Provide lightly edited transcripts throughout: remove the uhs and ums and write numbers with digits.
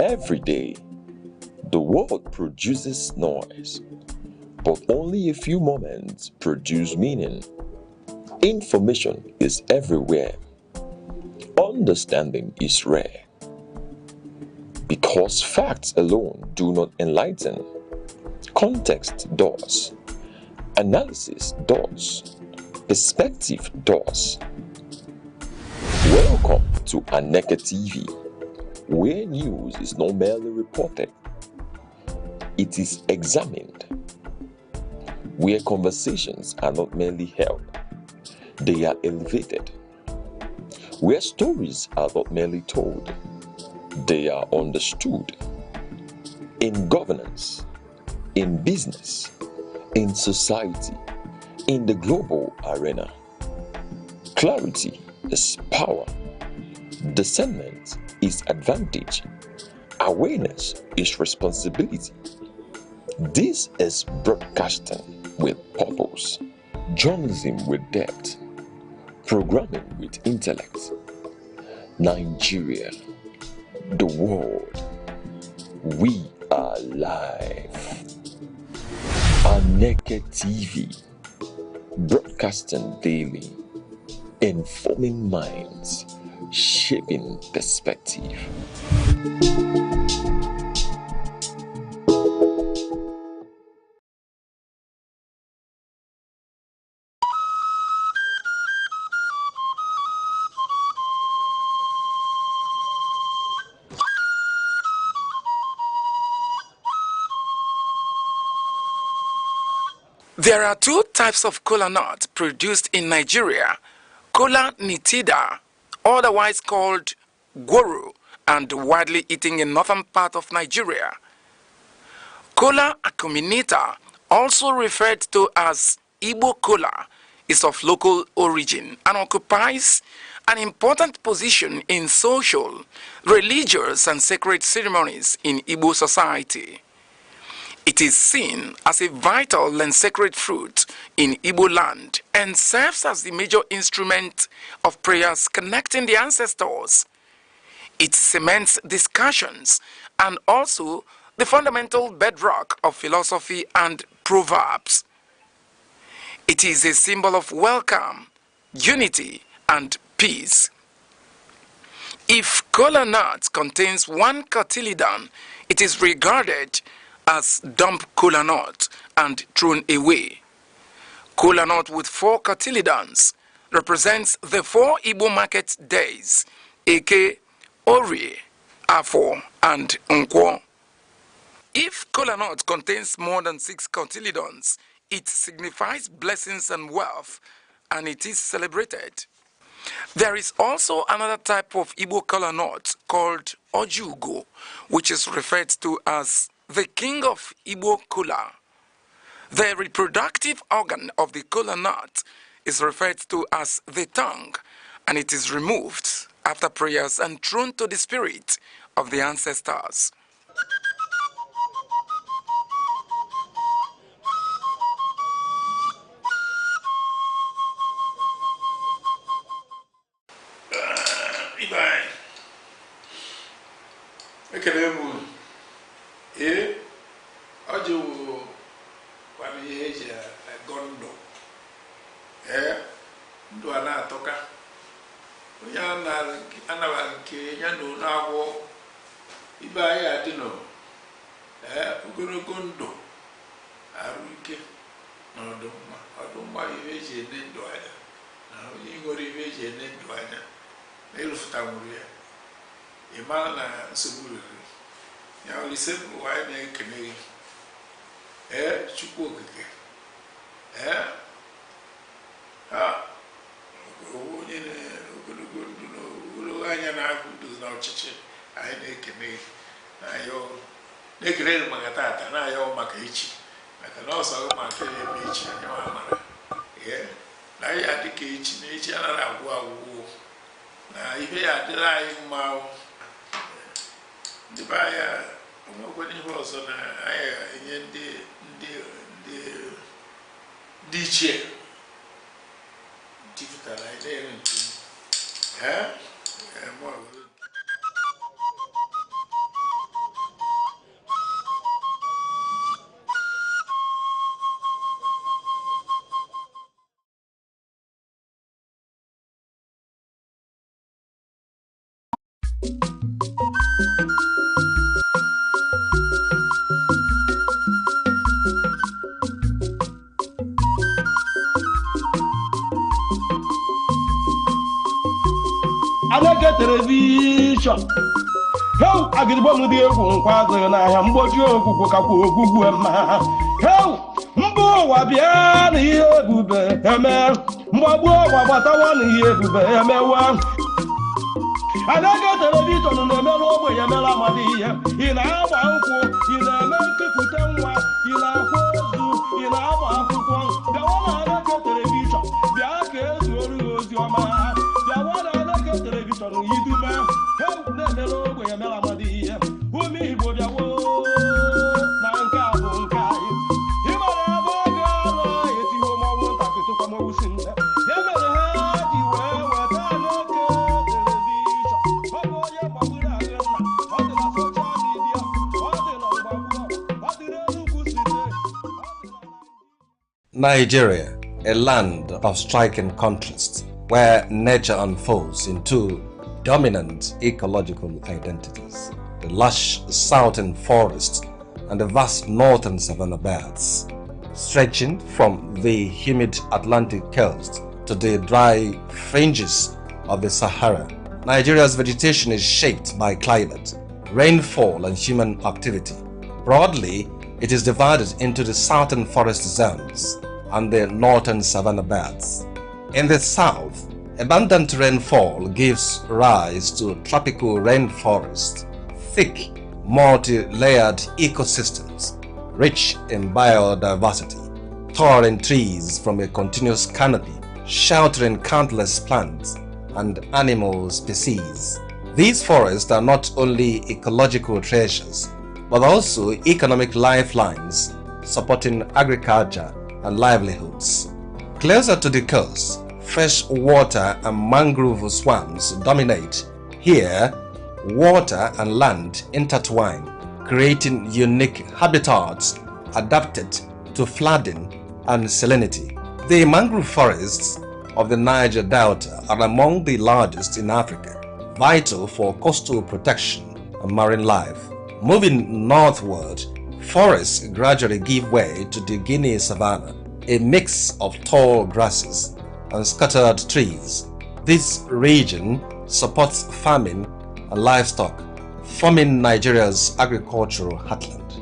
Every day, the world produces noise, but only a few moments produce meaning. Information is everywhere. Understanding is rare. Because facts alone do not enlighten, context does, analysis does, perspective does. Welcome to Aneke TV, where news is not merely reported, it is examined. Where conversations are not merely held, they are elevated. Where stories are not merely told, they are understood. In governance, in business, in society, in the global arena, clarity is power, discernment is advantage, awareness is responsibility. This is broadcasting with purpose, journalism with depth, programming with intellect. Nigeria, the world, we are live. Aneke TV, broadcasting daily, informing minds, shaping perspective. There are two types of kola nut produced in Nigeria: kola nitida, otherwise called gworo, and widely eaten in northern part of Nigeria. Kola acuminata, also referred to as Igbo kola, is of local origin and occupies an important position in social, religious, and sacred ceremonies in Igbo society. It is seen as a vital and sacred fruit in Igbo land and serves as the major instrument of prayers connecting the ancestors. It cements discussions and also the fundamental bedrock of philosophy and proverbs. It is a symbol of welcome, unity, and peace. If kola nut contains one cotyledon, it is regarded as dump kola nut and thrown away. Kola nut with 4 cotyledons represents the 4 Igbo market days: Eke, Orie, Afo, and Nkwo. If kola nut contains more than 6 cotyledons, it signifies blessings and wealth, and it is celebrated. There is also another type of Igbo kola nut called Ojugo, which is referred to as the king of Igbo kola. The reproductive organ of the kola nut is referred to as the tongue, and it is removed after prayers and thrown to the spirit of the ancestors. Aneke television. How I get one with the Quadri and I am what you Kukaku. How Mbo Wabian here, Bube, Emel, Mwabu, what I want here, Bube, Emel. Aneke television and the Melo, Yamela Madia, in our uncle, in America, Putanwa, in our Hozu, in our Uncle, the one Aneke television, the Arcades will your man, the one Aneke television, you do man, help the Melo, Yamela Madia, who me, Bojawo, Nanka, Bunkai, Himalawa, if you want to come over, Yamela, you were what Nigeria, a land of striking contrasts, where nature unfolds in two dominant ecological identities: the lush southern forests and the vast northern savanna belts, stretching from the humid Atlantic coast to the dry fringes of the Sahara. Nigeria's vegetation is shaped by climate, rainfall, and human activity. Broadly, it is divided into the southern forest zones and the northern savanna belts. In the south, abundant rainfall gives rise to tropical rainforest, thick, multi-layered ecosystems, rich in biodiversity, towering trees from a continuous canopy, sheltering countless plants and animal species. These forests are not only ecological treasures, but also economic lifelines, supporting agriculture and livelihoods. Closer to the coast, fresh water and mangrove swamps dominate. Here, water and land intertwine, creating unique habitats adapted to flooding and salinity. The mangrove forests of the Niger Delta are among the largest in Africa, vital for coastal protection and marine life. Moving northward, forests gradually give way to the Guinea savanna, a mix of tall grasses and scattered trees. This region supports farming and livestock, forming Nigeria's agricultural heartland.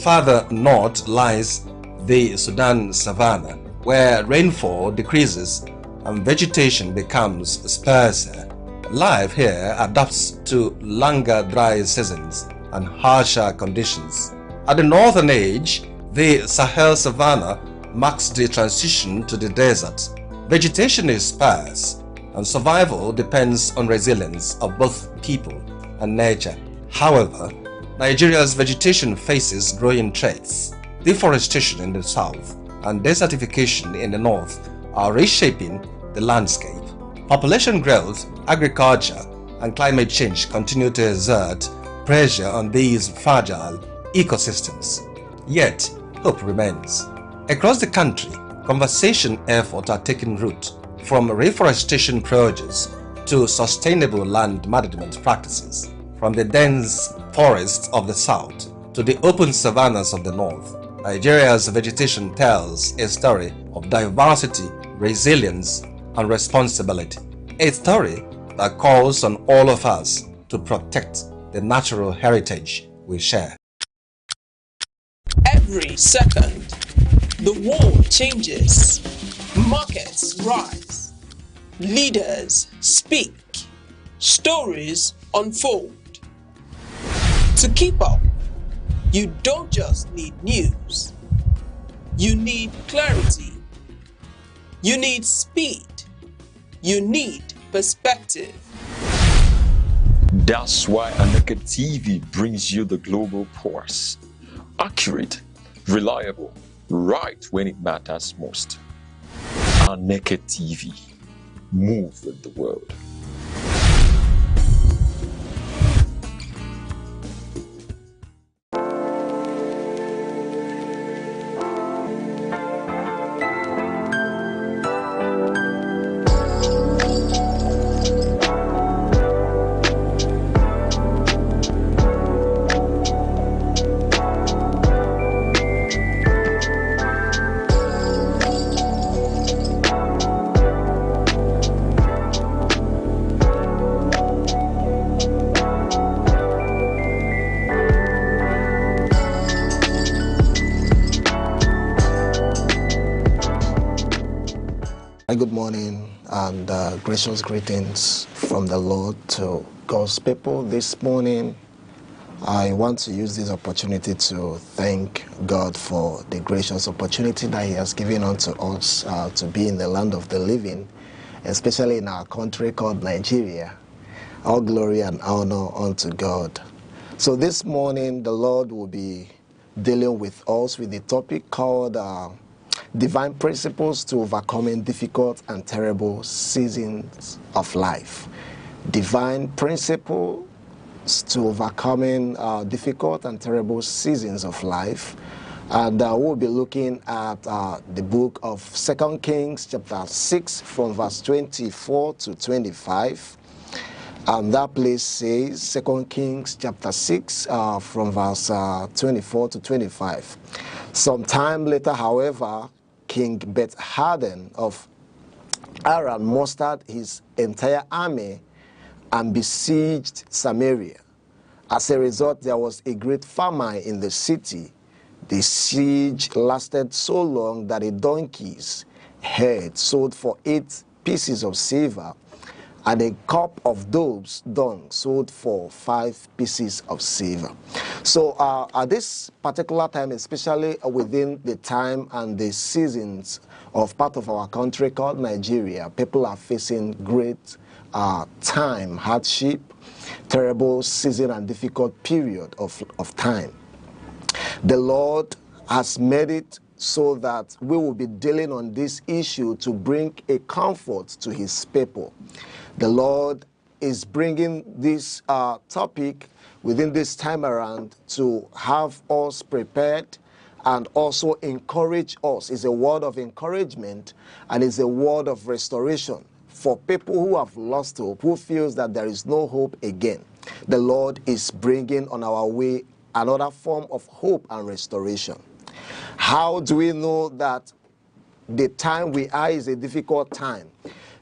Further north lies the Sudan savanna, where rainfall decreases and vegetation becomes sparser. Life here adapts to longer dry seasons and harsher conditions. At the northern edge, the Sahel savanna marks the transition to the desert. Vegetation is sparse, and survival depends on resilience of both people and nature. However, Nigeria's vegetation faces growing threats. Deforestation in the south and desertification in the north are reshaping the landscape. Population growth, agriculture, and climate change continue to exert pressure on these fragile ecosystems. Yet, hope remains. Across the country, conservation efforts are taking root, from reforestation projects to sustainable land management practices, from the dense forests of the south to the open savannas of the north. Nigeria's vegetation tells a story of diversity, resilience, and responsibility. A story that calls on all of us to protect the natural heritage we share. Every second, the world changes, markets rise, leaders speak, stories unfold. To keep up, you don't just need news, you need clarity, you need speed, you need perspective. That's why Aneke TV brings you the global pulse. Accurate, reliable, right when it matters most. Aneke TV. Move with the world. Good morning and gracious greetings from the Lord to God's people. This morning, I want to use this opportunity to thank God for the gracious opportunity that He has given unto us to be in the land of the living, especially in our country called Nigeria. All glory and honor unto God. So this morning, the Lord will be dealing with us with the topic called Divine Principles to Overcoming Difficult and Terrible Seasons of Life. Divine Principles to Overcoming Difficult and Terrible Seasons of Life. And we'll be looking at the book of 2 Kings chapter 6 from verse 24 to 25. And that place says, 2 Kings chapter 6 from verse 24 to 25. Sometime later, however, King Bet-Hadden of Aram mustered his entire army and besieged Samaria. As a result, there was a great famine in the city. The siege lasted so long that a donkey's head sold for 8 pieces of silver, and a cup of dove's dung sold for 5 pieces of silver. So at this particular time, especially within the time and the seasons of part of our country called Nigeria, people are facing great time, hardship, terrible season and difficult period of time. The Lord has made it so that we will be dealing on this issue to bring a comfort to His people. The Lord is bringing this topic within this time around to have us prepared and also encourage us. It's a word of encouragement and it's a word of restoration for people who have lost hope, who feels that there is no hope again. The Lord is bringing on our way another form of hope and restoration. How do we know that the time we are is a difficult time?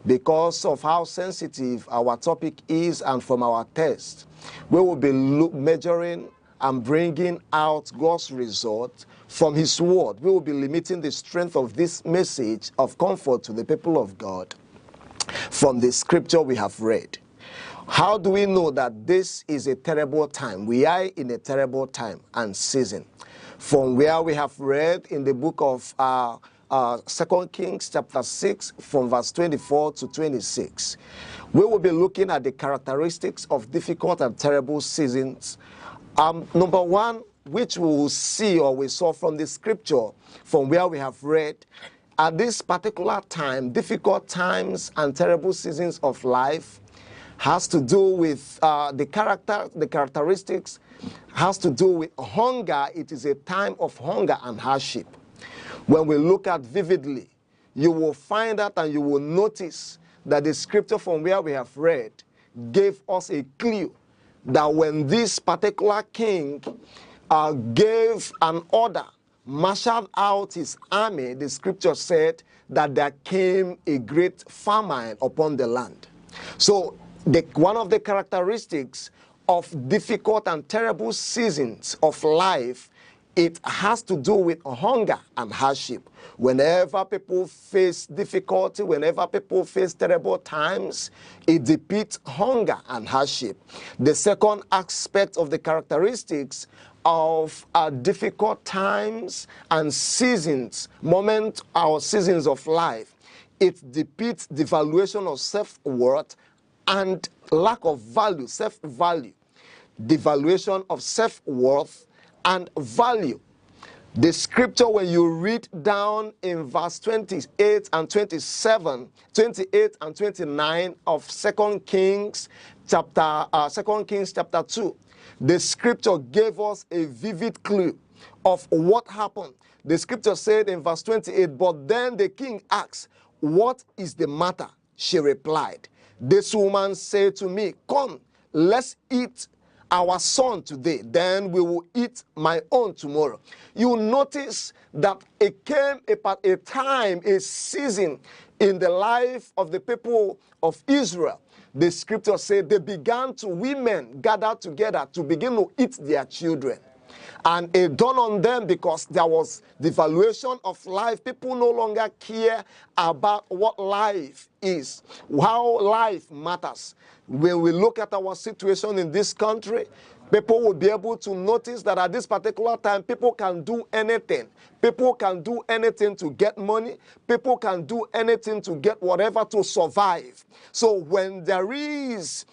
Because of how sensitive our topic is and from our test, we will be measuring and bringing out God's result from His word. We will be limiting the strength of this message of comfort to the people of God from the scripture we have read. How do we know that this is a terrible time? We are in a terrible time and season. From where we have read in the book of 2 Kings chapter 6 from verse 24 to 26. We will be looking at the characteristics of difficult and terrible seasons. Number one, which we will see or we saw from the scripture from where we have read, at this particular time, difficult times and terrible seasons of life has to do with the characteristics, has to do with hunger. It is a time of hunger and hardship. When we look at vividly, you will find out and you will notice that the scripture from where we have read gave us a clue that when this particular king gave an order, marshaled out his army, the scripture said that there came a great famine upon the land. So one of the characteristics of difficult and terrible seasons of life, it has to do with hunger and hardship. Whenever people face difficulty, whenever people face terrible times, it depicts hunger and hardship. The second aspect of the characteristics of difficult times and seasons, moments or seasons of life, it depicts devaluation of self-worth and lack of value, self-value. Devaluation of self-worth and value. The scripture, when you read down in verse 28 and 27, 28 and 29 of 2 Kings chapter 2, the scripture gave us a vivid clue of what happened. The scripture said in verse 28, but then the king asked, what is the matter? She replied, this woman said to me, come, let's eat our son today, then we will eat my own tomorrow. You notice that it came a time, a season in the life of the people of Israel. The scripture said women gathered together to begin to eat their children. And it dawned on them because there was devaluation of life. People no longer care about what life is, how life matters. When we look at our situation in this country, people will be able to notice that at this particular time, people can do anything. People can do anything to get money. People can do anything to get whatever to survive. So when there is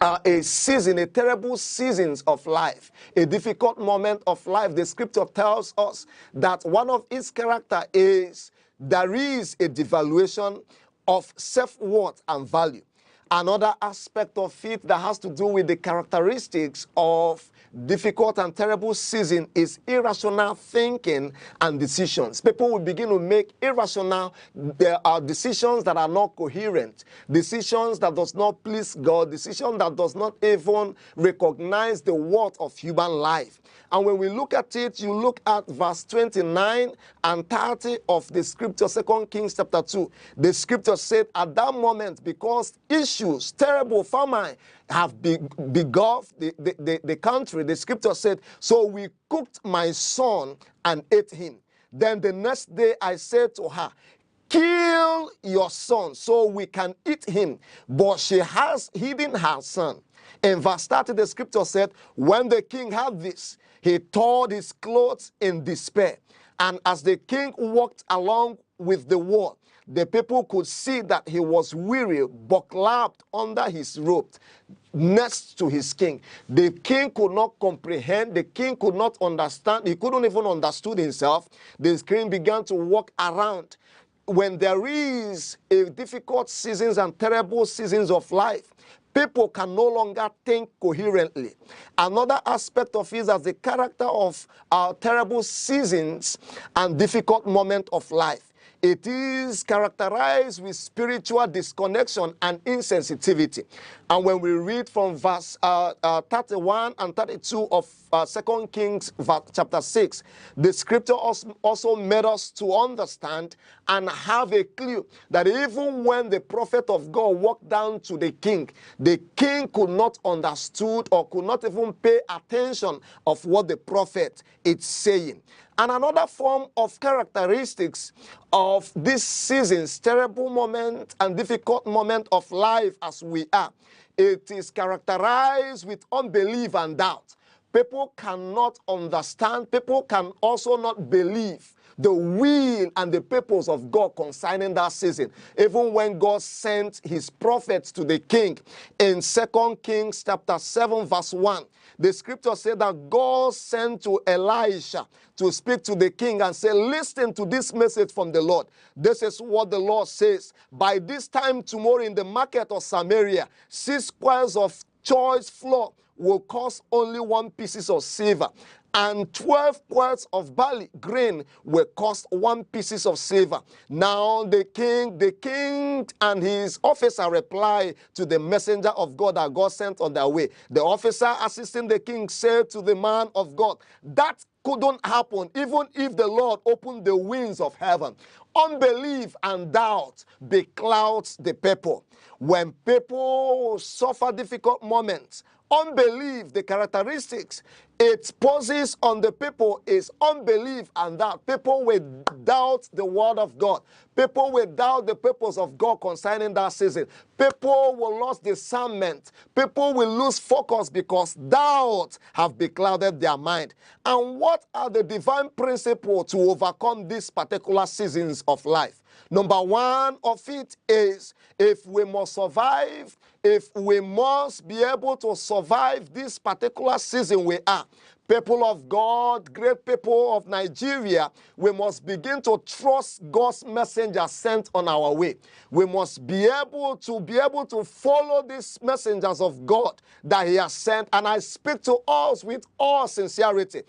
a season, a terrible seasons of life, a difficult moment of life, the scripture tells us that one of its character is there is a devaluation of self-worth and value. Another aspect of it that has to do with the characteristics of difficult and terrible season is irrational thinking and decisions. People will begin to make irrational decisions that are not coherent, decisions that does not please God, decisions that does not even recognize the worth of human life. And when we look at it, you look at verse 29 and 30 of the scripture, 2 Kings chapter 2. The scripture said at that moment, because issues, terrible famine, have begulfed the country, the scripture said, so we cooked my son and ate him. Then the next day I said to her, kill your son so we can eat him. But she has hidden her son. In verse 30, the scripture said, when the king had this, he tore his clothes in despair. And as the king walked along with the word, the people could see that he was weary, buckled under his robe next to his king. The king could not comprehend, the king could not understand, he couldn't even understand himself. The king began to walk around. When there is a difficult seasons and terrible seasons of life, people can no longer think coherently. Another aspect of it is as the character of our terrible seasons and difficult moment of life. It is characterized with spiritual disconnection and insensitivity. And when we read from verse 31 and 32 of 2 Kings chapter 6, the scripture also made us to understand and have a clue that even when the prophet of God walked down to the king could not understood or could not even pay attention of what the prophet is saying. And another form of characteristics of this season's terrible moment and difficult moment of life as we are, it is characterized with unbelief and doubt. People cannot understand, people can also not believe the will and the purpose of God concerning that season. Even when God sent his prophets to the king in 2 Kings chapter 7 verse 1, the scripture said that God sent to Elisha to speak to the king and say, listen to this message from the Lord. This is what the Lord says. By this time tomorrow in the market of Samaria, 6 squares of choice flour will cost only 1 piece of silver, and 12 quarts of barley grain will cost 1 piece of silver. Now the king and his officer replied to the messenger of God that God sent on their way. The officer assisting the king said to the man of God, that couldn't happen even if the Lord opened the winds of heaven. Unbelief and doubt beclouds the people. When people suffer difficult moments, unbelief, the characteristics it poses on the people is unbelief and doubt. People will doubt the word of God. People will doubt the purpose of God concerning that season. People will lose discernment. People will lose focus because doubt have beclouded their mind. And what are the divine principles to overcome these particular seasons of life? Number one of it is, if we must survive, if we must be able to survive this particular season we are, people of God, great people of Nigeria, we must begin to trust God's messenger sent on our way. We must be able to follow these messengers of God that he has sent. And I speak to us with all sincerity.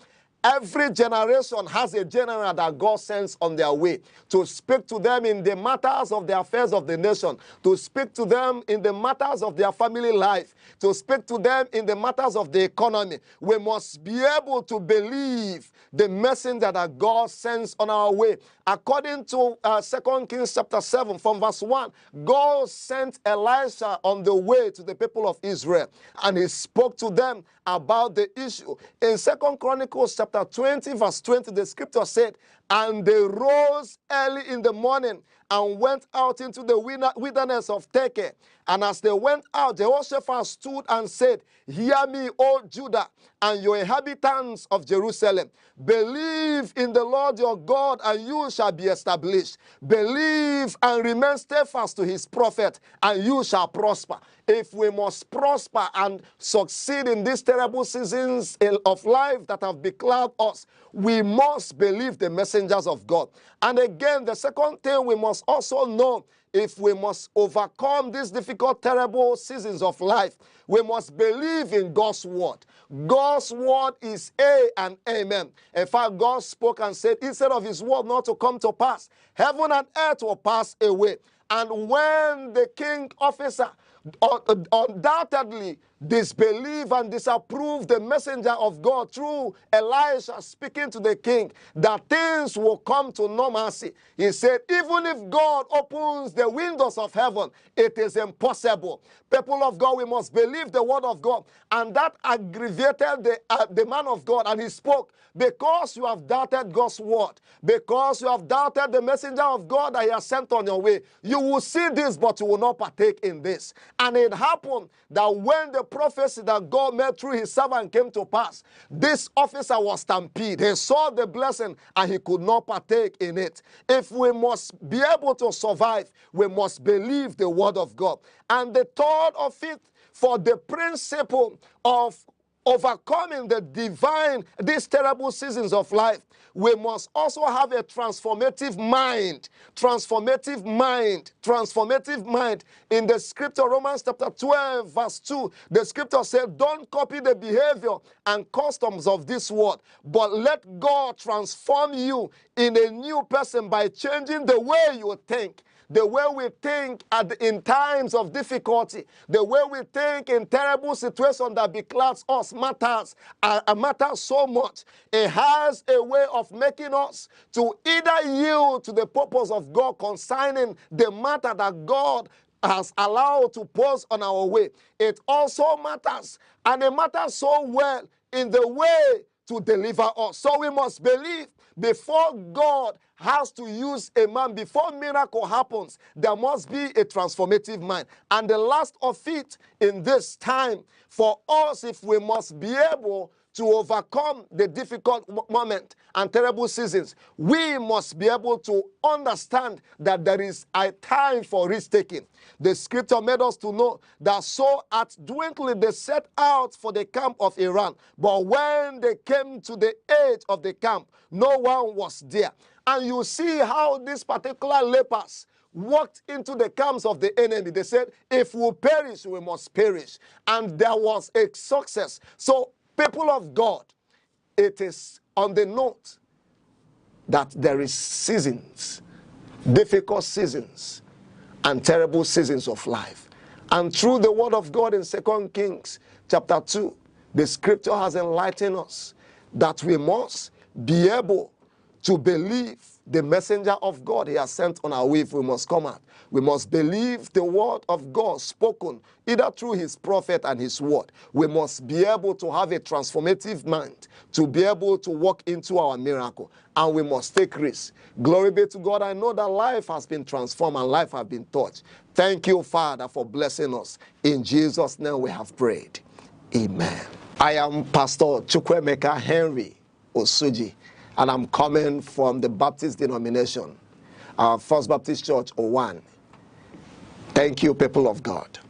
Every generation has a general that God sends on their way to speak to them in the matters of the affairs of the nation, to speak to them in the matters of their family life, to speak to them in the matters of the economy. We must be able to believe the messenger that God sends on our way. According to 2 Kings chapter 7 from verse 1, God sent Elisha on the way to the people of Israel, and he spoke to them about the issue. In 2 Chronicles chapter 20 verse 20, the scripture said, and they rose early in the morning and went out into the wilderness of Teke. And as they went out, Jehoshaphat stood and said, hear me, O Judah, and your inhabitants of Jerusalem. Believe in the Lord your God, and you shall be established. Believe and remain steadfast to his prophet, and you shall prosper. If we must prosper and succeed in these terrible seasons of life that have beclouded us, we must believe the messengers of God. And again, the second thing we must also know, if we must overcome these difficult, terrible seasons of life, we must believe in God's word. God's word is A and amen. In fact, God spoke and said, instead of his word not to come to pass, heaven and earth will pass away. And when the king officer undoubtedly disbelieve and disapprove the messenger of God through Elisha speaking to the king, that things will come to normalcy. He said, even if God opens the windows of heaven, it is impossible. People of God, we must believe the word of God. And that aggravated the man of God, and he spoke, because you have doubted God's word, because you have doubted the messenger of God that he has sent on your way, you will see this, but you will not partake in this. And it happened that when the prophecy that God made through his servant came to pass, this officer was stampeded. He saw the blessing and he could not partake in it. If we must be able to survive, we must believe the word of God. And the third of it, for the principle of overcoming these terrible seasons of life, we must also have a transformative mind. Transformative mind. In the scripture, Romans chapter 12, verse 2, the scripture said, don't copy the behavior and customs of this world, but let God transform you in a new person by changing the way you think. The way we think in times of difficulty, the way we think in terrible situations that beclouds us matters so much. It has a way of making us to either yield to the purpose of God concerning the matter that God has allowed to pose on our way. It also matters, and it matters so well in the way to deliver us. So we must believe before God has to use a man, before miracle happens, there must be a transformative mind. And the last of it in this time for us, if we must be able to overcome the difficult moment and terrible seasons, we must be able to understand that there is a time for risk-taking. The scripture made us to know that so at dwindling they set out for the camp of Iran, but when they came to the edge of the camp, no one was there. And you see how these particular lepers walked into the camps of the enemy. They said, if we perish, we must perish. And there was a success. So, people of God, it is on the note that there is seasons, difficult seasons, and terrible seasons of life. And through the word of God in 2 Kings chapter 2, the scripture has enlightened us that we must be able to believe the messenger of God he has sent on our way if we must come out. We must believe the word of God spoken either through his prophet and his word. We must be able to have a transformative mind to be able to walk into our miracle. And we must take risks. Glory be to God. I know that life has been transformed and life has been touched. Thank you, Father, for blessing us. In Jesus' name we have prayed. Amen. I am Pastor Chukwemeka Henry Osuji, and I'm coming from the Baptist denomination, First Baptist Church, Owan. Thank you, people of God.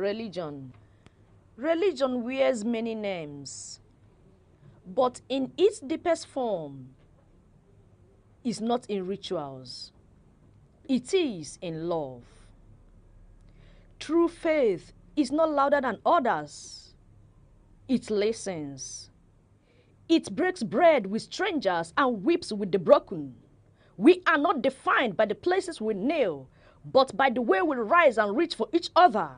religion. Religion wears many names, but in its deepest form is not in rituals. It is in love. True faith is not louder than others. It listens. It breaks bread with strangers and weeps with the broken. We are not defined by the places we kneel, but by the way we rise and reach for each other.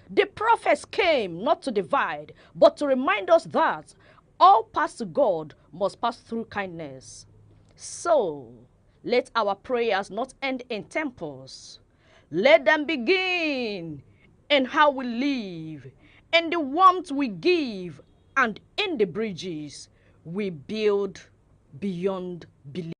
The prophets came not to divide, but to remind us that all paths to God must pass through kindness. So, let our prayers not end in temples. Let them begin in how we live, in the warmth we give, and in the bridges we build beyond belief.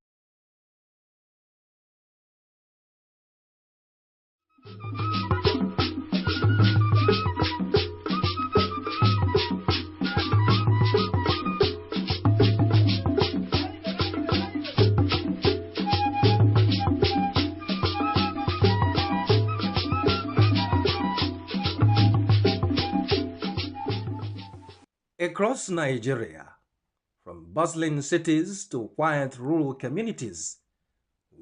Across Nigeria, from bustling cities to quiet rural communities,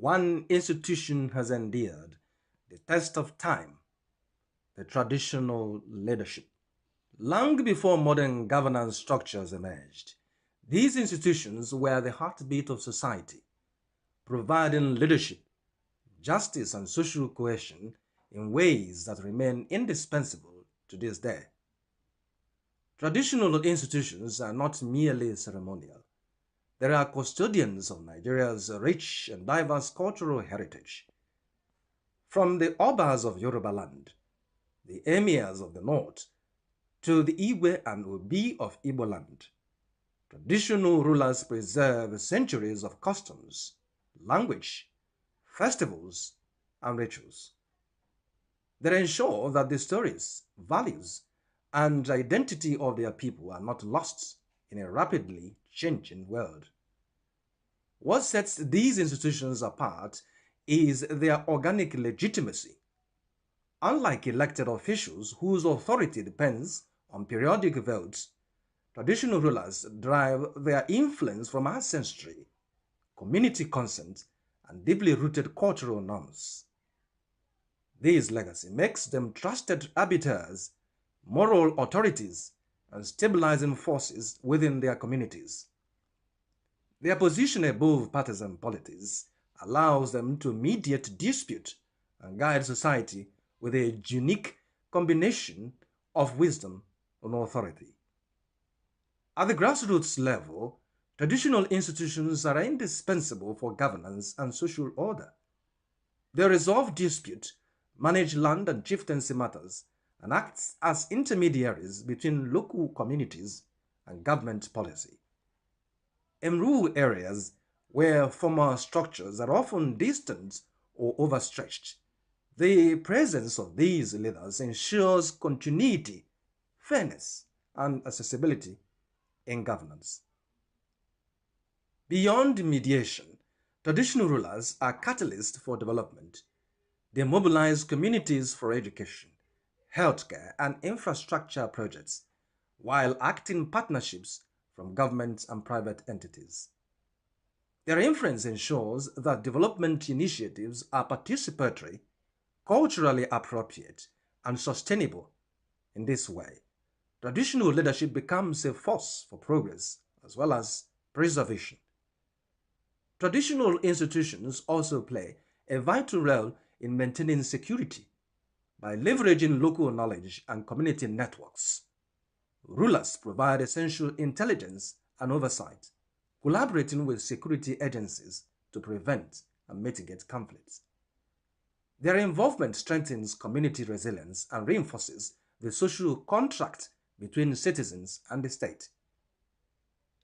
one institution has endured the test of time: the traditional leadership. Long before modern governance structures emerged, these institutions were the heartbeat of society, providing leadership, justice, and social cohesion in ways that remain indispensable to this day. Traditional institutions are not merely ceremonial. They are custodians of Nigeria's rich and diverse cultural heritage. From the Obas of Yoruba land, the Emirs of the North, to the Iwe and Obi of Igbo land, traditional rulers preserve centuries of customs, language, festivals, and rituals. They ensure that the stories, values, and identity of their people are not lost in a rapidly changing world. What sets these institutions apart is their organic legitimacy. Unlike elected officials whose authority depends on periodic votes, traditional rulers derive their influence from ancestry, community consent, and deeply rooted cultural norms. This legacy makes them trusted arbiters, moral authorities, and stabilizing forces within their communities. Their position above partisan politics allows them to mediate dispute and guide society with a unique combination of wisdom and authority. At the grassroots level, traditional institutions are indispensable for governance and social order. They resolve dispute, manage land and chieftaincy matters, and acts as intermediaries between local communities and government policy. In rural areas, where formal structures are often distant or overstretched, the presence of these leaders ensures continuity, fairness, and accessibility in governance. Beyond mediation, traditional rulers are catalysts for development. They mobilize communities for education, healthcare, and infrastructure projects, while acting partnerships from government and private entities. Their influence ensures that development initiatives are participatory, culturally appropriate, and sustainable. In this way, traditional leadership becomes a force for progress as well as preservation. Traditional institutions also play a vital role in maintaining security. By leveraging local knowledge and community networks, rulers provide essential intelligence and oversight, collaborating with security agencies to prevent and mitigate conflicts. Their involvement strengthens community resilience and reinforces the social contract between citizens and the state.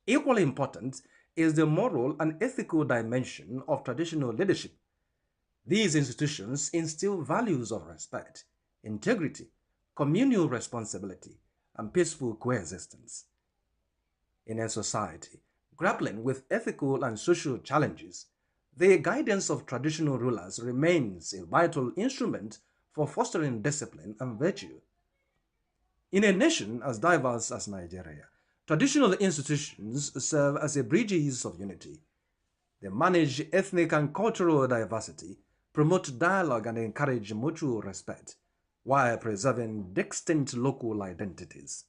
Equally important is the moral and ethical dimension of traditional leadership. These institutions instill values of respect, integrity, communal responsibility, and peaceful coexistence. In a society grappling with ethical and social challenges, the guidance of traditional rulers remains a vital instrument for fostering discipline and virtue. In a nation as diverse as Nigeria, traditional institutions serve as a bridges of unity. They manage ethnic and cultural diversity, promote dialogue and encourage mutual respect, while preserving distinct local identities.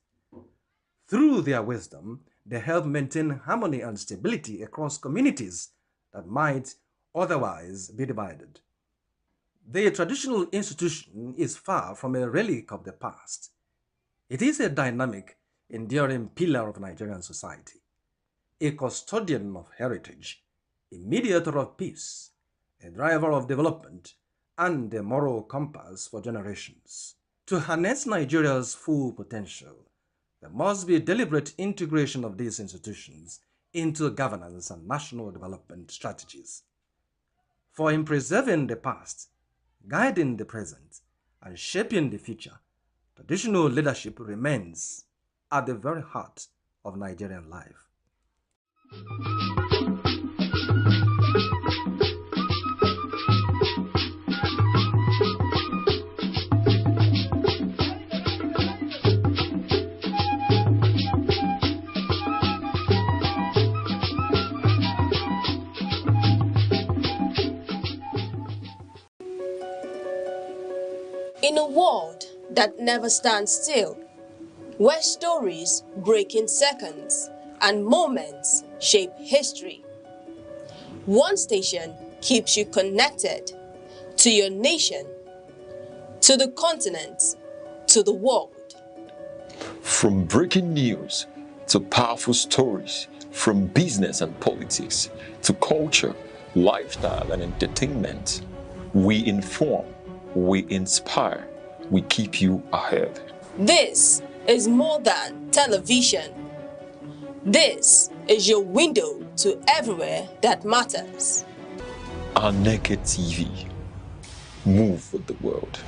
Through their wisdom, they help maintain harmony and stability across communities that might otherwise be divided. The traditional institution is far from a relic of the past. It is a dynamic, enduring pillar of Nigerian society, a custodian of heritage, a mediator of peace, a driver of development, and a moral compass for generations. To harness Nigeria's full potential, there must be a deliberate integration of these institutions into governance and national development strategies. For in preserving the past, guiding the present, and shaping the future, traditional leadership remains at the very heart of Nigerian life. In a world that never stands still, where stories break in seconds and moments shape history, one station keeps you connected to your nation, to the continent, to the world. From breaking news to powerful stories, from business and politics to culture, lifestyle and entertainment, we inform, we inspire, we keep you ahead. This is more than television. This is your window to everywhere that matters. Aneke TV. Move with the world.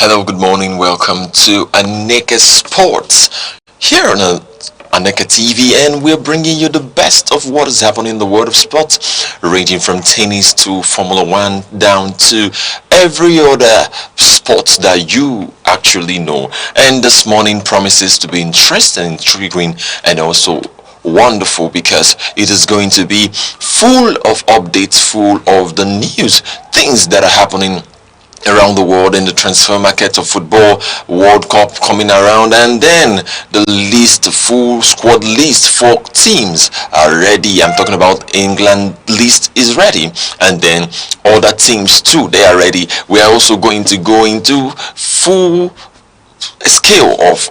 Hello, good morning. Welcome to Aneke Sports here on Aneke TV, and we're bringing you the best of what is happening in the world of sports, ranging from tennis to Formula One down to every other sport that you actually know. And this morning promises to be interesting, intriguing, and also wonderful because it is going to be full of updates, full of the news, things that are happening around the world in the transfer market of football, World Cup coming around, and then the list, full squad list for teams are ready. I'm talking about England list is ready, and then other teams too, they are ready. We are also going to go into full scale of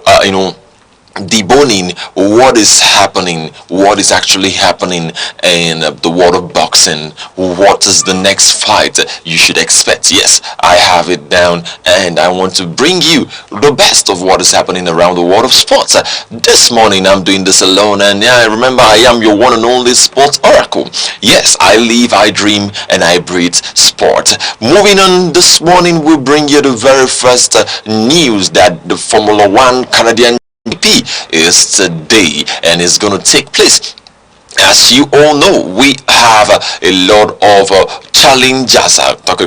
deboning what is happening, what is actually happening in the world of boxing. What is the next fight you should expect? Yes, I have it down, and I want to bring you the best of what is happening around the world of sports. This morning I'm doing this alone, and yeah, remember, I am your one and only sports oracle. Yes, I live, I dream, and I breathe sport. Moving on, this morning we'll bring you the very first news that the Formula One Canadian is today, and it's going to take place. As you all know, we have a lot of challengers,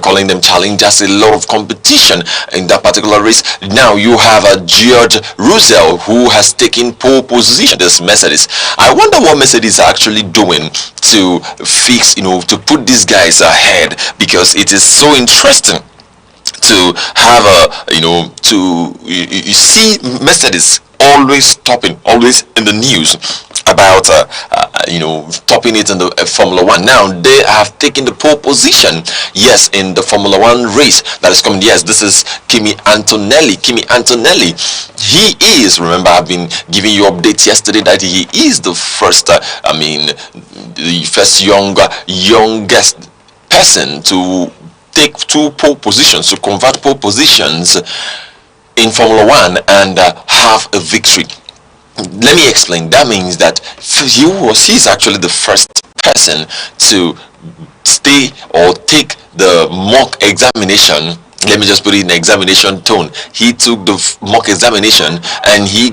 calling them challengers, a lot of competition in that particular race. Now you have George Russell, who has taken pole position. This Mercedes, I wonder what Mercedes are actually doing to fix, to put these guys ahead, because it is so interesting to have you see Mercedes always topping, always in the news about topping it in the Formula 1. Now they have taken the pole position, yes, in the Formula 1 race that is coming. Yes, this is Kimi Antonelli. He is, remember, I've been giving you updates yesterday that he is the first, the first youngest person to take 2 pole positions, to convert pole positions in Formula 1 and have a victory. Let me explain. That means that he's actually the first person to stay or take the mock examination. Let me just put it in examination tone. He took the mock examination and he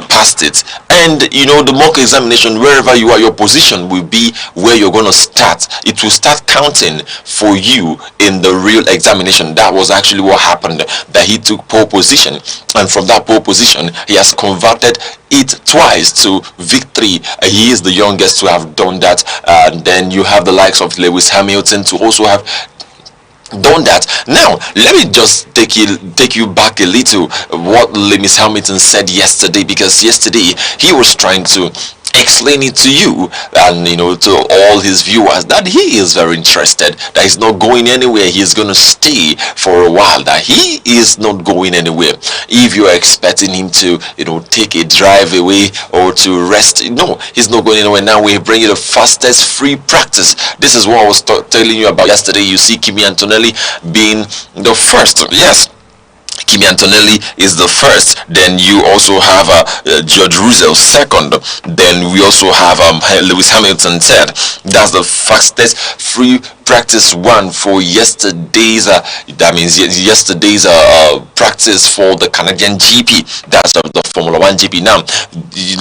passed it. And the mock examination, wherever you are, your position will be where you're going to start. It will start counting for you in the real examination. That was actually what happened, that he took pole position, and from that pole position he has converted it twice to victory. He is the youngest to have done that. And then you have the likes of Lewis Hamilton to also have done that. Now let me just take you back a little what Lewis Hamilton said yesterday, because yesterday he was trying to explain it to you and to all his viewers that he is very interested, that he's not going anywhere, he's going to stay for a while, that he is not going anywhere. If you're expecting him to take a drive away or to rest, no, he's not going anywhere. Now we bring you the fastest free practice. This is what I was telling you about yesterday. You see Kimi Antonelli being the first. Yes, Kimi Antonelli is the first. Then you also have George Russell second. Then we also have Lewis Hamilton third. That's the fastest free practice one for yesterday's that means yesterday's practice for the Canadian GP. That's the Formula 1 GP. Now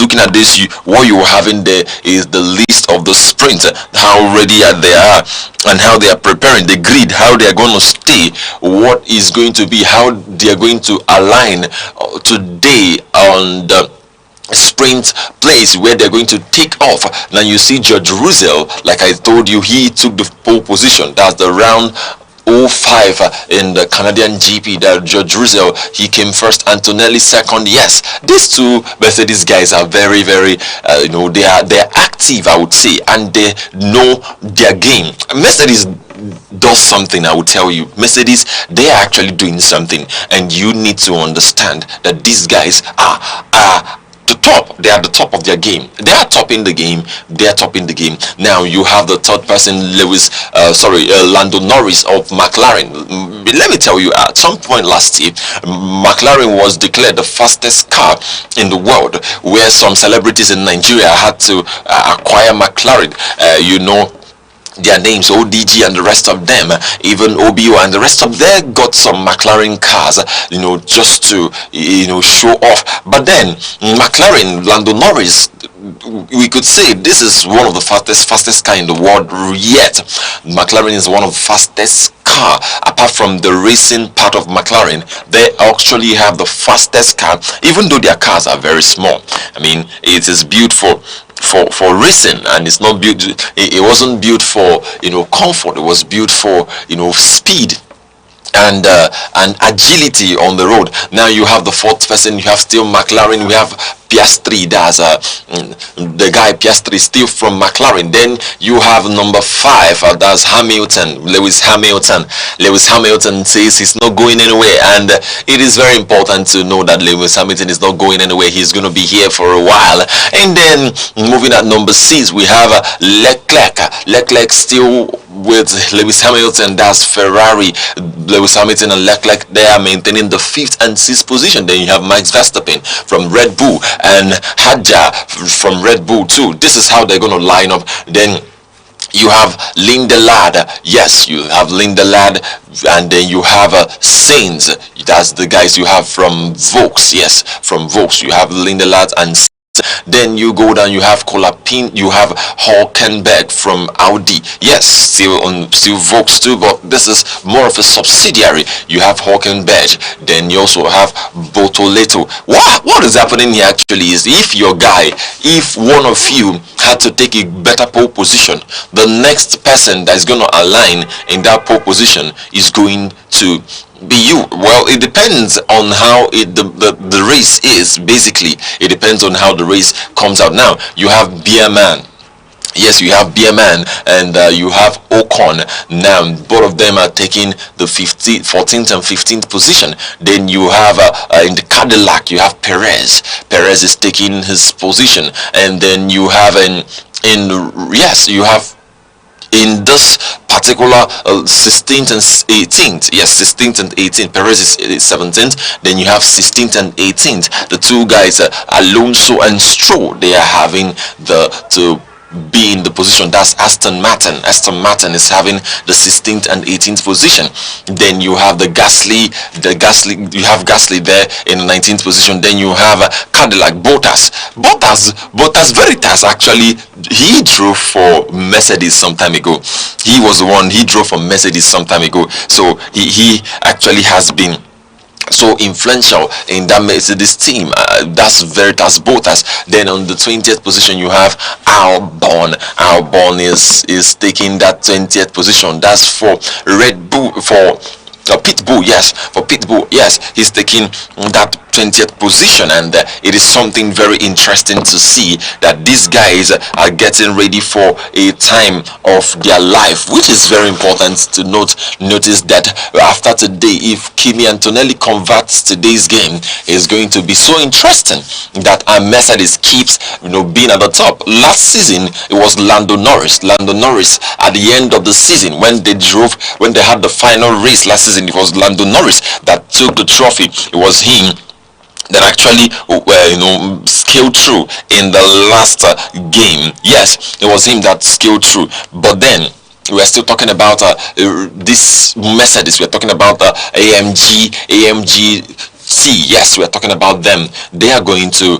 looking at this, what you're having there is the list of the sprint, how ready they are and how they are preparing, the grid, how they are going to stay, what is going to be, how they are going to align today on the sprint place where they're going to take off. Now you see George Russell, like I told you, he took the pole position. That's the round 05 in the Canadian GP. That George Russell, he came first, Antonelli second. Yes, these two Mercedes guys are very they're active, I would say, and they know their game. Mercedes does something, I will tell you. Mercedes, they are actually doing something, and you need to understand that these guys are the top. They are the top of their game. They are topping the game. They are topping the game. Now you have the third person, Lando Norris of McLaren. Let me tell you, at some point last year, McLaren was declared the fastest car in the world, where some celebrities in Nigeria had to acquire McLaren. Their names, ODG and the rest of them, even OBO and the rest of them, got some McLaren cars, just to show off. But then McLaren, Lando Norris, we could say this is one of the fastest car in the world yet. McLaren is one of the fastest car. Apart from the racing part of McLaren, they actually have the fastest car, even though their cars are very small. I mean, it is built for racing, and it's not built, it wasn't built for comfort. It was built for speed and agility on the road. Now you have the fourth person, you have still McLaren, we have Piastri, that's the guy Piastri, still from McLaren. Then you have number 5, that's Hamilton, Lewis Hamilton. Lewis Hamilton says he's not going anywhere, and it is very important to know that Lewis Hamilton is not going anywhere. He's going to be here for a while. And then moving at number 6, we have Leclerc still with Lewis Hamilton. That's Ferrari. Lewis Hamilton and Leclerc, they are maintaining the 5th and 6th position. Then you have Max Verstappen from Red Bull and Hadjar from Red Bull too. This is how they're going to line up. Then you have ndlea. Yes, you have ndlea, and then you have Sainz. That's the guys you have from Vaux. Yes, from Vaux you have ndlea and Sainz. Then you go down, you have Kolapin, you have Hülkenberg from Audi. Yes, still Vaux too, but this is more of a subsidiary. You have Hülkenberg. Then you also have Bortoleto. What is happening here actually is, if your guy, if one of you had to take a better pole position, the next person that is going to align in that pole position is going to be you. Well, it depends on how the race is. Basically, it depends on how the race comes out. Now you have Beer Man. Yes, you have Beer Man and you have Ocon. Now both of them are taking the 14th and 15th position. Then you have in the Cadillac, you have Perez. Perez is taking his position, and then you have you have in this particular 16th and 18th, yes, 16th and 18th, Perez is 17th. Then you have 16th and 18th. The two guys, Alonso and Stroll, they are having to be in the position. That's Aston Martin. Aston Martin is having the 16th and 18th position. Then you have you have Gasly there in the 19th position. Then you have Cadillac, Bottas Veritas. Actually, he drove for Mercedes some time ago. He was the one, he drove for Mercedes some time ago. So he actually has been so influential in that Mercedes team. That's Veritas Bottas. Then on the 20th position you have Albon. Albon is taking that 20th position. That's for Red Bull, for Pitbull. Yes, for Pitbull. Yes, he's taking that 20th position, and it is something very interesting to see that these guys are getting ready for a time of their life, which is very important to notice that after today, if Kimi Antonelli converts today's game, is going to be so interesting that our Mercedes keeps being at the top. Last season it was Lando Norris at the end of the season, when they had the final race last season, it was Lando Norris that took the trophy. It was him that actually scaled through in the last game. Yes, it was him that scaled through. But then we're still talking about this Mercedes. We're talking about AMG yes, we're talking about them. They are going to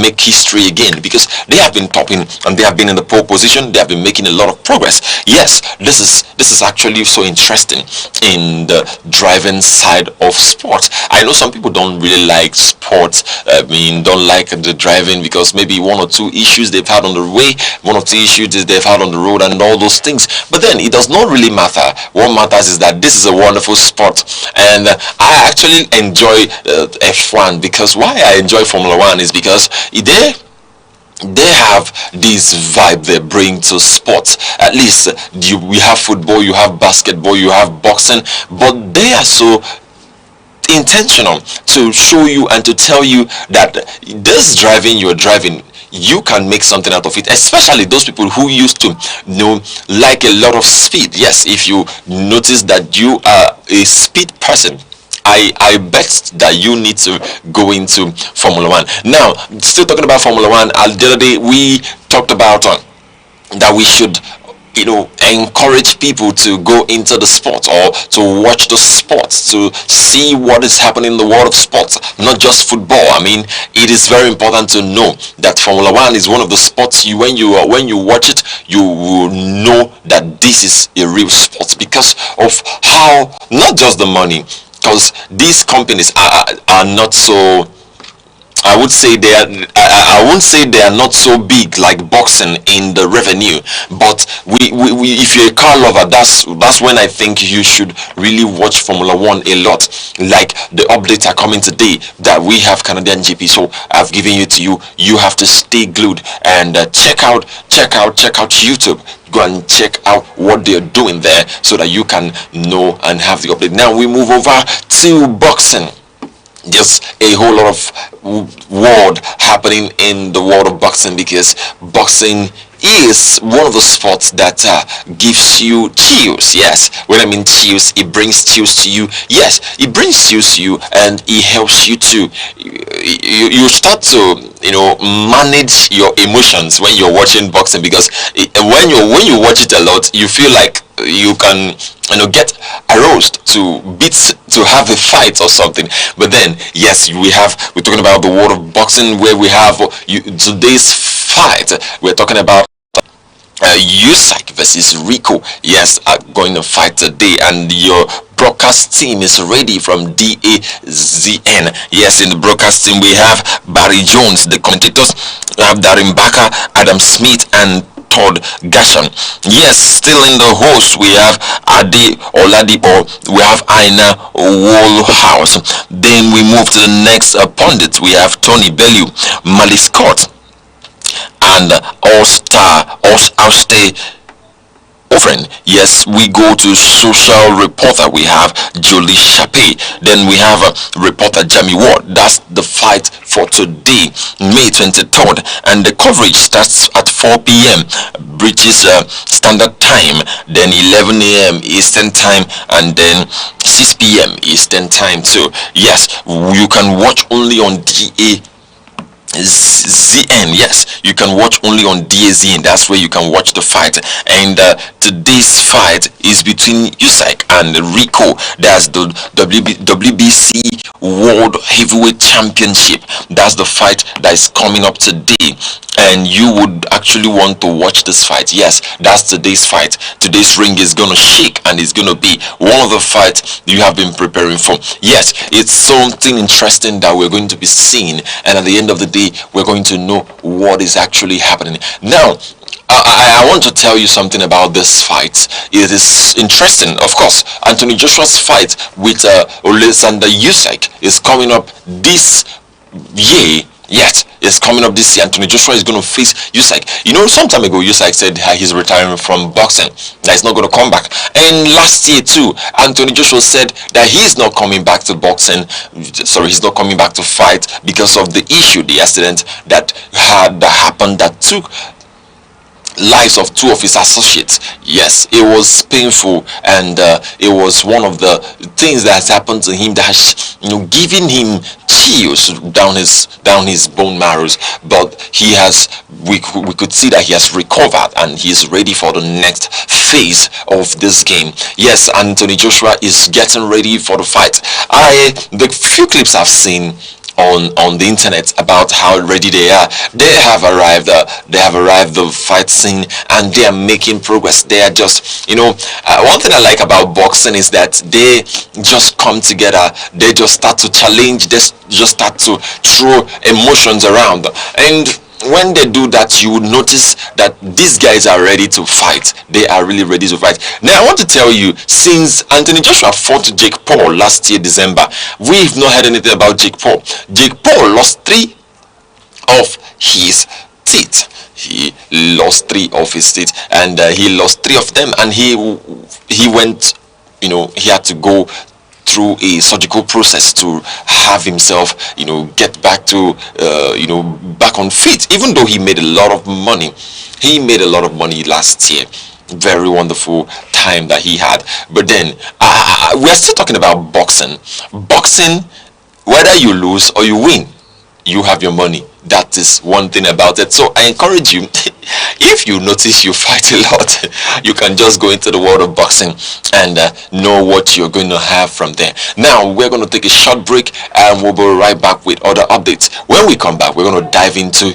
make history again, because they have been topping and they have been in the pole position. They have been making a lot of progress. Yes, this is actually so interesting in the driving side of sports. I know some people don't really like sports. Don't like the driving because maybe one or two issues they've had on the way, one or two issues they've had on the road, and all those things. But then it does not really matter. What matters is that this is a wonderful sport, and I actually enjoy F1. Because why I enjoy Formula 1 is because they have this vibe they bring to sports. At least we have football, you have basketball, you have boxing, but they are so intentional to show you and to tell you that this driving you're driving, you can make something out of it, especially those people who used to like a lot of speed. Yes, if you notice that you are a speed person, I bet that you need to go into Formula 1. Now, still talking about Formula 1, the other day we talked about that we should encourage people to go into the sport, or to watch the sports, to see what is happening in the world of sports, not just football. It is very important to know that Formula 1 is one of the sports when you watch it, you will know that this is a real sport, because of how, not just the money, because these companies are not so, I would say I won't say they are not so big like boxing in the revenue, but if you're a car lover, that's when I think you should really watch Formula 1 a lot. Like the updates are coming today that we have Canadian GP, so I've given it to you. You have to stay glued and check out YouTube. Go and check out what they're doing there so that you can know and have the update. Now we move over to boxing. There's a whole lot of world happening in the world of boxing, because boxing is one of the sports that gives you chills. Yes, when I mean chills, it brings chills to you. Yes, it brings chills to you, and it helps you to you start to manage your emotions when you're watching boxing, because when you watch it a lot, you feel like you can get aroused to have a fight or something. But then yes, we're talking about the world of boxing, where we have today's fight. We're talking about Usyk versus Rico. Yes, are going to fight today, and your broadcast team is ready from DAZN. Yes, in the broadcast team we have Barry Jones. The commentators have Darren Baker, Adam Smith, and Todd Gashon. Yes, still in the host we have Ade Oladipo, we have Aina Woolhouse. Then we move to the next pundit. We have Tony Bellew, Mali Scott, and All-Stay Offering. Yes, we go to social reporter. We have Jolie Chappé. Then we have reporter Jamie Ward. That's the fight for today, May 23rd, and the coverage starts at 4 p.m. British Standard Time, then 11 a.m. Eastern Time, and then 6 p.m. Eastern Time too. Yes, you can watch only on DAZN. Yes, you can watch only on DAZN. That's where you can watch the fight. And today's fight is between USAC and Rico. That's the WBC World Heavyweight Championship. That's the fight that is coming up today, and you would actually want to watch this fight. Yes, that's today's fight. Today's ring is gonna shake, and it's gonna be one of the fights you have been preparing for. Yes, it's something interesting that we're going to be seeing, and at the end of the day we're going to know what is actually happening. Now I want to tell you something about this fight. It is interesting. Of course, Anthony Joshua's fight with Oleksandr Usyk is coming up this year. Yes, it's coming up this year. Anthony Joshua is going to face Usyk. You know, some time ago Usyk said he's retiring from boxing, that he's not going to come back. And last year too, Anthony Joshua said that he's not coming back to boxing. Sorry, he's not coming back to fight because of the issue, the accident that happened that took lives of two of his associates. Yes, it was painful, and it was one of the things that has happened to him that has, given him chills down his bone marrows. But he has, we could see that he has recovered, and he's ready for the next phase of this game. Yes, Anthony Joshua is getting ready for the fight. The few clips I've seen on the internet about how ready they are, they have arrived the fight scene, and they are making progress. They are just, one thing I like about boxing is that they just come together, they just start to challenge, they just start to throw emotions around, and when they do that, you would notice that these guys are ready to fight. They are really ready to fight. Now I want to tell you, since Anthony Joshua fought Jake Paul last year December, we've not heard anything about Jake Paul. Jake Paul lost 3 of his teeth. He lost 3 of his teeth, and he lost 3 of them, and he went, he had to go through a surgical process to have himself, get back to, back on feet. Even though he made a lot of money, last year. Very wonderful time that he had. But then we're still talking about boxing. Boxing, whether you lose or you win, you have your money. That is one thing about it. So I encourage you, if you notice you fight a lot, you can just go into the world of boxing and know what you're going to have from there. Now we're going to take a short break, and we'll be right back with other updates. When we come back, we're going to dive into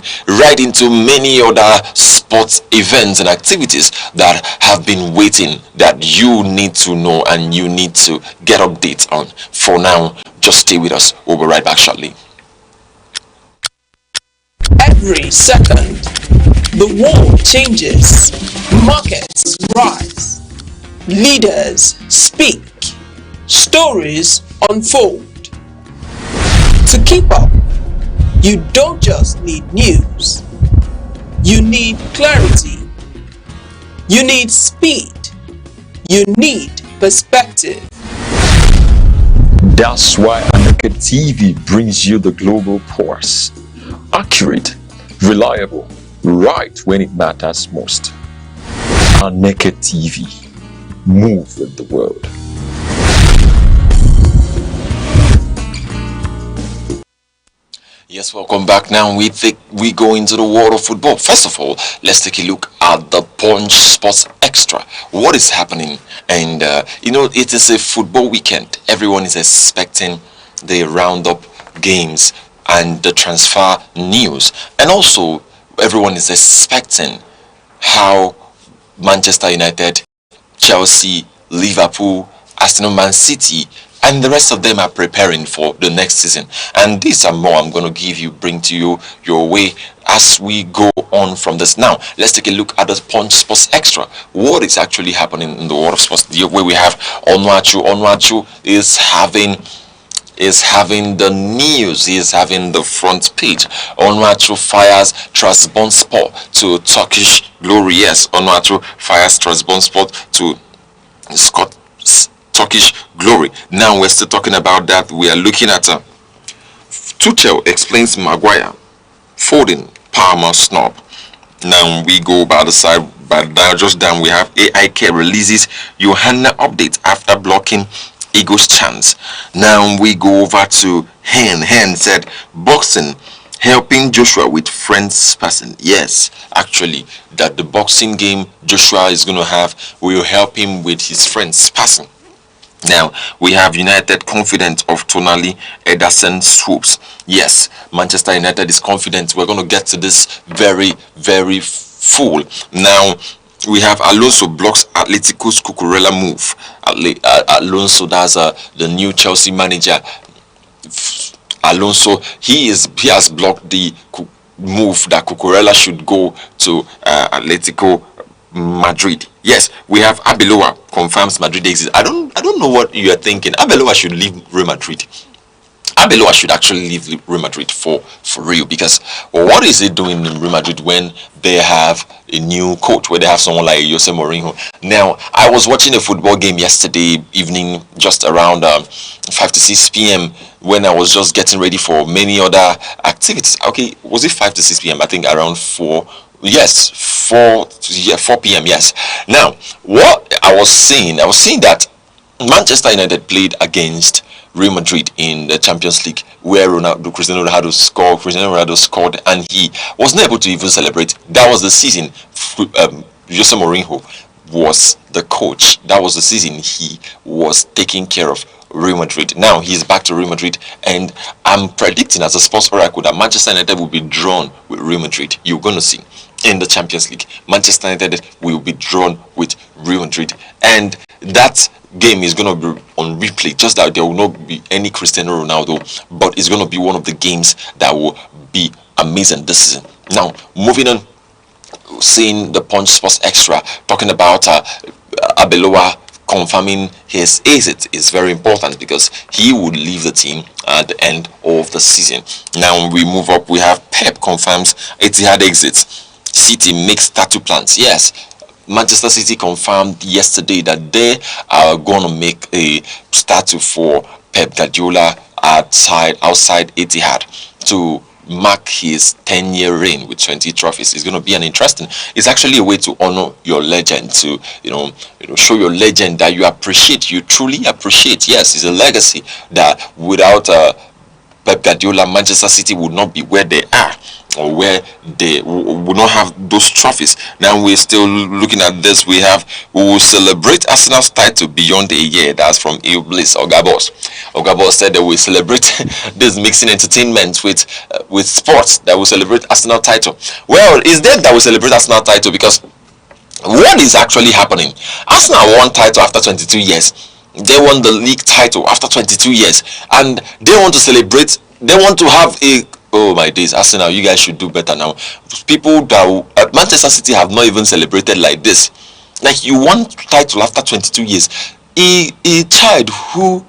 many other sports events and activities that have been waiting, that you need to know and you need to get updates on. For now, just stay with us. We'll be right back shortly. Every second, the world changes, markets rise, leaders speak, stories unfold. To keep up, you don't just need news, you need clarity, you need speed, you need perspective. That's why Aneke TV brings you the global pulse. Accurate, reliable, right when it matters most. Aneke TV, move with the world. Yes, welcome back. Now we go into the world of football. First of all, let's take a look at the Punch Sports Extra. What is happening? And it is a football weekend. Everyone is expecting the roundup games and the transfer news, and also everyone is expecting how Manchester United, Chelsea, Liverpool, Arsenal, Man City, and the rest of them are preparing for the next season. And these and more I'm going to bring to you your way as we go on from this. Now, let's take a look at the Punch Sports Extra. What is actually happening in the world of sports? The way we have Onuachu. Onuachu is having the news. He is having the front page. Onuachu fires Trabzonspor to Turkish glory. Yes, Onuachu fires Trabzonspor to Turkish glory. Now we're still talking about that. We are looking at Tuchel explains Maguire, Foden, Palmer snub. Now we go by the side, but just down we have AIK releases Johanna update after blocking Eagles chance. Now we go over to Hen. Hen said boxing helping Joshua with friends person. Yes, actually, that the boxing game Joshua is going to have will help him with his friends person. Now we have United confident of Tonali Ederson swoops. Yes, Manchester United is confident. We're going to get to this very full. Now we have Alonso blocks Atletico's Cucurella move. Alonso, that's the new Chelsea manager. Alonso, he has blocked the move that Cucurella should go to Atletico Madrid. Yes, we have Arbeloa confirms Madrid exit. I don't know what you are thinking. Arbeloa should leave Real Madrid. Arbeloa should actually leave Real Madrid for real, because what is he doing in Real Madrid when they have a new coach, where they have someone like Jose Mourinho? Now, I was watching a football game yesterday evening, just around 5 to 6 p.m. when I was just getting ready for many other activities. Okay, was it 5 to 6 p.m.? I think around 4. Yes, 4 p.m. Yes. Now, what I was seeing that Manchester United played against Real Madrid in the Champions League, where Cristiano Ronaldo scored, and he was not able to even celebrate. That was the season Jose Mourinho was the coach. That was the season he was taking care of Real Madrid. Now he's back to Real Madrid, and I'm predicting as a sports oracle that Manchester United will be drawn with Real Madrid. You're going to see in the Champions League, Manchester United will be drawn with Real Madrid, and that game is going to be on replay. Just that there will not be any Cristiano Ronaldo, but it's going to be one of the games that will be amazing this season. Now, moving on, seeing the Punch Sports Extra talking about Arbeloa confirming his exit is very important, because he would leave the team at the end of the season. Now we move up, we have Pep confirms Etihad exits. City makes tattoo plans. Yes, Manchester City confirmed yesterday that they are going to make a statue for Pep Guardiola outside Etihad to mark his 10-year reign with 20 trophies. It's going to be an interesting. It's actually a way to honor your legend, to show your legend that you appreciate, you truly appreciate. Yes, it's a legacy that without Pep Guardiola, Manchester City would not be where they are, or where they would not have those trophies. Now we're still looking at this. We will celebrate Arsenal's title beyond a year. That's from Il Bliss. Ogabos said that we celebrate this mixing entertainment with sports, that will celebrate Arsenal title. Well, it's them that will celebrate Arsenal title, because what is actually happening? Arsenal won title after 22 years. They won the league title after 22 years, and they want to celebrate. They want to have a, oh my days, Arsenal, you guys should do better now. People that at Manchester City have not even celebrated like this. Like, you won title after 22 years. A child who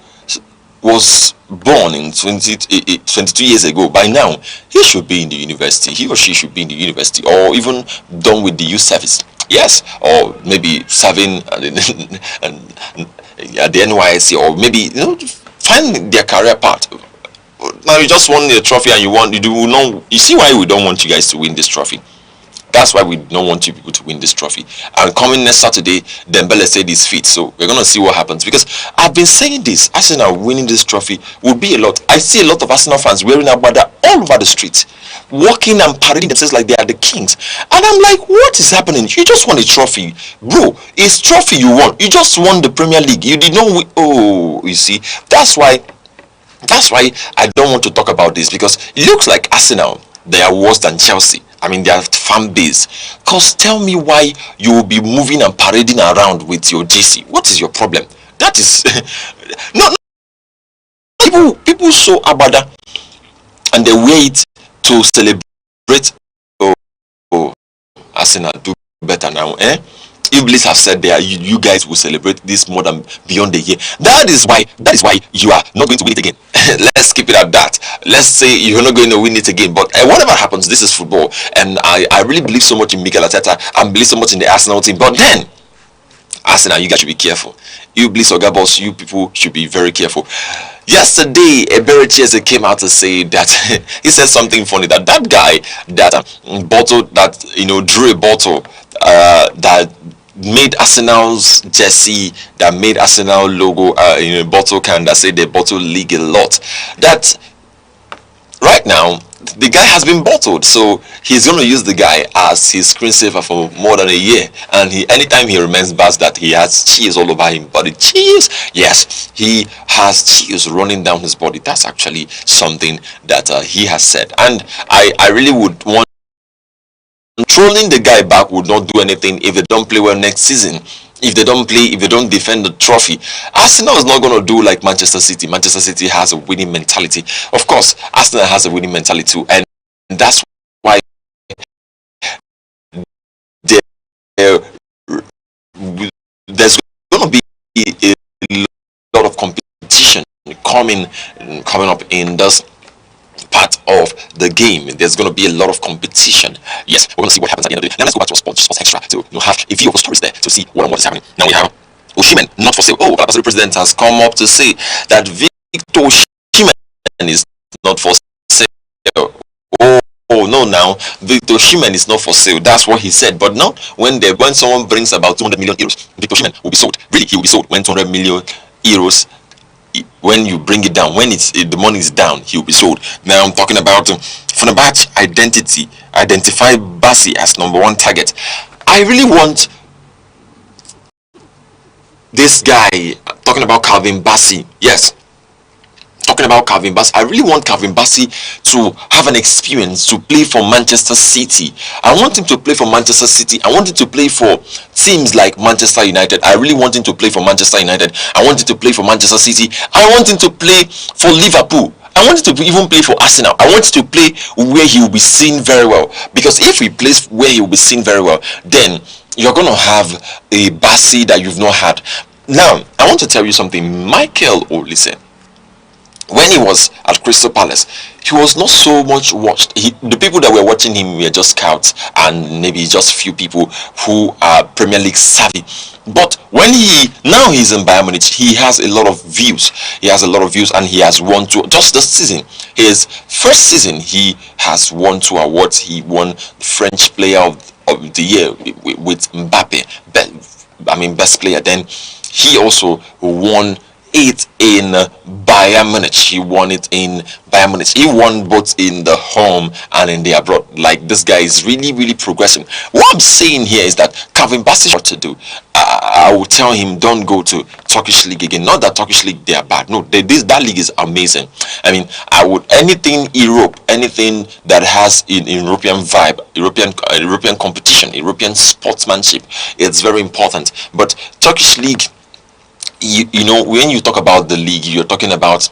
was born in 22 years ago, by now he should be in the university. He or she should be in the university, or even done with the youth service. Yes, or maybe serving at the NYSC, or maybe find their career path. Now you just won the trophy, and you see why we don't want you guys to win this trophy. That's why we don't want you people to win this trophy. And coming next Saturday, Dembele said he's fit, so we're gonna see what happens. Because I've been saying this, Arsenal winning this trophy would be a lot. I see a lot of Arsenal fans wearing Agbada all over the street, walking and parading themselves like they are the kings. And I'm like, what is happening? You just won a trophy, bro. It's trophy you won. You just won the Premier League. You did not win. Oh, you see, that's why I don't want to talk about this, because it looks like Arsenal, they are worse than Chelsea. I mean, their fan base. Because tell me why you will be moving and parading around with your JC. What is your problem? That is no, people so abada and they wait to celebrate. Oh, Arsenal do better now, eh? Iblis have said there, you guys will celebrate this more than beyond the year. That is why you are not going to win it again. Let's keep it at that. Let's say you're not going to win it again. But whatever happens, this is football, and I really believe so much in Mikel Arteta and believe so much in the Arsenal team. But then, Arsenal, you guys should be careful. Iblis or Gabos, you people should be very careful. Yesterday, Eberechi came out to say that he said something funny, that guy that drew a bottle that made Arsenal's jersey, that made Arsenal logo in a bottle can, that say they bottle league a lot. That right now the guy has been bottled, so he's going to use the guy as his screensaver for more than a year. And anytime he remembers that he has cheese all over him body, cheese, yes, he has cheese running down his body. That's actually something that he has said, and I really would want. Trolling the guy back would not do anything if they don't play well next season. If they don't play, if they don't defend the trophy, Arsenal is not going to do like Manchester City. Manchester City has a winning mentality. Of course, Arsenal has a winning mentality too, and that's why there's going to be a lot of competition coming up in this part of the game. There's going to be a lot of competition. Yes, we're going to see what happens at the end of the day. Now let's go back to Sports Extra to have a view of the stories there to see what is happening. Now we have Osimhen not for sale. Oh, the president has come up to say that Victor Osimhen is not for sale. Oh no, now Victor Osimhen is not for sale. That's what he said. But now when someone brings about 200 million euros, Victor Osimhen will be sold. Really, he will be sold when 200 million euros. When you bring it down, when the money is down, he will be sold. Now I'm talking about Fenerbahce identify Bassi as #1 target. I really want this guy, talking about Calvin Bassi. Yes, talking about Calvin Bassi. I really want Calvin Bassi to have an experience to play for Manchester City. I want him to play for Manchester City. I want him to play for teams like Manchester United. I really want him to play for Manchester United. I want him to play for Manchester City. I want him to play for Liverpool. I want him to even play for Arsenal. I want him to play where he will be seen very well. Because if he plays where he will be seen very well, then you're going to have a Bassi that you've not had. Now, I want to tell you something. Michael Olise, when he was at Crystal Palace, he was not so much watched. The people that were watching him were just scouts and maybe just few people who are Premier League savvy. But when he's in Bayern Munich, he has a lot of views. He has a lot of views, and he has won just this season. His first season, he has won 2 awards. He won French Player of the Year with Mbappe, best player. Then he also won 8 in Bayern Munich. He won it in Bayern Munich. He won both in the home and in the abroad. Like, this guy is really, really progressing. What I'm saying here is that Calvin Bassi, what to do? I will tell him, don't go to Turkish league again. Not that Turkish league they are bad. No, that league is amazing. I mean, I would anything Europe, anything that has in European vibe, European competition, European sportsmanship, it's very important. But Turkish league, you know, when you talk about the league, you're talking about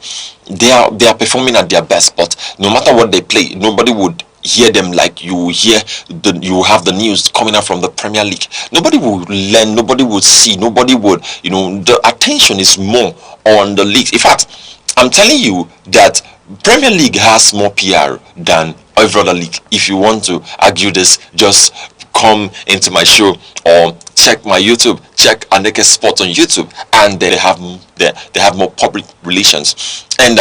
they are performing at their best, but no matter what they play, nobody would hear them like you have the news coming out from the Premier League. Nobody would learn, nobody would see, nobody would, the attention is more on the league. In fact, I'm telling you that Premier League has more PR than every other league. If you want to argue this, just come into my show or check my YouTube, check Aneke Sport on YouTube, and they have more public relations. And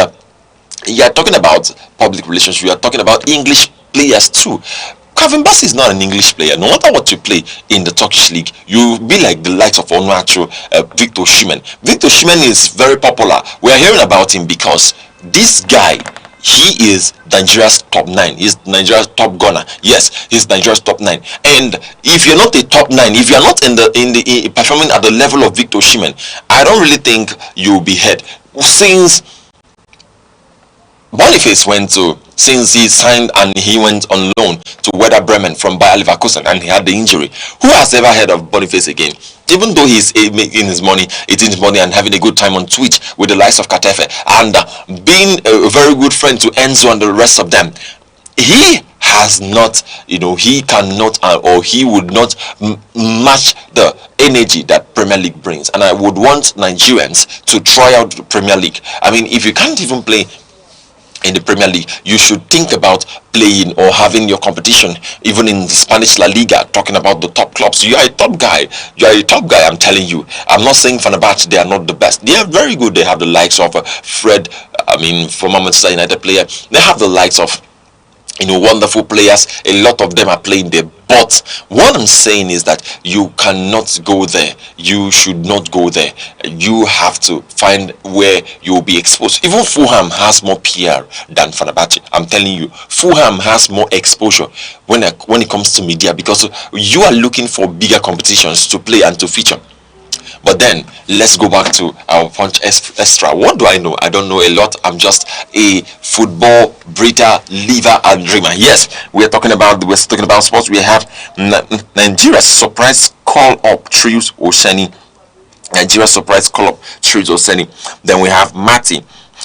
you are talking about public relations, you are talking about English players too. Calvin Bassi is not an English player. No matter what you play in the Turkish league, you'll be like the likes of Onuachu, Victor Osimhen. Victor Osimhen is very popular. We are hearing about him because this guy, he is Nigeria's top 9. He's Nigeria's top gunner. Yes, he's Nigeria's top 9. And if you're not a top 9, if you're not in the performing at the level of Victor Osimhen, I don't really think you'll be heard. Since Boniface went to, since he signed and he went on loan to Werder Bremen from Bayer Leverkusen and he had the injury. Who has ever heard of Boniface again? Even though he's making his money, eating his money and having a good time on Twitch with the likes of Katefe and being a very good friend to Enzo and the rest of them, he has not, he cannot or he would not match the energy that Premier League brings. And I would want Nigerians to try out the Premier League. I mean, if you can't even play in the Premier League, you should think about playing or having your competition even in the Spanish La Liga, talking about the top clubs. You are a top guy, I'm telling you. I'm not saying Fenerbahce, they are not the best. They are very good. They have the likes of Fred, former Manchester United player. They have the likes of wonderful players. A lot of them are playing there. But what I'm saying is that you cannot go there. You should not go there. You have to find where you will be exposed. Even Fulham has more PR than Fenerbahce. I'm telling you, Fulham has more exposure when it comes to media, because you are looking for bigger competitions to play and to feature. But then let's go back to our Punch Extra. What do I know? I don't know a lot. I'm just a football breeder, liver and dreamer. Yes, we're talking about sports. We have Nigeria's surprise call up Trius Oseni. Nigeria's surprise call up Trius Oseni. Then we have Mati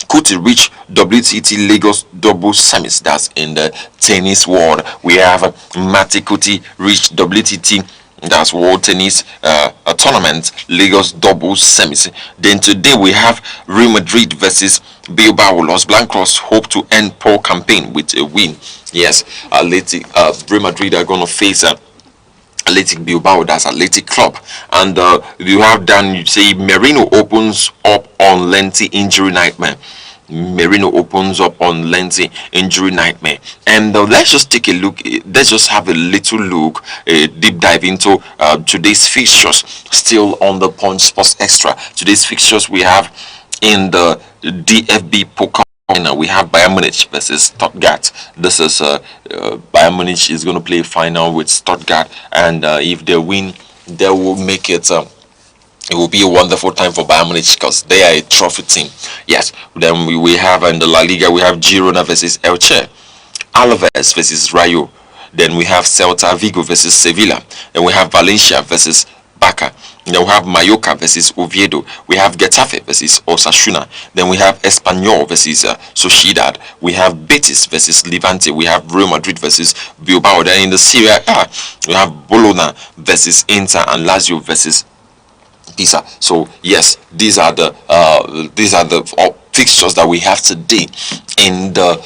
Kuti reach WTT Lagos double semis. That's in the tennis world. We have Mati Kuti reach WTT, that's World Tennis Tournament, Lagos double semis. Then today we have Real Madrid versus Bilbao. Los Blancos hope to end poor campaign with a win. Yes, Real Madrid are going to face Athletic Bilbao, that's Athletic Club. And you have done, you say Merino opens up on lengthy injury nightmare. Merino opens up on lengthy injury nightmare. And let's just take a look. Let's just have a little look, a deep dive into today's fixtures. Still on the Punch Sports Extra. Today's fixtures we have in the DFB Pokal. We have Bayern Munich versus Stuttgart. This is Bayern Munich is going to play a final with Stuttgart, and if they win, they will make it. It will be a wonderful time for Bayern Munich because they are a trophy team. Yes. Then we have in the La Liga, we have Girona versus Elche, Alaves versus Rayo. Then we have Celta Vigo versus Sevilla. Then we have Valencia versus Barca. Then we have Mallorca versus Oviedo. We have Getafe versus Osasuna. Then we have Espanyol versus Sociedad. We have Betis versus Levante. We have Real Madrid versus Bilbao. Then in the Serie A, we have Bologna versus Inter and Lazio versus Pisa. So yes, these are the fixtures that we have today in the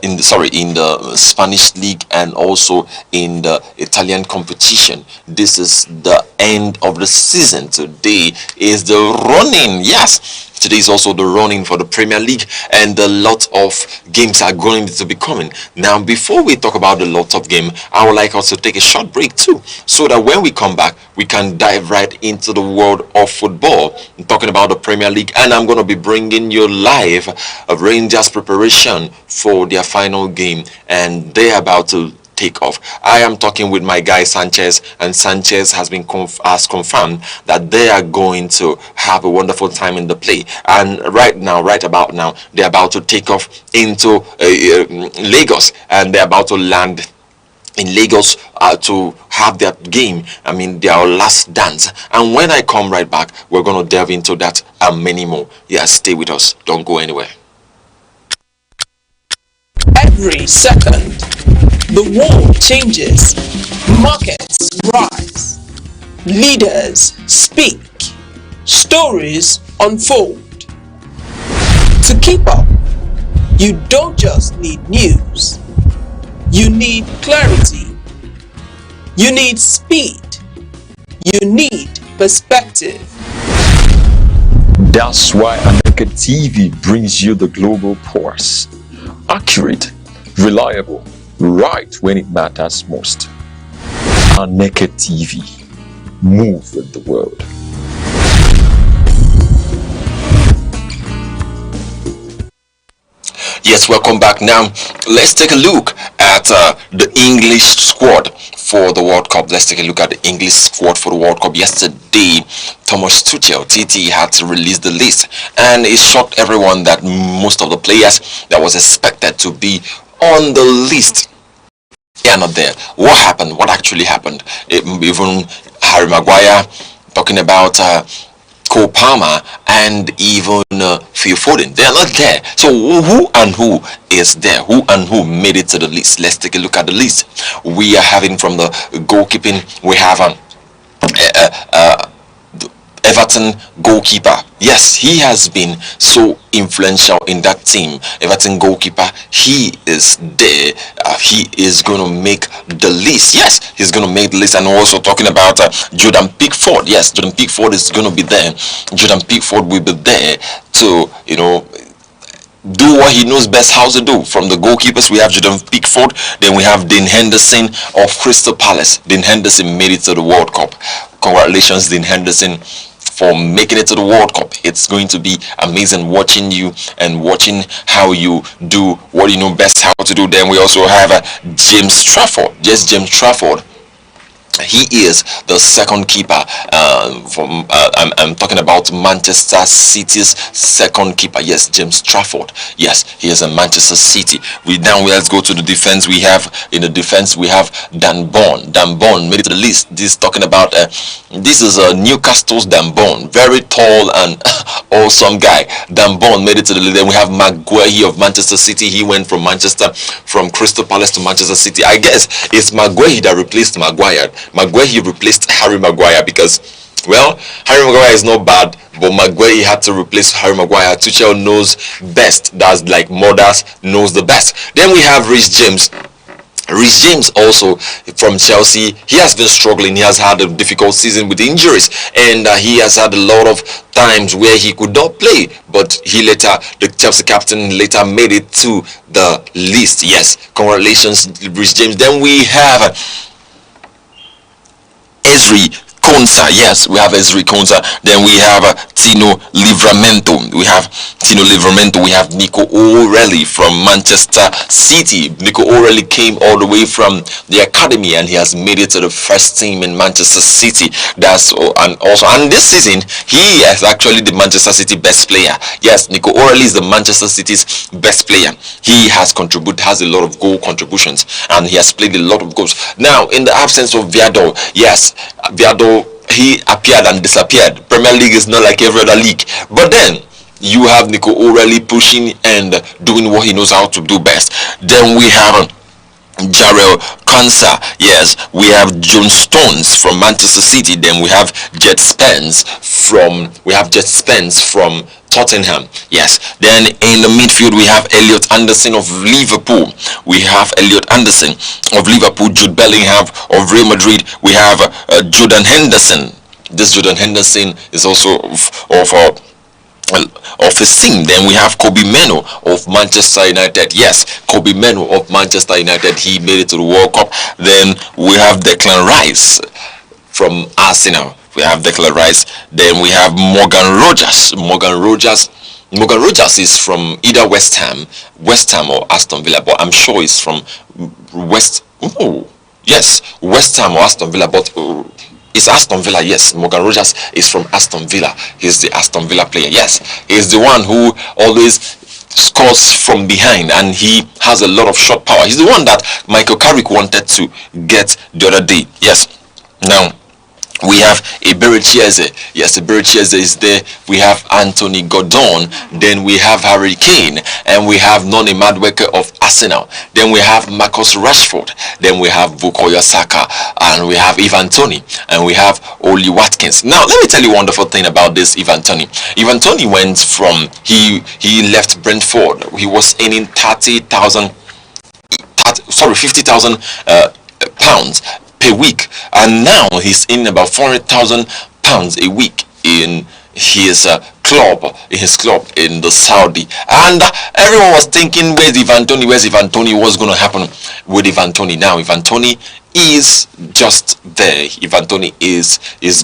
in the Spanish league and also in the Italian competition. This is the end of the season. Today is the running. Yes, today is also the running for the Premier League, and a lot of games are going to be coming. Now, before we talk about the lot of game, I would like us to take a short break too, so that when we come back, we can dive right into the world of football. I'm talking about the Premier League, and I'm going to be bringing you live Rangers preparation for their final game, and they're about to take off. I am talking with my guy Sanchez, and Sanchez has been confirmed that they are going to have a wonderful time in the play. And right about now, they're about to take off into Lagos, and they're about to land in Lagos to have that game. I mean, their last dance. And when I come right back, we're going to delve into that and many more. Yeah, stay with us. Don't go anywhere. Every second, the world changes, markets rise, leaders speak, stories unfold. To keep up, you don't just need news, you need clarity, you need speed, you need perspective. That's why Aneke TV brings you the global pulse. Accurate, reliable, right when it matters most. Aneke TV. Move with the world. Yes, welcome back. Now, let's take a look at the English squad for the World Cup. Let's take a look at the English squad for the World Cup. Yesterday, Thomas Tuchel, TT, had to release the list, and it shocked everyone that most of the players that was expected to be on the list, they are not there. What happened? What actually happened? Even Harry Maguire, talking about Cole Palmer, and even Phil Foden, they are not there. So who and who is there? Who and who made it to the list? Let's take a look at the list. We are having from the goalkeeping, we have Everton goalkeeper. Yes, he has been so influential in that team. Everton goalkeeper, he is there. He is going to make the list. Yes, he's going to make the list. And also talking about Jordan Pickford. Yes, Jordan Pickford is going to be there. Jordan Pickford will be there to, you know, do what he knows best how to do. From the goalkeepers, we have Jordan Pickford. Then we have Dean Henderson of Crystal Palace. Dean Henderson made it to the World Cup. Congratulations, Dean Henderson, for making it to the World Cup. It's going to be amazing watching you and watching how you do what you know best how to do. Then we also have James Trafford. Yes, James Trafford. He is the second keeper. I'm talking about Manchester City's second keeper. Yes, James Trafford. Yes, he is a Manchester City. Let's go to the defense. We have in the defense we have Dan Burn. Dan Burn made it to the list. This is talking about this is Newcastle's Dan Burn, very tall and awesome guy. Dan Burn made it to the list. Then we have Maguire of Manchester City. He went from Crystal Palace to Manchester City. I guess it's Maguire that replaced Maguire. Maguire replaced Harry Maguire because, well, Harry Maguire is not bad, but Maguire had to replace Harry Maguire. Tuchel knows best. That's like mothers knows the best. Then we have Reece James. Reece James also from Chelsea. He has been struggling. He has had a difficult season with injuries, and he has had a lot of times where he could not play, but the Chelsea captain later made it to the list. Yes, congratulations, Reece James. Then we have Ezri Konsa. Yes, we have Ezri Konsa. Then we have Tino Livramento. We have Nico O'Reilly from Manchester City. Nico O'Reilly came all the way from the academy and he has made it to the first team in Manchester City. And this season he is actually the Manchester City best player. Yes, Nico O'Reilly is the Manchester City's best player. He has a lot of goal contributions and he has played a lot of goals. Now, in the absence of Viado, yes, Viado, he appeared and disappeared. Premier League is not like every other league. But then you have Nico O'Reilly pushing and doing what he knows how to do best. Then we have Jarrell Konsa. Yes, we have John Stones from Manchester City. Then we have Jet Spence from Tottenham. Yes. Then in the midfield we have Elliot Anderson of Liverpool. We have Elliot Anderson of Liverpool. Jude Bellingham of Real Madrid. We have Jordan Henderson. This Jordan Henderson is also of his team. Then we have Kobe Meno of Manchester United. Yes, Kobe Meno of Manchester United. He made it to the World Cup. Then we have Declan Rice from Arsenal. We have Declan Rice. Then we have Morgan Rogers. Morgan Rogers is from either West Ham or Aston Villa, but I'm sure he's from West Ham or Aston Villa, but it's Aston Villa. Yes, Morgan Rogers is from Aston Villa. He's the Aston Villa player. Yes, he's the one who always scores from behind and he has a lot of shot power. He's the one that Michael Carrick wanted to get the other day. Yes. Now we have Eberechieze. Yes, Eberechieze is there. We have Anthony Gordon. Then we have Harry Kane. And we have Noni Madueke of Arsenal. Then we have Marcus Rashford. Then we have Bukayo Saka. And we have Ivan Toney. And we have Oli Watkins. Now, let me tell you a wonderful thing about this Ivan Toney. Ivan Toney went from, he left Brentford. He was earning 50,000 pounds per week, and now he's in about 400,000 pounds a week in his club in the Saudi. And everyone was thinking, where's Ivan Toney, what's going to happen with Ivan Toney? Now Ivan Toney is just there. Ivan Toney is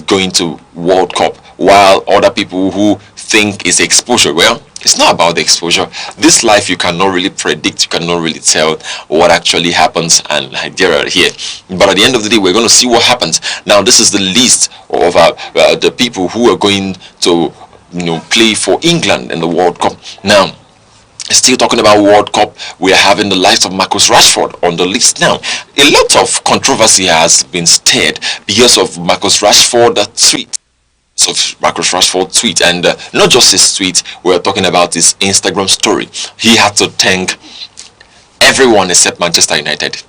going to World Cup, while other people who think it's exposure, well, It's not about the exposure. This life you cannot really predict, you cannot really tell what actually happens and Nigeria here. But at the end of the day, we're going to see what happens. Now, this is the list of the people who are going to play for England in the World Cup. Now, still talking about World Cup, we are having the likes of Marcus Rashford on the list now. A lot of controversy has been stirred because of Marcus Rashford tweet. So Marcus Rashford tweet, and not just his tweet, we're talking about his Instagram story. He had to thank everyone except Manchester United.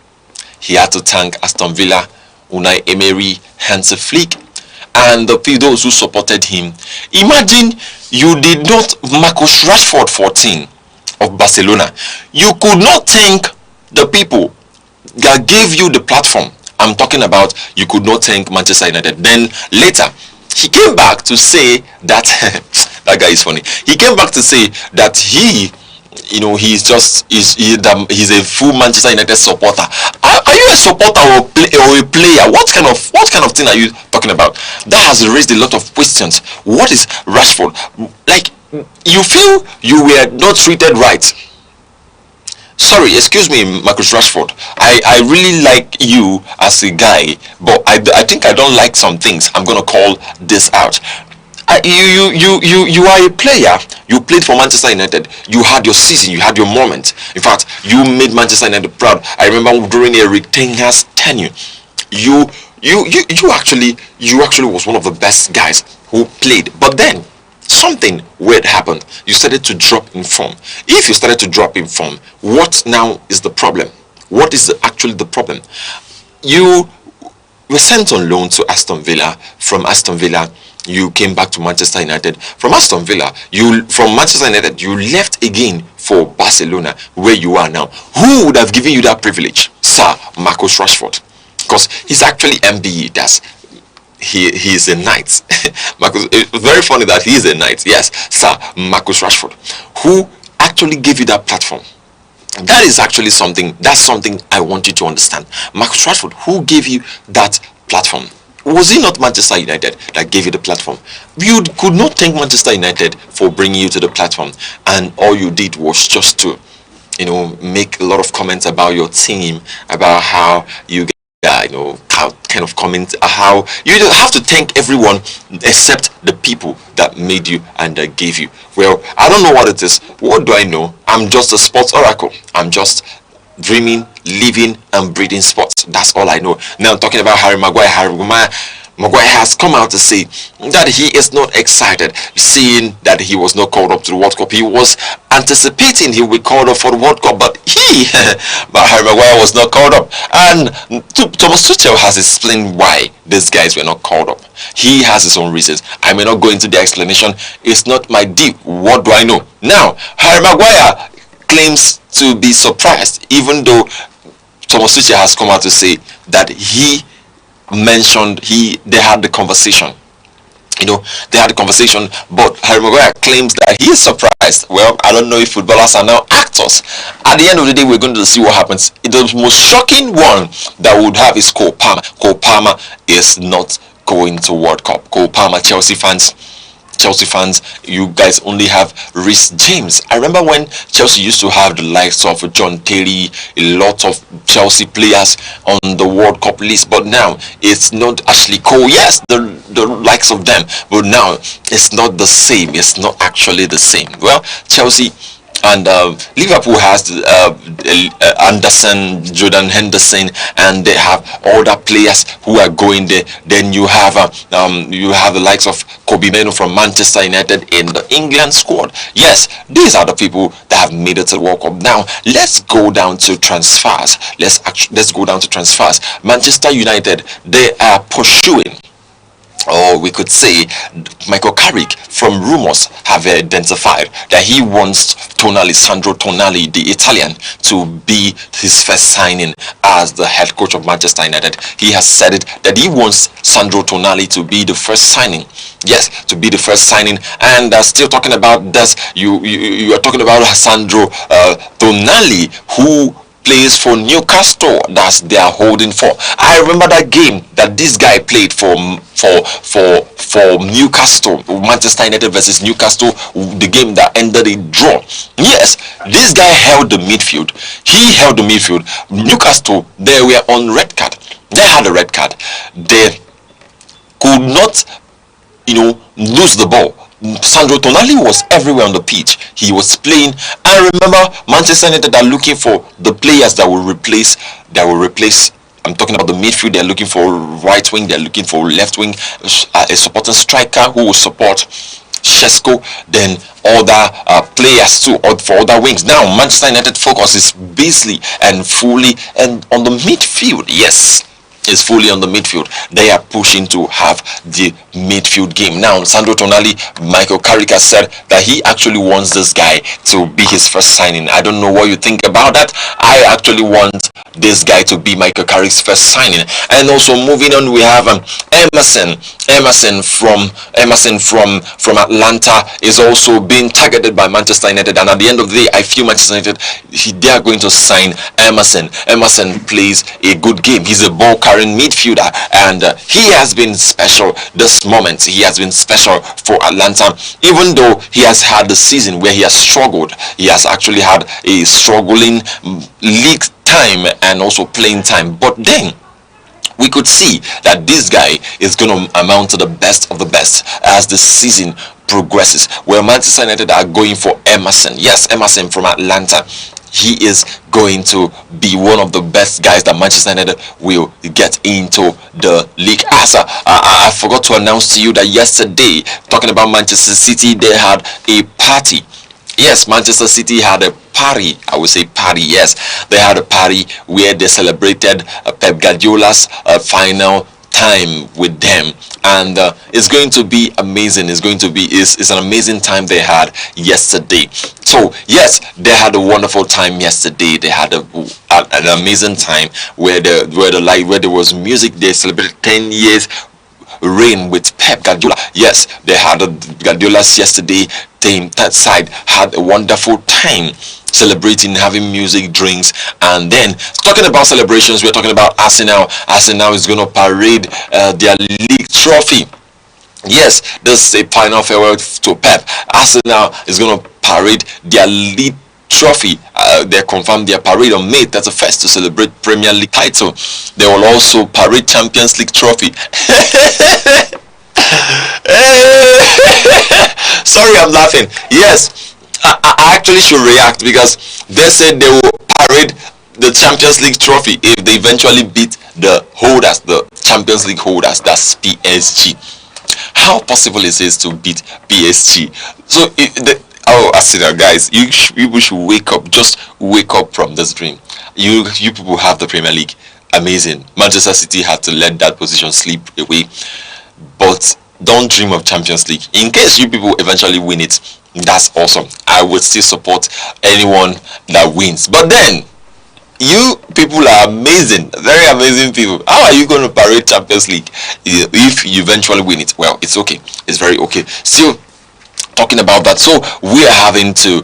He had to thank Aston Villa, Unai Emery, Hansi Flick, and those who supported him. Imagine you did not Marcus Rashford 14 of Barcelona. You could not thank the people that gave you the platform. I'm talking about you could not thank Manchester United. Then later, he came back to say that that guy is funny. He came back to say that he's a full Manchester United supporter. Are you a supporter or a player? What kind of thing are you talking about? That has raised a lot of questions. What is Rashford like? You feel you were not treated right? Sorry, excuse me, Marcus Rashford. I really like you as a guy, but I think I don't like some things. I'm gonna call this out. You are a player. You played for Manchester United. You had your season. You had your moment. In fact, you made Manchester United proud. I remember during Eric Ten Hag's tenure, you actually was one of the best guys who played. But then something weird happened. You started to drop in form. If you started to drop in form, what now is the problem? What is actually the problem? You were sent on loan to Aston Villa. From Aston Villa, you came back to Manchester United. From Manchester United, you left again for Barcelona, where you are now. Who would have given you that privilege? Sir Marcus Rashford. Because he's actually MBE. He is a knight. Marcus, it's very funny that he is a knight. Yes, Sir Marcus Rashford, who actually gave you that platform. That is actually something. That's something I want you to understand. Marcus Rashford, who gave you that platform? Was it not Manchester United that gave you the platform? You could not thank Manchester United for bringing you to the platform, and all you did was just to, make a lot of comments about your team, about how you kind of comment how you don't have to thank everyone except the people that made you and that gave you. Well, I don't know what it is. What do I know? I'm just a sports oracle. I'm just dreaming, living and breathing sports. That's all I know. Now I'm talking about Harry Maguire. Maguire has come out to say that he is not excited seeing that he was not called up to the World Cup. He was anticipating he would be called up for the World Cup, but Harry Maguire was not called up. And Thomas Tuchel has explained why these guys were not called up. He has his own reasons. I may not go into the explanation. It's not my deep. What do I know? Now, Harry Maguire claims to be surprised, even though Thomas Tuchel has come out to say that he mentioned they had the conversation. They had a conversation, but Harry Maguire claims that he is surprised. Well, I don't know if footballers are now actors. At the end of the day, we're going to see what happens. The most shocking one that would have is Cole Palmer. Cole Palmer is not going to World Cup. Cole Palmer, Chelsea fans, you guys only have Reece James. I remember when Chelsea used to have the likes of John Terry, a lot of Chelsea players on the World Cup list, but now it's not Ashley Cole. Yes, the likes of them, but now it's not the same. It's not actually the same. Well, Chelsea and Liverpool has Anderson, Jordan Henderson, and they have other players who are going there. Then you have the likes of Kobe Meno from Manchester United in the England squad. Yes, these are the people that have made it to the World Cup. Now let's go down to transfers. Let's go down to transfers. Manchester United, they are pursuing, or we could say Michael Carrick, from rumors, have identified that he wants Sandro Tonali, the Italian, to be his first signing as the head coach of Manchester United. He has said it, that he wants Sandro Tonali to be the first signing. Yes, to be the first signing. And still talking about this, you are talking about Sandro Tonali, who plays for Newcastle. That's they are holding for. I remember that game that this guy played for Newcastle, Manchester United versus Newcastle, the game that ended a draw. Yes, this guy held the midfield. He held the midfield. Newcastle, they were on red card. They had a red card. They could not, lose the ball. Sandro Tonali was everywhere on the pitch. He was playing. I remember Manchester United are looking for the players that will replace. I'm talking about the midfield. They're looking for right wing. They're looking for left wing. A supporting striker who will support Shesko. Then other players too, or for other wings. Now Manchester United focus is basically and fully and on the midfield. Yes. Is fully on the midfield. They are pushing to have the midfield game. Now, Sandro Tonali, Michael Carrick has said that he actually wants this guy to be his first signing. I don't know what you think about that. I actually want this guy to be Michael Carrick's first signing. And also moving on, we have Emerson from Atlanta is also being targeted by Manchester United. And at the end of the day, I feel Manchester United, they are going to sign Emerson. Emerson plays a good game. He's a ball carrying midfielder, and he has been special this moment. He has been special for Atlanta, even though he has had the season where he has struggled. He has actually had a struggling league time and also playing time, but then we could see that this guy is going to amount to the best of the best as the season progresses. Where Manchester United are going for Emerson. Yes, Emerson from Atlanta. He is going to be one of the best guys that Manchester United will get into the league. I forgot to announce to you that yesterday, talking about Manchester City, they had a party. Yes, Manchester City had a party. I would say party. Yes, they had a party where they celebrated Pep Guardiola's final time with them, and it's going to be amazing. It's an amazing time they had yesterday. So yes, they had a wonderful time yesterday. They had an amazing time where there was music. They celebrated 10 years reign with Pep Guardiola. Yes, they had Guardiola's yesterday. That side had a wonderful time celebrating, having music, drinks, and then talking about celebrations, we're talking about Arsenal. Arsenal is going to parade their league trophy. Yes, this is a final farewell to Pep. Arsenal is going to parade their league trophy. They confirmed their parade on May 31st to celebrate Premier League title. They will also parade Champions League trophy. Sorry, I'm laughing. Yes, I actually should react because they said they will parade the Champions League trophy if they eventually beat the holders, the Champions League holders. That's PSG. How possible is it to beat PSG? So Arsenal guys, you people should wake up. Just wake up from this dream. You people have the Premier League. Amazing. Manchester City had to let that position slip away, but don't dream of Champions League. In case you people eventually win it, that's awesome. I would still support anyone that wins. But then, you people are amazing, very amazing people. How are you going to parade Champions League if you eventually win it? Well, it's okay. It's very okay. Still talking about that. So we are having to,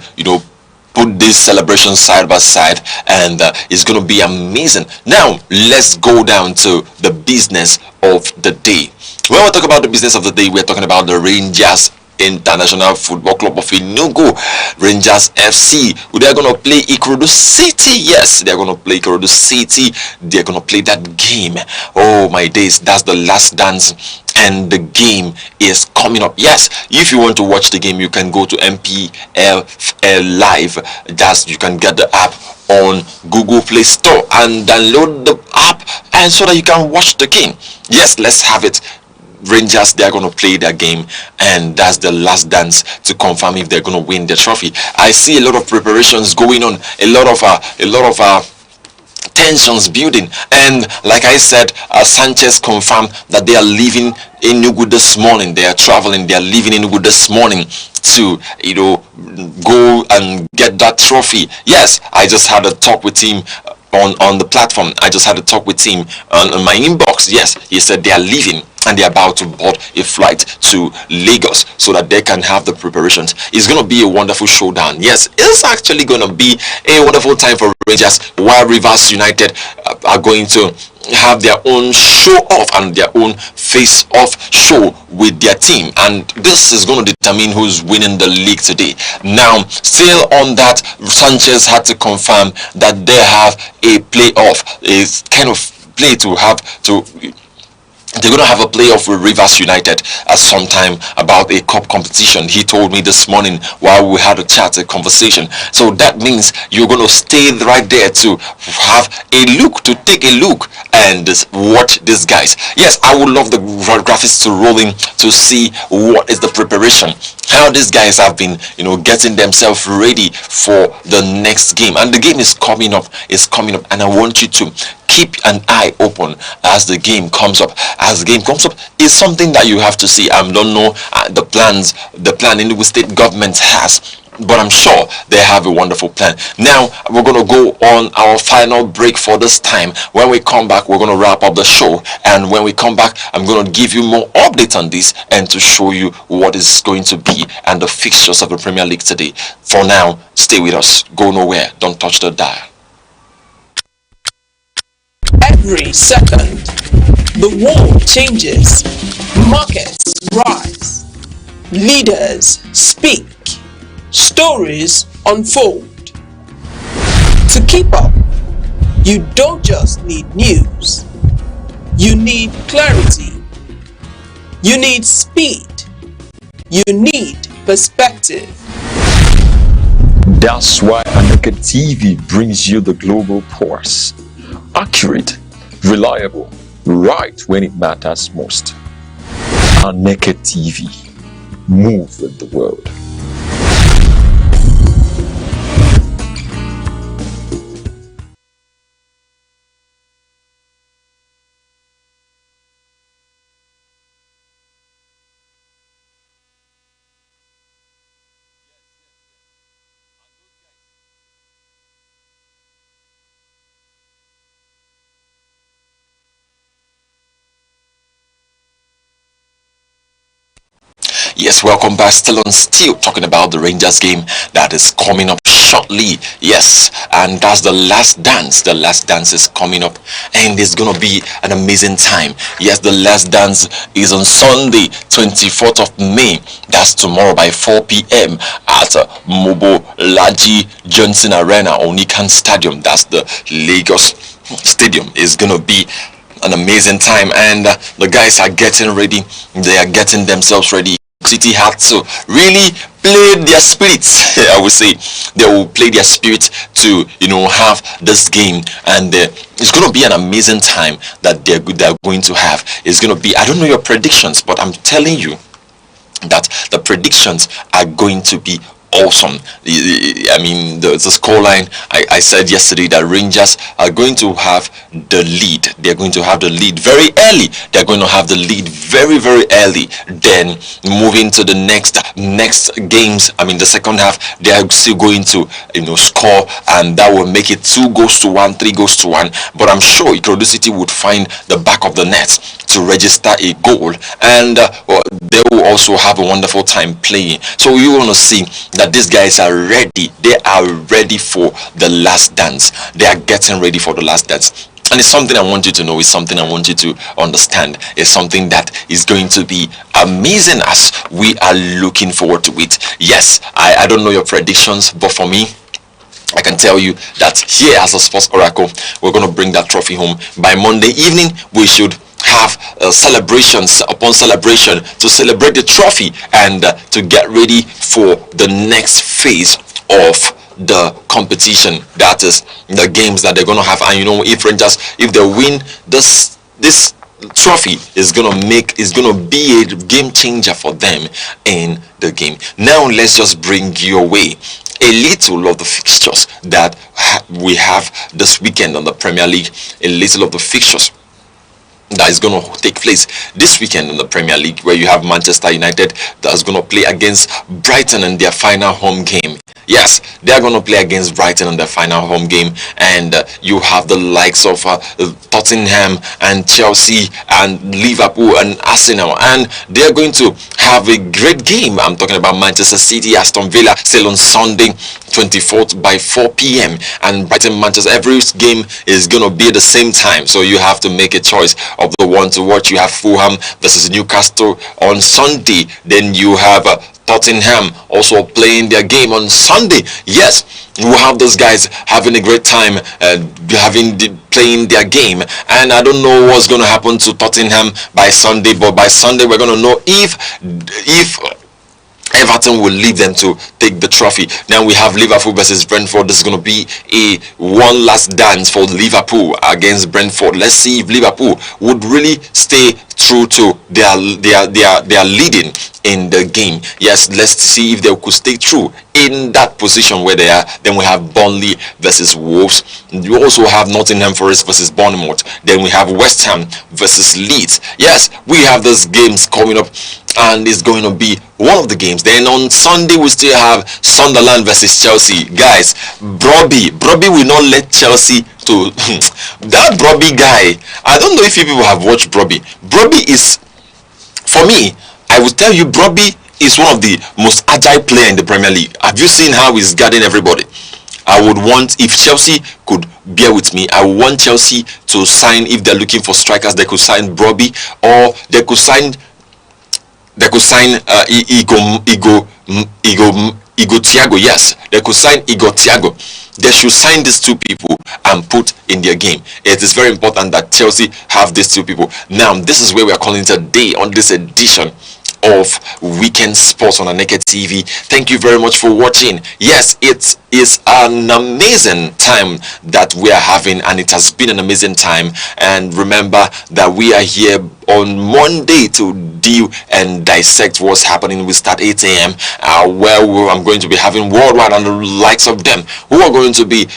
put these celebrations side by side, and it's going to be amazing. Now let's go down to the business of the day. When we talk about the business of the day, we're talking about the Rangers International Football Club of Enugu, Rangers FC. They're going to play Ikorodu City. Yes, they're going to play Ikorodu City. They're going to play that game. Oh my days, that's the last dance, and the game is coming up. Yes, if you want to watch the game, you can go to MPL Live. You can get the app on Google Play Store and download the app, and so that you can watch the game. Yes, let's have it. Rangers, they are going to play their game, and that's the last dance to confirm if they're going to win the trophy. I see a lot of preparations going on, a lot of tensions building, and like I said, Sanchez confirmed that they are leaving Enugu this morning. They are traveling. They are leaving Enugu this morning to go and get that trophy. Yes, I just had a talk with him on the platform. I just had a talk with him on my inbox. Yes, he said they are leaving and they're about to board a flight to Lagos so that they can have the preparations. It's going to be a wonderful showdown. Yes, it's actually going to be a wonderful time for Rangers, while Rivers United are going to have their own show off and their own face off show with their team, and this is going to determine who's winning the league today. Now, still on that, Sanchez had to confirm that they have a playoff, a kind of play to have to. They're going to have a playoff with Rivers United at some time about a cup competition. He told me this morning while we had a chat, a conversation. So that means you're going to stay right there to have a look, to take a look and watch these guys. Yes, I would love the graphics to roll in to see what is the preparation, how these guys have been, getting themselves ready for the next game. And the game is coming up, and I want you to keep an eye open as the game comes up. As the game comes up, it's something that you have to see. I don't know the plan Enugu state government has, but I'm sure they have a wonderful plan. Now we're going to go on our final break for this time. When we come back, we're going to wrap up the show, and when we come back, I'm going to give you more updates on this and to show you what is going to be and the fixtures of the Premier League today. For now, stay with us. Go nowhere. Don't touch the dial. Every second, the world changes, markets rise, leaders speak, stories unfold. To keep up, you don't just need news, you need clarity, you need speed, you need perspective. That's why Aneke TV brings you the global pulse. Accurate, reliable, right when it matters most. Aneke TV. Move with the world. Yes, welcome back. Still talking about the Rangers game that is coming up shortly. Yes, and that's the last dance. The last dance is coming up, and it's gonna be an amazing time. Yes, the last dance is on Sunday, 24th of May. That's tomorrow by 4 p.m. at Mobo Laji Johnson Arena, Onikan Stadium. That's the Lagos Stadium. It's gonna be an amazing time, and the guys are getting ready. They are getting themselves ready. City had to really play their spirits. I would say they will play their spirit to have this game, and it's going to be an amazing time that they're going to have. It's going to be, I don't know your predictions, but I'm telling you that the predictions are going to be awesome. I mean, the scoreline, I said yesterday that Rangers are going to have the lead. They're going to have the lead very early. They're going to have the lead very, very early. Then moving to the next games, I mean the second half, they are still going to score, and that will make it 2 goals to 1, 3 goals to 1. But I'm sure Ikorodu City would find the back of the net to register a goal, and they will also have a wonderful time playing. So you want to see that these guys are ready. They are ready for the last dance. They are getting ready for the last dance. And it's something I want you to know. It's something I want you to understand. It's something that is going to be amazing as we are looking forward to it. Yes, I don't know your predictions, but for me, I can tell you that here as a Sports Oracle, we're going to bring that trophy home. By Monday evening, we should have celebrations upon celebration to celebrate the trophy and to get ready for the next phase of the competition, that is the games that they're going to have. And if Rangers, if they win this trophy, is going to be a game changer for them in the game. Now let's just bring you away a little of the fixtures that we have this weekend on the Premier League. A little of the fixtures that is going to take place this weekend in the Premier League, where you have Manchester United that is going to play against Brighton in their final home game Yes, they are going to play against Brighton in the final home game, and you have the likes of Tottenham and Chelsea and Liverpool and Arsenal, and they are going to have a great game. I'm talking about Manchester City, Aston Villa, still on Sunday 24th by 4 p.m. and Brighton, Manchester. Every game is going to be at the same time, so you have to make a choice of the one to watch. You have Fulham versus Newcastle on Sunday. Then you have Tottenham also playing their game on Sunday. Yes, we'll have those guys having a great time playing their game, and I don't know what's going to happen to Tottenham by Sunday, but by Sunday we're going to know if Everton will leave them to take the trophy. Now we have Liverpool versus Brentford. This is going to be a one last dance for Liverpool against Brentford. Let's see if Liverpool would really stay true to their leading in the game. Yes, let's see if they could stay true in that position where they are. Then we have Burnley versus Wolves. You also have Nottingham Forest versus Bournemouth. Then we have West Ham versus Leeds. Yes, we have those games coming up, and it's going to be one of the games. Then on Sunday we still have Sunderland versus Chelsea. Guys, Broby will not let Chelsea to that Broby guy. I don't know if you people have watched Broby. Broby is, for me, I will tell you, Broby is one of the most agile player in the Premier League. Have you seen how he's guarding everybody? I would want, if Chelsea could bear with me, I would want Chelsea to sign, if they're looking for strikers, they could sign Broby, or they could sign Igor Thiago. Yes, they could sign Igor Thiago. They should sign these two people and put in their game. It is very important that Chelsea have these two people. Now, this is where we are calling it a day on this edition of Weekend Sports on Aneke TV. Thank you very much for watching. Yes, it is an amazing time that we are having, and it has been an amazing time. And remember that we are here on Monday to deal and dissect what's happening. We start 8 a.m. Where I'm going to be having Worldwide and the likes of them who are going to be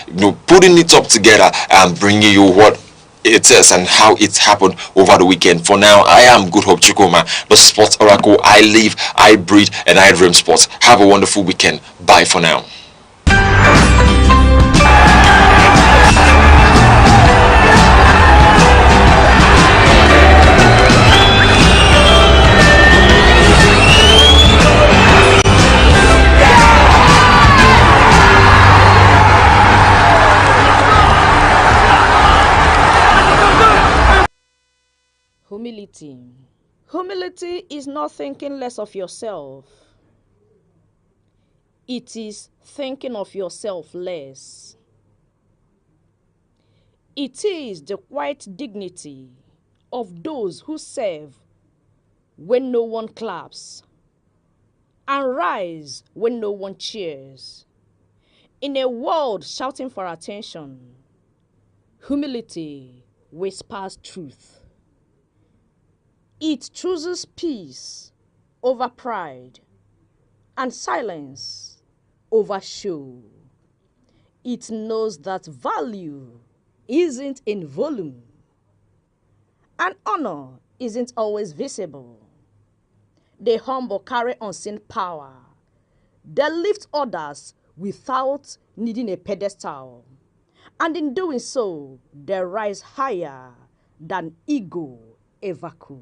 putting it up together and bringing you what it is and how it happened over the weekend. For now, I am Good Hope Chukuma, the sports oracle. I live, I breathe, and I dream sports. Have a wonderful weekend. Bye for now. Humility. Humility is not thinking less of yourself. It is thinking of yourself less. It is the quiet dignity of those who serve when no one claps and rise when no one cheers. In a world shouting for attention, humility whispers truth. It chooses peace over pride and silence over show. It knows that value isn't in volume and honor isn't always visible. The humble carry unseen power. They lift others without needing a pedestal. And in doing so, they rise higher than ego ever could.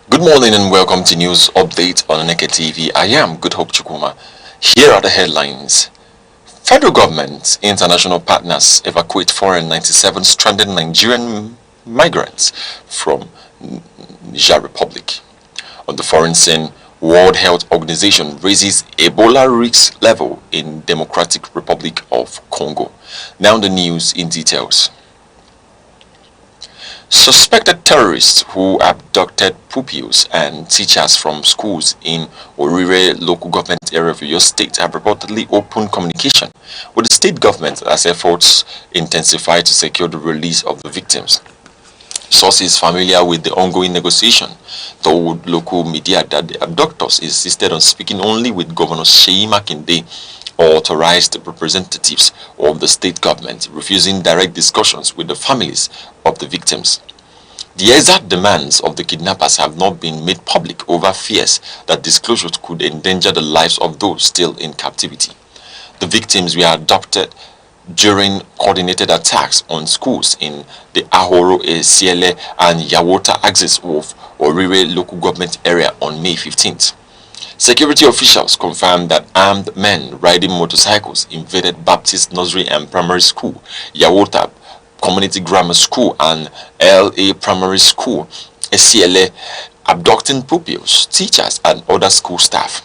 Good morning and welcome to News Update on Aneke TV. I am Good Hope Chukuma. Here are the headlines. Federal government, international partners evacuate 497 stranded Nigerian migrants from Niger Republic. On the foreign scene, World Health Organization raises Ebola risk level in Democratic Republic of Congo. Now the news in details. Suspected terrorists who abducted pupils and teachers from schools in Orire local government area of your state have reportedly opened communication with the state government as efforts intensify to secure the release of the victims. Sources familiar with the ongoing negotiation told local media that the abductors insisted on speaking only with Governor Sheyi Makinde or authorized representatives of the state government, refusing direct discussions with the families of the victims. The exact demands of the kidnappers have not been made public over fears that disclosures could endanger the lives of those still in captivity. The victims were abducted during coordinated attacks on schools in the Ahoro, Esiele and Yawota axis of Orire local government area on May 15th. Security officials confirmed that armed men riding motorcycles invaded Baptist Nursery and Primary School, Yawota Community Grammar School and LA Primary School, Esiele, abducting pupils, teachers and other school staff.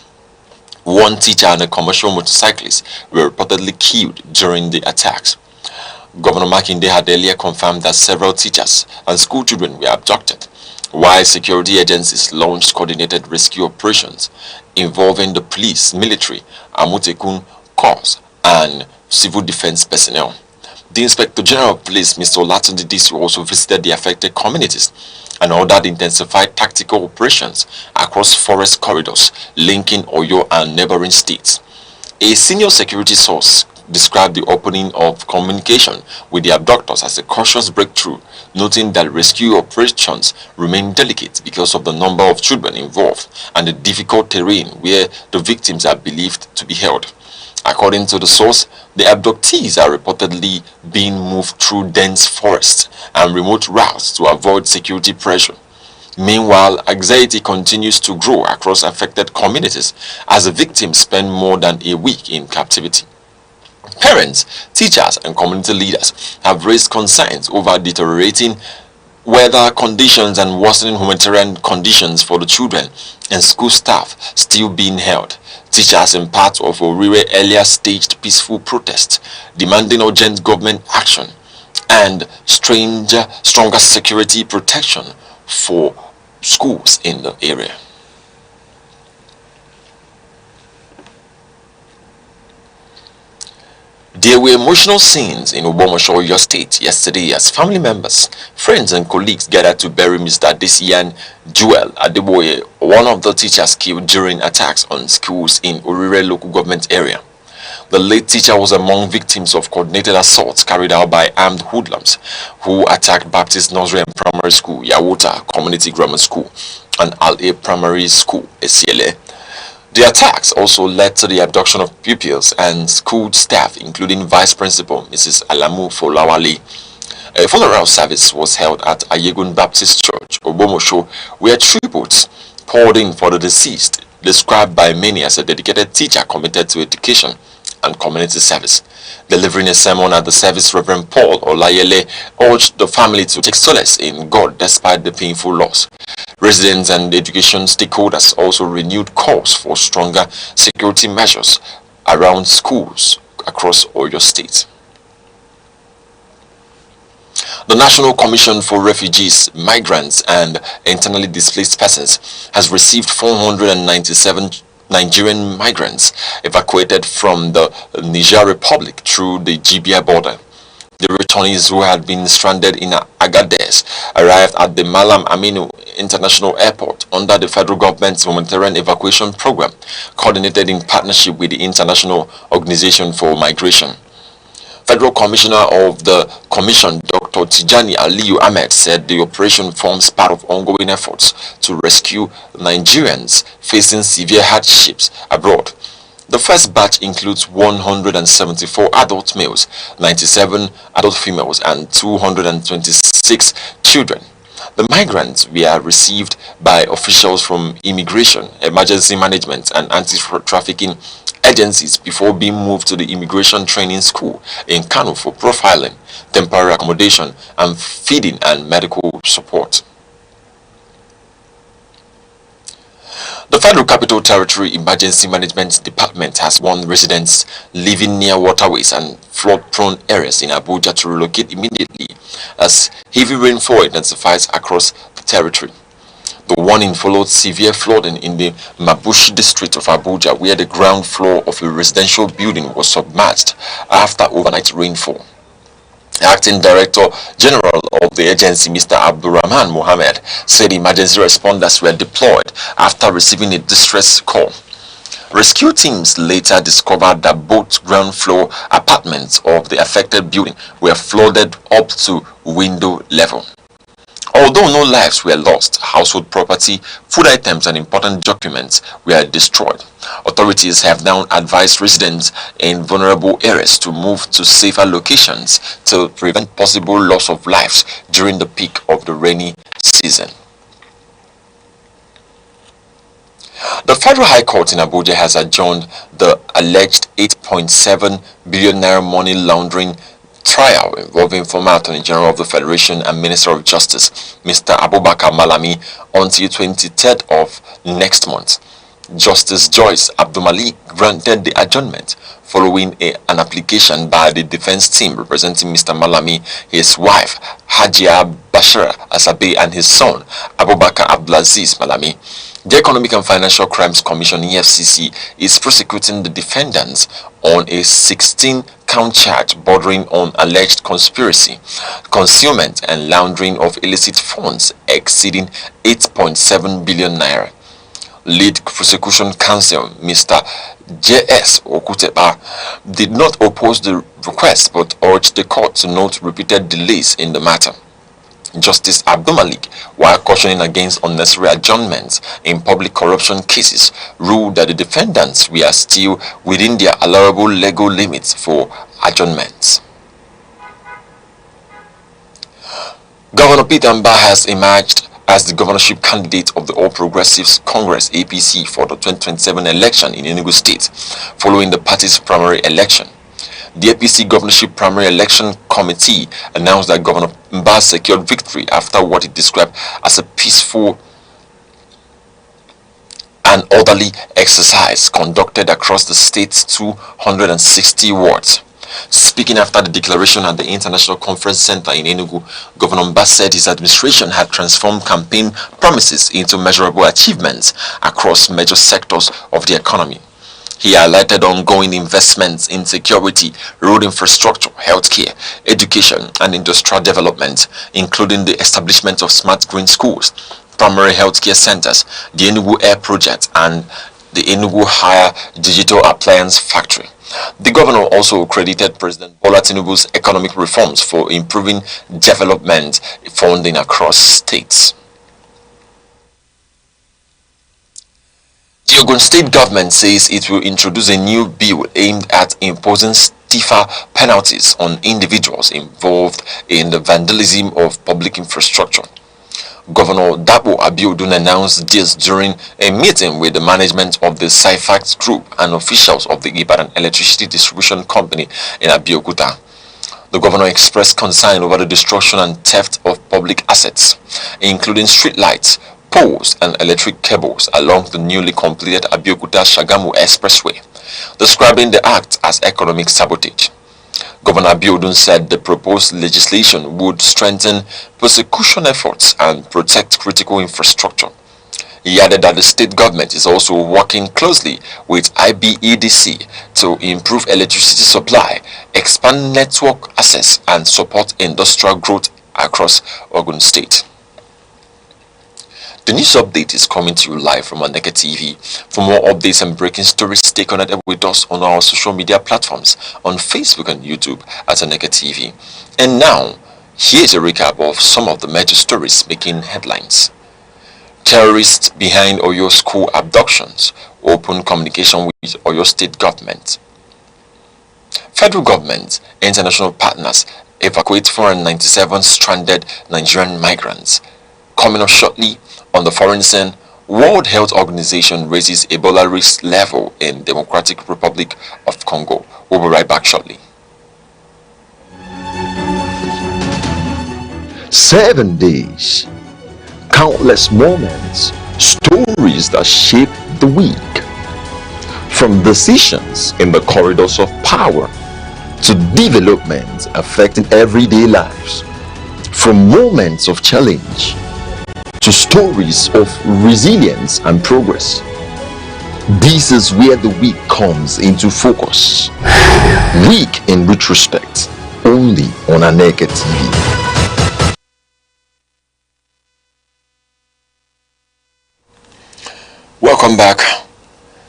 One teacher and a commercial motorcyclist were reportedly killed during the attacks. Governor Makinde had earlier confirmed that several teachers and school children were abducted, while security agencies launched coordinated rescue operations involving the police, military, Amotekun corps, and civil defense personnel. The Inspector General of Police, Mr. Olatunde Disu, also visited the affected communities and ordered intensified tactical operations across forest corridors linking Oyo and neighboring states. A senior security source described the opening of communication with the abductors as a cautious breakthrough, noting that rescue operations remain delicate because of the number of children involved and the difficult terrain where the victims are believed to be held. According to the source, the abductees are reportedly being moved through dense forests and remote routes to avoid security pressure. Meanwhile, anxiety continues to grow across affected communities as the victims spend more than a week in captivity. Parents, teachers, and community leaders have raised concerns over deteriorating weather conditions and worsening humanitarian conditions for the children and school staff still being held. Teachers in parts of Orire earlier staged peaceful protests demanding urgent government action and stronger security protection for schools in the area. There were emotional scenes in Ogbomosho, Oyo State yesterday as family members, friends and colleagues gathered to bury Mr. Desian Joel Adeboye, one of the teachers killed during attacks on schools in Orire local government area. The late teacher was among victims of coordinated assaults carried out by armed hoodlums who attacked Baptist Nursery and Primary School, Yawota Community Grammar School, and LA Primary School, Esiele. The attacks also led to the abduction of pupils and school staff, including Vice Principal Mrs. Alamu Folawale. A funeral service was held at Ayegun Baptist Church, Ogbomosho, where tributes poured in for the deceased, described by many as a dedicated teacher committed to education and community service. Delivering a sermon at the service, Reverend Paul Olayele urged the family to take solace in God despite the painful loss. Residents and education stakeholders also renewed calls for stronger security measures around schools across Oyo State. The National Commission for Refugees, Migrants and Internally Displaced Persons has received 497 Nigerian migrants evacuated from the Niger Republic through the Libya border. The returnees who had been stranded in Agadez arrived at the Malam Aminu International Airport under the federal government's humanitarian evacuation program, coordinated in partnership with the International Organization for Migration. Federal Commissioner of the Commission, Dr. Tijani Aliyu Ahmed, said the operation forms part of ongoing efforts to rescue Nigerians facing severe hardships abroad. The first batch includes 174 adult males, 97 adult females, and 226 children. The migrants were received by officials from immigration, emergency management and anti-trafficking agencies before being moved to the immigration training school in Kano for profiling, temporary accommodation and feeding and medical support. The Federal Capital Territory Emergency Management Department has warned residents living near waterways and flood-prone areas in Abuja to relocate immediately as heavy rainfall intensifies across the territory. The warning followed severe flooding in the Mabushi district of Abuja, where the ground floor of a residential building was submerged after overnight rainfall. Acting Director General of the agency, Mr. Abdurrahman Mohammed, said emergency responders were deployed after receiving a distress call. Rescue teams later discovered that both ground floor apartments of the affected building were flooded up to window level. Although no lives were lost, household property, food items and important documents were destroyed. Authorities have now advised residents in vulnerable areas to move to safer locations to prevent possible loss of lives during the peak of the rainy season. The Federal High Court in Abuja has adjourned the alleged 8.7 billion naira money laundering trial involving former Attorney General of the Federation and Minister of Justice, Mr. Abubakar Malami, until 23rd of next month. Justice Joyce Abdulmalik granted the adjournment following an application by the defense team representing Mr. Malami, his wife Hajia Bashira Asabe and his son Abubakar Abdulaziz Malami. The Economic and Financial Crimes Commission (EFCC) is prosecuting the defendants on a 16-count charge bordering on alleged conspiracy, concealment and laundering of illicit funds exceeding 8.7 billion naira. Lead prosecution counsel Mr. J.S. Okuteba did not oppose the request but urged the court to note repeated delays in the matter. Justice Abdulmalik, while cautioning against unnecessary adjournments in public corruption cases, ruled that the defendants were still within their allowable legal limits for adjournments. Governor Petermbah has emerged as the governorship candidate of the All Progressives Congress (APC) for the 2027 election in Enugu State, following the party's primary election. The APC Governorship Primary Election Committee announced that Governor Mbah secured victory after what it described as a peaceful and orderly exercise conducted across the state's 260 wards. Speaking after the declaration at the International Conference Center in Enugu, Governor Mbah said his administration had transformed campaign promises into measurable achievements across major sectors of the economy. He highlighted ongoing investments in security, road infrastructure, healthcare, education, and industrial development, including the establishment of smart green schools, primary healthcare centers, the Enugu Air Project, and the Enugu Higher Digital Appliance Factory. The governor also credited President Bola Tinubu's economic reforms for improving development funding across states. The Ogun State government says it will introduce a new bill aimed at imposing stiffer penalties on individuals involved in the vandalism of public infrastructure. Governor Dabo Abiodun announced this during a meeting with the management of the Cyfax Group and officials of the Ibadan Electricity Distribution Company in Abeokuta. The governor expressed concern over the destruction and theft of public assets, including street lights, poles and electric cables along the newly completed Abeokuta-Shagamu Expressway, describing the act as economic sabotage. Governor Abiodun said the proposed legislation would strengthen prosecution efforts and protect critical infrastructure. He added that the state government is also working closely with IBEDC to improve electricity supply, expand network access, and support industrial growth across Ogun State. The news update is coming to you live from Aneke TV. For more updates and breaking stories, stay connected with us on our social media platforms on Facebook and YouTube at Aneke TV. And now, here's a recap of some of the major stories making headlines. Terrorists behind Oyo school abductions open communication with Oyo state government. Federal government, international partners evacuate 497 stranded Nigerian migrants. Coming up shortly on the foreign scene, World Health Organization raises Ebola risk level in Democratic Republic of Congo. We'll be right back shortly. 7 days, countless moments, stories that shape the week. From decisions in the corridors of power to developments affecting everyday lives. From moments of challenge to stories of resilience and progress. This is where the week comes into focus. Week in retrospect, only on Aneke TV. Welcome back.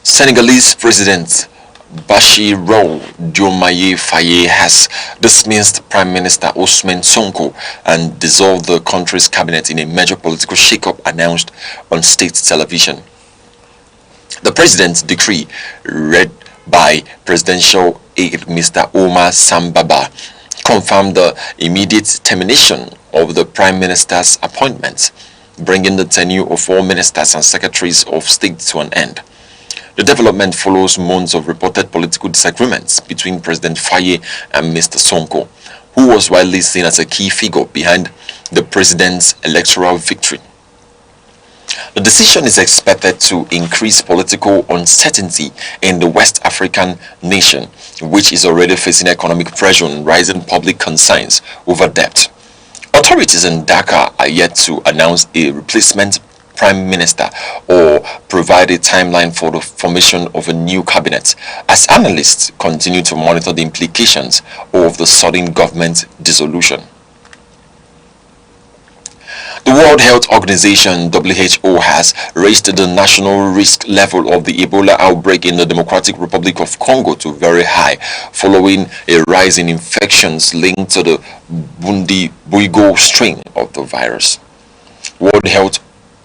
Senegalese President Bassirou Diomaye Faye has dismissed Prime Minister Ousmane Sonko and dissolved the country's cabinet in a major political shake-up announced on state television. The president's decree, read by presidential aide Mr. Omar Sambaba, confirmed the immediate termination of the Prime Minister's appointment, bringing the tenure of all ministers and secretaries of state to an end. The development follows months of reported political disagreements between President Faye and Mr. Sonko, who was widely seen as a key figure behind the president's electoral victory. The decision is expected to increase political uncertainty in the West African nation, which is already facing economic pressure and rising public concerns over debt. Authorities in Dakar are yet to announce a replacement Prime Minister or provide a timeline for the formation of a new cabinet, as analysts continue to monitor the implications of the sudden government dissolution. The World Health Organization (WHO) has raised the national risk level of the Ebola outbreak in the Democratic Republic of Congo to very high, following a rise in infections linked to the Bundibugyo strain of the virus. World Health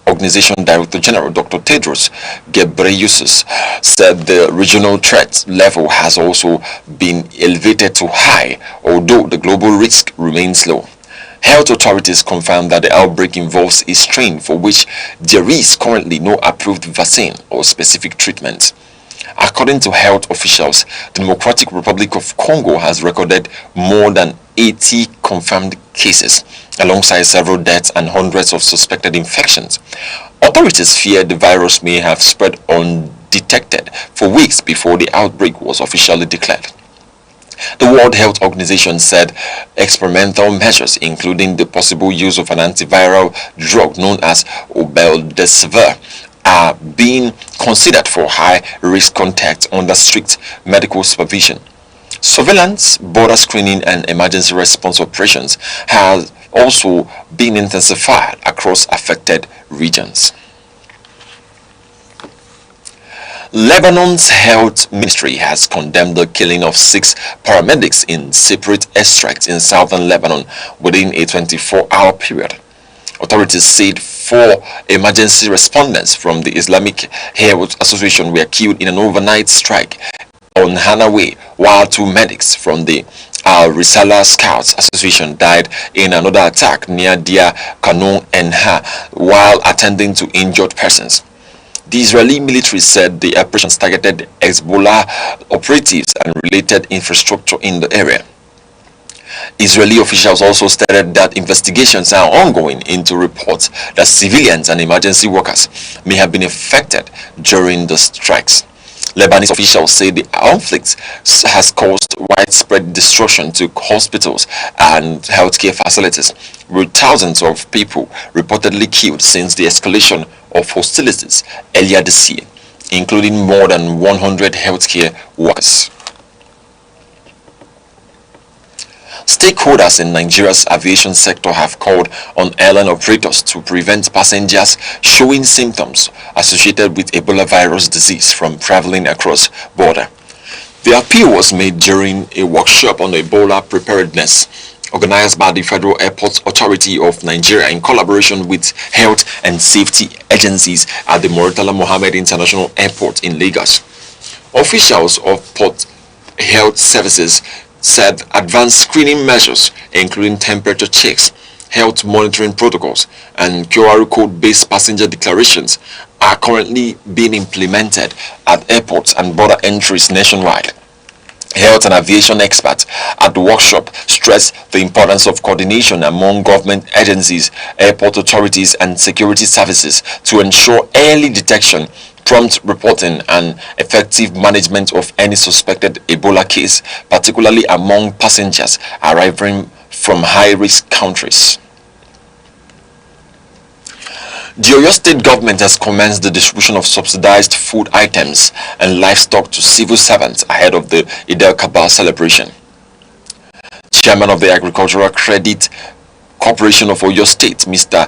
Organization Director General Dr. Tedros Ghebreyesus said the regional threat level has also been elevated to high, although the global risk remains low. Health authorities confirmed that the outbreak involves a strain for which there is currently no approved vaccine or specific treatment. According to health officials, the Democratic Republic of Congo has recorded more than 80 confirmed cases, alongside several deaths and hundreds of suspected infections. Authorities fear the virus may have spread undetected for weeks before the outbreak was officially declared. The World Health Organization said experimental measures, including the possible use of an antiviral drug known as obeldesivir, are being considered for high-risk contacts under strict medical supervision. Surveillance, border screening, and emergency response operations have also been intensified across affected regions. Lebanon's health ministry has condemned the killing of 6 paramedics in separate airstrikes in southern Lebanon within a 24-hour period. Authorities said 4 emergency respondents from the Islamic Health Association were killed in an overnight strike on Hana Way, while 2 medics from the Al-Risala Scouts Association died in another attack near Dia Kanun Enha while attending to injured persons. The Israeli military said the operations targeted Hezbollah operatives and related infrastructure in the area. Israeli officials also stated that investigations are ongoing into reports that civilians and emergency workers may have been affected during the strikes. Lebanese officials say the conflict has caused widespread destruction to hospitals and healthcare facilities, with thousands of people reportedly killed since the escalation of hostilities earlier this year, including more than 100 healthcare workers. Stakeholders in Nigeria's aviation sector have called on airline operators to prevent passengers showing symptoms associated with Ebola virus disease from traveling across border. The appeal was made during a workshop on Ebola preparedness organized by the Federal Airports Authority of Nigeria in collaboration with health and safety agencies at the Murtala Mohammed International Airport in Lagos. Officials of Port Health Services said advanced screening measures, including temperature checks, health monitoring protocols, and QR code-based passenger declarations are currently being implemented at airports and border entries nationwide. Health and aviation experts at the workshop stressed the importance of coordination among government agencies, airport authorities, and security services to ensure early detection, prompt reporting, and effective management of any suspected Ebola case, particularly among passengers arriving from high-risk countries. The Oyo State government has commenced the distribution of subsidized food items and livestock to civil servants ahead of the Eid-el-Kabir celebration. Chairman of the Agricultural Credit Corporation of Oyo State, Mr.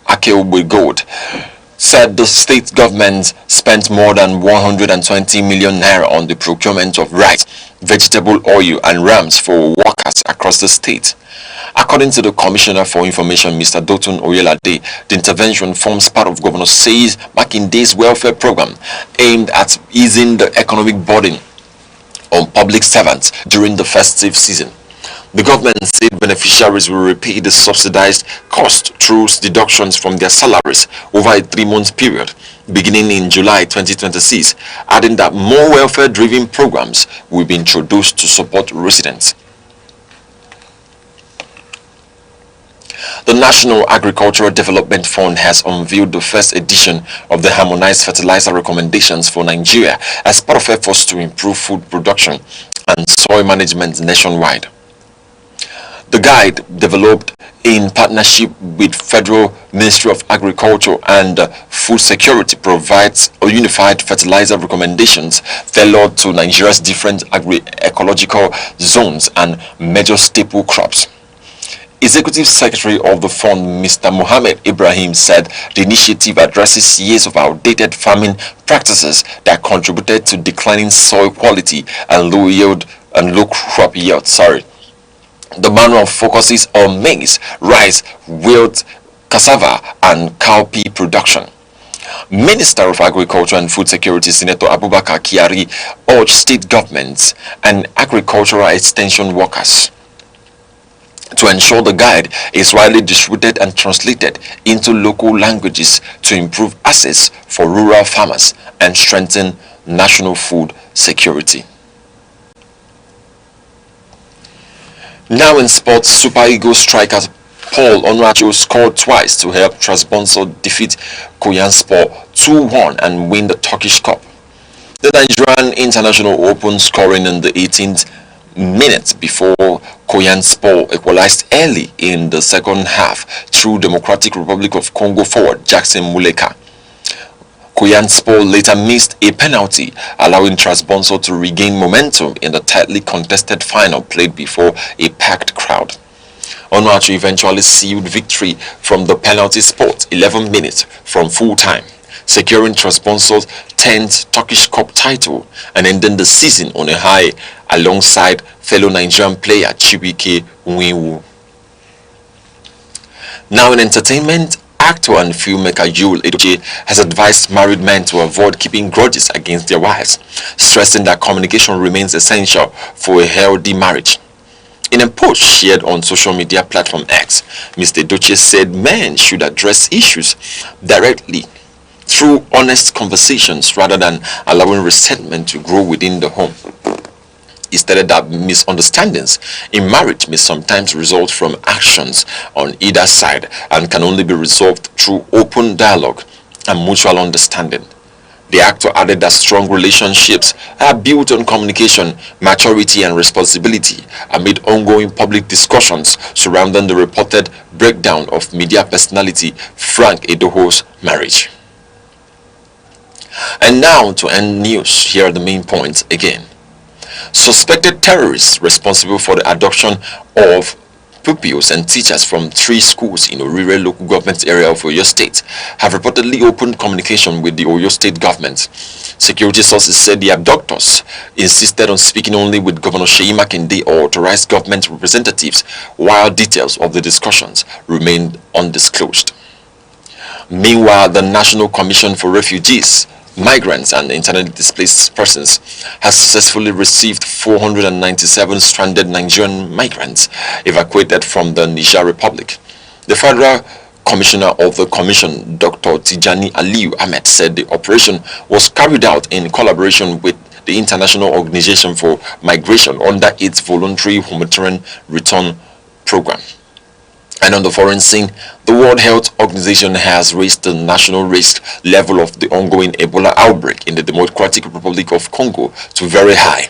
Akeubegod, said the state government spent more than 120 million naira on the procurement of rice, vegetable oil, and rams for workers across the state. According to the Commissioner for Information, Mr. Dotun Oyelade, the intervention forms part of Governor Seyi's Makinde's welfare program aimed at easing the economic burden on public servants during the festive season. The government said beneficiaries will repay the subsidized cost through deductions from their salaries over a 3-month period beginning in July 2026, adding that more welfare-driven programs will be introduced to support residents. The National Agricultural Development Fund has unveiled the first edition of the Harmonized Fertilizer Recommendations for Nigeria as part of efforts to improve food production and soil management nationwide. The guide, developed in partnership with Federal Ministry of Agriculture and Food Security, provides unified fertilizer recommendations tailored to Nigeria's different agri-ecological zones and major staple crops. Executive Secretary of the fund, Mr. Mohammed Ibrahim, said the initiative addresses years of outdated farming practices that contributed to declining soil quality and low crop yield. The manual focuses on maize, rice, wheat, cassava, and cowpea production. Minister of Agriculture and Food Security, Senator Abubakar Kyari, urged state governments and agricultural extension workers to ensure the guide is widely distributed and translated into local languages to improve access for rural farmers and strengthen national food security. Now in sports, Super Eagles striker Paul Onuachu scored twice to help Trabzonspor defeat Konyaspor 2-1 and win the Turkish Cup. The Nigerian international opened scoring in the 18th minute before Konyaspor equalized early in the second half through Democratic Republic of Congo forward Jackson Muleka. Konyaspor later missed a penalty, allowing Trabzonspor to regain momentum in the tightly contested final played before a packed crowd. Onuachu eventually sealed victory from the penalty spot 11 minutes from full time, securing Trabzonspor's 10th Turkish Cup title and ending the season on a high alongside fellow Nigerian player Chibuike Nwewu. Now in entertainment, actor and filmmaker Yul Edochie has advised married men to avoid keeping grudges against their wives, stressing that communication remains essential for a healthy marriage. In a post shared on social media platform X, Mr. Edochie said men should address issues directly through honest conversations rather than allowing resentment to grow within the home. He stated that misunderstandings in marriage may sometimes result from actions on either side and can only be resolved through open dialogue and mutual understanding. The actor added that strong relationships are built on communication, maturity, and responsibility amid ongoing public discussions surrounding the reported breakdown of media personality Frank Edoho's marriage. And now to end news, here are the main points again. Suspected terrorists responsible for the abduction of pupils and teachers from 3 schools in Orire local government area of Oyo State have reportedly opened communication with the Oyo State government. Security sources said the abductors insisted on speaking only with Governor Seyi Makinde or authorized government representatives, while details of the discussions remained undisclosed. Meanwhile, the National Commission for Refugees Migrants and internally displaced persons has successfully received 497 stranded Nigerian migrants evacuated from the Niger Republic. The Federal Commissioner of the Commission, Dr. Tijani Aliyu Ahmed, said the operation was carried out in collaboration with the International Organization for Migration under its voluntary humanitarian return program. And on the foreign scene, the World Health Organization has raised the national risk level of the ongoing Ebola outbreak in the Democratic Republic of Congo to very high.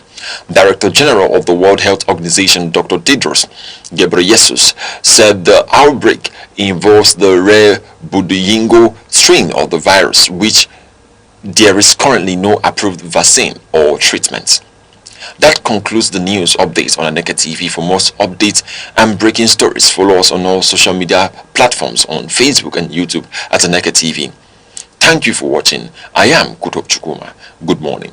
Director General of the World Health Organization, Dr. Tedros Ghebreyesus, said the outbreak involves the rare Buduyingo strain of the virus, which there is currently no approved vaccine or treatment. That concludes the news updates on Aneke TV. For most updates and breaking stories, follow us on all social media platforms on Facebook and YouTube at Aneke TV. Thank you for watching. I am Kutop Chukuma. Good morning.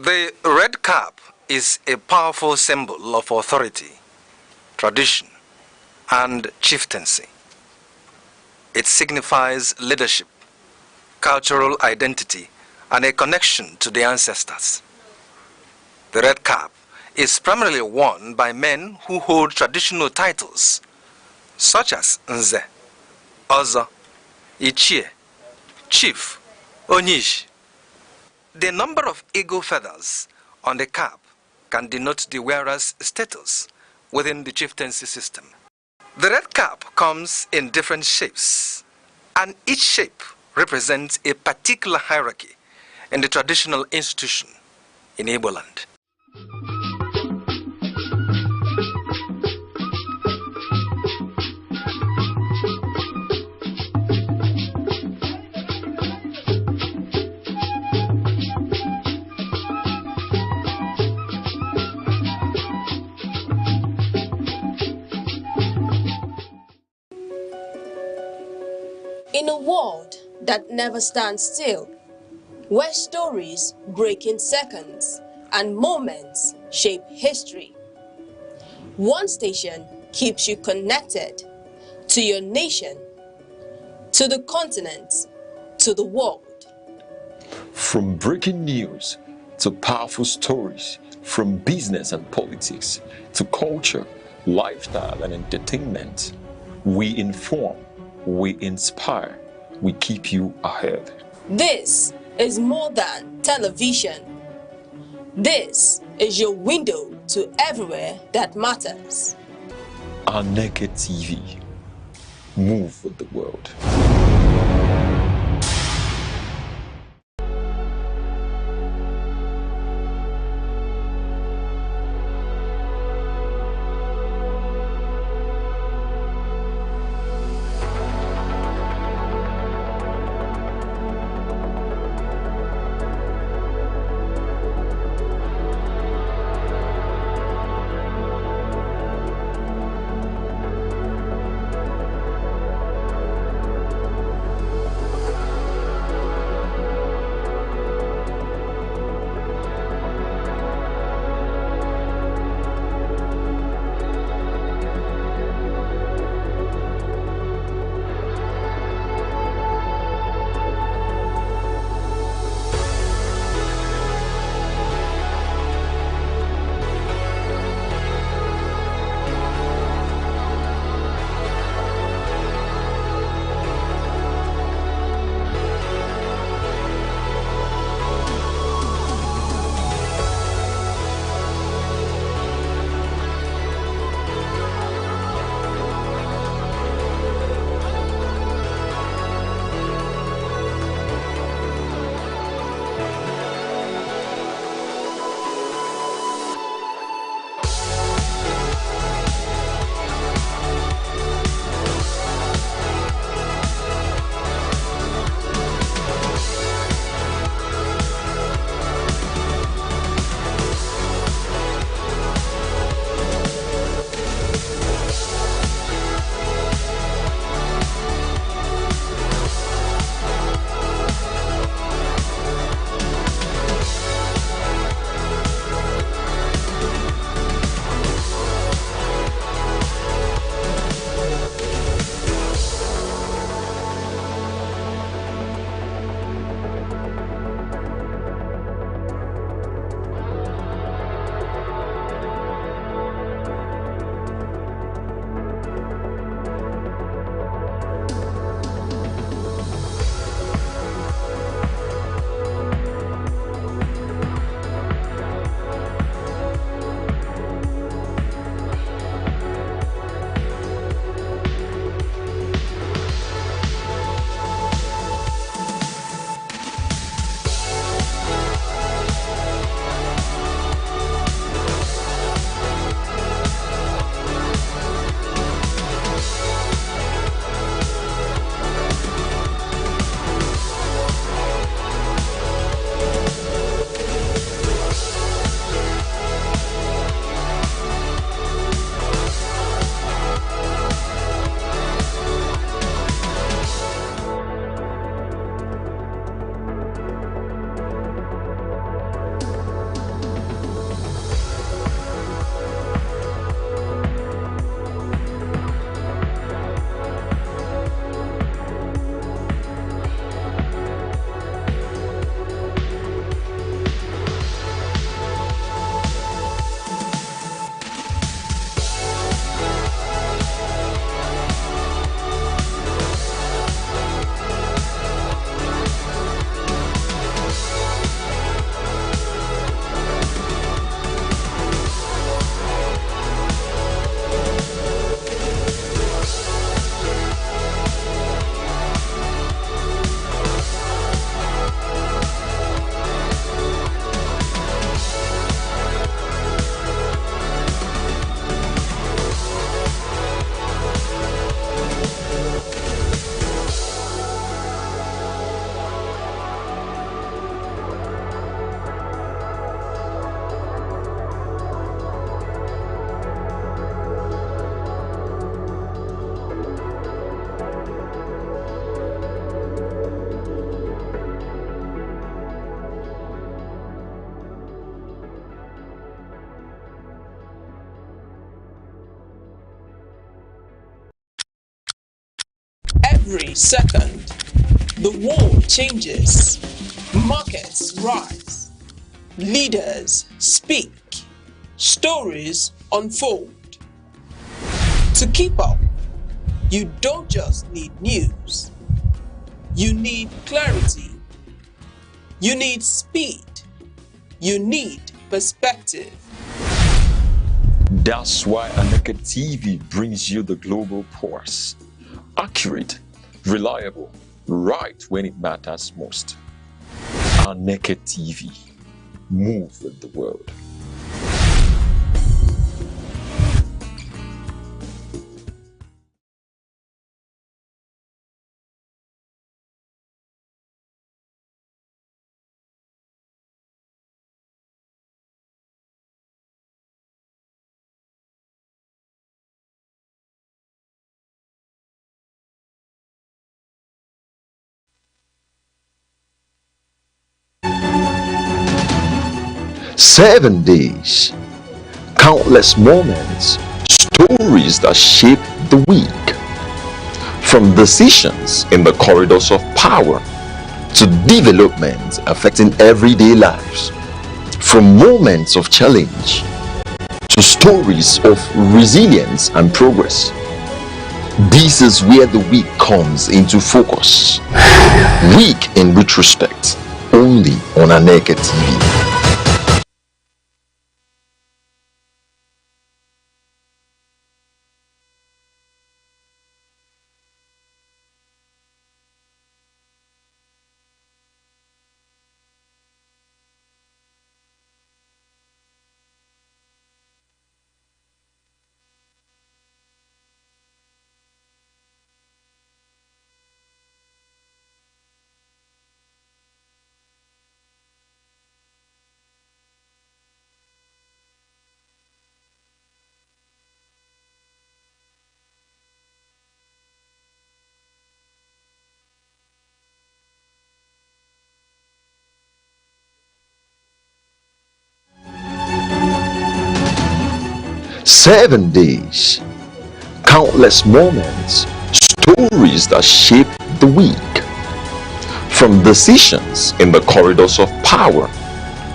The red cap is a powerful symbol of authority, tradition, and chieftaincy. It signifies leadership, cultural identity, and a connection to the ancestors. The red cap is primarily worn by men who hold traditional titles such as Nze, Ozo, Ichie, Chief, Onyish. The number of eagle feathers on the cap can denote the wearer's status within the chieftaincy system. The red cap comes in different shapes, and each shape represents a particular hierarchy in the traditional institution in Igbo land. In a world that never stands still, where stories break in seconds and moments shape history, one station keeps you connected to your nation, to the continent, to the world. From breaking news to powerful stories, from business and politics to culture, lifestyle and entertainment, we inform, we inspire, we keep you ahead. This is more than television. This is your window to everywhere that matters. Aneke TV. Move with the world. Every second, the world changes, markets rise, leaders speak, stories unfold. To keep up, you don't just need news, you need clarity, you need speed, you need perspective. That's why Aneke TV brings you the global pulse. Accurate, reliable, right when it matters most. Aneke TV. Move with the world. Seven days, countless moments, stories that shape the week. From decisions in the corridors of power to developments affecting everyday lives. From moments of challenge to stories of resilience and progress. This is where the week comes into focus. Week in retrospect, only on Aneke TV. Seven days, countless moments, stories that shape the week. From decisions in the corridors of power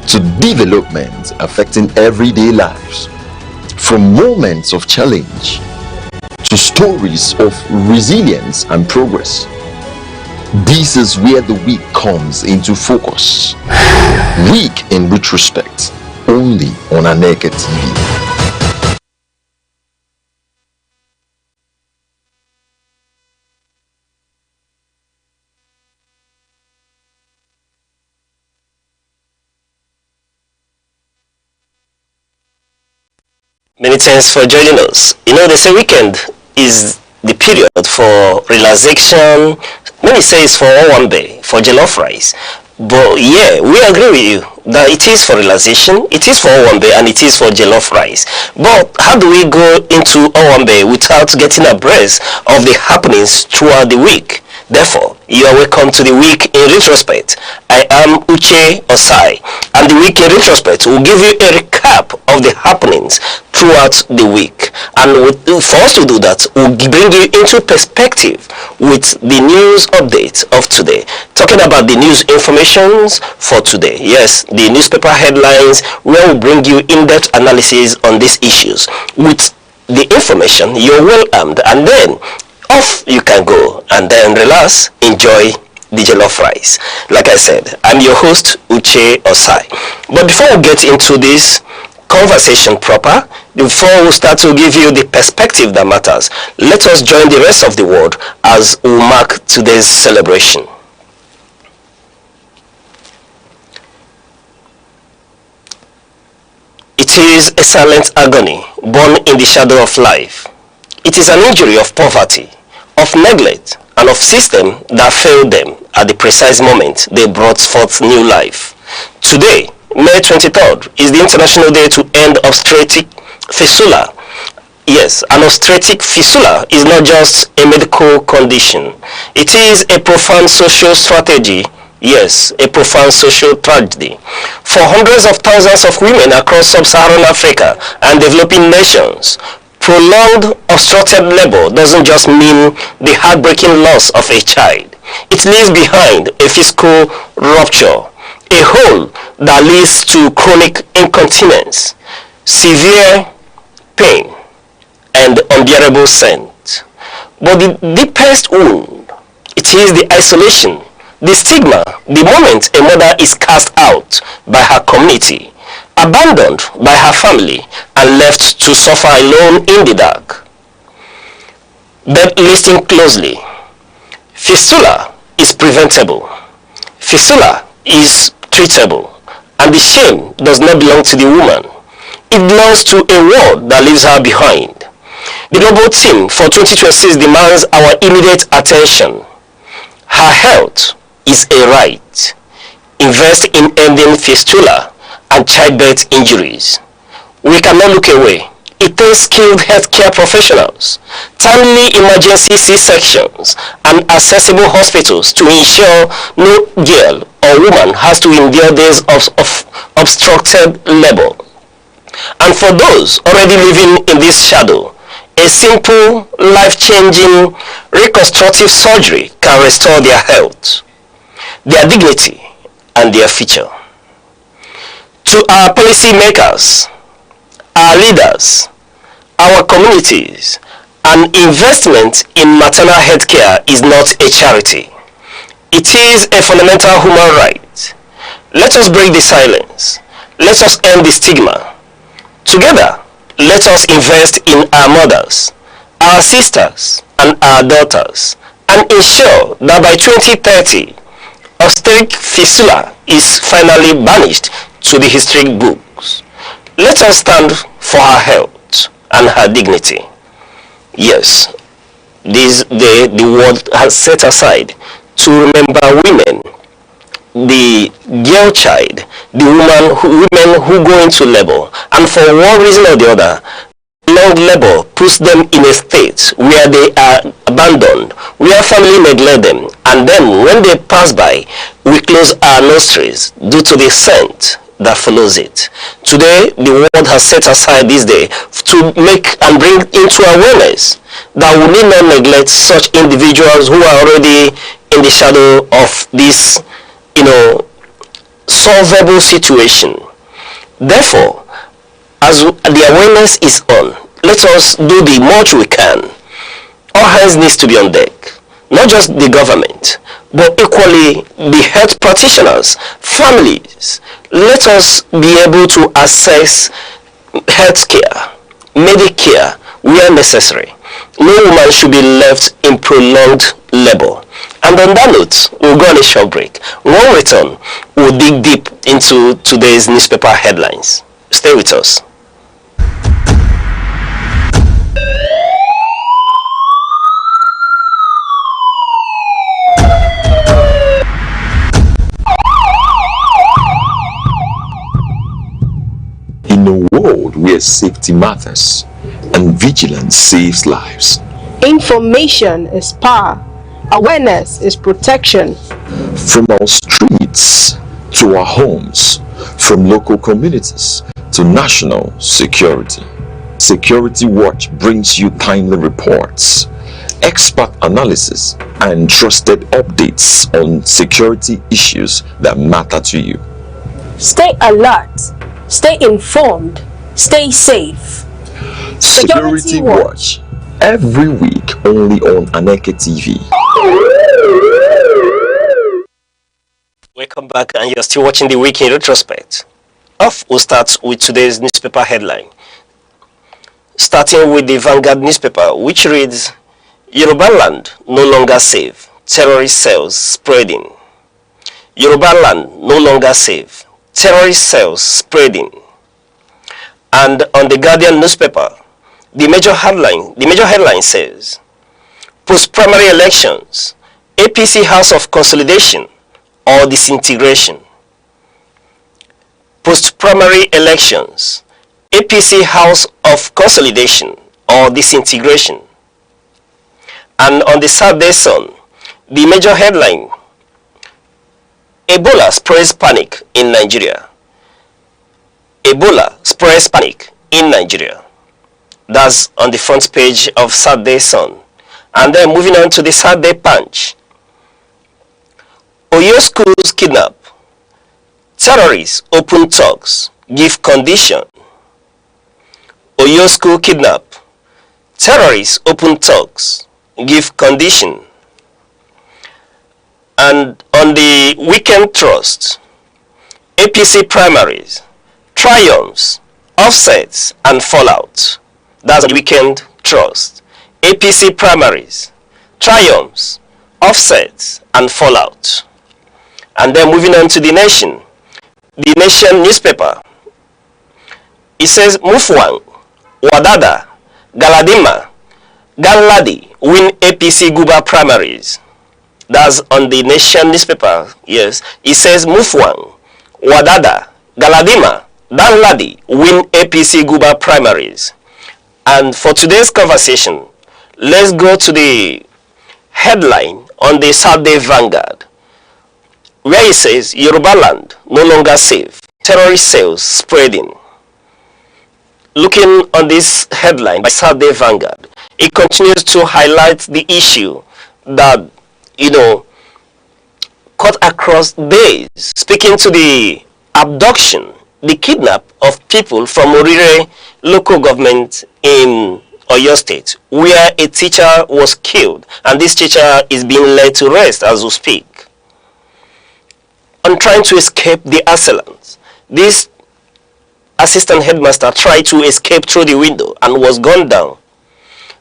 to developments affecting everyday lives. From moments of challenge to stories of resilience and progress. This is where the week comes into focus. Week in retrospect, only on Aneke TV. Many thanks for joining us. You know, they say weekend is the period for relaxation. Many say it's for owambe, for jollof rice. But yeah, we agree with you that it is for relaxation, it is for owambe, and it is for jollof rice. But how do we go into owambe without getting abreast of the happenings throughout the week? Therefore, you are welcome to the Week in Retrospect. I am Uche Osai, and the Week in Retrospect will give you a recap of the happenings throughout the week. And for us to do that, we'll bring you into perspective with the news updates of today. Talking about the news informations for today. Yes, the newspaper headlines, where we'll bring you in-depth analysis on these issues. With the information, you're well armed, and then off you can go and then relax, enjoy the jollof rice. Like I said, I'm your host Uche Osai. But before we get into this conversation proper, before we start to give you the perspective that matters, let us join the rest of the world as we mark today's celebration. It is a silent agony born in the shadow of life. It is an injury of poverty, of neglect, and of system that failed them at the precise moment they brought forth new life. Today, May 23rd, is the International Day to End Obstetric Fistula. Yes, an obstetric fistula is not just a medical condition. It is a profound social strategy. Yes, a profound social tragedy. For hundreds of thousands of women across sub-Saharan Africa and developing nations, Prolonged obstructed labor doesn't just mean the heartbreaking loss of a child. It leaves behind a physical rupture, a hole that leads to chronic incontinence, severe pain, and unbearable scent. But the deepest wound, it is the isolation, the stigma, the moment a mother is cast out by her community, abandoned by her family, and left to suffer alone in the dark. But listen closely. Fistula is preventable. Fistula is treatable. And the shame does not belong to the woman. It belongs to a world that leaves her behind. The global theme for 2026 demands our immediate attention. Her health is a right. Invest in ending fistula and childbirth injuries. We cannot look away. It takes skilled healthcare professionals, timely emergency C-sections, and accessible hospitals to ensure no girl or woman has to endure days of obstructed labor. And for those already living in this shadow, a simple, life-changing reconstructive surgery can restore their health, their dignity, and their future. To our policymakers, our leaders, our communities, an investment in maternal health care is not a charity. It is a fundamental human right. Let us break the silence. Let us end the stigma. Together, let us invest in our mothers, our sisters, and our daughters, and ensure that by 2030, obstetric fistula is finally banished to the historic books. Let us stand for her health and her dignity. Yes, this day the world has set aside to remember women, the girl child, the women who go into labor, and for one reason or the other, long labor puts them in a state where they are abandoned, where family neglect them, and then when they pass by, we close our nostrils due to the scent that follows it. Today, the world has set aside this day to make and bring into awareness that we need not neglect such individuals who are already in the shadow of this, solvable situation. Therefore, as the awareness is on, let us do the much we can. All hands needs to be on deck. Not just the government, but equally the health practitioners, families. Let us be able to access health care, medical care where necessary. No woman should be left in prolonged labor. And on that note, we'll go on a short break. When we return, we'll dig deep into today's newspaper headlines. Stay with us. In a world where safety matters and vigilance saves lives, Information is power. Awareness is protection. from our streets to our homes, from local communities to national security, Security Watch brings you timely reports, expert analysis, and trusted updates on security issues that matter to you. Stay alert. Stay informed. Stay safe. Security Watch, every week only on Aneke TV. Welcome back, and you're still watching the Week in Retrospect. Off, we'll start with today's newspaper headline. Starting with the Vanguard newspaper, which reads, Yoruba land no longer safe, terrorist cells spreading. Yoruba land no longer safe, terrorist cells spreading. And on the Guardian newspaper, the major headline says, post-primary elections, APC House of Consolidation or disintegration. Post-primary elections, APC House of Consolidation or disintegration. And on the Saturday Sun, the major headline, Ebola spreads panic in Nigeria. Ebola spreads panic in Nigeria. That's on the front page of Saturday Sun. And then moving on to the Saturday Punch. Oyo schools kidnap. Terrorists open talks, give condition. Oyo school kidnap. Terrorists open talks, give condition. And on the Weekend Trust, APC primaries, triumphs, offsets and fallout. That's on the Weekend Trust. APC primaries, triumphs, offsets and fallout. And then moving on to the Nation. The Nation newspaper. It says Mufwang, Wadada, Galadima, Galadi win APC Guba primaries. That's on the Nation newspaper. Yes. It says Mufwang, Wadada, Galadima, Danladi win APC Guba primaries. And for today's conversation, let's go to the headline on the Saturday Vanguard, where it says Yoruba land no longer safe, terrorist cells spreading. Looking on this headline by Saturday Vanguard, it continues to highlight the issue that, cut across days, speaking to the abduction, the kidnap of people from Orire local government in Oyo State, where a teacher was killed, and this teacher is being laid to rest as we speak. On trying to escape the assailants, this assistant headmaster tried to escape through the window and was gunned down.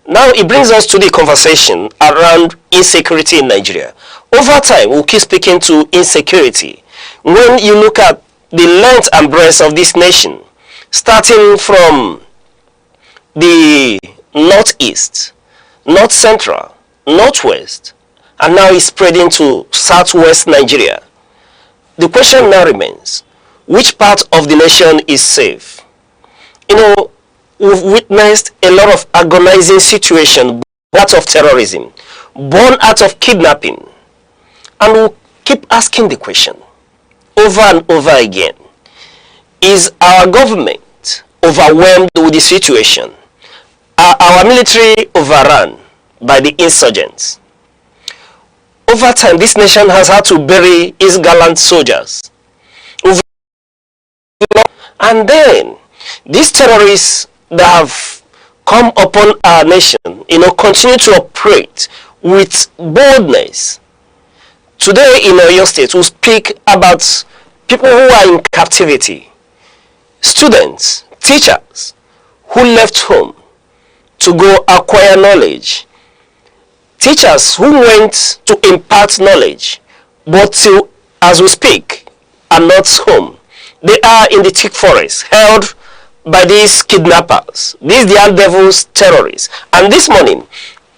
Now it brings us to the conversation around insecurity in Nigeria. Over time, we'll keep speaking to insecurity. When you look at the length and breadth of this nation, starting from the northeast, north central, northwest, and now it's spreading to southwest Nigeria. The question now remains, which part of the nation is safe? We've witnessed a lot of agonizing situation born out of terrorism, born out of kidnapping. And we'll keep asking the question over and over again. Is our government overwhelmed with the situation? Are our military overrun by the insurgents? Over time, this nation has had to bury its gallant soldiers. And then, these terrorists that have come upon our nation, continue to operate with boldness. Today in Oyo State, we'll speak about people who are in captivity, students, teachers who left home to go acquire knowledge, teachers who went to impart knowledge, but as we speak, are not home. They are in the thick forest, held by these kidnappers, these devils, terrorists. And this morning,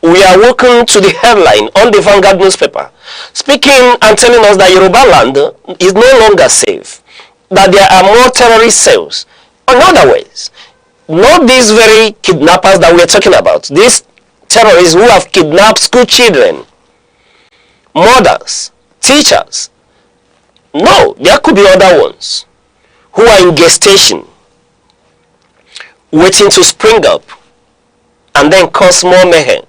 we are walking to the headline on the Vanguard newspaper, speaking and telling us that Yoruba land is no longer safe, that there are more terrorist cells. In other words, not these very kidnappers that we are talking about, these terrorists who have kidnapped school children, mothers, teachers. No, there could be other ones who are in gestation, waiting to spring up and then cause more mayhem.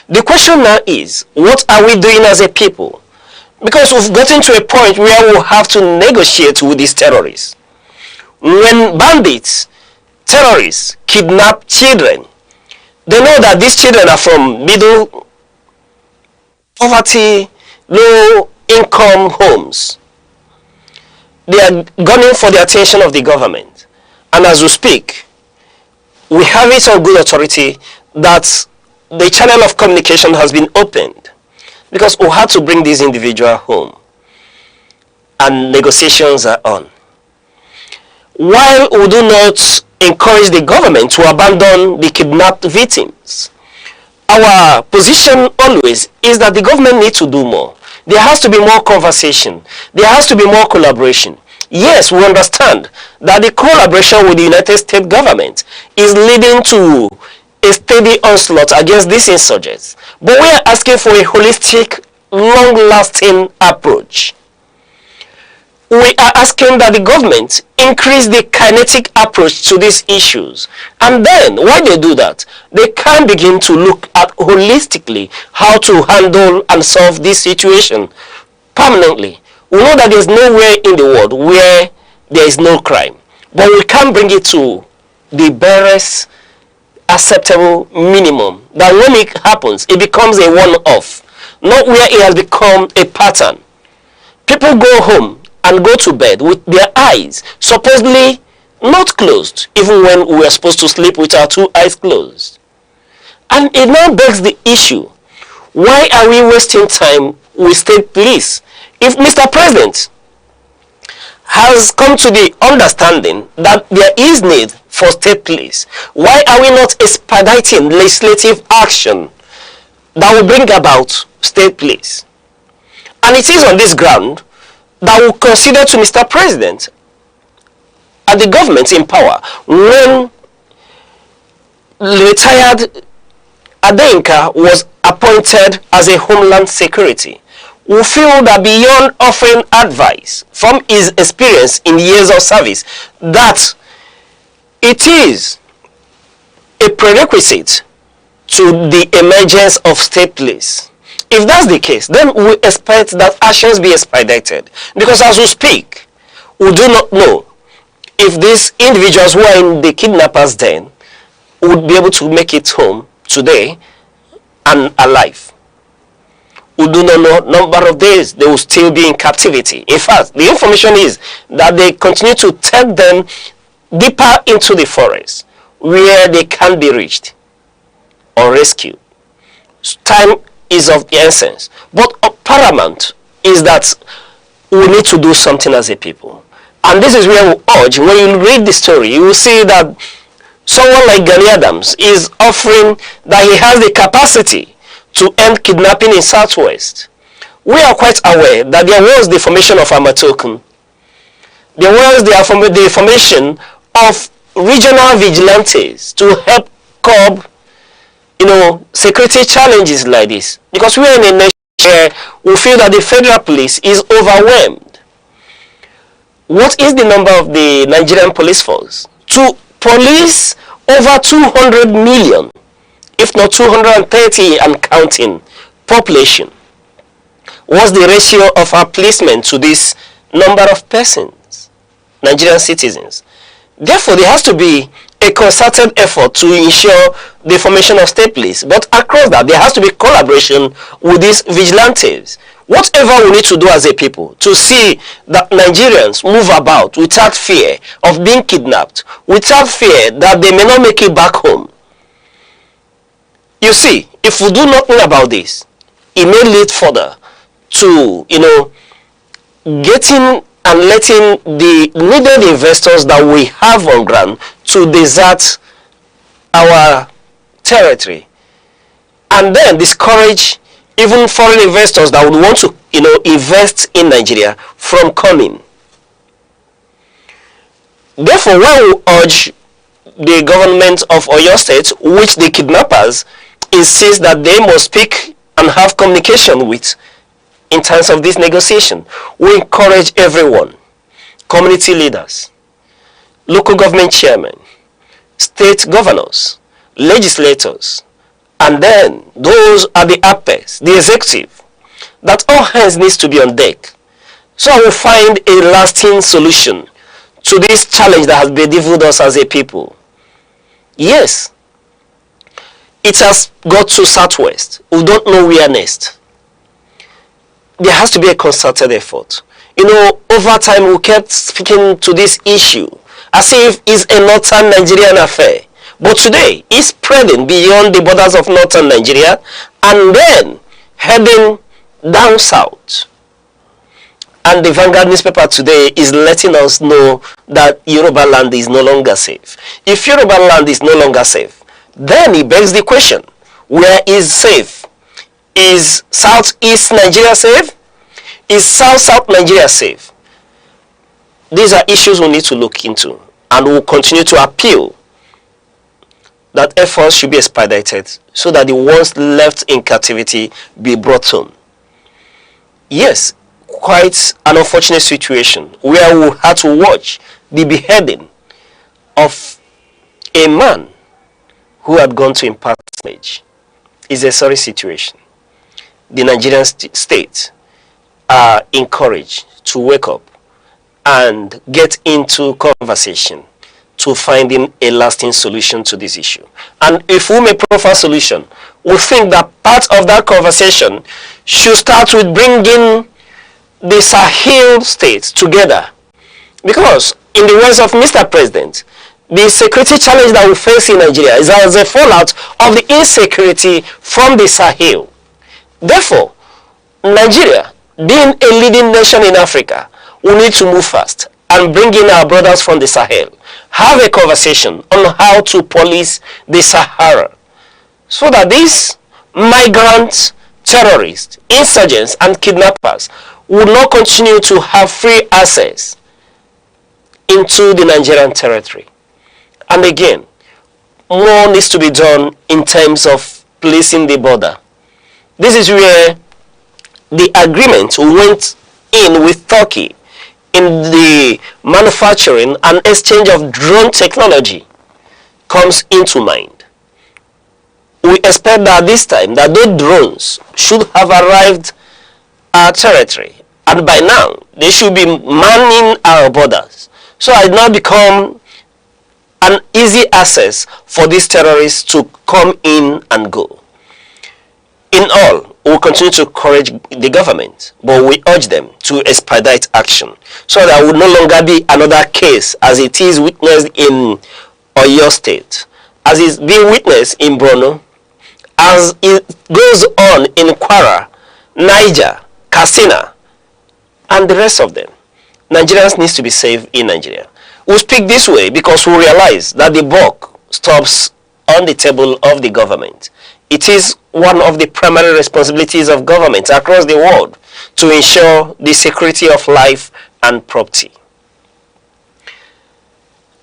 The question now is, what are we doing as a people? Because we've gotten to a point where we'll have to negotiate with these terrorists. When bandits, terrorists, kidnap children, they know that these children are from middle poverty, low income homes. They are gunning for the attention of the government. And as we speak, we have it on good authority that the channel of communication has been opened, because we had to bring this individual home and negotiations are on. While we do not encourage the government to abandon the kidnapped victims, our position always is that the government needs to do more. There has to be more conversation. There has to be more collaboration. Yes, we understand that the collaboration with the United States government is leading to a steady onslaught against these insurgents. But we are asking for a holistic, long-lasting approach. we are asking that the government increase the kinetic approach to these issues. And then, while they do that, they can begin to look at holistically how to handle and solve this situation permanently. We know that there's nowhere in the world where there is no crime, but we can bring it to the barest acceptable minimum, that when it happens, it becomes a one-off, not where it has become a pattern. People go home and go to bed with their eyes supposedly not closed, even when we are supposed to sleep with our two eyes closed. And it now begs the issue, why are we wasting time with state police? If Mr. President has come to the understanding that there is need for state police, why are we not expediting legislative action that will bring about state police? And it is on this ground that we consider to Mr. President and the government in power, when retired Aneke was appointed as a Homeland Security, we feel that beyond offering advice from his experience in years of service, that it is a prerequisite to the emergence of state police. If that's the case, then we expect that actions be expedited. Because as we speak, we do not know if these individuals who are in the kidnappers' den would be able to make it home today and alive. We do not know number of days they will still be in captivity. In fact, the information is that they continue to take them deeper into the forest where they can be reached or rescued. Time is of the essence. But paramount is that we need to do something as a people. And this is where we urge, when you read the story, you will see that someone like Gani Adams is offering that he has the capacity to end kidnapping in Southwest. We are quite aware that there was the formation of Amatokun. There was the formation of regional vigilantes to help curb security challenges like this. Because we are in a nation where we feel that the federal police is overwhelmed. What is the number of the Nigerian police force? To police over 200 million, if not 230 and counting, population. What's the ratio of our policemen to this number of persons, Nigerian citizens? Therefore, there has to be a concerted effort to ensure the formation of state police. But across that, there has to be collaboration with these vigilantes. Whatever we need to do as a people to see that Nigerians move about without fear of being kidnapped, without fear that they may not make it back home. You see, if we do nothing about this, it may lead further to, getting and letting the needed investors that we have on ground to desert our territory, and then discourage even foreign investors that would want to invest in Nigeria from coming. Therefore, when we urge the government of Oyo State, which the kidnappers insist that they must speak and have communication with in terms of this negotiation, we encourage everyone, community leaders, local government chairmen, state governors, legislators, and then those at the apex, the executive, that all hands needs to be on deck, so we find a lasting solution to this challenge that has bedeviled us as a people. Yes, it has got to Southwest. We don't know where next. There has to be a concerted effort. Over time we kept speaking to this issue as if it's a northern Nigerian affair. But today, it's spreading beyond the borders of northern Nigeria and then heading down south. And the Vanguard newspaper today is letting us know that Yoruba land is no longer safe. If Yoruba land is no longer safe, then it begs the question, where is safe? Is Southeast Nigeria safe? Is South Nigeria safe? These are issues we need to look into, and we'll continue to appeal that efforts should be expedited so that the ones left in captivity be brought home. Yes, quite an unfortunate situation where we had to watch the beheading of a man who had gone to impart message. It's a sorry situation. The Nigerian state are encouraged to wake up and get into conversation to finding a lasting solution to this issue. And if we may proffer solution, we think that part of that conversation should start with bringing the Sahel states together. Because in the words of Mr. President, the security challenge that we face in Nigeria is as a fallout of the insecurity from the Sahel. Therefore, Nigeria, being a leading nation in Africa, we need to move fast and bring in our brothers from the Sahel. Have a conversation on how to police the Sahara so that these migrants, terrorists, insurgents, and kidnappers will not continue to have free access into the Nigerian territory. And again, more needs to be done in terms of policing the border. This is where the agreement went in with Turkey in the manufacturing and exchange of drone technology comes into mind. We expect that this time that those drones should have arrived our territory, and by now they should be manning our borders, so it now become an easy access for these terrorists to come in and go. In all, we will continue to encourage the government, but we urge them to expedite action so that will no longer be another case as it is witnessed in Oyo State, as is being witnessed in Borno, as it goes on in Kwara, Niger, Katsina, and the rest of them. Nigerians need to be safe in Nigeria. We speak this way because we realize that the buck stops on the table of the government. It is one of the primary responsibilities of government across the world to ensure the security of life and property.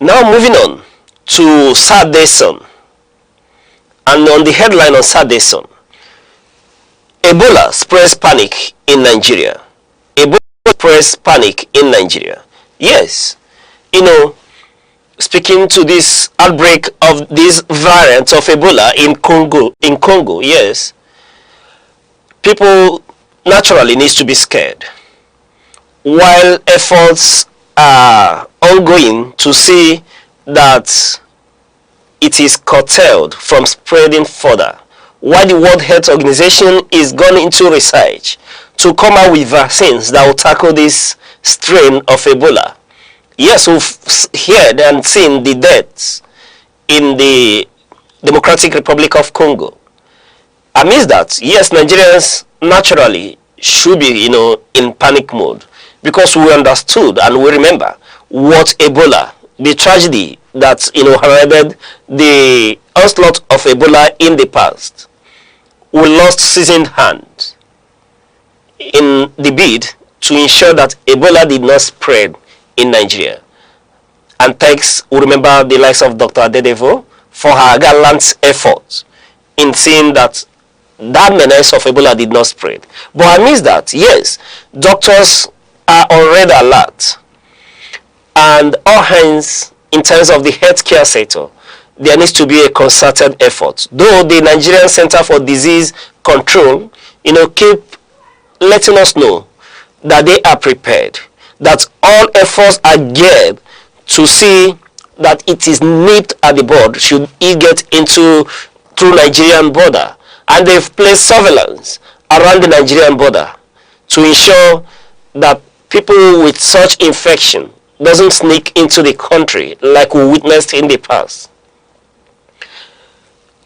Now moving on to Saturday Sun, and on the headline on Saturday Sun, Ebola spreads panic in Nigeria. Ebola spreads panic in Nigeria. Yes, you know, speaking to this outbreak of this variant of Ebola in Congo, yes, people naturally need to be scared. While efforts are ongoing to see that it is curtailed from spreading further, while the World Health Organization is gone into research to come out with vaccines that will tackle this strain of Ebola. Yes, we've heard and seen the deaths in the Democratic Republic of Congo. Amidst that, yes, Nigerians naturally should be, in panic mode, because we understood and we remember what Ebola, the tragedy that, heralded the onslaught of Ebola in the past. We lost seasoned hands in the bid to ensure that Ebola did not spread in Nigeria. And thanks, we remember the likes of Dr. Adedevo for her gallant efforts in seeing that that menace of Ebola did not spread. But amidst that, yes, doctors are on red alert, and all hands in terms of the healthcare sector, there needs to be a concerted effort. Though the Nigerian Center for Disease Control, keep letting us know that they are prepared, that all efforts are geared to see that it is nipped at the bud should it get into through Nigerian border, and they've placed surveillance around the Nigerian border to ensure that people with such infection doesn't sneak into the country like we witnessed in the past.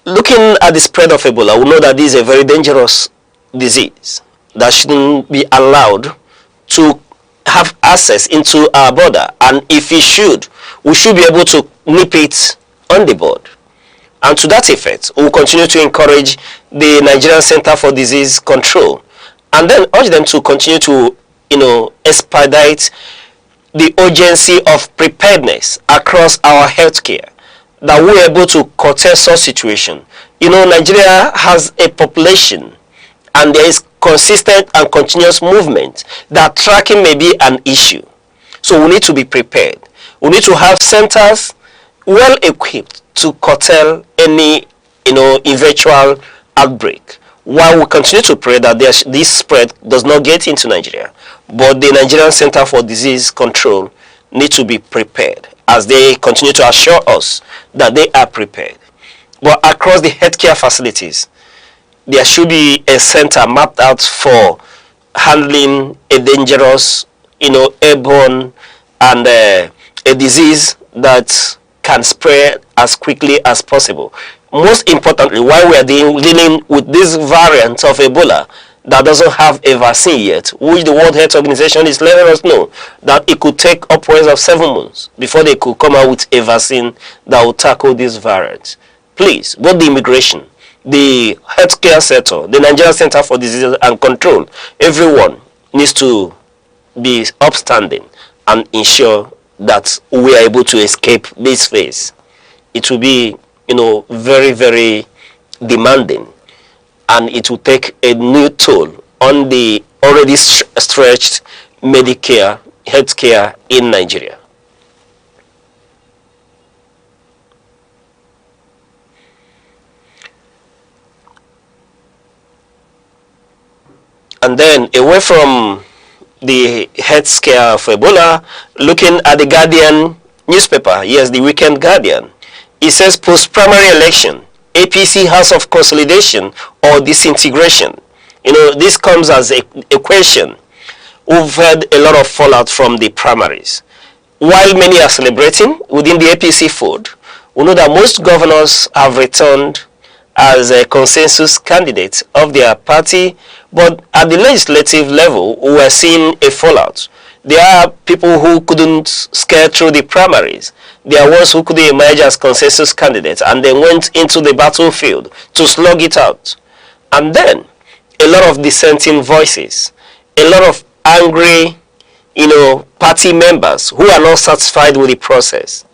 Looking at the spread of Ebola, we know that this is a very dangerous disease that shouldn't be allowed to have access into our border, and if it should, we should be able to nip it on the board. And to that effect, we will continue to encourage the Nigerian Center for Disease Control and then urge them to continue to expedite the urgency of preparedness across our healthcare, that we're able to curtail such situation. Nigeria has a population and there is consistent and continuous movement, that tracking may be an issue. So we need to be prepared. We need to have centers well equipped to curtail any eventual outbreak, while we continue to pray that this spread does not get into Nigeria. But the Nigerian Center for Disease Control need to be prepared, as they continue to assure us that they are prepared. But across the healthcare facilities, there should be a center mapped out for handling a dangerous, airborne and a disease that can spread as quickly as possible. Most importantly, while we are dealing with this variant of Ebola that doesn't have a vaccine yet, which the World Health Organization is letting us know that it could take upwards of 7 months before they could come out with a vaccine that will tackle this variant. Please, both the immigration, the healthcare sector, the Nigerian Center for Disease and Control, everyone needs to be upstanding and ensure that we are able to escape this phase. It will be, very, very demanding, and it will take a new toll on the already stretched Medicare healthcare in Nigeria. And then, away from the healthcare of Ebola, looking at the Guardian newspaper, yes, the Weekend Guardian, it says post-primary election, APC House of Consolidation or disintegration. This comes as a question. We've had a lot of fallout from the primaries. While many are celebrating within the APC fold, we know that most governors have returned as a consensus candidate of their party, but at the legislative level, we are seeing a fallout. There are people who couldn't scale through the primaries. There are ones who couldn't emerge as consensus candidates and then went into the battlefield to slug it out. And then, a lot of dissenting voices, a lot of angry, party members who are not satisfied with the process.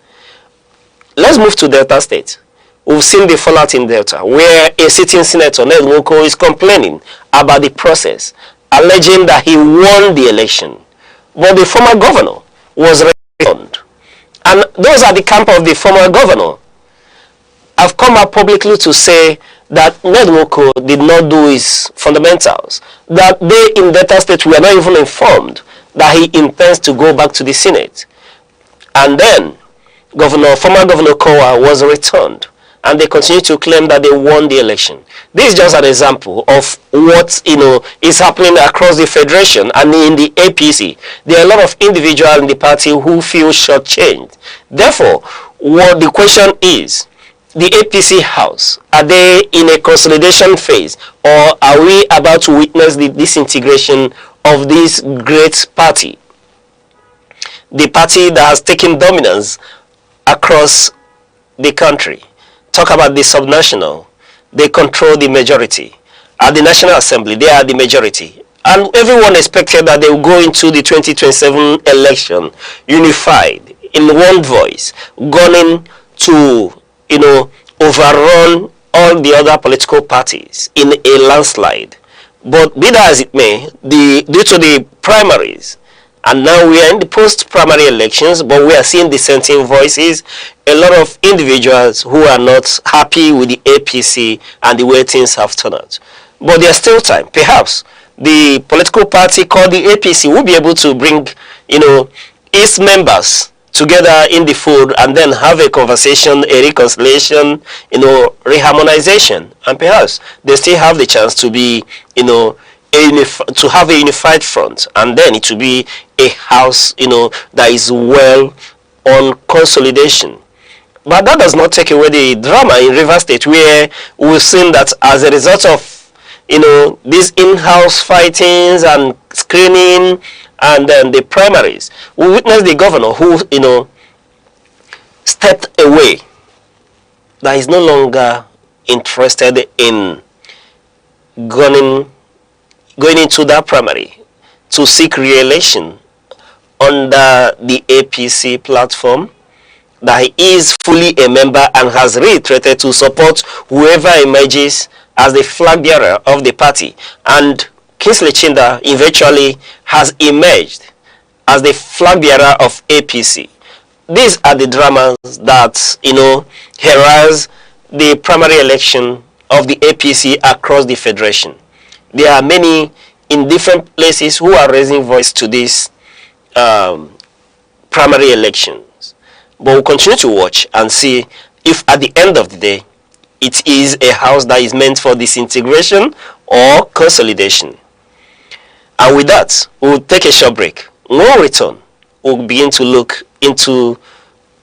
Let's move to Delta State. We've seen the fallout in Delta, where a sitting senator, Ned Nwoko, is complaining about the process, alleging that he won the election. But the former governor was returned. And those at the camp of the former governor have come out publicly to say that Ned Nwoko did not do his fundamentals, that they in Delta State were not even informed that he intends to go back to the Senate. And then former Governor Kowa was returned, and they continue to claim that they won the election. This is just an example of what is happening across the federation and in the APC. There are a lot of individuals in the party who feel shortchanged. Therefore, what the question is, the APC house, are they in a consolidation phase, or are we about to witness the disintegration of this great party? The party that has taken dominance across the country. Talk about the subnational. They control the majority. At the National Assembly, they are the majority. And everyone expected that they will go into the 2027 election unified, in one voice, gunning to, overrun all the other political parties in a landslide. But be that as it may, due to the primaries, and now we are in the post-primary elections, but we are seeing dissenting voices, a lot of individuals who are not happy with the APC and the way things have turned out. But there's still time. Perhaps the political party called the APC will be able to bring, its members together in the fold and then have a conversation, a reconciliation, reharmonization. And perhaps they still have the chance to be, to have a unified front, and then it will be a house, that is well on consolidation. But that does not take away the drama in Rivers State, where we've seen that as a result of, these in-house fightings and screening and then the primaries, we witnessed the governor who, stepped away, that is no longer interested in going into that primary to seek re-election under the APC platform, that he is fully a member and has reiterated to support whoever emerges as the flag bearer of the party. And Kingsley Chinda eventually has emerged as the flag bearer of APC. These are the dramas that, harass the primary election of the APC across the federation. There are many in different places who are raising voice to this primary elections. But we'll continue to watch and see if at the end of the day it is a house that is meant for disintegration or consolidation. And with that, we'll take a short break. When we return, we'll begin to look into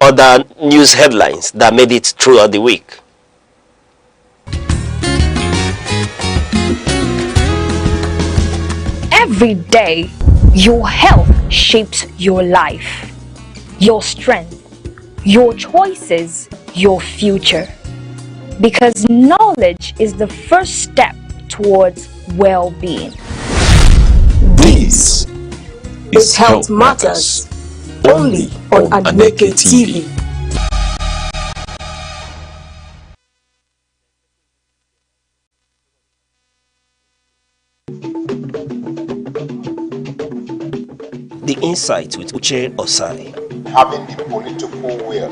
other news headlines that made it throughout the week. Every day, your health shapes your life, your strength, your choices, your future. Because knowledge is the first step towards well-being. This is Health Matters, only on Aneke TV. The Insight with Uche Osai. Having the political will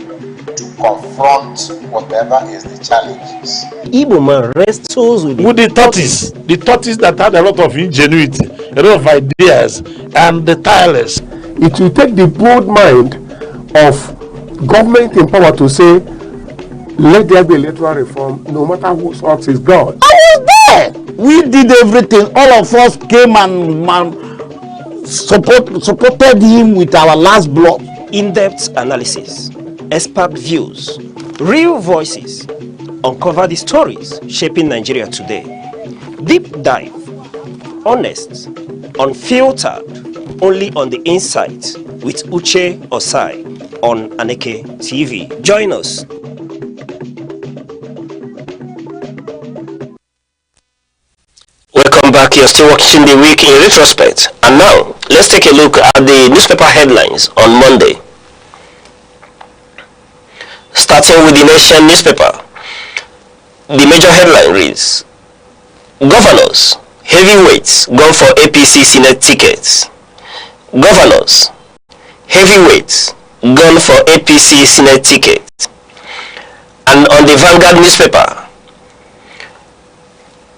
to confront whatever is the challenges. Igbo man wrestles with the tortoise that had a lot of ingenuity, a lot of ideas, and the tireless. It will take the bold mind of government in power to say, let there be electoral reform, no matter whose ox is God. I was there. We did everything. All of us came and supported him with our last block. In-depth analysis, expert views, real voices, uncover the stories shaping Nigeria today. Deep dive, honest, unfiltered, only on The Insight with Uche Osai on Aneke TV. Join us. Welcome back. You're still watching the week in retrospect. And now, let's take a look at the newspaper headlines on Monday. Starting with the Nation newspaper, the major headline reads, Governors, heavyweights gone for APC Senate tickets. Governors, heavyweights gone for APC Senate tickets. And on the Vanguard newspaper,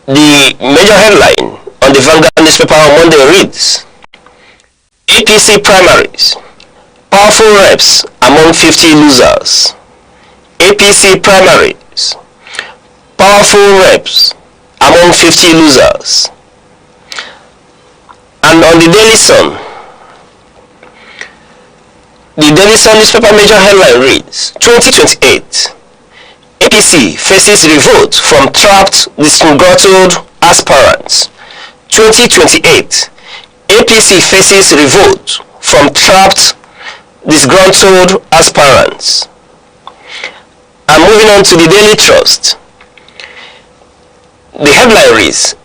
the major headline on the Vanguard newspaper on Monday reads, APC primaries, powerful reps among 50 losers. APC primaries, powerful reps among 50 losers. And on the Daily Sun newspaper major headline reads, 2028, APC faces revolt from trapped, disgruntled aspirants. 2028, APC faces revolt from trapped, disgruntled aspirants. And moving on to the Daily Trust, the headline reads,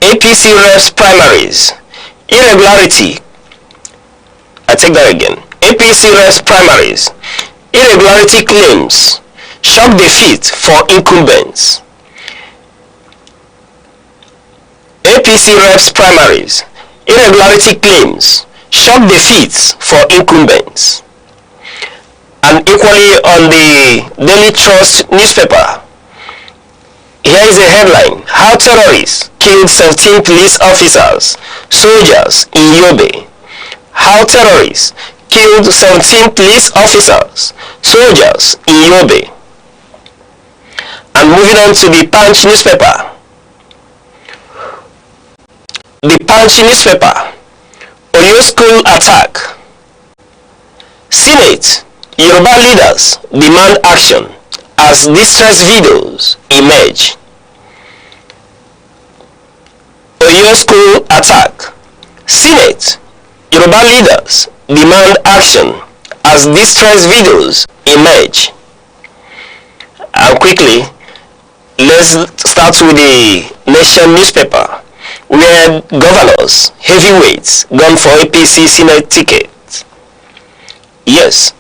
APC reps primaries, irregularity. I take that again. APC reps primaries, irregularity claims, shock defeat for incumbents. APC reps primaries, irregularity claims, shock defeats for incumbents. And equally on the Daily Trust newspaper, here is a headline, how terrorists killed 17 police officers, soldiers in Yobe. How terrorists killed 17 police officers, soldiers in Yobe. And moving on to the Punch newspaper. The Punch newspaper, Oyo school attack. Senate, Yoruba leaders demand action as distress videos emerge. Oyo school attack. Senate, Yoruba leaders demand action as distress videos emerge. And quickly, let's start with the Nation newspaper, where governors, heavyweights, gone for APC Senate tickets. Yes,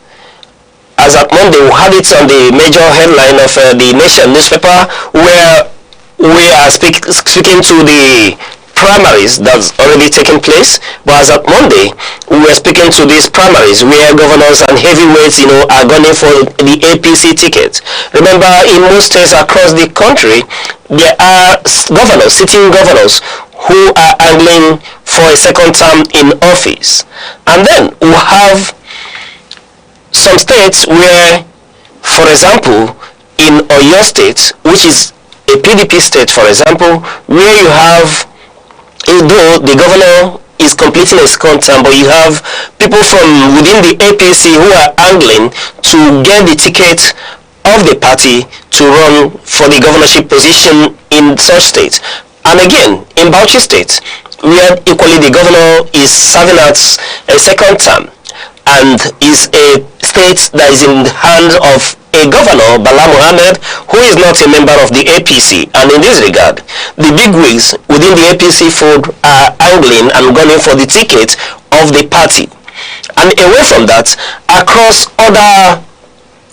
as at Monday, we had it on the major headline of the Nation newspaper, where we are speaking to the primaries that's already taken place, but as of Monday, we were speaking to these primaries where governors and heavyweights, are gunning for the APC ticket. Remember, in most states across the country, there are governors, sitting governors, who are angling for a second term in office. And then we have some states where, for example, in Oyo State, which is a PDP state, for example, where you have, though the governor is completing a second term, but you have people from within the APC who are angling to get the ticket of the party to run for the governorship position in such states. And again, in Bauchi State, where equally the governor is serving out a second term and is a state that is in the hands of a governor, Bala Mohammed, who is not a member of the APC. And in this regard, the bigwigs within the APC fold are angling and gunning for the ticket of the party. And away from that, across other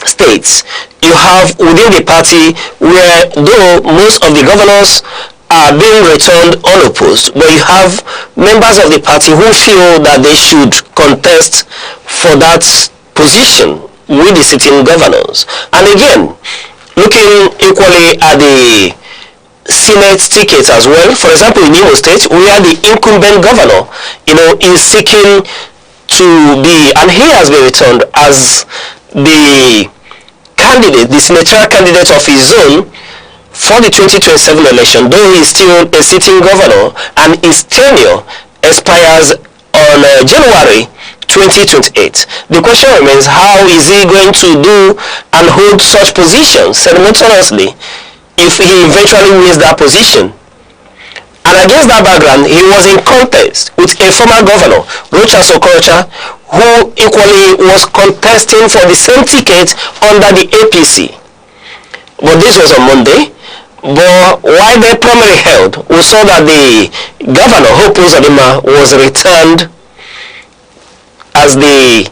states, you have within the party where, though most of the governors are being returned unopposed, but you have members of the party who feel that they should contest for that position with the sitting governors. And again, looking equally at the Senate ticket as well, for example in Imo State, where the incumbent governor, is seeking to be, and he has been returned as the candidate, the senatorial candidate of his zone for the 2027 election, though he is still a sitting governor and his tenure expires on January 2028. The question remains, how is he going to do and hold such positions simultaneously if he eventually wins that position? And against that background, he was in contest with a former governor, Rochas Okorocha, who equally was contesting for the same ticket under the APC. But this was on Monday. But while the primary held, we saw that the governor, Hope Uzodinma, was returned as the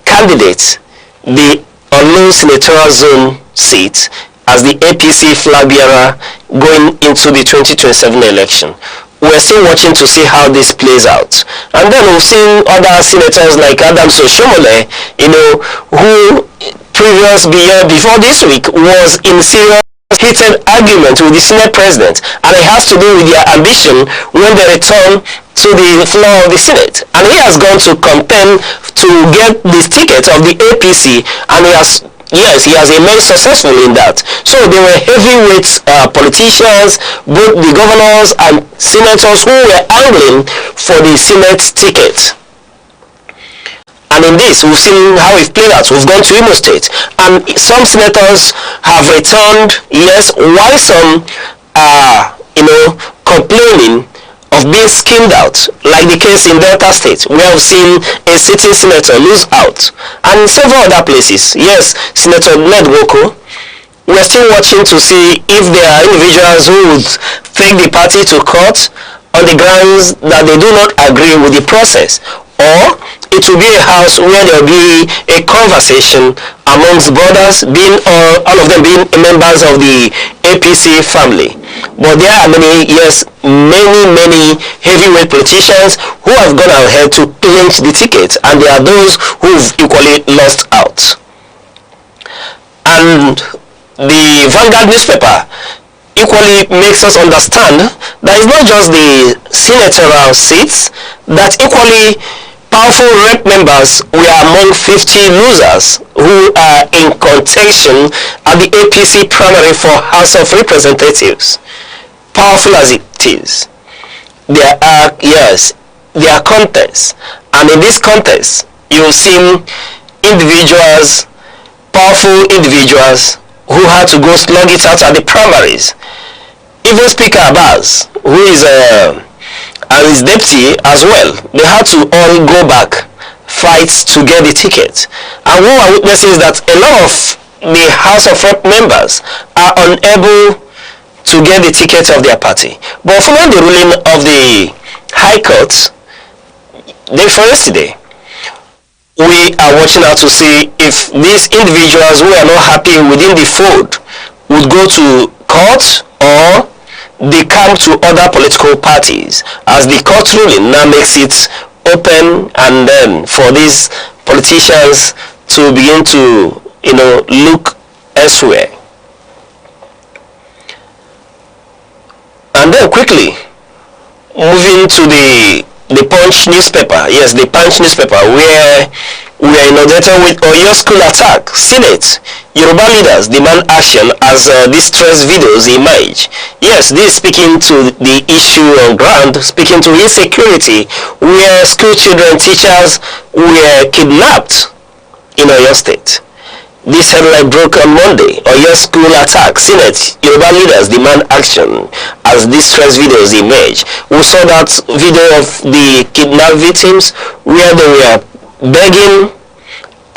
candidate, the unknown senatorial zone seat, as the APC flag bearer going into the 2027 election. We're still watching to see how this plays out. And then we've seen other senators like Adams Oshomole, who before this week was in serious heated argument with the Senate President, and it has to do with their ambition when they return to the floor of the Senate. And he has gone to contend to get this ticket of the APC, and he has immense successful in that. So there were heavyweight politicians, both the governors and senators, who were angling for the Senate ticket. And in this, we've seen how it played out. We've gone to Imo State, and some senators have returned, yes, while some are, complaining of being skimmed out, like the case in Delta State, where we've seen a sitting senator lose out, and in several other places. Yes, Senator Ned Woko, we're still watching to see if there are individuals who would take the party to court on the grounds that they do not agree with the process, or it will be a house where there will be a conversation amongst brothers, being all of them being members of the APC family. But there are many heavyweight politicians who have gone ahead to clinch the ticket, and there are those who've equally lost out. And the Vanguard newspaper equally makes us understand that it's not just the senatorial seats, that equally powerful rep members were among 50 losers who are in contention at the APC primary for House of Representatives. Powerful as it is, there are contests, and in this contest you've seen individuals, powerful individuals, who had to go slug it out at the primaries. Even Speaker Abbas, who is and his deputy as well, they had to all go back, fight to get the ticket. And what we're witnessing is that a lot of the House of Rep members are unable to get the ticket of their party. But following the ruling of the High Court, for yesterday, we are watching out to see if these individuals who are not happy within the fold would go to court, or they come to other political parties, as the court ruling now makes it open and then for these politicians to begin to, look elsewhere. And then quickly moving to the Punch newspaper. Yes, the Punch newspaper, where we are inundated with Oyo school attack. Senate, Yoruba leaders demand action as these stress videos emerge. Yes, this is speaking to the issue on ground, speaking to insecurity, where school children, teachers were kidnapped in Oyo State. This headline broke on Monday. Oyo school attack. Senate, Yoruba leaders demand action as these stress videos emerge. We saw that video of the kidnapped victims where they were begging,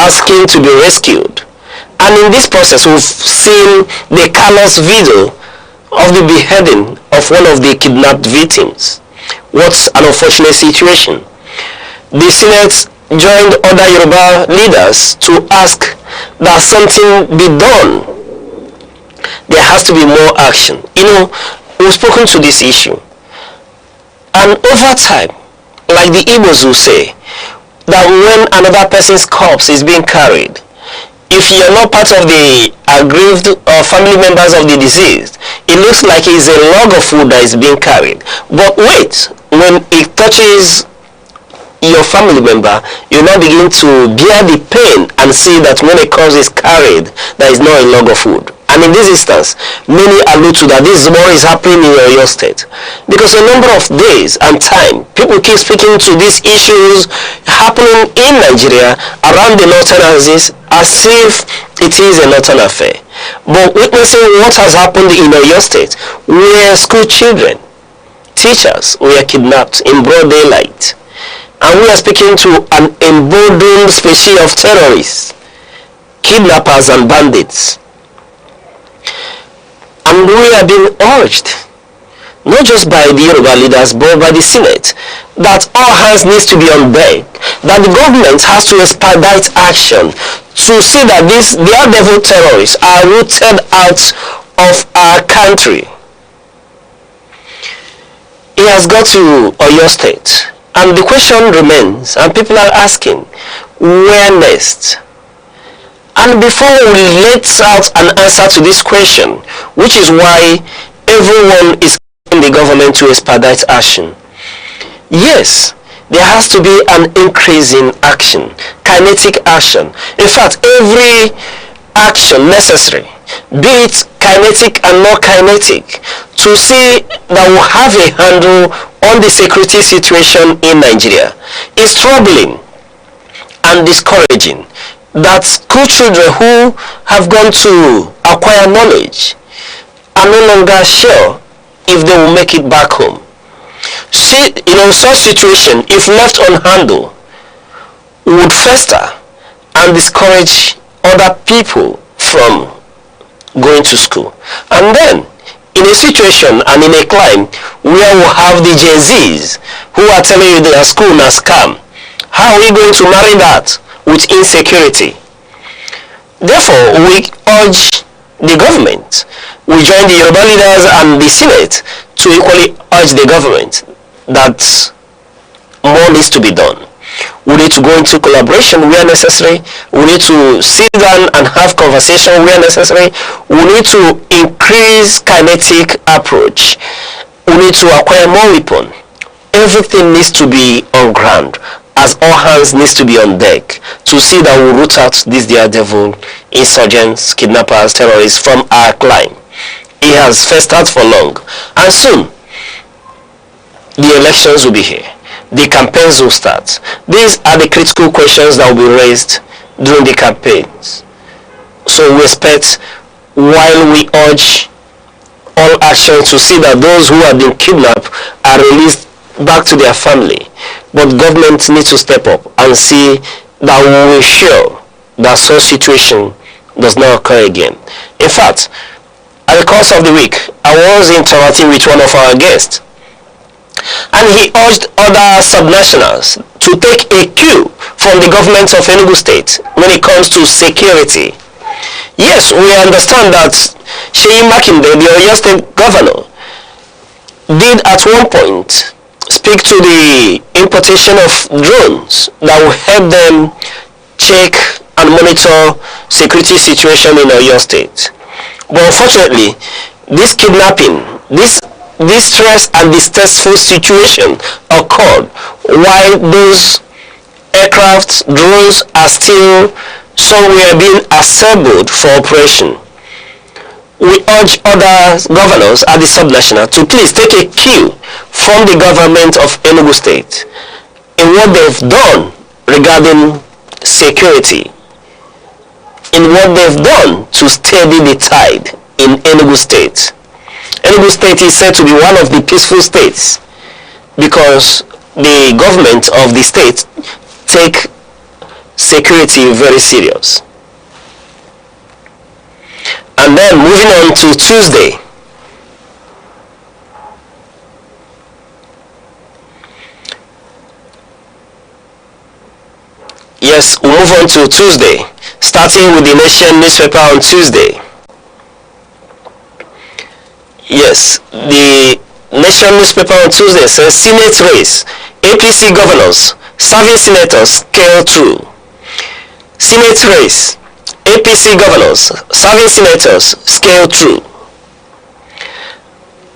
asking to be rescued. And in this process, we've seen the callous video of the beheading of one of the kidnapped victims. What an unfortunate situation. The Senate joined other Yoruba leaders to ask that something be done. There has to be more action. We've spoken to this issue. And over time, like the Igbos will say, that when another person's corpse is being carried, if you're not part of the aggrieved or family members of the deceased, it looks like it's a log of food that is being carried. But wait, when it touches your family member, you now begin to bear the pain and see that when a corpse is carried, there is not a log of food. And in this instance, many allude to that this is what is happening in your state. Because a number of days and time, people keep speaking to these issues happening in Nigeria around the northern axis as if it is a northern affair. But witnessing what has happened in your state, where school children, teachers were kidnapped in broad daylight, and we are speaking to an emboldened species of terrorists, kidnappers and bandits. And we are being urged, not just by the Yoruba leaders, but by the Senate, that all hands needs to be on deck, that the government has to expedite action to see that these daredevil terrorists are rooted out of our country. It has got to Oyo State. And the question remains, and people are asking, where next? And before we let out an answer to this question, which is why everyone is calling the government to expedite action. Yes, there has to be an increase in action, kinetic action. In fact, every action necessary, be it kinetic and not kinetic, to see that we have a handle on the security situation in Nigeria is troubling and discouraging. That school children who have gone to acquire knowledge are no longer sure if they will make it back home. See, such situation, if left unhandled, would fester and discourage other people from going to school. And then, in a situation and in a climb where we have the Gen Zs who are telling you their school na scam, how are we going to marry that with insecurity? Therefore, we urge the government, we join the Yoruba leaders and the Senate to equally urge the government that more needs to be done. We need to go into collaboration where necessary. We need to sit down and have conversation where necessary. We need to increase kinetic approach. We need to acquire more weapons. Everything needs to be on ground, as all hands needs to be on deck to see that we root out these daredevil insurgents, kidnappers, terrorists from our climb. It has festered for long, and soon the elections will be here. The campaigns will start. These are the critical questions that will be raised during the campaigns. So we expect, while we urge all action to see that those who have been kidnapped are released back to their family, but government needs to step up and see that we ensure that such situation does not occur again. In fact, at the course of the week, I was interacting with one of our guests, and he urged other subnationals to take a cue from the government of Enugu State when it comes to security. Yes, we understand that Sheyi Makinde, the Oyo State governor, did at one point speak to the importation of drones that will help them check and monitor security situation in Oyo State. But unfortunately, this kidnapping, this stress and distasteful situation occurred while those aircraft, drones are still somewhere being assembled for operation. We urge other governors at the subnational to please take a cue from the government of Enugu State in what they've done regarding security, in what they've done to steady the tide in Enugu State. Enugu State is said to be one of the peaceful states because the government of the state take security very serious. And then moving on to Tuesday. Yes, we'll move on to Tuesday, starting with the Nation newspaper on Tuesday. Yes, the Nation newspaper on Tuesday says Senate race, APC governors, serving senators scale through. Senate race, APC governors, serving senators scale through.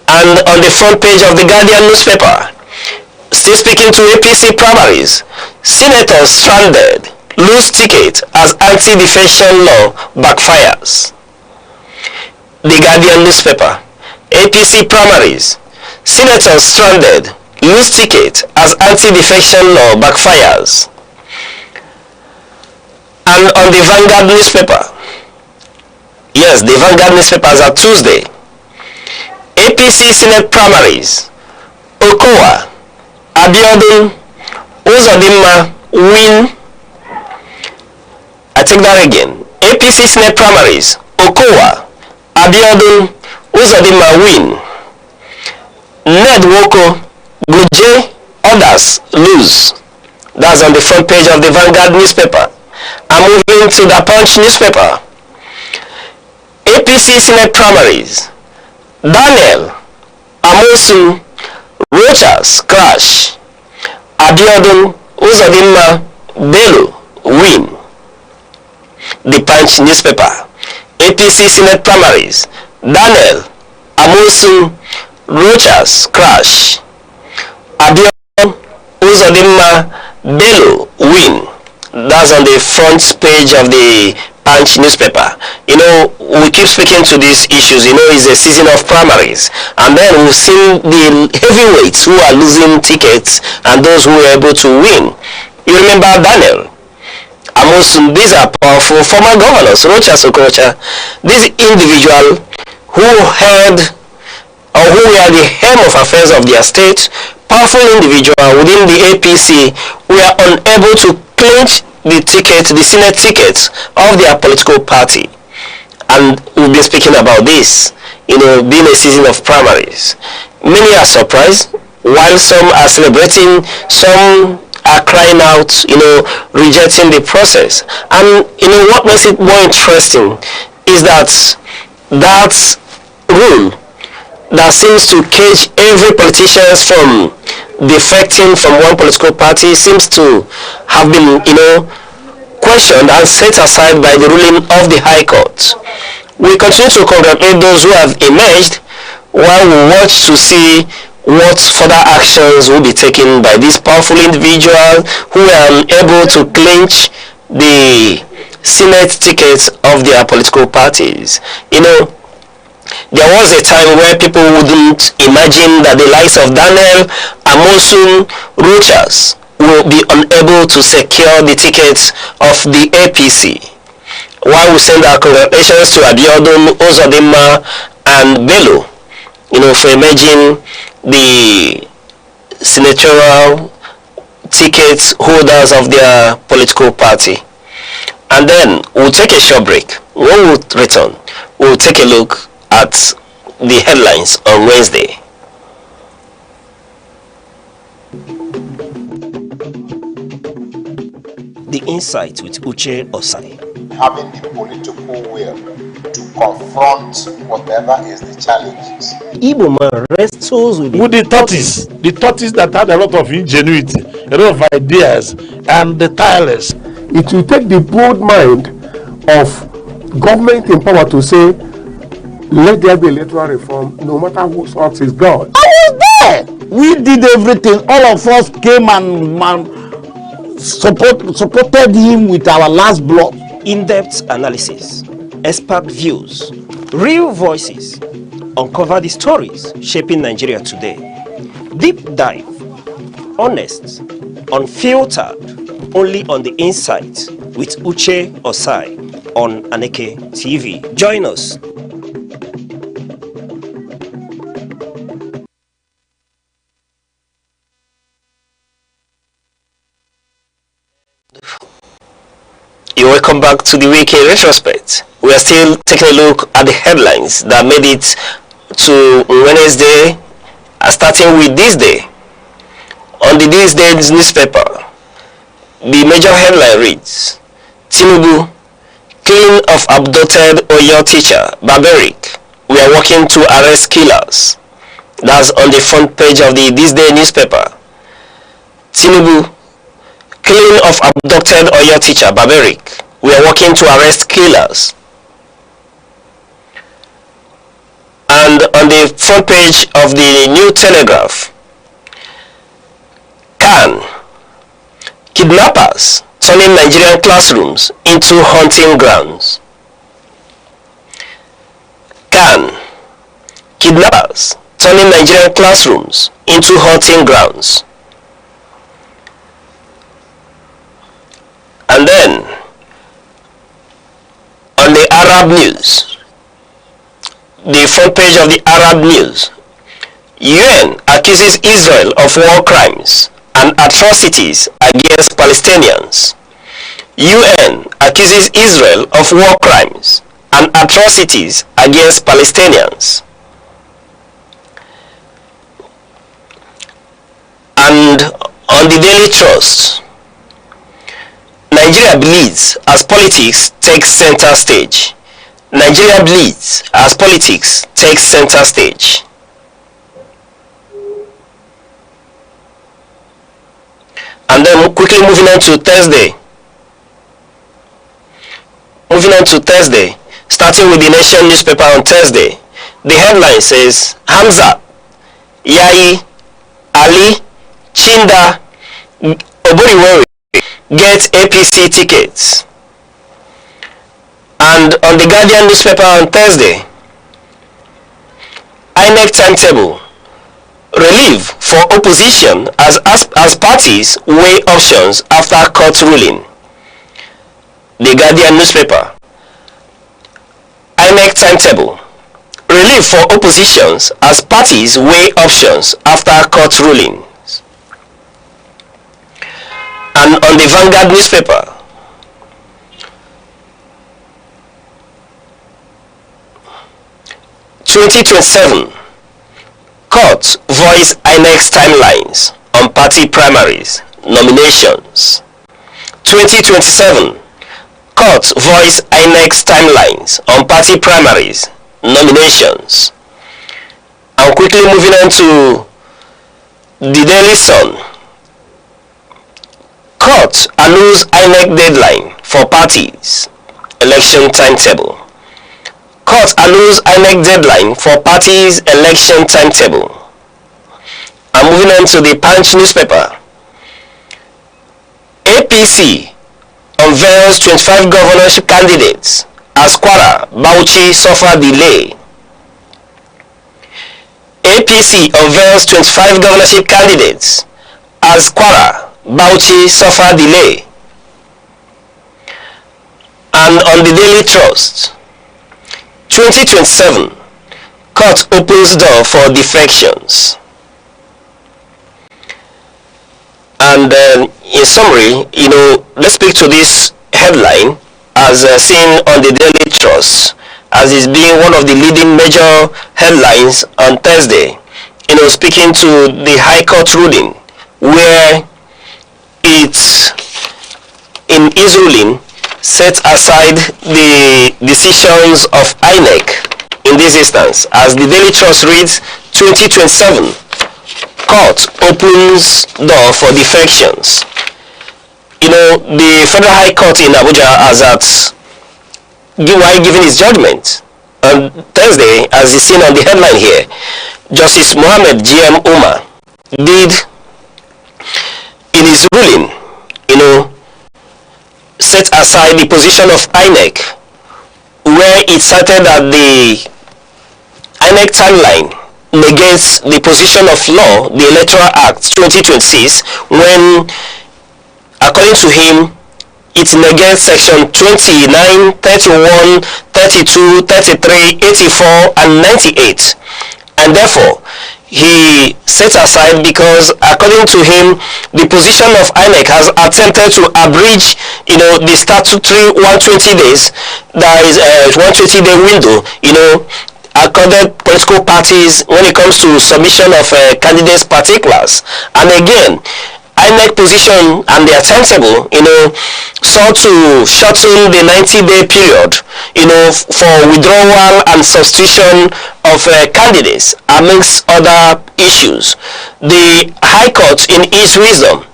And on the front page of the Guardian newspaper, still speaking to APC primaries, senators stranded, lose ticket as anti-defection law backfires. The Guardian newspaper, APC primaries, senators stranded, lose ticket as anti-defection law backfires. And on the Vanguard newspaper, yes, the Vanguard newspapers are Tuesday, APC Senate primaries, Okowa, Abiodun, Uzodinma win. I take that again. APC Senate primaries, Okowa, Abiodun, Uzodinma win. Ned Woko, Guje, others lose. That's on the front page of the Vanguard newspaper. I'm moving to the Punch newspaper. APC Senate primaries, Daniel, Amosu, Rochas crash, Abiodun, Uzodinma, Bello win. The Punch newspaper, APC Senate primaries, Daniel, Amosu, Rochas crash, Abiodun, Uzodinma, Bello win. That's on the front page of the Punch newspaper. You know, we keep speaking to these issues. You know, it's a season of primaries, and then we've seen the heavyweights who are losing tickets and those who were able to win. You remember Daniel Amosun? These are powerful former governors. Rocha Sokocha, this individual who held or who were the helm of affairs of their state, powerful individual within the APC, were unable to clinch the ticket, the Senate ticket of their political party. And we've been speaking about this, you know, being a season of primaries. Many are surprised, while some are celebrating, some are crying out, you know, rejecting the process. And you know what makes it more interesting is that rule that seems to cage every politician from defecting from one political party seems to have been, you know, questioned and set aside by the ruling of the High Court. We continue to congratulate those who have emerged while we watch to see what further actions will be taken by these powerful individuals who are able to clinch the Senate tickets of their political parties. You know, there was a time where people wouldn't imagine that the likes of Daniel, Amosun, Rochas will be unable to secure the tickets of the APC. While we send our congratulations to Abiodun, Uzodinma, and Bello, you know, for emerging the senatorial ticket holders of their political party. And then we'll take a short break. When we return, we'll take a look at the headlines on Wednesday. The Insight with Uche Osai. Having the political will to confront whatever is the challenges. Igbo man wrestles with the tortoise that had a lot of ingenuity, a lot of ideas, and the tireless. It will take the bold mind of government in power to say, let there be electoral reform, no matter who sorts is God. I was there. We did everything. All of us came and supported him with our last blood. In-depth analysis, expert views, real voices uncover the stories shaping Nigeria today. Deep dive, honest, unfiltered, only on the insight with Uche Osai on Aneke TV. Join us. You're welcome back to the Wike Retrospect. We are still taking a look at the headlines that made it to Wednesday, starting with this day. On the This Day's newspaper, the major headline reads, Tinubu, killing of abducted Oyo teacher, barbaric. We are working to arrest killers. That's on the front page of the This Day newspaper. Tinubu, killing of abducted Oyo teacher, barbaric. We are working to arrest killers. And on the front page of the New Telegraph, Can kidnappers turning Nigerian classrooms into hunting grounds. Can kidnappers turning Nigerian classrooms into hunting grounds. And then on the Arab news, the front page of the Arab news, UN accuses Israel of war crimes and atrocities against Palestinians. UN accuses Israel of war crimes and atrocities against Palestinians. And on the Daily Trust, Nigeria bleeds as politics takes center stage. Nigeria bleeds as politics takes center stage. And then quickly moving on to Thursday. Starting with the Nation newspaper on Thursday. The headline says, Hamza, Yayi, Ali, Chinda, Oboriwori get APC tickets. And on the Guardian newspaper on Thursday, INEC timetable, relief for opposition as parties weigh options after court ruling. The Guardian newspaper, INEC timetable, relief for oppositions as parties weigh options after court rulings. And on the Vanguard newspaper, (2027) Court voice INEC's timelines on party primaries nominations. 2027 Court voice INEC's timelines on party primaries nominations. And quickly moving on to the Daily Sun. Court annuls INEC deadline for parties election timetable. Court annuls INEC deadline for parties election timetable. And moving on to the Punch newspaper. APC unveils 25 governorship candidates as Kwara, Bauchi suffer delay. APC unveils 25 governorship candidates as Kwara, Bauchi suffer delay. And on the Daily Trust, 2027 Court opens door for defections. And in summary, let's speak to this headline as seen on the Daily Trust as is being one of the leading major headlines on Thursday. Speaking to the High Court ruling, where it's in its ruling set aside the decisions of INEC in this instance. As the Daily Trust reads, 2027 court opens door for defections. The Federal High Court in Abuja has while giving his judgment on Thursday, as is seen on the headline here, Justice Mohammed G.M. Umar did, in his ruling, set aside the position of INEC, where it cited that the INEC timeline negates the position of law, the Electoral Act 2026, when, according to him, it negates section 29, 31, 32, 33, 84, and 98. And therefore, he set aside because, according to him, the position of INEC has attempted to abridge, the statutory 120 days, that is a 120-day window, accorded political parties when it comes to submission of candidates' particulars. And again, INEC position and their timetable, sought to shorten the 90-day period, for withdrawal and substitution of candidates, amongst other issues. The High Court, in its wisdom,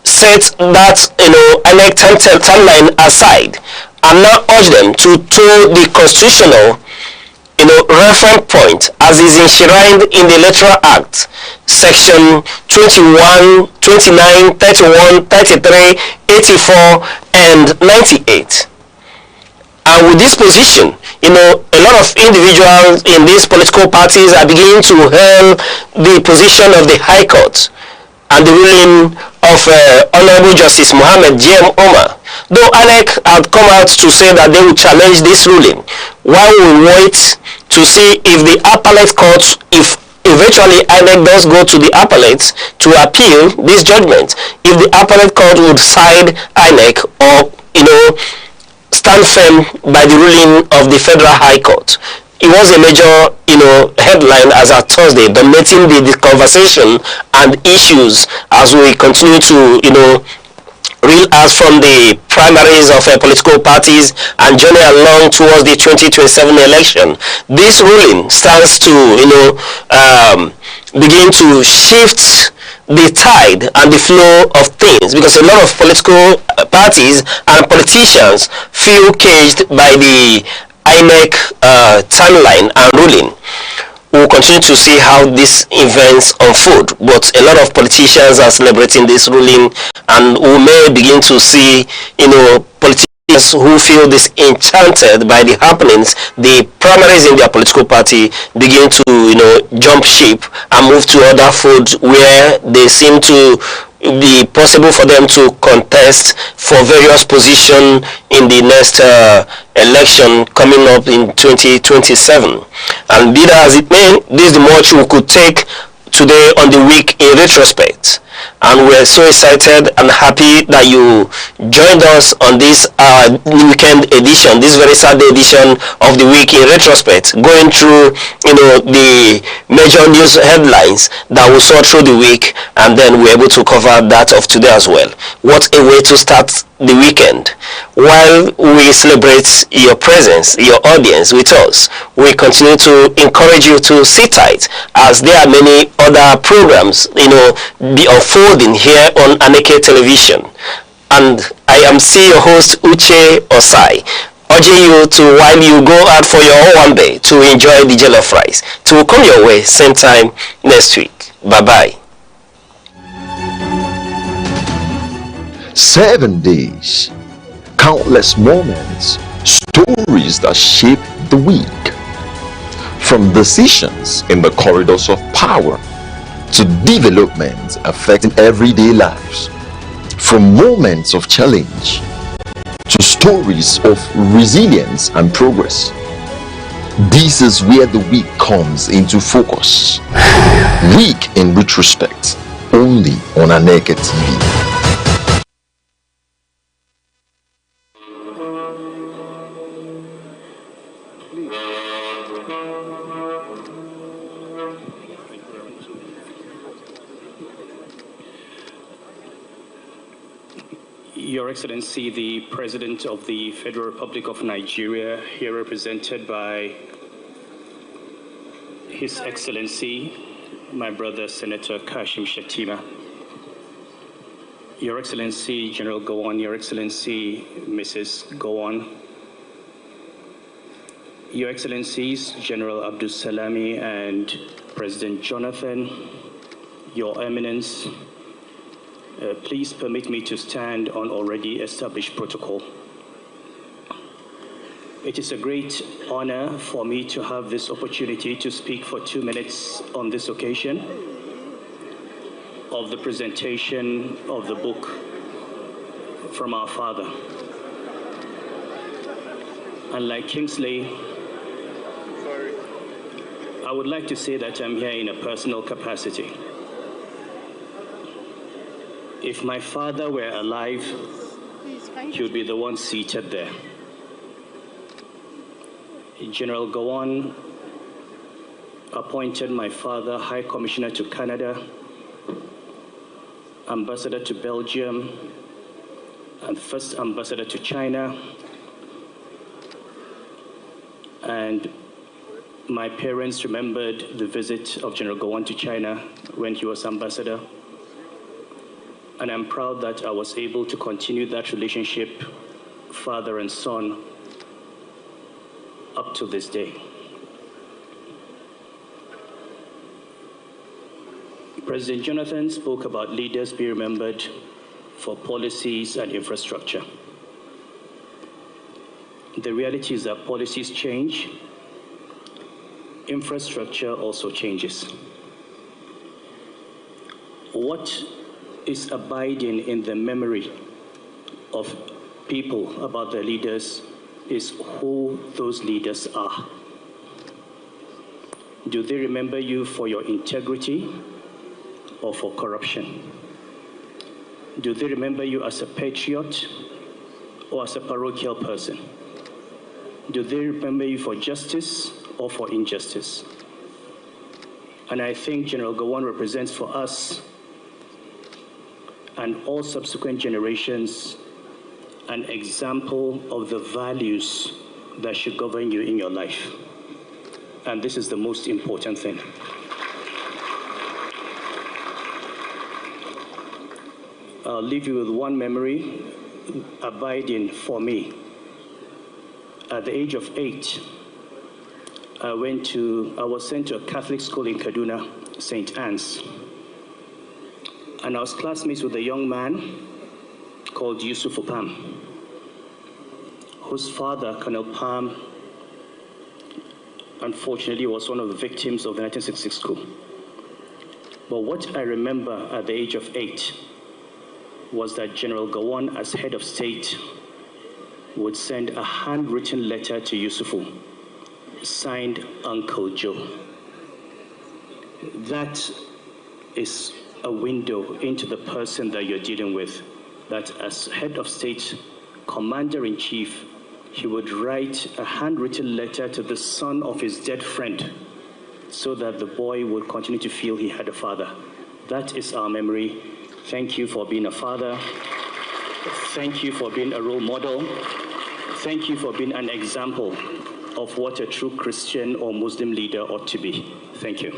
set that, INEC timeline aside and now urge them to toe the constitutional reference point as is enshrined in the Electoral Act, section 21, 29, 31, 33, 84, and 98. And with this position, a lot of individuals in these political parties are beginning to hail the position of the High Court and the ruling of Honorable Justice Mohammed G.M. Umar. Though INEC had come out to say that they would challenge this ruling, while we wait to see if the appellate court, if eventually INEC does go to the appellate to appeal this judgment, if the appellate court would side INEC or, stand firm by the ruling of the Federal High Court. It was a major, headline as at Thursday, dominating the conversation and issues as we continue to, reel out from the primaries of political parties and journey along towards the 2027 election. This ruling stands to, begin to shift the tide and the flow of things, because a lot of political parties and politicians feel caged by the INEC timeline and ruling. We'll continue to see how these events unfold, but a lot of politicians are celebrating this ruling, and we may begin to see, politicians who feel disenchanted by the happenings, the primaries in their political party begin to, jump ship and move to other folds where they seem to be possible for them to contest for various positions in the next election coming up in 2027. And be that as it may, this is the much we could take today on the week in retrospect. And we're so excited and happy that you joined us on this weekend edition, this very Saturday edition of the week in retrospect, going through the major news headlines that we saw through the week, and then we're able to cover that of today as well. What a way to start the weekend. While we celebrate your presence, your audience with us, we continue to encourage you to sit tight, as there are many other programs be unfolding here on Aneke television. And I am your host Uche Osai, urging you to, while you go out for your Owambe, to enjoy the jollof rice. To come your way same time next week. Bye bye. 7 days, countless moments, stories that shape the week. From decisions in the corridors of power to developments affecting everyday lives. From moments of challenge to stories of resilience and progress. This is where the week comes into focus. Week in retrospect, only on Aneke TV. Your Excellency, the President of the Federal Republic of Nigeria, here represented by His Excellency, my brother Senator Kashim Shettima, Your Excellency General Gowon, Your Excellency Mrs. Gowon, Your Excellencies General Abdul Salami and President Jonathan, Your Eminence, please permit me to stand on already established protocol. It is a great honor for me to have this opportunity to speak for 2 minutes on this occasion of the presentation of the book from our father. And like Kingsley, I would like to say that I'm here in a personal capacity. If my father were alive, he would be the one seated there. General Gowon appointed my father High Commissioner to Canada, Ambassador to Belgium, and First Ambassador to China. And my parents remembered the visit of General Gowon to China when he was ambassador. And I'm proud that I was able to continue that relationship, father and son, up to this day. President Jonathan spoke about leaders be remembered for policies and infrastructure. The reality is that policies change, infrastructure also changes. What is abiding in the memory of people about their leaders is who those leaders are. Do they remember you for your integrity or for corruption? Do they remember you as a patriot or as a parochial person? Do they remember you for justice or for injustice? And I think General Gowon represents for us and all subsequent generations an example of the values that should govern you in your life. And this is the most important thing. I'll leave you with one memory abiding for me. At the age of 8, I was sent to a Catholic school in Kaduna, St. Anne's. And I was classmates with a young man called Yusuf Opam, whose father, Colonel Pam, unfortunately was one of the victims of the 1966 coup. But what I remember at the age of 8 was that General Gowon, as head of state, would send a handwritten letter to Yusufu, signed Uncle Joe. That is a window into the person that you're dealing with, that as head of state, commander-in-chief, he would write a handwritten letter to the son of his dead friend so that the boy would continue to feel he had a father. That is our memory. Thank you for being a father. Thank you for being a role model. Thank you for being an example of what a true Christian or Muslim leader ought to be. Thank you.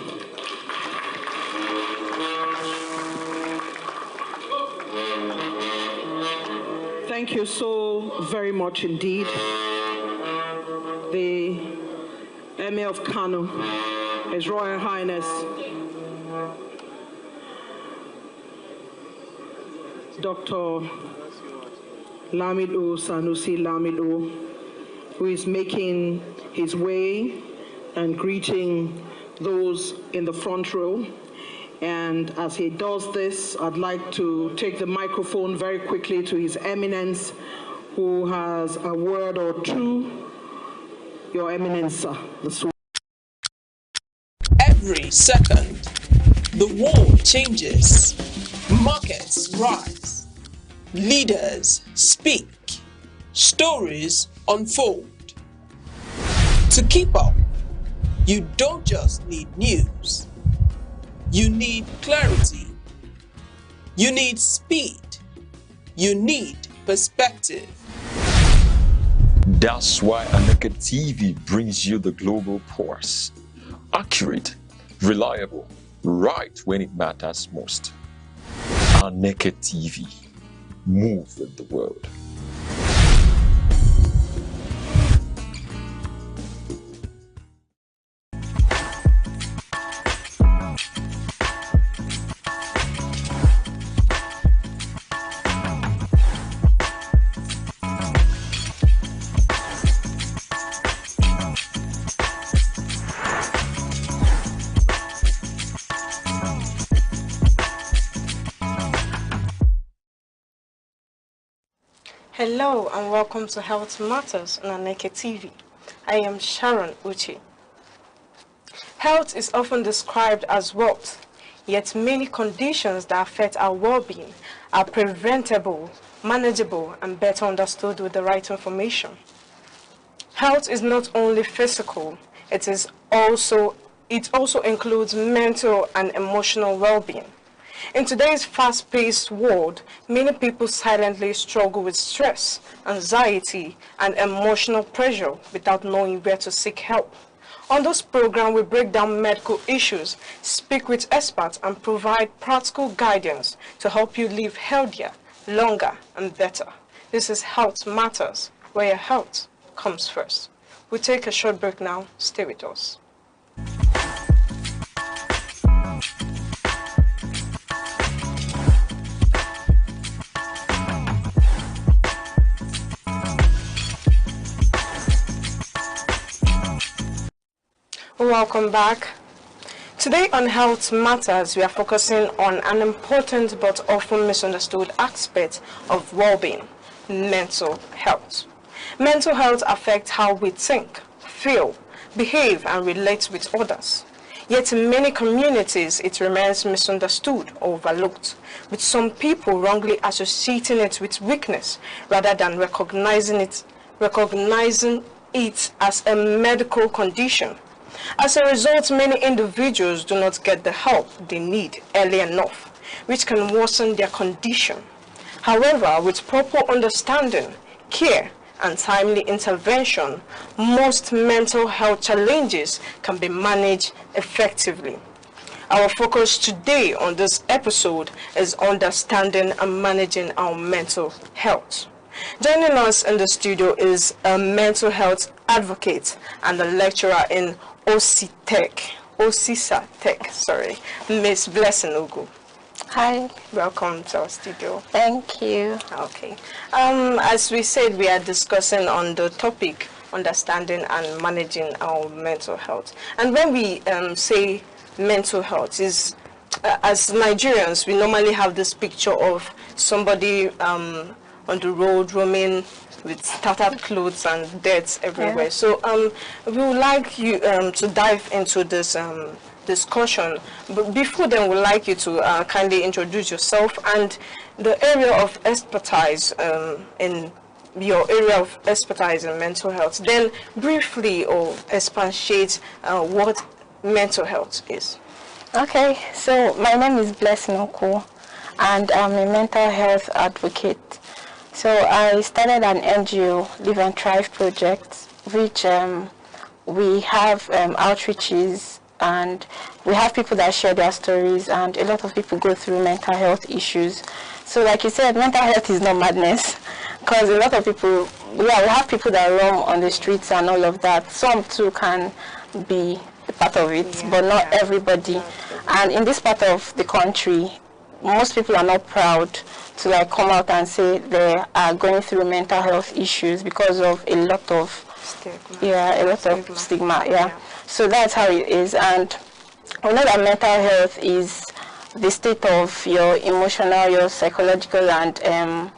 Thank you so very much indeed. The Emir of Kano, His Royal Highness Dr. Lamido Sanusi Lamido, who is making his way and greeting those in the front row. And as he does this, I'd like to take the microphone very quickly to His Eminence, who has a word or two. Your Eminence, sir. Every second, the world changes, markets rise, leaders speak, stories unfold. To keep up, you don't just need news. You need clarity. You need speed. You need perspective. That's why Aneke TV brings you the global pulse. Accurate, reliable, right when it matters most. Aneke TV. Move with the world. Hello and welcome to Health Matters on Aneke TV. I am Sharon Uchi. Health is often described as wealth, yet many conditions that affect our well-being are preventable, manageable, and better understood with the right information. Health is not only physical, it also includes mental and emotional well-being. In today's fast-paced world, many people silently struggle with stress, anxiety, and emotional pressure without knowing where to seek help. On this program, we break down medical issues, speak with experts, and provide practical guidance to help you live healthier, longer, and better. This is Health Matters, where your health comes first. We'll take a short break now. Stay with us. Welcome back. Today on Health Matters, we are focusing on an important but often misunderstood aspect of well-being, mental health. Mental health affects how we think, feel, behave, and relate with others. Yet in many communities, it remains misunderstood or overlooked, with some people wrongly associating it with weakness rather than recognizing it as a medical condition. As a result, many individuals do not get the help they need early enough, which can worsen their condition. However, with proper understanding, care, and timely intervention, most mental health challenges can be managed effectively. Our focus today on this episode is understanding and managing our mental health. Joining us in the studio is a mental health advocate and a lecturer in OCISA Tech, Miss Blessing Ugu. Hi. Welcome to our studio. Thank you. Okay. As we said, we are discussing on the topic, understanding and managing our mental health. And when we say mental health, is as Nigerians, we normally have this picture of somebody on the road roaming with tattered clothes and deaths everywhere. Yeah. So we would like you to dive into this discussion. But before then, we'd like you to kindly introduce yourself and the area of expertise in your area of expertise in mental health. Then briefly or expatiate what mental health is. Okay, so my name is Blessing Ugu and I'm a mental health advocate. So I started an NGO, Live and Thrive project, which we have outreaches and we have people that share their stories, and a lot of people go through mental health issues. So like you said, mental health is not madness, because a lot of people, we have people that roam on the streets and all of that. Some too can be a part of it, but not everybody. And in this part of the country, most people are not proud to like come out and say they are going through mental health issues because of a lot of stigma. So that's how it is. And we know that mental health is the state of your emotional, your psychological, and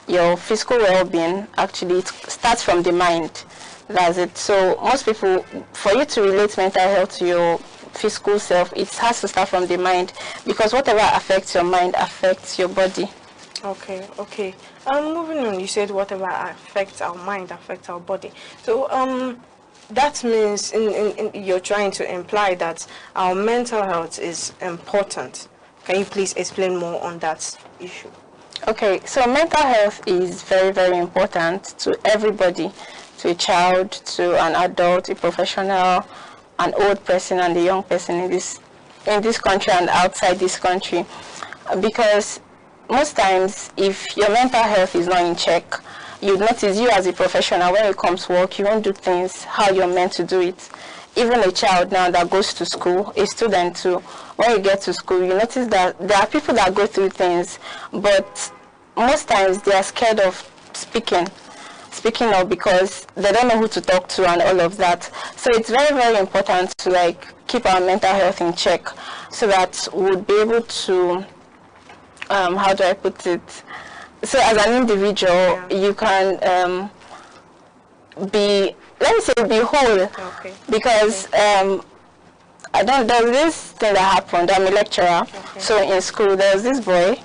your physical well-being. Actually, it starts from the mind. That's it. So most people, for you to relate mental health to your physical self, it has to start from the mind, because whatever affects your mind affects your body. Okay. Moving on, you said whatever affects our mind affects our body. So that means you're trying to imply that our mental health is important. Can you please explain more on that issue? Okay, so mental health is very, very important to everybody, to a child, to an adult, a professional, an old person, and a young person in this country and outside this country. Because most times, if your mental health is not in check, you notice you as a professional, when you come to work, you won't do things how you're meant to do it. Even a child now that goes to school, a student too, when you get to school, you notice that there are people that go through things, but most times they are scared of speaking up because they don't know who to talk to and all of that. So it's very, very important to like keep our mental health in check so that we'll be able to, how do I put it? So as an individual, you can be, let me say, be whole. Okay. Because there's this thing that happened. I'm a lecturer. Okay. So in school, there was this boy.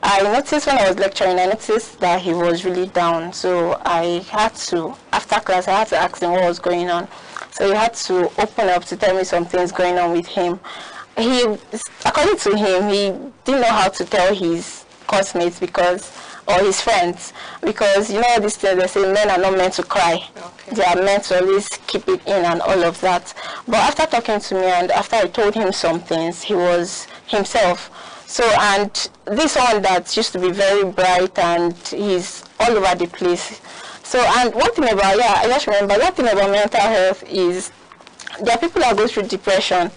I noticed when I was lecturing, I noticed that he was really down. So I had to, after class, I had to ask him what was going on. So he had to open up to tell me some things going on with him. He, according to him, he didn't know how to tell his classmates or his friends, because you know this thing, they say men are not meant to cry. Okay. They are meant to always keep it in and all of that. But after talking to me and after I told him some things, he was himself. So, and this one that used to be very bright and he's all over the place. So, and one thing about, I just remember, one thing about mental health is there are people that go through depression.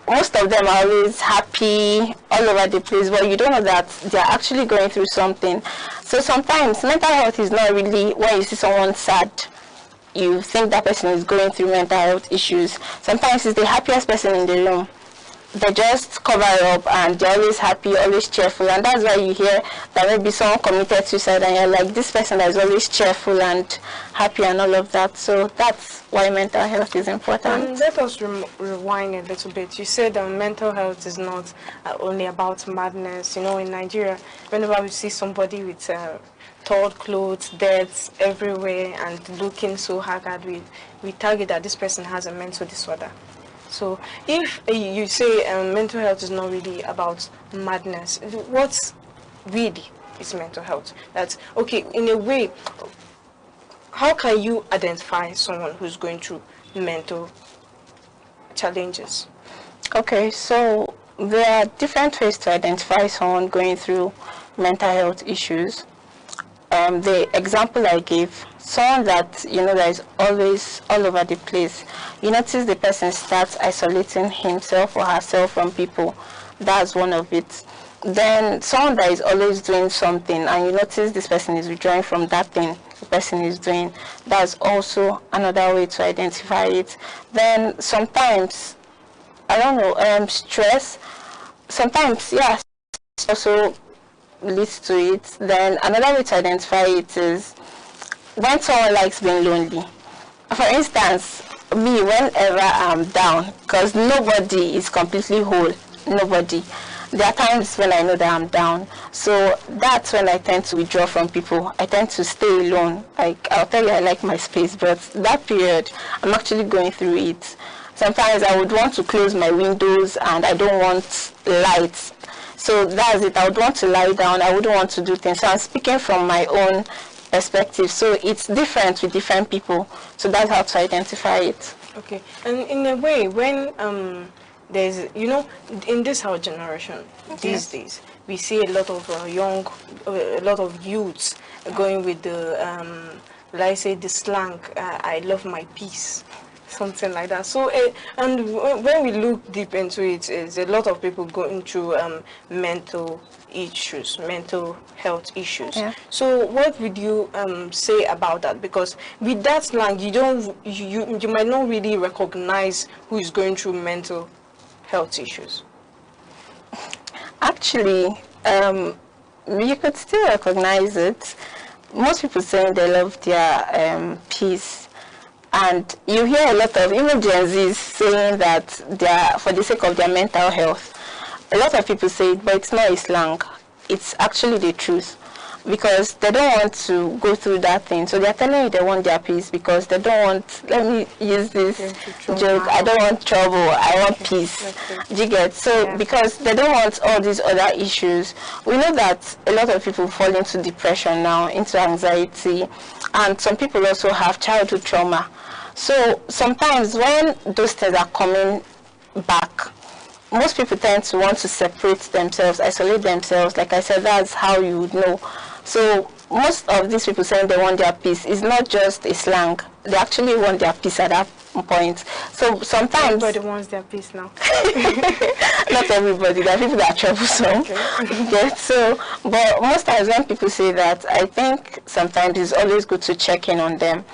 Most of them are always happy, all over the place, but you don't know that they're actually going through something. So sometimes mental health is not really, when you see someone sad, you think that person is going through mental health issues. Sometimes it's the happiest person in the room. They just cover up and they're always happy, always cheerful, and that's why you hear that maybe someone committed suicide and you're like, this person that is always cheerful and happy and all of that. So that's why mental health is important. Let us rewind a little bit. You said that mental health is not only about madness. You know, in Nigeria, whenever we see somebody with torn clothes, deaths everywhere, and looking so haggard, we target that this person has a mental disorder. So if you say mental health is not really about madness, what really is mental health? That's okay, in a way, how can you identify someone who's going through mental challenges? Okay, so there are different ways to identify someone going through mental health issues. The example I gave, someone that, you know, that is always all over the place, you notice the person starts isolating himself or herself from people. That's one of it. Then someone that is always doing something and you notice this person is withdrawing from that thing the person is doing, that's also another way to identify it. Then sometimes, I don't know, stress, sometimes, yeah, also leads to it. Then another way to identify it is when someone likes being lonely. For instance, me, whenever I'm down, because nobody is completely whole, nobody. There are times when I know that I'm down, so that's when I tend to withdraw from people. I tend to stay alone. Like, I'll tell you I like my space, but that period, I'm actually going through it. Sometimes I would want to close my windows and I don't want lights. So that's it. I would want to lie down. I wouldn't want to do things. So I'm speaking from my own perspective. So it's different with different people. So that's how to identify it. Okay. And in a way, when there's, you know, in this our generation, these days, we see a lot of a lot of youths going with the, let's say, the slang, I love my peace. Something like that. So, and when we look deep into it, is a lot of people going through mental issues, mental health issues. Yeah. So, what would you say about that? Because with that slang, you might not really recognize who is going through mental health issues. Actually, you could still recognize it. Most people saying they love their peace. And you hear a lot of, even Gen Zs saying that they are, for the sake of their mental health. A lot of people say it, but it's not a slang. It's actually the truth. because they don't want to go through that thing. So they're telling you they want their peace because they don't want, let me use this joke, I don't want trouble, I want peace. Do you get? So because they don't want all these other issues. We know that a lot of people fall into depression now, into anxiety, and some people also have childhood trauma. So sometimes when those things are coming back, most people tend to want to separate themselves, isolate themselves. Like I said, that's how you would know. So most of these people saying they want their peace is not just a slang. They actually want their peace at that point. So sometimes everybody wants their peace now. Not everybody. There are people that are troublesome. Okay. So, but most times when people say that, I think sometimes it's always good to check in on them.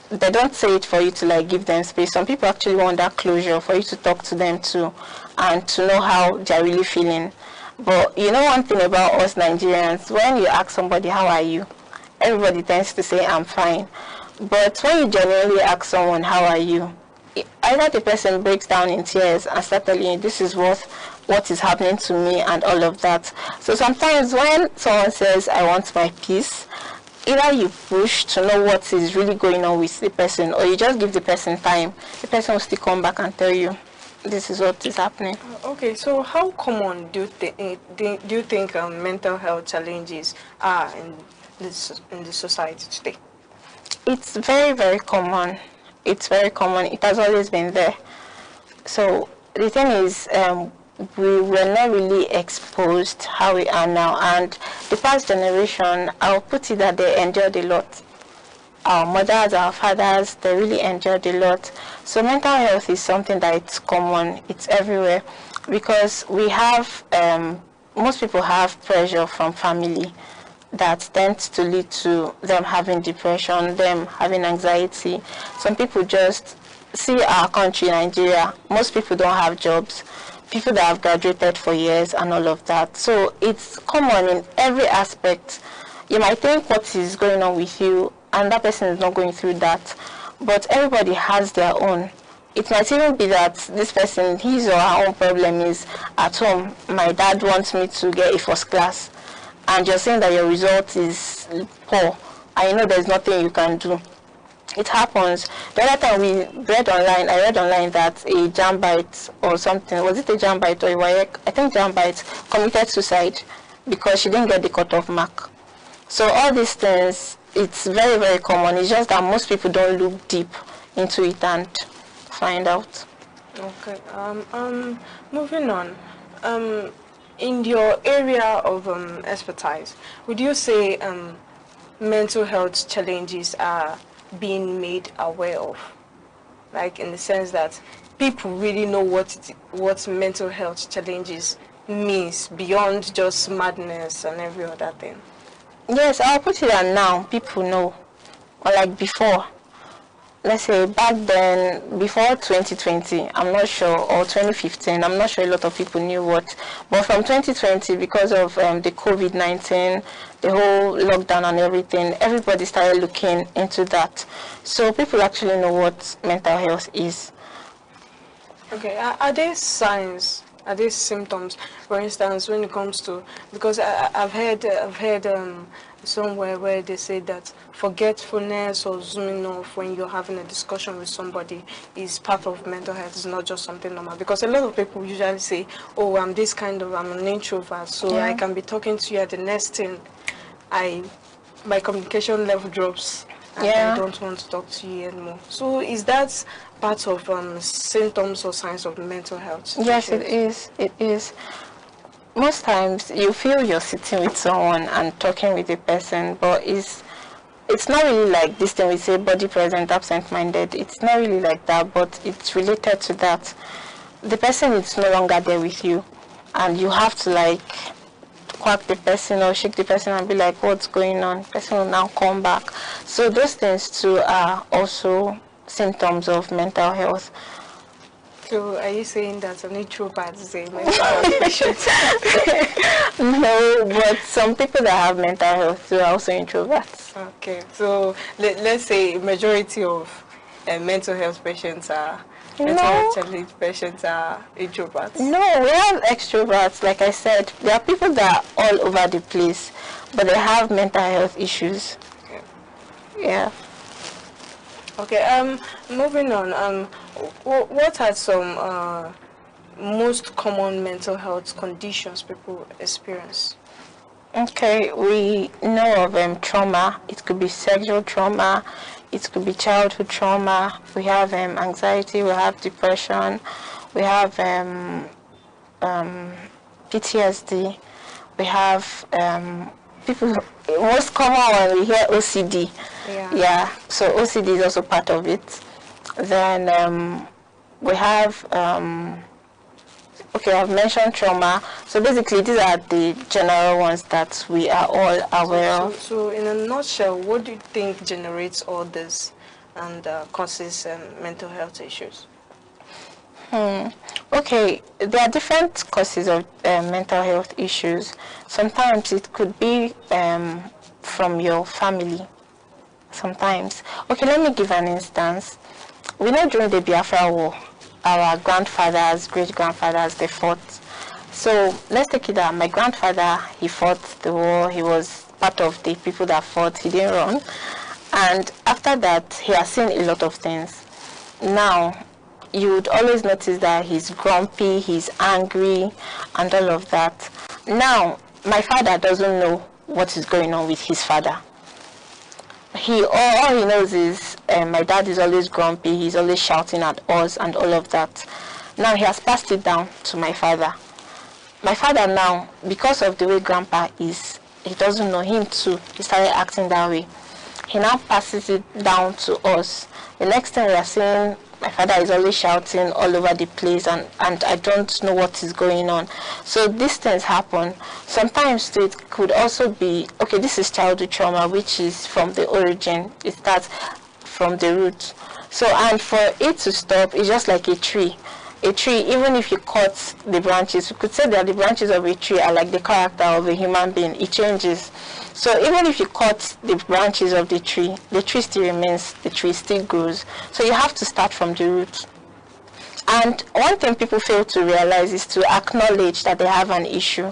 They don't say it for you to like give them space. Some people actually want that closure for you to talk to them too, and to know how they're really feeling. But you know one thing about us Nigerians, when you ask somebody, how are you? Everybody tends to say, I'm fine. But when you genuinely ask someone, how are you? Either the person breaks down in tears and starts telling you, this is what is happening to me and all of that. So sometimes when someone says, I want my peace, either you push to know what is really going on with the person, or you just give the person time. The person will still come back and tell you, this is what is happening. Okay, so how common do you think mental health challenges are in the society today? It's very, very common. It's very common. It has always been there. So the thing is, we were not really exposed how we are now. And the past generation, I'll put it that they endured a lot. Our mothers, our fathers, they really endured a lot. So mental health is something that it's common, it's everywhere, because we have, most people have pressure from family that tends to lead to them having depression, them having anxiety. Some people just see our country, Nigeria, most people don't have jobs, people that have graduated for years and all of that. So it's common in every aspect. You might think what is going on with you, and that person is not going through that. But everybody has their own. It might even be that this person, his or her own problem is at home. My dad wants me to get a first class, and you're saying that your result is poor, and you know there's nothing you can do. It happens. The other time I read online that a Jambite or something, was it a Jambite or a wike? I think Jambite committed suicide because she didn't get the cutoff mark. So all these things, it's very, very common. It's just that most people don't look deep into it and find out. Okay. Moving on. In your area of expertise, would you say mental health challenges are being made aware of? Like in the sense that people really know what mental health challenges means beyond just madness and every other thing? Yes, I'll put it on now. People know. Or like before. Let's say back then, before 2020, I'm not sure, or 2015, I'm not sure a lot of people knew what. But from 2020, because of the COVID-19, the whole lockdown and everything, everybody started looking into that. So people actually know what mental health is. Okay, are there signs? Are there symptoms, for instance, when it comes to, because I've heard somewhere where they say that forgetfulness or zooming off when you're having a discussion with somebody is part of mental health. It's not just something normal. Because a lot of people usually say, oh, I'm an introvert, so I can be talking to you at the next thing, my communication level drops. And I don't want to talk to you anymore. So is that part of symptoms or signs of mental health? Yes, it is. It is. Most times you feel you're sitting with someone and talking with a person, but it's not really like this thing we say, body present, absent-minded. It's not really like that, but it's related to that. The person is no longer there with you, and you have to like quack the person or shake the person and be like, what's going on? The person will now come back. So those things too are also symptoms of mental health. So are you saying that an introvert is a mental health patient? No, but some people that have mental health too are also introverts. Okay, so let's say majority of mental health patients are mentally patients are introverts? No, we have extroverts. Like I said, there are people that are all over the place, but they have mental health issues. Yeah. Okay. Moving on. What are some most common mental health conditions people experience? Okay, we know of trauma. It could be sexual trauma. It could be childhood trauma. We have anxiety. We have depression. We have PTSD. We have people. Most common when we hear OCD. Yeah. So OCD is also part of it. Then we have. Okay, I've mentioned trauma. So basically, these are the general ones that we are all aware of. So in a nutshell, what do you think generates all this and causes mental health issues? Okay, there are different causes of mental health issues. Sometimes it could be from your family. Sometimes. Okay, let me give an instance. We know during the Biafra War, our grandfathers, great-grandfathers, they fought. So let's take it that my grandfather, he fought the war. He was part of the people that fought. He didn't run. And after that, he has seen a lot of things. Now, you would always notice that he's grumpy, he's angry, and all of that. Now, my father doesn't know what is going on with his father. All he knows is my dad is always grumpy, he's always shouting at us and all of that. Now he has passed it down to my father. My father now, because of the way grandpa is, he doesn't know him too. He started acting that way. He now passes it down to us. The next thing we are seeing, my father is always shouting all over the place and I don't know what is going on. So these things happen. Sometimes it could also be, okay, this is childhood trauma, which is from the origin. It starts from the root. So, and for it to stop, it's just like a tree. A tree, even if you cut the branches, we could say that the branches of a tree are like the character of a human being. It changes. So even if you cut the branches of the tree still remains, the tree still grows. So you have to start from the root. And one thing people fail to realize is to acknowledge that they have an issue.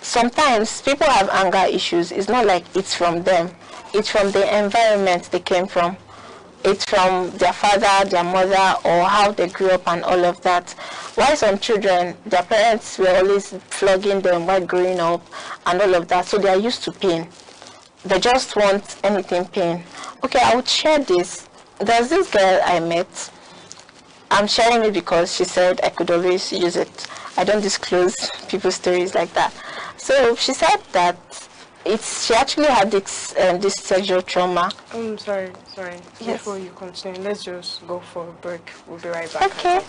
Sometimes people have anger issues. It's not like it's from them. It's from the environment they came from. It's from their father, their mother, or how they grew up and all of that. While some children, their parents were always flogging them while growing up and all of that, so they are used to pain. They just want anything pain. Okay, I would share this. There's this girl I met. I'm sharing it because she said I could always use it. I don't disclose people's stories like that. So she said that she actually had this sexual trauma. Sorry. Yes. Before you continue, let's just go for a break. We'll be right back. Okay.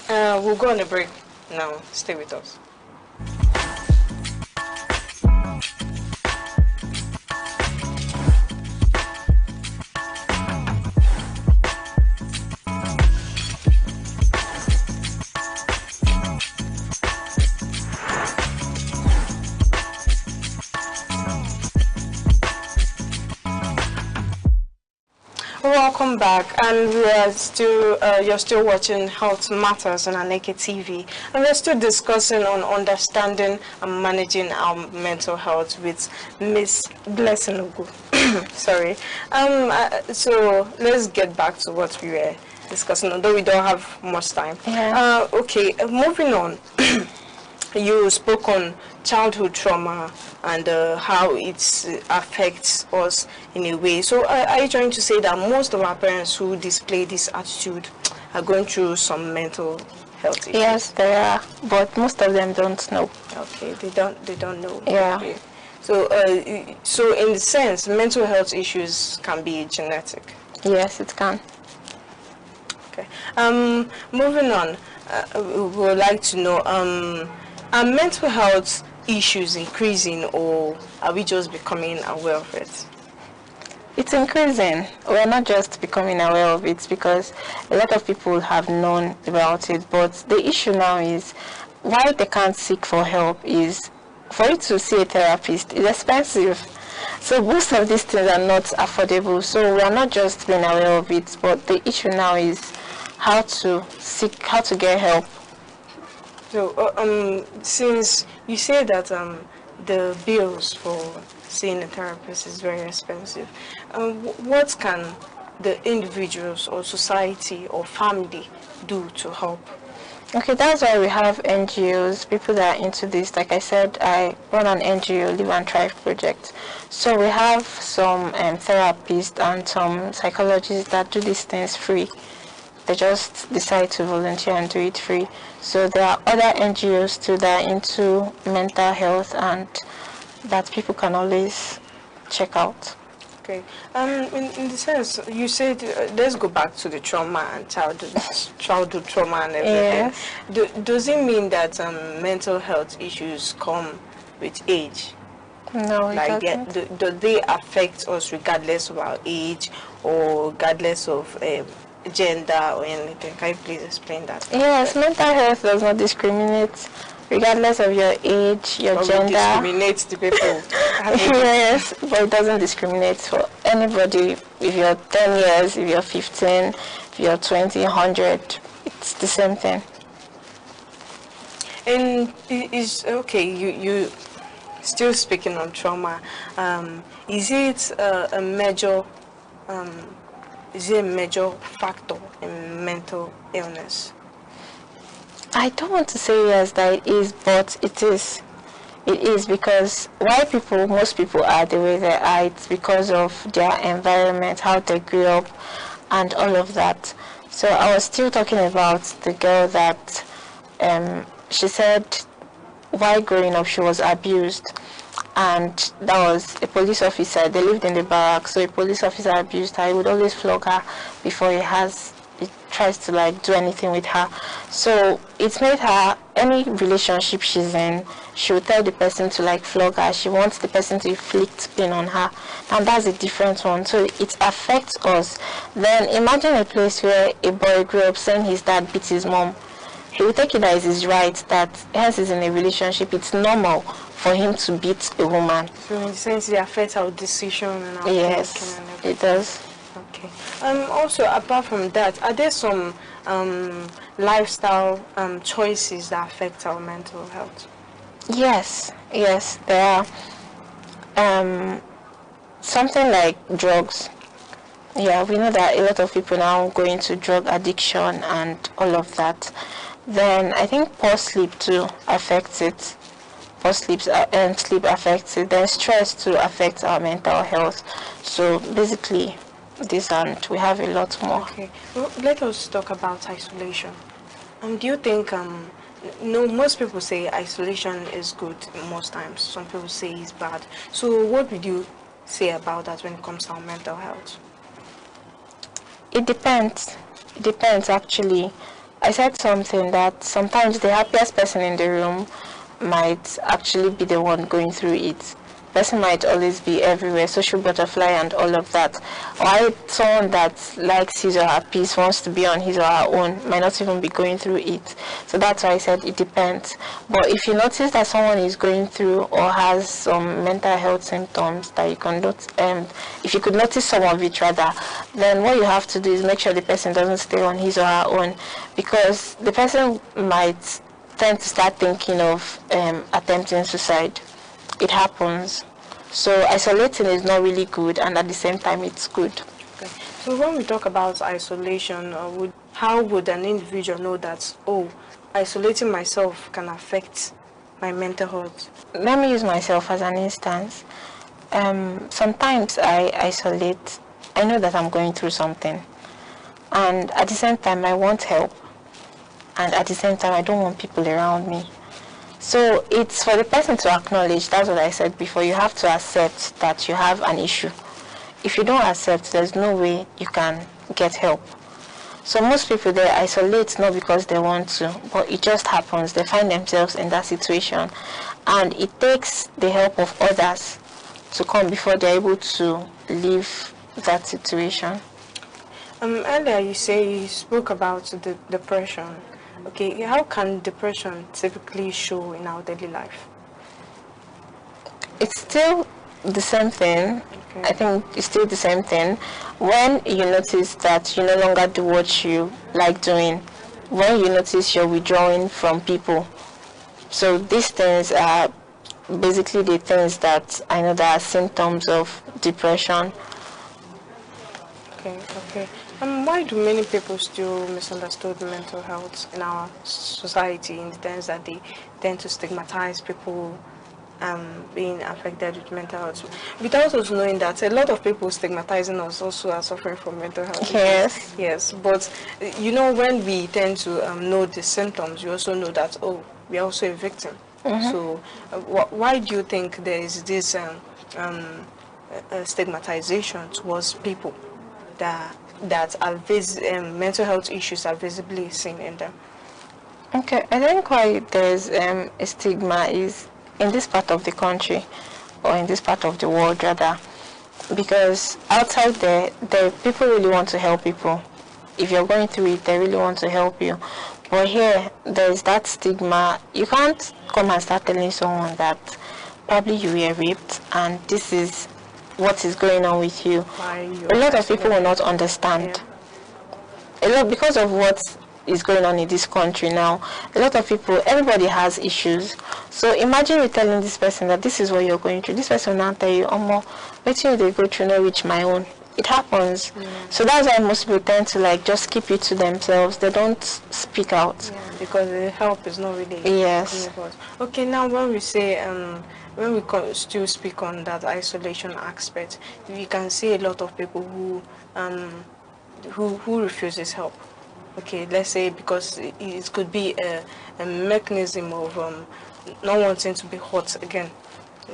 We'll go on a break now. Stay with us. Welcome back, and we are still you're still watching Health Matters on Aneke TV, and we're still discussing on understanding and managing our mental health with Miss Blessing Ogu. Sorry. So let's get back to what we were discussing, although we don't have much time. Yeah. Okay, moving on. You spoke on childhood trauma and how it affects us in a way. So are you trying to say that most of our parents who display this attitude are going through some mental health issues? Yes, they are, but most of them don't know. Okay, they don't know. Yeah. Okay. So so in the sense, mental health issues can be genetic. Yes, it can. Okay. Moving on, we would like to know, are mental health issues increasing, or are we just becoming aware of it? It's increasing. We're not just becoming aware of it because a lot of people have known about it, but the issue now is why they can't seek for help is for you to see a therapist is expensive. So most of these things are not affordable. So we are not just being aware of it, but the issue now is how to get help. So since you say that the bills for seeing a therapist is very expensive, what can the individuals or society or family do to help? Okay, that's why we have NGOs, people that are into this. Like I said, I run an NGO, Live and Thrive project. So we have some therapists and some psychologists that do these things free. They just decide to volunteer and do it free. So there are other NGOs too that are into mental health and that people can always check out. Okay. In the sense, you said, let's go back to the trauma and childhood trauma and everything. Yes. Does it mean that mental health issues come with age? No, it doesn't. Do they affect us regardless of our age or regardless of gender or anything? Can you please explain that? Yes, mental health does not discriminate. Regardless of your age, your gender. Discriminates the people. Yes, but it doesn't discriminate for anybody. If you're 10 years, if you're 15, if you're 20, 100, it's the same thing. And is okay. You still speaking on trauma. Is it a major? Is it a major factor in mental illness? I don't want to say yes that it is, but it is. It is because why most people are the way they are, it's because of their environment, how they grew up, and all of that. So I was still talking about the girl that she said while growing up she was abused, and that was a police officer. They lived in the barracks, so a police officer abused her. He would always flog her before he tries to like do anything with her. So it's made her, any relationship she's in, she will tell the person to like flog her. She wants the person to inflict pain on her, and that's a different one. So it affects us. Then imagine a place where a boy grew up saying his dad beat his mom. He will take it as his right that hence he's in a relationship, it's normal for him to beat a woman. So in the sense it affects our decision and our yes, and everything. It does. Okay. Also, apart from that, are there some lifestyle choices that affect our mental health? Yes, there are. Something like drugs. Yeah, we know that a lot of people now go into drug addiction and all of that. Then I think poor sleep too affects it. Poor sleep and sleep affects it. Then stress too affects our mental health. So basically, this, and we have a lot more. Okay, well, let us talk about isolation. Do you think no, most people say isolation is good most times. Some people say it's bad. So what would you say about that when it comes to our mental health? It depends. It depends actually. I said something that sometimes the happiest person in the room might actually be the one going through it. Person might always be everywhere, social butterfly and all of that. Or someone that likes his or her peace, wants to be on his or her own, might not even be going through it. So that's why I said it depends. But if you notice that someone is going through or has some mental health symptoms that you can notice, if you could notice some of it rather, then what you have to do is make sure the person doesn't stay on his or her own, because the person might tend to start thinking of attempting suicide. It happens. So isolating is not really good, and at the same time it's good. Okay. So when we talk about isolation, how would an individual know that, oh, isolating myself can affect my mental health? Let me use myself as an instance. Sometimes I isolate. I know that I'm going through something, and at the same time I want help, and at the same time I don't want people around me. So it's for the person to acknowledge. That's what I said before. You have to accept that you have an issue. If you don't accept, there's no way you can get help. So most people, they isolate not because they want to, but it just happens. They find themselves in that situation, and it takes the help of others to come before they're able to leave that situation. Earlier you spoke about the depression. Okay, how can depression typically show in our daily life? It's still the same thing. I think it's still the same thing. When you notice that you no longer do what you like doing, when you notice you're withdrawing from people. So these things are basically the things that I know that are symptoms of depression. Okay. Why do many people still misunderstand mental health in our society, in the sense that they tend to stigmatize people being affected with mental health, without us knowing that a lot of people stigmatizing us also are suffering from mental health? Yes, but you know, when we tend to know the symptoms, you also know that, oh, we are also a victim. So why do you think there is this stigmatization towards people that are mental health issues are visibly seen in them? Okay, I think why there's a stigma is in this part of the country, or in this part of the world rather, because outside there people really want to help people. If you're going through it, they really want to help you. But here, there's that stigma. You can't come and start telling someone that probably you were raped and this is what is going on with you. A lot of people will not understand. A lot, because of what is going on in this country now, a lot of people, everybody has issues. So imagine you telling this person that this is what you're going through. This person will now tell you, let you they go through, not reach my own. It happens. So that's why most people tend to like just keep it to themselves. They don't speak out. Because the help is not really. Yes. Okay, now when we say when we still speak on that isolation aspect, we can see a lot of people who refuses help. Okay, let's say because it could be a mechanism of not wanting to be hurt again,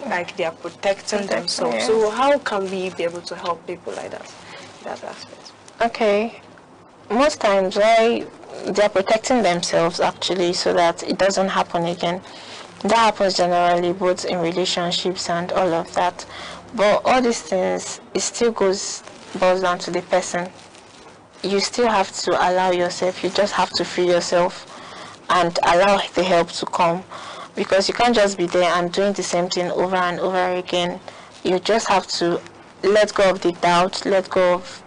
like they are protecting themselves. Yes. So how can we be able to help people like that aspect? Okay, most times why they are protecting themselves actually so that it doesn't happen again. That happens generally both in relationships and all of that. But all these things, it still boils down to the person. You still have to allow yourself, you just have to free yourself and allow the help to come, because you can't just be there and doing the same thing over and over again. You just have to let go of the doubt, let go of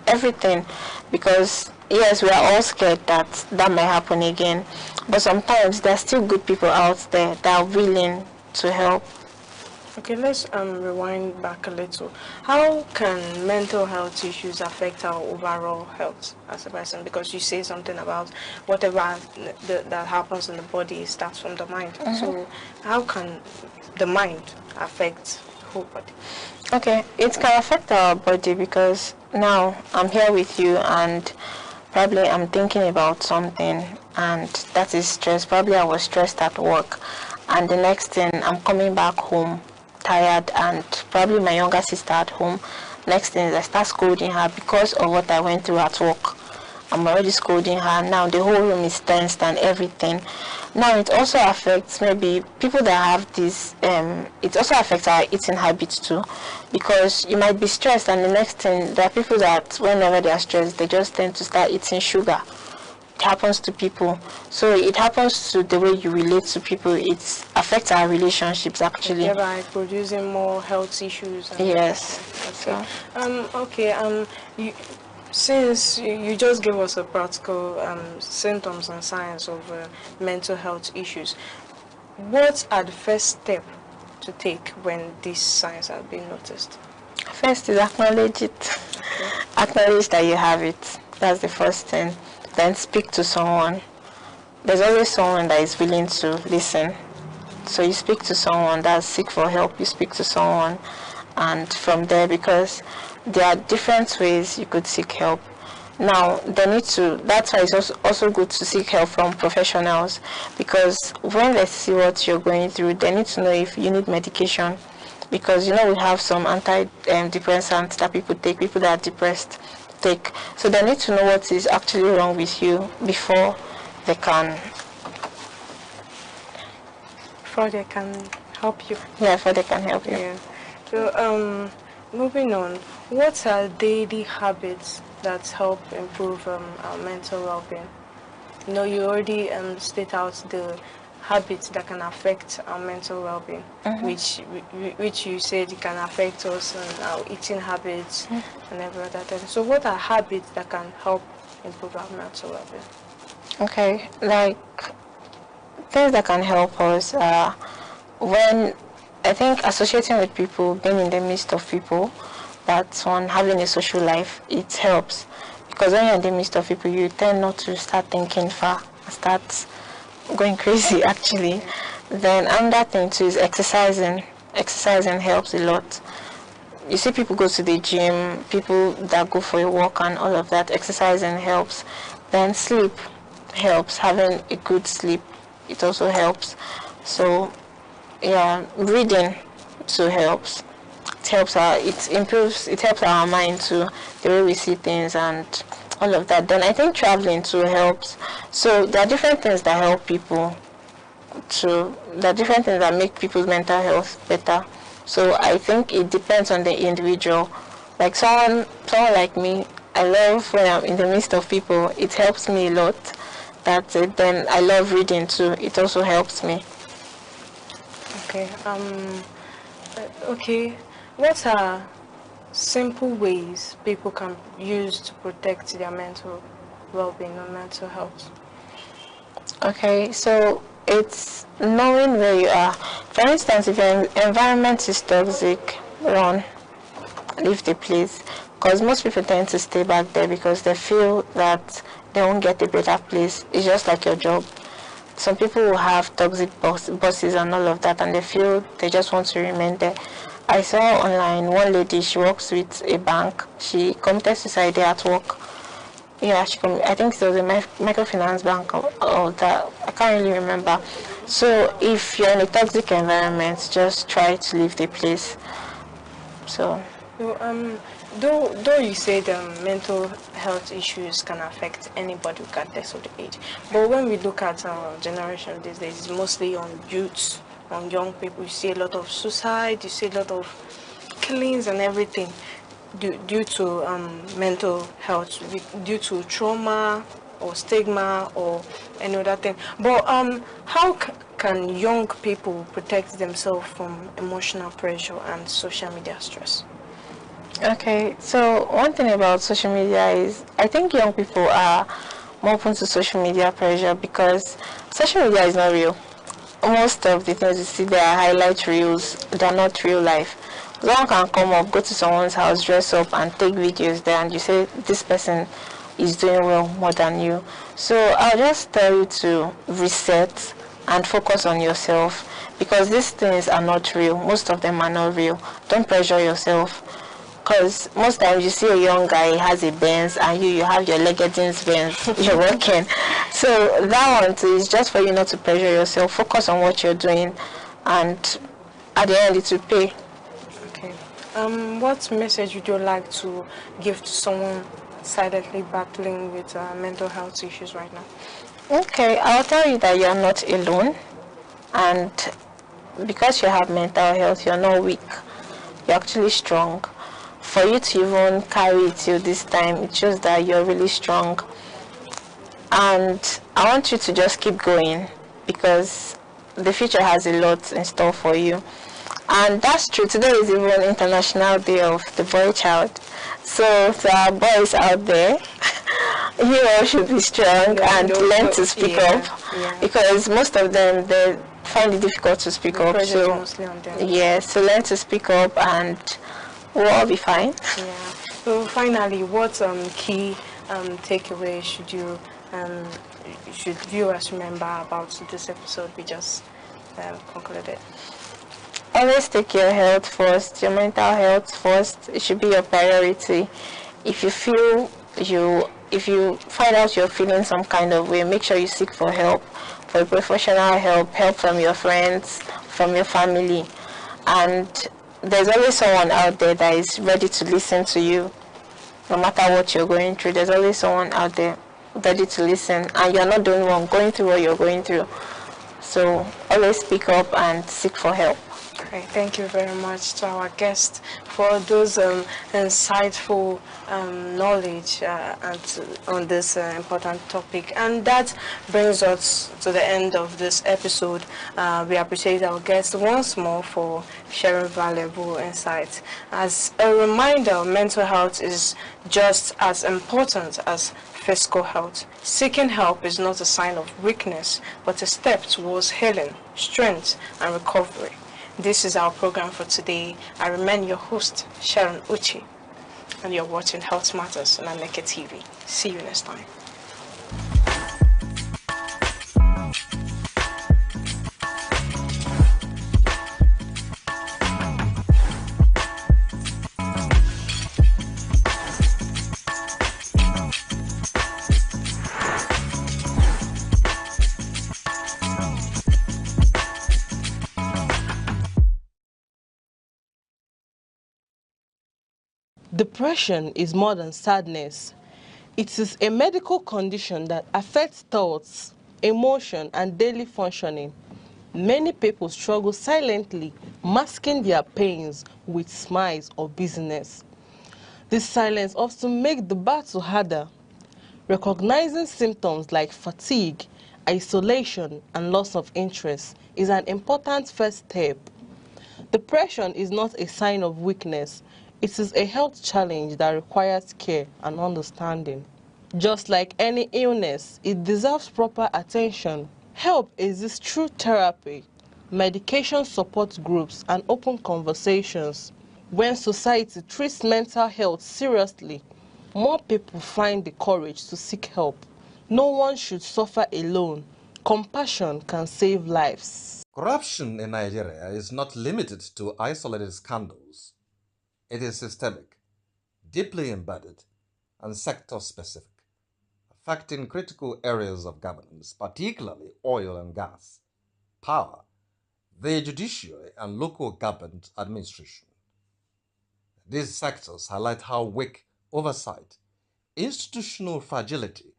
everything, because yes, we are all scared that that might happen again, but sometimes there are still good people out there that are willing to help. Okay, let's rewind back a little. How can mental health issues affect our overall health as a person? Because you say something about whatever that happens in the body starts from the mind. So how can the mind affect the whole body? Okay, it can affect our body because now I'm here with you and probably I'm thinking about something and that is stress. Probably I was stressed at work and the next thing I'm coming back home tired and probably my younger sister at home. Next thing is I start scolding her because of what I went through at work. I'm already scolding her. Now the whole room is tensed and everything. Now it also affects maybe people that have this, it also affects our eating habits too, because you might be stressed and the next thing, there are people that whenever they are stressed, they just tend to start eating sugar. It happens to people. So it happens to the way you relate to people. It affects our relationships actually. Thereby producing more health issues. Yes. Okay. Since you just gave us a practical symptoms and signs of mental health issues, what are the first steps to take when these signs have been noticed? First is acknowledge it. Acknowledge that you have it. That's the first thing. Then speak to someone. There's always someone that is willing to listen. So you speak to someone that's seek for help. You speak to someone, and from there, because there are different ways you could seek help. Now, that's why it's also good to seek help from professionals, because when they see what you're going through, they need to know if you need medication. Because, we have some antidepressants that people take, people that are depressed take. So they need to know what is actually wrong with you before they can help you. Yeah, before they can help you. Yeah. So, moving on, what are daily habits that help improve our mental well-being? You already state out the habits that can affect our mental well-being, which you said it can affect us and our eating habits and every other thing. So what are habits that can help improve our mental well-being? Okay, like things that can help us when I think associating with people, being in the midst of people, that's one, having a social life, it helps. Because when you're in the midst of people, you tend not to start thinking far, start going crazy actually. Then another thing too is exercising. Exercising helps a lot. You see people go to the gym, people that go for a walk and all of that, exercising helps. Then sleep helps, having a good sleep, it also helps. So yeah, reading too helps. It helps it helps our mind too, the way we see things and all of that. Then I think traveling too helps. So there are different things that help people too. There are different things that make people's mental health better. So I think it depends on the individual. Like someone like me, I love when I'm in the midst of people, it helps me a lot. That's it. Then I love reading too, it also helps me. Okay, what are simple ways people can use to protect their mental well-being or mental health? Okay, so it's knowing where you are. For instance, if your environment is toxic, leave the place. Because most people tend to stay back there because they feel that they won't get a better place. It's just like your job. Some people will have toxic bosses and all of that, and they feel they just want to remain there. I saw online one lady, she works with a bank. She committed suicide there at work. Yeah, I think it was a microfinance bank or that. I can't really remember. So if you're in a toxic environment, just try to leave the place. So though you said mental health issues can affect anybody regardless of the age, but when we look at our generation these days, it's mostly on youths, on young people. You see a lot of suicide, you see a lot of killings and everything due to mental health, due to trauma or stigma or any other thing. But how can young people protect themselves from emotional pressure and social media stress? Okay, so one thing about social media is I think young people are more open to social media pressure because social media is not real. Most of the things you see there are highlight reels, they're not real life. Someone can come up, go to someone's house, dress up and take videos there and you say this person is doing well more than you. So I'll just tell you to reset and focus on yourself because these things are not real. Most of them are not real. Don't pressure yourself. Because most times you see a young guy, he has a Benz, and you have your Leggings Benz, you're working. So that one is just for you not to pressure yourself. Focus on what you're doing, and at the end it will pay. Okay. What message would you like to give to someone silently battling with mental health issues right now? Okay, I'll tell you that you're not alone, and because you have mental health, you're not weak. You're actually strong. For you to even carry it till this time, it shows that you're really strong. And I want you to just keep going because the future has a lot in store for you. And that's true. Today is even International Day of the Boy Child. So to our boys out there, you all should be strong and learn to speak up because most of them, they find it difficult to speak up. So yeah, so learn to speak up and we'll all be fine. Yeah. So finally, what key takeaway should viewers remember about this episode we just concluded? Always take your health first, your mental health first. It should be your priority. If you find out you're feeling some kind of way, make sure you seek for help, for professional help from your friends, from your family. And there's always someone out there that is ready to listen to you. No matter what you're going through, there's always someone out there ready to listen. And you're not the only one going through what you're going through. So always speak up and seek for help. Right, thank you very much to our guest for those insightful knowledge on this important topic. And that brings us to the end of this episode. We appreciate our guest once more for sharing valuable insights. As a reminder, mental health is just as important as physical health. Seeking help is not a sign of weakness, but a step towards healing, strength, and recovery. This is our program for today. I remain your host, Sharon Uchi, and you're watching Health Matters on Aneke TV. See you next time. Depression is more than sadness. It is a medical condition that affects thoughts, emotion, and daily functioning. Many people struggle silently, masking their pains with smiles or busyness. This silence often makes the battle harder. Recognizing symptoms like fatigue, isolation, and loss of interest is an important first step. Depression is not a sign of weakness. It is a health challenge that requires care and understanding. Just like any illness, it deserves proper attention. Help exists through therapy, medication support groups, and open conversations. When society treats mental health seriously, more people find the courage to seek help. No one should suffer alone. Compassion can save lives. Corruption in Nigeria is not limited to isolated scandals. It is systemic, deeply embedded, and sector-specific, affecting critical areas of governance, particularly oil and gas, power, the judiciary, and local government administration. These sectors highlight how weak oversight, institutional fragility,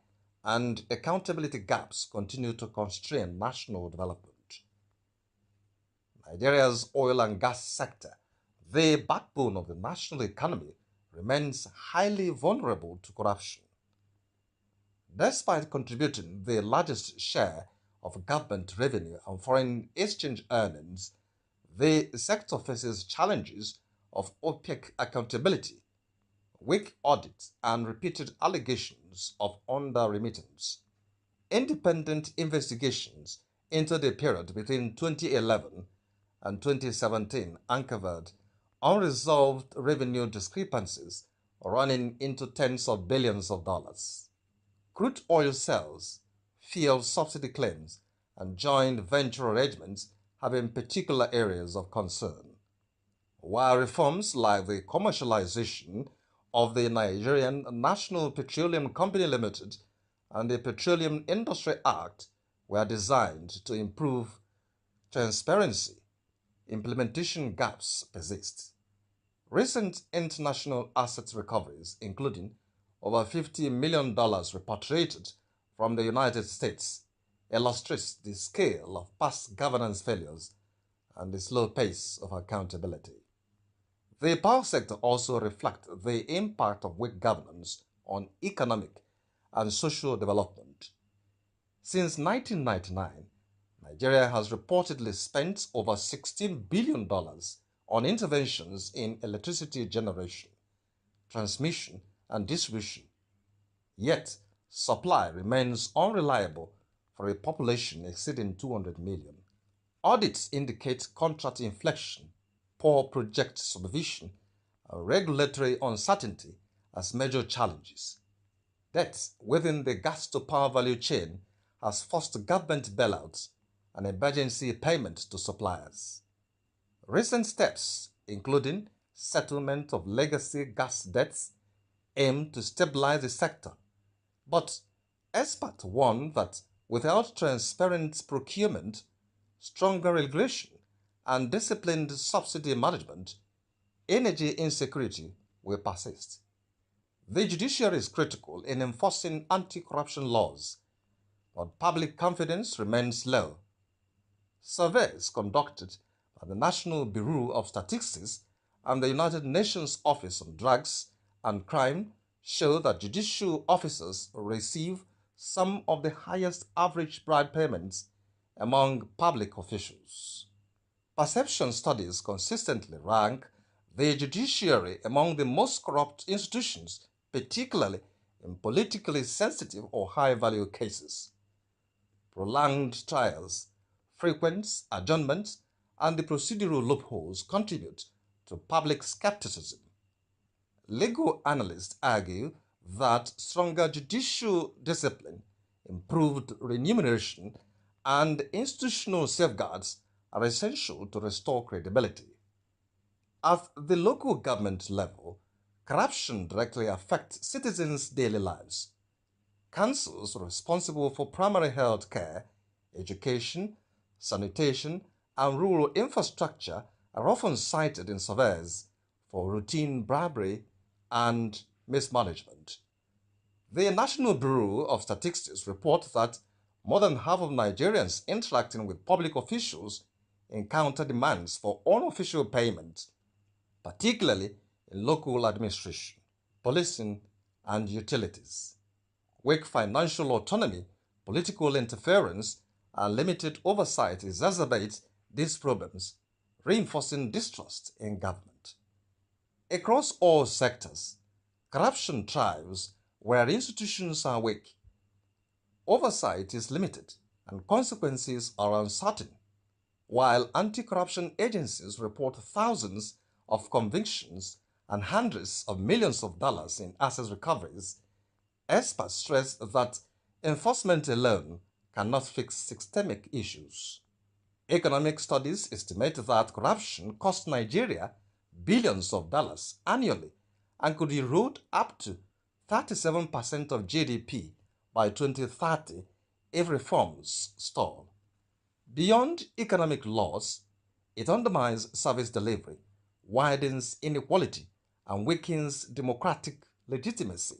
and accountability gaps continue to constrain national development. Nigeria's oil and gas sector, the backbone of the national economy, remains highly vulnerable to corruption. Despite contributing the largest share of government revenue and foreign exchange earnings, the sector faces challenges of opaque accountability, weak audits, and repeated allegations of under-remittance. Independent investigations into the period between 2011 and 2017 uncovered unresolved revenue discrepancies running into tens of billions of dollars. Crude oil sales, fuel subsidy claims, and joint venture arrangements have been particular areas of concern, while reforms like the commercialization of the Nigerian National Petroleum Company Limited and the Petroleum Industry Act were designed to improve transparency, implementation gaps persist. Recent international asset recoveries, including over $50 million repatriated from the United States, illustrates the scale of past governance failures and the slow pace of accountability. The power sector also reflects the impact of weak governance on economic and social development. Since 1999, Nigeria has reportedly spent over $16 billion on interventions in electricity generation, transmission, and distribution. Yet, supply remains unreliable for a population exceeding 200 million. Audits indicate contract inflation, poor project supervision, and regulatory uncertainty as major challenges. Debt within the gas-to-power value chain has forced government bailouts and emergency payments to suppliers. Recent steps, including settlement of legacy gas debts, aim to stabilize the sector. But experts warn that without transparent procurement, stronger regulation, and disciplined subsidy management, energy insecurity will persist. The judiciary is critical in enforcing anti-corruption laws, but public confidence remains low. Surveys conducted the National Bureau of Statistics and the United Nations Office on Drugs and Crime show that judicial officers receive some of the highest average bribe payments among public officials. Perception studies consistently rank the judiciary among the most corrupt institutions, particularly in politically sensitive or high-value cases. Prolonged trials, frequent adjournments, and the procedural loopholes contribute to public skepticism. Legal analysts argue that stronger judicial discipline, improved remuneration, and institutional safeguards are essential to restore credibility. At the local government level, corruption directly affects citizens' daily lives. Councils responsible for primary health care, education, sanitation, and rural infrastructure are often cited in surveys for routine bribery and mismanagement. The National Bureau of Statistics report that more than half of Nigerians interacting with public officials encounter demands for unofficial payments, particularly in local administration, policing, and utilities. Weak financial autonomy, political interference, and limited oversight exacerbate these problems, reinforcing distrust in government. Across all sectors, corruption thrives where institutions are weak. Oversight is limited and consequences are uncertain. While anti-corruption agencies report thousands of convictions and hundreds of millions of dollars in asset recoveries, experts stress that enforcement alone cannot fix systemic issues. Economic studies estimate that corruption costs Nigeria billions of dollars annually and could erode up to 37% of GDP by 2030 if reforms stall. Beyond economic loss, it undermines service delivery, widens inequality, and weakens democratic legitimacy.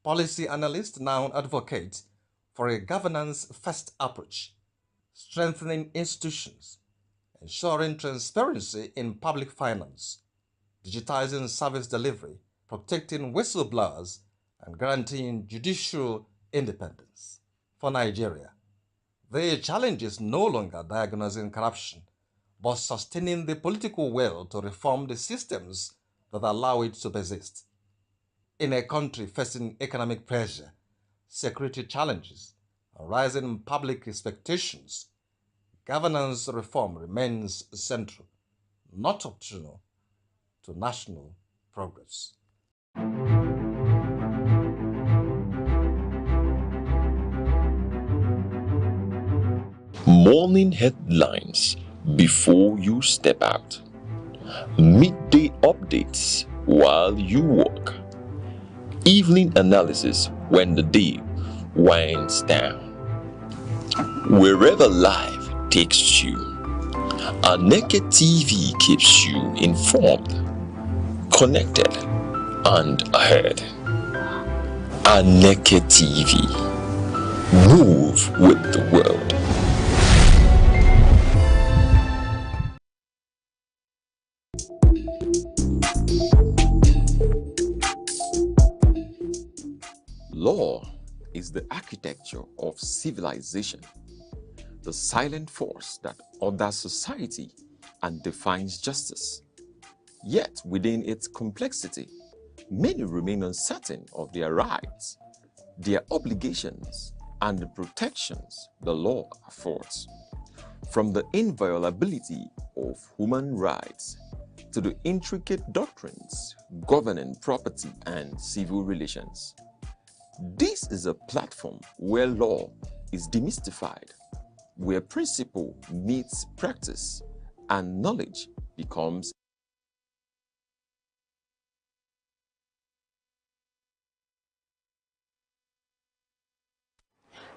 Policy analysts now advocate for a governance-first approach, strengthening institutions, ensuring transparency in public finance, digitizing service delivery, protecting whistleblowers, and guaranteeing judicial independence. For Nigeria, the challenge is no longer diagnosing corruption, but sustaining the political will to reform the systems that allow it to persist. In a country facing economic pressure, security challenges, and rising public expectations, governance reform remains central, not optional, to national progress. Morning headlines before you step out. Midday updates while you work. Evening analysis when the day winds down. Wherever life takes you, Aneke TV keeps you informed, connected, and ahead. Aneke TV. Move with the world. Law is the architecture of civilization, the silent force that orders society and defines justice. Yet, within its complexity, many remain uncertain of their rights, their obligations, and the protections the law affords. From the inviolability of human rights to the intricate doctrines governing property and civil relations. This is a platform where law is demystified, where principle meets practice and knowledge becomes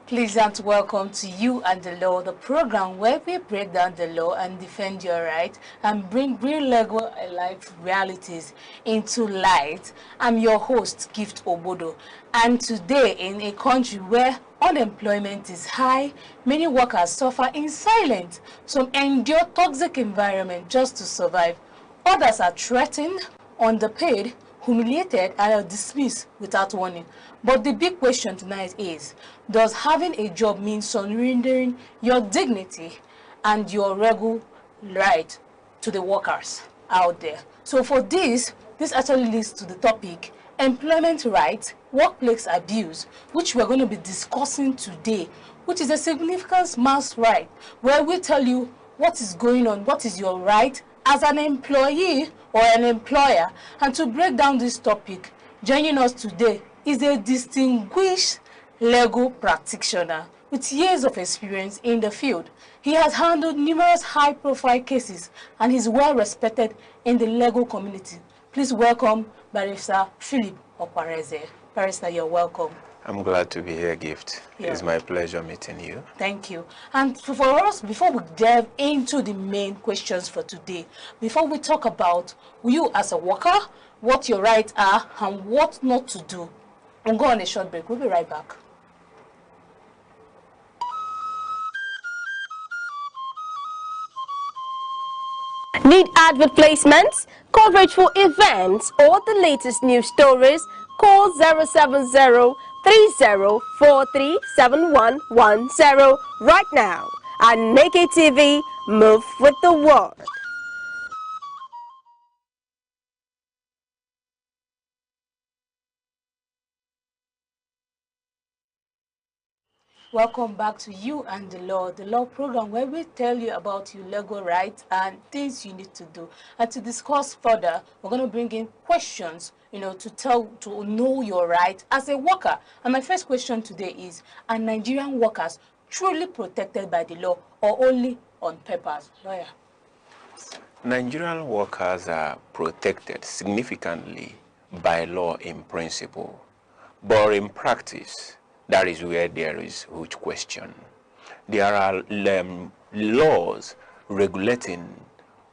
Pleasant welcome to You and the Law, the program where we break down the law and defend your right and bring real legal life realities into light. I'm your host, Gift Obodo, and today in a country where unemployment is high, many workers suffer in silence. Some endure toxic environment just to survive. Others are threatened, underpaid, humiliated, and are dismissed without warning. But the big question tonight is, does having a job mean surrendering your dignity and your legal right to the workers out there? So for this actually leads to the topic, employment rights, workplace abuse, which we're going to be discussing today, which is a significant mass right, where we tell you what is going on, what is your right as an employee or an employer. And to break down this topic, joining us today is a distinguished legal practitioner with years of experience in the field. He has handled numerous high-profile cases and is well respected in the legal community. Please welcome Barrister Philip Okwareze. Barrister, you're welcome. I'm glad to be here, Gift. Yeah. It's my pleasure meeting you. Thank you. And for us, before we delve into the main questions for today, before we talk about you as a worker, what your rights are and what not to do, we'll go on a short break. We'll be right back. Need advert placements, coverage for events, or the latest news stories? Call 070-3043-7110 right now. Aneke TV, move with the world. Welcome back to You and the Law program where we tell you about your legal rights and things you need to do. And to discuss further, we're going to bring in questions, to know your right as a worker. And my first question today is, are Nigerian workers truly protected by the law or only on papers? Lawyer. Nigerian workers are protected significantly by law in principle, but in practice, that is where there is huge question. There are laws regulating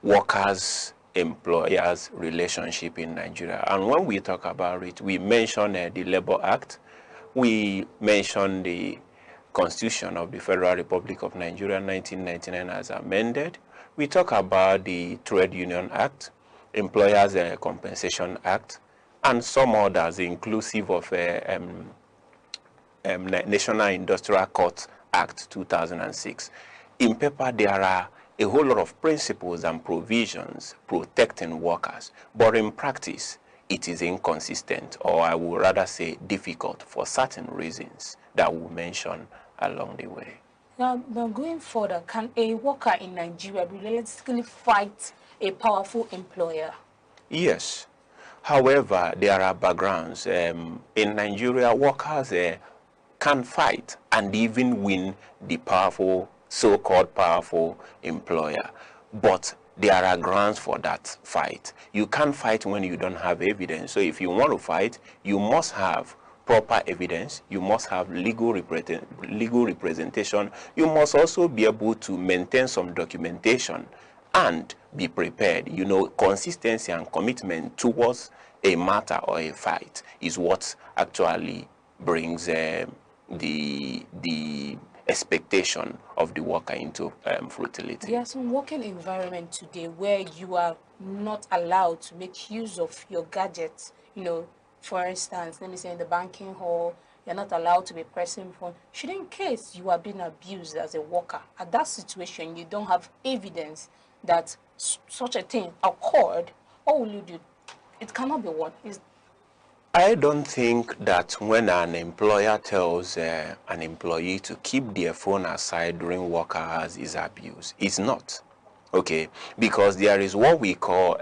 workers-employers relationship in Nigeria. And when we talk about it, we mention the Labour Act, we mention the Constitution of the Federal Republic of Nigeria 1999 as amended. We talk about the Trade Union Act, Employers Compensation Act, and some others inclusive of National Industrial Court Act 2006. In paper, there are a whole lot of principles and provisions protecting workers, but in practice, it is inconsistent, or I would rather say difficult for certain reasons that we'll mention along the way. Now going further, can a worker in Nigeria realistically fight a powerful employer? Yes. However, there are backgrounds. In Nigeria, workers can fight and even win the powerful, so-called powerful employer. But there are grounds for that fight. You can't fight when you don't have evidence. So if you want to fight, you must have proper evidence. You must have legal representation. You must also be able to maintain some documentation and be prepared. Consistency and commitment towards a matter or a fight is what actually brings the expectation of the worker into fruitility. There are some working environment today where you are not allowed to make use of your gadgets. For instance, let me say in the banking hall, you're not allowed to be pressing phone. Should in case you are being abused as a worker, at that situation you don't have evidence that such a thing occurred, what will you do? It cannot be one. I don't think that when an employer tells an employee to keep their phone aside during work hours is abuse. It's not, okay? Because there is what we call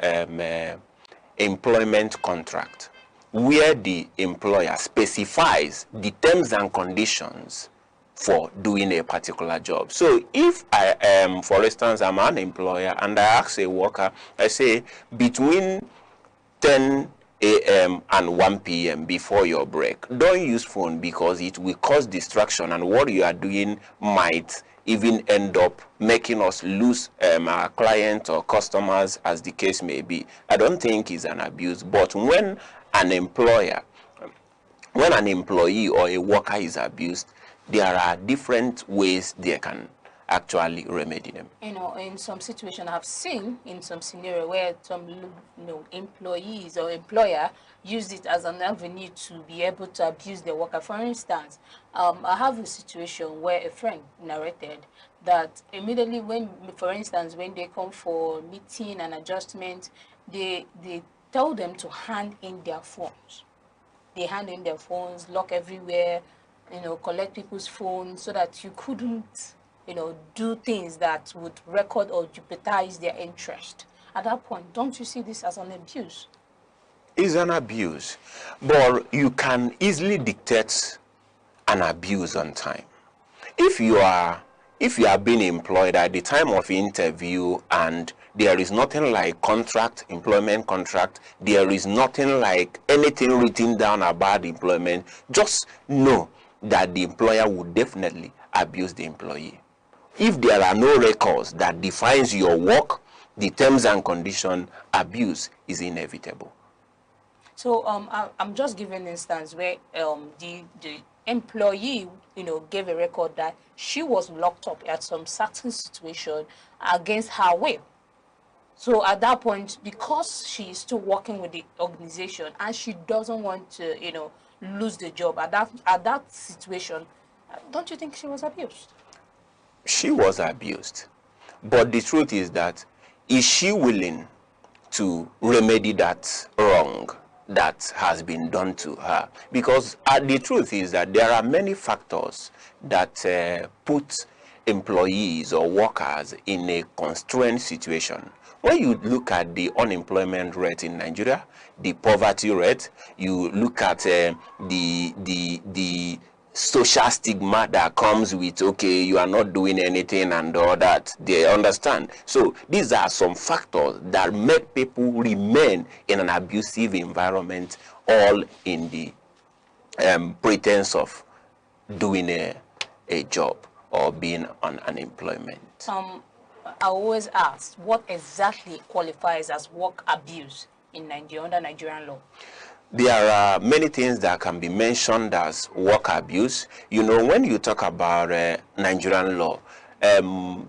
employment contract, where the employer specifies the terms and conditions for doing a particular job. So if I am, for instance, I'm an employer and I ask a worker, I say between 10 a.m. a.m. and 1 p.m. before your break. Don't use phone because it will cause distraction, and what you are doing might even end up making us lose our clients or customers, as the case may be. I don't think it's an abuse, but when an employee or a worker is abused, there are different ways they can actually remedy them. You know, in some situation, I've seen in some scenario where some employees or employer use it as an avenue to be able to abuse their worker. For instance, I have a situation where a friend narrated that immediately when, for instance, when they come for meeting and adjustment, they tell them to hand in their phones. They hand in their phones, lock everywhere, collect people's phones so that you couldn't do things that would record or jeopardize their interest. At that point, don't you see this as an abuse? It's an abuse, but you can easily dictate an abuse on time. If you are being employed at the time of interview and there is nothing like employment contract, there is nothing like anything written down about employment, just know that the employer would definitely abuse the employee. If there are no records that defines your work, the terms and conditions, abuse is inevitable. So I'm just giving an instance where the employee, gave a record that she was locked up at some certain situation against her will. So at that point, because she is still working with the organization and she doesn't want to, lose the job at that situation, don't you think she was abused? She was abused, but the truth is that, is she willing to remedy that wrong that has been done to her? Because the truth is that there are many factors that put employees or workers in a constrained situation. When you look at the unemployment rate in Nigeria, the poverty rate, you look at the social stigma that comes with, okay, you are not doing anything and all that, they understand. So these are some factors that make people remain in an abusive environment, all in the pretense of doing a job or being on unemployment. I always ask, what exactly qualifies as work abuse in Nigeria, under Nigerian law? There are many things that can be mentioned as work abuse. When you talk about Nigerian law,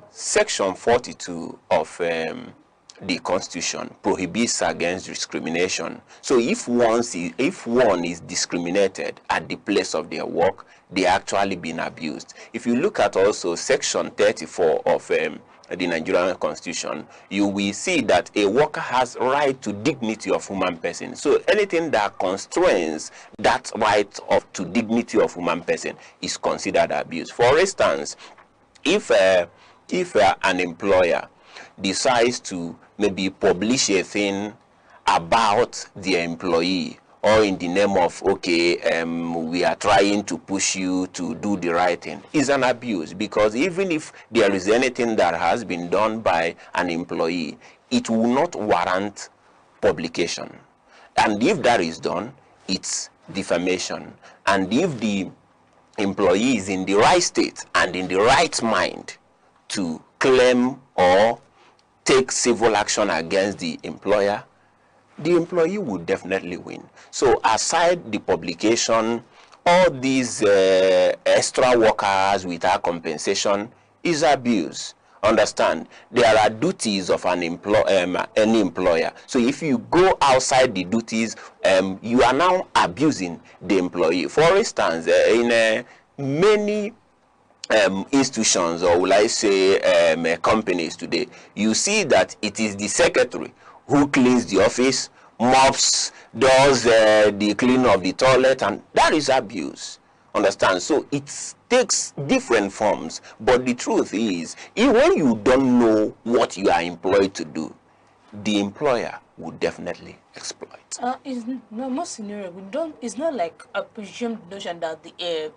Section 42 of the Constitution prohibits against discrimination. So if one is discriminated at the place of their work, they actually been abused. If you look at also Section 34 of the Nigerian Constitution, you will see that a worker has right to dignity of human person. So anything that constrains that right to dignity of human person is considered abuse. For instance, if an employer decides to maybe publish a thing about the employee, or in the name of, okay, we are trying to push you to do the right thing, is an abuse. Because even if there is anything that has been done by an employee, it will not warrant publication. And if that is done, it's defamation. And if the employee is in the right state and in the right mind to claim or take civil action against the employer, the employee would definitely win. So aside the publication, all these extra workers without compensation is abuse. Understand, there are duties of any employer. So if you go outside the duties, you are now abusing the employee. For instance, in many institutions, or will I say companies today, you see that it is the secretary who cleans the office, mops, does the cleaning of the toilet, and that is abuse. Understand? So it takes different forms, but the truth is, when you don't know what you are employed to do, the employer would definitely exploit. It's not like a presumed notion that the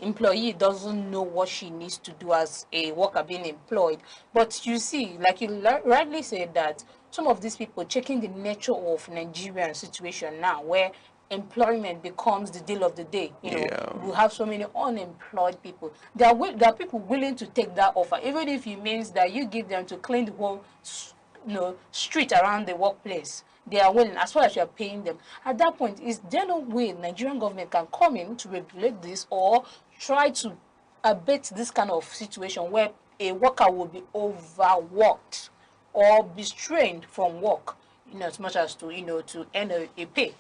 employee doesn't know what she needs to do as a worker being employed. But you see, like you rightly said, that some of these people checking the nature of Nigerian situation now, where employment becomes the deal of the day. You know, we have so many unemployed people. There are people willing to take that offer, even if it means that you give them to clean the whole, street around the workplace. They are willing, as well as you are paying them. At that point, is there no way Nigerian government can come in to regulate this or try to abate this kind of situation where a worker will be overworked or be strained from work, as much as to, to earn a pay?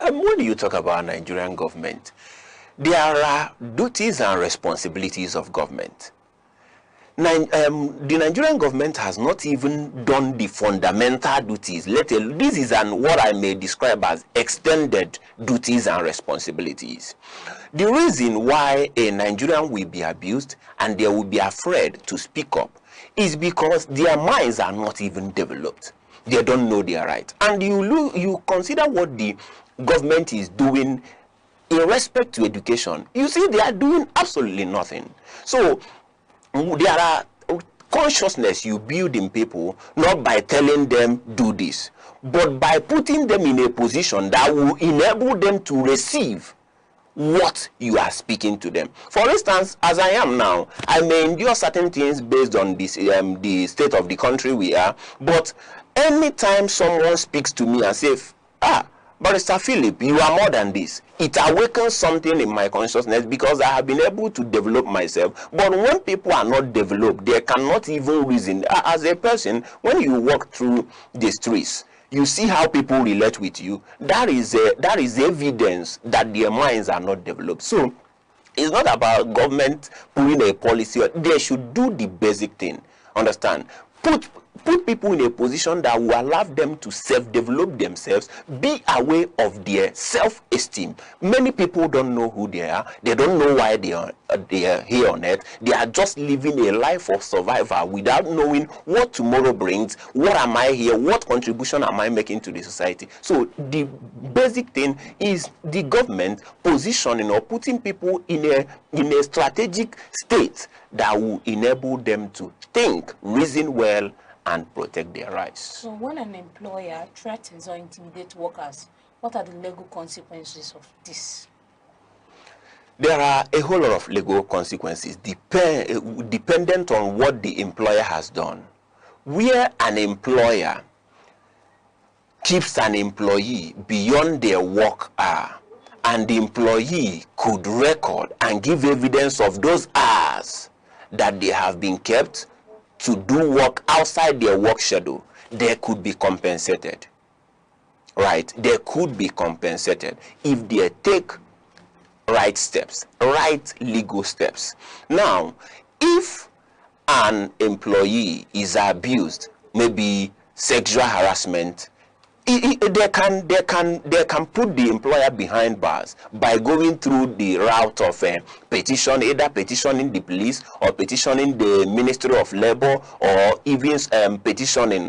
When you talk about Nigerian government, there are duties and responsibilities of government. The Nigerian government has not even done the fundamental duties. This is what I may describe as extended duties and responsibilities. The reason why a Nigerian will be abused and they will be afraid to speak up is because their minds are not even developed. They don't know their right. And you consider what the government is doing in respect to education. You see, they are doing absolutely nothing. So there are consciousness you build in people, not by telling them do this, but by putting them in a position that will enable them to receive what you are speaking to them. For instance, as I am now, I may endure certain things based on this, the state of the country we are, but anytime someone speaks to me and says, Barrister Philip, you are more than this, it awakens something in my consciousness because I have been able to develop myself. But when people are not developed, they cannot even reason. As a person, when you walk through the streets, you see how people relate with you. That is evidence that their minds are not developed. So it's not about government putting a policy. They should do the basic thing. Understand? Put people in a position that will allow them to self-develop themselves, be aware of their self-esteem. Many people don't know who they are. They don't know why they are here on earth. They are just living a life of survival without knowing what tomorrow brings. What am I here? What contribution am I making to the society? So the basic thing is the government positioning or putting people in a strategic state that will enable them to think, reason well, and protect their rights. So when an employer threatens or intimidates workers, what are the legal consequences of this? There are a whole lot of legal consequences dependent on what the employer has done. Where an employer keeps an employee beyond their work hour, and the employee could record and give evidence of those hours that they have been kept to do work outside their work schedule, they could be compensated. Right? They could be compensated if they take right steps, right legal steps. Now, if an employee is abused, maybe sexual harassment, they can put the employer behind bars by going through the route of petition, either petitioning the police or petitioning the Ministry of Labor, or even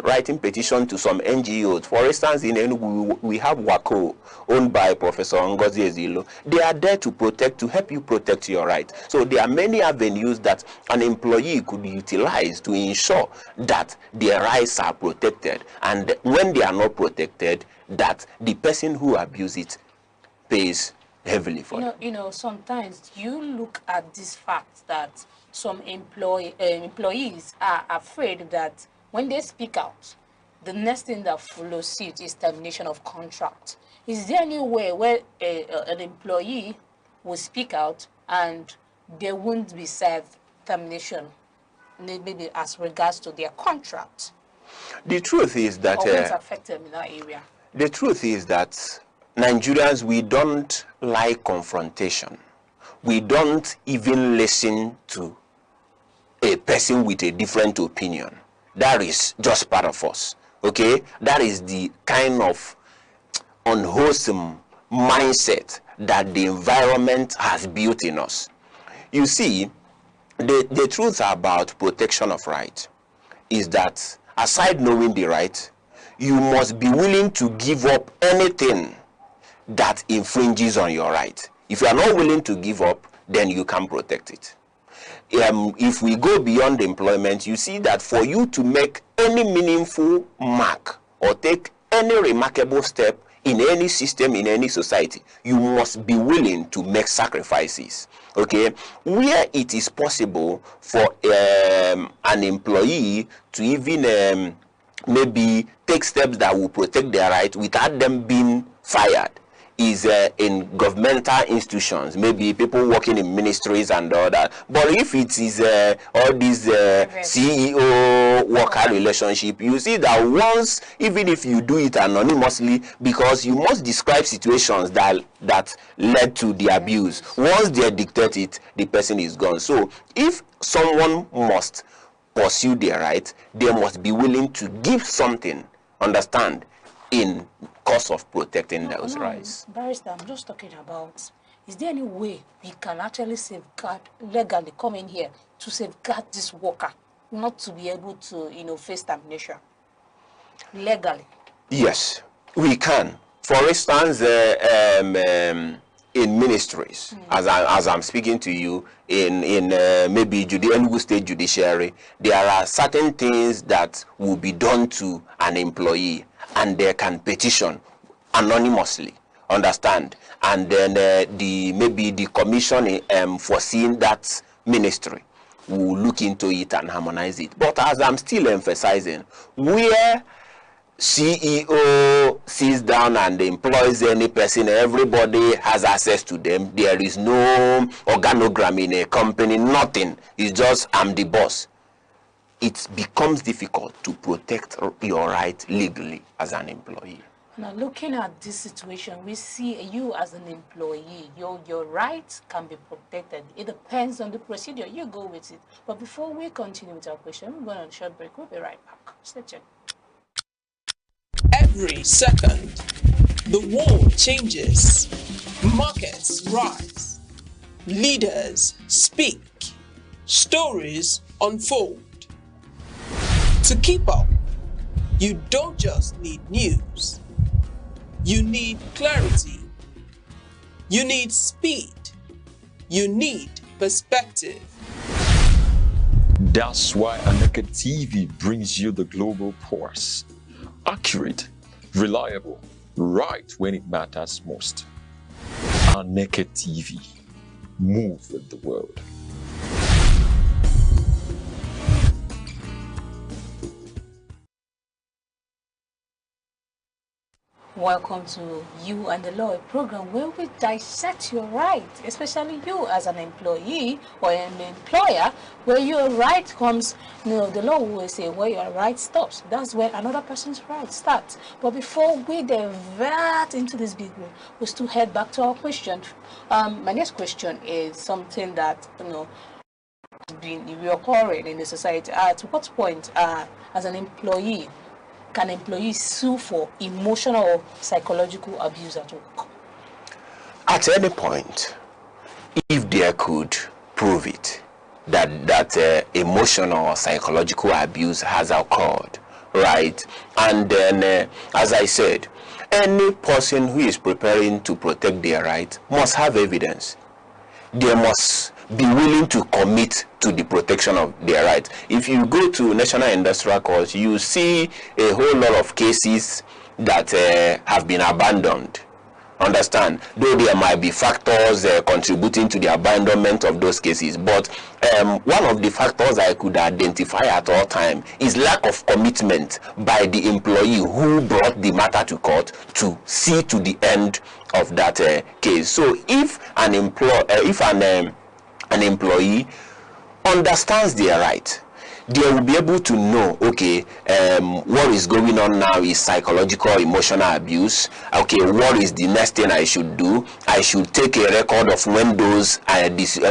writing petition to some NGOs. For instance, in enugu, we have wike, owned by Professor Ngozi Ezilo. They are there to help you protect your right. So there are many avenues that an employee could utilize to ensure that their rights are protected, and when they are not protected, that the person who abuses it pays heavily for it. Sometimes you look at this fact that some employees are afraid that when they speak out, the next thing that follows suit is termination of contract. Is there any way where an employee will speak out and they won't be served termination, maybe as regards to their contract? The truth is that affect them in that area. The truth is that Nigerians, we don't like confrontation. We don't even listen to a person with a different opinion. That is just part of us. Okay? That is the kind of unwholesome mindset that the environment has built in us. You see, the truth about protection of right is that aside knowing the right, you must be willing to give up anything that infringes on your right. If you are not willing to give up, then you can't protect it. if we go beyond employment, you see that for you to make any meaningful mark or take any remarkable step in any system, in any society, you must be willing to make sacrifices. Okay, where it is possible for an employee to even maybe take steps that will protect their right without them being fired is in governmental institutions, maybe people working in ministries and all that. But if it is all these CEO worker relationship, you see that once, even if you do it anonymously, because you must describe situations that led to the abuse, once they dictate it, the person is gone. So if someone must pursue their right, they must be willing to give something, understand, in cause of protecting those rights. Barrister, I'm just talking about, is there any way we can actually safeguard, legally come in here to safeguard this worker, not to be able to, face termination legally? Yes, we can. For instance, in ministries, as I'm speaking to you, in maybe Enugu State Judiciary, there are certain things that will be done to an employee, and they can petition anonymously, understand? And then maybe the commission foreseeing that ministry will look into it and harmonize it. But as I'm still emphasizing, where CEO sits down and employs any person, everybody has access to them, there is no organogram in a company, nothing. It's just, I'm the boss. It becomes difficult to protect your right legally as an employee. Now, looking at this situation, we see you as an employee, your rights can be protected. It depends on the procedure. You go with it. But before we continue with our question, we're going on a short break. We'll be right back. Stay tuned. Every second, the world changes. Markets rise. Leaders speak. Stories unfold. To keep up, you don't just need news. You need clarity. You need speed. You need perspective. That's why Aneke TV brings you the global pulse. Accurate, reliable, right when it matters most. Aneke TV. Move with the world. Welcome to You and the Law, a program where we dissect your right, especially you as an employee or an employer, where your right comes, the law will say where your right stops. That's where another person's right starts. But before we divert into this big room, we still head back to our question. My next question is something that, has been reoccurring in the society. At what point, as an employee, can employees sue for emotional or psychological abuse at work? At any point, if they could prove it, that emotional or psychological abuse has occurred, right? And then, as I said, any person who is preparing to protect their right must have evidence. They must be willing to commit to the protection of their rights. If you go to National Industrial Court, you see a whole lot of cases that have been abandoned. Understand? Though there might be factors contributing to the abandonment of those cases, but one of the factors I could identify at all time is lack of commitment by the employee who brought the matter to court to see to the end of that case. So if an employee understands their right, they will be able to know, okay, what is going on now is psychological, emotional abuse. Okay, what is the next thing I should do? I should take a record of when those abuses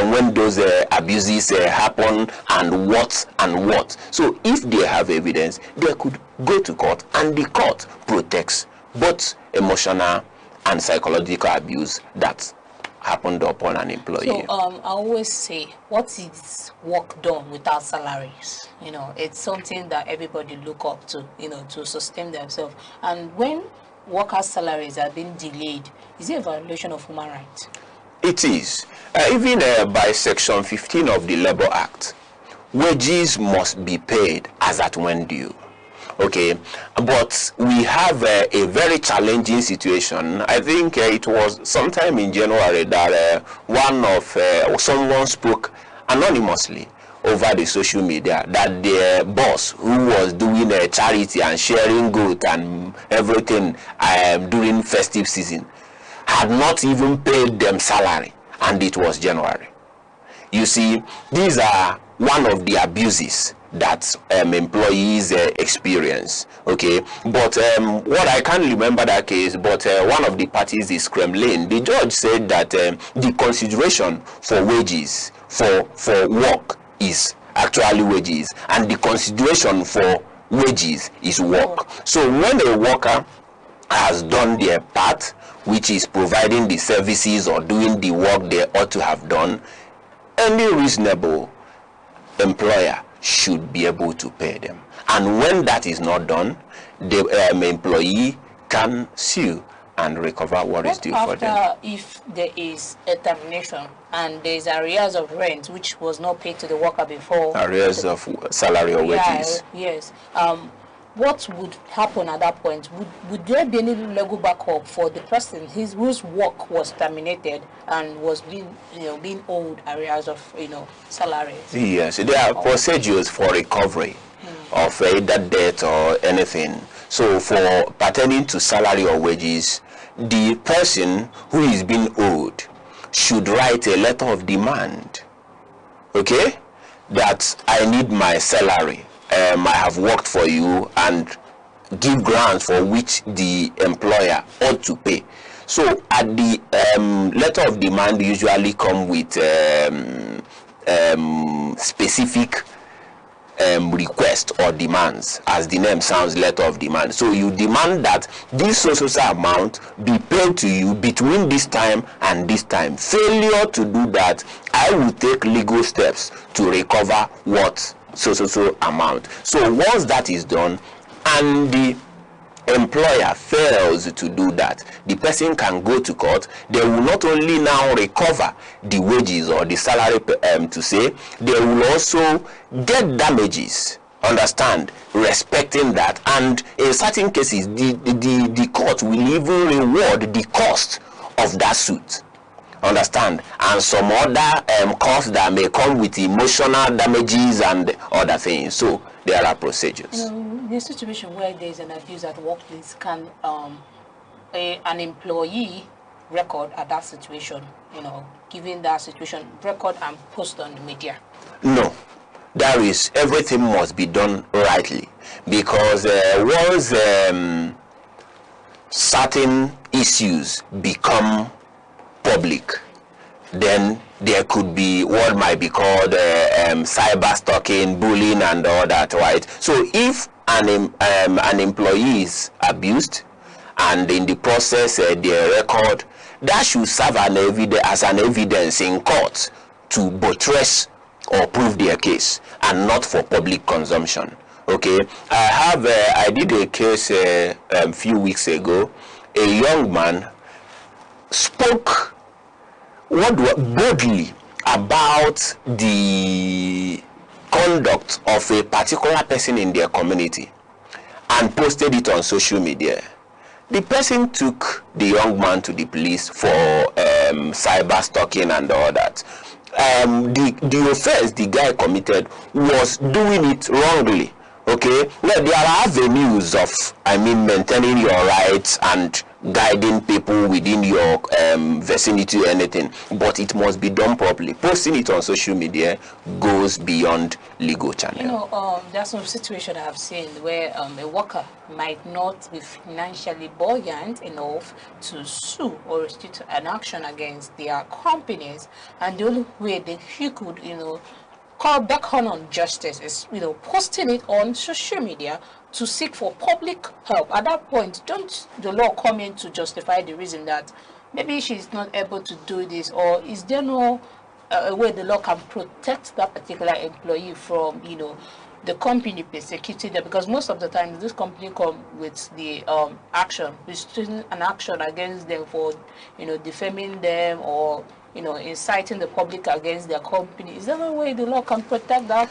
happen and what. So if they have evidence, they could go to court, and the court protects both emotional and psychological abuse that happened upon an employee. So I always say, what is work done without salaries? It's something that everybody look up to, to sustain themselves. And when workers' salaries are being delayed, is it a violation of human rights? It is. Even by Section 15 of the Labour Act, wages must be paid as at when due. Okay, but we have a very challenging situation. I think it was sometime in January that someone spoke anonymously over the social media that their boss, who was doing a charity and sharing goods and everything during festive season, had not even paid them salary, and it was January. You see, these are one of the abuses that employees experience. Okay, but what I can't remember that case, but one of the parties is Kremlin. The judge said that the consideration for wages for work is actually wages, and the consideration for wages is work. So when a worker has done their part, which is providing the services or doing the work they ought to have done, any reasonable employer should be able to pay them. And when that is not done, the employee can sue and recover what is due for them. If there is a termination and there is arrears of rent which was not paid to the worker before? Arrears of salary or wages? Yes. What would happen at that point? Would there be any legal backup for the person whose work was terminated and was being owed arrears of salaries? Yes, there are procedures for recovery of either debt or anything. So for pertaining to salary or wages, the person who is being owed should write a letter of demand, okay, that I need my salary. I have worked for you, and give grounds for which the employer ought to pay. So at the letter of demand usually come with specific request or demands, as the name sounds, letter of demand. So you demand that this social amount be paid to you between this time and this time. Failure to do that, I will take legal steps to recover what so amount. So once that is done and the employer fails to do that, the person can go to court. They will not only now recover the wages or the salary to say, they will also get damages, understand, respecting that, and in certain cases the court will even reward the cost of that suit, understand, and some other costs that may come with emotional damages and other things. So there are procedures. The situation where there is an abuse at the workplace, can an employee record at that situation, given that situation, record and post on the media? No, there is, everything must be done rightly, because once certain issues become public, then there could be what might be called cyber stalking, bullying, and all that, right? So if an employee is abused, and in the process their record, that should serve as an evidence in court to buttress or prove their case, and not for public consumption. Okay, I did a case a few weeks ago. A young man spoke boldly about the conduct of a particular person in their community and posted it on social media. The person took the young man to the police for cyber stalking and all that. The offense the guy committed was doing it wrongly. Okay, now there are avenues of maintaining your rights and guiding people within your vicinity or anything, but it must be done properly. Posting it on social media goes beyond legal channel. There's some situation I've seen where a worker might not be financially buoyant enough to sue or institute an action against their companies, and the only way that he could call back on justice is posting it on social media to seek for public help. At that point, don't the law come in to justify the reason that maybe she's not able to do this, or is there no way the law can protect that particular employee from the company persecuting them? Because most of the time this company come with the action, an action against them for defaming them or inciting the public against their company. Is there no way the law can protect that,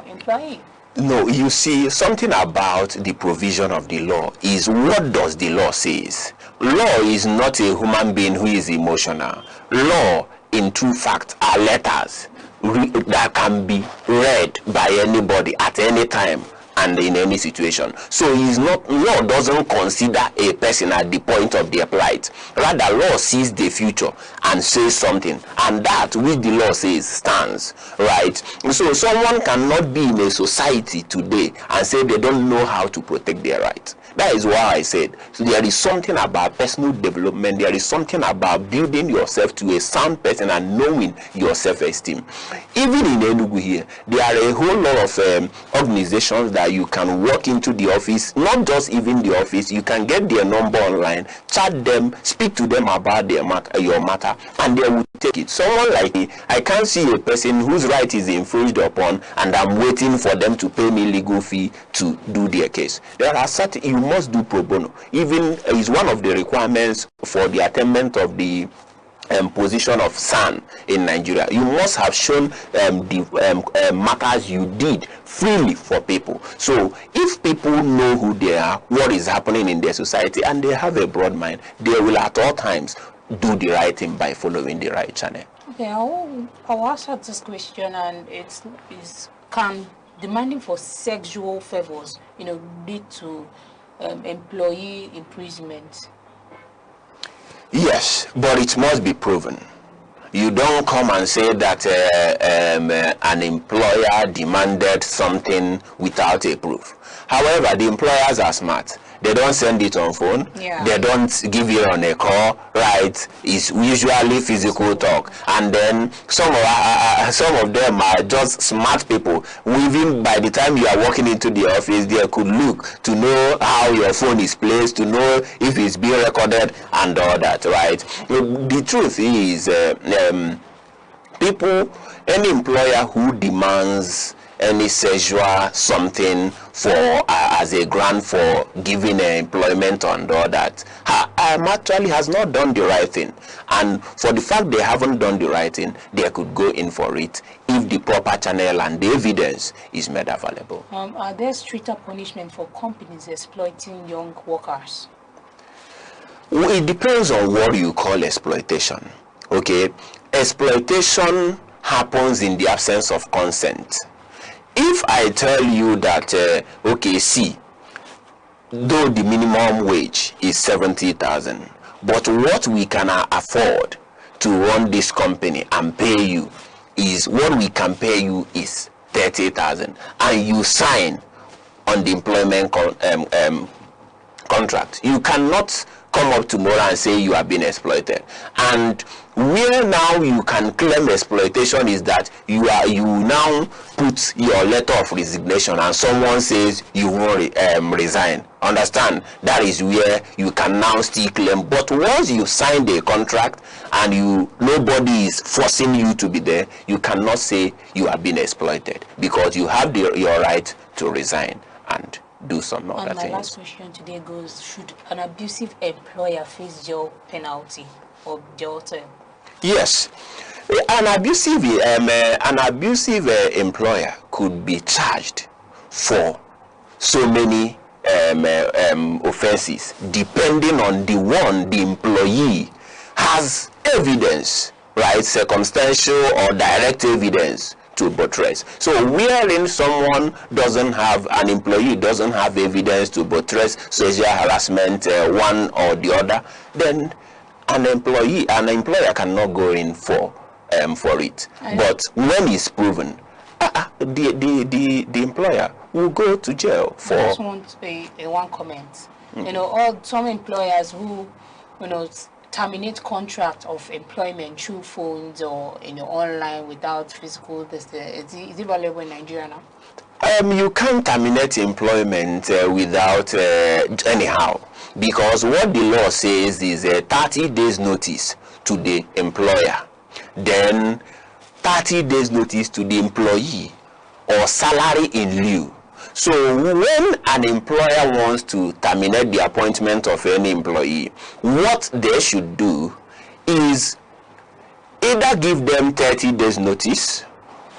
employee? No, you see, something about the provision of the law is what does the law says. Law is not a human being who is emotional. Law, in true fact, are letters that can be read by anybody at any time and in any situation. So law doesn't consider a person at the point of their plight. Rather, law sees the future and says something, and that which the law says stands, right? So someone cannot be in a society today and say they don't know how to protect their rights. That is why I said, so there is something about personal development, there is something about building yourself to a sound person and knowing your self-esteem. Even in Enugu here, there are a whole lot of organizations that you can walk into the office, not just even the office, you can get their number online, chat them, speak to them about your matter, and they will take it. Someone like me, I can't see a person whose right is infringed upon and I'm waiting for them to pay me legal fee to do their case. There are certain, you must do pro bono. Even is one of the requirements for the attainment of the position of SAN in Nigeria. You must have shown the matters you did freely for people. So if people know who they are, what is happening in their society, and they have a broad mind, they will at all times do the right thing by following the right channel. Okay, I'll answer this question, and can demanding for sexual favors, lead to employee imprisonment? Yes, but it must be proven. You don't come and say that an employer demanded something without a proof. However, the employers are smart. They don't send it on phone. Yeah. They don't give it on a call, right? It's usually physical talk. And then some of them are just smart people. Even by the time you are walking into the office, they could look to know how your phone is placed, to know if it's being recorded and all that, right? The truth is, any employer who demands any sexual something for as a grant for giving employment and all that actually has not done the right thing. And for the fact they haven't done the right thing, they could go in for it if the proper channel and the evidence is made available. Are there stricter punishment for companies exploiting young workers? Well, it depends on what you call exploitation. Okay, exploitation happens in the absence of consent. If I tell you that, okay, see, though the minimum wage is 70,000, but what we can afford to run this company and pay you is, what we can pay you is 30,000, and you sign on the employment contract, you cannot come up tomorrow and say you are being exploited. And where now you can claim exploitation is that you now put your letter of resignation and someone says you won't resign. Understand? That is where you can now still claim. But once you sign the contract and nobody is forcing you to be there, you cannot say you are being exploited, because you have your right to resign and do some other things. My last question today goes, should an abusive employer face jail penalty or jail term? Yes. An abusive employer could be charged for so many offenses, depending on the one the employee has evidence, right, circumstantial or direct evidence to buttress. So wherein someone doesn't have, an employee doesn't have evidence to buttress sexual harassment, one or the other, then an employer cannot go in for it. But when it's proven, the employer will go to jail for. I just want one comment. Some employers who terminate contract of employment through phones or online without physical. Is it valuable in Nigeria now? You can't terminate employment without anyhow, because what the law says is 30 days notice to the employer, then 30 days notice to the employee, or salary in lieu. So when an employer wants to terminate the appointment of any employee, what they should do is either give them 30 days notice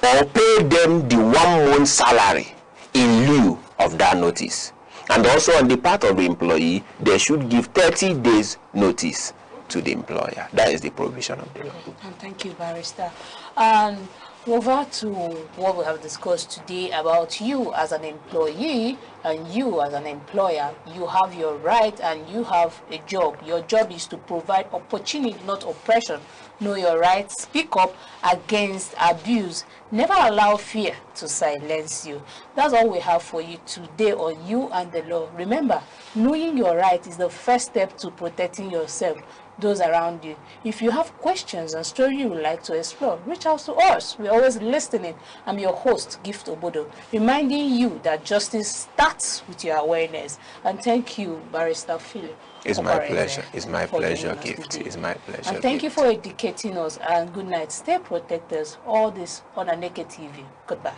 or pay them the 1 month salary in lieu of that notice. And also on the part of the employee, they should give 30 days notice to the employer. That is the provision of the law. And thank you, Barrister. And over to what we have discussed today about you as an employee and you as an employer. You have your right and you have a job. Your job is to provide opportunity, not oppression. Know your rights, speak up against abuse. Never allow fear to silence you. That's all we have for you today on You and the Law. Remember, knowing your right is the first step to protecting yourself, those around you. If you have questions and stories you would like to explore, reach out to us. We're always listening. I'm your host, Gift Obodo, reminding you that justice starts with your awareness. And thank you, Barrister Philip. It's my pleasure. It's my pleasure, Gift. It's my pleasure. And thank you for educating us. And good night. Stay protected. All this on Aneke TV. Goodbye.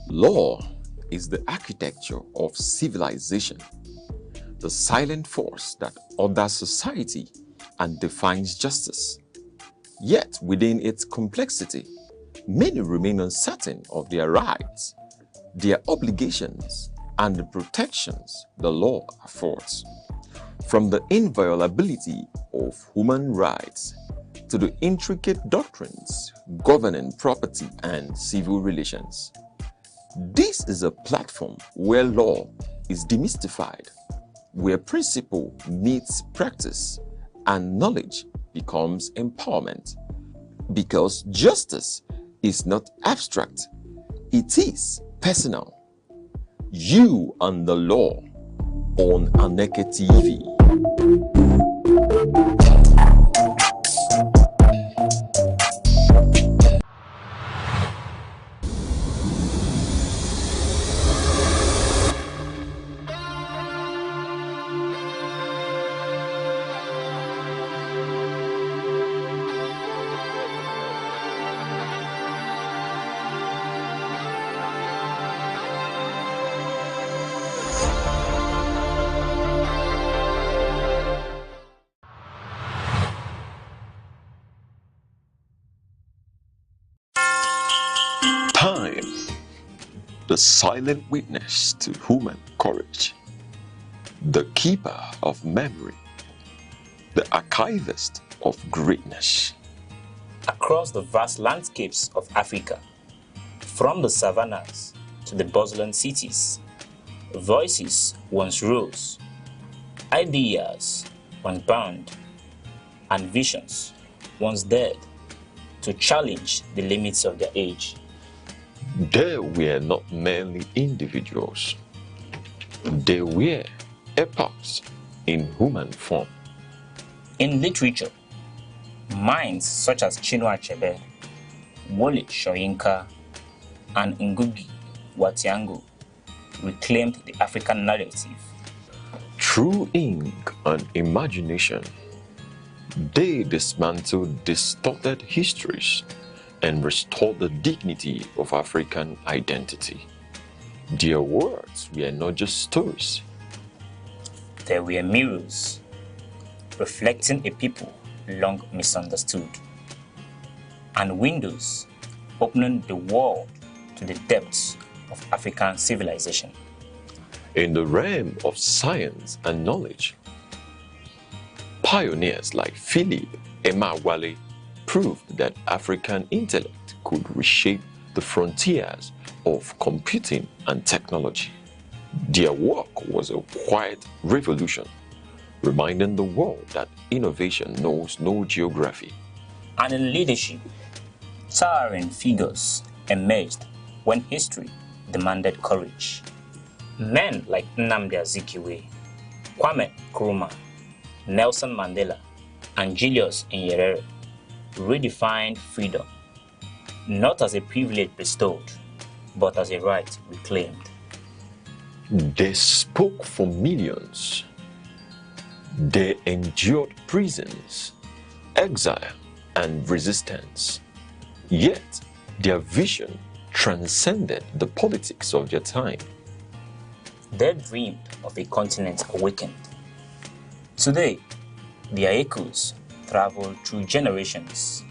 Law is the architecture of civilization, the silent force that orders society and defines justice. Yet, within its complexity, many remain uncertain of their rights, their obligations, and the protections the law affords. From the inviolability of human rights to the intricate doctrines governing property and civil relations. This is a platform where law is demystified, where principle meets practice and knowledge becomes empowerment. Because justice is not abstract, it is personal. You and the Law on Aneke TV. Time, the silent witness to human courage, the keeper of memory, the archivist of greatness. Across the vast landscapes of Africa, from the savannas to the bustling cities, voices once rose, ideas once bound, and visions once dared to challenge the limits of their age. They were not merely individuals. They were epochs in human form. In literature, minds such as Chinua Achebe, Wole Soyinka, and Ngugi wa Thiong'o reclaimed the African narrative. Through ink and imagination, they dismantled distorted histories and restored the dignity of African identity. Their words were not just stories. They were mirrors, reflecting a people long misunderstood, and windows opening the world to the depths of African civilization. In the realm of science and knowledge, pioneers like Philip Emeagwali proved that African intellect could reshape the frontiers of computing and technology. Their work was a quiet revolution, reminding the world that innovation knows no geography. And in leadership, towering figures emerged when history demanded courage. Men like Nnamdi Azikiwe, Kwame Nkrumah, Nelson Mandela, and Julius Nyerere redefined freedom, not as a privilege bestowed, but as a right reclaimed. They spoke for millions. They endured prisons, exile, and resistance. Yet, their vision transcended the politics of their time. They dreamed of a continent awakened, Today, their echoes travel through generations.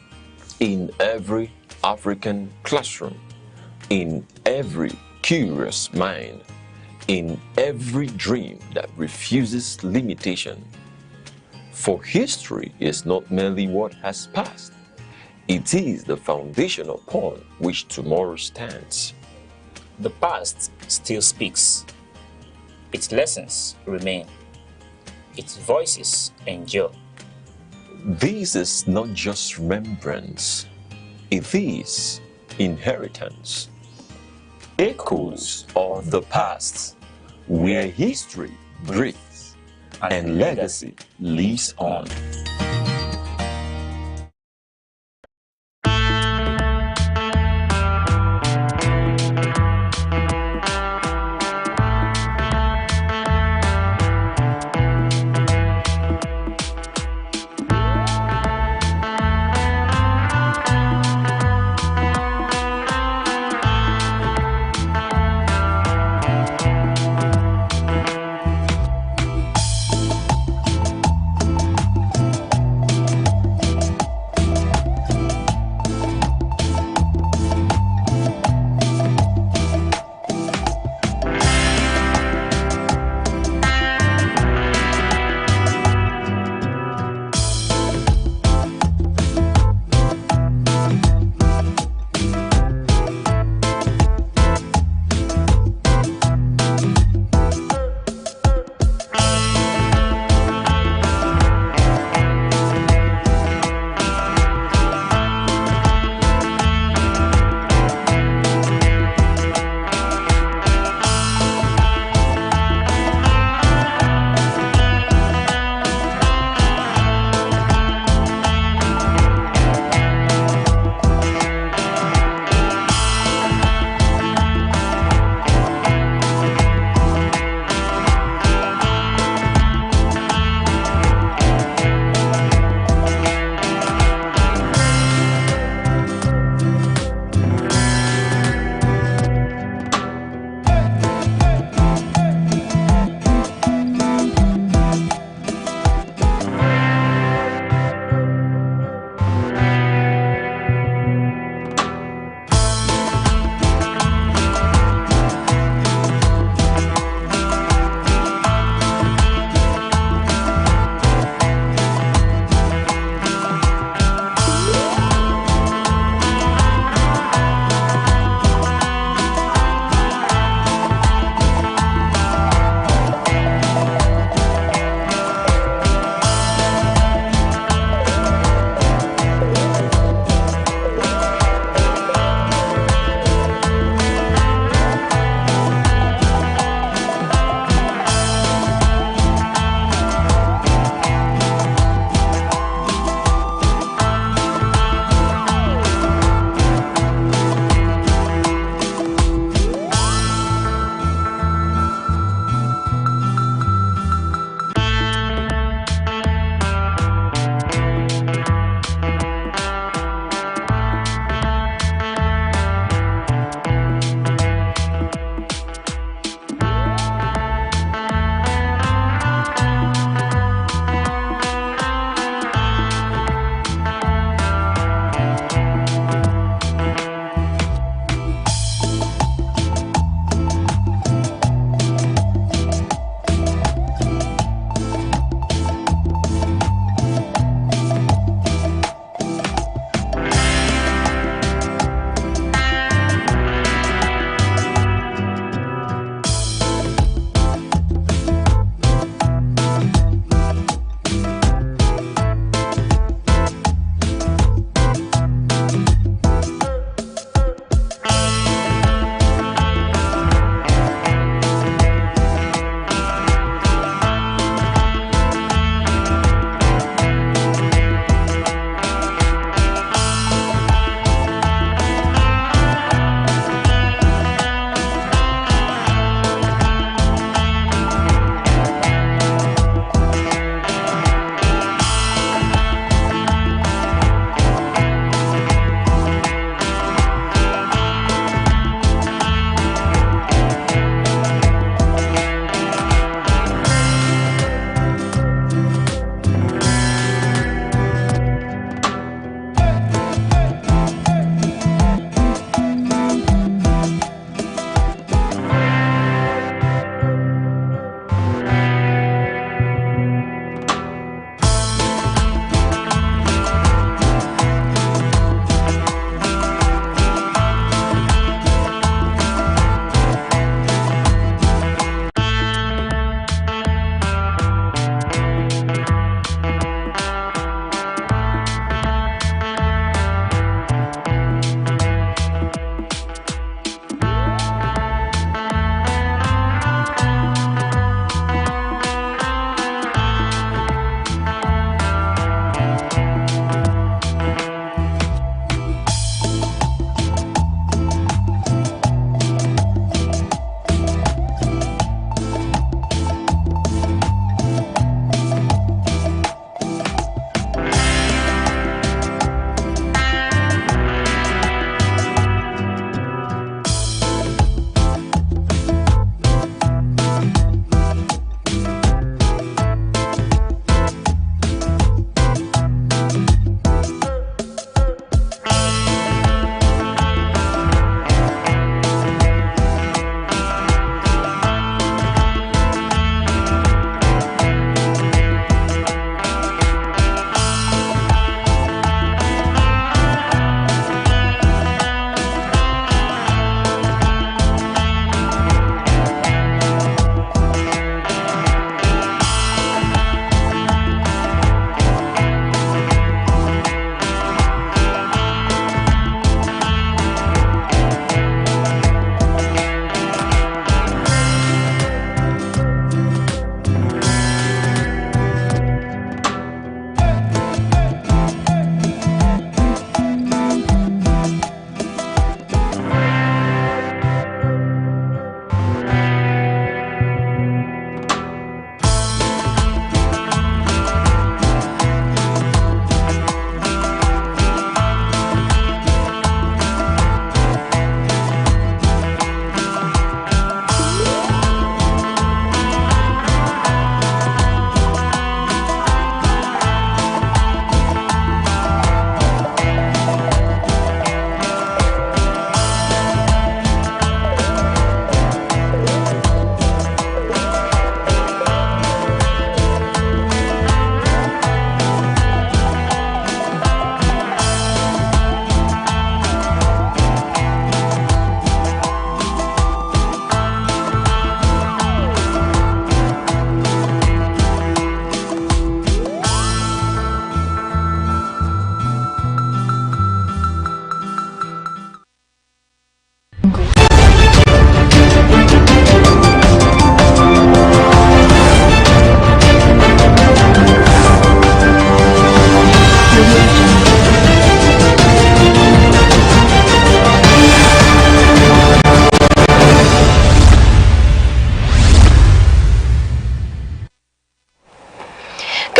In every African classroom, in every curious mind, in every dream that refuses limitation. For history is not merely what has passed, it is the foundation upon which tomorrow stands. The past still speaks. Its lessons remain. Its voices endure. This is not just remembrance, it is inheritance. Echoes of the past, where history breathes and legacy lives on.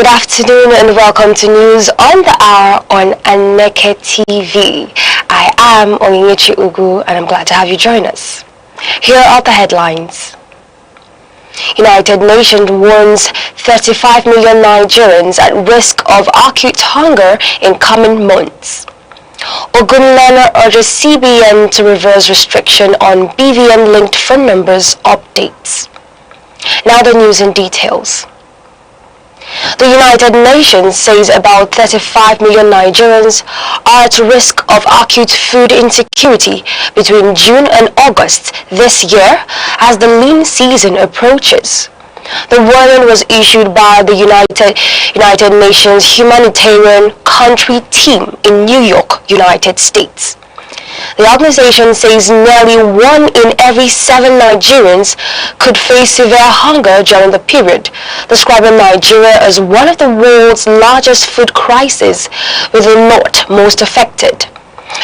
Good afternoon and welcome to News on the Hour on Aneke TV. I am Inec and I'm glad to have you join us. Here are the headlines. United Nations warns 35 million Nigerians at risk of acute hunger in coming months. Ogunlana urges CBN to reverse restriction on BVN-linked phone numbers updates. Now the news in details. The United Nations says about 35 million Nigerians are at risk of acute food insecurity between June and August this year as the lean season approaches. The warning was issued by the United Nations Humanitarian Country Team in New York, United States. The organization says nearly 1 in every 7 Nigerians could face severe hunger during the period, describing Nigeria as one of the world's largest food crises, with the north most affected.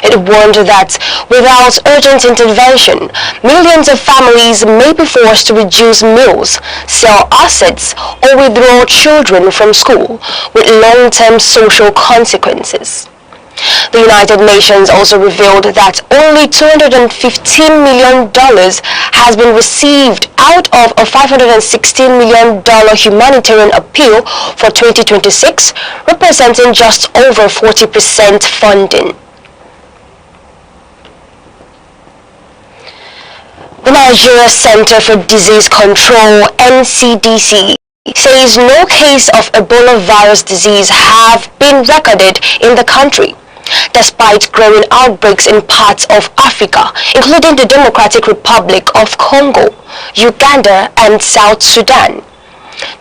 It warned that without urgent intervention, millions of families may be forced to reduce meals, sell assets, or withdraw children from school, with long-term social consequences. The United Nations also revealed that only $215 million has been received out of a $516 million humanitarian appeal for 2026, representing just over 40% funding. The Nigeria Center for Disease Control, NCDC, says no case of Ebola virus disease have been recorded in the country, despite growing outbreaks in parts of Africa, including the Democratic Republic of Congo, Uganda, and South Sudan.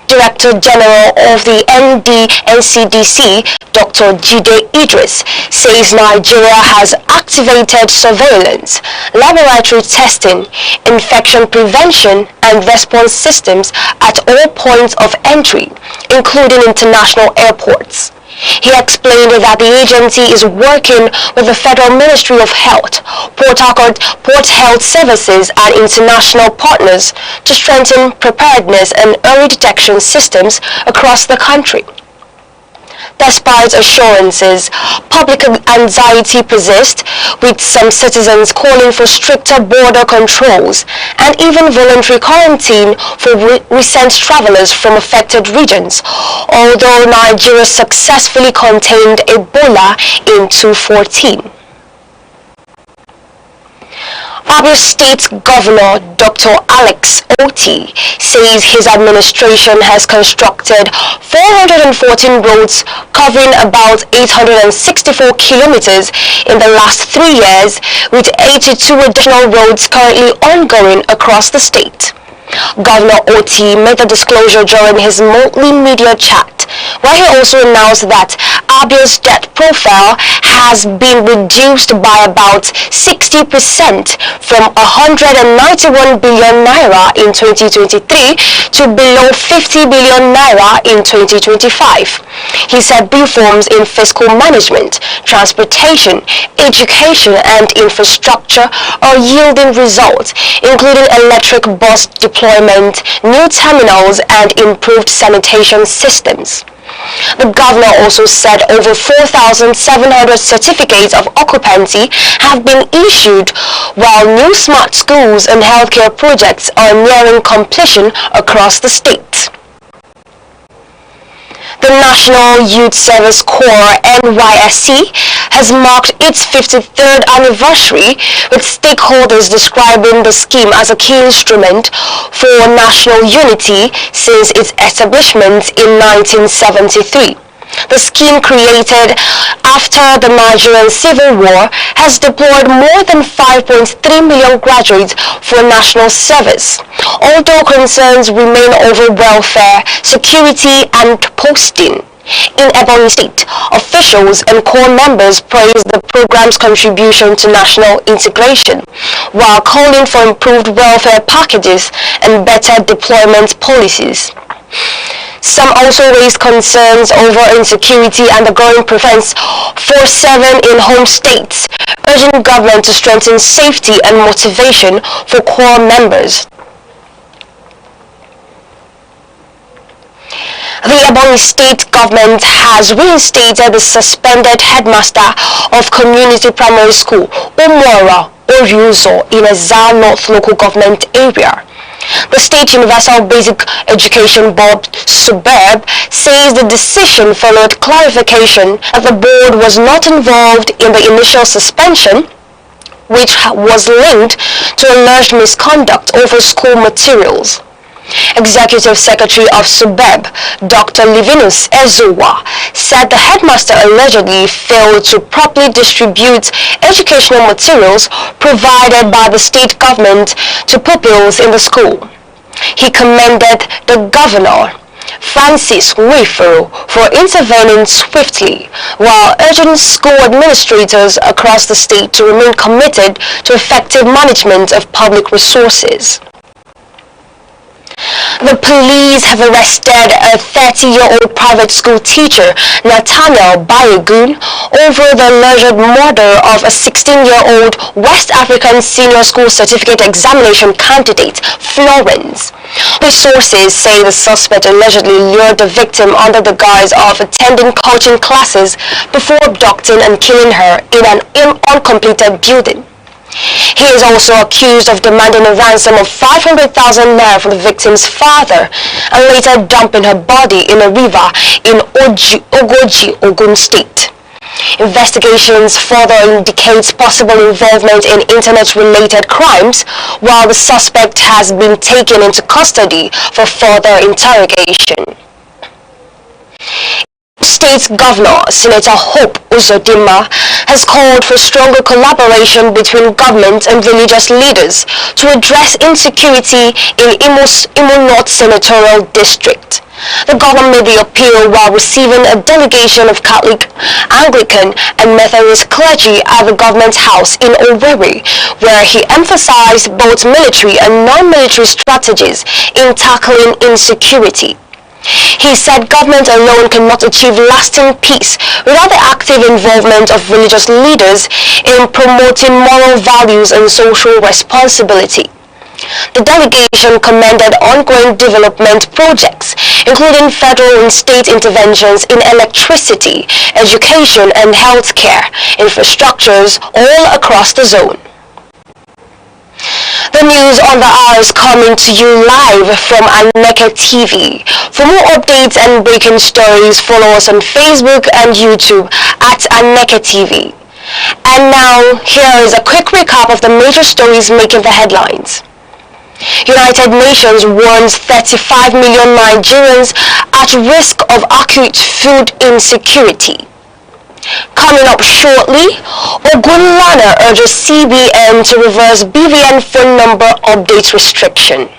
Director General of the nscdc, Dr. Jide Idris, says Nigeria has activated surveillance, laboratory testing, infection prevention, and response systems at all points of entry, including international airports. He explained that the agency is working with the Federal Ministry of Health, Port Health Services, and international partners to strengthen preparedness and early detection systems across the country. Despite assurances, public anxiety persists, with some citizens calling for stricter border controls and even voluntary quarantine for recent travelers from affected regions, although Nigeria successfully contained Ebola in 2014. Abia State Governor Dr. Alex Oti says his administration has constructed 414 roads covering about 864 kilometers in the last 3 years, with 82 additional roads currently ongoing across the state. Governor Oti made the disclosure during his monthly media chat, where he also announced that Abia's debt profile has been reduced by about 60% from 191 billion naira in 2023 to below 50 billion naira in 2025. He said reforms in fiscal management, transportation, education, and infrastructure are yielding results, including electric bus deployment, new terminals, and improved sanitation systems. The governor also said over 4,700 certificates of occupancy have been issued, while new smart schools and healthcare projects are nearing completion across the state. The National Youth Service Corps, NYSC, has marked its 53rd anniversary, with stakeholders describing the scheme as a key instrument for national unity since its establishment in 1973. The scheme, created after the Nigerian Civil War, has deployed more than 5.3 million graduates for national service. Although concerns remain over welfare, security, and posting. In Ebonyi State, officials and corps members praised the program's contribution to national integration, while calling for improved welfare packages and better deployment policies. Some also raised concerns over insecurity and the growing preference for 7 in home states, urging government to strengthen safety and motivation for corps members. The Ebonyi State Government has reinstated the suspended headmaster of Community Primary School, Umora Oriuzo, in Ezza North Local Government Area. The State Universal Basic Education Board, SUBEB, says the decision followed clarification that the board was not involved in the initial suspension, which was linked to alleged misconduct over school materials. Executive Secretary of SUBEB, Dr. Livinus Ezowa, said the headmaster allegedly failed to properly distribute educational materials provided by the state government to pupils in the school. He commended the governor, Francis Wifero, for intervening swiftly, while urging school administrators across the state to remain committed to effective management of public resources. The police have arrested a 30-year-old private school teacher, Nathaniel Bayegun, over the alleged murder of a 16-year-old West African Senior School Certificate Examination candidate, Florence. The sources say the suspect allegedly lured the victim under the guise of attending coaching classes before abducting and killing her in an uncompleted building. He is also accused of demanding a ransom of 500,000 naira from the victim's father and later dumping her body in a river in Ogoji, Ogun State. Investigations further indicate possible involvement in internet-related crimes, while the suspect has been taken into custody for further interrogation. State Governor Senator Hope Uzodinma has called for stronger collaboration between government and religious leaders to address insecurity in Imo North Senatorial District. The governor made the appeal while receiving a delegation of Catholic, Anglican and Methodist clergy at the government house in Owerri, where he emphasized both military and non-military strategies in tackling insecurity. He said government alone cannot achieve lasting peace without the active involvement of religious leaders in promoting moral values and social responsibility. The delegation commended ongoing development projects, including federal and state interventions in electricity, education and healthcare infrastructures all across the zone. The news on the hour is coming to you live from Aneke TV. For more updates and breaking stories, follow us on Facebook and YouTube at Aneke TV. And now, here is a quick recap of the major stories making the headlines. United Nations warns 35 million Nigerians at risk of acute food insecurity. Coming up shortly, Ogunlana urges CBN to reverse BVN phone number update restriction.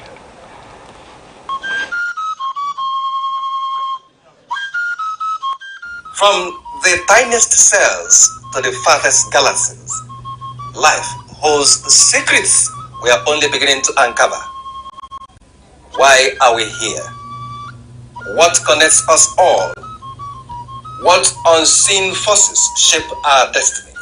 From the tiniest cells to the farthest galaxies, life holds secrets we are only beginning to uncover. Why are we here? What connects us all? What unseen forces shape our destiny?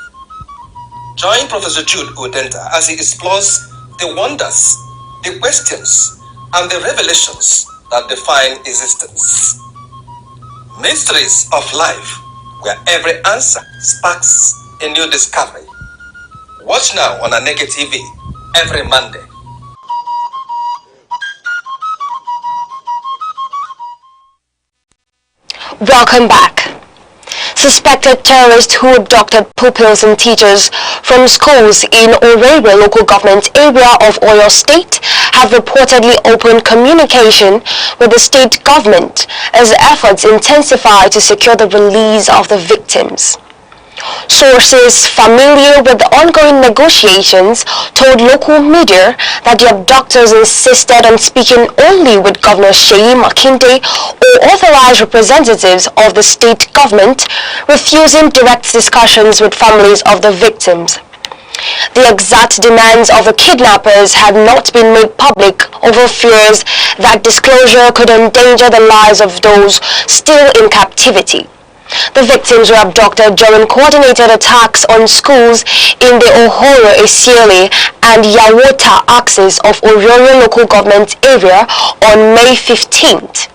Join Professor Jude Udenta as he explores the wonders, the questions, and the revelations that define existence. Mysteries of life, where every answer sparks a new discovery. Watch now on Aneke TV every Monday. Welcome back. Suspected terrorists who abducted pupils and teachers from schools in Owerri local government area of Oyo State have reportedly opened communication with the state government as efforts intensify to secure the release of the victims. Sources familiar with the ongoing negotiations told local media that the abductors insisted on speaking only with Governor Seyi Makinde or authorized representatives of the state government, refusing direct discussions with families of the victims. The exact demands of the kidnappers have not been made public over fears that disclosure could endanger the lives of those still in captivity. The victims were abducted during coordinated attacks on schools in the Ohoro, Esiele and Yawota axis of Ororo local government area on May 15th.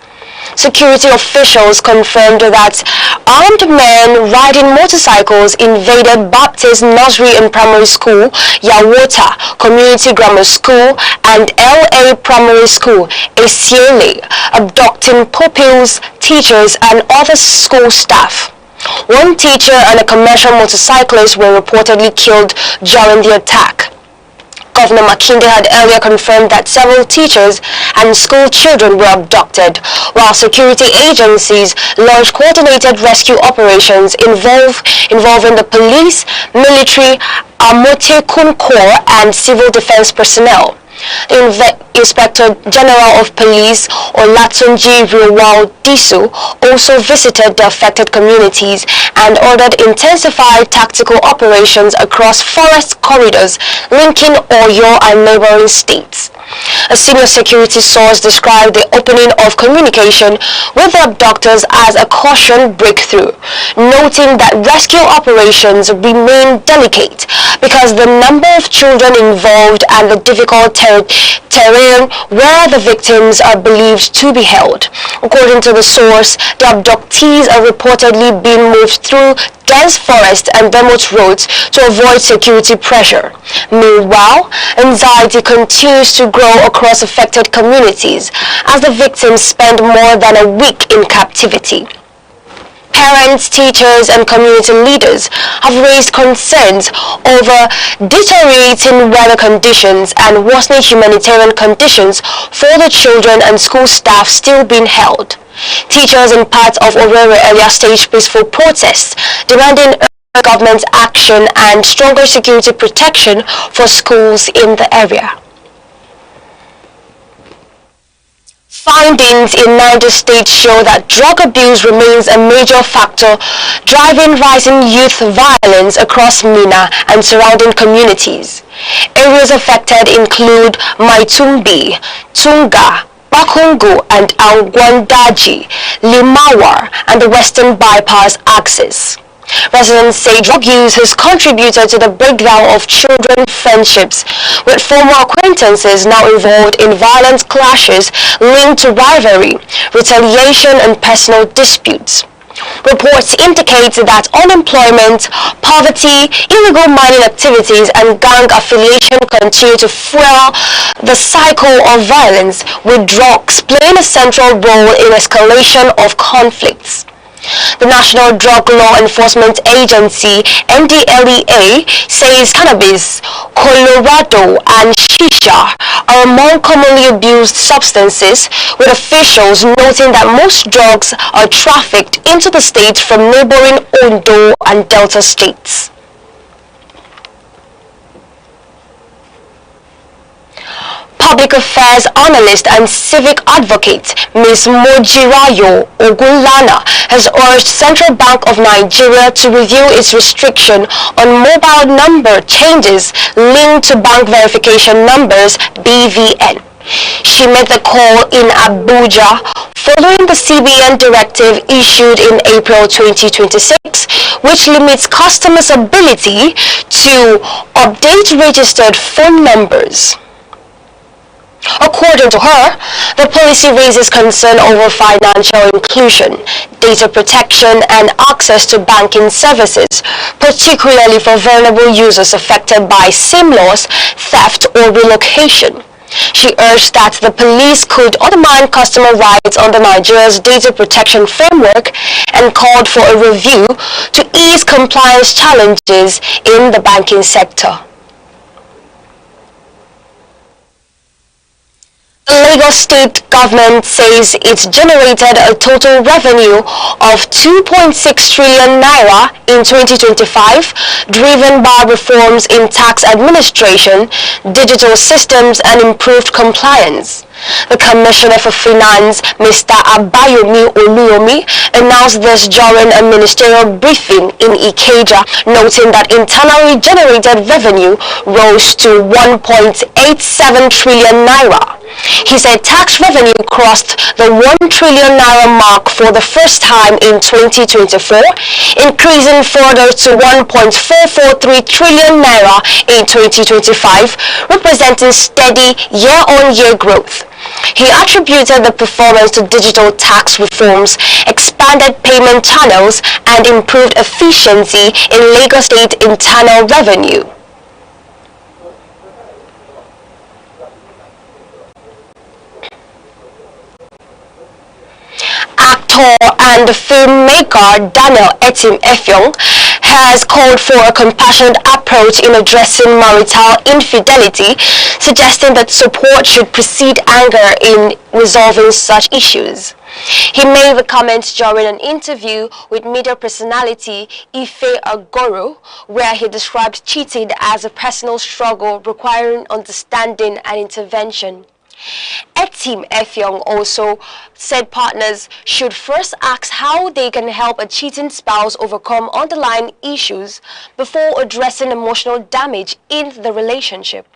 Security officials confirmed that armed men riding motorcycles invaded Baptist Nursery and Primary School, Yawota Community Grammar School, and LA Primary School, Esiele, abducting pupils, teachers, and other school staff. One teacher and a commercial motorcyclist were reportedly killed during the attack. Governor Makinde had earlier confirmed that several teachers and school children were abducted, while security agencies launched coordinated rescue operations involving the police, military, Amotekun Corps, and civil defense personnel. The Inspector General of Police, Olatunji Riwal-Disu, also visited the affected communities and ordered intensified tactical operations across forest corridors linking Oyo and neighboring states. A senior security source described the opening of communication with the abductors as a caution breakthrough, noting that rescue operations remain delicate because the number of children involved and the difficult terrain where the victims are believed to be held. According to the source, the abductees are reportedly being moved through dense forest and remote roads to avoid security pressure. Meanwhile, anxiety continues to grow across affected communities as the victims spend more than a week in captivity. Parents, teachers, and community leaders have raised concerns over deteriorating weather conditions and worsening humanitarian conditions for the children and school staff still being held. Teachers in parts of Owerri area staged peaceful protests demanding government action and stronger security protection for schools in the area. Findings in Niger State show that drug abuse remains a major factor driving rising youth violence across Mina and surrounding communities. Areas affected include Maitumbi, Tunga, Bakungu and Angwandaji, Limawar and the Western Bypass axis. Residents say drug use has contributed to the breakdown of children friendships, with former acquaintances now involved in violent clashes linked to rivalry, retaliation and personal disputes. Reports indicate that unemployment, poverty, illegal mining activities and gang affiliation continue to fuel the cycle of violence, with drugs playing a central role in escalation of conflicts. The National Drug Law Enforcement Agency, NDLEA, says cannabis, Colorado, and shisha are among commonly abused substances, with officials noting that most drugs are trafficked into the state from neighboring Ondo and Delta states. Public affairs analyst and civic advocate Ms. Mojirayo Ogunlana has urged Central Bank of Nigeria to review its restriction on mobile number changes linked to bank verification numbers (BVN). She made the call in Abuja following the CBN directive issued in April 2026, which limits customers' ability to update registered phone numbers. According to her, the policy raises concern over financial inclusion, data protection, and access to banking services, particularly for vulnerable users affected by SIM loss, theft, or relocation. She urged that the police could undermine customer rights under Nigeria's data protection framework and called for a review to ease compliance challenges in the banking sector. The Lagos State government says it generated a total revenue of 2.6 trillion naira in 2025, driven by reforms in tax administration, digital systems, and improved compliance. The Commissioner for Finance, Mr. Abayomi Oluyomi, announced this during a ministerial briefing in Ikeja, noting that internally generated revenue rose to 1.87 trillion naira. He said tax revenue crossed the 1 trillion naira mark for the first time in 2024, increasing further to 1.443 trillion naira in 2025, representing steady year-on-year growth. He attributed the performance to digital tax reforms, expanded payment channels, and improved efficiency in Lagos State internal revenue. Actor and filmmaker Daniel Etim-Effiong has called for a compassionate approach in addressing marital infidelity, suggesting that support should precede anger in resolving such issues. He made the comments during an interview with media personality Ife Agoro, where he described cheating as a personal struggle requiring understanding and intervention. Etim-Effiong also said partners should first ask how they can help a cheating spouse overcome underlying issues before addressing emotional damage in the relationship.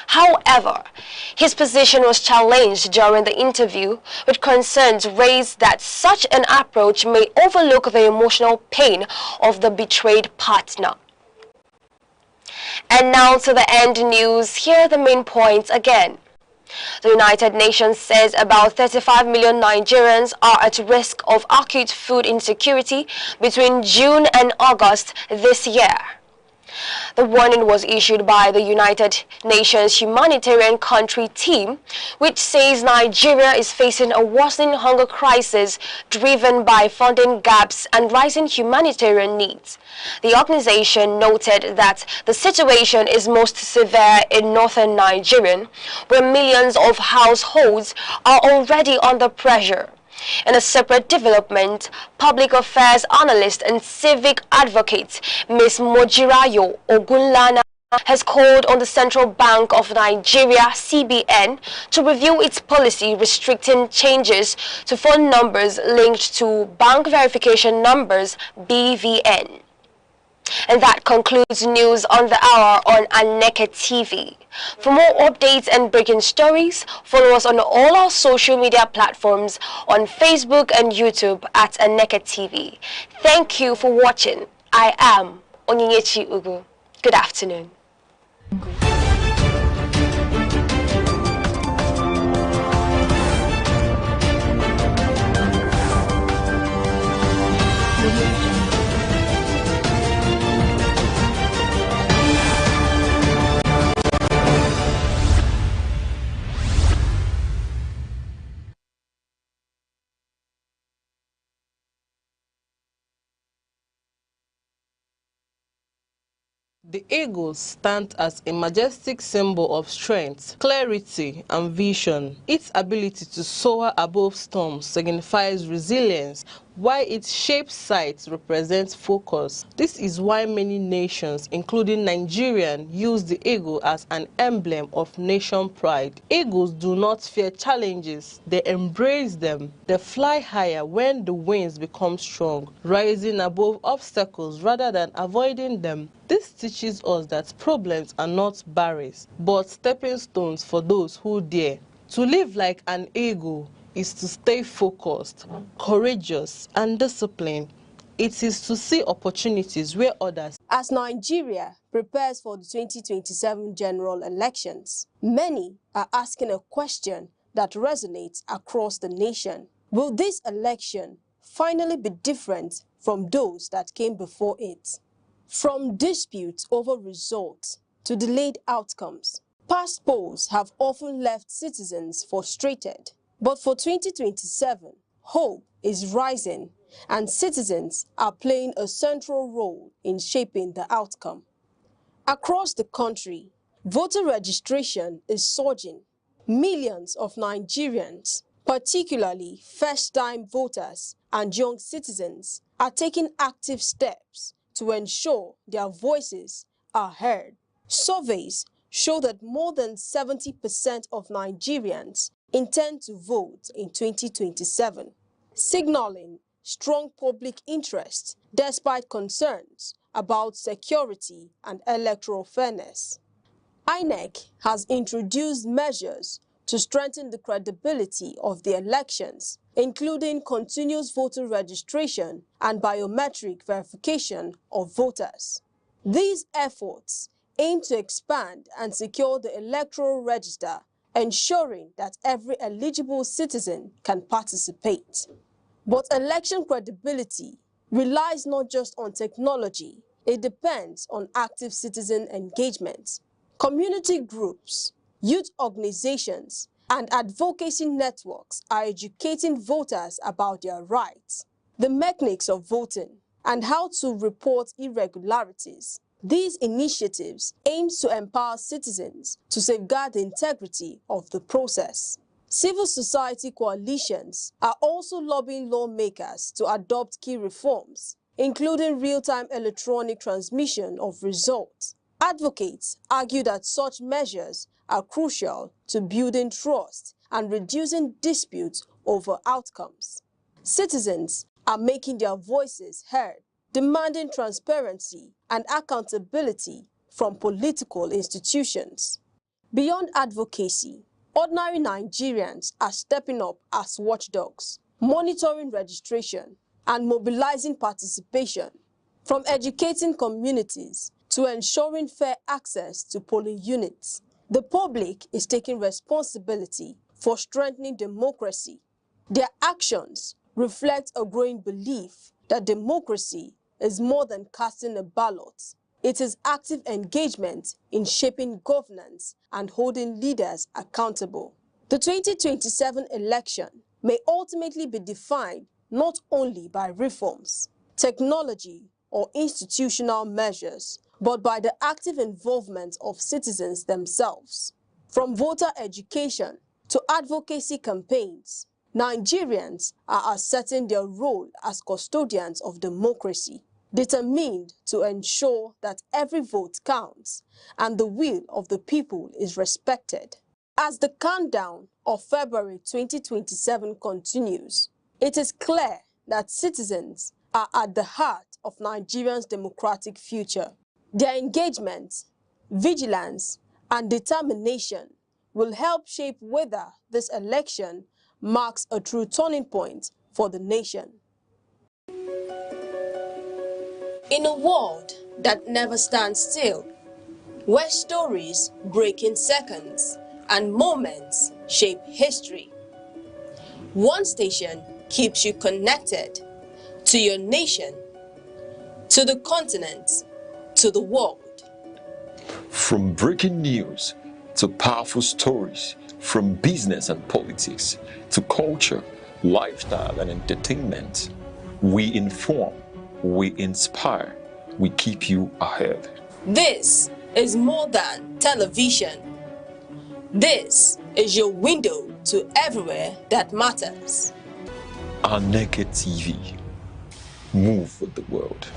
However, his position was challenged during the interview, with concerns raised that such an approach may overlook the emotional pain of the betrayed partner. And now to the end news. Here are the main points again. The United Nations says about 35 million Nigerians are at risk of acute food insecurity between June and August this year. The warning was issued by the United Nations Humanitarian Country Team, which says Nigeria is facing a worsening hunger crisis driven by funding gaps and rising humanitarian needs. The organization noted that the situation is most severe in northern Nigeria, where millions of households are already under pressure. In a separate development, public affairs analyst and civic advocate Ms. Mojirayo Ogunlana has called on the Central Bank of Nigeria, CBN, to review its policy restricting changes to phone numbers linked to bank verification numbers, BVN. And that concludes news on the hour on Aneke TV. For more updates and breaking stories, follow us on all our social media platforms on Facebook and YouTube at Aneke TV. Thank you for watching. I am Onyinyechi Ugu. Good afternoon. The eagles stand as a majestic symbol of strength, clarity, and vision. Its ability to soar above storms signifies resilience, while its shaped sight represents focus. This is why many nations, including Nigeria, use the eagle as an emblem of nation pride. Eagles do not fear challenges, they embrace them. They fly higher when the winds become strong, rising above obstacles rather than avoiding them. This teaches us that problems are not barriers, but stepping stones for those who dare. To live like an eagle is to stay focused, courageous, and disciplined. It is to see opportunities where others. As Nigeria prepares for the 2027 general elections, many are asking a question that resonates across the nation. Will this election finally be different from those that came before it? From disputes over results to delayed outcomes, past polls have often left citizens frustrated. But for 2027, hope is rising and citizens are playing a central role in shaping the outcome. Across the country, voter registration is surging. Millions of Nigerians, particularly first-time voters and young citizens, are taking active steps to ensure their voices are heard. Surveys show that more than 70% of Nigerians intend to vote in 2027, signaling strong public interest despite concerns about security and electoral fairness. INEC has introduced measures to strengthen the credibility of the elections, including continuous voter registration and biometric verification of voters. These efforts aim to expand and secure the electoral register, ensuring that every eligible citizen can participate. But election credibility relies not just on technology, it depends on active citizen engagement. Community groups, youth organizations, and advocacy networks are educating voters about their rights, the mechanics of voting, and how to report irregularities. These initiatives aim to empower citizens to safeguard the integrity of the process. Civil society coalitions are also lobbying lawmakers to adopt key reforms, including real-time electronic transmission of results. Advocates argue that such measures are crucial to building trust and reducing disputes over outcomes. Citizens are making their voices heard, demanding transparency and accountability from political institutions. Beyond advocacy, ordinary Nigerians are stepping up as watchdogs, monitoring registration and mobilizing participation, from educating communities to ensuring fair access to polling units. The public is taking responsibility for strengthening democracy. Their actions reflect a growing belief that democracy is more than casting a ballot. It is active engagement in shaping governance and holding leaders accountable. The 2027 election may ultimately be defined not only by reforms, technology, or institutional measures, but by the active involvement of citizens themselves. From voter education to advocacy campaigns, Nigerians are asserting their role as custodians of democracy, determined to ensure that every vote counts and the will of the people is respected. As the countdown of February 2027 continues, it is clear that citizens are at the heart of Nigeria's democratic future. Their engagement, vigilance, and determination will help shape whether this election marks a true turning point for the nation. In a world that never stands still, where stories break in seconds and moments shape history, one station keeps you connected to your nation, to the continent, to the world. From breaking news to powerful stories, from business and politics to culture, lifestyle and entertainment, we inform, we inspire, we keep you ahead. This is more than television. This is your window to everywhere that matters. Aneke TV. Move with the world.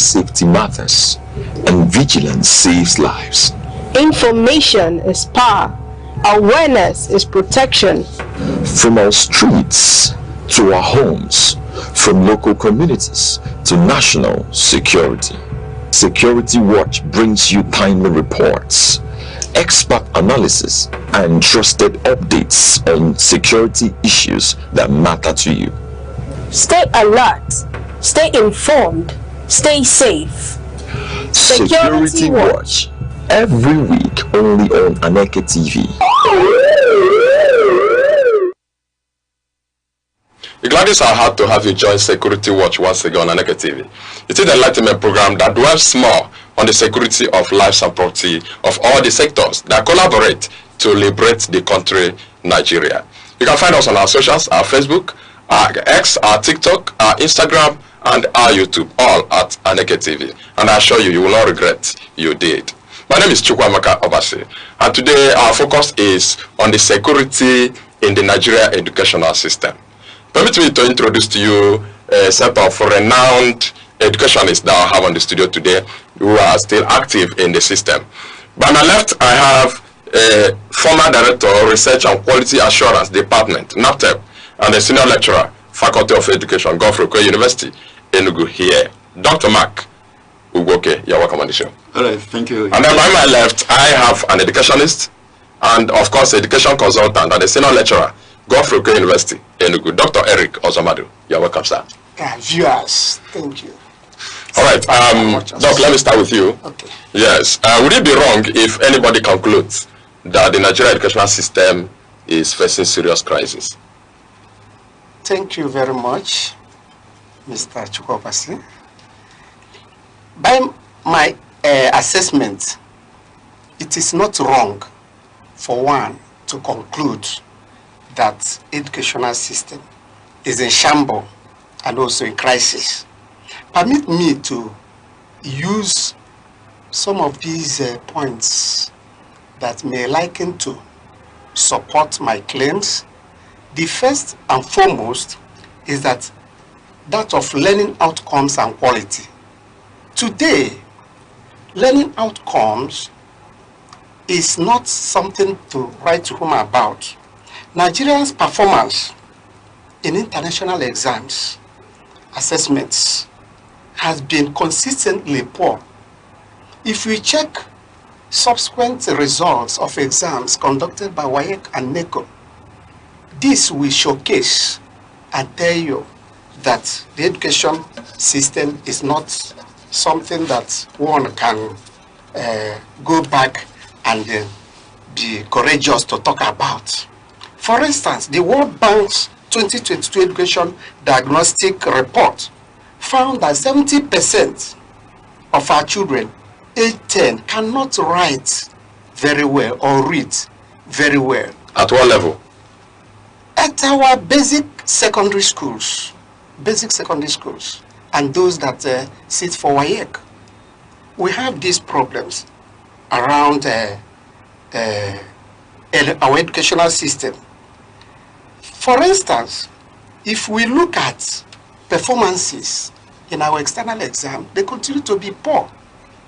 safety matters, and vigilance saves lives. Information is power. Awareness is protection. From our streets to our homes, from local communities to national security. Security Watch brings you timely reports, expert analysis, and trusted updates on security issues that matter to you. Stay alert, stay informed, stay safe. Security Watch, every week only on Aneke TV. The Gladys are hard to have you join Security Watch once again on Aneke TV. It is an enlightenment program that dwells more on the security of lives and property of all the sectors that collaborate to liberate the country, Nigeria. You can find us on our socials, our Facebook, our X, our TikTok, our Instagram, and our YouTube, all at Aneke TV. And I assure you, you will not regret you did. My name is Chukwamaka Obasi, and today our focus is on the security in the Nigeria educational system. Permit me to introduce to you a set of renowned educationists that I have on the studio today who are still active in the system. By my left, I have a former Director of Research and Quality Assurance Department, NAPTEP, and a Senior Lecturer, Faculty of Education, Wike University, Enugu here, Dr. Mark Ugoke. You're welcome on the show. All right, thank you. And then by my left, I have an educationist and, of course, education consultant and a Senior Lecturer, Wike University, Enugu, Dr. Eric Ozamadu. You're welcome, sir. Viewers, thank you. All right, Doc, let me start with you. Okay. Yes, would it be wrong if anybody concludes that the Nigerian educational system is facing serious crisis? Thank you very much, Mr. Chukwopasi. By my assessment, it is not wrong for one to conclude that educational system is in shambles and also in crisis. Permit me to use some of these points that may liken to support my claims. The first and foremost is that of learning outcomes and quality. Today, learning outcomes is not something to write home about. Nigerians' performance in international exams, assessments, has been consistently poor. If we check subsequent results of exams conducted by WIKE and NECO, this will showcase and tell you that the education system is not something that one can go back and be courageous to talk about. For instance, the World Bank's 2022 Education Diagnostic Report found that 70% of our children age 10 cannot write very well or read very well. At what level? At our basic secondary schools, and those that sit for WIEC. We have these problems around our educational system. For instance, if we look at performances in our external exam, they continue to be poor,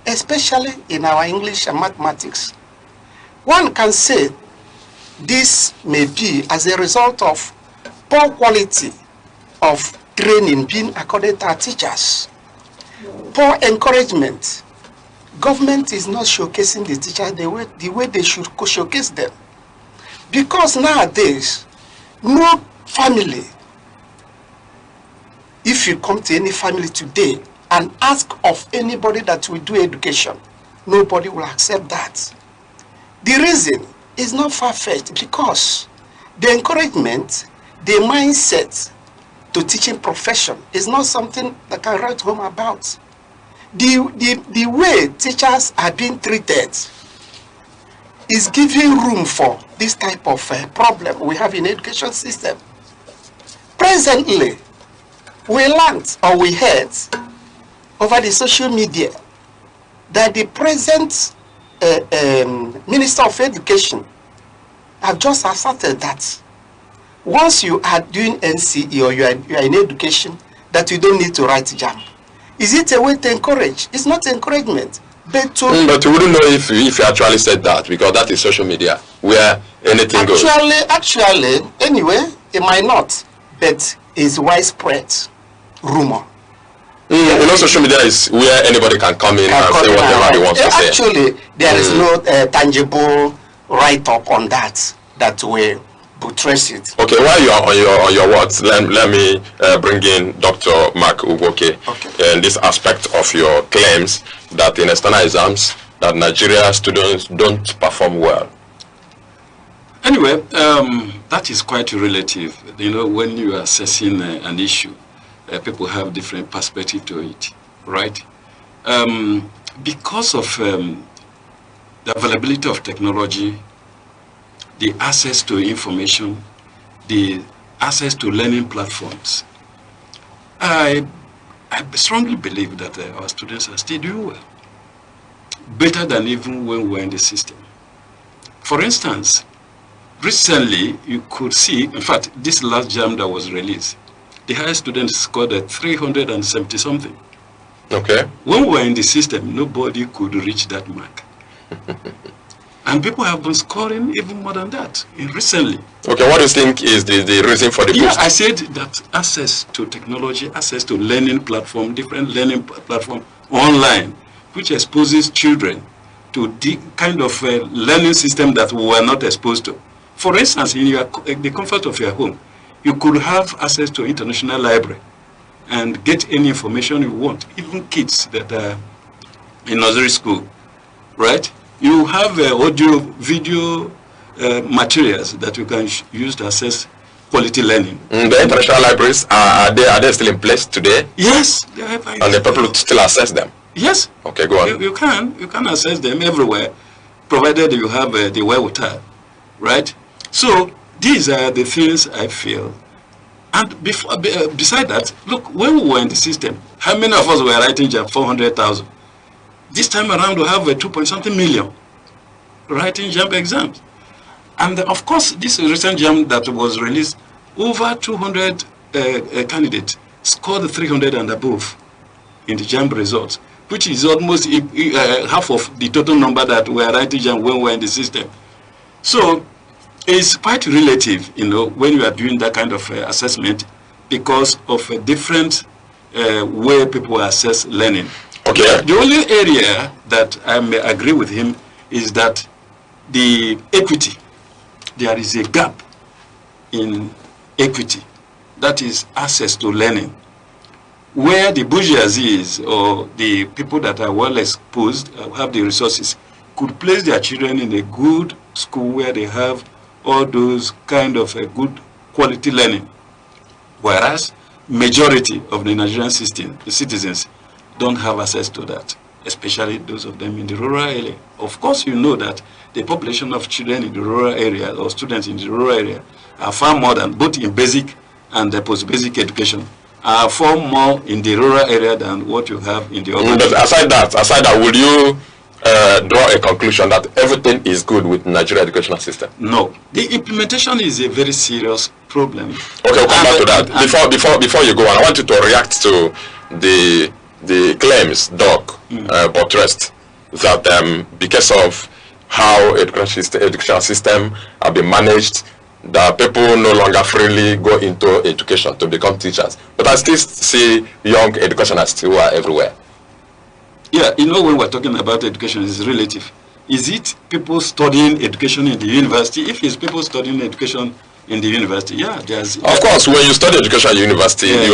especially in our English and mathematics. One can say this may be as a result of poor quality of training being accorded to our teachers, poor encouragement. Government is not showcasing the teachers the way they should showcase them. Because nowadays, no family, if you come to any family today and ask of anybody that will do education, nobody will accept that. The reason is not far-fetched because the encouragement, the mindset to teaching profession is not something that can write home about. The way teachers are being treated is giving room for this type of problem we have in education system. Presently, we learned or we heard over the social media that the present Minister of Education have just asserted that once you are doing NCE or you are in education, that you don't need to write JAMB. Is it a way to encourage? It's not encouragement. But but you wouldn't know if you actually said that, because that is social media where anything goes. Actually, anyway, it might not, but it's widespread rumor. You know, social media is where anybody can come in and say whatever he wants to say. Actually, there is no tangible write-up on that will buttress it. Okay, while you are on your words, let me bring in Dr. Mark Ugoke in this aspect of your claims that in external exams that Nigeria students don't perform well. Anyway, that is quite relative. You know, when you are assessing an issue, people have different perspective to it, right? Because of the availability of technology, the access to information, the access to learning platforms, I strongly believe that our students are still doing well, better than even when we were in the system. For instance, recently you could see, in fact, this last JAM that was released, the highest students scored at 370 something. Okay. When we were in the system, nobody could reach that mark. And people have been scoring even more than that recently. Okay, what do you think is the reason for the boost? Yeah, I said that access to technology, access to learning platform, different learning platform online, which exposes children to the kind of learning system that we were not exposed to. For instance, in the comfort of your home, you could have access to international library and get any information you want, even kids that are in nursery school, right? You have audio, video materials that you can use to access quality learning. The international libraries, are they still in place today? Yes. And the people still access them? Yes. Okay, go on. You can access them everywhere, provided you have the wherewithal, right? So these are the things I feel. And beside that, look, when we were in the system, how many of us were writing JAM? 400,000. This time around, we have a 2-point-something million writing JAM exams. And of course, this recent JAM that was released, over 200 candidates scored 300 and above in the JAM results, which is almost half of the total number that were writing JAM when we were in the system. So it's quite relative, you know, when you are doing that kind of assessment, because of a different way people assess learning. Okay. The only area that I may agree with him is that the equity, there is a gap in equity, that is access to learning, where the bourgeoisie or the people that are well exposed, have the resources, could place their children in a good school where they have all those kind of good quality learning, whereas majority of the Nigerian system, the citizens, don't have access to that, especially those of them in the rural area. Of course, you know that the population of children in the rural area or students in the rural area are far more than, both in basic and post-basic education, are far more in the rural area than what you have in the urban area. But aside that, would you draw a conclusion that everything is good with Nigeria educational system? No. The implementation is a very serious problem. Okay, we'll come back to that. Before you go on, I want you to react to the claims, Doc, buttressed, that because of how education system have been managed, that people no longer freely go into education to become teachers. But I still see young educationists still are everywhere. Yeah, you know, when we're talking about education, it's relative. Is it people studying education in the university? If it's people studying education in the university, yeah, there's. Of course, when you study education at university, you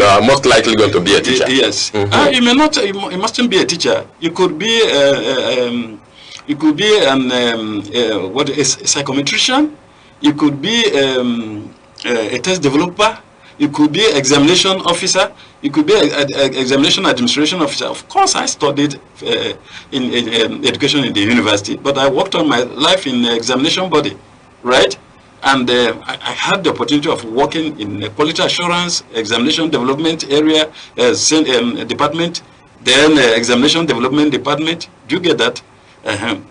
are most likely going to be a teacher. Yes, you may not. You mustn't be a teacher. You could be a psychometrician. You could be a test developer. You could be an examination officer. You could be an examination administration officer. Of course, I studied in education in the university, but I worked on my life in the examination body, right? And I had the opportunity of working in the quality assurance, examination development area, department, then examination development department. Do you get that?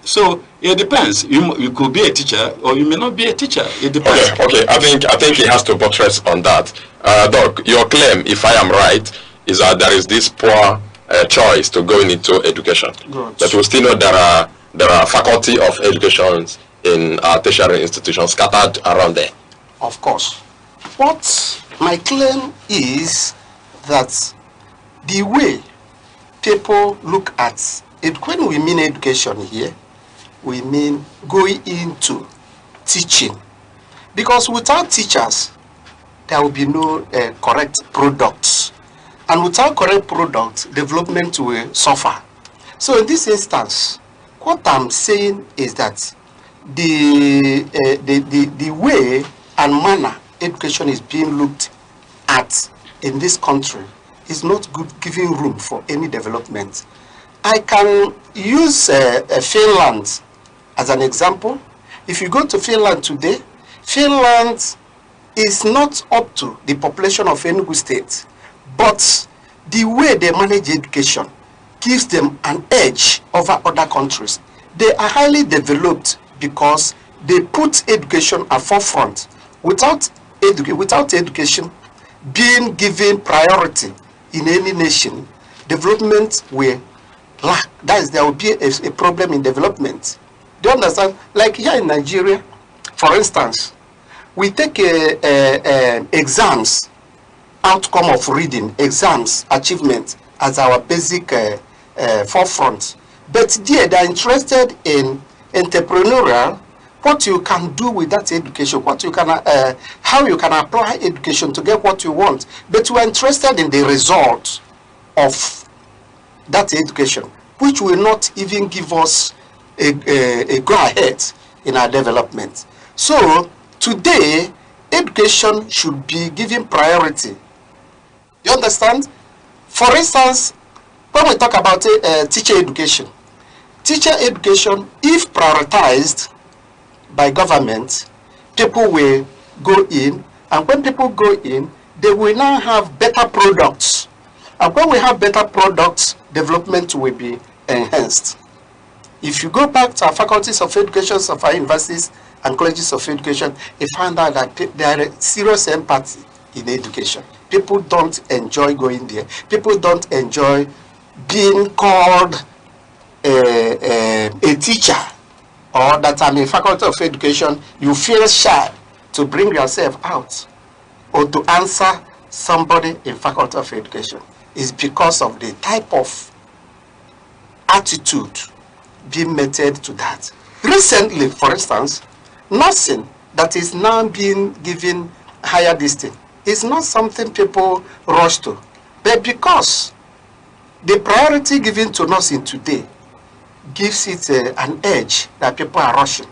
So it depends. You could be a teacher, or you may not be a teacher. It depends. Okay. I think he has to buttress on that. Doc, your claim, if I am right, is that there is this poor choice to going into education. Good. But we still know there are faculty of education in our tertiary institutions scattered around there. Of course. What my claim is that the way people look at it, when we mean education here, we mean going into teaching. Because without teachers, there will be no correct products. And without correct products, development will suffer. So in this instance, what I'm saying is that the way and manner education is being looked at in this country is not good, giving room for any development. I can use Finland as an example. If you go to Finland today, Finland is not up to the population of Enugu state, but the way they manage education gives them an edge over other countries. They are highly developed because they put education at forefront. Without education being given priority in any nation, development will lack. That is, there will be a problem in development. Do you understand? Like here in Nigeria, for instance, we take exams, outcome of reading, exams, achievement as our basic forefront. But there, they are interested in entrepreneurial, what you can do with that education, what you can, how you can apply education to get what you want. But we are interested in the result of that education, which will not even give us a go ahead in our development. So today, education should be given priority. You understand? For instance, when we talk about teacher education, if prioritized by government, people will go in, and when people go in, they will now have better products. And when we have better products, development will be enhanced. If you go back to our faculties of education of our universities and colleges of education, you find out that there is serious empathy in education. People don't enjoy going there. People don't enjoy being called a teacher, or that I'm in faculty of education. You feel shy to bring yourself out or to answer somebody in faculty of education. It's because of the type of attitude being meted to that. Recently, for instance, nursing that is now being given higher distance is not something people rush to. But because the priority given to nursing today gives it an edge that people are rushing.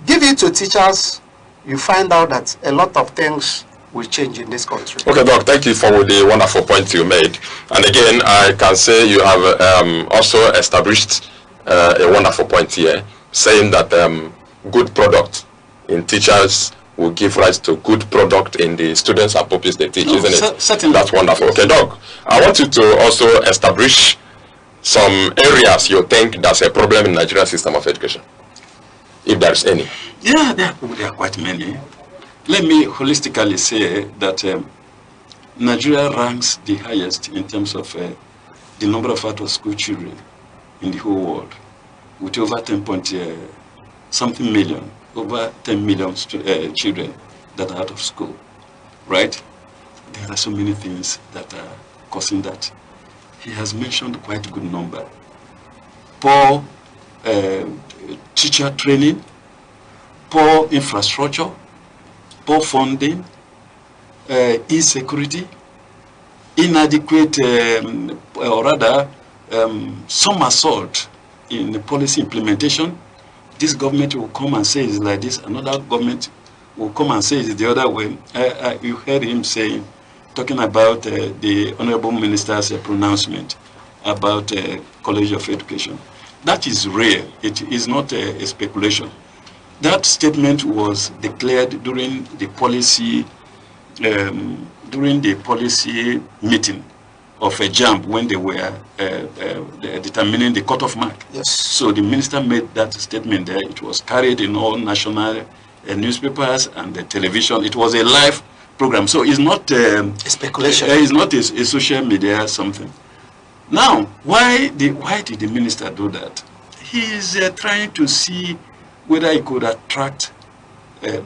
Give it to teachers, you find out that a lot of things will change in this country. Okay, Doc, thank you for the wonderful point you made. And again, I can say you have also established a wonderful point here, saying that good product in teachers will give rise to good product in the students and pupils they teach, isn't it? Certainly. That's wonderful. Okay, Doc, I want you to also establish some areas you think there's a problem in Nigerian system of education, if there's any. Yeah, there are quite many. Let me holistically say that Nigeria ranks the highest in terms of the number of out-of-school children in the whole world, with over 10 million, over 10 million children that are out of school, right? There are so many things that are causing that. He has mentioned quite a good number. Poor teacher training, poor infrastructure, poor funding, insecurity, inadequate, or rather, some assault in the policy implementation. This government will come and say it's like this, another government will come and say it's the other way. You heard him saying, talking about the Honorable Minister's pronouncement about College of Education. That is rare. It is not a speculation. That statement was declared during the policy meeting of a JAMB when they were determining the cutoff mark. Yes. So the minister made that statement there. It was carried in all national newspapers and the television. It was a live program. So it's not speculation. It's not a social media something. Now, why did the minister do that? He is trying to see whether he could attract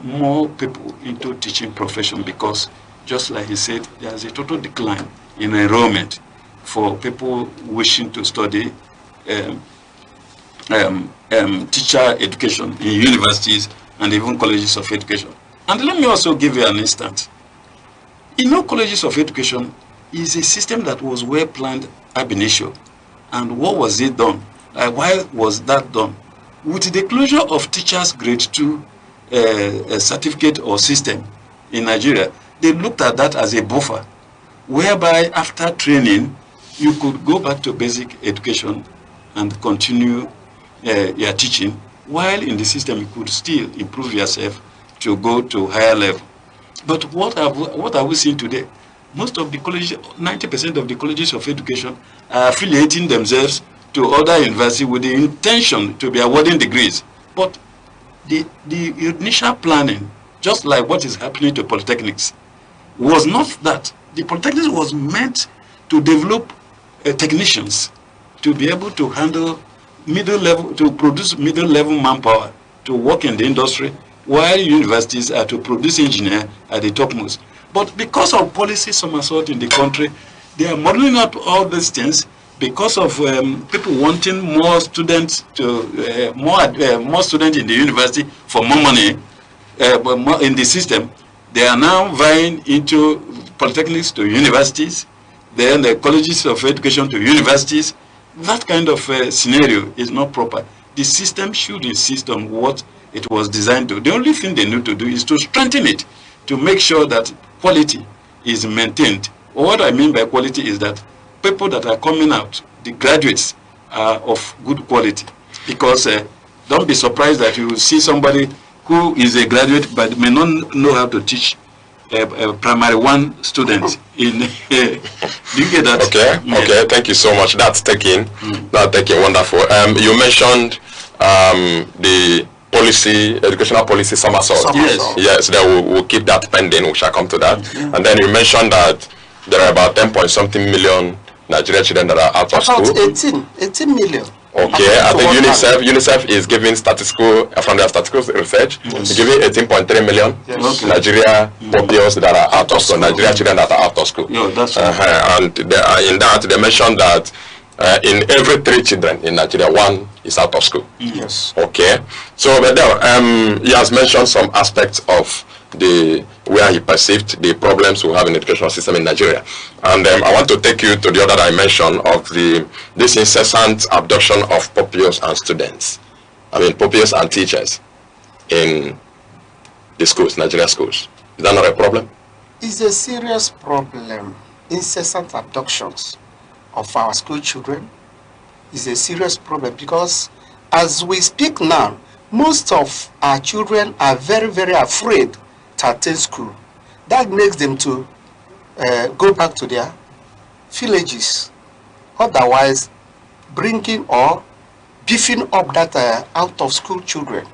more people into teaching profession, because just like he said, there's a total decline in enrollment for people wishing to study teacher education in universities and even colleges of education. And let me also give you an instance. Colleges of education is a system that was well planned ab initio. And what was it done? Why was that done? With the closure of teachers grade 2 certificate or system in Nigeria, they looked at that as a buffer, whereby after training, you could go back to basic education and continue your teaching, while in the system you could still improve yourself to go to higher level. But what are we seeing today? Most of the colleges, 90% of the colleges of education are affiliating themselves to other universities with the intention to be awarding degrees. But the initial planning, just like what is happening to polytechnics, was not that. The polytechnics was meant to develop technicians to be able to handle middle level, to produce middle level manpower to work in the industry, while universities are to produce engineers at the topmost. But because of policy somersault in the country, they are modeling up all these things because of people wanting more students to more students in the university for more money, but more in the system. They are now vying into polytechnics to universities, then the colleges of education to universities. That kind of scenario is not proper. The system should insist on what it was designed to. The only thing they need to do is to strengthen it, to make sure that quality is maintained. What I mean by quality is that people that are coming out, the graduates, are of good quality. Because don't be surprised that you will see somebody who is a graduate but may not know how to teach a primary 1 student in do you get that? Okay, yeah. Okay, thank you so much. That's taking wonderful. You mentioned the educational policy somersault. Yes, then we'll keep that pending. We shall come to that. And then you mentioned that there are about 10-something million Nigerian children that are out of school. 18 million. Okay, I think UNICEF is giving from their statistical research, giving 18.3 million Nigeria pupils that are out of school, Nigerian children that are out of school. No, that's and in that, they mentioned that in every 3 children in Nigeria, 1 is out of school. Yes. Okay, so but there, he has mentioned some aspects of where he perceived the problems we have in the educational system in Nigeria. And I want to take you to the other dimension of this incessant abduction of pupils and students. I mean, pupils and teachers in the schools, Nigeria schools. Is that not a problem? It's a serious problem. Incessant abductions of our school children is a serious problem, because as we speak now, most of our children are very, very afraid to attend school. That makes them to go back to their villages, otherwise bringing or beefing up that out of school children.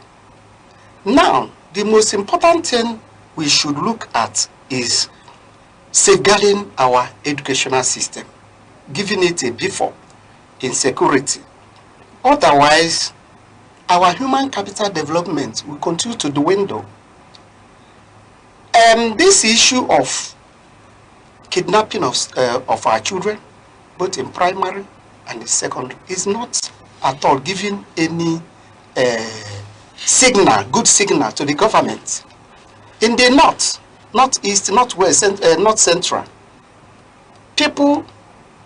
Now, the most important thing we should look at is safeguarding our educational system, giving it a beef up in security. Otherwise, our human capital development will continue to dwindle. This issue of kidnapping of our children, both in primary and in secondary, is not at all giving any good signal to the government. In the north, northeast, northwest, north central, people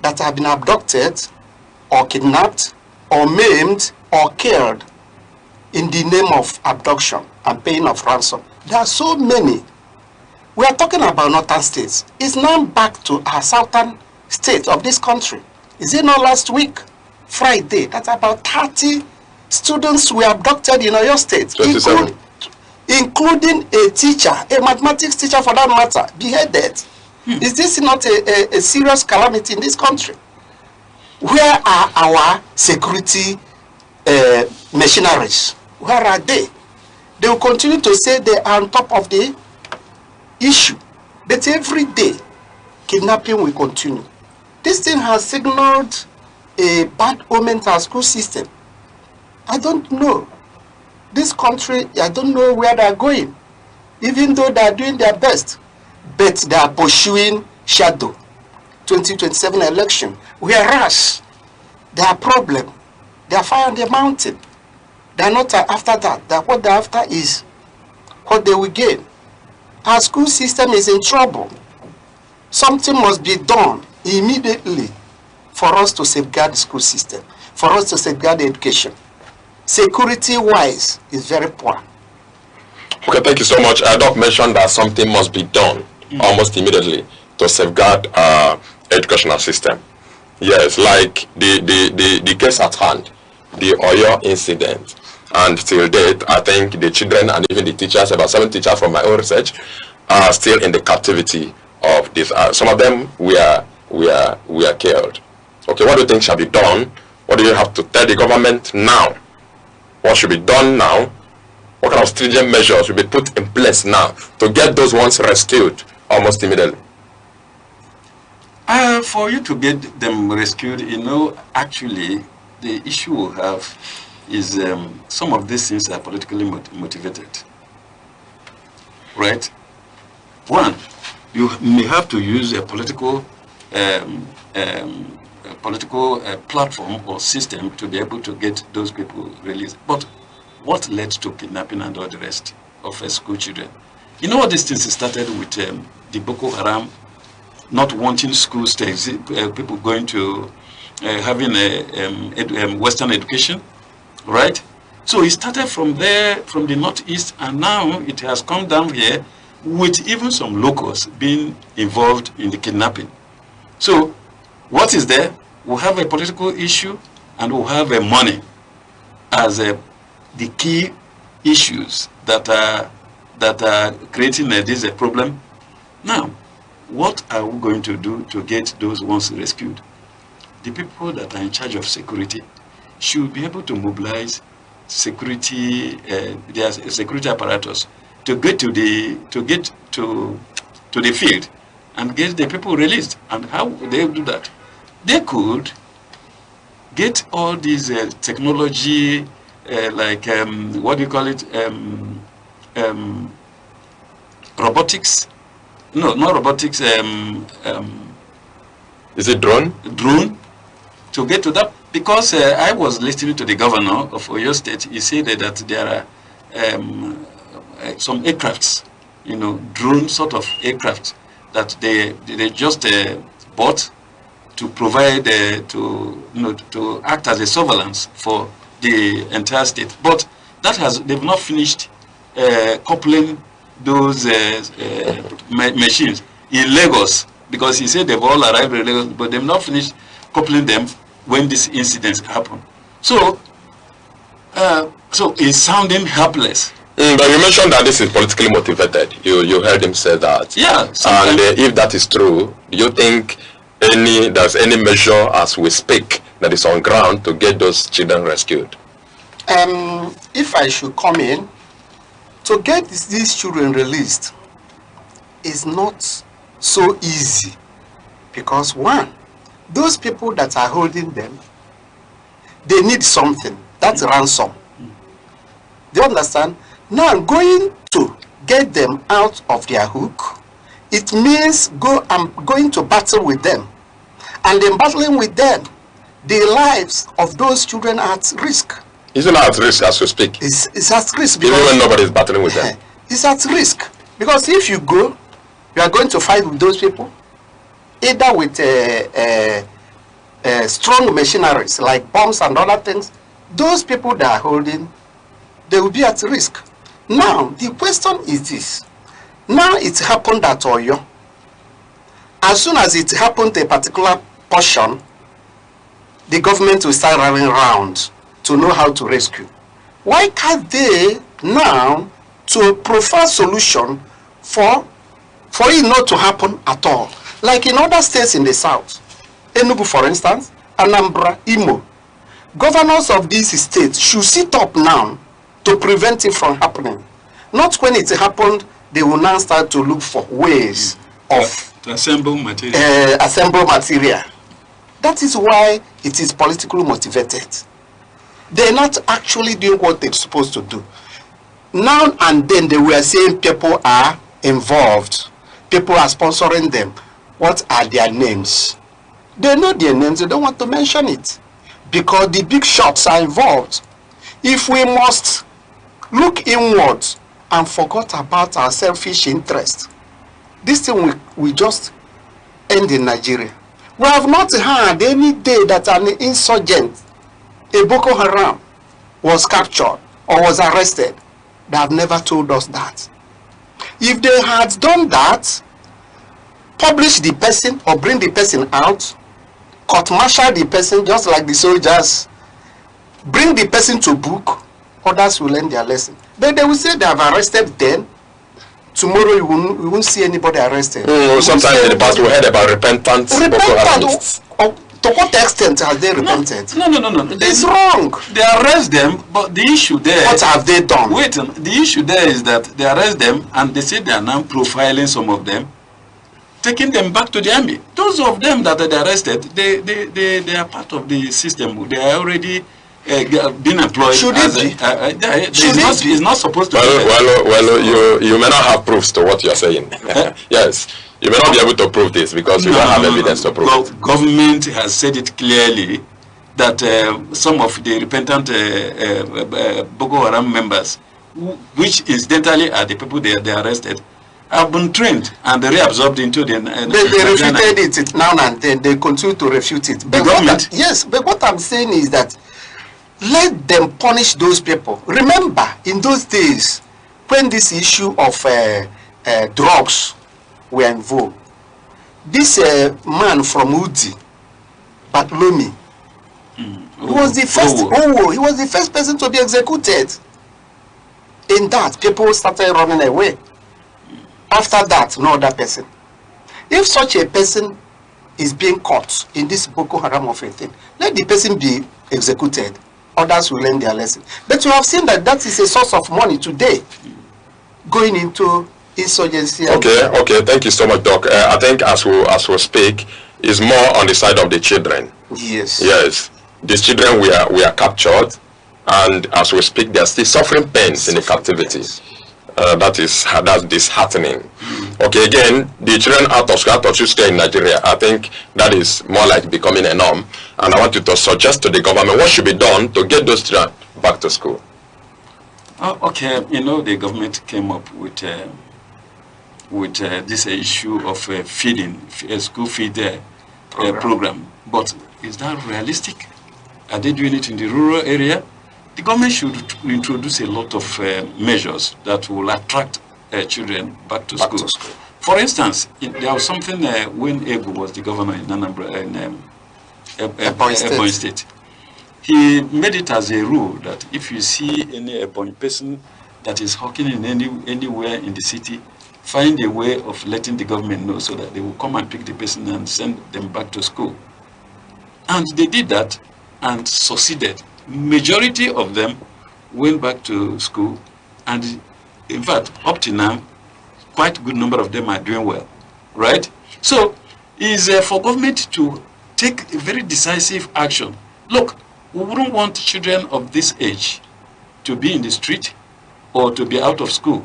that have been abducted or kidnapped or maimed or killed in the name of abduction and paying of ransom, there are so many. We are talking about northern states. It's now back to our southern states of this country. Is it not last week, Friday, that about 30 students were abducted in Oyo State, including a teacher, a mathematics teacher for that matter, beheaded. Is this not a serious calamity in this country? Where are our security machineries? Where are they? They will continue to say they are on top of the issue. But every day, kidnapping will continue. This thing has signaled a bad omen to our school system. I don't know. This country, I don't know where they're going, even though they're doing their best. But they are pursuing shadow 2027 election. Whereas they are problem. They are fire on the mountain. They are not after that. What they're after is what they will gain. Our school system is in trouble. Something must be done immediately for us to safeguard the school system, for us to safeguard education. Security-wise, is very poor. Okay, thank you so much. Doc mentioned that something must be done almost immediately to safeguard our educational system. Yes, like the case at hand, the Oyo incident. And till date, I think the children and even the teachers, about 7 teachers from my own research, are still in the captivity of this. Some of them were killed. Okay, what do you think shall be done? What do you have to tell the government now? What should be done now? What kind of stringent measures will be put in place now to get those ones rescued almost immediately? For you to get them rescued, actually, the issue we have is some of these things are politically motivated. Right? One, you may have to use a political platform or system to be able to get those people released. But what led to kidnapping and all the rest of school children? All these things started with the Boko Haram not wanting schools to exist, people going to having a Western education, right? So it started from there, from the Northeast, and now it has come down here with even some locals being involved in the kidnapping. So what is there? We have a political issue and we have a money as the key issues that are creating this problem. Now, what are we going to do to get those ones rescued? The people that are in charge of security should be able to mobilize security, their security apparatus to get to the field and get the people released. And how would they do that? They could get all these technology, like what do you call it? Robotics. No, not robotics. Is it drone? Drone. To get to that, because I was listening to the governor of Oyo State. He said that there are some aircrafts, drone sort of aircraft that they just bought to provide to act as a surveillance for the entire state. But they've not finished coupling those machines in Lagos, because he said they've all arrived in Lagos, but they've not finished coupling them when these incidents happen. So it's sounding helpless. But you mentioned that this is politically motivated. You heard him say that. Yeah. And if that is true, do you think there's any measure as we speak that is on ground to get those children rescued? If I should come in, to get these children released is not so easy, because one, those people that are holding them, they need something. That's ransom. Do you understand? Now, going to get them out of their hook, it means I'm going to battle with them. And in battling with them, the lives of those children are at risk. It's not at risk as you speak. It's at risk. Even when nobody is battling with them. It's at risk. Because if you go, you are going to fight with those people, either with strong machineries like bombs and other things. Those people that are holding, they will be at risk. Now, the question is this. Now it's happened at Oyo. As soon as it happened to a particular portion, the government will start running around to know how to rescue. Why can't they now to prefer solution for it not to happen at all? Like in other states in the south, Enugu for instance, Anambra, Imo, governors of these states should sit up now to prevent it from happening. Not when it happened, they will now start to look for ways of to assemble material. Assemble material. That is why it is politically motivated. They're not actually doing what they're supposed to do. Now and then they were saying people are involved. People are sponsoring them. What are their names? They know their names, they don't want to mention it. Because the big shots are involved. If we must look inwards and forget about our selfish interest, this thing will just end in Nigeria. We have not heard any day that an insurgent, a Boko Haram, was captured or was arrested. They have never told us that. If they had done that, publish the person or bring the person out, court-martial the person just like the soldiers, bring the person to book, others will learn their lesson. Then they will say they have arrested them. Tomorrow you won't see anybody arrested. Sometimes in the past we heard about repentant Boko Haramists. To what extent have they repented? No. It's wrong. They arrest them, but the issue there... What have they done? Wait, the issue there is that they arrest them and they say they are now profiling some of them, taking them back to the army. Those of them that are arrested, they are part of the system. They are already been employed. Should it be? It's not supposed to be. Well, you may not have proofs to what you are saying. Yes. You may not be able to prove this because you don't have evidence to prove it. Government has said it clearly that some of the repentant Boko Haram members, which incidentally are the people they arrested, have been trained and reabsorbed into the... they refuted it now and then. They continue to refute it. The government? Yes, but what I'm saying is that let them punish those people. Remember, in those days, when this issue of drugs were in vogue, this man from Udi, Batlomi, he was the first. He was the first person to be executed. In that, people started running away. After that, no other person. If such a person is being caught in this Boko Haram of a thing, let the person be executed. Others will learn their lesson. But you have seen that that is a source of money today, going into insurgency. Okay. Thank you so much, Doc. I think as we speak, is more on the side of the children. Yes. Yes. These children we are captured, and as we speak, they are still suffering pains in the captivity. That's disheartening. Okay, again, the children out of school stay in Nigeria. I think that is more like becoming a norm. And I want you to suggest to the government what should be done to get those children back to school. Okay, the government came up with this issue of feeding, a school feed program. But is that realistic? Are they doing it in the rural area? The government should introduce a lot of measures that will attract children back to school. For instance, there was something when Egu was the governor in Anambra, in Ebonyi State. He made it as a rule that if you see any Ebonyi person that is hawking in anywhere in the city, find a way of letting the government know so that they will come and pick the person and send them back to school. And they did that and succeeded. Majority of them went back to school, and in fact, up to now, quite a good number of them are doing well, right? So, it's for government to take a very decisive action. Look, we wouldn't want children of this age to be in the street or to be out of school,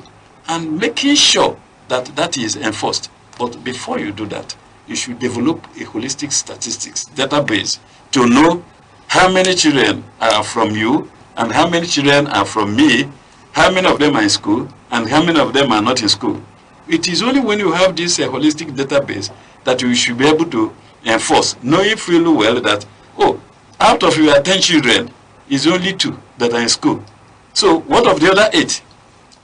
and making sure that that is enforced. But before you do that, you should develop a holistic statistics database to know how many children are from you and how many children are from me, how many of them are in school and how many of them are not in school. It is only when you have this holistic database that you should be able to enforce, knowing fully well that, out of your 10 children, is only 2 that are in school. So what of the other 8?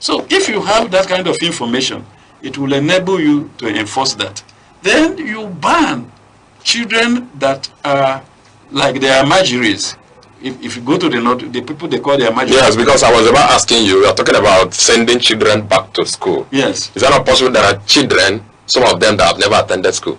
So if you have that kind of information, it will enable you to enforce that. Then you ban children that are like they are marginaries. If you go to the north, the people they call their marginaries. Yes, because I was about asking you, we are talking about sending children back to school. Yes. Is that not possible? There are children, some of them that have never attended school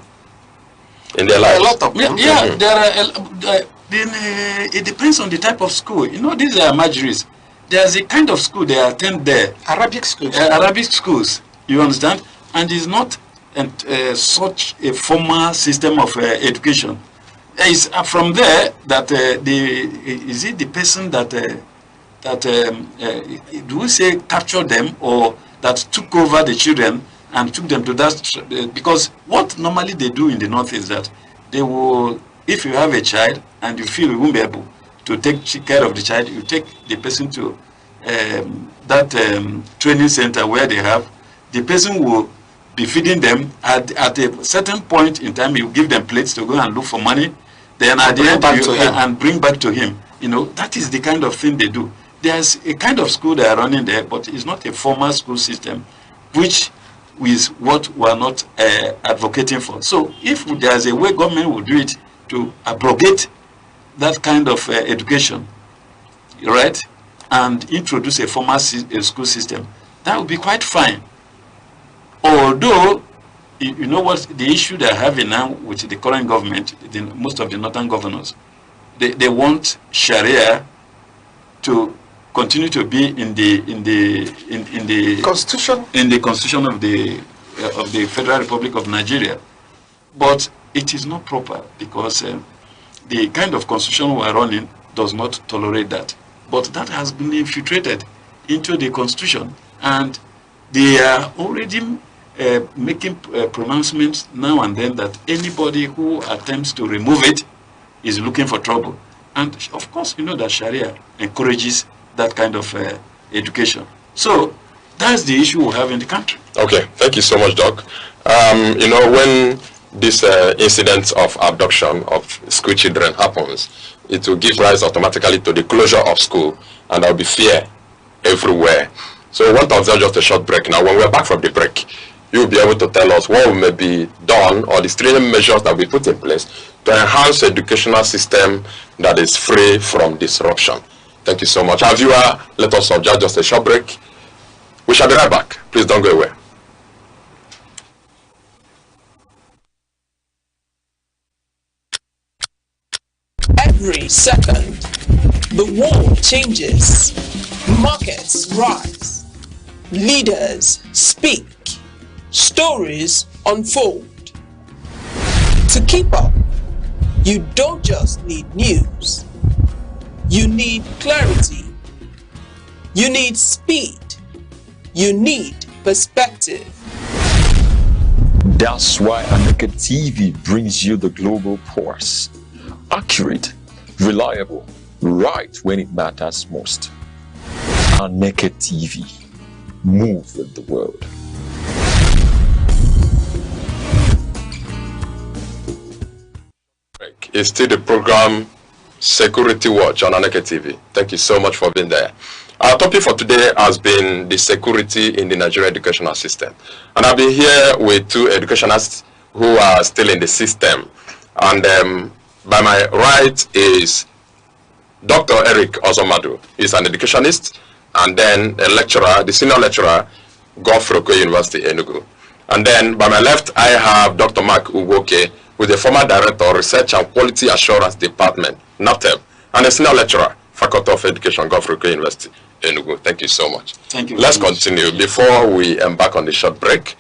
in their lives. A lot of them. Yeah, there are. It depends on the type of school. These are marginaries. There's a kind of school they attend there. Arabic schools. Arabic schools. You understand? And it's not and such a formal system of education. It's from there that is it the person that do we say captured them, or that took over the children and took them to that? Because what normally they do in the north is that they will, if you have a child and you feel you won't be able to take care of the child, you take the person to that training center where they have. The person will be feeding them at a certain point in time. You give them plates to go and look for money. Then at the end, and bring back to him. You know, that is the kind of thing they do. There's a kind of school they are running there, but it's not a formal school system, which is what we are not advocating for. So if there's a way government will do it to abrogate that kind of education, right, and introduce a formal school system, that would be quite fine. Although, you know what the issue they're having now with the current government, most of the northern governors, they want Sharia to continue to be in the constitution of the Federal Republic of Nigeria, but it is not proper, because the kind of constitution we are running does not tolerate that. But that has been infiltrated into the constitution, and they are already making pronouncements now and then that anybody who attempts to remove it is looking for trouble. And of course, you know that Sharia encourages that kind of education. So that's the issue we have in the country. Okay, thank you so much, Doc. You know, when this incident of abduction of school children happens, it will give rise automatically to the closure of school, and there will be fear everywhere. So we want to observe just a short break now. When we're back from the break, you'll be able to tell us what may be done, or the stringent measures that we put in place to enhance educational system that is free from disruption. Thank you so much. Our viewer, let us observe just a short break. We shall be right back. Please don't go away. Every second, the world changes, markets rise, leaders speak, stories unfold. To keep up, you don't just need news. You need clarity. You need speed. You need perspective. That's why Aneke TV brings you the global pulse. Accurate, reliable, right when it matters most. Aneke TV. Move with the world. It's still the program Security Watch on Aneke TV. Thank you so much for being there. Our topic for today has been the security in the Nigerian educational system. And I've been here with two educationists who are still in the system. And by my right is Dr. Eric Ozomadu. He's an educationist and then a lecturer, the senior lecturer, Gofroko University, Enugu. And then by my left, I have Dr. Mark Uwoke, who is the former director of Research and Quality Assurance Department, NAPTEB, and a senior lecturer, Faculty of Education, Gofroko University, Enugu. Thank you so much. Thank you. Let's continue. Before we embark on the short break,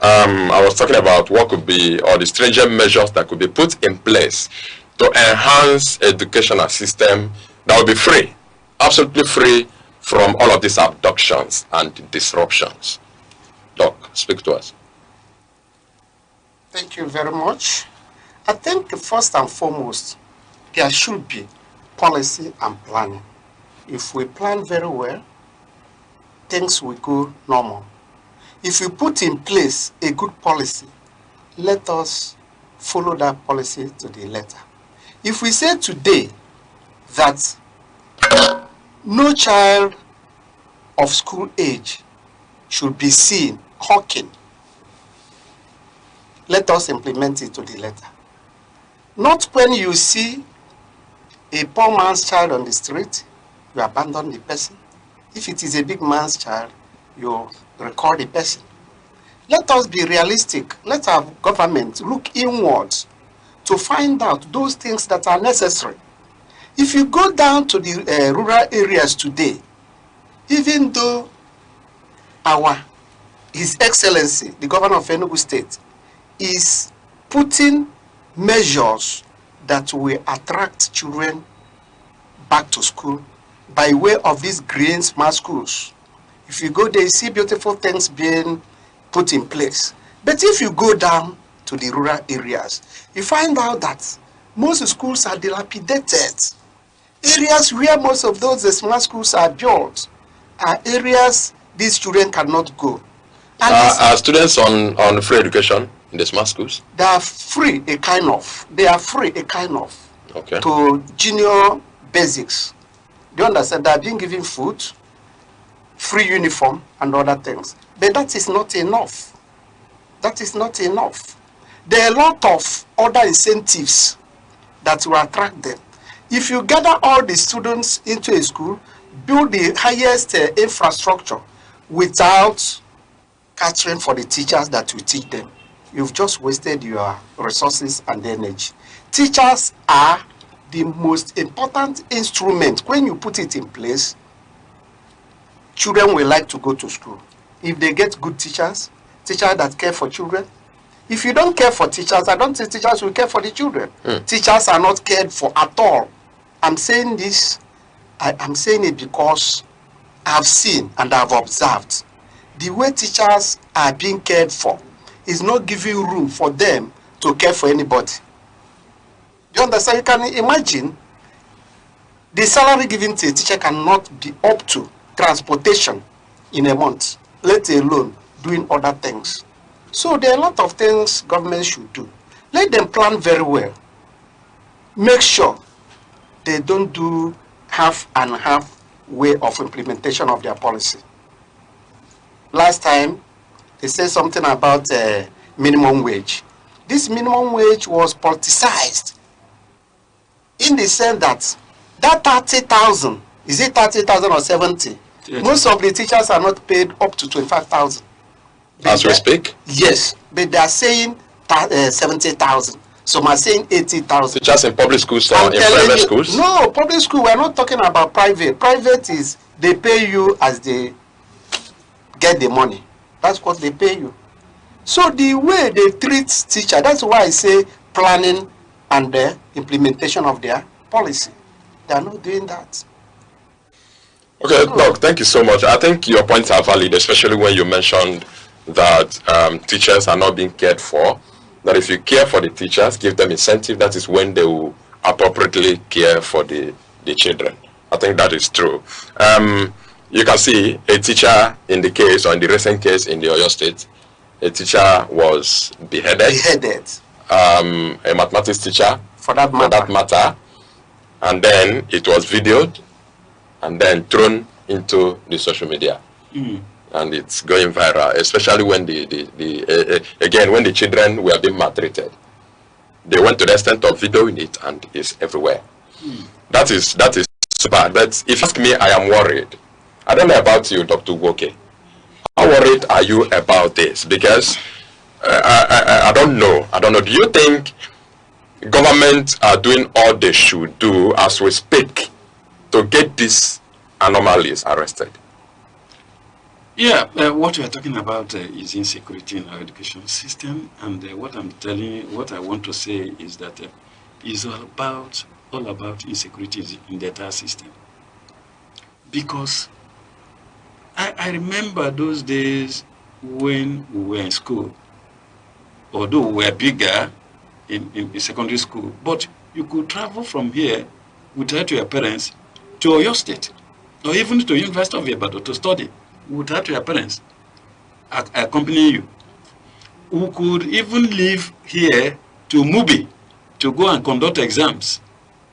I was talking about what could be, or the stringent measures that could be put in place to enhance educational system that will be free, absolutely free from all of these abductions and disruptions. Doc, speak to us. Thank you very much. I think first and foremost, there should be policy and planning. If we plan very well, things will go normal. If we put in place a good policy, let us follow that policy to the letter. If we say today that no child of school age should be seen hawking, let us implement it to the letter. Not when you see a poor man's child on the street, you abandon the person. If it is a big man's child, you record the person. Let us be realistic. Let our government look inwards to find out those things that are necessary. If you go down to the rural areas today, even though our His Excellency, the governor of Enugu State, is putting measures that will attract children back to school by way of these green smart schools. If you go there, you see beautiful things being put in place. But if you go down to the rural areas, you find out that most schools are dilapidated. Areas where most of those smart schools are built are areas these children cannot go. Are students on free education in the smart schools? They are free, a kind of. They are free, a kind of. Okay. To junior basics. Do you understand? They are being given food, free uniform, and other things. But that is not enough. That is not enough. There are a lot of other incentives that will attract them. If you gather all the students into a school, build the highest infrastructure without catering for the teachers that will teach them, you've just wasted your resources and energy. Teachers are the most important instrument. When you put it in place, children will like to go to school. If they get good teachers that care for children. If you don't care for teachers, I don't think teachers will care for the children. Teachers are not cared for at all. I'm saying this, I'm saying it because I've seen and I've observed the way teachers are being cared for is not giving room for them to care for anybody. Do you understand? You can imagine the salary given to a teacher cannot be up to transportation in a month, let alone doing other things. So there are a lot of things government should do. Let them plan very well. Make sure they don't do half and half way of implementation of their policy. Last time, they said something about minimum wage. This minimum wage was politicized in the sense that 30,000, is it 30,000 or 70? Most of the teachers are not paid up to 25,000. As we speak? Yes, but they are saying 70,000. Some are saying 80,000. Teachers in public schools or in private schools? No, public school, we're not talking about private. Private is, they pay you as they get the money. That's what they pay you. So the way they treat teacher, that's why I say planning and the implementation of their policy. They are not doing that. Okay, Doc, thank you so much. I think your points are valid, especially when you mentioned that teachers are not being cared for. That if you care for the teachers, give them incentive, that is when they will appropriately care for the children. I think that is true. You can see a teacher in the case, or in the recent case in the Oyo State, a teacher was beheaded. A mathematics teacher, for that matter. And then it was videoed and then thrown into the social media. And it's going viral, especially when again, when the children were being maltreated. They went to the extent of videoing it, and it's everywhere. That is so bad. But if you ask me, I am worried. I don't know about you, Dr. Wike. How worried are you about this? Because I don't know. Do you think government are doing all they should do as we speak to get these anomalies arrested? Yeah, what we are talking about is insecurity in our education system, and what I want to say is that it's all about insecurity in the entire system. Because I remember those days when we were in school, although we were bigger in secondary school, but you could travel from here without your parents to Oyo State, or even to University of Ibadan to study. Without your parents accompanying you. We could even leave here to Mubi to go and conduct exams.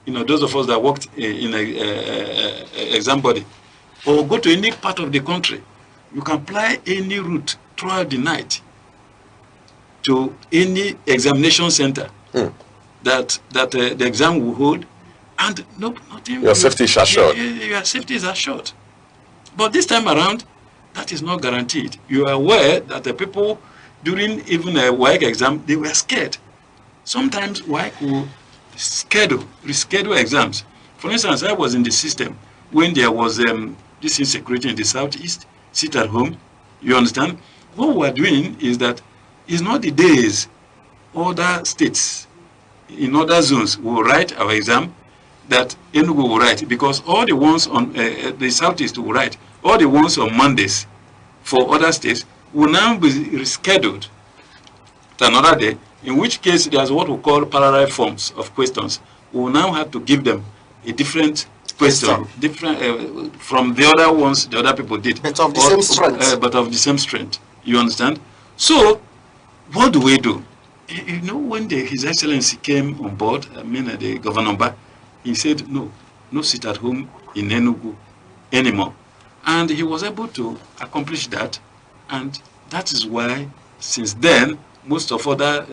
You know, those of us that worked in an exam body, or go to any part of the country. You can apply any route throughout the night to any examination center that the exam will hold, and nothing. Your safety is assured. Your safety is assured. But this time around, that is not guaranteed. You are aware that the people during even a wike exam, they were scared. Sometimes wike will reschedule exams. For instance, I was in the system when there was this insecurity in the southeast, sit at home, you understand? what we're doing is that it's not the days other states in other zones will write our exam that Enugu will write, because all the ones on the southeast will write, all the ones on Mondays for other states will now be rescheduled to another day, in which case there's what we call parallel forms of questions. We will now have to give them a different question, different from the other ones the other people did. But of the same strength. But of the same strength. You understand? So, what do we do? You know, when His Excellency came on board, the Governor, he said, no sit at home in Enugu anymore. And he was able to accomplish that. And that is why, since then, most of other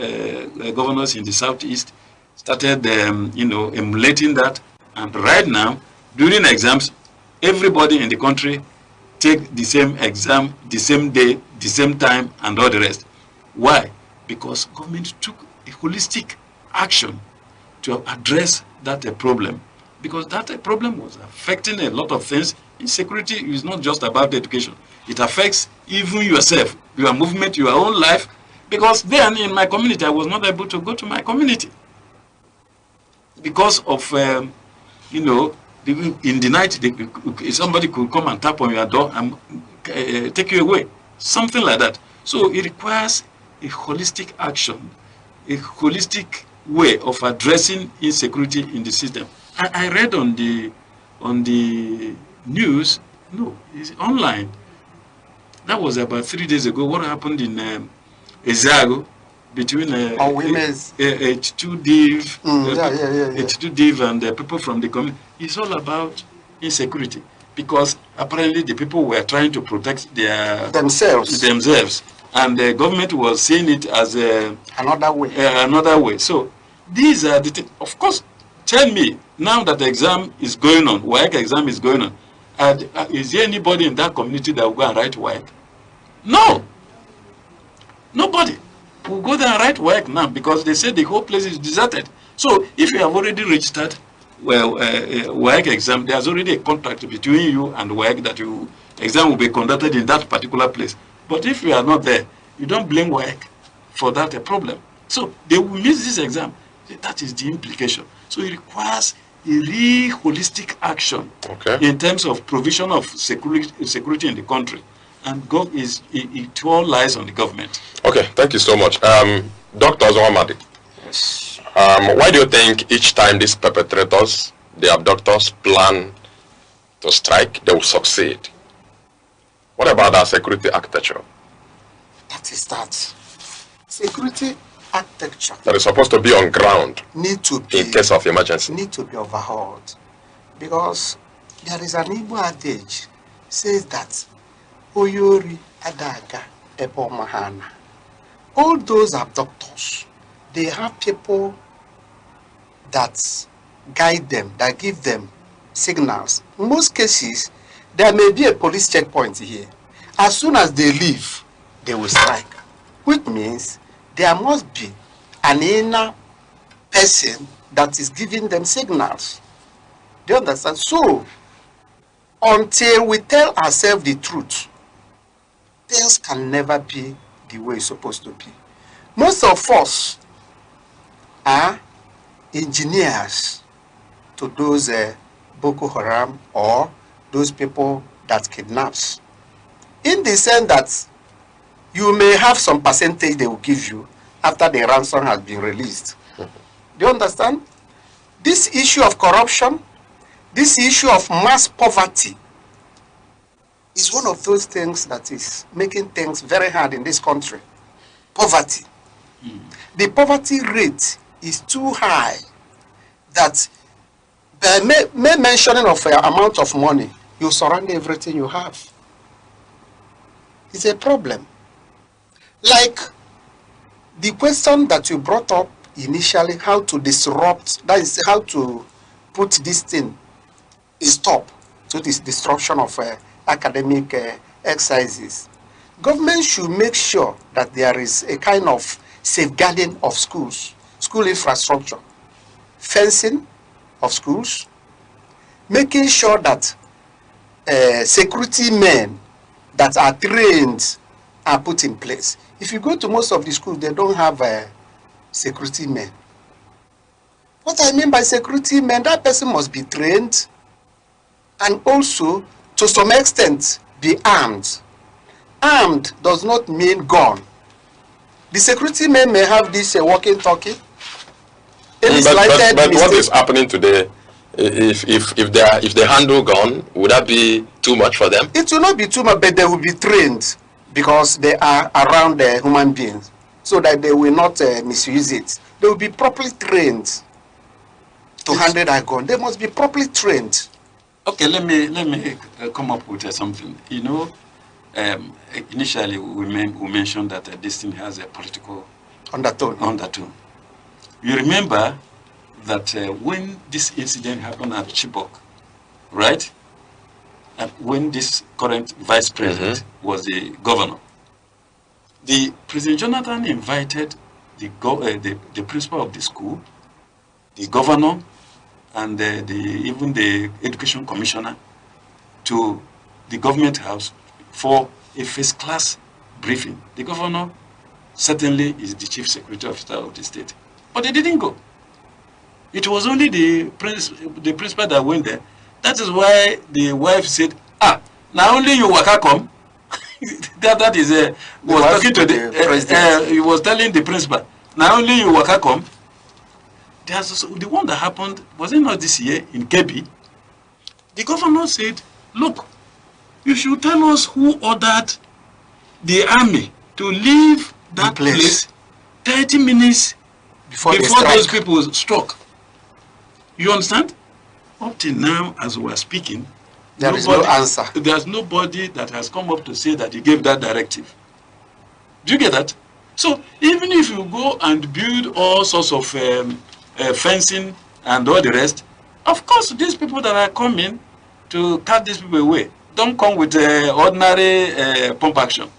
governors in the southeast started, emulating that. And right now, during exams, everybody in the country take the same exam, the same day, the same time, and all the rest. Why? Because government took a holistic action to address that problem. Because that problem was affecting a lot of things. Insecurity is not just about education. It affects even yourself, your movement, your own life. Because then in my community, I was not able to go to my community. Because of, in the night, somebody could come and tap on your door and take you away. Something like that. So it requires a holistic action, a holistic way of addressing insecurity in the system. I read on the news, no, it's online. That was about 3 days ago. What happened in Ezago between H2Div, H2Div and people from the community. It's all about insecurity, because apparently the people were trying to protect themselves, and the government was seeing it as another way. So these are the things. Of course, tell me now that the exam is going on, wike exam is going on. Is there anybody in that community that will go and write wike? No. Nobody will go there and write wike now, because they say the whole place is deserted. So if you have already registered wike exam, there's already a contract between you and wike that your exam will be conducted in that particular place. But if you are not there, you don't blame wike for that problem. So they will miss this exam. That is the implication. So it requires a real holistic action in terms of provision of security in the country. And it all lies on the government. Okay, thank you so much. Dr. Zohamadi, why do you think each time these perpetrators, the abductors, plan to strike, they will succeed? What about our security architecture? That is that. Security architecture that is supposed to be on ground in case of emergency. Need to be overhauled, because there is an Igbo adage says that Oyori Adaga Ebo Mahana. All those abductors, they have people that guide them, that give them signals. In most cases, there may be a police checkpoint here. As soon as they leave, they will strike, which means there must be an inner person that is giving them signals. Do you understand? So, until we tell ourselves the truth, things can never be the way it's supposed to be. Most of us are engineers to those Boko Haram or those people that kidnaps. In the sense that you may have some percentage they will give you after the ransom has been released. Do you understand? This issue of corruption, this issue of mass poverty is one of those things that is making things very hard in this country. Poverty. The poverty rate is too high that by mere mentioning of an amount of money, you surrender everything you have. It's a problem. Like the question that you brought up initially, how to disrupt, that is how to put this thing a stop to this destruction of academic exercises. Government should make sure that there is a kind of safeguarding of schools, school infrastructure, fencing of schools, making sure that security men that are trained are put in place. If you go to most of the schools, they don't have security men. What I mean by security men, that person must be trained and also, to some extent, be armed. Armed does not mean gun. The security men may have this walkie-talkie. But what is happening today? If they handle gun, would that be too much for them? It will not be too much, but they will be trained because they are around the human beings, so that they will not misuse it. They will be properly trained to handle that gun. They must be properly trained. Okay, let me come up with something. You know, initially we mentioned that this thing has a political undertone. You remember that when this incident happened at Chibok, right? And when this current vice president was the governor, the President Jonathan invited the principal of the school, the governor, and even the education commissioner to the government house for a first-class briefing. The governor certainly is the chief security officer of the state, but they didn't go. It was only the principal that went there. That is why the wife said, now only you waka come. that is was talking to the president. He was telling the principal, now only you waka come. There's the one that happened, was it not this year in Kebi? The governor said, look, you should tell us who ordered the army to leave that place 30 minutes before those people struck. You understand? Up till now, as we are speaking, there is no answer. There's nobody that has come up to say that he gave that directive. Do you get that? So even if you go and build all sorts of fencing and all the rest, of course these people that are coming to cut these people away don't come with ordinary pump action.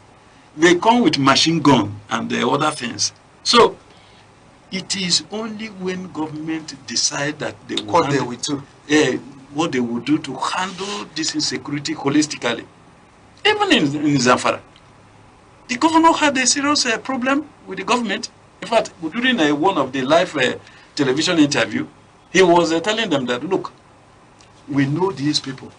They come with machine gun and other things. So it is only when government decide that they will what they will do to handle this insecurity holistically. Even in Zamfara, the governor had a serious problem with the government. In fact, during one of the live television interview, he was telling them that, look, we know these people,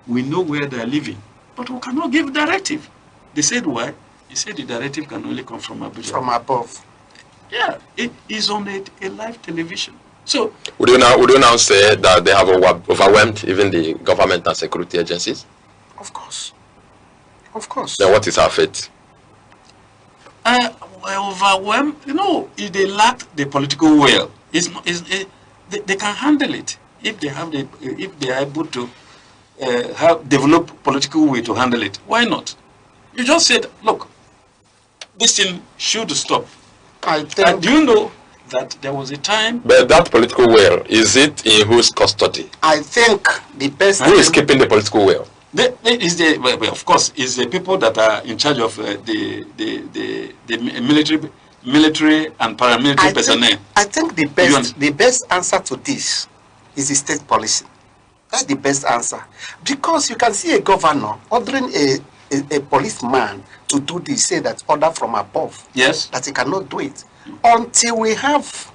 we know where they are living, but we cannot give directive. They said why? He said the directive can only come from Abuja. From above. Yeah, it is on a live television. So would you now say that they have overwhelmed even the government and security agencies? Of course. Of course. Then what is our fate? Overwhelmed, you know, if they lack the political will, they can handle it if they have if they are able to develop political will to handle it. Why not? You just said, look, this thing should stop. I think. And do you know that there was a time? But that political will, is it in whose custody? I think the best. Who is keeping the political will? Of course, is the people that are in charge of the military and paramilitary personnel. I think the best answer to this is the state policy. That's the best answer, because you can see a governor ordering a policeman to do this, say that order from above. Yes. That he cannot do it until we have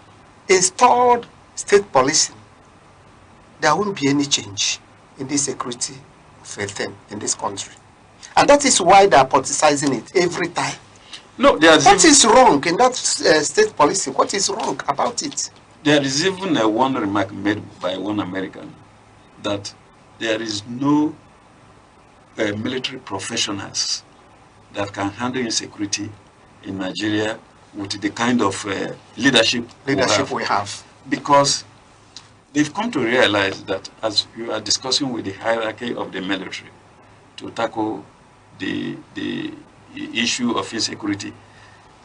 installed state policing. There won't be any change in the security of thing in this country, and that is why they are politicizing it every time. No, what is wrong in that state policy? What is wrong about it? There is even one remark made by one American that there is no military professionals that can handle insecurity in Nigeria with the kind of leadership we have. Because they've come to realize that as you are discussing with the hierarchy of the military to tackle the issue of insecurity,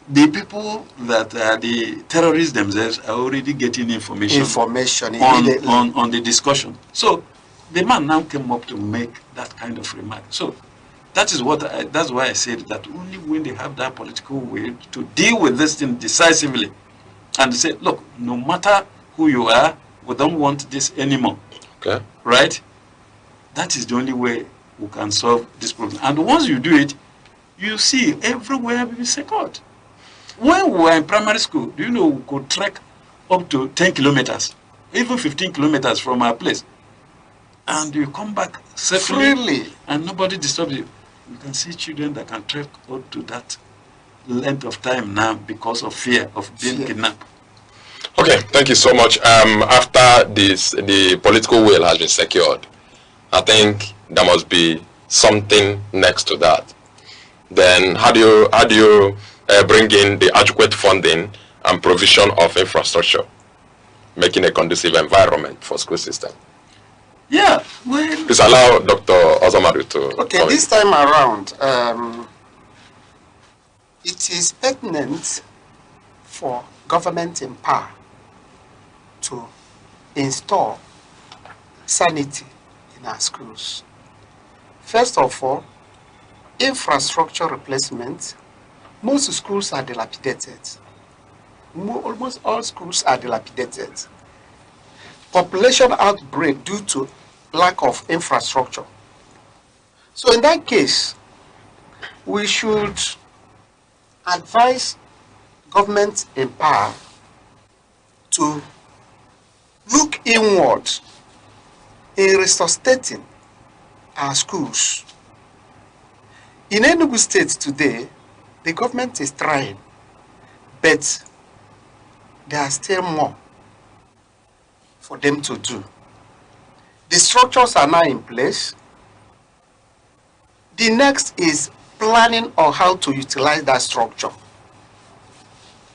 the people that are the terrorists themselves are already getting information on the discussion. So the man now came up to make that kind of remark. So that is that's why I said that only when they have that political will to deal with this thing decisively and say, look, no matter who you are, we don't want this anymore. Okay. Right? That is the only way we can solve this problem. And once you do it, you see everywhere will be secured. When we were in primary school, do you know we could trek up to 10 kilometers, even 15 kilometers from our place, and you come back safely, freely, and nobody disturbs you. You can see children that can trek up to that length of time now because of fear of being kidnapped. Okay, thank you so much. After this, the political will has been secured. I think there must be something next to that. Then how do you bring in the adequate funding and provision of infrastructure, making a conducive environment for school system? Yeah, well, please allow Dr. Ozamadu to. Okay, this time around, it is pertinent for government in power to install sanity in our schools. First of all, infrastructure replacement. Most schools are dilapidated. Almost all schools are dilapidated. Population outbreak due to lack of infrastructure. So in that case, we should advise government in power to look inward in resuscitating our schools. In Enugu State today, the government is trying, but there are still more for them to do. The structures are now in place. The next is planning on how to utilize that structure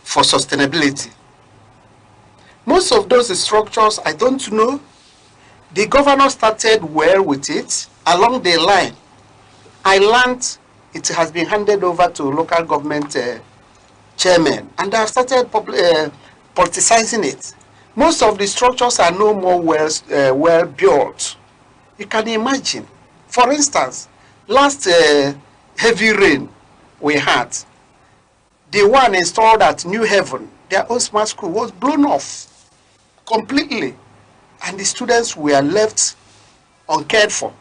for sustainability. Most of those structures, I don't know. The governor started well with it. Along the line, I learned it has been handed over to local government chairmen, and they have started politicizing it. Most of the structures are no more well built. You can imagine. For instance, last heavy rain we had, the one installed at New Haven, their own smart school, was blown off completely, and the students were left uncared for.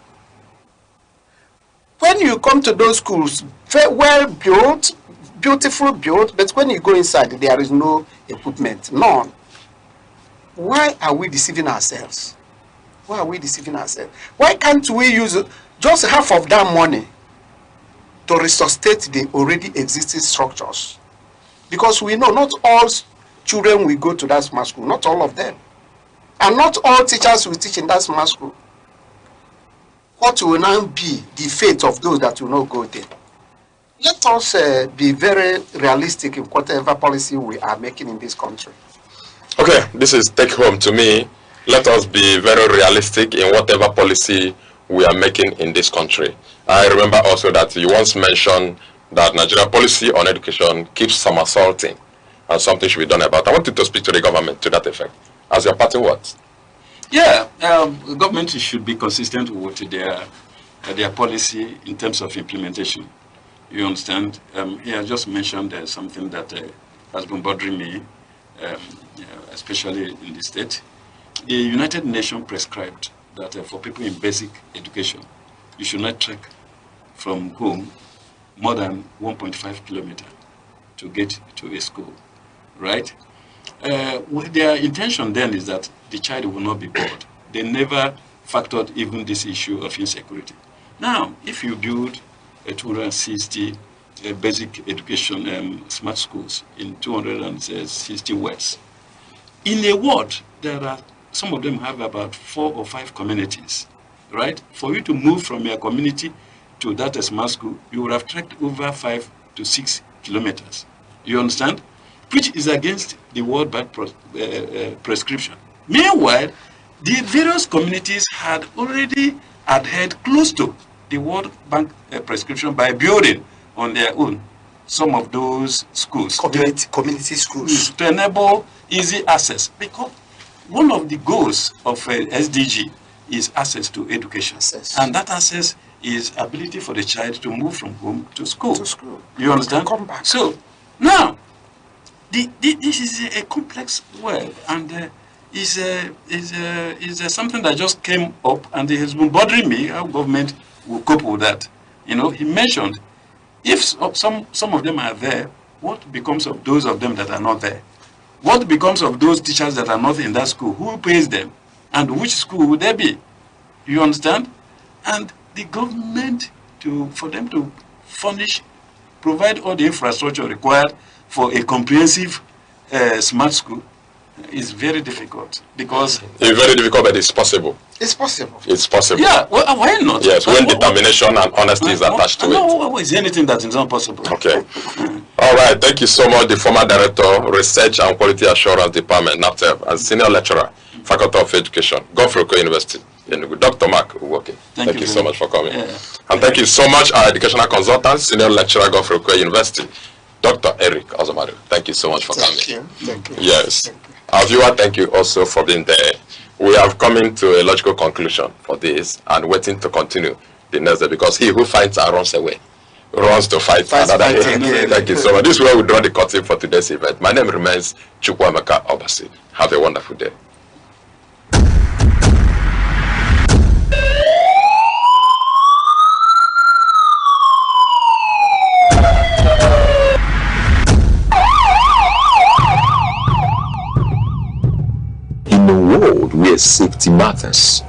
When you come to those schools, very well built, beautiful built, but when you go inside, there is no equipment, none. Why are we deceiving ourselves? Why are we deceiving ourselves? Why can't we use just half of that money to resuscitate the already existing structures? Because we know not all children will go to that smart school, not all of them. And not all teachers will teach in that smart school. What will now be the fate of those that will not go there? Let us be very realistic in whatever policy we are making in this country. Okay, this is take home to me. Let us be very realistic in whatever policy we are making in this country. I remember also that you once mentioned that Nigeria policy on education keeps somersaulting and something should be done about it. I want you to speak to the government to that effect. As your parting words. Yeah, the government should be consistent with their policy in terms of implementation. You understand? I just mentioned something that has been bothering me, especially in the state. The United Nations prescribed that for people in basic education, you should not trek from home more than 1.5 kilometers to get to a school, right? Their intention then is that the child will not be bored. They never factored even this issue of insecurity. Now, if you build a 260 basic education smart schools in 260 wards, in a ward, there are some of them have about 4 or 5 communities, right? For you to move from your community to that smart school, you would have trekked over 5 to 6 kilometers. You understand? Which is against the World Bank prescription. Meanwhile, the various communities had already adhered close to the World Bank prescription by building on their own some of those schools. Community schools. To enable easy access. Because one of the goals of SDG is access to education. And that access is ability for the child to move from home to school. You understand? Come back. So, now, this is a complex world, and is something that just came up, and it has been bothering me how government will cope with that. You know, he mentioned If some of them are there, what becomes of those of them that are not there? What becomes of those teachers that are not in that school? Who pays them? And which school would they be? You understand? And the government, for them to furnish, provide all the infrastructure required for a comprehensive smart school is very difficult, because it's very difficult, but it's possible. It's possible. It's possible. Yeah, well, why not? Yes, when determination and honesty is attached to it. No, is there anything that is not possible? Okay. All right. Thank you so much, the former director, Research and Quality Assurance Department, NAPTEP, and senior lecturer, Faculty of Education, Godfrey University, Enugu, Dr. Mark Uwoke. Thank you so much for coming. Yeah. And thank you so much, our educational consultant, senior lecturer, Godfrey University, Dr. Eric Ozomaru. Thank you so much for coming. Thank you. Yes. Our viewer, thank you also for being there. We have come into a logical conclusion for this and waiting to continue the next day, because he who fights and runs away runs to fight another day. Thank you so much. This is where we draw the curtain for today's event. My name remains Chukwuemeka Obasi. Have a wonderful day. In a world where safety matters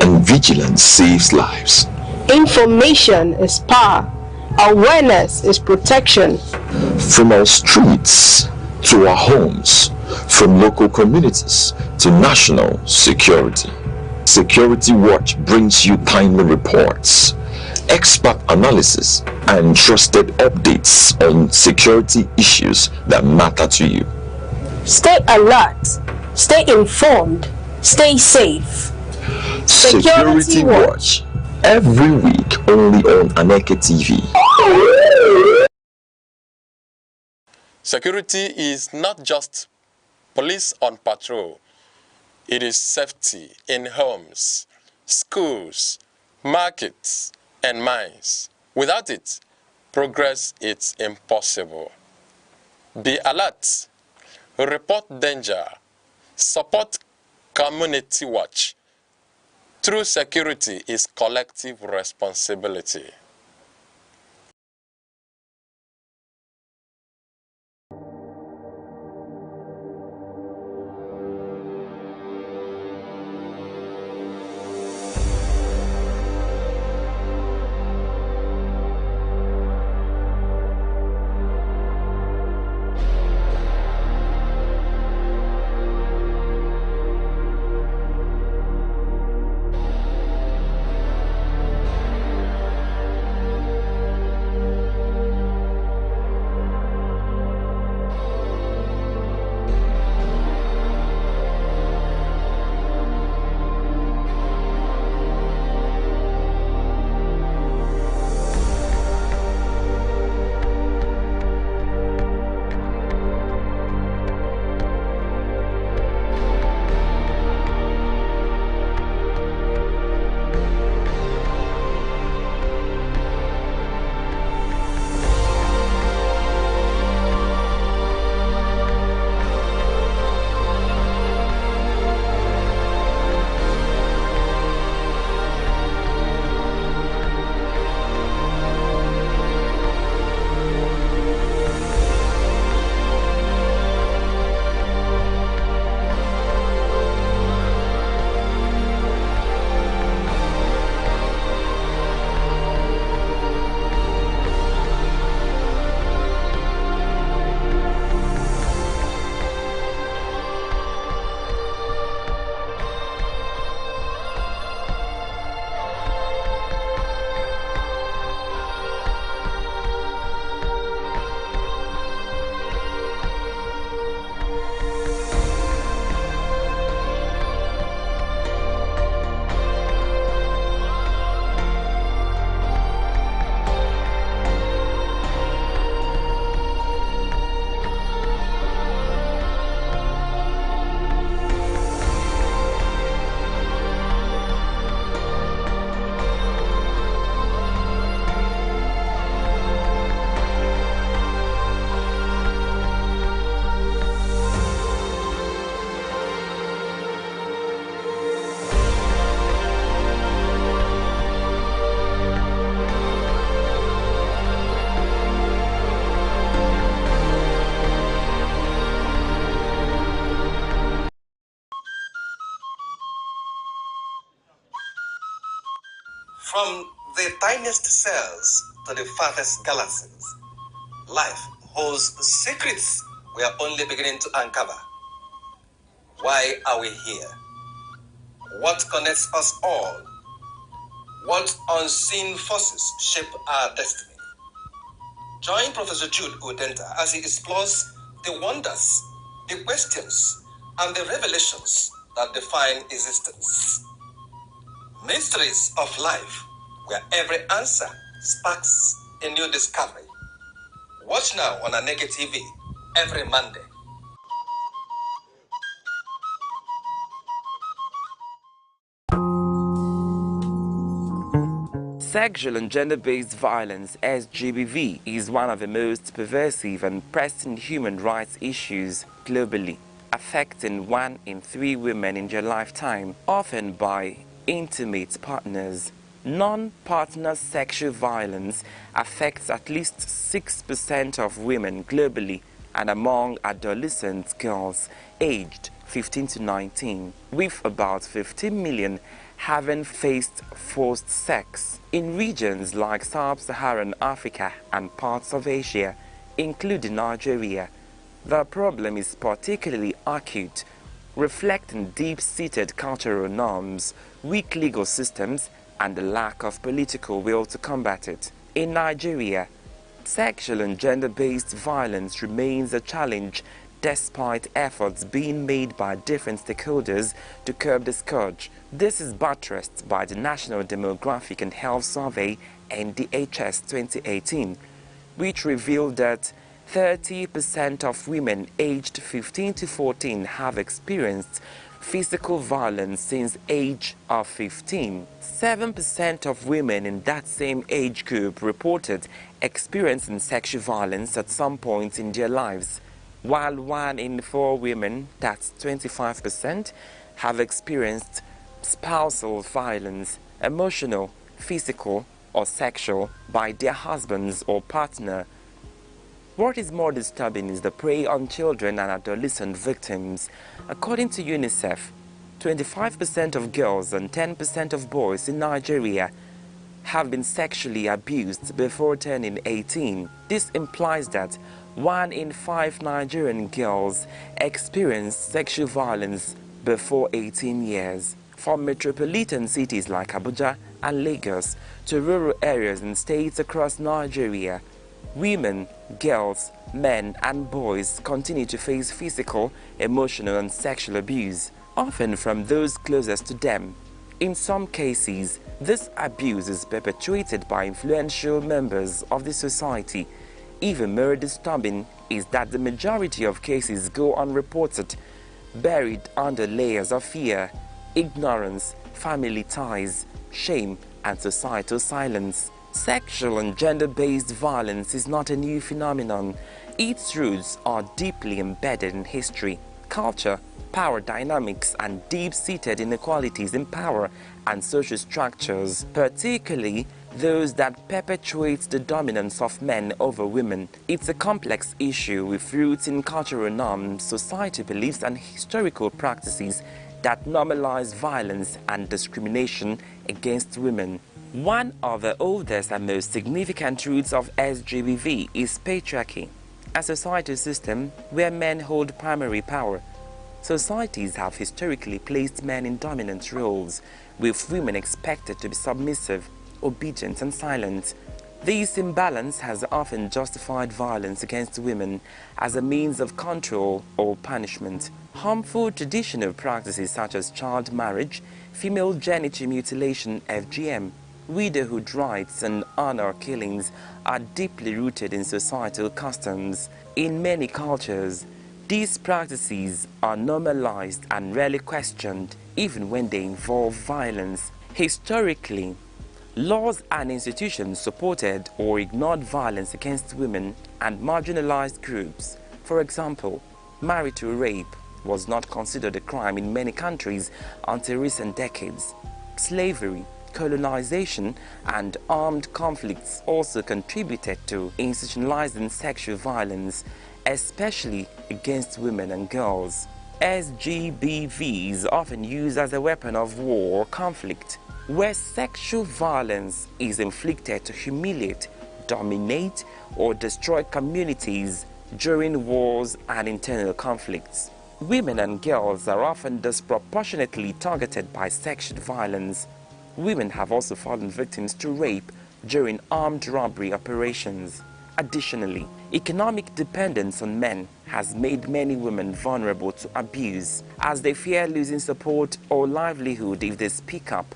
and vigilance saves lives, Information is power. Awareness is protection. from our streets to our homes, from local communities to national security, Security Watch brings you timely reports, expert analysis, and trusted updates on security issues that matter to you. Stay alert, stay informed, stay safe. Security Watch, every week only on Aneke TV. Security is not just police on patrol. It is safety in homes, schools, markets, and mines. Without it, progress is impossible. Be alert, report danger, support community watch. True security is collective responsibility. From the tiniest cells to the farthest galaxies, life holds secrets we are only beginning to uncover. Why are we here? What connects us all? What unseen forces shape our destiny? Join Professor Jude Udenta as he explores the wonders, the questions, and the revelations that define existence. Mysteries of life, where every answer sparks a new discovery. Watch now on Aneke TV every Monday. Sexual and gender-based violence, SGBV, is one of the most pervasive and pressing human rights issues globally, affecting 1 in 3 women in their lifetime, often by intimate partners. Non-partner sexual violence affects at least 6% of women globally and among adolescent girls aged 15 to 19, with about 15 million having faced forced sex in regions like sub-Saharan Africa and parts of Asia, including Nigeria. The problem is particularly acute, reflecting deep-seated cultural norms, weak legal systems, and the lack of political will to combat it. In Nigeria, sexual and gender-based violence remains a challenge despite efforts being made by different stakeholders to curb the scourge. This is buttressed by the National Demographic and Health Survey (NDHS) 2018, which revealed that 30% of women aged 15 to 14 have experienced physical violence since age of 15. 7% of women in that same age group reported experiencing sexual violence at some point in their lives, while 1 in 4 women, that's 25%, have experienced spousal violence, emotional, physical, or sexual, by their husbands or partner. What is more disturbing is the prey on children and adolescent victims. According to UNICEF, 25% of girls and 10% of boys in Nigeria have been sexually abused before turning 18. This implies that 1 in 5 Nigerian girls experienced sexual violence before 18 years. From metropolitan cities like Abuja and Lagos to rural areas and states across Nigeria, women, girls, men, and boys continue to face physical, emotional, and sexual abuse, often from those closest to them. In some cases, this abuse is perpetuated by influential members of the society. Even more disturbing is that the majority of cases go unreported, buried under layers of fear, ignorance, family ties, shame, and societal silence. Sexual and gender-based violence is not a new phenomenon. Its roots are deeply embedded in history, culture, power dynamics, and deep-seated inequalities in power and social structures, particularly those that perpetuate the dominance of men over women. It's a complex issue with roots in cultural norms, society beliefs, and historical practices that normalize violence and discrimination against women. One of the oldest and most significant roots of SGBV is patriarchy, a societal system where men hold primary power. Societies have historically placed men in dominant roles, with women expected to be submissive, obedient, and silent. This imbalance has often justified violence against women as a means of control or punishment. Harmful traditional practices such as child marriage, female genital mutilation (FGM), widowhood rights, and honor killings are deeply rooted in societal customs. In many cultures, these practices are normalized and rarely questioned, even when they involve violence. Historically, laws and institutions supported or ignored violence against women and marginalized groups. For example, marital rape was not considered a crime in many countries until recent decades. Slavery, colonization, and armed conflicts also contributed to institutionalizing sexual violence, especially against women and girls. SGBV is often used as a weapon of war or conflict. where sexual violence is inflicted to humiliate, dominate, or destroy communities during wars and internal conflicts. Women and girls are often disproportionately targeted by sexual violence. Women have also fallen victims to rape during armed robbery operations. Additionally, economic dependence on men has made many women vulnerable to abuse, as they fear losing support or livelihood if they speak up.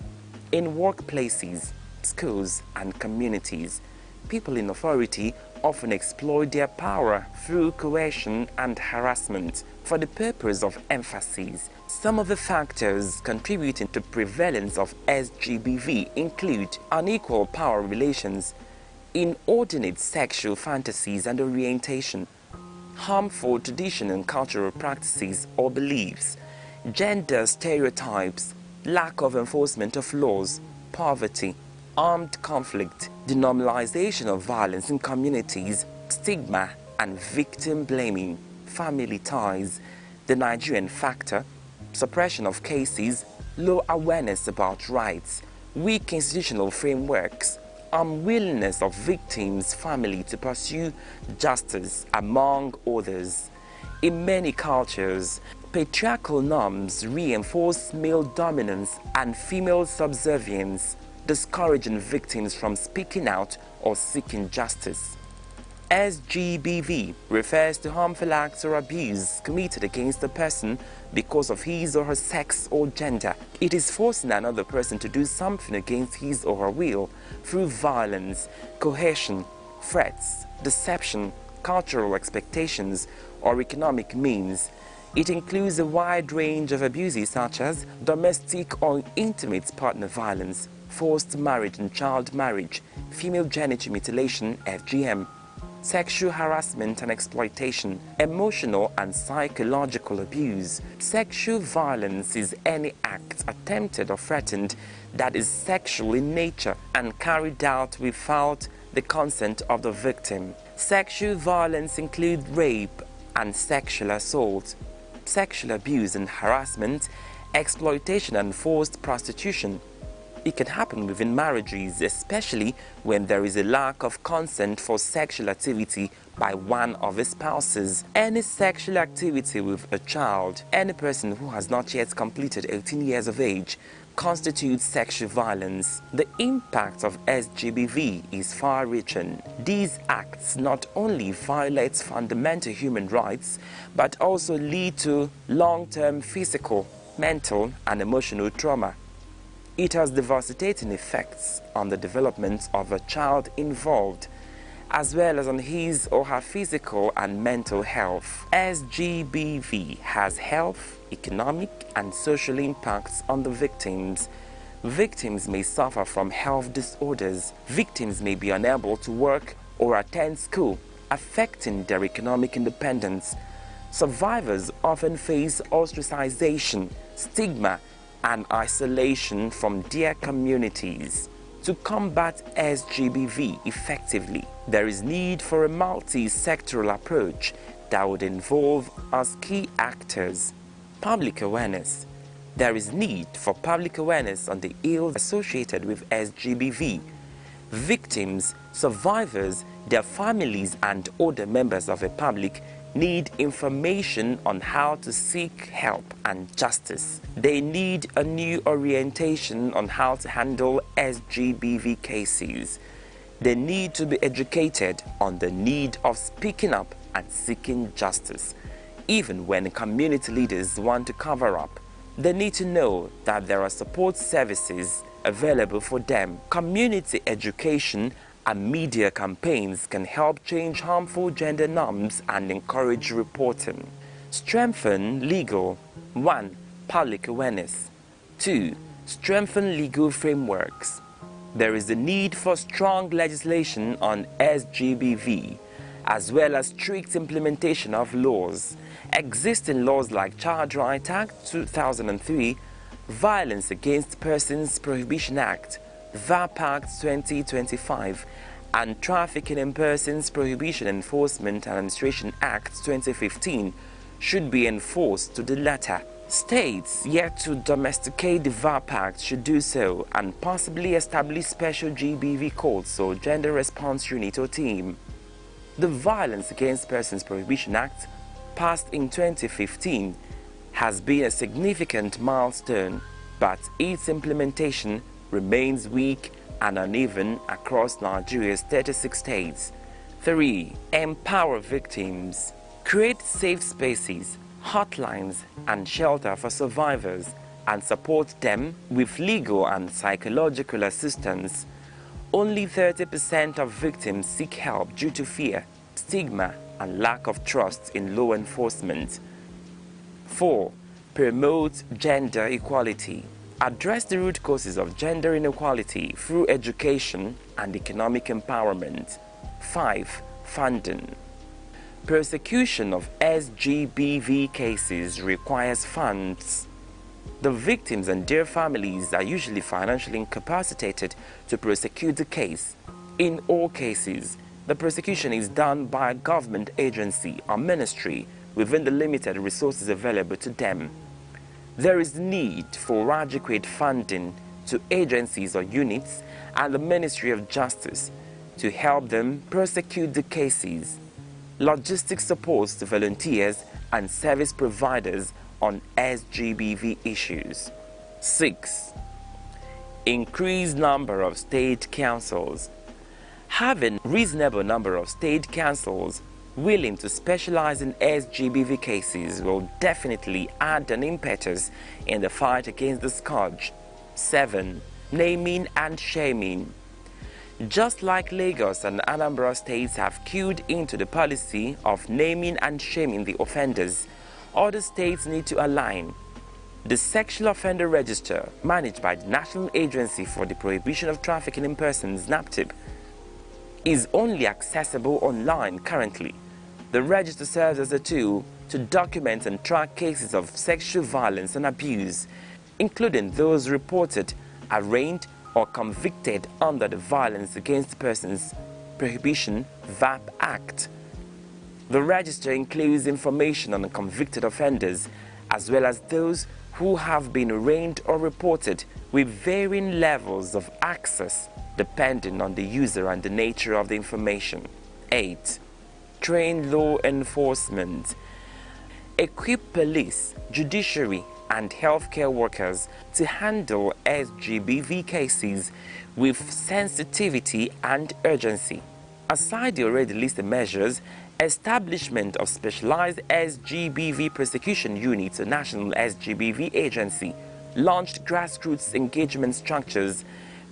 In workplaces, schools, and communities, people in authority often exploit their power through coercion and harassment for the purpose of emphasis. Some of the factors contributing to prevalence of SGBV include unequal power relations, inordinate sexual fantasies and orientation, harmful traditional and cultural practices or beliefs, gender stereotypes, lack of enforcement of laws, poverty, armed conflict, denormalization of violence in communities, stigma and victim blaming, family ties, the Nigerian factor, suppression of cases, low awareness about rights, weak institutional frameworks, unwillingness of victims' family to pursue justice, among others. In many cultures, patriarchal norms reinforce male dominance and female subservience, discouraging victims from speaking out or seeking justice. SGBV refers to harmful acts or abuse committed against a person because of his or her sex or gender. It is forcing another person to do something against his or her will through violence, coercion, threats, deception, cultural expectations, or economic means. It includes a wide range of abuses such as domestic or intimate partner violence, forced marriage and child marriage, female genital mutilation (FGM), sexual harassment and exploitation, emotional and psychological abuse. Sexual violence is any act attempted or threatened that is sexual in nature and carried out without the consent of the victim. Sexual violence includes rape and sexual assault, sexual abuse and harassment, exploitation and forced prostitution. It can happen within marriages, especially when there is a lack of consent for sexual activity by one of the spouses. Any sexual activity with a child, any person who has not yet completed 18 years of age, constitutes sexual violence. The impact of SGBV is far-reaching. These acts not only violate fundamental human rights, but also lead to long-term physical, mental, and emotional trauma. It has devastating effects on the development of a child involved, as well as on his or her physical and mental health. SGBV has health, economic, and social impacts on the victims. Victims may suffer from health disorders. Victims may be unable to work or attend school, affecting their economic independence. Survivors often face ostracization, stigma, and isolation from their communities. To combat SGBV effectively, there is need for a multi-sectoral approach that would involve as key actors public awareness. There is need for public awareness on the ills associated with SGBV. Victims, survivors, their families, and other members of the public need information on how to seek help and justice. They need a new orientation on how to handle SGBV cases. They need to be educated on the need of speaking up and seeking justice. Even when community leaders want to cover up, they need to know that there are support services available for them. Community education and media campaigns can help change harmful gender norms and encourage reporting. Strengthen legal. 1. Public awareness. 2. Strengthen legal frameworks. There is a need for strong legislation on SGBV, as well as strict implementation of laws. Existing laws like Child Rights Act 2003, Violence Against Persons Prohibition Act, VAP Act 2025, and Trafficking in Persons Prohibition Enforcement and Administration Act 2015 should be enforced to the letter. States yet to domesticate the VAP Act should do so and possibly establish special GBV courts or gender response unit or team. The Violence Against Persons Prohibition Act, passed in 2015, has been a significant milestone, but its implementation remains weak and uneven across Nigeria's 36 states. 3. Empower victims. Create safe spaces, hotlines and shelter for survivors and support them with legal and psychological assistance. Only 30% of victims seek help due to fear, stigma and lack of trust in law enforcement. 4. Promote gender equality. Address the root causes of gender inequality through education and economic empowerment. 5. Funding. Prosecution of SGBV cases requires funds. The victims and their families are usually financially incapacitated to prosecute the case. In all cases, the prosecution is done by a government agency or ministry within the limited resources available to them. There is need for adequate funding to agencies or units and the Ministry of Justice to help them prosecute the cases. Logistic supports to volunteers and service providers on SGBV issues. 6. Increased number of state councils. Having reasonable number of state councils willing to specialize in SGBV cases will definitely add an impetus in the fight against the scourge. 7. Naming and shaming. Just like Lagos and Anambra states have queued into the policy of naming and shaming the offenders, other states need to align. The Sexual Offender Register, managed by the National Agency for the Prohibition of Trafficking in Persons, NAPTIP, is only accessible online currently. The register serves as a tool to document and track cases of sexual violence and abuse, including those reported, arraigned, or convicted under the Violence Against Persons Prohibition (VAP) Act. The register includes information on convicted offenders as well as those who have been arraigned or reported, with varying levels of access depending on the user and the nature of the information. 8. Train law enforcement. Equip police, judiciary, and healthcare workers to handle SGBV cases with sensitivity and urgency. Aside the already listed measures, establishment of specialized SGBV prosecution units, a national SGBV agency, launched grassroots engagement structures,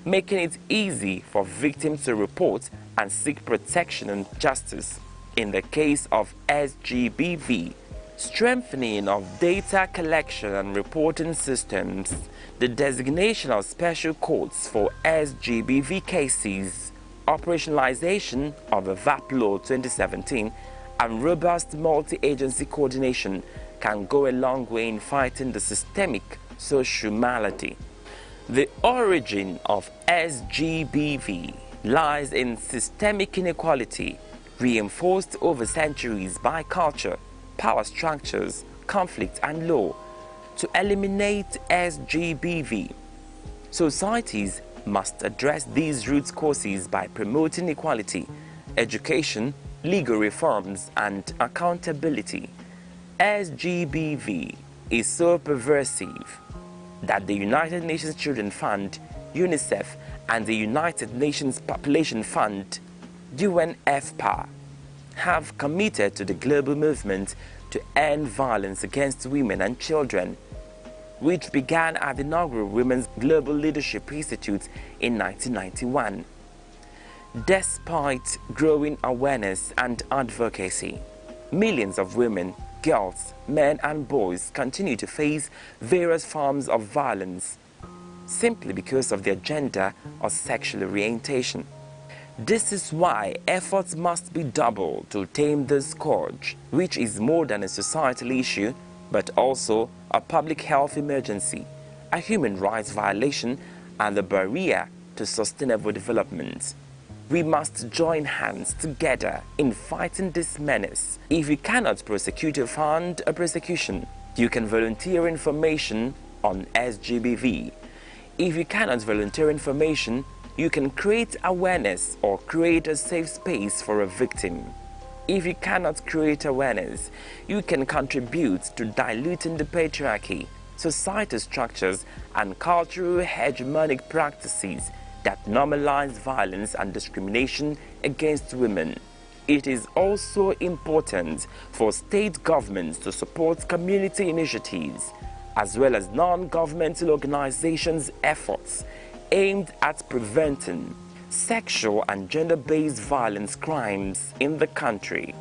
making it easy for victims to report and seek protection and justice in the case of SGBV. Strengthening of data collection and reporting systems, the designation of special courts for SGBV cases, operationalization of the VAP Law 2017, and robust multi-agency coordination can go a long way in fighting the systemic social malady. The origin of SGBV lies in systemic inequality, reinforced over centuries by culture, power structures, conflict, and law. To eliminate SGBV, societies must address these root causes by promoting equality, education, legal reforms, and accountability. SGBV is so pervasive that the United Nations Children Fund, UNICEF, and the United Nations Population Fund, UNFPA, have committed to the global movement to end violence against women and children, which began at the inaugural Women's Global Leadership Institute in 1991. Despite growing awareness and advocacy, millions of women, girls, men and boys continue to face various forms of violence simply because of their gender or sexual orientation. This is why efforts must be doubled to tame this scourge, which is more than a societal issue, but also a public health emergency, a human rights violation, and a barrier to sustainable development. We must join hands together in fighting this menace. If you cannot prosecute or fund a prosecution, You can volunteer information on SGBV. If you cannot volunteer information, you can create awareness or create a safe space for a victim. If you cannot create awareness, you can contribute to diluting the patriarchy, societal structures, and cultural hegemonic practices that normalize violence and discrimination against women. It is also important for state governments to support community initiatives, as well as non-governmental organizations' efforts aimed at preventing sexual and gender-based violence crimes in the country.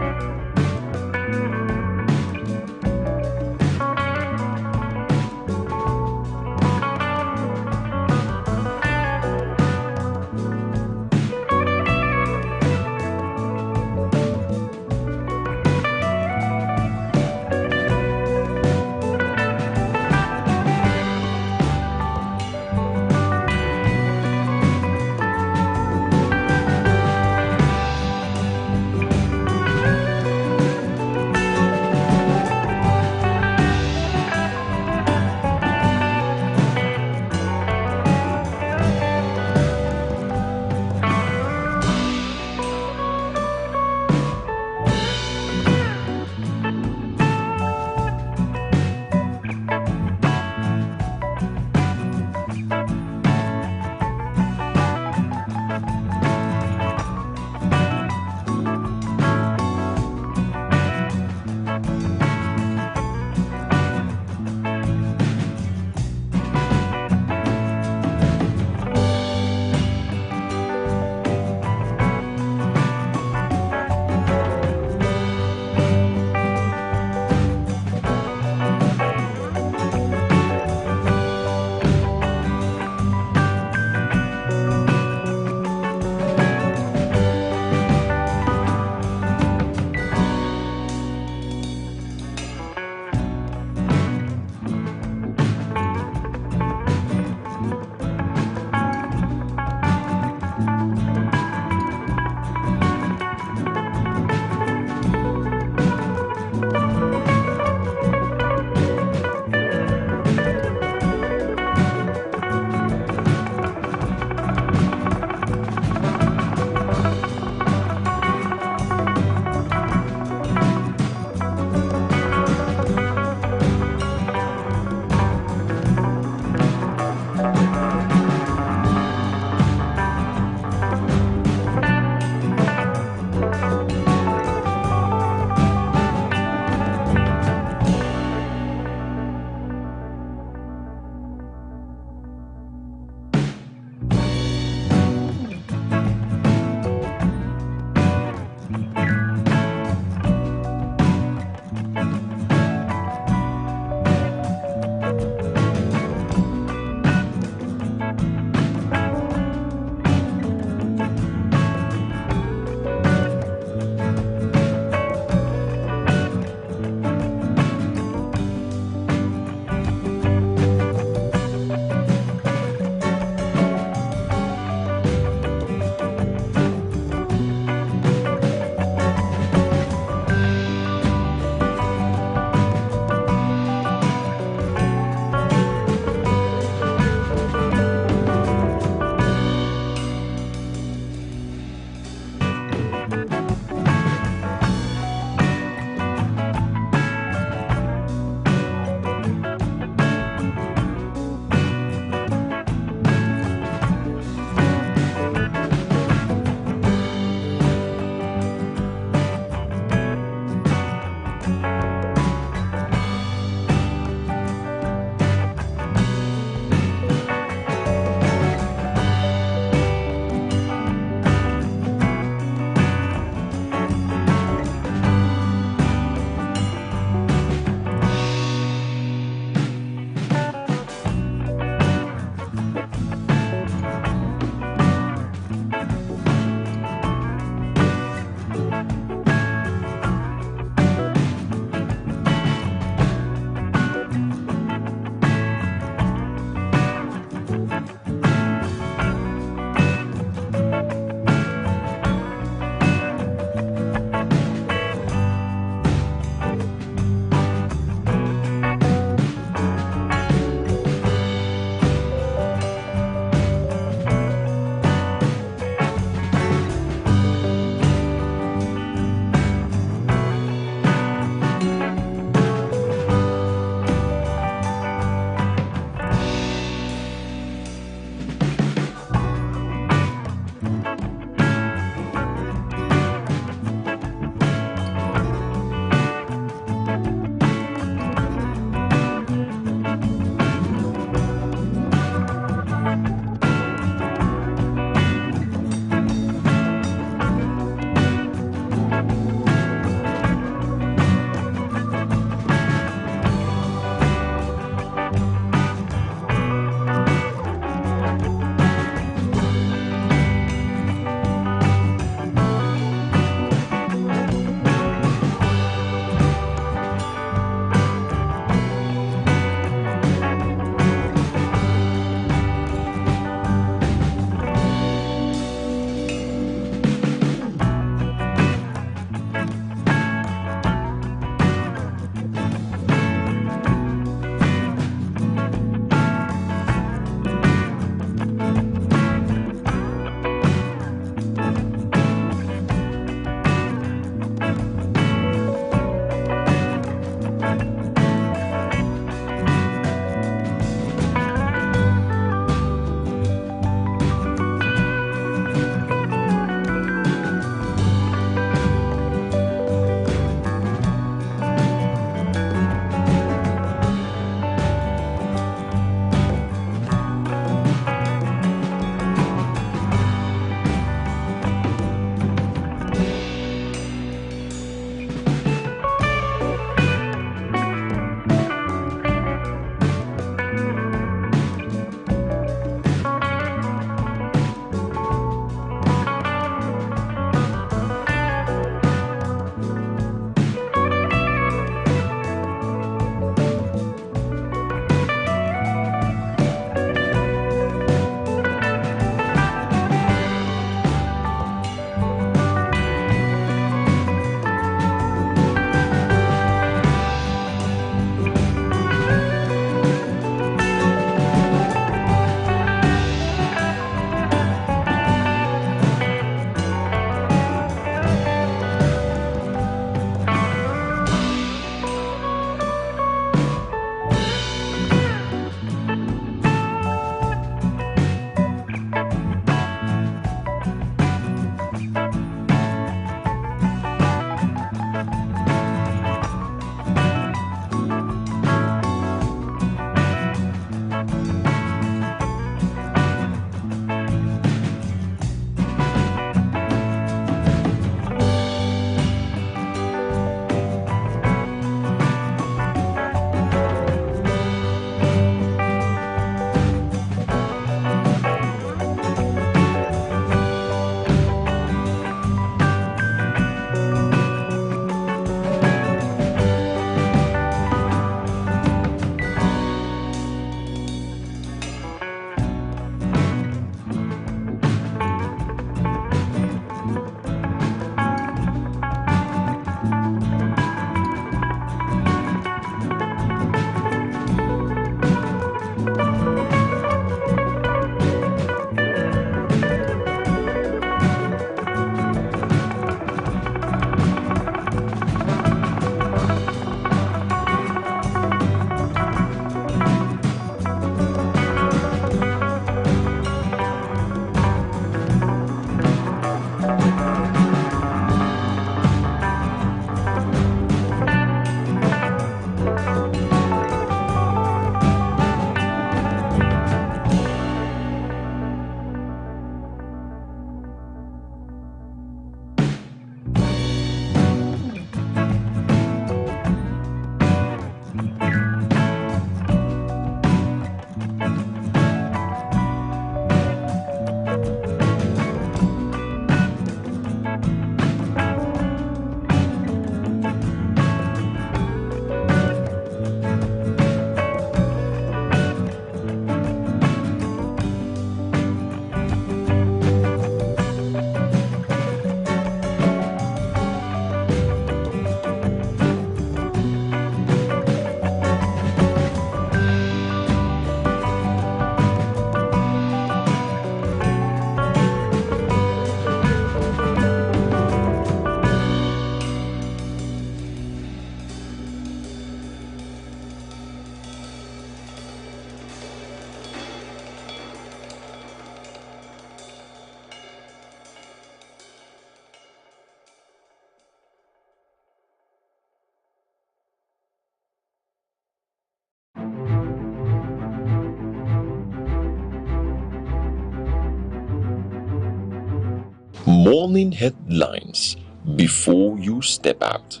Morning headlines before you step out.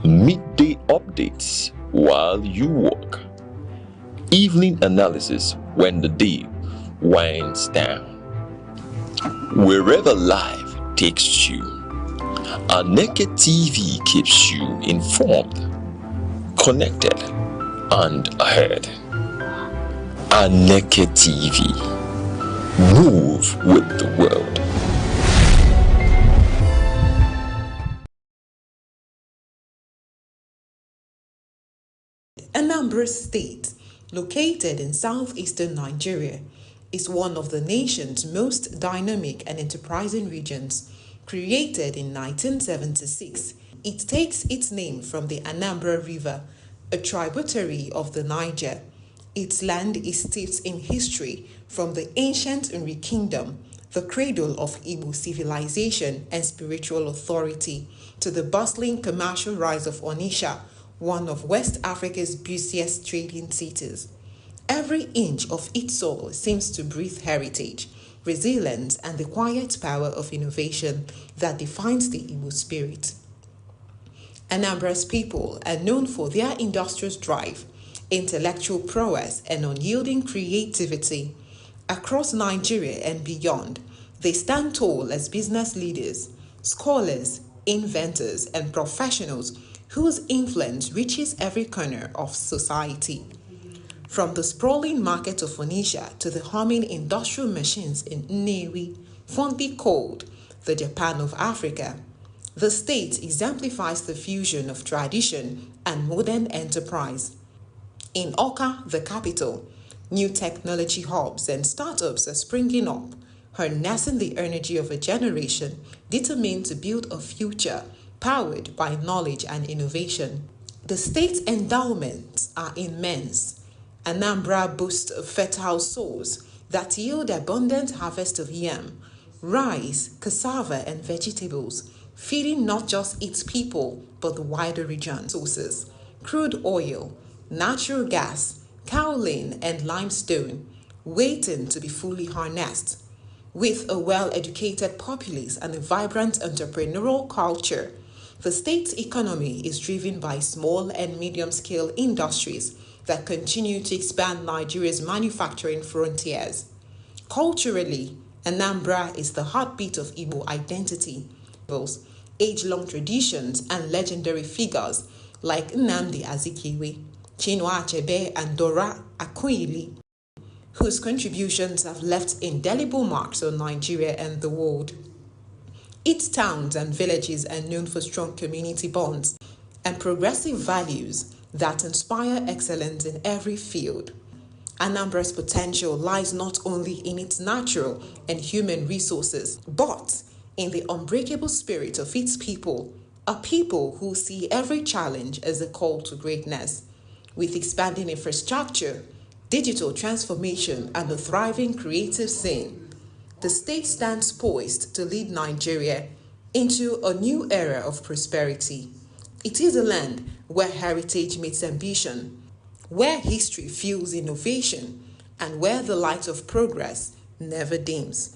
Midday updates while you walk. Evening analysis when the day winds down. Wherever life takes you, Aneke TV keeps you informed, connected, and ahead. Aneke TV. Move with the world. Anambra State, located in southeastern Nigeria, is one of the nation's most dynamic and enterprising regions. Created in 1976, it takes its name from the Anambra River, a tributary of the Niger. Its land is steeped in history, from the ancient Nri Kingdom, the cradle of Igbo civilization and spiritual authority, to the bustling commercial rise of Onitsha, one of West Africa's busiest trading cities. Every inch of its soil seems to breathe heritage, resilience, and the quiet power of innovation that defines the Igbo spirit. Anambra's people are known for their industrious drive, intellectual prowess, and unyielding creativity. Across Nigeria and beyond, they stand tall as business leaders, scholars, inventors, and professionals whose influence reaches every corner of society. From the sprawling market of Onitsha to the humming industrial machines in Nnewi, fondly called the Japan of Africa, the state exemplifies the fusion of tradition and modern enterprise. In Awka, the capital, new technology hubs and startups are springing up, harnessing the energy of a generation determined to build a future powered by knowledge and innovation. The state's endowments are immense. Anambra boasts of fertile soils that yield abundant harvest of yam, rice, cassava, and vegetables, feeding not just its people but the wider region. Sources: crude oil, natural gas, kaolin, and limestone, waiting to be fully harnessed. With a well-educated populace and a vibrant entrepreneurial culture, the state's economy is driven by small and medium-scale industries that continue to expand Nigeria's manufacturing frontiers. Culturally, Anambra is the heartbeat of Igbo identity. Age-long traditions and legendary figures like Nnamdi Azikiwe, Chinua Achebe, and Dora Akunyili, whose contributions have left indelible marks on Nigeria and the world. Its towns and villages are known for strong community bonds and progressive values that inspire excellence in every field. Anambra's potential lies not only in its natural and human resources, but in the unbreakable spirit of its people, a people who see every challenge as a call to greatness. With expanding infrastructure, digital transformation, and a thriving creative scene, the state stands poised to lead Nigeria into a new era of prosperity. It is a land where heritage meets ambition, where history fuels innovation, and where the light of progress never dims.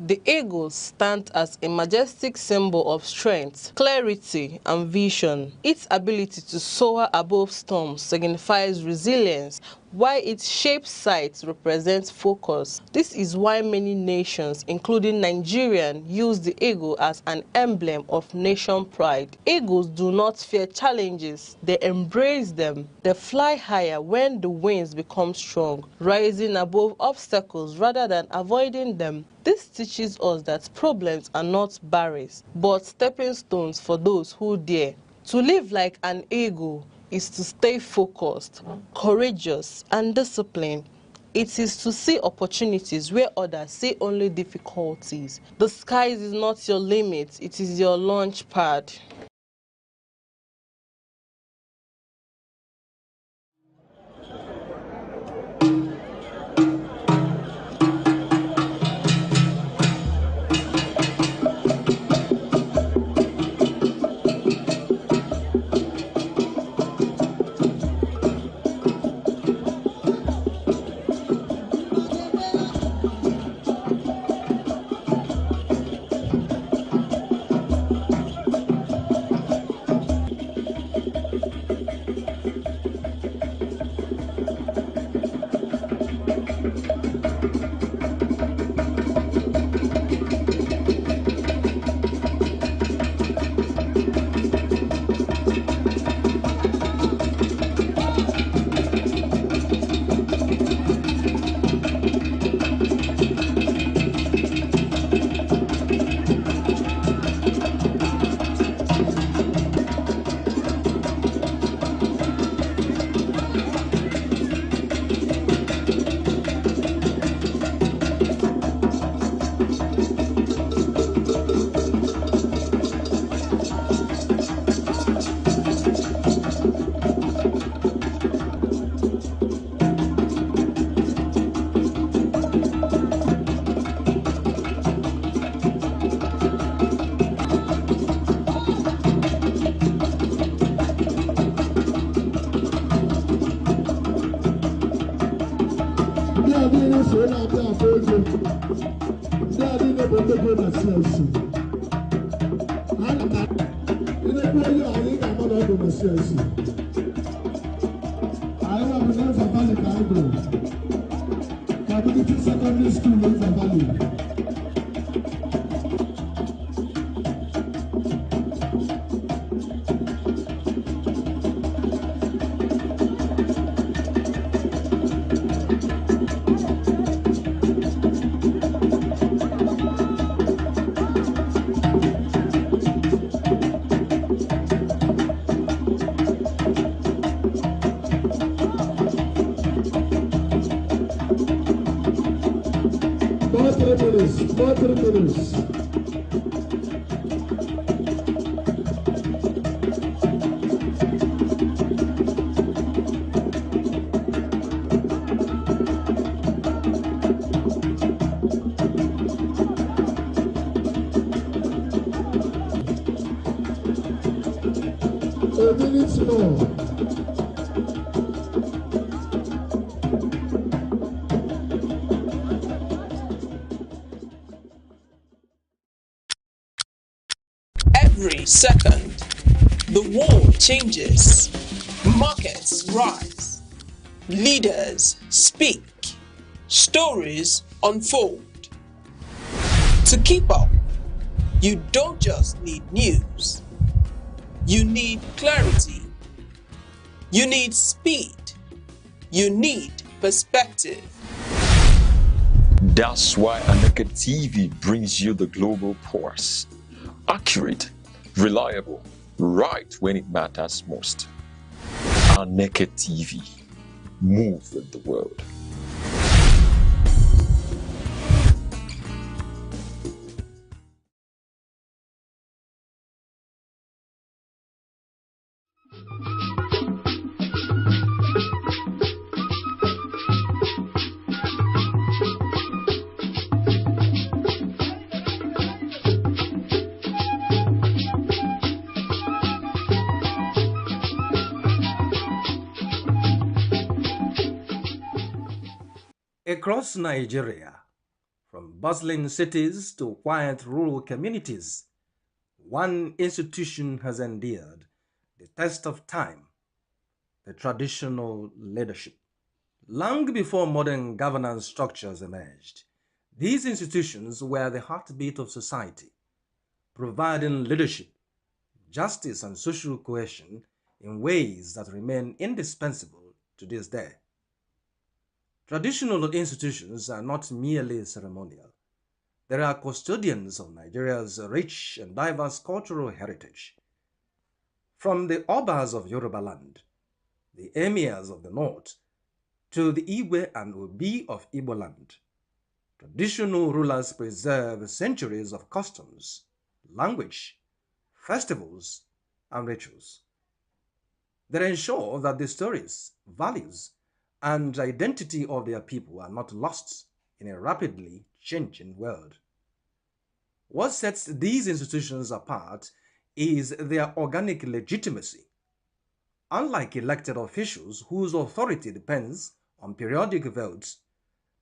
The eagles stand as a majestic symbol of strength, clarity, and vision. Its ability to soar above storms signifies resilience, while its shaped sight represents focus. This is why many nations, including Nigerian, use the eagle as an emblem of nation pride. Eagles do not fear challenges, they embrace them. They fly higher when the winds become strong, rising above obstacles rather than avoiding them. This teaches us that problems are not barriers, but stepping stones for those who dare. To live like an eagle is to stay focused, courageous, and disciplined. It is to see opportunities where others see only difficulties. The sky is not your limit, it is your launch pad. Community secondary school in Valley. Every second, the world changes, markets rise, leaders speak, stories unfold. To keep up, you don't just need news, you need clarity, you need speed, you need perspective. That's why Aneke TV brings you the global pulse. Accurate, reliable, right when it matters most. Aneke TV, move with the world. Across Nigeria, from bustling cities to quiet rural communities, one institution has endured the test of time: the traditional leadership. Long before modern governance structures emerged, these institutions were the heartbeat of society, providing leadership, justice, and social cohesion in ways that remain indispensable to this day. Traditional institutions are not merely ceremonial. They are custodians of Nigeria's rich and diverse cultural heritage. From the Obas of Yoruba land, the Emirs of the North, to the Igwe and Obi of Igbo land, traditional rulers preserve centuries of customs, language, festivals, and rituals. They ensure that the stories, values, and identity of their people are not lost in a rapidly changing world. What sets these institutions apart is their organic legitimacy. Unlike elected officials whose authority depends on periodic votes,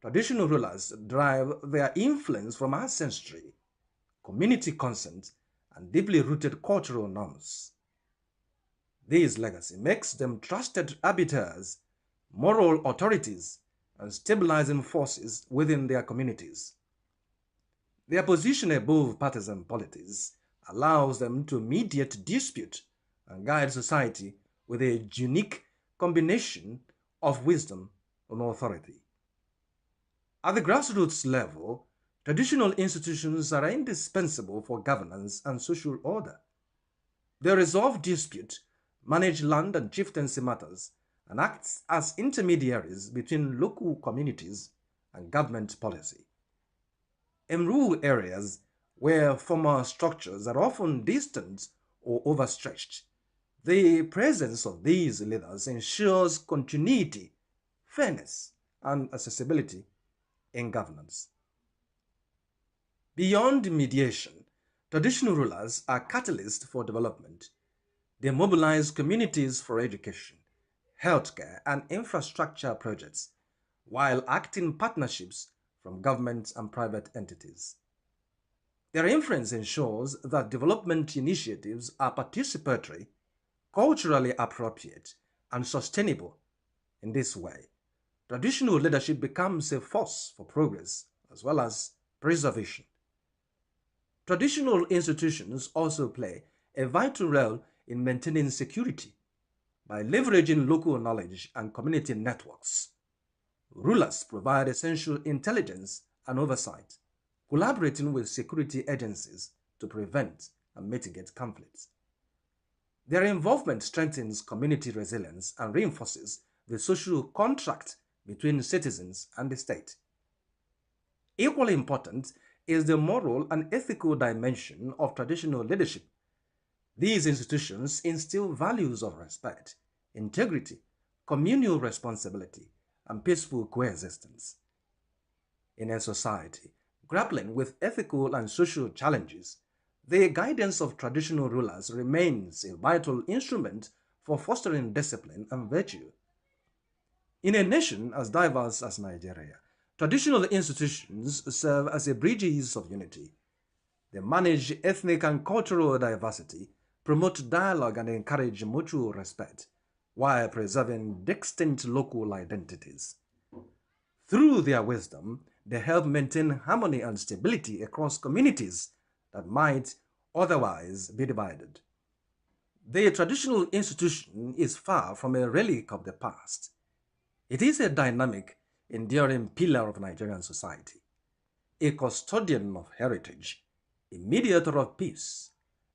traditional rulers derive their influence from ancestry, community consent, and deeply rooted cultural norms. This legacy makes them trusted arbiters, moral authorities, and stabilizing forces within their communities. Their position above partisan politics allows them to mediate dispute and guide society with a unique combination of wisdom and authority. At the grassroots level, traditional institutions are indispensable for governance and social order. They resolve dispute, manage land and chieftaincy matters, and acts as intermediaries between local communities and government policy. In rural areas, where formal structures are often distant or overstretched, the presence of these leaders ensures continuity, fairness, and accessibility in governance. Beyond mediation, traditional rulers are catalysts for development. They mobilize communities for education, healthcare, and infrastructure projects, while acting partnerships from government and private entities. Their influence ensures that development initiatives are participatory, culturally appropriate, and sustainable. In this way, traditional leadership becomes a force for progress as well as preservation. Traditional institutions also play a vital role in maintaining security by leveraging local knowledge and community networks. Rulers provide essential intelligence and oversight, collaborating with security agencies to prevent and mitigate conflicts. Their involvement strengthens community resilience and reinforces the social contract between citizens and the state. Equally important is the moral and ethical dimension of traditional leadership. These institutions instill values of respect, integrity, communal responsibility, and peaceful coexistence. In a society grappling with ethical and social challenges, the guidance of traditional rulers remains a vital instrument for fostering discipline and virtue. In a nation as diverse as Nigeria, traditional institutions serve as a bridges of unity. They manage ethnic and cultural diversity, promote dialogue, and encourage mutual respect, while preserving distinct local identities. Through their wisdom, they help maintain harmony and stability across communities that might otherwise be divided. The traditional institution is far from a relic of the past. It is a dynamic, enduring pillar of Nigerian society, a custodian of heritage, a mediator of peace,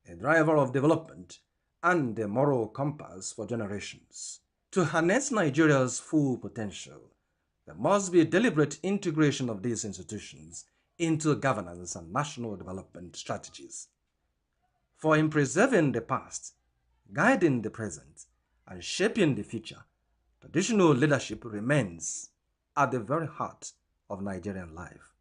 a driver of development, and a moral compass for generations. To harness Nigeria's full potential, there must be a deliberate integration of these institutions into governance and national development strategies. For in preserving the past, guiding the present, and shaping the future, traditional leadership remains at the very heart of Nigerian life.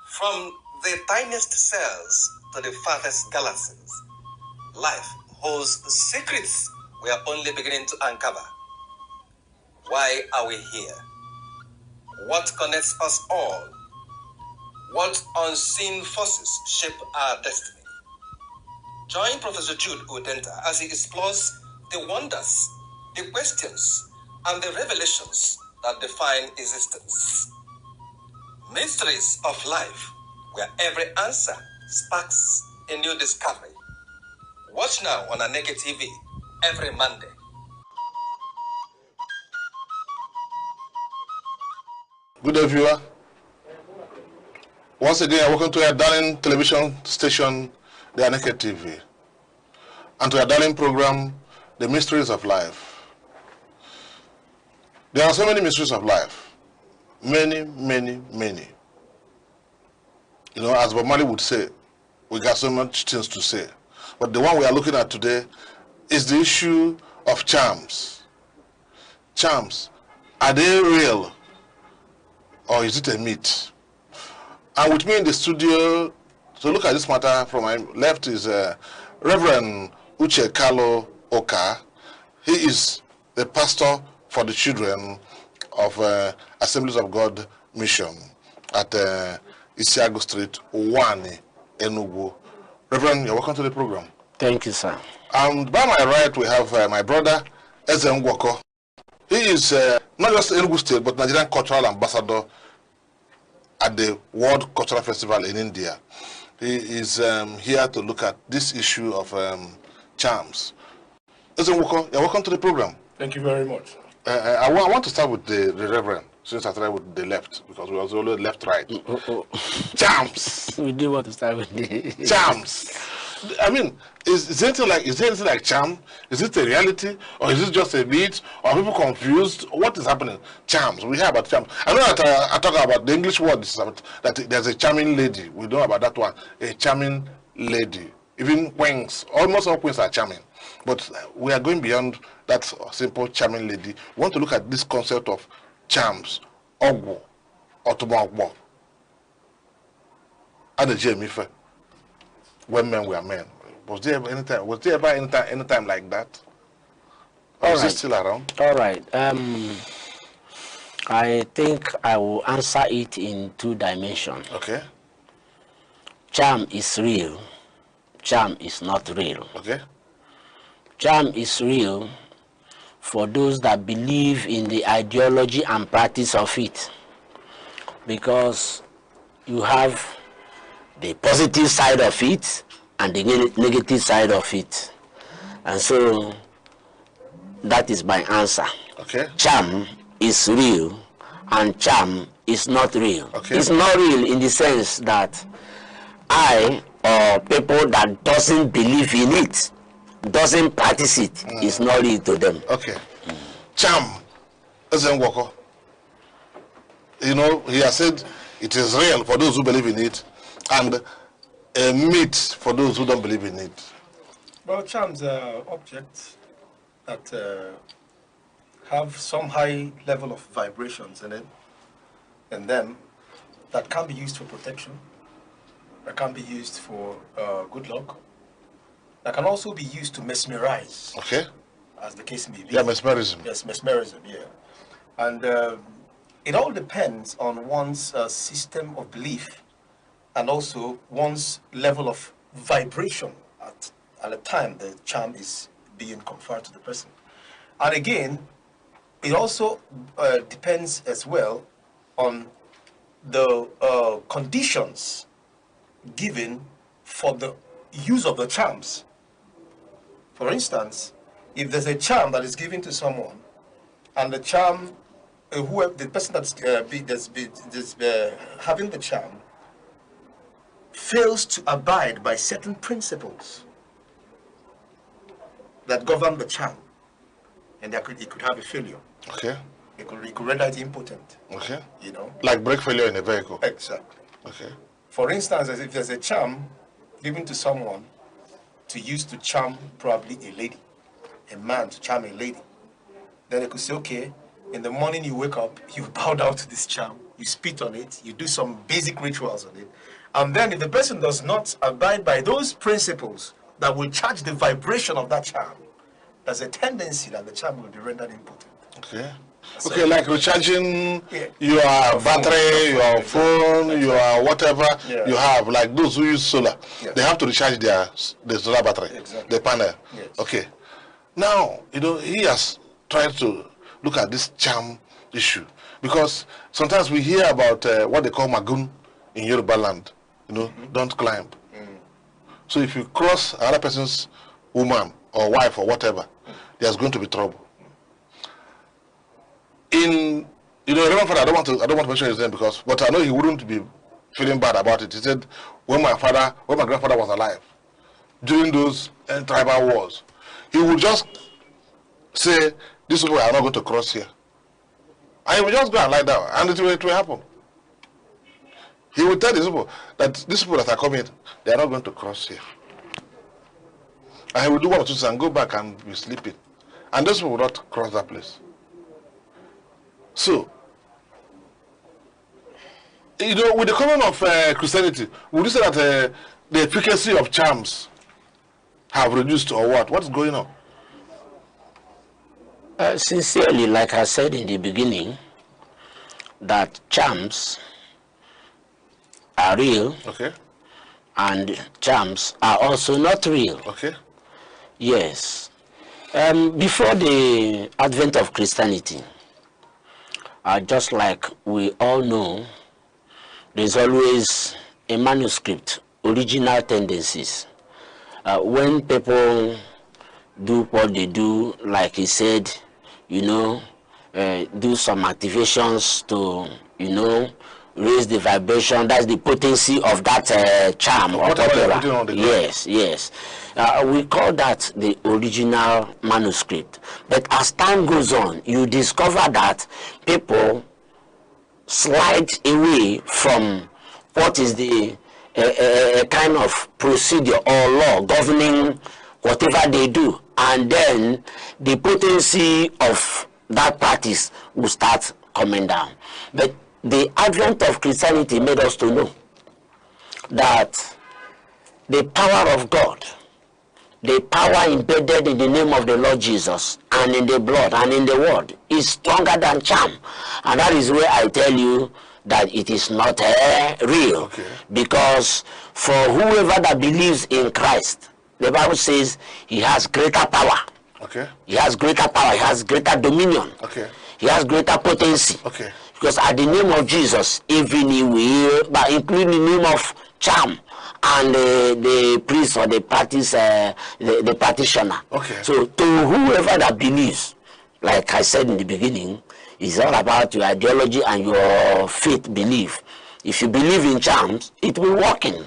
From the tiniest cells to the farthest galaxies, life holds secrets we are only beginning to uncover. Why are we here? What connects us all? What unseen forces shape our destiny? Join Professor Jude Udenta as he explores the wonders, the questions, and the revelations that define existence. Mysteries of life, where every answer sparks a new discovery. Watch now on Aneke TV every Monday. Good day, viewer. Once again, welcome to our darling television station, the Aneke TV, and to our darling program, The Mysteries of Life. There are so many mysteries of life. Many, many, many. You know, as Bob Marley would say, we got so much things to say. But the one we are looking at today is the issue of charms. Charms, are they real or is it a myth? And with me in the studio to look at this matter from my left is Reverend Uche Carlo Oka. He is the pastor for the children of Assemblies of God Mission at Isiago Street, Owani, Enugu. Reverend, you're welcome to the program. Thank you, sir. And by my right, we have my brother, Eze Ngwoko. He is not just Enugu State, but Nigerian Cultural Ambassador at the World Cultural Festival in India. He is here to look at this issue of charms. Eze Ngwoko, you're welcome to the program. Thank you very much. I want to start with the Reverend, since I started with the left, because we always left-right. Charms! We do want to start with the... Charms! I mean, is there anything like charm? Is it a reality, or is it just a myth? Or are people confused? What is happening? Charms. We hear about charms. I know that I talk about the English word. That there's a charming lady. We know about that one. A charming lady. Even queens. Almost all queens are charming. But we are going beyond that simple charming lady. We want to look at this concept of charms. Ogwo. Otomogbo. And the Jemife. When men were men. Was there ever any time like that? Or is it still around? All right. I think I will answer it in 2 dimensions. Okay. Charm is real. Charm is not real. Okay. Charm is real for those that believe in the ideology and practice of it. Because you have the positive side of it and the negative side of it. And so that is my answer. Okay. Charm is real and charm is not real. Okay. It's not real in the sense that I or people that doesn't believe in it, doesn't practice it, is not real to them. Okay. Charm doesn't work. You know, he has said it is real for those who believe in it, and a myth for those who don't believe in it. Well, charms are objects that have some high level of vibrations in them that can be used for protection, that can be used for good luck, that can also be used to mesmerize. Okay. As the case may be. Yeah, mesmerism. Yes, mesmerism, yeah. And it all depends on one's system of belief and also one's level of vibration at the time the charm is being conferred to the person. And again, it also depends as well on the conditions given for the use of the charms. For instance, if there's a charm that is given to someone, and the charm, whoever the person that's having the charm fails to abide by certain principles that govern the charm, and it could have a failure. Okay. It could render it impotent. Okay. You know. Like brake failure in a vehicle. Exactly. Okay. For instance, as if there's a charm given to someone to use to charm probably a lady, a man to charm a lady, then they could say, okay, in the morning you wake up, you bow down to this charm, you spit on it, you do some basic rituals on it, and then if the person does not abide by those principles that will charge the vibration of that charm, there's a tendency that the charm will be rendered impotent. Okay. Okay, like recharging your battery, your phone, your whatever you have, like those who use solar, they have to recharge the solar battery, the panel. Yes. Okay. Now, you know, he has tried to look at this charm issue, because sometimes we hear about what they call magun in Yoruba land, you know, don't climb. So if you cross another person's woman or wife or whatever, there's going to be trouble. In, you know, Reverend Father, I don't want to mention his name but I know he wouldn't be feeling bad about it. He said, when my grandfather was alive, during those tribal wars, he would just say, these people are not going to cross here. And he would just go and lie down, and it will happen. He would tell these people that these people that are coming, they are not going to cross here. And he would do one or two things and go back and be sleeping. And those people will not cross that place. So, you know, with the coming of Christianity, would you say that the efficacy of charms have reduced or what? What's going on? Sincerely, like I said in the beginning, that charms are real, and charms are also not real. Okay. Yes. Before the advent of Christianity, just like we all know, there's always a manuscript, original tendencies. When people do what they do, like he said, you know, do some activations to, you know, raise the vibration. That's the potency of that charm or whatever. Yes, yes. We call that the original manuscript. But as time goes on, you discover that people slide away from what is the kind of procedure or law governing whatever they do, and then the potency of that practice will start coming down. But the advent of Christianity made us to know that the power of God, the power embedded in the name of the Lord Jesus and in the blood and in the word is stronger than charm. And that is where I tell you that it is not real. Because for whoever that believes in Christ, the Bible says he has greater power. He has greater power. He has greater dominion. He has greater potency. Because at the name of Jesus, every knee will, but including the name of charm and the priest or the parties, the practitioner. So to whoever that believes, like I said in the beginning, it's all about your ideology and your faith belief. If you believe in charms, it will work in.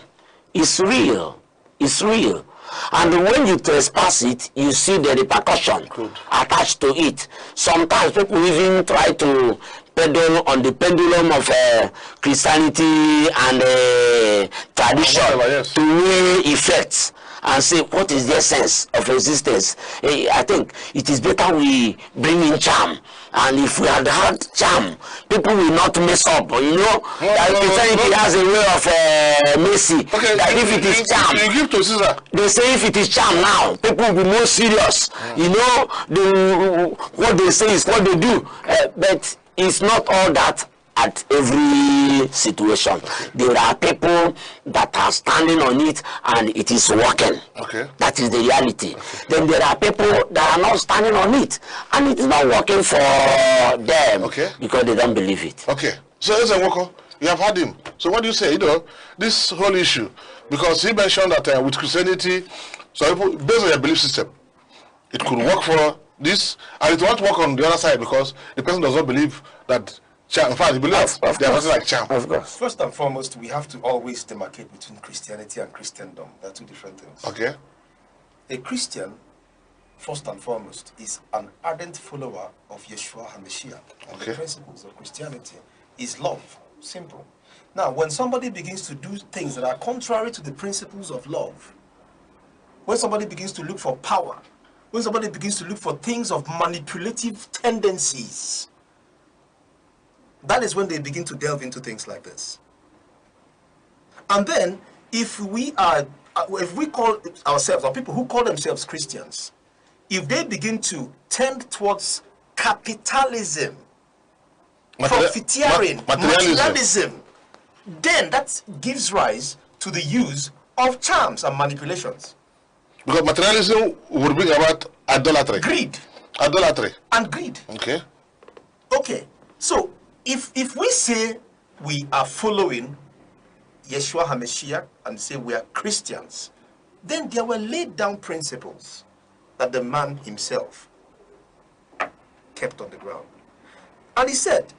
It's real. It's real. And when you trespass it, you see the repercussion attached to it. Sometimes people even try to pedal on the pendulum of Christianity and tradition to weigh effects and say, what is the essence of existence? I think it is better we bring in charm. And if we had had charm, people will not mess up. You know, Christianity has a way of mercy. That if it is charm, you give to Caesar. They say if it is charm now, people will be more serious. You know, what they say is what they do. But it's not all that at every situation. There are people that are standing on it and it is working. That is the reality. Then there are people that are not standing on it and it is not working for them because they don't believe it. So as a worker, you have heard him. So what do you say? You know, this whole issue, because he mentioned that with Christianity, so people, based on your belief system, it could work for this and it won't work on the other side because the person does not believe that. In fact, you believe they are like charm. Of course. First and foremost, we have to always demarcate between Christianity and Christendom. They're two different things. A Christian, first and foremost, is an ardent follower of Yeshua HaMashiach. And the principles of Christianity is love. Simple. Now, when somebody begins to do things that are contrary to the principles of love, when somebody begins to look for power, when somebody begins to look for things of manipulative tendencies, that is when they begin to delve into things like this. And then, if we call ourselves, or people who call themselves Christians, if they begin to tend towards capitalism, profiteering, materialism, then that gives rise to the use of charms and manipulations. Because materialism would bring about idolatry. Greed. Idolatry. And greed. Okay. So, if we say we are following Yeshua HaMashiach and say we are Christians, then there were laid down principles that the man himself kept on the ground. And he said,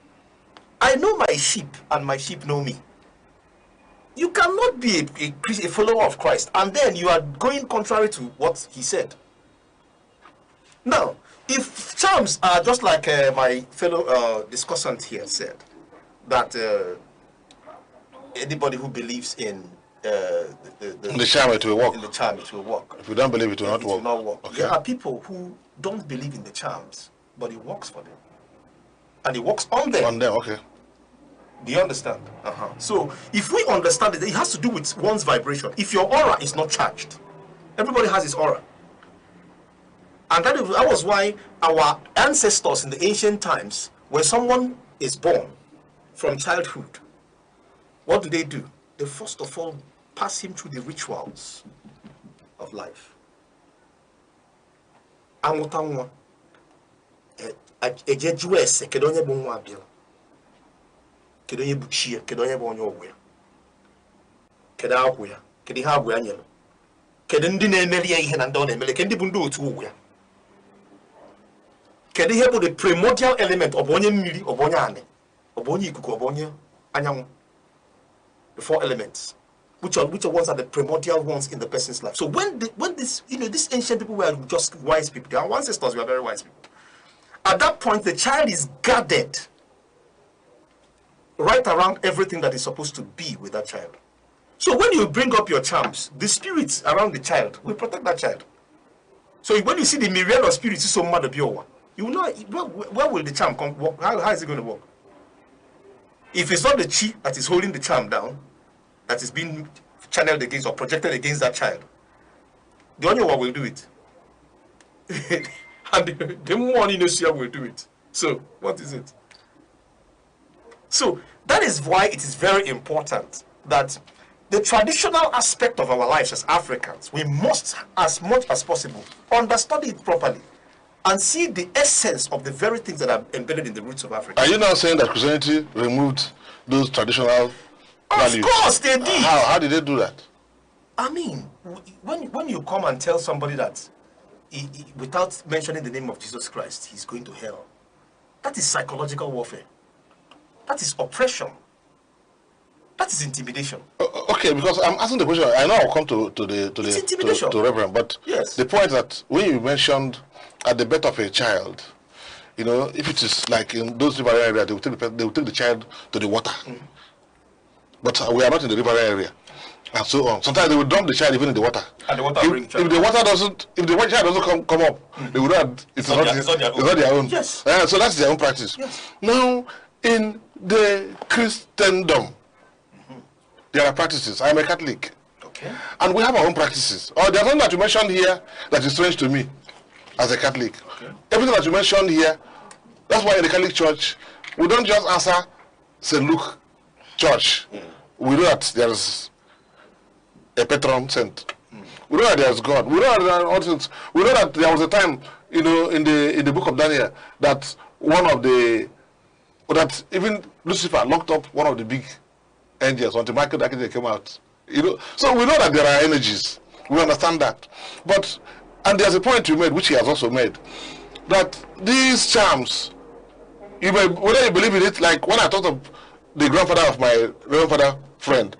I know my sheep and my sheep know me. You cannot be a follower of Christ and then you are going contrary to what he said. Now, if charms are just like my fellow discussant here said, that anybody who believes in the charm, it will work. In the charm, it will work. If you don't believe it, will not work. Will not work. There are people who don't believe in the charms, but it works for them, and it works on them. On them, Do you understand? So, if we understand it has to do with one's vibration. If your aura is not charged, everybody has his aura. And that was why our ancestors in the ancient times, when someone is born from childhood, what do? They first of all pass him through the rituals of life. Amutanwa, ejejuese, kedonye bonwa abia, kedonye buchia, kedonye bonyo ogwe, keda agwe, kedi ha agwe anyelo, kedi ndi na-emeli ya ihe na ndị ọ na-emeli, kedi bụ ndị otu ogwe. Kedi ihe bụ the primordial element of onye mmiri, of onye ane, of onye ikuku, of onye anyanwụ. the 4 elements, which ones are the primordial ones in the person's life. So when this, these ancient people were just wise people, their ancestors were very wise people. At that point, the child is guarded right around everything that is supposed to be with that child. So when you bring up your charms, the spirits around the child will protect that child. So when you see the myriad of spirits, so mad of your one, you will know where will the charm come? How is it going to work? If it's not the chi that is holding the charm down, that is being channeled against or projected against that child, the only one will do it. And the one in Asia will do it. So what is it? So that is why it is very important that the traditional aspect of our lives as Africans, we must, as much as possible, understudy it properly and see the essence of the very things that are embedded in the roots of Africa. Are you now saying that Christianity removed those traditional values? Of course they did. How did they do that? I mean, when you come and tell somebody that without mentioning the name of Jesus Christ, he's going to hell, that is psychological warfare. That is oppression. That is intimidation. Okay, because I'm asking the question. I know I'll come to Reverend, but yes. The point that when you mentioned at the birth of a child, if it is like in those river areas, they will take the child to the water. Mm. But we are not in the river area, and so on. Sometimes they will dump the child even in the water. And the water if the child doesn't come up, they will not. It's not their own. Yes. So that's their own practice. Yes. Now in the Christendom, there are practices. I'm a Catholic. Okay. And we have our own practices. There's something that you mentioned here that is strange to me as a Catholic. Okay. Everything that you mentioned here, that's why in the Catholic Church, we don't just answer St. Luke Church. Mm. We know that there is a patron saint. Mm. We know that there is God. We know that there are all things. We know that there was a time, in the book of Daniel, that that even Lucifer locked up one of the big angels until Michael the Archangel came out. So we know that there are energies. We understand that. And there's a point you made, which he has also made, that these charms, whether you believe in it, like when I talked of the grandfather of my grandfather friend,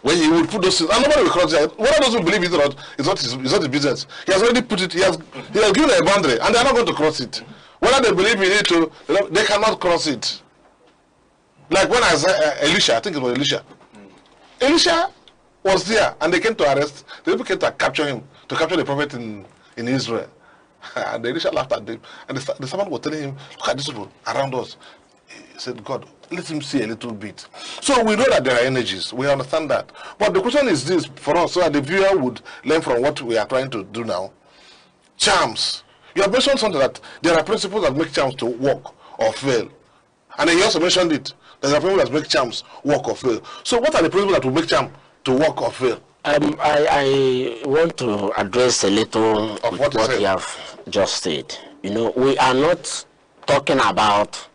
when he would put those things, and nobody will cross it. Whether those who believe it or not, it's not his business. He has already put it, he has given a boundary, and they are not going to cross it. Whether they believe in it or they cannot cross it. Like when I said Elisha, I think it was Elisha. Elisha was there, and they came to arrest. The people came to capture him, to capture the prophet in Israel. And Elisha laughed at them. And the servant was telling him, look at these people around us. He said, God, let him see a little bit. So we know that there are energies. We understand that. But the question is this for us, so that the viewer would learn from what we are trying to do now. Charms. You have mentioned something that there are principles that make charms to work or fail. And then you also mentioned it. There are principles that make charms work or fail. So what are the principles that will make charm to work or fail? I want to address a little of what you have just said. We are not talking about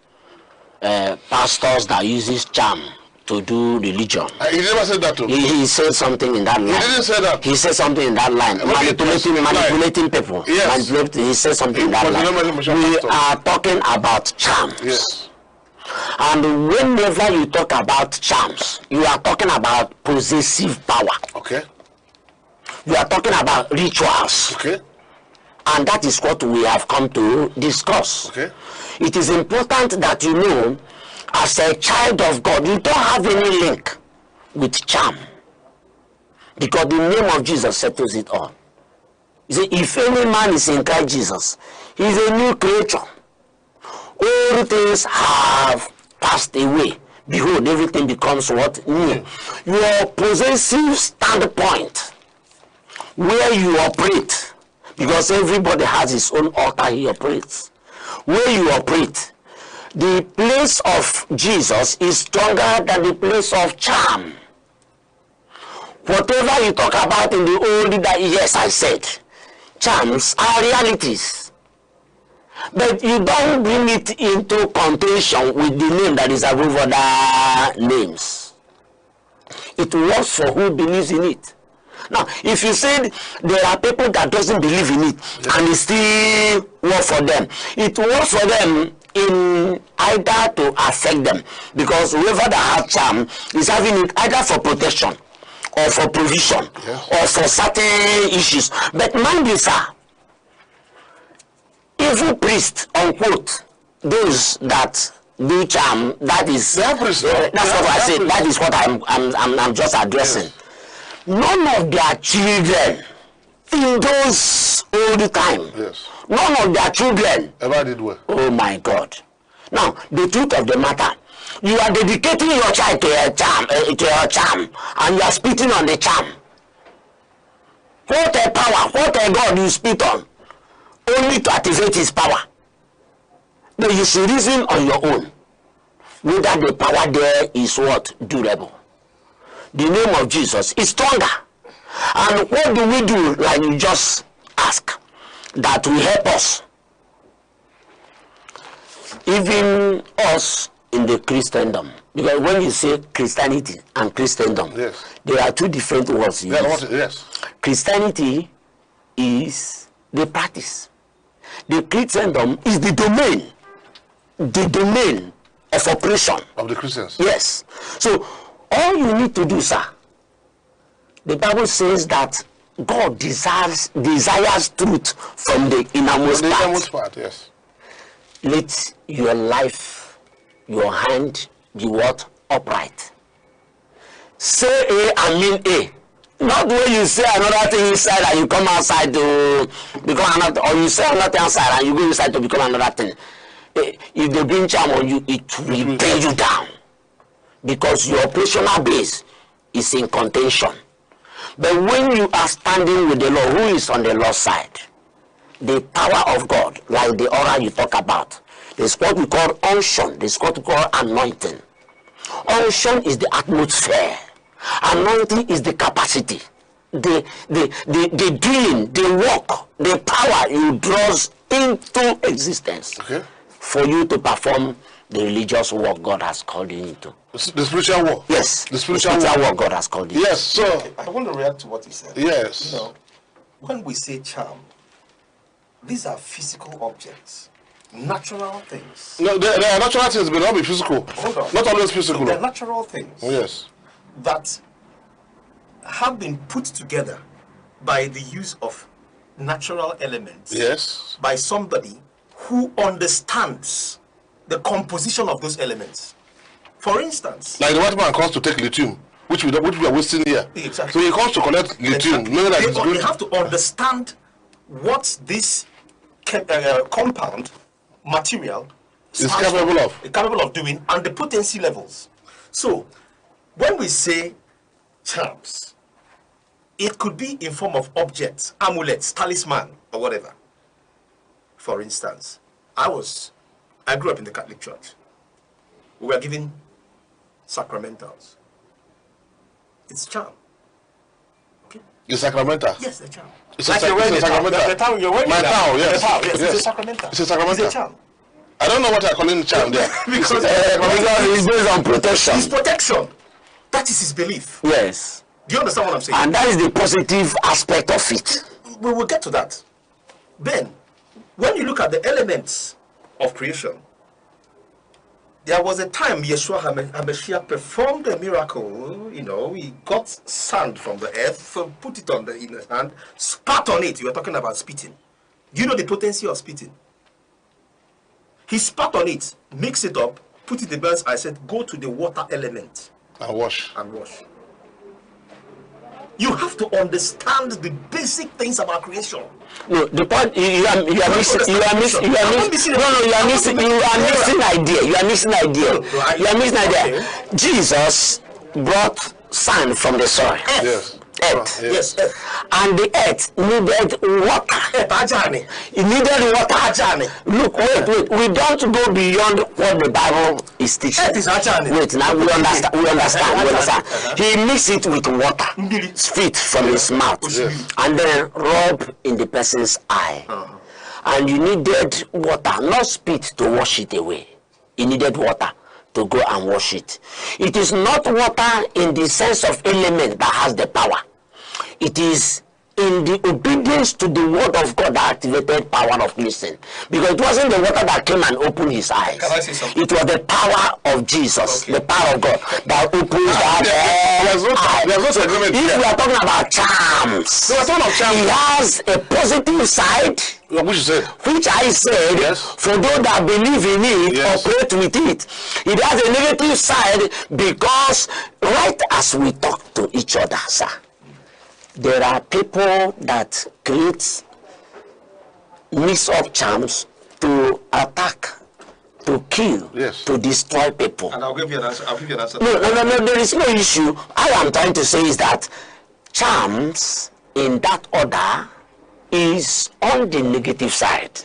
pastors that uses charm to do religion. He never said that too. He said something in that line. He didn't say that. He said something in that line. Manipulating people. Yes. He said something in that line. We are talking about charms. Yes. And whenever you talk about charms, you are talking about possessive power. Okay. You are talking about rituals. Okay. And that is what we have come to discuss. Okay. It is important that you know, as a child of God, you don't have any link with charm. Because the name of Jesus settles it all. You see, if any man is in Christ Jesus, he is a new creature. All things have passed away. Behold, everything becomes what? New. Your possessive standpoint, where you operate, because everybody has his own altar he operates. Where you operate, the place of Jesus is stronger than the place of charm. Whatever you talk about in the old, yes, I said, charms are realities. But you don't bring it into contention with the name that is above other names. It works for who believes in it. Now, if you said there are people that doesn't believe in it and it still works for them, it works for them in either to affect them, because whoever that has charm is having it either for protection or for provision or for certain issues. But mind you, sir, evil priests, unquote, those that do charm, that is that's what I said. That is what I'm just addressing. None of their children in those old times, none of their children ever did well. Oh my God! Now the truth of the matter, you are dedicating your child to your charm, and you are spitting on the charm. What a power! What a God you spit on, only to activate His power. But you should reason on your own whether the power there is what? Durable. The name of Jesus is stronger. And what do we do, like you just ask, that will help us? Even us in the Christendom. Because when you say Christianity and Christendom, there are two different words. Christianity is the practice. The Christendom is the domain of operation of the Christians. Yes. So all you need to do, sir, the Bible says that God desires truth from the innermost part. Yes. Let your life, your hand be what? Upright. Say A and mean A. Not when you say another thing inside and you come outside to become another, or you say another thing outside and you go inside to become another thing. If they bring charm on you, it will bring you down, because your operational base is in contention. But when you are standing with the Lord, who is on the Lord's side, the power of God, like the aura you talk about, there's what we call unction, there's what we call anointing. Unction is the atmosphere, anointing is the capacity, the doing, the work, the power you draws into existence. Okay. For you to perform the religious work God has called you into. The spiritual work? Yes. The spiritual work God has called you. Yes, so... Okay, I want to react to what he said. Yes. You know, when we say charm, these are physical objects, natural things. No, there are natural things, but not be physical. Hold on. Not always physical. They're natural things. Yes. That have been put together by the use of natural elements. Yes. By somebody who understands the composition of those elements. For instance, like the white man comes to take lithium, which we are wasting here. Exactly. So he comes to collect lithium. Exactly. They have to understand what this compound material is capable of doing, and the potency levels. So when we say charms, it could be in form of objects, amulets, talisman, or whatever. For instance, I grew up in the Catholic Church. We were given sacramentals. It's charm. Okay? It's sacramental? Yes, the charm. It's like a sacramental. The towel you're wearing. My towel, yes. Yes, it's a sacramental. It's a sacramental. It's a charm. I don't know what I call in charm there. because it's based on protection. It's protection. That is his belief. Yes. Do you understand what I'm saying? And that is the positive aspect of it. We will get to that. Then, when you look at the elements of creation, there was a time Yeshua HaMashiach performed a miracle. You know, he got sand from the earth, put it in his hand, spat on it. You were talking about spitting. Do you know the potency of spitting? He spat on it, mixed it up, put it in the bird's eye, said, go to the water element. And wash. And wash. You have to understand the basic things about creation. No, the point you are missing idea. Jesus brought sand from the soil. Earth. Yes. And the earth needed water. It needed water. Look, wait. We don't go beyond what the Bible is teaching. Wait, now we understand. He mixed it with water, spit from his mouth, and then rub in the person's eye. And you needed water, not spit, to wash it away. You needed water to go and wash it. It is not water in the sense of element that has the power. It is in the obedience to the word of God that activated power of listen. Because it wasn't the water that came and opened his eyes. Can I say something? It was the power of Jesus, the power of God that opens that. If we are talking about charms, he has a positive side, which I said, for those that believe in it, operate with it. It has a negative side because right as we talk to each other, sir, there are people that create mix-up charms to attack, to kill, to destroy people. And I'll give you an answer. No, there is no issue. All I'm trying to say is that charms in that order is on the negative side.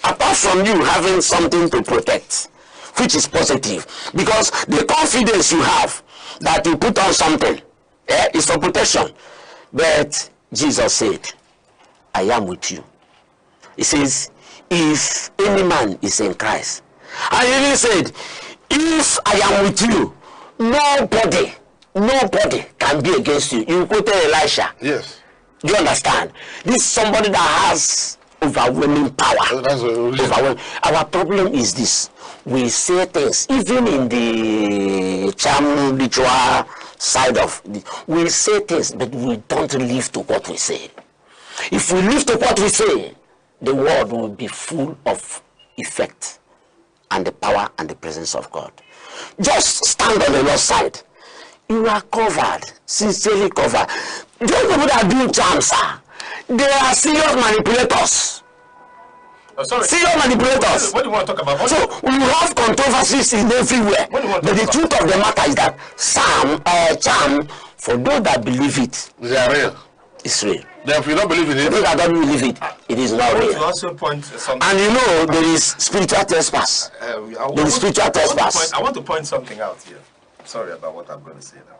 Apart from you having something to protect, which is positive. Because the confidence you have that you put on something is for protection. But Jesus said, I am with you. He says, if any man is in Christ. And he even said, if I am with you, nobody can be against you. You quoted Elisha. Yes. Do you understand? This is somebody that has overwhelming power. Overwhelming. Our problem is this. We say things, even in the charm ritual side of it, we say things, but we don't live to what we say. If we live to what we say, the world will be full of effect and the power and the presence of God. Just stand on the Lord's side. You are covered, sincerely covered. Those people that do charms, they are serious manipulators. Serious manipulators. What do you want to talk about? So we have controversies in everywhere. But the truth of the matter is that charm, for those that believe it, they are real. It's real. Then if you don't believe in it, those that don't believe it, it is not real. Also point something. And you know there is spiritual trespass. There is spiritual trespass. I want to point something out here. Sorry about what I'm going to say now.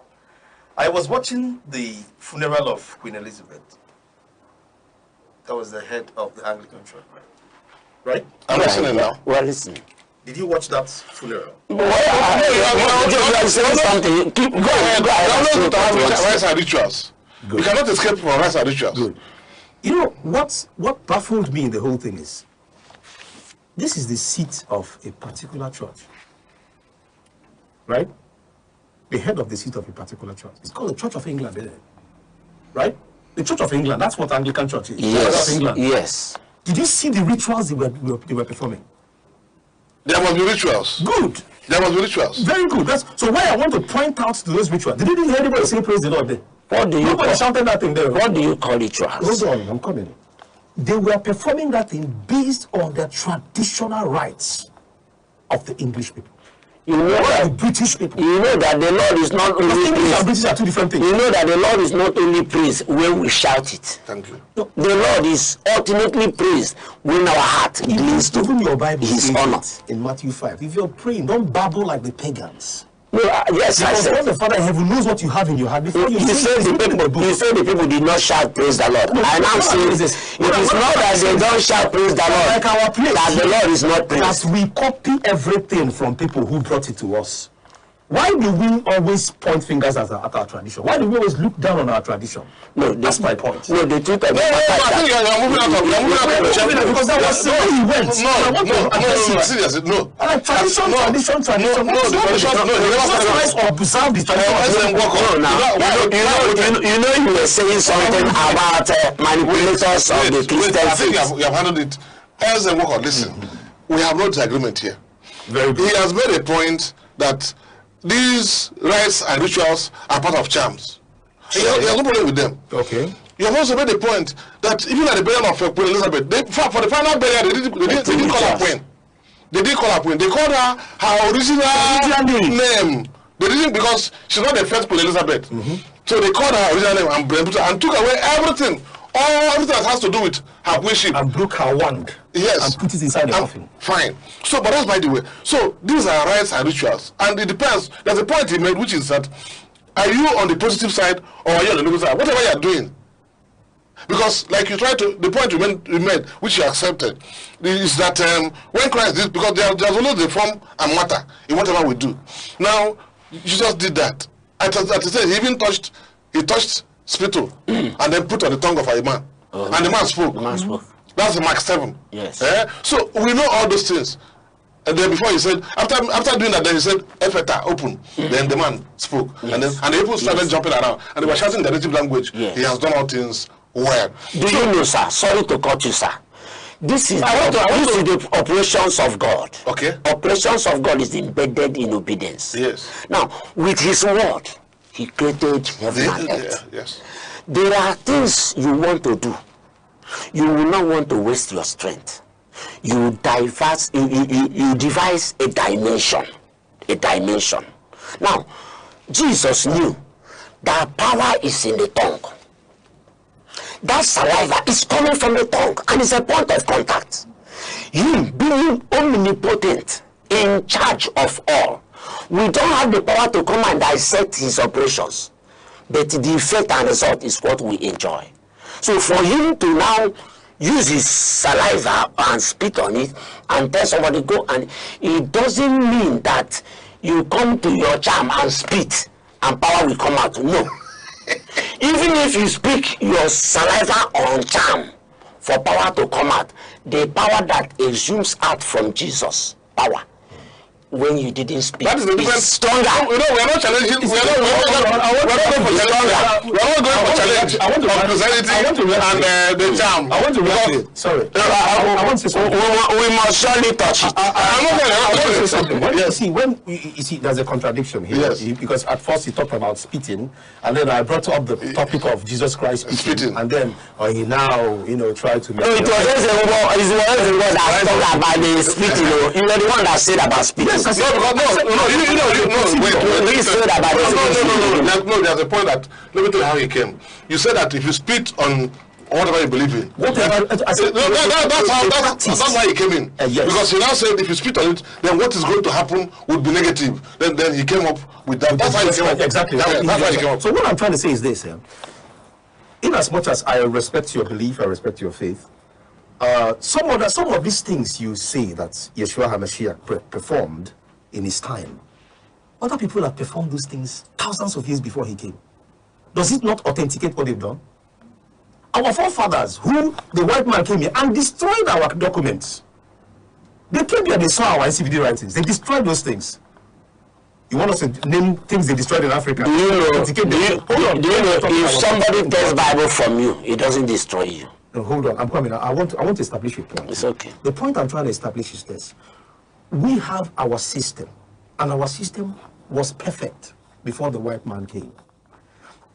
I was watching the funeral of Queen Elizabeth. That was the head of the Anglican Church, right? I'm listening now. Well, listening. Did you watch that funeral? Go ahead. Rites and rituals. We cannot escape from rites and rituals. Good. You know what baffled me in the whole thing is, this is the seat of a particular church, right? The head of the seat of a particular church. It's called the Church of England, isn't it? Right? The Church of England. That's what Anglican Church is. Yes. Church of England. Yes. Did you see the rituals they were performing? There must be rituals. Good. There must be rituals. Very good. So why I want to point out to those rituals. Did you hear anybody say praise the Lord there? What do you Nobody shouted that thing there. What do you call rituals? Hold on, I'm coming. They were performing that thing based on the traditional rights of the English people. You know that the British people. You know that the Lord is not only English praised. and British are two different things. You know that the Lord is not only praised when we shout it. Thank you. The Lord is ultimately praised when our heart leads to even your Bible His honor. In Matthew 5. If you're praying, don't babble like the pagans. No, yes, I because said. God the Father in heaven knows what you have in your heart before you said the people did not shout praise the Lord. No, and I'm saying this. It is not that they don't shout praise the Lord. Like our place, that the Lord is not praised. That we copy everything from people who brought it to us. Why do we always point fingers at our tradition? Why do we always look down on our tradition? No, that's my point. No, the truth of the matter I think you're moving out of because that was where he went. No, seriously, no. Tradition. No, the tradition, no. Observe the tradition. You know, you were saying something about manipulators of the Christian I think you have handled it. Listen, we have no disagreement here. Very good. He has made a point that these rites and rituals are part of charms. He has no problem with them. Okay. You have also made the point that even at the burial of Queen Elizabeth, for the final burial, they didn't call her Queen. They didn't call her Queen. They called her original name. They didn't, because she's not the first Queen Elizabeth. So they called her original name and took away everything. Everything that has to do with her queenship. And broke her wand. Yes. And put it inside the coffin. Fine. So, but that's by the way. So, these are rites and rituals. And it depends. There's a point he made, which is that, are you on the positive side or are you on the negative side? Whatever you're doing. Because, like you tried to, the point you made, which you accepted, is that when Christ did, because there's always the form and matter in whatever we do. Now, Jesus did that. At the stage, he even touched spittle, and then put on the tongue of a man. And the man spoke. That's Mark 7. Yes. So we know all those things. And then before he said, after doing that, then he said, Epheta, open. Then the man spoke. And the people started jumping around. And they were shouting in the native language. He has done all things well. Do you know, sir? Sorry to cut you, sir. This is the operations of God. Okay. Operations of God is embedded in obedience. Yes. Now, with his word, he created heaven and earth. Yes. There are things you want to do. You will not want to waste your strength. You devise a dimension. Now, Jesus knew that power is in the tongue. That saliva is coming from the tongue and it's a point of contact. Him being omnipotent, in charge of all, we don't have the power to come and dissect his operations, but the effect and result is what we enjoy. So for him to now use his saliva and spit on it and tell somebody go, and it doesn't mean that you come to your charm and spit and power will come out. No. Even if you speak your saliva on charm for power to come out, the power that exudes out from Jesus, power, when you didn't speak, that is the difference. Stronger. No, we are not challenging. We are not going for challenge. I want to Christianity and the charm. I want to react. Sorry. I want to say something. We must surely touch it. I want to say something. You see, there's a contradiction here. Yes. Because at first he talked about spitting, and then I brought up the topic of Jesus Christ spitting, and then he now, tried to make. No, it was just the one that talked about the spitting. You were the one that said about spitting. No, there's a point that, let me tell you how he came. You said that if you spit on whatever you believe in, that's why he came in. Yes. Because he now said if you spit on it, then what is going to happen would be negative. Then he came up with that. That's why he came up. Exactly. That's why he came up. So what I'm trying to say is this. In as much as I respect your belief, I respect your faith, some of these things you say that Yeshua HaMashiach performed in his time, other people have performed those things thousands of years before he came. Does it not authenticate what they've done? Our forefathers, who the white man came here and destroyed our documents, they came here, they saw our nscdc writings, they destroyed those things. You want us to name things they destroyed in Africa? Do you know if somebody takes Bible from you, it doesn't destroy you? No, hold on, I'm coming. I want to establish a point. It's okay. The point I'm trying to establish is this. We have our system, and our system was perfect before the white man came.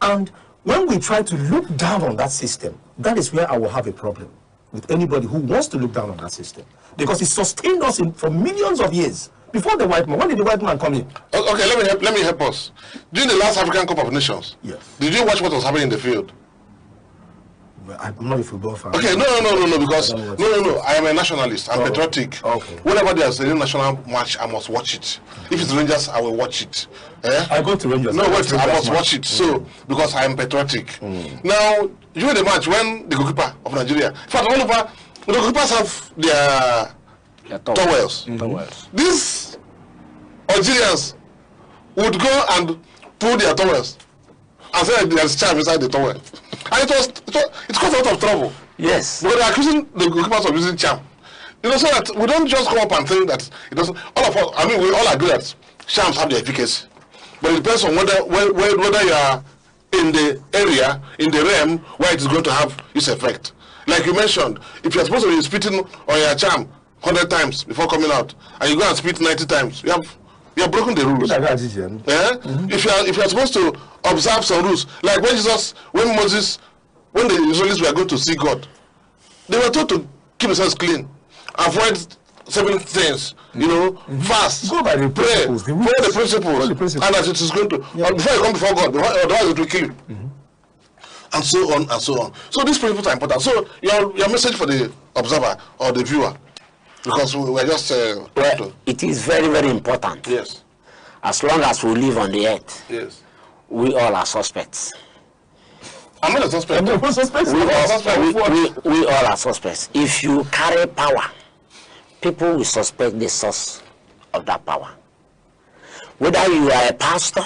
And when we try to look down on that system, that is where I will have a problem with anybody who wants to look down on that system. Because it sustained us for millions of years before the white man. When did the white man come in? Okay, let me help us. During the last African Cup of Nations, yes, did you watch what was happening in the field? I'm not a football fan. Okay, no, because I am a nationalist. I'm patriotic. Okay. Whenever there's a national match, I must watch it. If it's Rangers, I will watch it. I go to Rangers. No, wait, I must watch it. So, because I am patriotic. Now, during the match, when the goalkeeper of Nigeria, in fact, all over, the goalkeepers have their towels. These Algerians would go and pull their towels and say there's charm inside the towel. And it caused a lot of trouble. Yes. Because they're accusing the goalkeepers of using charm. So that we don't just come up and think that it doesn't. All of us, we all agree that charms have their efficacy. But it depends on whether you are in the area, in the realm where it is going to have its effect. Like you mentioned, if you're supposed to be spitting on your charm 100 times before coming out, and you go and spit 90 times, you have broken the rules. If you are supposed to observe some rules, like when the Israelis were going to see God, they were told to keep themselves clean, avoid 7 things, fast, go by the principles, follow the principles, and that it is going to before you come before God, otherwise it will kill you. And so on and so on. So these principles are important. So your message for the observer or the viewer, because we are just it is very, very important. Yes. As long as we live on the earth, yes, we all are suspects. I'm not a suspect. We all are suspects. If you carry power, people will suspect the source of that power. Whether you are a pastor,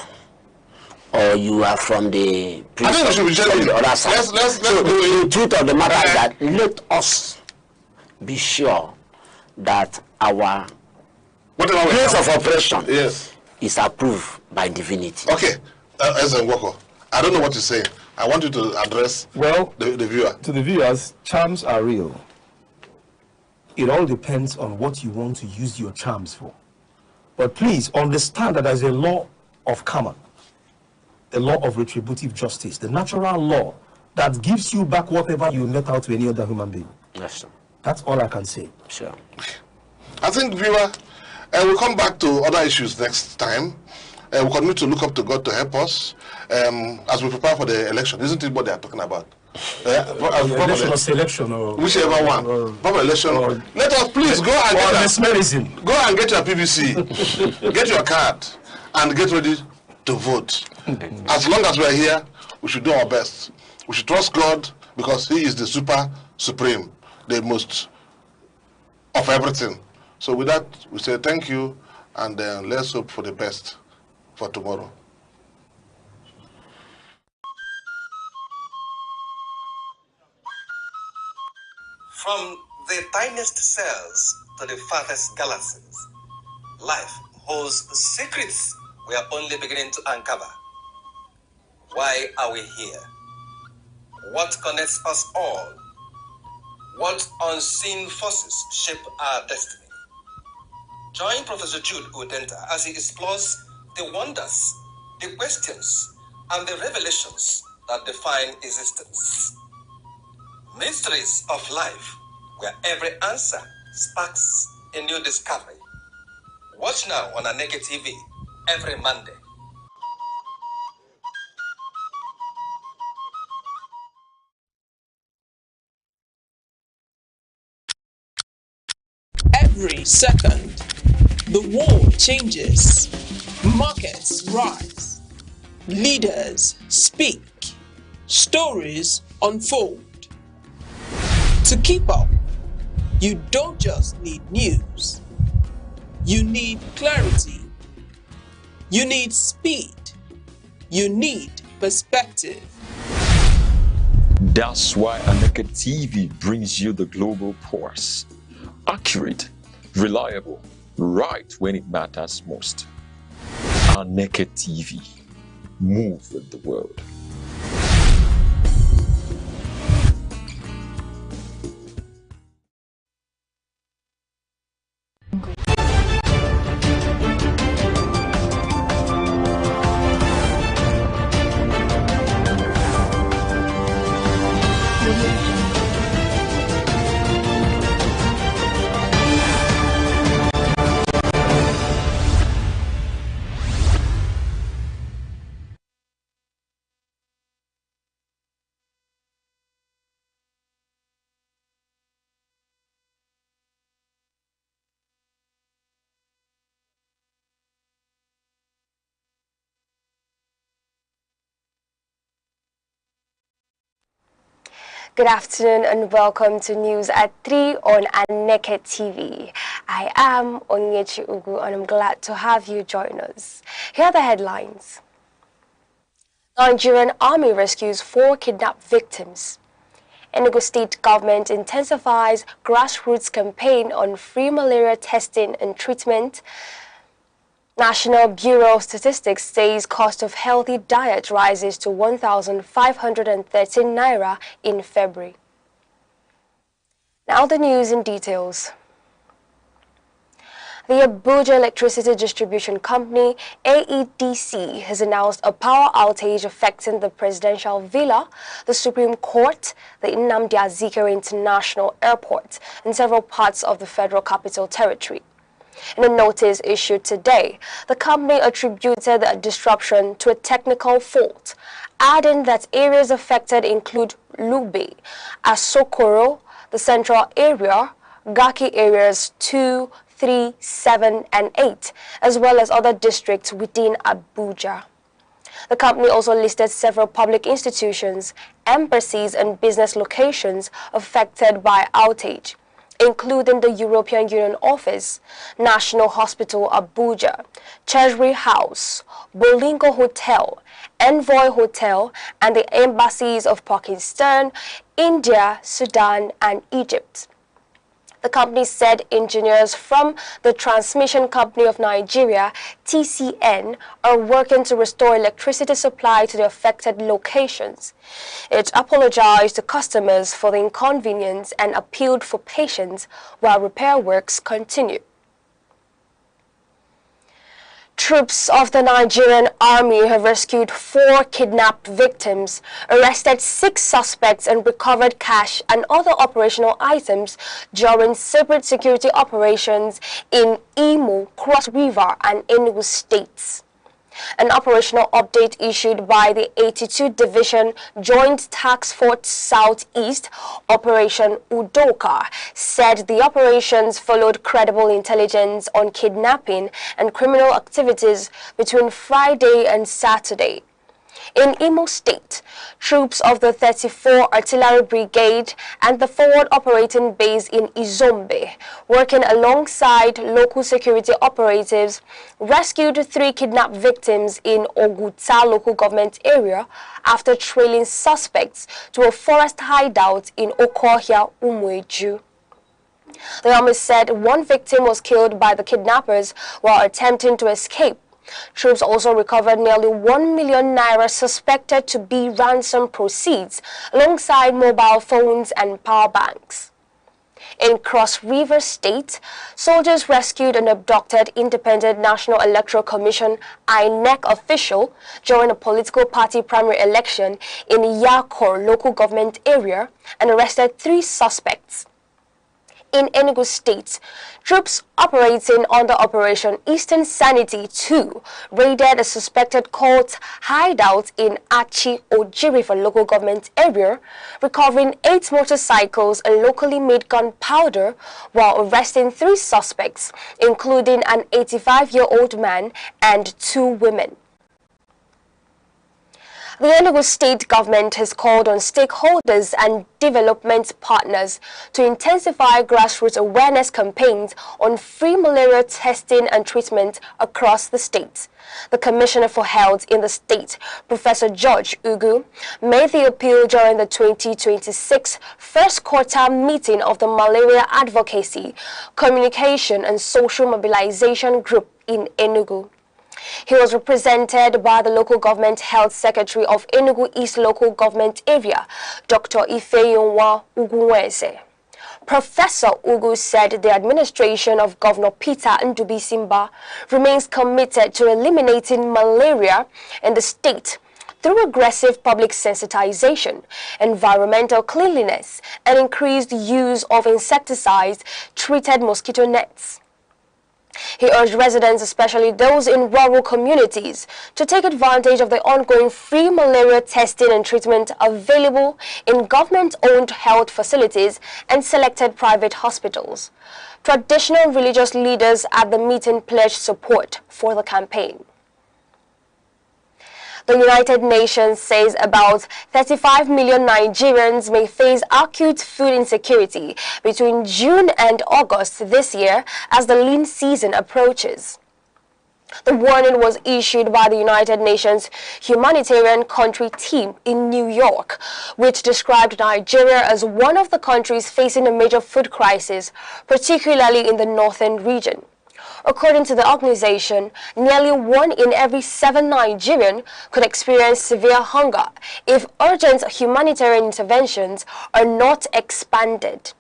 or you are from the I think we should be genuine. the other side. Let's So the truth of the matter is that let us be sure that our place of operation is approved by divinity. Okay, Ezenwoko, I don't know what you're saying. I want you to address the viewer. To the viewers, charms are real. It all depends on what you want to use your charms for. But please understand that there's a law of karma, a law of retributive justice, the natural law that gives you back whatever you let out to any other human being. Yes, sir. That's all I can say. Sure. I think, viewer, we'll come back to other issues next time. We'll continue to look up to God to help us as we prepare for the election. Isn't it what they are talking about? Election or selection or whichever one. Proper election. Let us please go and go and get your PVC, get your card, and get ready to vote. As long as we are here, we should do our best. We should trust God because He is the supreme, the most of everything. So with that, we say thank you, and let's hope for the best for tomorrow. From the tiniest cells to the farthest galaxies, life holds secrets we are only beginning to uncover. Why are we here? What connects us all? What unseen forces shape our destiny? Join Professor Jude Udenta as he explores the wonders, the questions, and the revelations that define existence. Mysteries of life, where every answer sparks a new discovery. Watch now on Aneke TV every Monday. Every second, the world changes, markets rise, leaders speak, stories unfold. To keep up, you don't just need news. You need clarity. You need speed. You need perspective. That's why Aneke TV brings you the global pulse. Accurate, reliable, right when it matters most. Aneke TV. Move with the world. Good afternoon and welcome to News at 3 on Aneke TV. I am Onyechi Ugu and I'm glad to have you join us. Here are the headlines. Nigerian Army rescues 4 kidnapped victims. Enugu State Government intensifies grassroots campaign on free malaria testing and treatment. National Bureau of Statistics says cost of healthy diet rises to 1,513 naira in February. Now the news in details. The Abuja Electricity Distribution Company, AEDC, has announced a power outage affecting the Presidential Villa, the Supreme Court, the Nnamdi Azikiwe International Airport, and several parts of the Federal Capital Territory. In a notice issued today, the company attributed the disruption to a technical fault, adding that areas affected include Lube, Asokoro, the Central Area, Gaki areas 2, 3, 7, and 8, as well as other districts within Abuja. The company also listed several public institutions, embassies, and business locations affected by outage. including the European Union Office, National Hospital Abuja, Treasury House, Bolingo Hotel, Envoy Hotel, and the embassies of Pakistan, India, Sudan, and Egypt. The company said engineers from the Transmission Company of Nigeria, TCN, are working to restore electricity supply to the affected locations. It apologized to customers for the inconvenience and appealed for patience while repair works continue. Troops of the Nigerian army have rescued 4 kidnapped victims, arrested 6 suspects, and recovered cash and other operational items during separate security operations in Imo, Cross River, and Enugu states. An operational update issued by the 82nd Division Joint Task Force Southeast, Operation Udoka, said the operations followed credible intelligence on kidnapping and criminal activities between Friday and Saturday. In Imo State, troops of the 34th Artillery Brigade and the Forward Operating Base in Izombe, working alongside local security operatives, rescued 3 kidnapped victims in Oguta local government area after trailing suspects to a forest hideout in Okohia, Umueju. The army said 1 victim was killed by the kidnappers while attempting to escape. Troops also recovered nearly 1 million naira suspected to be ransom proceeds, alongside mobile phones and power banks. In Cross River State, soldiers rescued an abducted Independent National Electoral Commission (INEC) official during a political party primary election in Yakor local government area and arrested 3 suspects. In Enugu State, troops operating under Operation Eastern Sanity 2 raided a suspected cult hideout in Achi Ojirifa local government area, recovering 8 motorcycles and locally made gunpowder while arresting 3 suspects, including an 85-year-old man and 2 women. The Enugu state government has called on stakeholders and development partners to intensify grassroots awareness campaigns on free malaria testing and treatment across the state. The Commissioner for Health in the state, Professor George Ugu, made the appeal during the 2026 first quarter meeting of the Malaria Advocacy, Communication and Social Mobilization Group in Enugu. He was represented by the local government health secretary of Enugu East local government area, Dr. Ifeyonwa Ugunwese. Professor Ugu said the administration of Governor Peter Ndubisimba remains committed to eliminating malaria in the state through aggressive public sensitization, environmental cleanliness, and increased use of insecticide-treated mosquito nets. He urged residents, especially those in rural communities, to take advantage of the ongoing free malaria testing and treatment available in government-owned health facilities and selected private hospitals. Traditional religious leaders at the meeting pledged support for the campaign. The United Nations says about 35 million Nigerians may face acute food insecurity between June and August this year as the lean season approaches. The warning was issued by the United Nations Humanitarian Country Team in New York, which described Nigeria as one of the countries facing a major food crisis, particularly in the northern region. According to the organization, nearly 1 in every 7 Nigerians could experience severe hunger if urgent humanitarian interventions are not expanded.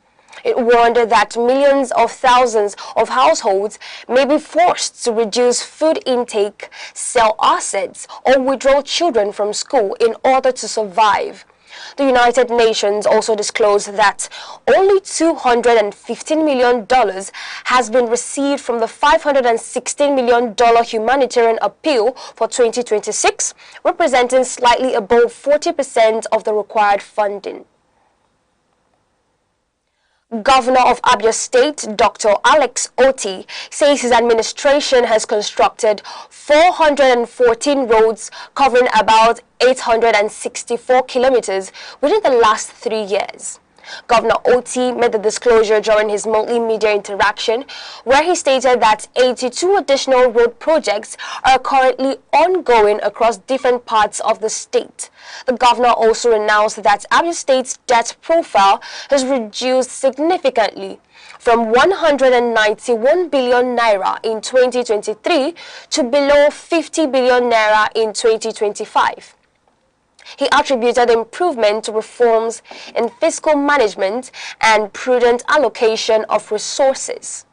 It warned that millions of thousands of households may be forced to reduce food intake, sell assets, or withdraw children from school in order to survive. The United Nations also disclosed that only $215 million has been received from the $516 million humanitarian appeal for 2026, representing slightly above 40% of the required funding. Governor of Abia State, Dr. Alex Oti, says his administration has constructed 414 roads covering about 864 kilometers within the last 3 years. Governor Oti made the disclosure during his monthly media interaction, where he stated that 82 additional road projects are currently ongoing across different parts of the state. The governor also announced that Abia State's debt profile has reduced significantly from 191 billion naira in 2023 to below 50 billion naira in 2025. He attributed the improvement to reforms in fiscal management and prudent allocation of resources.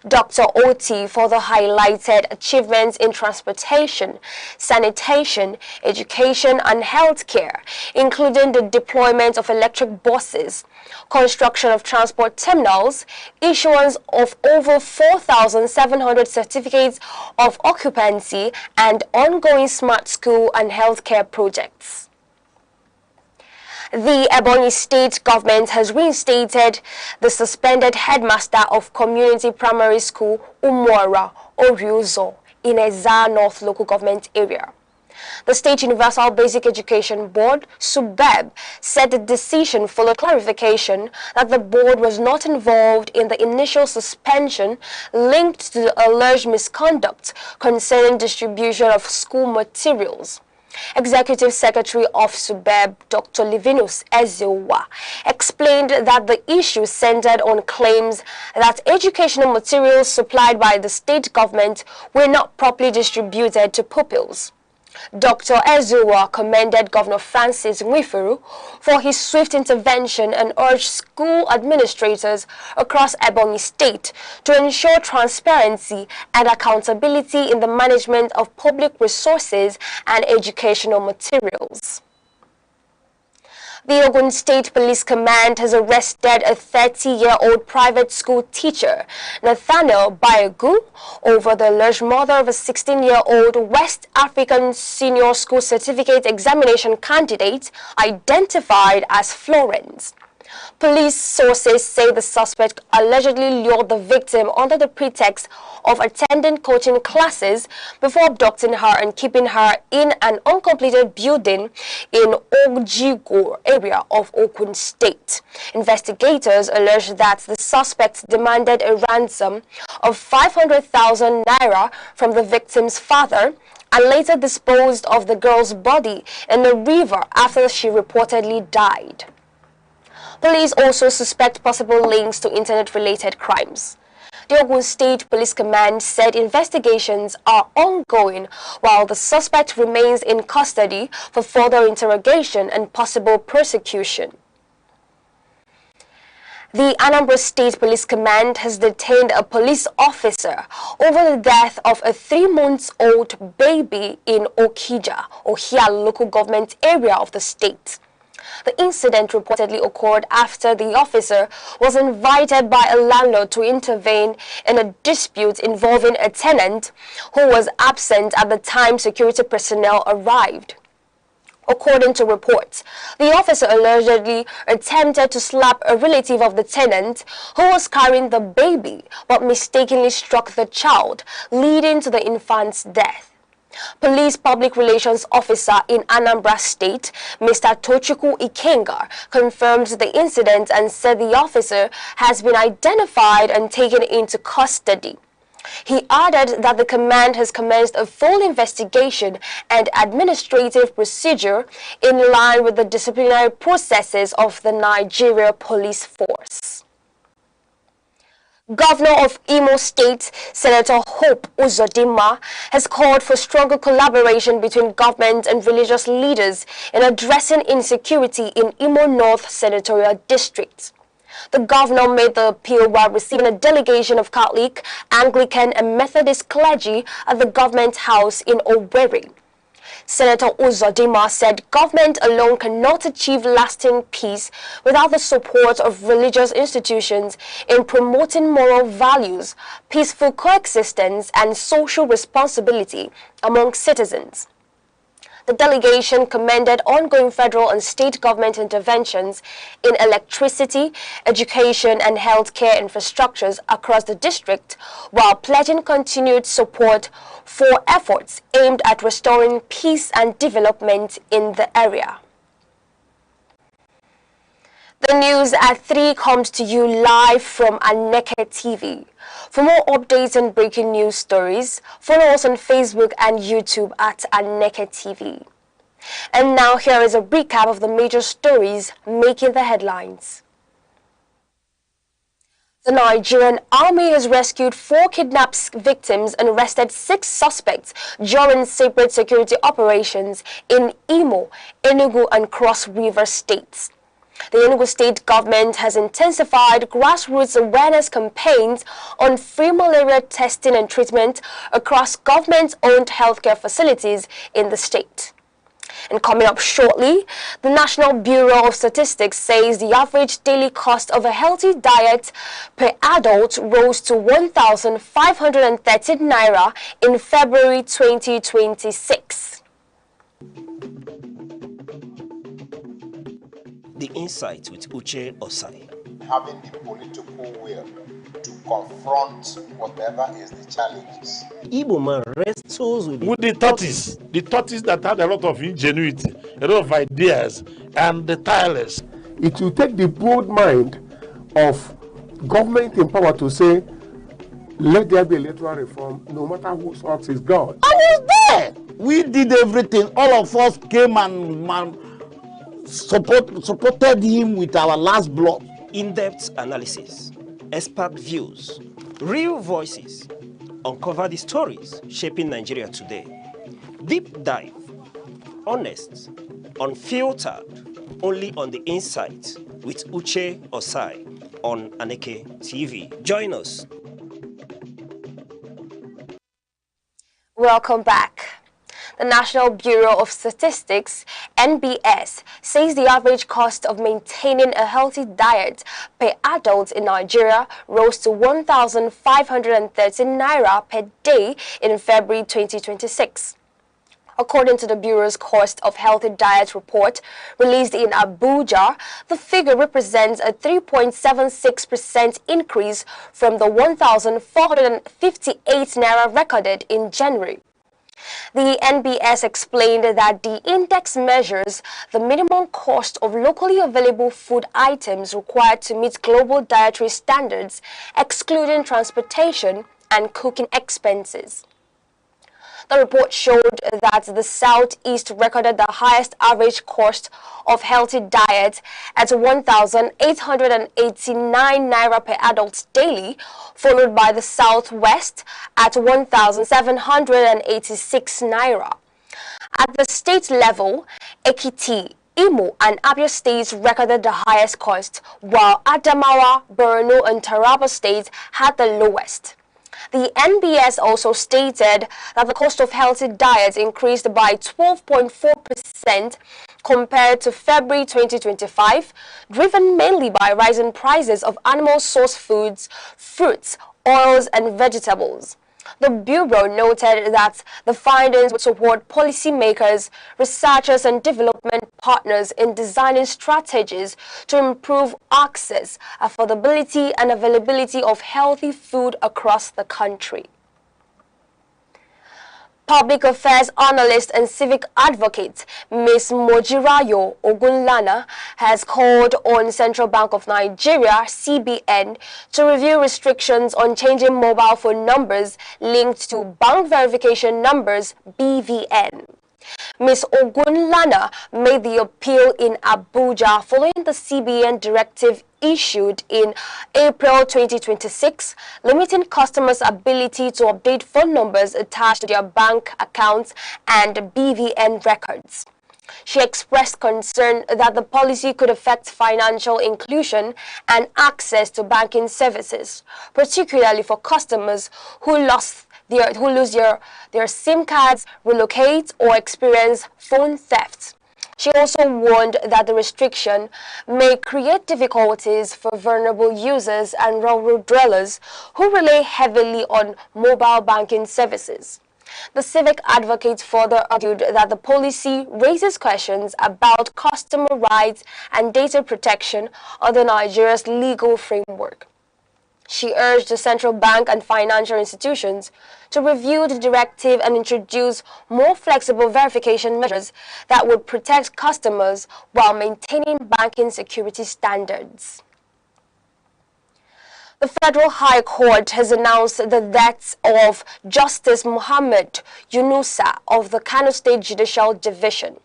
Dr. Oti further highlighted achievements in transportation, sanitation, education and healthcare, including the deployment of electric buses, construction of transport terminals, issuance of over 4,700 certificates of occupancy, and ongoing smart school and healthcare projects. The Ebonyi State government has reinstated the suspended headmaster of Community Primary School Umuara Oriuzo in Ezza North local government area. The State Universal Basic Education Board, SUBEB, said the decision followed clarification that the board was not involved in the initial suspension linked to the alleged misconduct concerning distribution of school materials. Executive Secretary of SUBEB, Dr. Livinus Ezewa, explained that the issue centered on claims that educational materials supplied by the state government were not properly distributed to pupils. Dr. Ezewa commended Governor Francis Nwiferu for his swift intervention and urged school administrators across Ebonyi State to ensure transparency and accountability in the management of public resources and educational materials. The Ogun State Police Command has arrested a 30-year-old private school teacher, Nathaniel Bayogu, over the alleged murder of a 16-year-old West African Senior School Certificate Examination candidate identified as Florence. Police sources say the suspect allegedly lured the victim under the pretext of attending coaching classes before abducting her and keeping her in an uncompleted building in Ogjigo area of Okun State. Investigators allege that the suspect demanded a ransom of 500,000 naira from the victim's father and later disposed of the girl's body in the river after she reportedly died. Police also suspect possible links to internet-related crimes. The Ogun State Police Command said investigations are ongoing while the suspect remains in custody for further interrogation and possible prosecution. The Anambra State Police Command has detained a police officer over the death of a 3-month-old baby in Ohia local government area of the state. The incident reportedly occurred after the officer was invited by a landlord to intervene in a dispute involving a tenant who was absent at the time security personnel arrived. According to reports, the officer allegedly attempted to slap a relative of the tenant who was carrying the baby but mistakenly struck the child, leading to the infant's death. Police Public Relations Officer in Anambra State, Mr. Tochukwu Ikenga, confirmed the incident and said the officer has been identified and taken into custody. He added that the command has commenced a full investigation and administrative procedure in line with the disciplinary processes of the Nigeria Police Force. Governor of Imo State, Senator Hope Uzodinma, has called for stronger collaboration between government and religious leaders in addressing insecurity in Imo North Senatorial District. The governor made the appeal while receiving a delegation of Catholic, Anglican and Methodist clergy at the government house in Owerri. Senator Uzodinma said government alone cannot achieve lasting peace without the support of religious institutions in promoting moral values, peaceful coexistence and social responsibility among citizens. The delegation commended ongoing federal and state government interventions in electricity, education and healthcare infrastructures across the district, while pledging continued support for efforts aimed at restoring peace and development in the area. The news at 3 comes to you live from Aneke TV. For more updates and breaking news stories, follow us on Facebook and YouTube at Aneke TV. And now here is a recap of the major stories making the headlines. The Nigerian army has rescued 4 kidnapped victims and arrested 6 suspects during separate security operations in Imo, Enugu and Cross River states. The Enugu state government has intensified grassroots awareness campaigns on free malaria testing and treatment across government-owned healthcare facilities in the state. And coming up shortly, the National Bureau of Statistics says the average daily cost of a healthy diet per adult rose to 1,513 naira in February 2026. The Insight with Uche Osai. Having the political will to confront whatever is the challenges. Igbo man wrestles with the tortoise that had a lot of ingenuity, a lot of ideas, and the tireless. It will take the broad mind of government in power to say, let there be electoral reform, no matter whose ox is God. I was there. We did everything. All of us came and supported him with our last blood. In-depth analysis, expert views, real voices, uncover the stories shaping Nigeria today. Deep dive, honest, unfiltered, only on the Insight with Uche Osai on Aneke TV. Join us. Welcome back. The National Bureau of Statistics, NBS, says the average cost of maintaining a healthy diet per adult in Nigeria rose to 1,513 naira per day in February 2026. According to the Bureau's Cost of Healthy Diet report released in Abuja, the figure represents a 3.76% increase from the 1,458 naira recorded in January. The NBS explained that the index measures the minimum cost of locally available food items required to meet global dietary standards, excluding transportation and cooking expenses. The report showed that the Southeast recorded the highest average cost of healthy diet at 1,889 naira per adult daily, followed by the Southwest at 1,786 naira. At the state level, Ekiti, Imo and Abia states recorded the highest cost, while Adamawa, Borno and Taraba states had the lowest. The NBS also stated that the cost of healthy diets increased by 12.4% compared to February 2025, driven mainly by rising prices of animal source foods, fruits, oils and vegetables. The Bureau noted that the findings would support policymakers, researchers and development partners in designing strategies to improve access, affordability and availability of healthy food across the country. Public affairs analyst and civic advocate Ms. Mojirayo Ogunlana has called on Central Bank of Nigeria (CBN) to review restrictions on changing mobile phone numbers linked to bank verification numbers (BVN). Ms. Ogunlana made the appeal in Abuja following the CBN directive issued in April 2026, limiting customers' ability to update phone numbers attached to their bank accounts and BVN records. She expressed concern that the policy could affect financial inclusion and access to banking services, particularly for customers who lose their SIM cards, relocate, or experience phone theft. She also warned that the restriction may create difficulties for vulnerable users and rural dwellers who rely heavily on mobile banking services. The civic advocate further argued that the policy raises questions about customer rights and data protection under Nigeria's legal framework. She urged the central bank and financial institutions to review the directive and introduce more flexible verification measures that would protect customers while maintaining banking security standards. The Federal High Court has announced the death of Justice Muhammad Yunusa of the Kano State Judicial Division.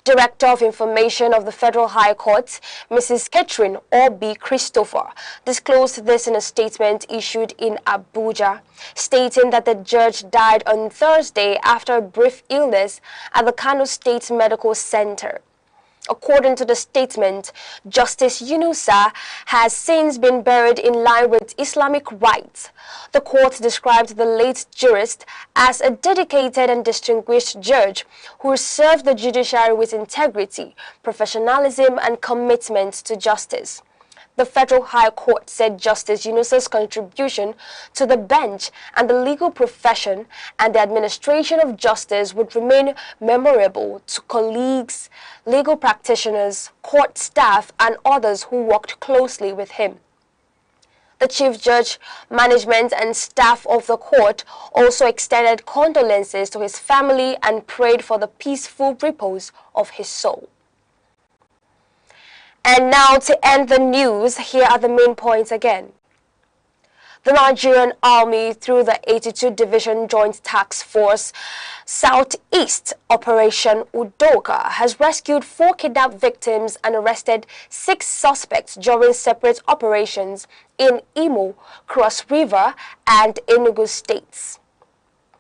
Director of Information of the Federal High Court, Mrs. Catherine Obi Christopher, disclosed this in a statement issued in Abuja, stating that the judge died on Thursday after a brief illness at the Kano State Medical Center. According to the statement, Justice Yunusa has since been buried in line with Islamic rites. The court described the late jurist as a dedicated and distinguished judge who served the judiciary with integrity, professionalism, and commitment to justice. The Federal High Court said Justice Yunusa's contribution to the bench and the legal profession and the administration of justice would remain memorable to colleagues, legal practitioners, court staff, and others who worked closely with him. The Chief Judge, management, and staff of the court also extended condolences to his family and prayed for the peaceful repose of his soul. And now, to end the news, here are the main points again. The Nigerian Army, through the 82 Division Joint Task Force Southeast Operation Udoka, has rescued 4 kidnapped victims and arrested 6 suspects during separate operations in Imo, Cross River, and Enugu states.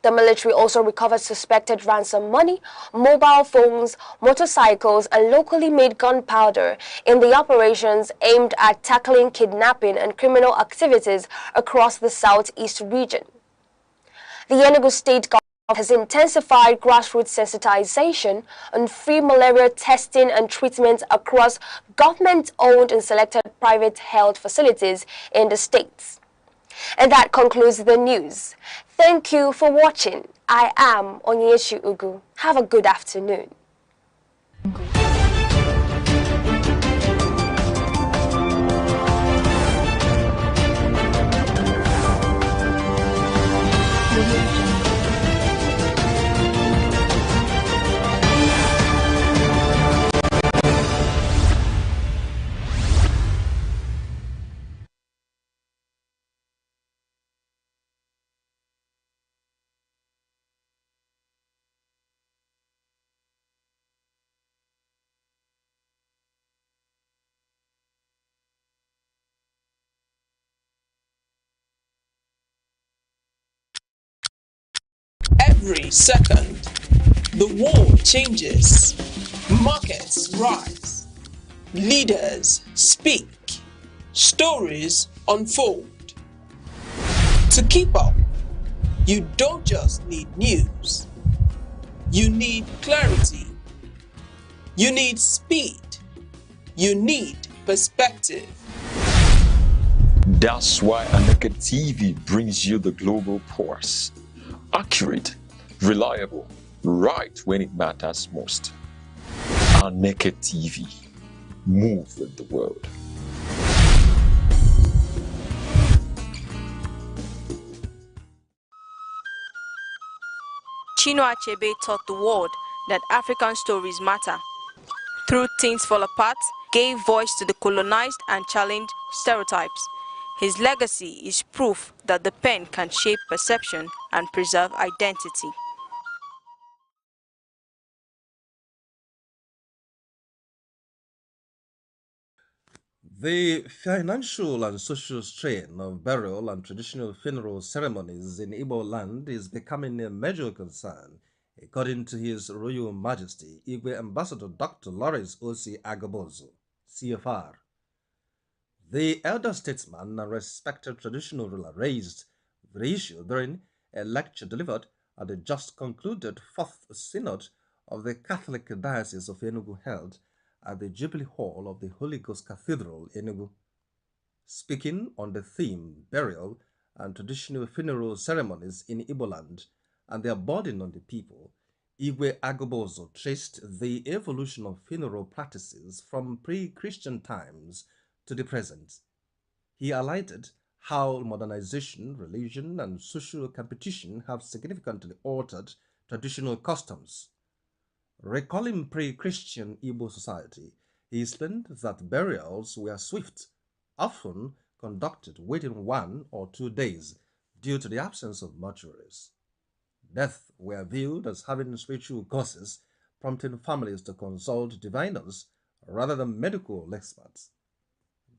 The military also recovered suspected ransom money, mobile phones, motorcycles, and locally made gunpowder in the operations aimed at tackling kidnapping and criminal activities across the southeast region. The Enugu state government has intensified grassroots sensitization on free malaria testing and treatment across government-owned and selected private health facilities in the states. And that concludes the news. Thank you for watching. I am Onyechi Ugu. Have a good afternoon. Every second, the world changes, markets rise, leaders speak, stories unfold. To keep up, you don't just need news, you need clarity, you need speed, you need perspective. That's why Aneke TV brings you the global pulse. Accurate, reliable, right when it matters most. Aneke TV. Move with the world. Chinua Achebe taught the world that African stories matter. Through Things Fall Apart, gave voice to the colonized and challenged stereotypes. His legacy is proof that the pen can shape perception and preserve identity. The financial and social strain of burial and traditional funeral ceremonies in Igbo land is becoming a major concern, according to His Royal Majesty Igwe Ambassador Dr. Lawrence O.C. Agabozo, CFR. The elder statesman and respected traditional ruler raised the issue during a lecture delivered at the just concluded 4th Synod of the Catholic Diocese of Enugu held at the Jubilee Hall of the Holy Ghost Cathedral, Enugu. Speaking on the theme burial and traditional funeral ceremonies in Igbo land and their burden on the people, Igwe Agabozo traced the evolution of funeral practices from pre-Christian times to the present. He highlighted how modernization, religion, and social competition have significantly altered traditional customs. Recalling pre-Christian Igbo society, he explained that burials were swift, often conducted within 1 or 2 days due to the absence of mortuaries. Deaths were viewed as having spiritual causes, prompting families to consult diviners rather than medical experts.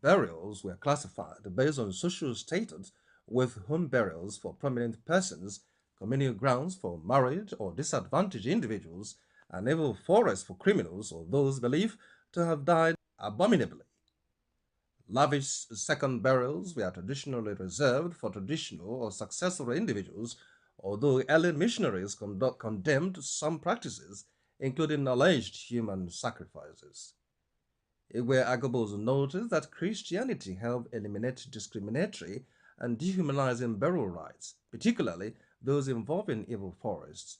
Burials were classified based on social status, with home burials for prominent persons, communal grounds for married or disadvantaged individuals, and even forests for criminals or those believed to have died abominably. Lavish second burials were traditionally reserved for traditional or successful individuals, although early missionaries condemned some practices, including alleged human sacrifices. Igwe Agobos noted that Christianity helped eliminate discriminatory and dehumanizing burial rites, particularly those involving evil forests.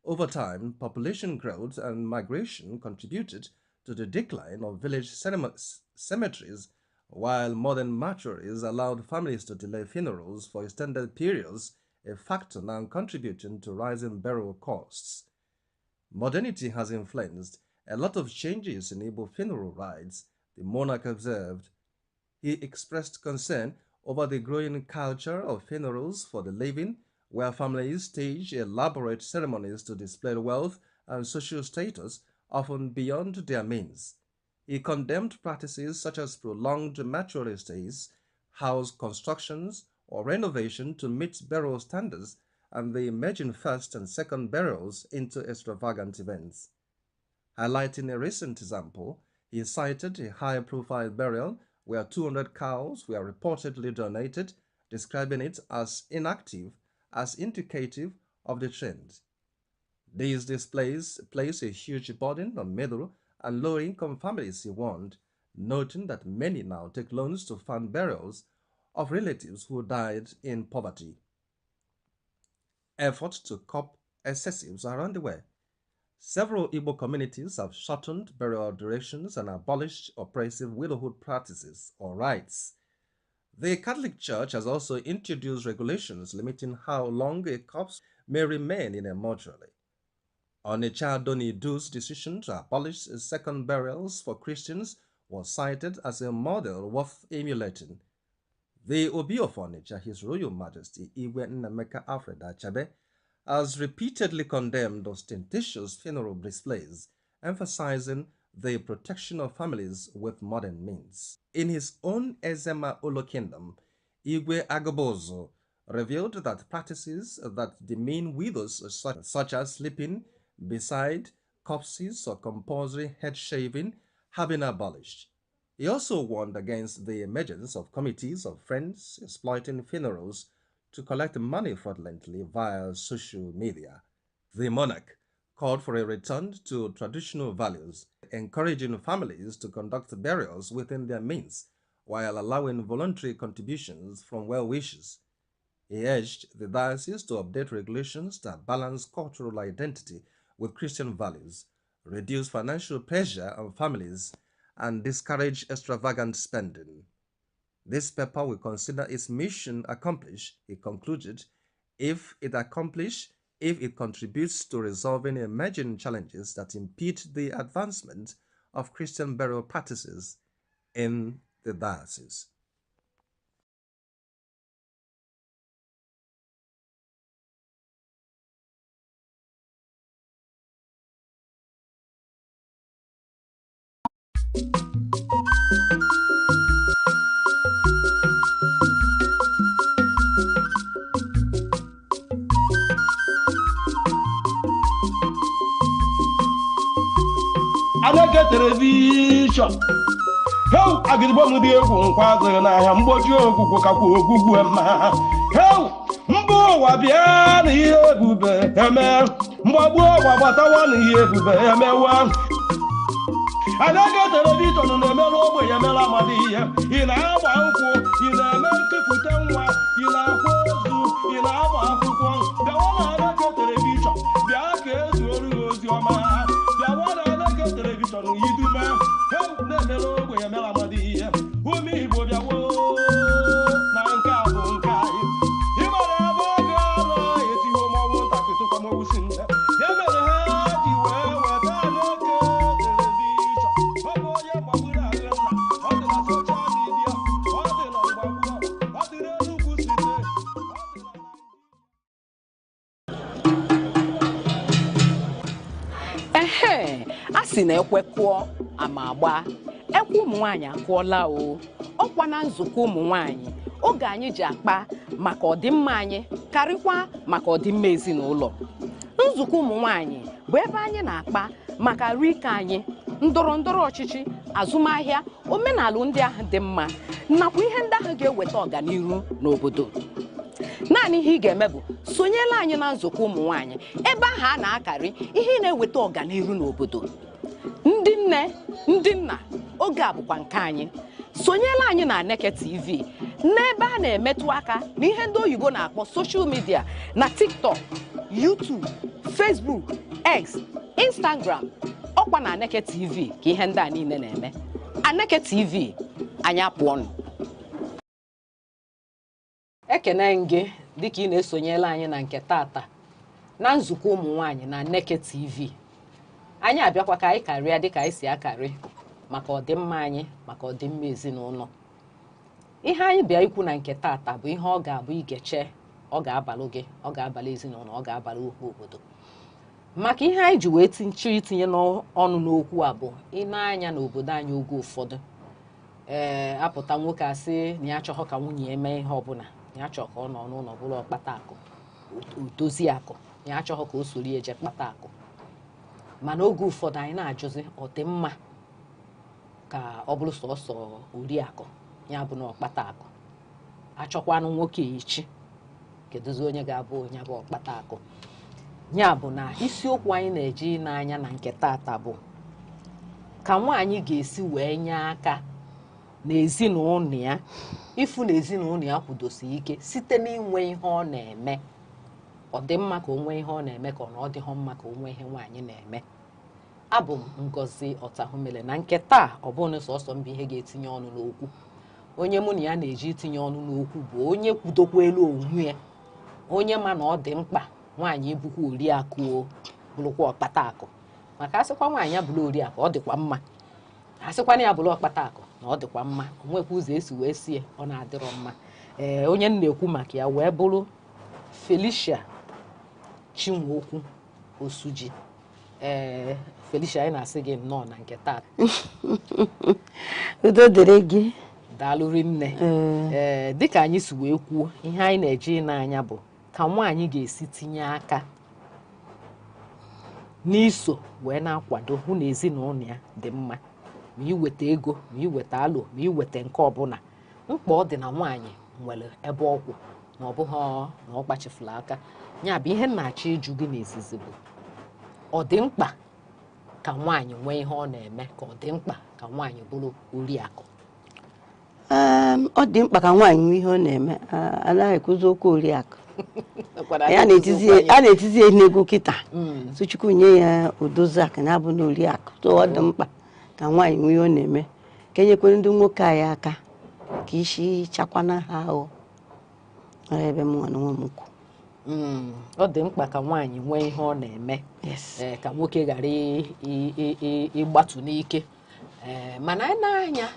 Over time, population growth and migration contributed to the decline of village cemeteries, while modern mortuaries allowed families to delay funerals for extended periods, a factor now contributing to rising burial costs. Modernity has influenced a lot of changes in Igbo funeral rites, the monarch observed. He expressed concern over the growing culture of funerals for the living, where families stage elaborate ceremonies to display wealth and social status, often beyond their means. He condemned practices such as prolonged mortuary stays, house constructions, or renovation to meet burial standards, and the emerging first and second burials into extravagant events. Highlighting a recent example, he cited a high-profile burial where 200 cows were reportedly donated, describing it as inactive, as indicative of the trend. These displays place a huge burden on middle and low-income families, he warned, noting that many now take loans to fund burials of relatives who died in poverty. Efforts to curb excessives are underway. Several Igbo communities have shortened burial durations and abolished oppressive widowhood practices or rites. The Catholic Church has also introduced regulations limiting how long a corpse may remain in a mortuary. Onitsha Donidu's decision to abolish second burials for Christians was cited as a model worth emulating. The Obi of Onitsha, His Royal Majesty Igwe Nnameka Alfred Achabe, has repeatedly condemned ostentatious funeral displays, emphasizing the protection of families with modern means. In his own Ezema Olo Kingdom, Igwe Agobozo revealed that practices that demean widows such as sleeping beside corpses or compulsory head shaving have been abolished. He also warned against the emergence of committees of friends exploiting funerals to collect money fraudulently via social media. The monarch called for a return to traditional values, encouraging families to conduct burials within their means while allowing voluntary contributions from well-wishers. He urged the diocese to update regulations that balance cultural identity with Christian values, reduce financial pressure on families, and discourage extravagant spending. This paper will consider its mission accomplished, he concluded, if it contributes to resolving emerging challenges that impede the advancement of Christian burial practices in the diocese. Aneke television. How agribo mu die ku nkwa zo na ahia mgboji ogugu kakwa ogugu ema. How mbo wa bia na ihe ebube eme. Mgbagbu wa gbatawa na ihe ebube emewa. Aneke television na emelu ogbe ya mela amadi ihe. Ị na-agba nkwụ, ị na-eme nkepụta nwa, ị na-akwa ozu, ị na-agba akwụkwọ. Bịawa na Aneke television, bịa ka ezuoru ozi ọma. Bịawa na Aneke television yidume, na-emelu ogbe ya mela amadi ihe. Ụmụ Igbo bịawo na nke si na ekwe kụọ ama agba ekwe ụmụ nwaanyị akụọla o ọkwa na nzukọ ụmụ nwaanyị oge anyị ji akpa maka ọdịmma anyị karịkwa maka ọdịmma ezinụlọ nzukọ ụmụ nwaanyị bụ ebe anyị na-akpa maka rike anyị ndọrọ ndọrọ ọchịchị azụmahịa omenala ndị ahụ dị mma nakwa ihe ndị ahụ ga-eweta ọganihu n'obodo naanị ihe ị ga-eme bụ sonyela anyị na nzukọ ụmụ nwaanyị ebe ahụ a na-akarị ihe na-eweta ọganihu n'obodo ndị nne ndị nna oge a bụkwa nke anyị sonyela anyị na Aneke TV n'ebe a na-emetụ aka na ihe ndị oyibo na-akpọ social media na TikTok, YouTube, Facebook, X, Instagram ọkwa na Aneke TV ka ihe ndị a niile na-eme. Aneke TV anyị apụọnụ. Ekene gị dịka ị na-esonyela anyị na nke tata na nzukọ ụmụ nwaanyị na Aneke TV. Anyị abịakwa ka anyị karịa dịka anyị si akarị maka ọdịmma anyị maka ọdịmma ezinụlọ. Ihe anyị bịa ikwu na nke tata bụ ihe ọ ga-abụ igeche ọ ga-abalụ gị ọ ga-abalị ezinụlọ ọ ga-abalị okwu obodo. Maka ihe anyị ji wee itinye n'ọnụ n'okwu a bụ ịna-anya n'obodo anyị oge ụfọdụ apụta nwoke asị na ya achọghọ ka nwunye eme ihe ọbụla ya achọghọ ka ọ nọ n'ụlọ bụrụ ọkpata akụ odozi akụ ya achọghọ ka o soro eje kpata akụ mana oge ụfọdụ anyị na-ajụzi ọ dị mma ka ọ bụrụ sọsọ oriakụ ya bụ na ọkpata akụ achọkwanụ nwoke echi kedụzi onye ga-abụ onye bụ ọkpata akụ ya bụ na isiokwu anyị na-eji n'anya na nke tata bụ ka nwaanyị ga-esi wee nye aka n'ezinụlọ ya ịfụ na ezinụlọ ya kwudosi ike site n'inwe ihe ọ na-eme ọ dị mma ka o nwee ihe ọ na-eme ka ọ dịghọ mma ka o nwee ihe nwaanyị na-eme. Abụ m Ngozi Ọtahụmele na nke taa ọ bụghị sọsọ mbụ ihe ga-etinye ọnụ n'okwu. Onye mụ na ya na-eji itinye ọnụ n'okwu bụ onye kwudokwa elu onwe ya onye ma na ọ dị mkpa nwaanyị ebukwa oriakụ o bụrụkwa ọkpata akụ maka asịkwa nwaanyị abụrụ oriakụ ọ dịkwa mma asịkwana ya bụrụ ọkpata akụ na ọ dịkwa mma o nwekwa ụzọ esi wee sie ọ na-adịrọ mma. Onye m na-ekwu maka ya wee bụrụ Felicia Chinwokwu Osuji. Felicia anyị na-asị gị nnọọ na nke taa. Udo dịrị gị. Daalụ rinne. Dịka anyị si wee kwuo ihe anyị na-eje n'anya bụ ka nwaanyị ga-esi tinye aka n'iso wee na-akwado hụ na ezinụlọ ya dị mma ma iweta ego ma iweta alụ ma iweta nke ọbụla mkpa ọ dị na nwaanyị nwere ebe ọkwụ na ọ bụghị na ọ gbachifụrụ aka ya bụ ihe na-achọ ịjụ gị n'izizi bụ ọ dị mkpa ka nwaanyị nwee ihe ọ na-eme ka ọ dị mkpa ka nwaanyị bụrụ oriakụ. Ọ dị mkpa ka nwaanyị nwee ihe ọ na-eme anaghị ekwuzi okwu oriakụ a na-etizi ya n'ego kịta so Chukwu nye ya odozi aka na abụ na oriakụ so ọ dị mkpa ka nwaanyị nwee ihe ọ na-eme ka enyekwere ndị nwoke anyị aka ka isi chakwana ha ahụ ebe m nwa na nwa m kwu. Ọ dị mkpa ka nwaanyị nwee ihe ọ na-eme ka nwoke ghara ịgbatu n'ike mana anyị na-anya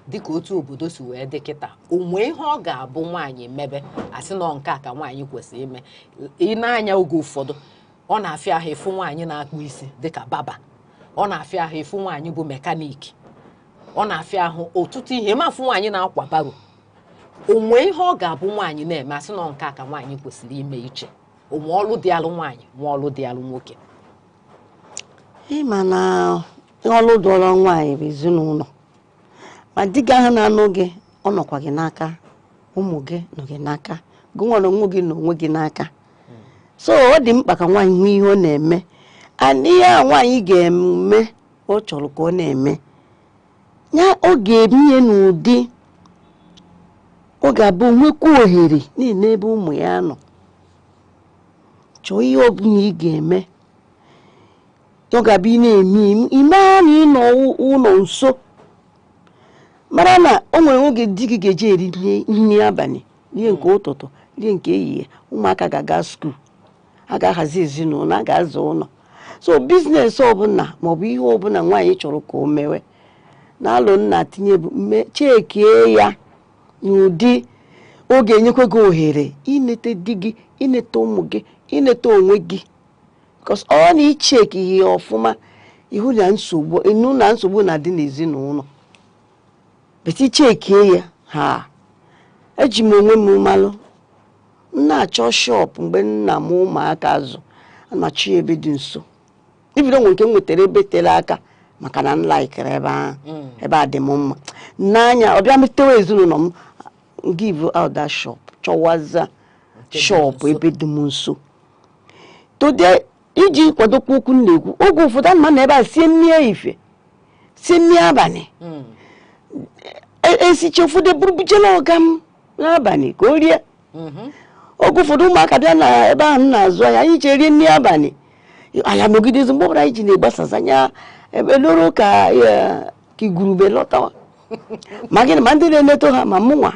dịka otu obodo si wee dị kịta onwe ihe ọ ga-abụ nwaanyị mebe asị nọ nke a ka nwaanyị kwesịrị ime. Ị na-anya oge ụfọdụ ọ na-afịa ahụ ịfụ nwaanyị na-akpụ isi dịka baba ọ na-afịa ahụ ịfụ nwaanyị bụ mekaniki ọ na-afịa ahụ ọtụtụ ihe mafụ nwaanyị na-akwa baro onwe ihe ọ ga-abụ nwaanyị na-eme asị nọ nke a ka nwaanyị kwesịrị ime iche onwe ọlụ dị alụ nwaanyị nwe ọlụ dị alụ nwoke. Ịma na ọlụ dọrọ nwaanyị bụ ezinụlọ ma di gị ahụ na-anụ gị ọ nọkwa gị n'aka ụmụ gị nọ gị n'aka gị nwere onwe gị na onwe gị n'aka so ọ dị mkpa ka nwaanyị nwee ihe ọ na-eme ihe a nwaanyị ga-eme ọ chọrọ ka ọ na-eme ya ọ ga-eme ihe n'ụdị ọ ga-abụ nwekwa ohere niile ebe ụmụ ya nọ chọọ ihe ọbụla ị ga-eme ọ ga-abụ ị na-eme ime na ịnọ ụlọ nso mara na o nwere oge di gị ga-eji eri nri abalị rie nke ụtụtụ rie nke ehihie ụmụaka ga-aga skuul a ga-ahazi ezinụlọ a ga-azụ ụlọ so biznes ọbụla maọbụ ihe ọbụla nwaanyị chọrọ ka o mewe na-alụ nna tinye bụ chekie ya n'ụdị oge enyekwa gị ohere inete di gị inete ụmụ gị inete onwe gị because ọ na icheki ihe ọfụma ihu na nsogbu inu na nsogbu na dị n'ezinụlọ beti cheke ya ha eji m onwe m malụ na-achọ shop mgbe nna m ụmụaka azụ anachi ebe dị nso ibido nwe nke m nwetara ebe tere aka maka na nlaikere ebe ahụ ebe a dị m mma n'anya ọbịa metewe ezinụlọ m give out that shop chọwaza shop ebe dị m nso tode iji kwadokwa okwu na-ekwu oge ụfọdụ anụmanụ na ebe a sie nri ife sie nri abalị esiche ụfọdụ burubujela ọga m n'abalị ka o rie oge ụfọdụ ụmụaka bịa na ebe ahụ na-azụ ahịa anyị ji rie nri abalị ala nọgidezi mgbe ọbụla anyị ji na-egbasasa anya ebe loro ka igurube lọtawa ma gịnị ma ndị na-eneto ha ma mụnwa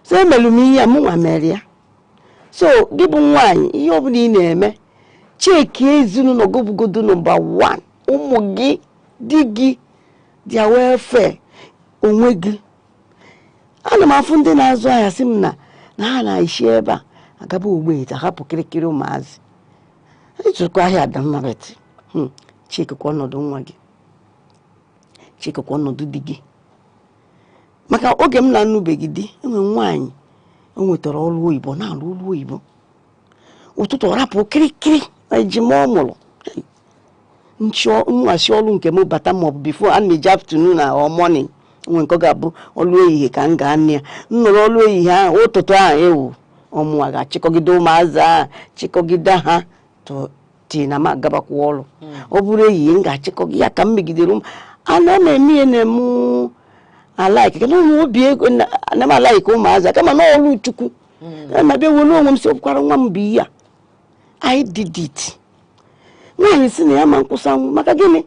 so emelụ m ihe ya mụnwa mere ya so gị bụ nwaanyị ihe ọbụla ị na-eme cheki ezinụlọ gobugodo nọmba 1 ụmụ gị di gị dia welfare onwe gị ana m afụ ndị na-azụ ahịa sị m na ha na-eshi ebe a agaba ogbenye hapụ kirikiri ụmụazị ịchụkwa ahịa adamabet chekekwa ọnọdụ nwa gị chekekwa ọnọdụ di gị maka oge m na-anụbeghị di enwe nwaanyị o nwetara ọrụ oyibo na-alụ ọrụ oyibo ụtụtụ rapụ kirikiri na ejima ọ mụrụ nwachi ọrụ nke m bata maọbụ bifo a na-eji afternoon na or morning nwe nke ọ ga-abụ ọrụ ehihie ka m ga-anị ya nnọrọ ọrụ ehihie ahụ ụtụtụ ahụ ewu ọmụwa ga-achịkọgide ụmụazị ahụ chịkọgide ha ti na m agabakwa ọrụ ọ bụrụ ehihie m ga-achịkọgide ya ka m megidere ụmụ ana na-eme ihe na-emu alaiki ka na obi ego na m alaiki ụmụazị kama na ọrụ chukwu ma bịa were onwe m si okwukwara nwa m bụ ihe a I did it nwaanyị si na ya ma nkwụsa maka gịnị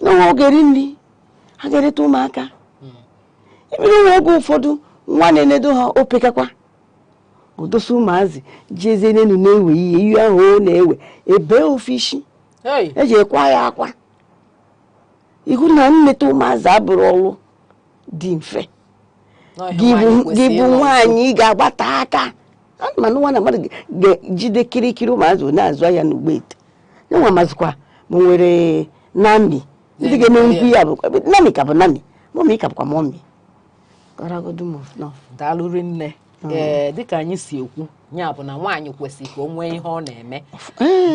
na nwa oge ri nri ha ga-ereta ụmụaka ebere nwa oge ụfọdụ nwa na-enedo ha opekakwa odosi ụmụazị ji eze n'elu na-ewe ihe ihe ahụ ọ na-ewe ebe ofe isi eji ekwa ya akwa ihu na nneta ụmụazị abụrụ ọrụ dị mfe gị bụ nwaanyị ga-agbata aka mana nwa na mmadụ ga-ejide kirikiri ụmụazị na-azụ ahịa n'ugbo ete nwa mazịkwa ma nwere nami ndị ga-eme ngwu ya bụ nami ka bụ nami mọmi ka bụkwa mọmi daalụrị nne dịka anyị si ekwu ya bụ na nwaanyị kwesịrị ka o nwee ihe ọ na-eme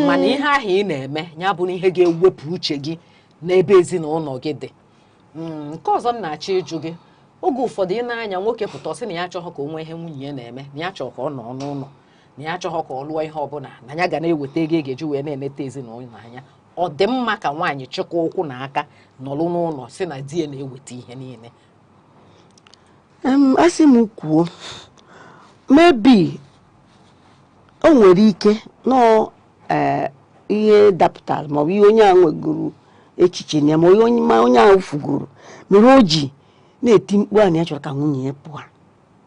mana ihe ahụ ị na-eme ya bụ na ihe ga-ewepụ uche gị n'ebe ezinụlọ gị dị nke ọzọ m na-achọ ịjụ gị oge ụfọdụ ị na-anya nwoke pụta sị na ya achọghọ ka o nwee ihe nwunye ya na-eme na ya chọrọ ka ọ nọ n'ụlọ na ya achọghọ ka ọ lụọ ihe ọbụla na ya ga na-eweta ego ị ga-eji wee na-eneta ezinụlọ anya ọ dị mma ka nwaanyị chịkwa ụkwụ na aka nọlụ n'ụlọ sị na di ya na-eweta ihe niile asị m kwuo maybe o nwere ike nọ ihe dapụtara maọbụ ihe onye ahụ nwegoro echiche na ya ma onye ahụ fugoro mere o ji na-eti mkpu a na ya chọrọ ka nwunye ya pụọ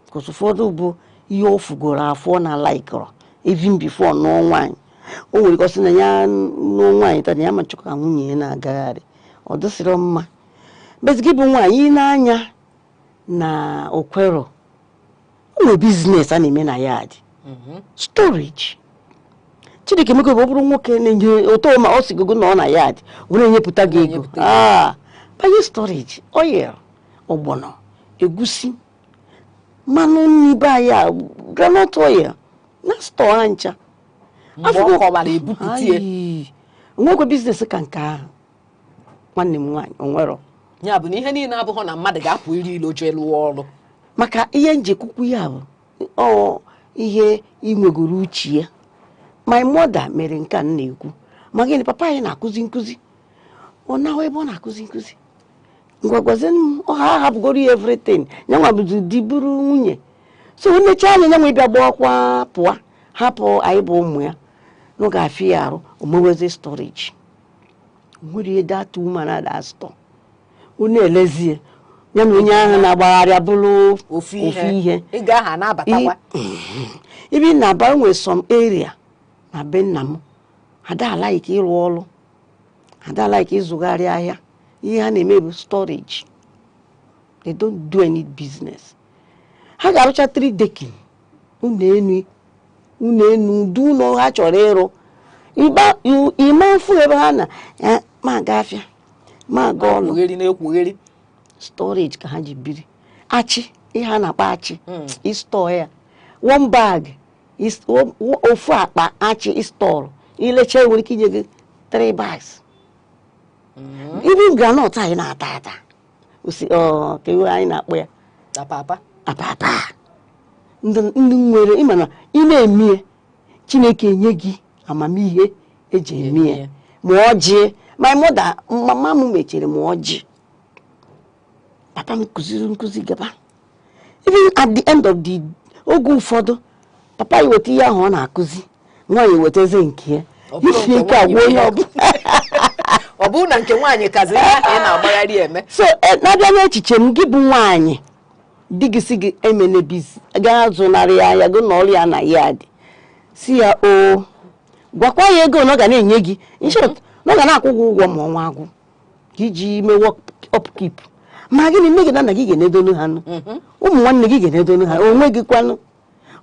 because ụfọdụ bụ ihe o fugoro afọ na laikọrọ even before nụọ nwaanyị o nwere ka ọ sị na ya nụọ nwaanyị taa na ya ma chọrọ ka nwunye ya na-agagharị ọ dịsịrị mma bezigi bụ nwaanyị n'anya na okwero ụlọ biznes a na-eme na yard storage Chineke meko bụ bụrụ nwoke na-enye ụtọ ma ọ sigogo na ọ na yard were enyepụta gị ego banye storage oil ọgbọnọ egusi mmanụ nri be ya granite oil na store ha ncha nwekwe biznes ka nke ahụ nwanne m nwaanyị onwero ya bụ na ihe niile abụghị na mmadụ ga-apụ iri ilo jee lụọ ọrụ maka ihe njekwukwu ya bụ ihe inwegoro uche ya my mother mere nke a na-ekwu ma gịnị papa anyị na-akụzi nkụzi ọ na ebe ọ na-akụzi nkụzi ngwagwazi m ọha hapụgoro ya everything nyanwa bụzi di bụrụ nwunye so nnecha anya nyanwa ịbịa gbakwa pụọ hapụ anyị bụ ụmụ ya na ọ ga-afị ya arụ omewezi storage nwere ihe data woman ada stọ onye elezie ya na onye ahụ na-agbagharịa bụrụ ofu ihe ị ga-aha na-abatakwa ibi na-aba nwere some area na be nna m ada like ịrụ ọrụ ada like ịzụgharị ahịa ihe ha na-eme bụ storage they don't do any business ha ga-arụcha 3 dekin ụlọ enu du ụlọ ha chọrọ ịrụ ịma mfu ebe ha na ma gafia ma golu storage ka ha ji biri achi ihe a na-akpa achi istore ya one bag is ofu akpa achi istore ilecha nwere ike inye gị 3 bags even granite anyị na-ata osi ka iwe anyị na-akpọ ya apapa ndị nwere ịmana ị na-emie Chineke enye gị amamihe eji emie ma ọjị my mother mama m mechere ma ọjị papa m kụziri nkụzi gaba even at the end of the oge ụfọdụ papa iweta ihe ahụ ọ na-akụzi nwaanyị weteze nke ya isi ike agwa onye ọ bụrụ na nke nwaanyị kazi ị na-agbagharị eme so na-abịa n'echiche m gị bụ nwaanyị di gị si gị emenebizi gaa zụnarị ya ya gị na ọrụ ya na ya dị si ya o gwakwa ya ego na ọ ga na-enye gị inshọt na ọ ga na-akwụ gị ụgwọ ma ọnwa agwụ ka iji mee upkeep ma gịnị nne gị na nna gị ga-enedonu ha nụ ụmụ nwanne gị ga-enedonu ha onwe gị kwanụ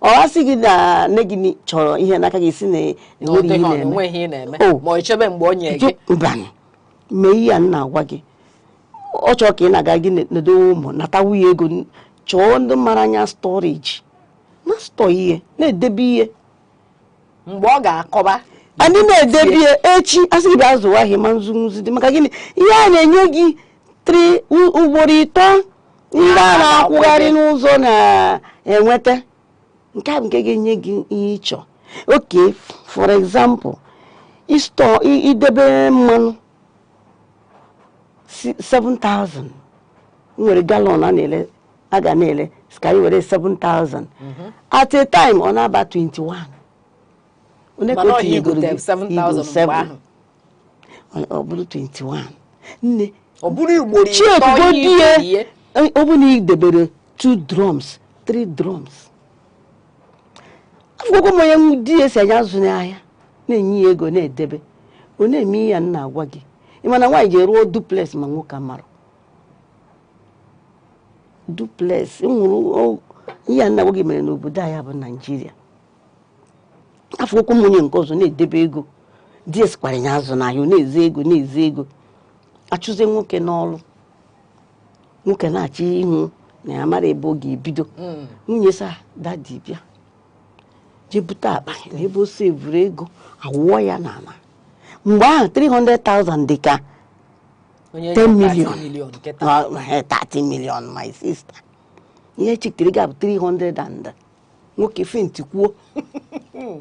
ọ asị gị na nne gị chọrọ ihe n'aka gị si na enwere ihe na-eme ma ọ chebe mgbe ọ nye gị mee ihe a na-agwa gị ọ chọrọ ka ị na-aga gị nedo ụmụ nata nwunye ego chọọ ndị mara anya storage na stọ ihe na-edebe ihe mgbe ọ ga-akọba anyị na-edebe ihe echi asị gị bịa zụwa ahịa ma nzunzi dị maka gịnị ihe a na-enye gị 3 ugboro 3 ndị a na-akwụgharị n'ụzọ na-enweta nke a bụ nke ga-enye gị ihe ịchọ okay for example idebe mmanụ 7,000 nwere galọn a ga na-ele ka anyị were 7,000 at a time ọ na-aba 21 ọ bụrụ 21 nne ọ bụrụ ugboro ọ bụrụ na ị debere 2 drums 3 drums akwụkwọ m onye di esi anya azụ n'ahịa na-enye ya ego na-edebe ọ na-eme ihe nna agwa gị ịmana nwaanyị ji eruo duplex ma nwoke mara duplex nwụrụ ihe nna agwa gị mere n'obodo anyị bụ Naịjirịa akwụkwọ m onye nke ọzọ na-edebe ego di esikwara ya azụ n'ahịa ọ na-eze ego achụzie nwoke n'ọrụ nwoke na-achọ ihu na ya mara ebe ọ ga-ebido nwunye sa dadi bịa jebute akpa ebe o sevuru ego awụọ ya n'ala mgbe ahụ 300,000 dị ka 10 million 30 million my sister ihe chekere ga bụ 300 and nwoke fenti kwuo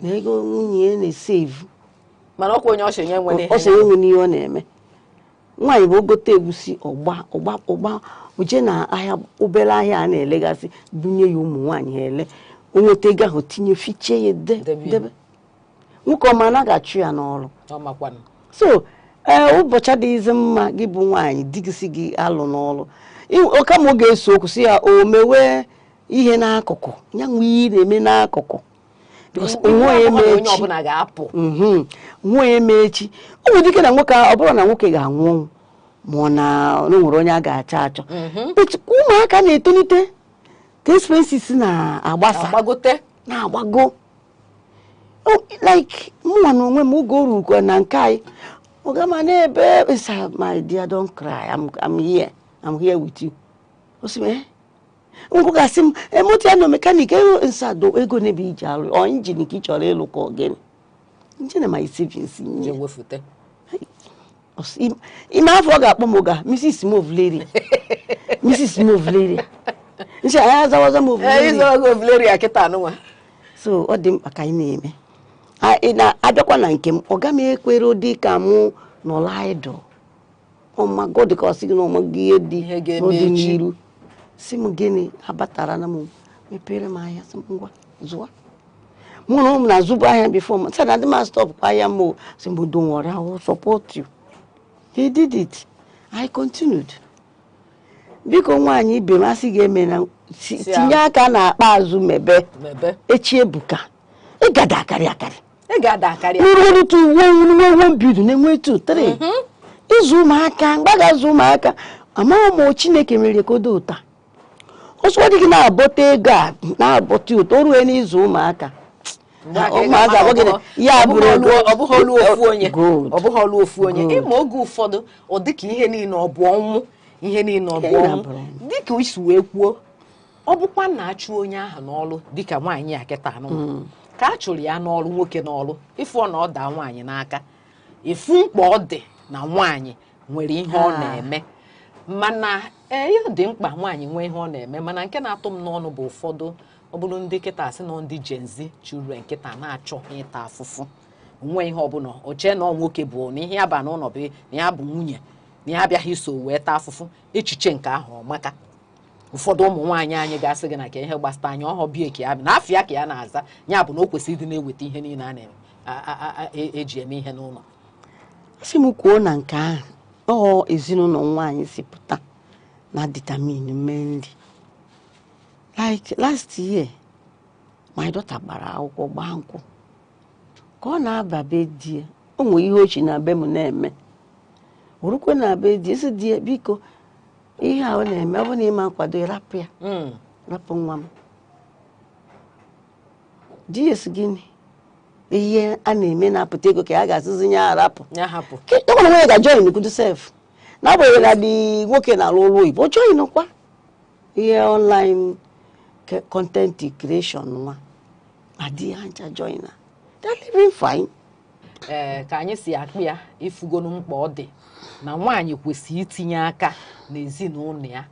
na ego nwunye na-esevu mana ọkwa onye ọsọ enwe ihe ọ na-eme nwaanyị bụ ogote egusi ọgba oje na ahịa obere ahịa a na-elegasị bunye ya ụmụ nwaanyị ha ele onweta ego ahụ tinye fiche ya debe nwoke ọma anaghị achụ ya n'ọrụ so ụbọchị adịghịzi mma gị bụ nwaanyị di gị si gị alụ n'ọrụ ọkama ọ ga-eso okwu si ya o mewe ihe n'akụkụ ya nwe ihe na-eme n'akụkụ nwe eme echi ọ nwere ike na nwoke ọ bụrụ na nwoke ga-anwụ ma ọ na nwere onye a ga-achọ achọ ụmụaka na-etolite ka expenses na-agbago like mụnwa na onwe m oge o rukwa na nke anyị ogama n'ebe my dear don't cry I'm here with you osime ngụ gasị m emotia no mechanic nsado ego n'ebe iji arụ ọ injin ka ị chọrọ ịlụ ka ogene injin my savings nye wefute ime afọ ọ ga-akpọ m ga Mrs. Movleri nche anyị azawaza Movleri akịta anụnwa so ọ dị mkpa ka anyị na-eme na-abịakwa na nke m ọ ga m ekwere ụdị ka mụ nọla idol ọmago dị ka ọ sị gị na ọmago ihe dị n'ọdịnihu si m gịnị abatara na m mepere m ahịa si ngwa zụwa mụ na ụmụ na-azụbụ ahịa bifo m sị na adị m stop kwa ahịa m si m don't worry, I will support you. He did it. I continued. Biko nwaanyị ibe m asị ga-eme na tinye aka na akpa azụ mebe echi ebuka ịgada akarị ụrụ tu nwe bidu na-enwe 2 3 ịzụ ụmụaka mgbagazi ụmụaka amaghị m Chineke mere ka o do ụta ọsọ dị gị na-abọta ego a na-abọta ụtọ o ruo n'izu ụmụaka ọbụghọlụ ofu onye ịma oge ụfọdụ ọ dịka ihe niile ọ bụ ọnwụ ihe niile ọ bụ ọnwụ dịka isi wee kwuo ọ bụkwa na-achụ onye ahụ n'ọlụ dịka nwaanyị a kịta anụ ka a chụrụ ya n'ọlụ nwoke n'ọlụ ịfụ na ọ daa nwaanyị n'aka ịfụ mkpa ọ dị na nwaanyị nwere ihe ọ na-eme mana ihe dị mkpa nwaanyị nwee ihe ọ na-eme mana nke na-atụ m n'ọnụ bụ ụfọdụ ọ bụrụ ndị nkịta asị na ndị Gen Z children nkịta na-achọ ịta afụfụ nwe ihe ọbụla o chee na nwoke bụ na ihe ya ba n'ụlọ bụ na ya bụ nwunye na ya abịaghị iso wee taa afụfụ echiche nke ahụ ọmaka ụfọdụ ụmụ nwaanyị anyị ga-asị gị na ka ihe gbasata anya ọhọ bie ka ya bụ na afịa ka ya na-aza ya bụ na o kwesịrị ịdị na-eweta ihe niile a na-eji eme ihe n'ụlọ si m kwuo na nke ahụ ezinụlọ nwaanyị si pụta na determine mee nri. Like last year, my daughter gbara akwụkwọ gbaa nkwụ ka ọ na-aba be di o nwere ihe ochi na be m na-eme orukwe na be di esi di biko ihe a ọ na-eme ọ bụ na ịma nkwado rapụ ya rapụ nwa m di esi gịnị ihe a na-eme na-apụta ego ka ya ga-asịzi ya rapụ ọ nwere nwunye ga-join kudu sef na-agbanyeghị na dị nwoke na-alụ ụlọ oyibo join kwa ihe online content creation nwa adi anja joiner they're living fine. Ka anyị si akpụ ya ifugonu mkpa ọ dị na nwaanyị kwesịrị itinye aka n'ezinụlọ ya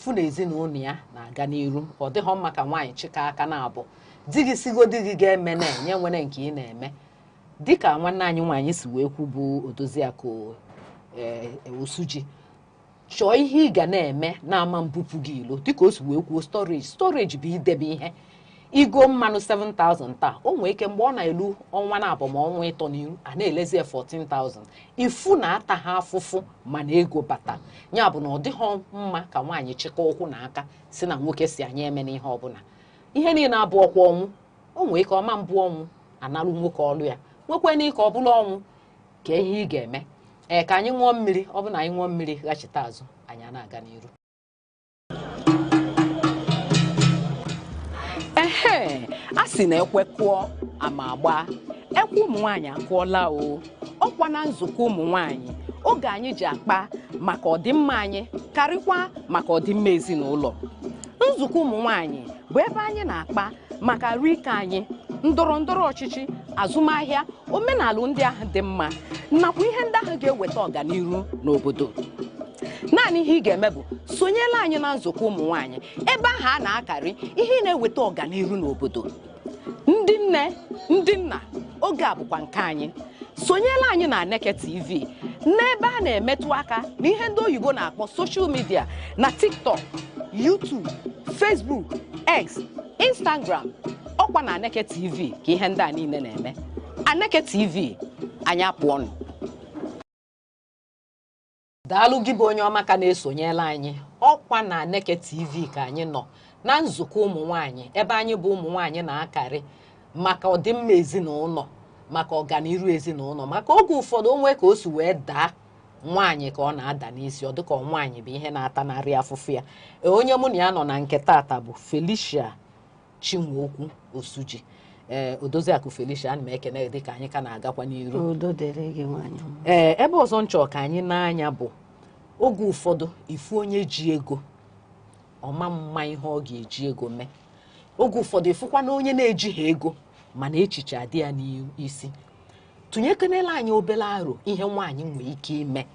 fụ na ezinụlọ ya na-aga n'iru ọ dịghọ mma ka nwaanyị chịka aka na-abụ di gị sigo di gị ga-eme na-enye nwere nke ị na-eme dịka nwanne anyị nwaanyị si wee kwu bụ Odoziakụ Osuji chọọ ihe ị ga na-eme na-ama mbupụ gị ilo dịka o si wee kwuo storage bụ idebe ihe igo mmanụ 7,000 taa o nwee ike mgbe ọ na-elu ọnwa na-abụ ma ọnwa ịtọ n'iru a na-elezi 14,000 ifu na ata ha afụfụ mana ego bata ya bụ na ọ dịghọ mma ka nwaanyị chịkọ ụkwụ na aka si na nwoke si anya eme n'ihe ọbụla ihe niile abụ ọkwa ọnwụ o nwee ike ọma mbụ ọnwụ analụ nwoke ọlụ ya nwekwe n'ike ọ bụla ọnwụ ka ihe ị ga-eme ka anyị ṅụọ mmiri ọ bụ na anyị ṅụọ mmiri ghachite azụ anyị na-aga n'iru a sị na ekwe kụọ ama agba ekwe ụmụ nwaanyị akụọla o ọkwa na nzukọ ụmụ nwaanyị oge anyị ji akpa maka ọdịmma anyị karịkwa maka ọdịmma ezinụlọ nzukọ ụmụ nwaanyị bụ ebe anyị na-akpa maka arụike anyị ndọrọ ndọrọ ọchịchị azụmahịa omenala ndị ahụ dị mma nakwa ihe ndị ahụ ga-eweta ọganihu n'obodo naanị ihe ị ga-eme bụ sonyela anyị na nzukọ ụmụ nwaanyị ebe ahụ a na-akarị ihe na-eweta ọganihu n'obodo ndị nne ndị nna oge a bụkwa nke anyị sonyela anyị na Aneke TV n'ebe a na-emetụ aka na ihe ndị oyibo na-akpọ soshal midia na TikTok, YouTube, Facebook, X, Instagram ọkwa na Aneke TV ka ihe ndị a niile na-eme Aneke TV anyị apụọnụ. Daalụ gị bụ onye ọma ka na-esonyela anyị ọkwa na Aneke TV ka anyị nọ na nzukọ ụmụ nwaanyị ebe anyị bụ ụmụ nwaanyị na-akarị maka ọdịmma ezinụlọ maka ọganiru ezinụlọ maka oge ụfọdụ onwe ka o si wee daa nwaanyị ka ọ na-ada n'isi ọ dịka nwaanyị bụ ihe na-atanarị afụfụ ya onye mụ na ya nọ na nke tata bụ Felicia Chinwokwu Osuji Odoziakụ Felicia ana m ekene dịka anyị ka na-agakwa n'iru ebe ọzọ nchọ ka anyị n'anya bụ oge ụfọdụ ifu onye ji ego ọma mma ihe ọ ga-eji ego mee oge ụfọdụ ifukwa na onye na-ejighị ego mana echiche adị ya n'isi tụnyekenela anyị obere aro ihe nwaanyị nwere ike ime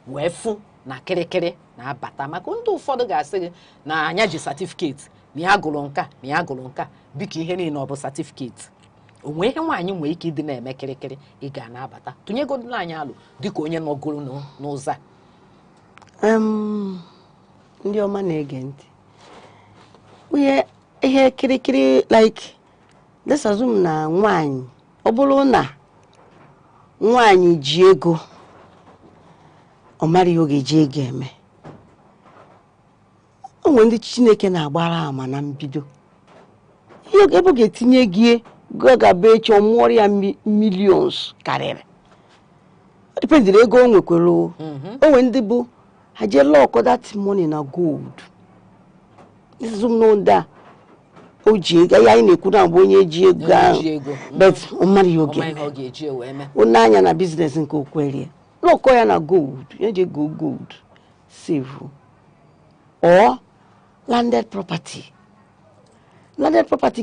wee fụ na kịrịkịrị na-abata maka ndị ụfọdụ ga-asị gị na anya ji satifiketi na ya gụrụ nka na ya gụrụ nka biko ihe niile ọ bụ satifiketi onwe ihe nwaanyị nwere ike ịdị na-eme kịrịkịrị ị ga na-abata tụnyegodila anyị alụ dịka onye nọgoro n'ụzọ a ndị ọma na-ege ntị ihe kirikiri like desazum na nwaanyị ọ bụrụ na nwaanyị ji ego ọ mara ihe ọ ga-eji ego eme o nwere ndị Chineke na-agbara ama na mbido ebe ọ ga-etinye gị ga-abụ echi ọ mụọrọ ya millions karịrị ọ dipendịrị ego o nwekwara o nwere ndị bụ ha jee lock that money na gold. This is no da. oji ga ya na-ekwu na bụ onye ji ego ahụ but mmadụ ya oge onye anya na business nke okwere lọkọ ya na gold ya je go gold save or landed property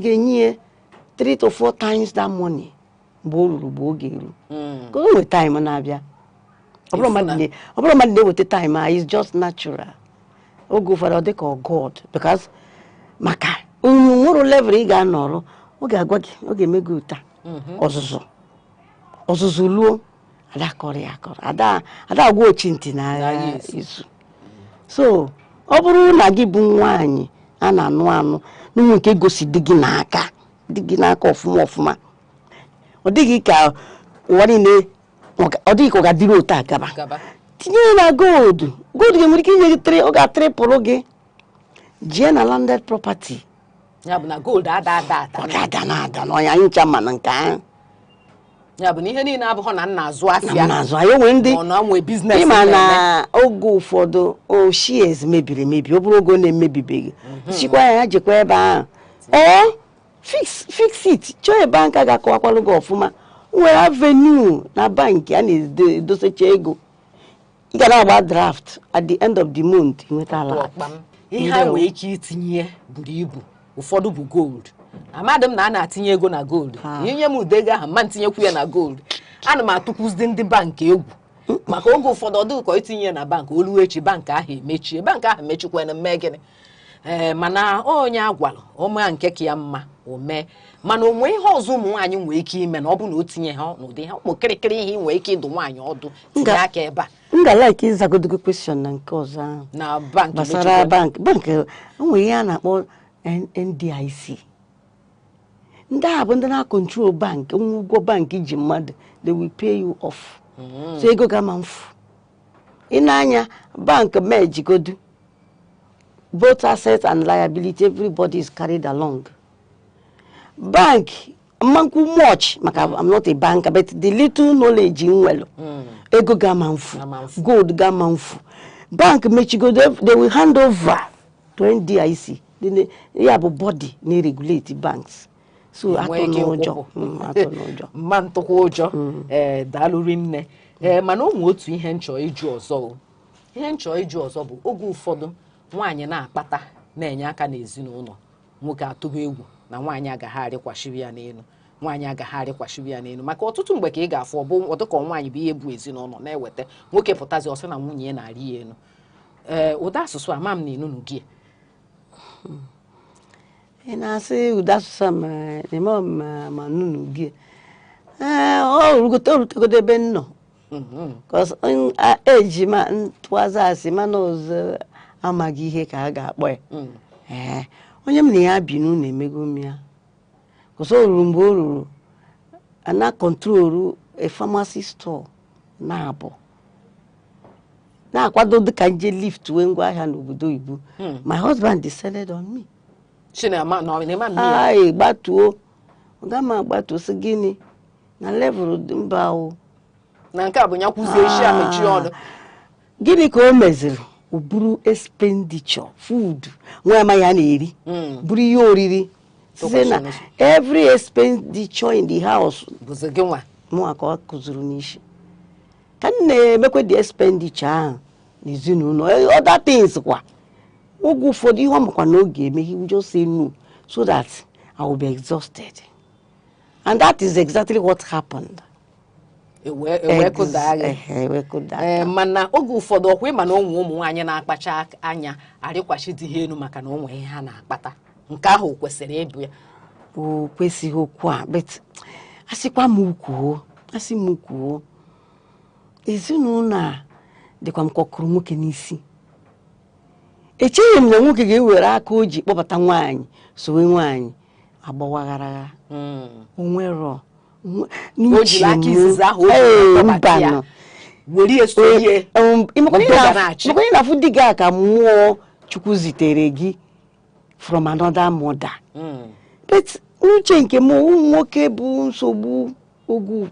ga-enye 3 to 4 times that money mgbe o ruru bụ oge eru ka o nwee time na-abịa ọ bụrụ mmadụ na-eweta time is just natural oge ụfọdụ ọ dị ka God because maka nwụrụ level ị ga-anọrọ ọ ga-agwa gị ọ ga-eme gị ụta ọzụzụ luo ada kọrọ ya akọrọ ada agwa ochi ntị na agha izu so ọ bụrụ na gị bụ nwaanyị a na-anụ anụ n'ụmụ nke gosi dị gị n'aka ọfụma ọ dịghị ka ụwa niile ọ dịghị ka ọ ga-adịrị otu agaba tinye na gold ga-enwere ike inye gị ọ ga-atrịpụrụ gị jee na landed property ya bụ na gold ada ọ ga-ada na-ada n'ọnya ncha mana nke ahụ ya bụ na ihe niile abụghị na nna azụ afịa anyị nwere ndị ịma na oge ụfọdụ shares mebiri emebi ọ bụrụ oge ọ na-emebibeghị chikwa ya jekwa ebe ahụ ọ fix it chọọ ebe bank ga-akọwakwalụ gị ọfụma nwere avenue na bankị a na-edosecha ego ị ga na-agba draft at the end of the month nweta ala ihe a nwere ike itinye buru ibu ụfọdụ bụ gold amadị m na a na-atinye ego na gold inye m udego ahụ ma ntinyekwu ya na gold ana m atụkwụzi ndị bank egwu maka oge ụfọdụ ọ dịghị ka itinye na bank olu echi bank ahụ emechie bank ahụ emechikwana mme gịnị mana onye agwalụ ọma nke ka ya mma ome mana onwe ihe ọzọ ụmụ nwaanyị nwere ike ime na ọ bụ na o tinye ha n'ụdị ha ụmụ kịrịkịrị ihe nwere ike ịdụ nwaanyị ọdụ tinye aka ebe a m ga-like ịzagodogo question na nke ọzọ ahụ na bank gbasara bank nwere ihe a na-akpọ NDIC ndị a bụ ndị na-control bank ụgwọ bank iji mmadụ they will pay you off so ego ga-ama mfu ị na-anya bank mejigodu both assets and liability everybody is carried along bank manku much maka I'm not a banker but the little knowledge in well ego ga-ama mfu gold ga-ama mfu bank mechigodu they will hand over to NDIC ya bụ body na-regulate banks so atọ n'ụjọ mma ntụkwa ụjọ daalụri nne mana ụmụ otu ihe nchọ ịjụ ọzọ bụ oge ụfọdụ nwaanyị na-akpata na-enye aka n'ezinụlọ nwoke atụghị egwu na nwaanyị agagharịkwashiri ya n'elu maka ọtụtụ mgbe ka ị ga-afụ ọdụka nwaanyị bụ ihe bụ ezinụlọ na-eweta nwoke pụtazi ọsọ na nwunye ya na-arị ya elu ụda asụsụ ama m na inu gị ị na-asị ụda asụsụ ma nunu gị ọ rutegodo ebe nnọ eji ma ntụaza asị mana ọzọ amaghị ihe ka a ga-akpọ ya onye m na ya bi n'ụlọ emego m ya kọsọ o ruru mgbe o ruru ana kọntrolu a pharmacy store na-akwado dịka nje lift wee ngwa ahịa n'obodo oyibo my husband decided on me gbatuo ọgama gbatuo sị gịnị na level dị mba o na nke a bụ nyakwuzie isi amechi ọnụ gịnị ka o meziri o buru expenditure food nwa ama ya na-eri buru ihe oriri site na every expenditure in the house mụa ka ọ kụzuru n'isi ka m na-emekwe the expenditure ahụ n'ezinụlọ other things kwa oge ụfọdụ ihe ọmakwa n'oge eme he will just say no so that I will be exhausted and that is exactly what happened. mana oge ụfọdụ ọkwa ịma na ụmụ nwaanyị na-akpacha anya arịkwachi dị ha elu maka na o nwere ihe ha na-akpata nke ahụ kwesịrị ịbụ ya o kwesịghị okwu a but asịkwa m kwuo ezinụlọ a dịkwa m kọkụrụ nwoke n'isi echeghị m na nwoke ga-ewere aka o ji kpọbata nwaanyị sowe nwaanyị agbawaghara onwero n'uche onye na-afụ di gị a ka mmụọ Chukwu zitere gị from another mother but n'uche nke m nwoke bụ nsogbu ogu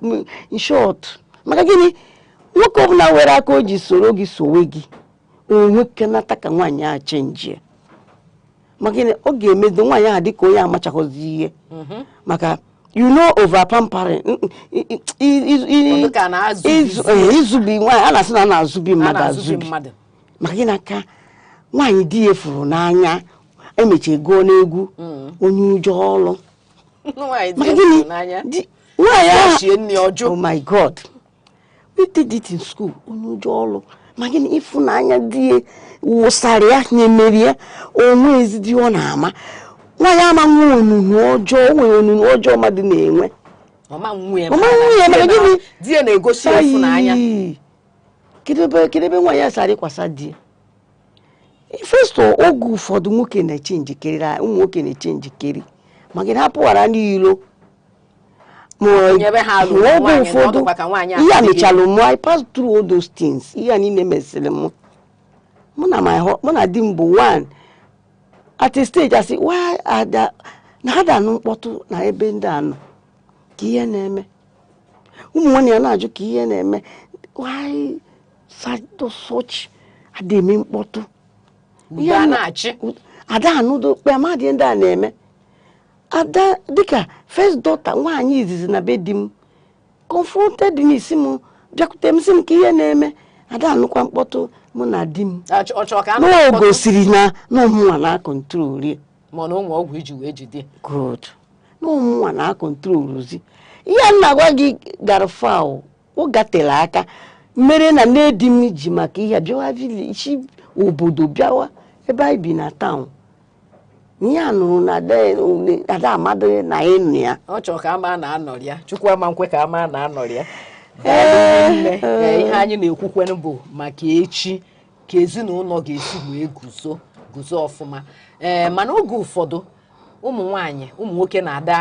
in short maka gịnị nwoke ọbụla were aka o ji soro gị sowe gị onwe kenata ka nwaanyị a chenji Magine oge emedo nwa ya dị ka onye amachakozi ihe. Maka you know over pampering. Izubi nwa ana sị na na-azụbi mmadụ azụbi. Magine aka nwaanyị di efuru n'anya emeche go n'egwu onye ụjọ ọlụ. Oh my God. We did it in school. Onye ụjọ ọlụ. Magine ifu n'anya di wụsara ya nyemeri ya onwe ezidi ọ na-ama. Nwa ya ama nwa onunu ọjọọ, onwe onunu ọjọọ mmadụ na-enwe. Mama nwe ya magine di na-egosi ifu n'anya. Kedebe nwa ya sara kwasa di. First of all, ogu ụfọdụ nwoke na-echenji keri, ụmụ nwoke na-echenji keri. Magine hapụwara ndị ilo. I passed through all those things. Mona dimbo one at a stage I say, why are that nada no potu na ebe ndano kiye neme umwani anajo kiye neme why such ademi mkpotu ya na-achi ada anudo pe amadi nda na-eme ada dika first daughter nwaanyi izizi na bedim confronted n'isi m bịakwute m sị m ka ihe na-eme ada anụkwa mkpọtụ mụ na di m no gosiri na ụmụnwa na control rie mana ụmụ ọgwụ iji wee jide good na ụmụnwa na control ozi ihe nna gwa gị gara foul o gatela aka mere na nne di m ji maka ihe bịawa village obodo bịawa ebe anyị bi na town ya nụrụ na ada amadị na ịnụ ya ọ chọrọ ka ama na-anọrị ya chukwu ama nkwe ka ama na-anọrị ya ihe anyị na-ekwukwenụ bụ maka echi ka ezinụlọ ga-esi wee guzo ọfụma mana oge ụfọdụ ụmụ nwaanyị ụmụ nwoke na-ada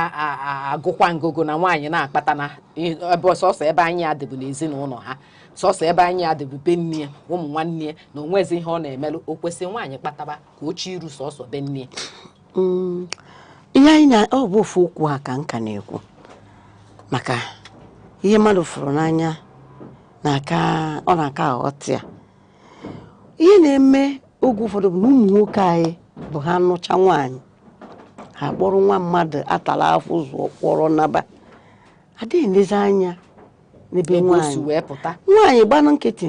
agụkwa ngụgụ na nwaanyị na-akpata na ebe sọsọ ebe anyị adịbụ n'ezinụlọ ha sọsọ ebe anyị adịbụ be nne ya ụmụ nwanne ya na onwezi ihe ọ na-emelụ o kwesịrị nwaanyị kpataba ka o chi iru sọsọ be nne ihe anyị na ọ bụ ofu okwu ha ka nka na-ekwu maka ihe mmadụ fụrụ n'anya ọ na-aka aghọta ya ihe na-eme oge ụfọdụ bụ na ụmụ nwoke anyị bụ ha nụcha nwaanyị ha kpọrọ nwa mmadụ atala afọ ụzọ kpọrọ naba adịghị nlezi anya n'ebe nwaanyị gbanụ nkịtị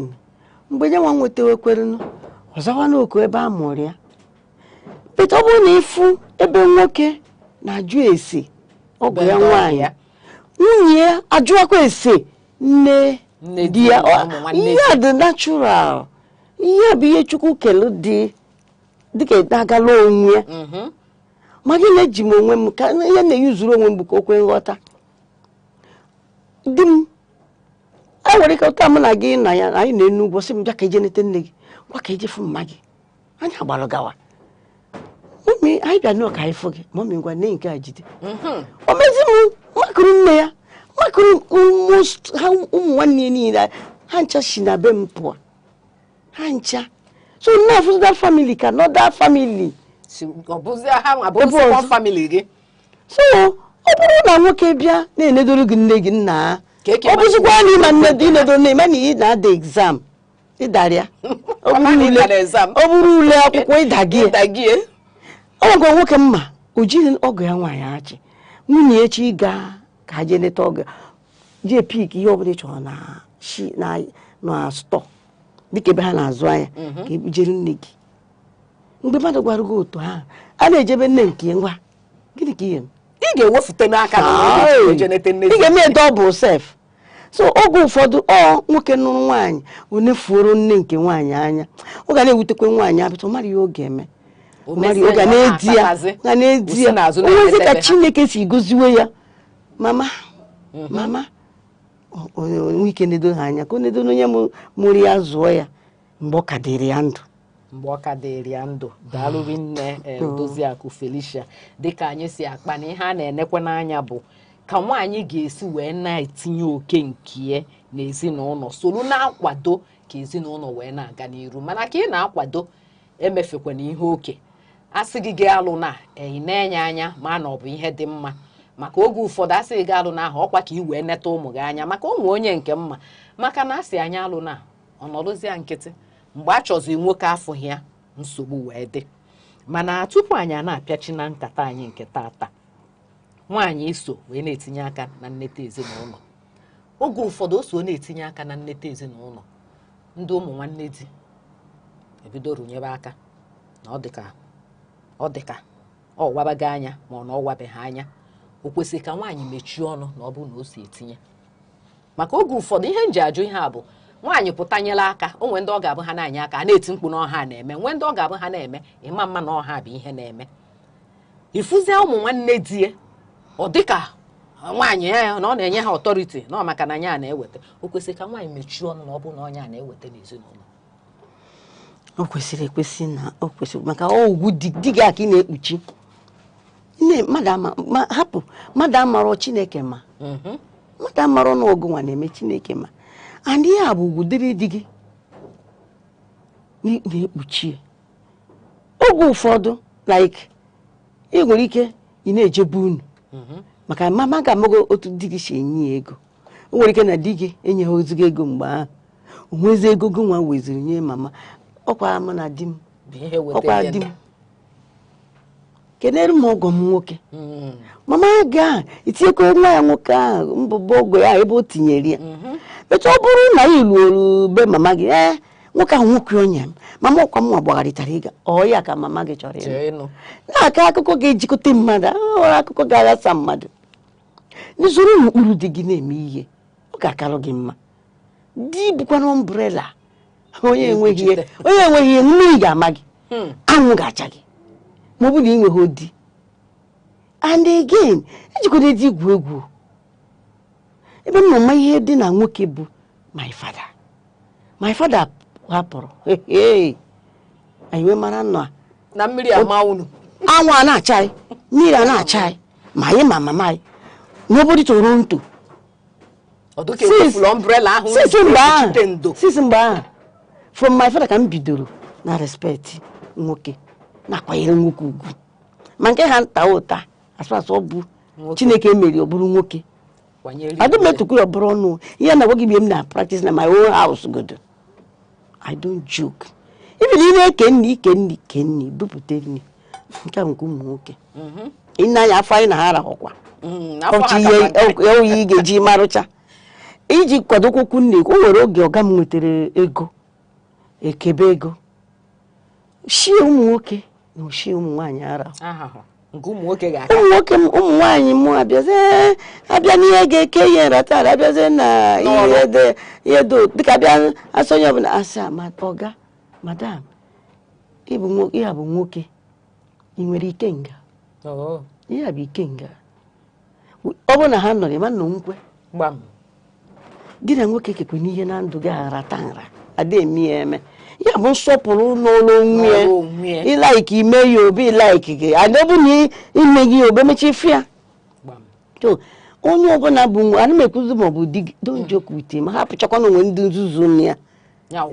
mgbe nye nwa nwetawekwerenụ ọzawa n'oku ebe a mụrụ ya pete ọ bụrụ na ịfụ ebe nwoke na-ajụ ese ọ bụ ya nwaanyị nwunye ya ajụakwa ese nne di ya ihe a dị natural ihe bụ ihe Chukwu kelu dịka agala onwe ya ma gị na-eji m onwe m ka ihe na-eyuzuru onwe m bụ ka o kwe nghọta di m a nwere ike ụta m na gị na ya anyị na-enu ugbo sị m bịa ka eje nete nne gị gwa ka eje fụ mma gị anyị agbalụ gawa mami anyị bịa n'ụka anyị fụ gị mami ngwa nne nke a jide o mezi m makụrụ nne ya makụrụ ụmụ nwanne niile ha ncha si na be m pụọ ha ncha so na that family ka another family so ọ bụrụ na nwoke bịa na-enedoro gị nne gị nna ọ bụzikwa na ịma nne dị inedoro na ịma na ị na-ada exam ịdarịa ọ bụrụ ule akwụkwọ ịdagie ọ gwa nwoke mma o jighị ọgụ ya nwaanyị achị nwunye echi ịga ka ha jee neta ọgụ jee pik ihe ọbụla ị chọrọ na stọọ dịka ebe ha na-azụ anya ka ebujere nne gị mgbe mmadụ gwara gị otu ha a na-ejebe nne nke ngwa gịnị ka ihe ị ga-ewefute n'aka ị ga-eme double self so oge ụfọdụ nwoke nụrụ nwaanyị onye fuoro nne nke nwaanyị anya ọ ga na-ewutekwe nwaanyị abịta ọ mara ihe ọ ga-eme ọ ga na-edi ya onwezi ka Chineke si goziwe ya mama onwe ike nedo ha anya ka o nedo onye mụrụ ya zụọ ya mgbe ọ ka dịrị ya ndụ daalụrị nne Doziakụ Felicia dịka anyị si akpa na ihe a na-enekwe n'anya bụ ka nwaanyị ga-esi wee na-etinye oke nke ya n'ezinụlọ soro na-akwado ka ezinụlọ wee na-aga n'iru mana ka ị na-akwado emefekwana ihe oke asị gị alụ na na-enye anya ma na ọ bụ ihe dị mma maka oge ụfọdụ asị gị alụ na ahụ ọkwa ka ị wee neta ụmụ gị anya maka ụmụ onye nke mma maka na asị anya alụ na ọnọdụzia nkịtị mgbe a chọzi nwoke afụghị ya nsogbu wee dị mana tupu anyị na-apịachi na nkata anyị nke tata nwaanyị iso wee na-etinye aka na nneta ezinụlọ oge ụfọdụ o so na-etinye aka na nneta ezinụlọ ndị ụmụ nwanne di ebido runyebe aka na ọ dịka ọ wabaghị anya ma ọ na ọ wabeghị anya o kwesịrị ka nwaanyị mechie ọnụ na ọ bụ na o si etinye maka oge ụfọdụ ihe nji ajụ ihe a bụ nwaanyị pụtanyela aka o nwee ndị ọ ga-abụ ha na-anya aka na-eti mkpu na ọha na-eme nwee ndị ọ ga-abụ ha na-eme ịma mma na ọha bụ ihe na-eme ifụzie ụmụ nwanne die ọ dịka nwaanyị ya na ọ na-enye ha ọtọriti na ọ maka na anya na-eweta o kwesịrị ka nwaanyị mechie ọnụ na ọ bụ na ọnya na-eweta n'ezinụlọ o kwesịrị ekwesị na o kwesịrị maka ogwu di gị aka ị na-ekpuchi hapụ mmadụ amarọ Chineke ma mmadụ amarọ na ọgụ nwa na-eme Chineke ma and ihe a bụ ugwu dịrị di gị na-ekpuchie oge ụfọdụ like ị nwere ike ị na-ejebe unu maka mama ga-amago otu di gị si enye ya ego o nwere ike na di gị enyeghị ozigo ego mgbe ahụ onwezi ego gị nwa weziri nye mama ọkwa m na di m ọkwa di m kenere m ọgọ m nwoke mama ga itinyekwa nwa ya nwoke ahụ mbụbọ ọgọ ya ebe o tinyere ya etu ọ bụrụ na ị luoro be mama gị nwoke ahụ nwoke onye m mama ọkwa m gbagharịtara ịga ọ ya ka mama gị chọrọ ịnụ na-aka akụkọ ga-ejikọta mmadụ akụkọ ga-aghasa mmadụ n'usoro n'okpuru dị gị na-eme ihe ọ ga-akarụ gị mma di bụkwana ọmbrela onye enweghị ihe mmiri ga-ama gị anwụ ga-acha gị ma ọ bụ na ị nweghị odi and again ejikọta dị igwu egwu ebe m na-ama ihe dị na nwoke bụ my father hapụrụ anyị wee mara na mmiri ama unu anwụ a na-acha mmiri a na-acha ma anyị ma mama anyị n'obodo Toronto since mgbe ahụ from my father ka m bidoro na respect nwoke na-akwanyere nwoke ugwu ma nke ha nta ụta asụsụ ọ bụ Chineke meri ọ bụrụ nwoke adịmetukwu ọ bụrụ ọnụ ihe na gị m na practice na my own house godo I don't joke even ị na-eke nni bupụta nri nke a nke ụmụ nwoke ịna anya afọ anyị na ha rahụkwa ewughị ị ga-eji marụcha iji kwadokwa okwu nne o nwere oge ọga m nwetara ego ekebe ego shie ụmụ nwoke na oshie ụmụ nwaanyị ara ụmụ nwaanyị mụ abịa n'ihe ga-eke ihe nratara abịazie na ihe dịka abịa asonye ọbụla asị ọga madam ihe a bụ nwoke ị nwere ike nga ihe a bụ ike nga ọ bụ na ha nọrọ ma nọ nkwe gbam gị na nwoke kekwe n'ihe na ndụ gị aghara nra ada eme ya eme ya bụ nsọpụrụ n'ụlọ onwe ịlaiki ime ya obe ịlaiki gị adọbụ na ime gị obe mechie fịa onye ọbụla bụ ana m ekwuzi ma ọ bụ di gị don't joke with him ha pụchakwana onwe ndị nzuzu na ya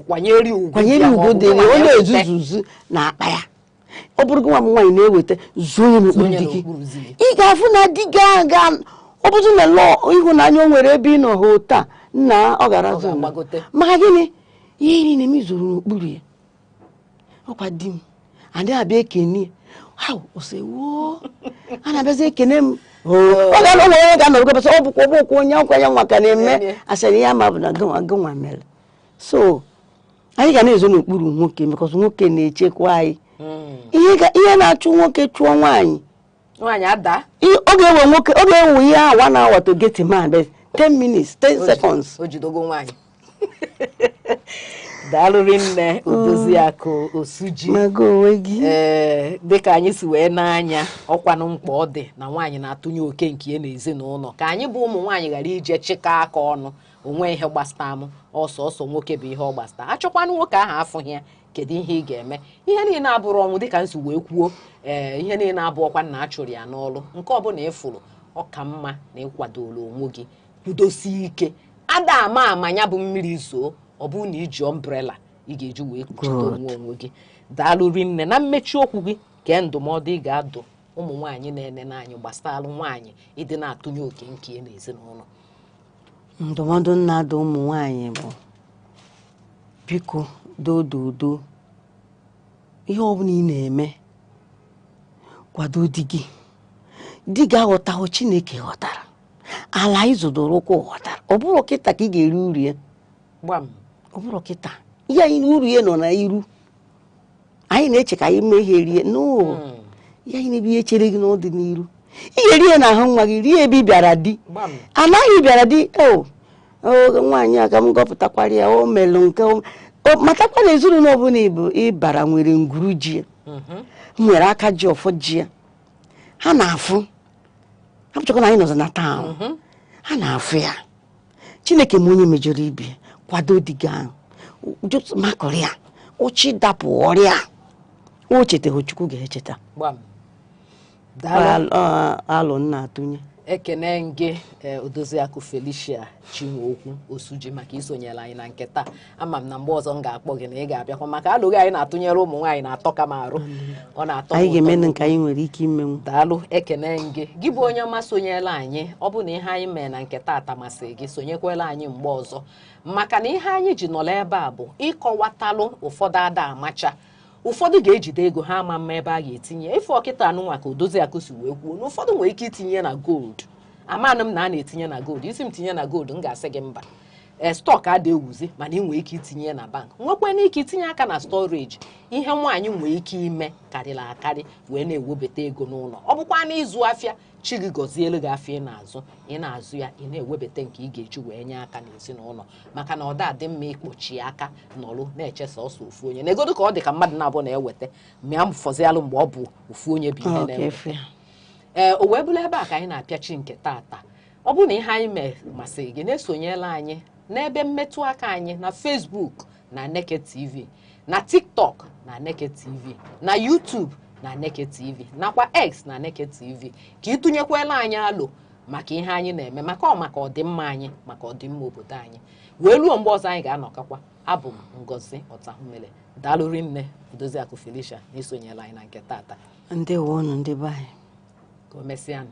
kwanyere ugwu dịrị onye ezuzuzu na akpa ya ọ bụrụ gị nwa m nwaanyị na-eweta zuo ya n'okpuru di gị ị ga-afụ na di gị aga ọ bụzi na lọọ ịhụnanya o nwere ebe ị nọ ha taa nna ọ gara azụ maka gịnị ihe niile m zoro n'okpuru ya ọkwa di m adị abịa ekene ha osewo a na-abịazi ekene m ọ gara ụlọ onye ga-anọrọgopesa ọ bụkwa ọgbọkwa onye nkwa ya nwa ka na-eme asịrị ya ma bụ na gịnwa mere so anyị ga na-ezo n'okpuru nwoke because nwoke na-echekwa anyị ihe na-achụ nwoke chụọ nwaanyị ada ọ ga-ewe nwoke ọ ga-ewe ihe a 1 hour to get him man 10 minutes 10 seconds o jidogo nwaanyị daalụrị nne Odoziakụ Osuji dịka anyị si wee n'anya ọkwanụ mkpa ọ dị na nwaanyị na-atụnye oke nke ya n'ezinụlọ ka anyị bụ ụmụ nwaanyị ghara ije chịka aka ọnụ onwe ihe gbasata m ọsọ nwoke bụ ihe ọ gbasata achọkwanụ nwoke ahụ afụghị ya kedu ihe ị ga-eme ihe niile abụrụ ọnwụ dịka nsi wee kwuo ihe niile abụọkwa na achụrụ ya n'ọlụ nke ọbụla ịfụrụ ọka mma na ịkwadola onwe gị kwudosie ike ada ama ya bụ mmiri zoo ọ bụ na iji ọmbrela ị ga-eji wee kpuchite onwe gị daalụ rinne na mmechi okwu gị kee ndụmọdụ ị ga-adụ ụmụ nwaanyị na-ene n'anyị gbasara nwaanyị ịdị na-atụnye oke nke n'ezinụlọ ndụmọdụ nna-adụ ụmụ nwaanyị bụ biko dododo ihe ọ bụla ị na-eme kwado di gị aghọtaghị Chineke ghọtara ala ịzụdoro ụkwụ ghọtara ọ bụrụ kịta ka ị ga-eri uru ya gbam ọ bụrụ kịta ihe anyị uru ya nọ na iru anyị na-eche ka anyị mee ihe rie no ihe anyị na-ebi ihe chere gị n'ọdịnihu ị ga-eri ya n'ahụ nwa gị rie ebe ị bịara di anaghị bịara di nwaanyị a ka m gọpụtakwara ya o melụ nke matakwa na ezinụlọ ọbụla ịbara nwere ngwuru ji ya nwere aka ji ọfọ ji ya ha na-afụ hapụchakwa na anyị nọzọ na taa ha na-afụ ya Chineke m onye mejọrọ ibi kwado di gị ahụ makọrọ ya uchi dapụ ọrịa o chetaghị Chukwu ga-echeta alụ nna atụnye ekene nge Odoziakụ Felicia Chinwokwu Osuji maka isonyela anyị na nketa ama m na mgbe ọzọ m ga-akpọ gị na ị ga-abịakwa maka alụghị anyị na-atụnyere ụmụ nwaanyị na-atọ ka m arụ ọ na-atọ anyị ga-eme nke anyị nwere ike imenwu daalụ ekene nge gị bụ onye ọma sonyela anyị ọ bụ na ihe anyị mee na nketa atamasị gị sonyekwela anyị mgbe ọzọ maka na ihe anyị ji nọla ebe a bụ ịkọwatalụ ụfọdụ ada amacha ụfọdụ ga-ejide ego ha ama mma ebe a ga-etinye ife ọkịta anụnwa ka Odoziakụ si wee kwuo na ụfọdụ nwere ike itinye na gold amanụ m na a na-etinye na gold isi m tinye na gold m ga-asị gị mba stọk ada ewuzi mana ị nwere ike itinye na bank nwekwana ike itinye aka na storage ihe nwaanyị nwere ike ime karịrị akarị wee na-ewebata ego n'ụlọ ọ bụkwa na ịzụ afịa chi gị gọzielu gị afịa ị na-azụ ya ị na-ewebata nke ị ga-eji wee nye aka n'ezinụlọ maka na ọ dị mma ikpochi aka nọrụ na-echesa ọsọ ofu onye na-egodo ka ọ dị ka mmadụ na-abụ na-eweta ma m fọzialụ mgbe ọ bụ ofu onye bụ ihe na-eweta o wee bụrụ ebe a ka anyị na-apịachi nke tata ọ bụ na ihe anyị masịrị gị na-esonyela anyị n'ebe mmetụ aka anyị na Facebook na Aneke TV na TikTok na Aneke TV na YouTube na Aneke TV nakwa X na Aneke TV ka ị tụnyekwala anyị alụ maka ihe anyị na-eme maka ọdịmma anyị maka ọdịmma obodo anyị wee ruo mgbe ọzọ anyị ga-anọkakwa abụ m Ngozi Ọtahumele daalụ rinne Odoziakụ Felicia na-esonyela anyị na nke tata ndewo unu ndị be anyị ka o mesịanụ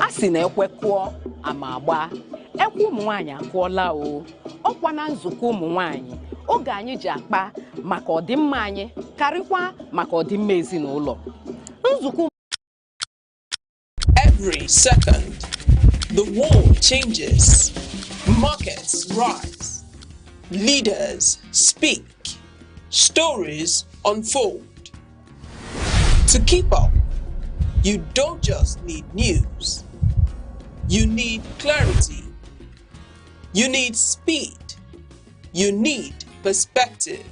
a sị na ekwe kụọ ama agba ekwe ụmụ nwaanyị akụọla o ọkwa na nzukọ ụmụ nwaanyị oge anyị ji akpa maka ọdịmma anyị karịkwa maka ọdịmma ezinụlọ nzukọ every second the world changes, markets rise, leaders speak, stories unfold. To keep up, you don't just need news. You need clarity. You need speed. You need perspective.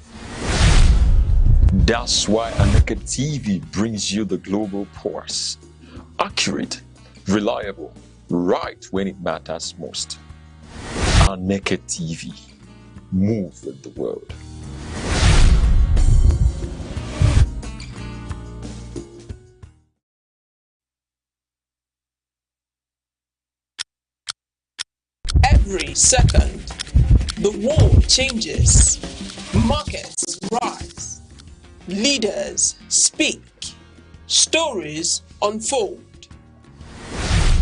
That's why Aneke TV brings you the global pulse. Accurate, reliable, right when it matters most. Aneke TV. Move with the world. Every second, the world changes, markets rise, leaders speak, stories unfold.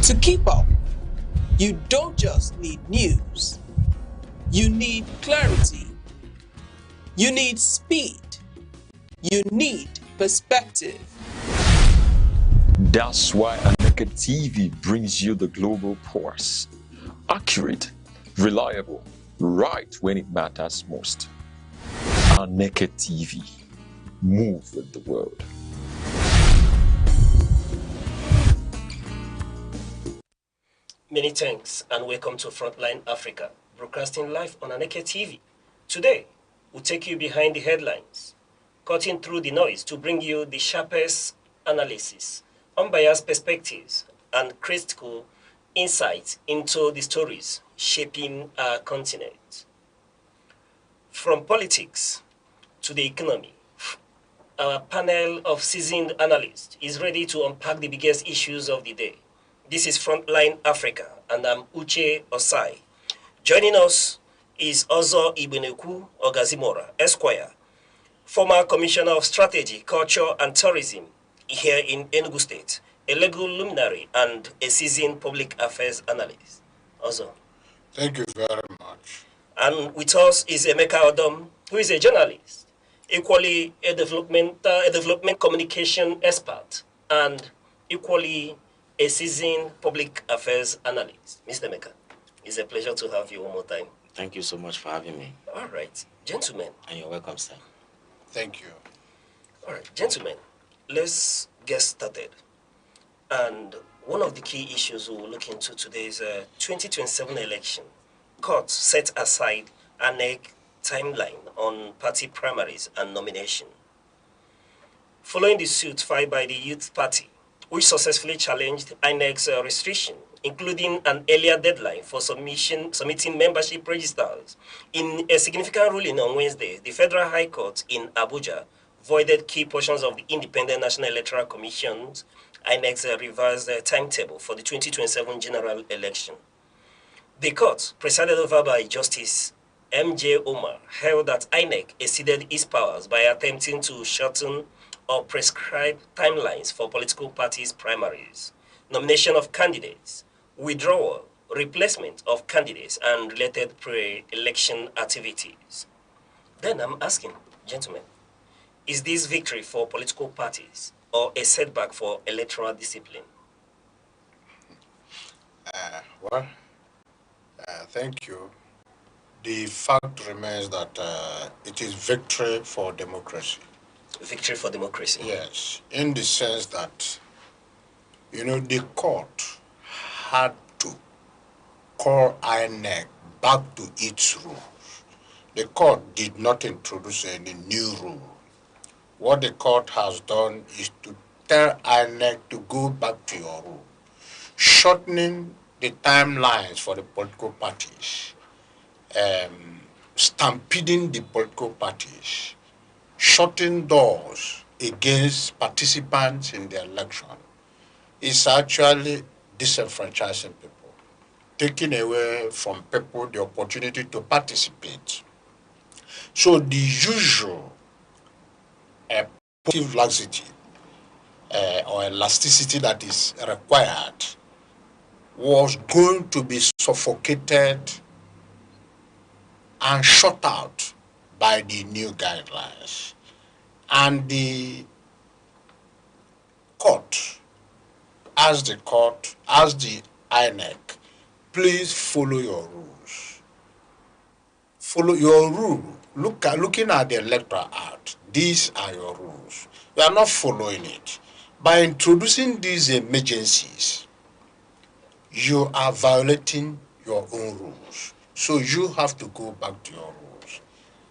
To keep up, you don't just need news. You need clarity. You need speed. You need perspective. That's why Aneke TV brings you the global pulse. Accurate, reliable, right when it matters most. Aneke TV. Move with the world. Many thanks and welcome to Frontline Africa, broadcasting live on Aneke TV. Today, we'll take you behind the headlines, cutting through the noise to bring you the sharpest analysis, unbiased perspectives, and critical insight into the stories shaping our continent. From politics to the economy, our panel of seasoned analysts is ready to unpack the biggest issues of the day. This is Frontline Africa, and I'm Uche Osai. Joining us is Ozo Ibeneku Ogazimora, Esquire, former Commissioner of Strategy, Culture and Tourism here in Enugu State, a legal luminary and a seasoned public affairs analyst. Ozo. Thank you very much. And with us is Emeka Odom, who is a journalist, equally a development communication expert, and equally a seasoned public affairs analyst. Mr. Emeka, it's a pleasure to have you one more time. Thank you so much for having me. All right, gentlemen. And you're welcome, sir. Thank you. All right, gentlemen, let's get started. And one of the key issues we'll look into today is 2027 election. Court set aside INEC timeline on party primaries and nomination. Following the suit filed by the Youth Party, which successfully challenged INEC's restriction, including an earlier deadline for submitting membership registers, in a significant ruling on Wednesday, the Federal High Court in Abuja voided key portions of the Independent National Electoral Commission's INEC's revised timetable for the 2027 general election. The court, presided over by Justice M.J. Omar, held that INEC exceeded its powers by attempting to shorten or prescribe timelines for political parties' primaries, nomination of candidates, withdrawal, replacement of candidates, and related pre-election activities. Then I'm asking, gentlemen, is this victory for political parties or a setback for electoral discipline? Thank you. The fact remains that it is victory for democracy. Victory for democracy? Yes, in the sense that, the court had to call INEC back to its rules. The court did not introduce any new rule. What the court has done is to tell INEC to go back to your rule, shortening the timelines for the political parties, stampeding the political parties, shutting doors against participants in the election is actually disenfranchising people, taking away from people the opportunity to participate. So the usual positive laxity or elasticity that is required was going to be suffocated and shut out by the new guidelines. And the court asked the INEC, please follow your rules. Follow your rule. Looking at the Electoral Act, these are your rules. You are not following it. By introducing these emergencies, you are violating your own rules. So you have to go back to your rules.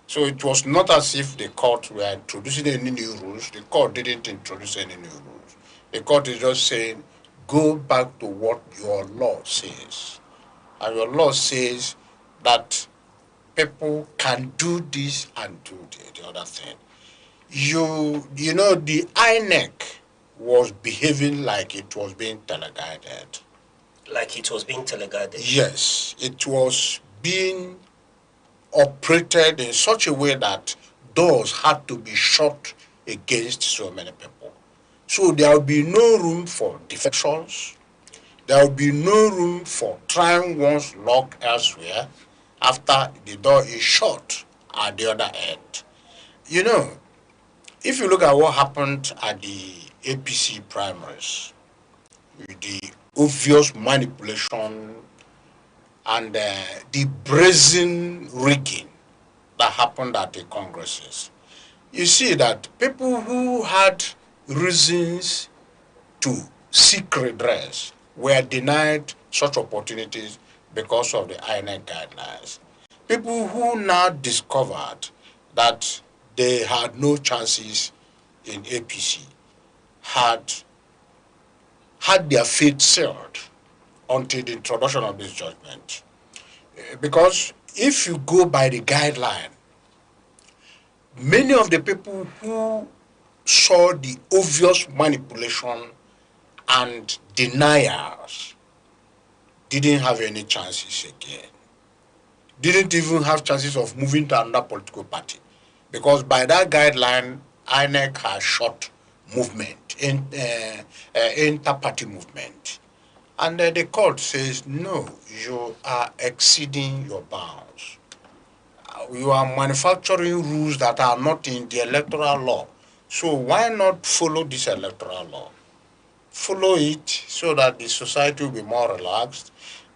So it was not as if the court were introducing any new rules. The court didn't introduce any new rules. The court is just saying, go back to what your law says. And your law says that people can do this and do the other thing. You know, the INEC was behaving like it was being teleguided. Like it was being teleguided? Yes, it was being operated in such a way that doors had to be shut against so many people. So there will be no room for defections. There will be no room for trying one's luck elsewhere after the door is shut at the other end. You know, if you look at what happened at the APC primaries, with the obvious manipulation and the brazen rigging that happened at the congresses, you see that people who had reasons to seek redress were denied such opportunities because of the INEC guidelines. People who now discovered that they had no chances in APC had their fate sealed until the introduction of this judgment. Because if you go by the guideline, many of the people who saw the obvious manipulation and denials didn't have any chances again. Didn't even have chances of moving to another political party. Because by that guideline, INEC has shut movement, inter-party movement. And the court says, no, you are exceeding your bounds. you are manufacturing rules that are not in the electoral law. So why not follow this electoral law? Follow it so that the society will be more relaxed.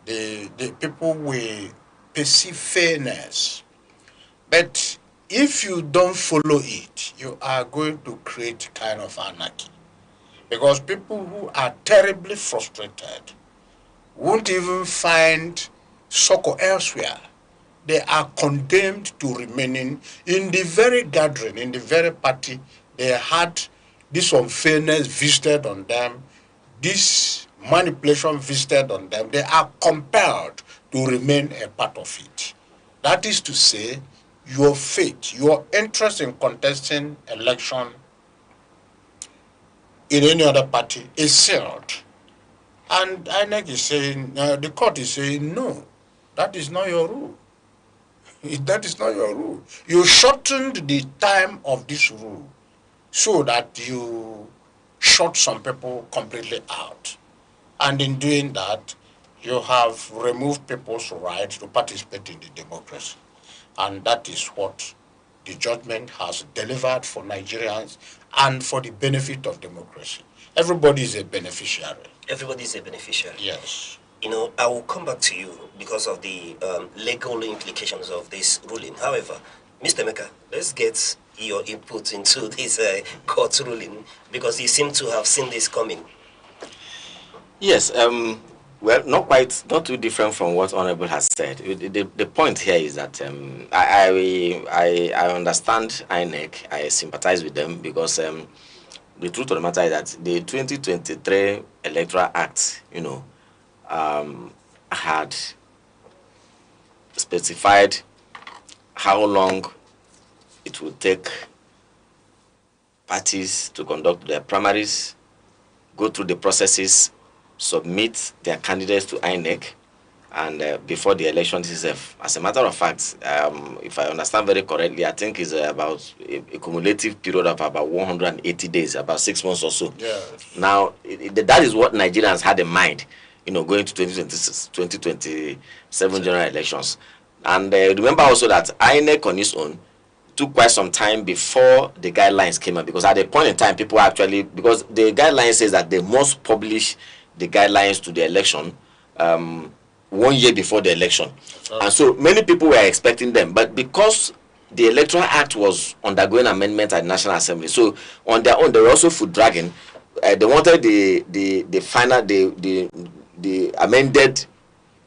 The people will perceive fairness. But if you don't follow it, you are going to create kind of anarchy. Because people who are terribly frustrated won't even find succor elsewhere. They are condemned to remaining in the very gathering, in the very party. They had this unfairness visited on them, this manipulation visited on them. They are compelled to remain a part of it. That is to say, your fate, your interest in contesting election in any other party is sealed. And INEC is saying, the court is saying, no, that is not your rule. That is not your rule. You shortened the time of this rule so that you shut some people completely out. And in doing that, you have removed people's right to participate in the democracy. And that is what the judgment has delivered for Nigerians and for the benefit of democracy. Everybody is a beneficiary. Everybody is a beneficiary. Yes. You know, I will come back to you because of the legal implications of this ruling. However, Mr. Emeka, let's get your input into this court ruling because you seem to have seen this coming. Yes, well, not too different from what Honorable has said. The point here is that I understand INEC, I sympathize with them because the truth of the matter is that the 2023 Electoral Act, you know, had specified how long it would take parties to conduct their primaries, go through the processes, submit their candidates to INEC, and before the election itself. As a matter of fact, if I understand very correctly, I think it's about a cumulative period of about 180 days, about 6 months or so. Yes. Now, that is what Nigerians had in mind, you know, going to 2027 general elections. And remember also that INEC on its own took quite some time before the guidelines came out, because at the point in time, people actually, because the guidelines says that they must publish the guidelines to the election 1 year before the election. And so many people were expecting them, but because the Electoral Act was undergoing amendment at the National Assembly, so on their own, they were also foot dragging. They wanted the amended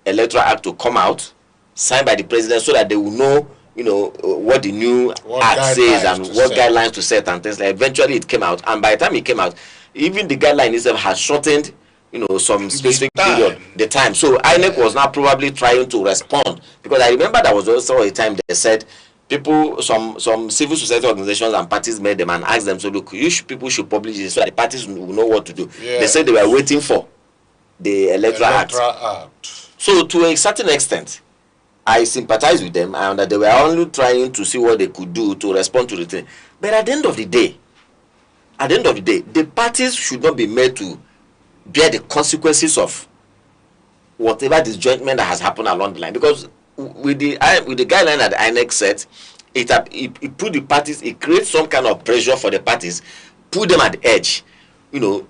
Electoral Act to come out, signed by the president, so that they will know, you know, what the new act says and what guidelines to set and things like. Eventually, it came out, and by the time it came out, even the guideline itself has shortened, you know, some specific period, the time. So INEC was now probably trying to respond, because I remember there was also a time they said people, some civil society organizations and parties met them and asked them, so look, people should publish this so that the parties will know what to do. Yes. They said they were waiting for the Electoral Act. So to a certain extent, I sympathize with them, and that they were only trying to see what they could do to respond to the thing. But at the end of the day, the parties should not be made to bear the consequences of whatever disjointment that has happened along the line. Because with the guideline that INEC set, it put the parties, it creates some kind of pressure for the parties, put them at the edge, you know,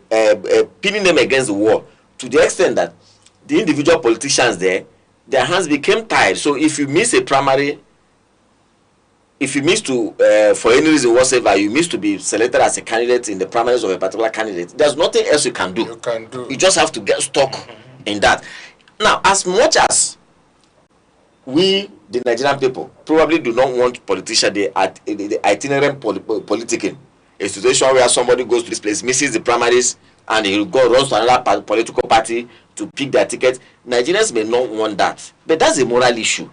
pinning them against the wall, to the extent that the individual politicians there, their hands became tied. So if you miss a primary, if you miss to, for any reason whatsoever, you miss to be selected as a candidate in the primaries of a particular candidate, there's nothing else you can do. You just have to get stuck in that. Now, as much as we, the Nigerian people, probably do not want politicians, the itinerant politicking, a situation where somebody goes to this place, misses the primaries, and he will runs to another political party to pick their ticket. Nigerians may not want that, but that's a moral issue.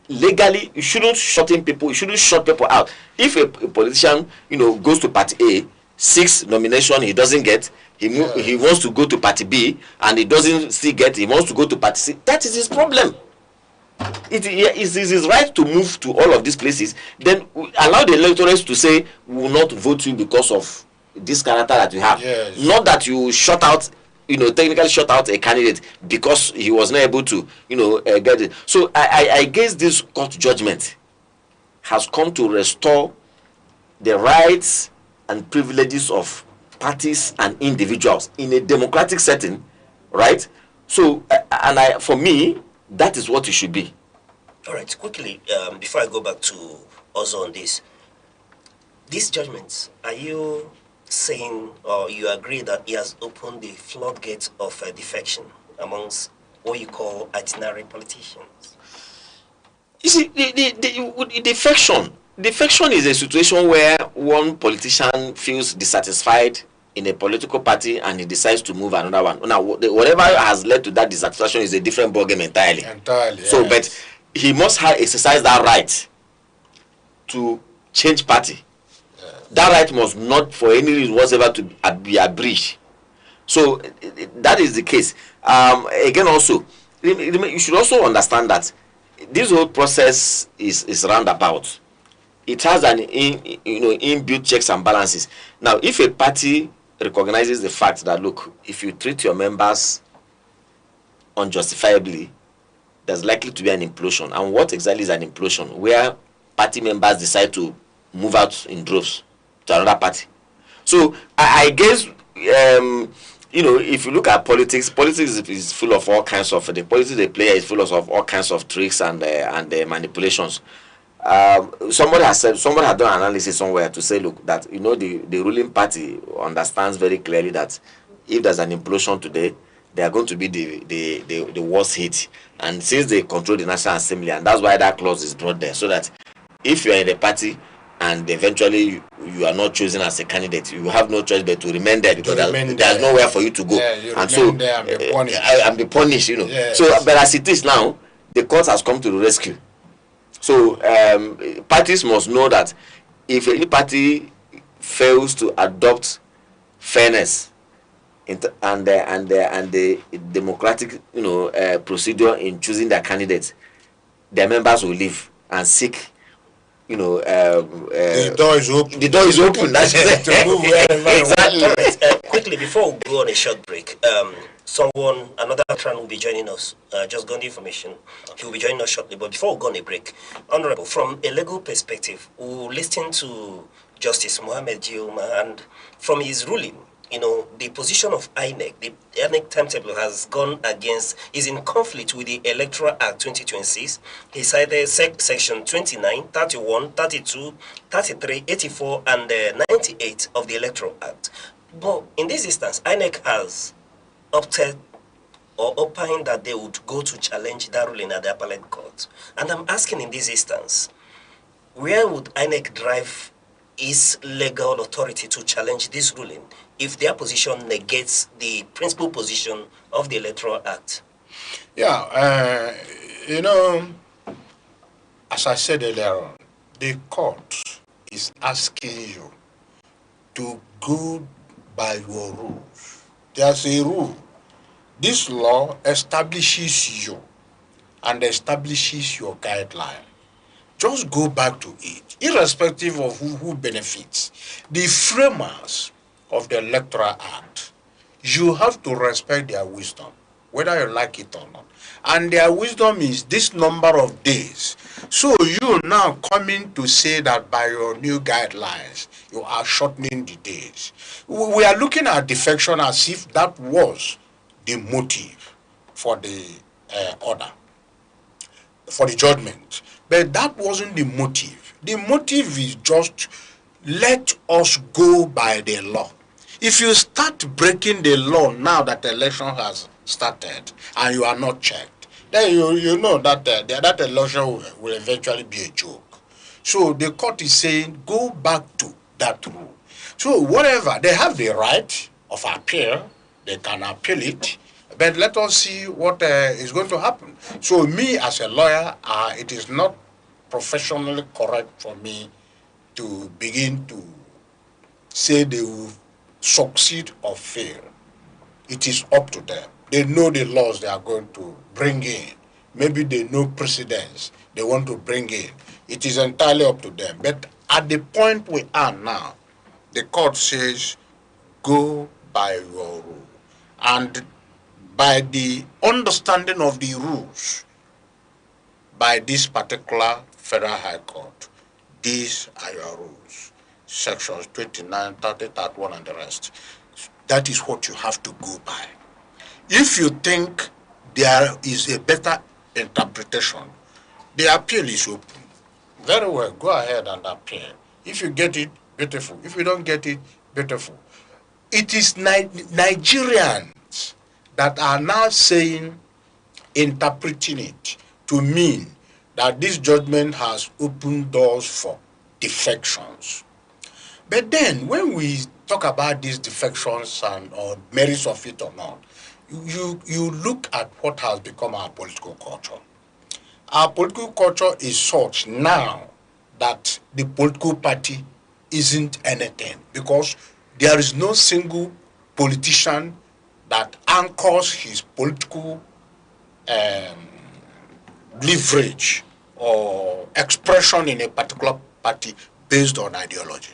Legally, you shouldn't shutting people. You shouldn't shut people out. If a politician, you know, goes to Party A, 6 nomination he doesn't get, he wants to go to Party B, and he doesn't still get. He wants to go to Party C. That is his problem. It is his right to move to all of these places. Then allow the electors to say, we will not vote you because of this character that you have. Yes. Not that you shut out, you know, technically shut out a candidate because he was not able to, you know, get it. So I guess this court judgment has come to restore the rights and privileges of parties and individuals in a democratic setting, right? So, for me, that is what it should be. All right, quickly, before I go back to also on this, these judgments, are you saying or you agree that he has opened the floodgates of defection amongst what you call itinerary politicians? You see, the defection is a situation where one politician feels dissatisfied in a political party and he decides to move another one. Now, whatever has led to that dissatisfaction is a different ballgame entirely. So, yes. But he must have exercised that right to change party. Yes. That right must not, for any reason whatsoever, to be abridged. So, that is the case. Again, also, you should also understand that this whole process is roundabout. It has an inbuilt checks and balances. Now, if a party recognizes the fact that, look, if you treat your members unjustifiably, there's likely to be an implosion. And what exactly is an implosion? Where party members decide to move out in droves to another party. So I guess if you look at politics is full of all kinds of the politics they play is full of all kinds of tricks and manipulations. Somebody had done an analysis somewhere to say, look, that the ruling party understands very clearly that if there's an implosion today, they are going to be the worst hit. And since they control the National Assembly, and that's why that clause is brought there, so that if you are in the party and eventually you are not chosen as a candidate, you have no choice but to remain there, because there's nowhere for you to go. And so and be punished, Yes. So, but as it is now, the court has come to the rescue. So parties must know that if any party fails to adopt fairness and the democratic procedure in choosing their candidates, their members will leave and seek. The door is open. The door is open. That's exactly. Quickly, before we go on a short break, another veteran will be joining us. Just got the information. He will be joining us shortly. But before we go on a break, Honorable, from a legal perspective, we'll listen to Justice Mohammed Jioma, and from his ruling, the position of INEC, the INEC timetable is in conflict with the Electoral Act 2026. He cited section 29, 31, 32, 33, 84, and 98 of the Electoral Act. But in this instance, INEC has opted or opined that they would go to challenge that ruling at the appellate court. And I'm asking in this instance, where would INEC drive its legal authority to challenge this ruling if their position negates the principal position of the Electoral Act? Yeah, as I said earlier on, the court is asking you to go by your rules. There's a rule. This law establishes you and establishes your guideline. Just go back to it, irrespective of who benefits. The framers of the Electoral Act, you have to respect their wisdom, whether you like it or not. And their wisdom is this number of days. So you now coming to say that by your new guidelines, you are shortening the days. We are looking at defection as if that was the motive for the order, for the judgment. But that wasn't the motive. The motive is just let us go by the law. If you start breaking the law now that the election has started and you are not checked, then you know that that election will eventually be a joke. So the court is saying go back to that rule. So whatever, they have the right of appeal, they can appeal it, but let us see what is going to happen. So me as a lawyer, it is not professionally correct for me to begin to say they will succeed or fail. It is up to them. They know the laws they are going to bring in. Maybe they know precedents they want to bring in. It is entirely up to them. But at the point we are now, the court says, go by your rule. And by the understanding of the rules by this particular Federal High Court, these are your rules. Sections 29, 30, 31, and the rest. That is what you have to go by. If you think there is a better interpretation, the appeal is open. Very well, go ahead and appeal. If you get it, beautiful. If you don't get it, beautiful. It is Nigerians that are now saying, interpreting it to mean that this judgment has opened doors for defections. But then, when we talk about these defections and or merits of it or not, you look at what has become our political culture. Our political culture is such now that the political party isn't anything, because there is no single politician that anchors his political leverage or expression in a particular party based on ideology.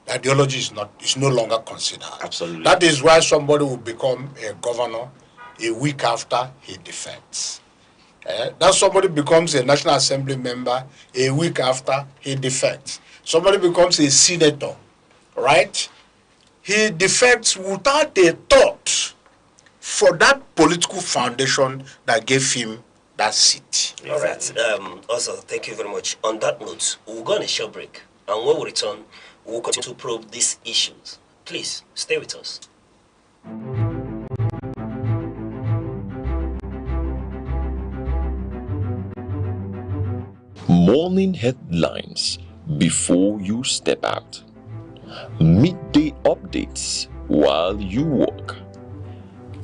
Ideology is no longer considered. Absolutely. That is why somebody will become a governor a week after he defects. That somebody becomes a National Assembly member a week after he defects. Somebody becomes a senator, right? He defects without a thought for that political foundation that gave him that seat. All right. Also, thank you very much. On that note, we'll go on a short break. And when we return, we'll continue to probe these issues. Please, stay with us. Morning headlines before you step out. Midday updates while you walk.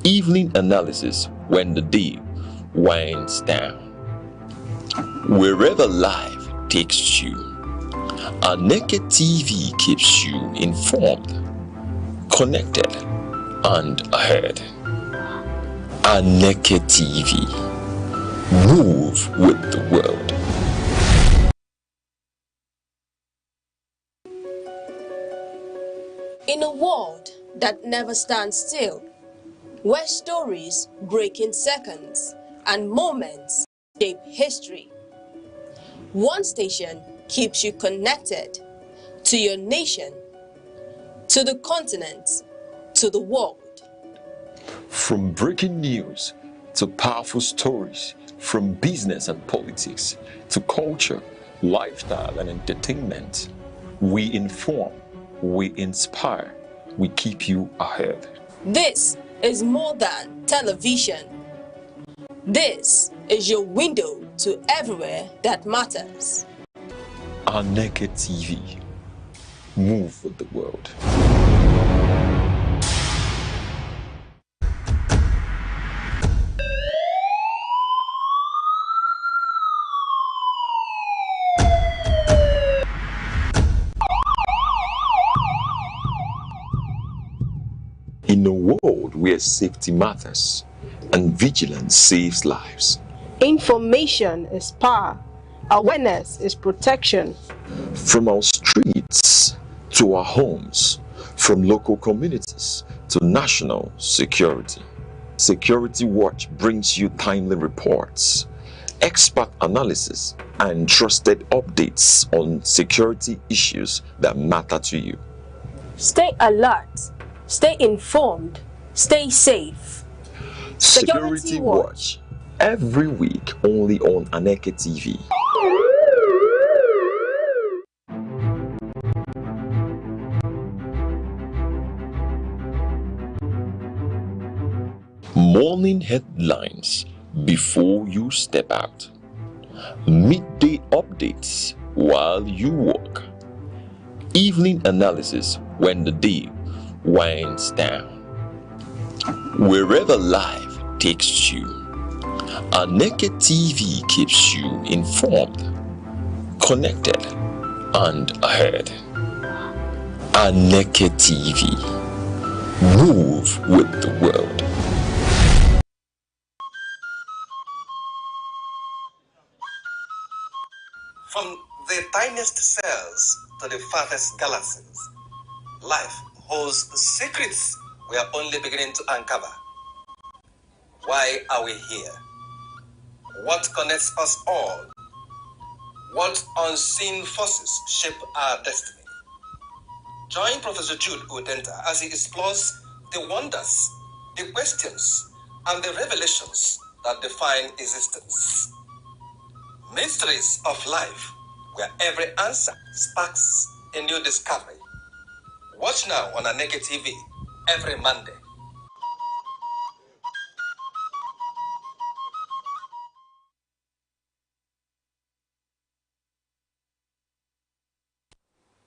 Evening analysis when the day winds down. Wherever life takes you, Aneke TV keeps you informed, connected, and ahead. Aneke TV. Move with the world. In a world that never stands still, where stories break in seconds and moments shape history, one station keeps you connected to your nation, to the continent, to the world. From breaking news to powerful stories, from business and politics to culture, lifestyle and entertainment, we inform, we inspire, we keep you ahead. This is more than television. This is your window to everywhere that matters. Aneke TV. Move with the world. In a world where safety matters and vigilance saves lives, Information is power. Awareness is protection. from our streets to our homes, from local communities to national security, Security Watch brings you timely reports, expert analysis, and trusted updates on security issues that matter to you. Stay alert, stay informed, stay safe. Security Watch, every week only on Aneke TV. Morning headlines before you step out. Midday updates while you walk. Evening analysis when the day winds down. Wherever life takes you, Aneke TV keeps you informed, connected, and ahead. Aneke TV. Move with the world. From the tiniest cells to the farthest galaxies, life holds secrets we are only beginning to uncover. Why are we here? What connects us all? What unseen forces shape our destiny? Join Professor Jude Udenta as he explores the wonders, the questions, and the revelations that define existence. Mysteries of life, where every answer sparks a new discovery. Watch now on Aneke TV every Monday.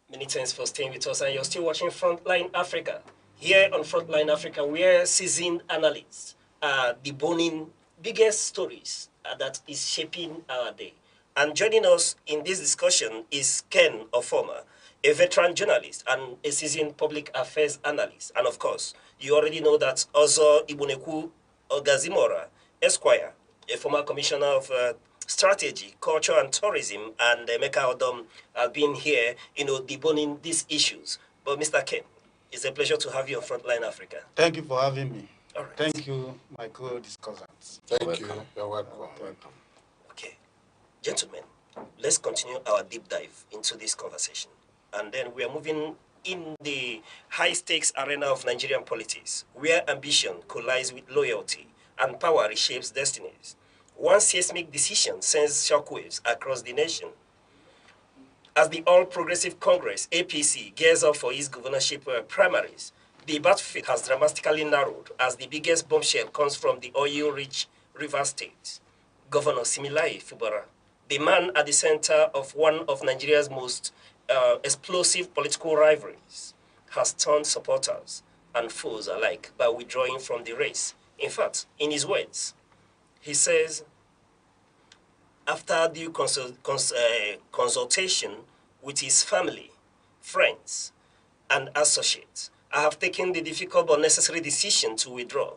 Many thanks for staying with us, and you're still watching Frontline Africa. Here on Frontline Africa, we're seasoned analysts, deboning biggest stories that is shaping our day. And joining us in this discussion is Ken Ofoma, a veteran journalist and a seasoned public affairs analyst. And of course, you already know that Ozo Ibuneku Ogazimora, Esquire, a former commissioner of strategy, culture, and tourism, and Emeka Odom have been here, deboning these issues. But Mr. Ken, it's a pleasure to have you on Frontline Africa. Thank you for having me. All right. Thank you, my co-discussants. Thank you. You're welcome. Okay. Gentlemen, let's continue our deep dive into this conversation. And then we are moving in the high-stakes arena of Nigerian politics, where ambition collides with loyalty and power reshapes destinies. One seismic decision sends shockwaves across the nation. As the All Progressive Congress, APC, gears up for its governorship primaries, the battlefield has dramatically narrowed as the biggest bombshell comes from the oil-rich Rivers State. Governor Similaye Fubara, the man at the center of one of Nigeria's most explosive political rivalries, has turned supporters and foes alike by withdrawing from the race. In fact, in his words, he says, after due consultation with his family, friends, and associates, I have taken the difficult but necessary decision to withdraw,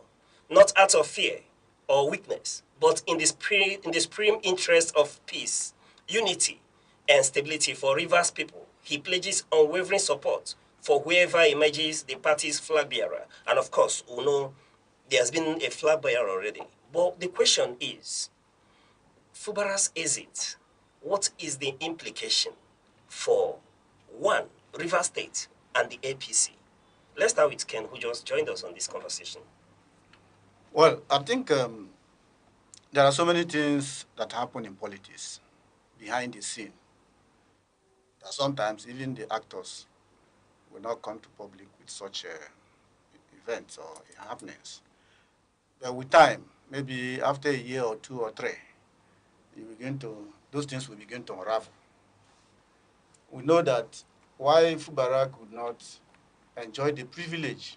not out of fear or weakness, but in the supreme interest of peace, unity, and stability for Rivers people. He pledges unwavering support for whoever emerges the party's flag bearer. And of course, we know there's been a flag bearer already. But the question is, Fubara's exit, what is the implication for, one, Rivers State and the APC? Let's start with Ken, who just joined us on this conversation. Well, I think there are so many things that happen in politics behind the scene that sometimes even the actors will not come to public with such events or happenings. But with time, maybe after a year or two or three, those things will begin to unravel. We know that why Fubara could not enjoy the privilege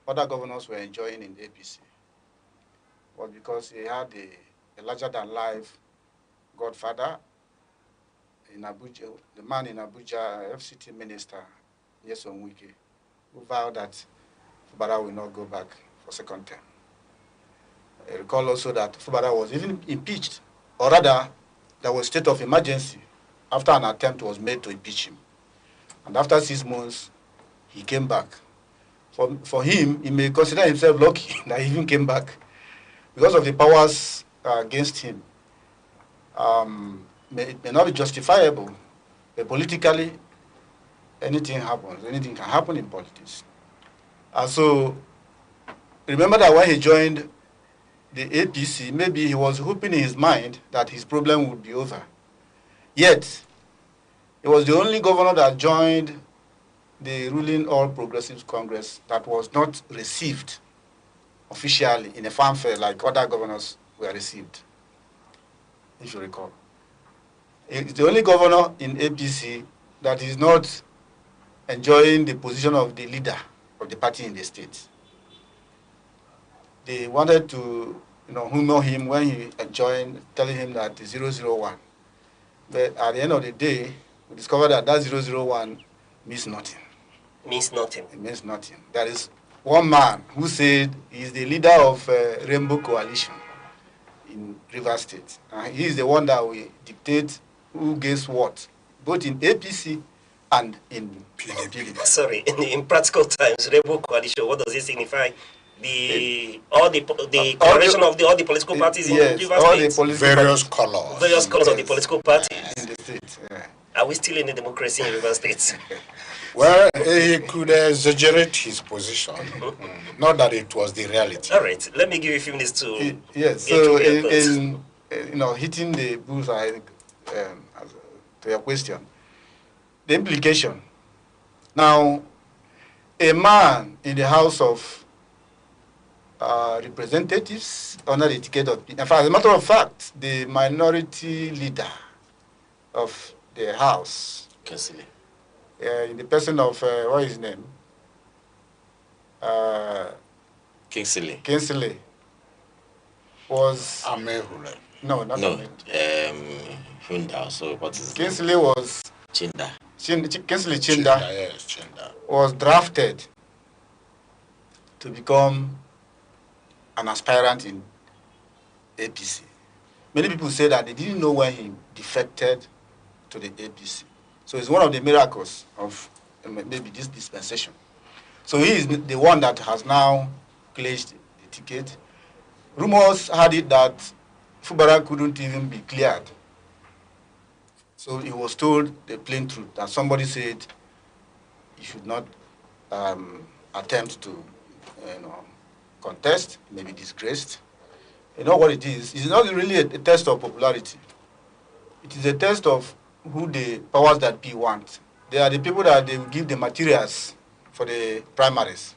other governors were enjoying in the APC was because he had a larger-than-life godfather in Abuja, the man in Abuja, FCT minister, Nyesom Wike, who vowed that Fubara will not go back for second term. I recall also that Fubara was even impeached, or rather, there was a state of emergency after an attempt was made to impeach him. And after 6 months, he came back. For him, he may consider himself lucky that he even came back because of the powers against him. It may not be justifiable, but politically, anything happens. Anything can happen in politics. And so, remember that when he joined the APC, maybe he was hoping in his mind that his problem would be over. Yet, he was the only governor that joined the ruling All Progressives Congress that was not received officially in a fanfare like other governors were received, if you recall. He's the only governor in APC that is not enjoying the position of the leader of the party in the state. They wanted to humor him when he joined, telling him that 001. But at the end of the day, we discovered that 001 means nothing. Means nothing. It means nothing. There is one man who said he's the leader of Rainbow Coalition in Rivers State. He is the one that will dictate who gets what, both in APC and in PDP. Sorry, in practical terms, Rainbow Coalition, what does it signify? All the coalition of all the political parties in Rivers State. Various colors of the political parties. In the State. Yeah. Are we still in a democracy in River State? Well, he could exaggerate his position. Not that it was the reality. All right, let me give you a few minutes to. Yes. So in hitting the bullseye to your question, the implication. Now, a man in the House of Representatives under the ticket of, in fact, as a matter of fact, the minority leader of the House, in the person of what is his name? Kingsley was Amehule. No, not Hunda. So what is Kingsley was Chinda. Kingsley Chinda, Yes, Chinda was drafted to become an aspirant in APC. Many people say that they didn't know when he defected to the APC. So it's one of the miracles of maybe this dispensation. So he is the one that has now cleared the ticket. Rumors had it that Fubara couldn't even be cleared. So he was told the plain truth that somebody said he should not attempt to contest, maybe disgraced. You know what it is? It's not really a test of popularity. It is a test of who the powers that be want. They are the people that they will give the materials for the primaries,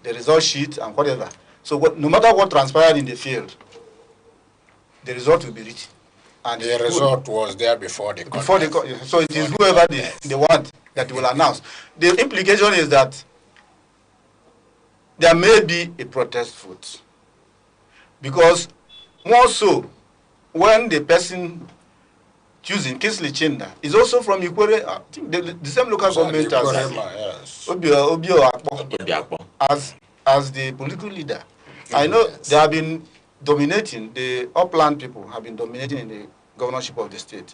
the result sheet and whatever. So no matter what transpired in the field, the result will be reached. And the result was there before the contest. So it is whoever they want that will announce. The implication is that there may be a protest vote. Because more so, when the person choosing Kingsley Chinda is also from Ikwere, I think the same local government as the political leader. I know they have been dominating, the upland people have been dominating in the governorship of the state.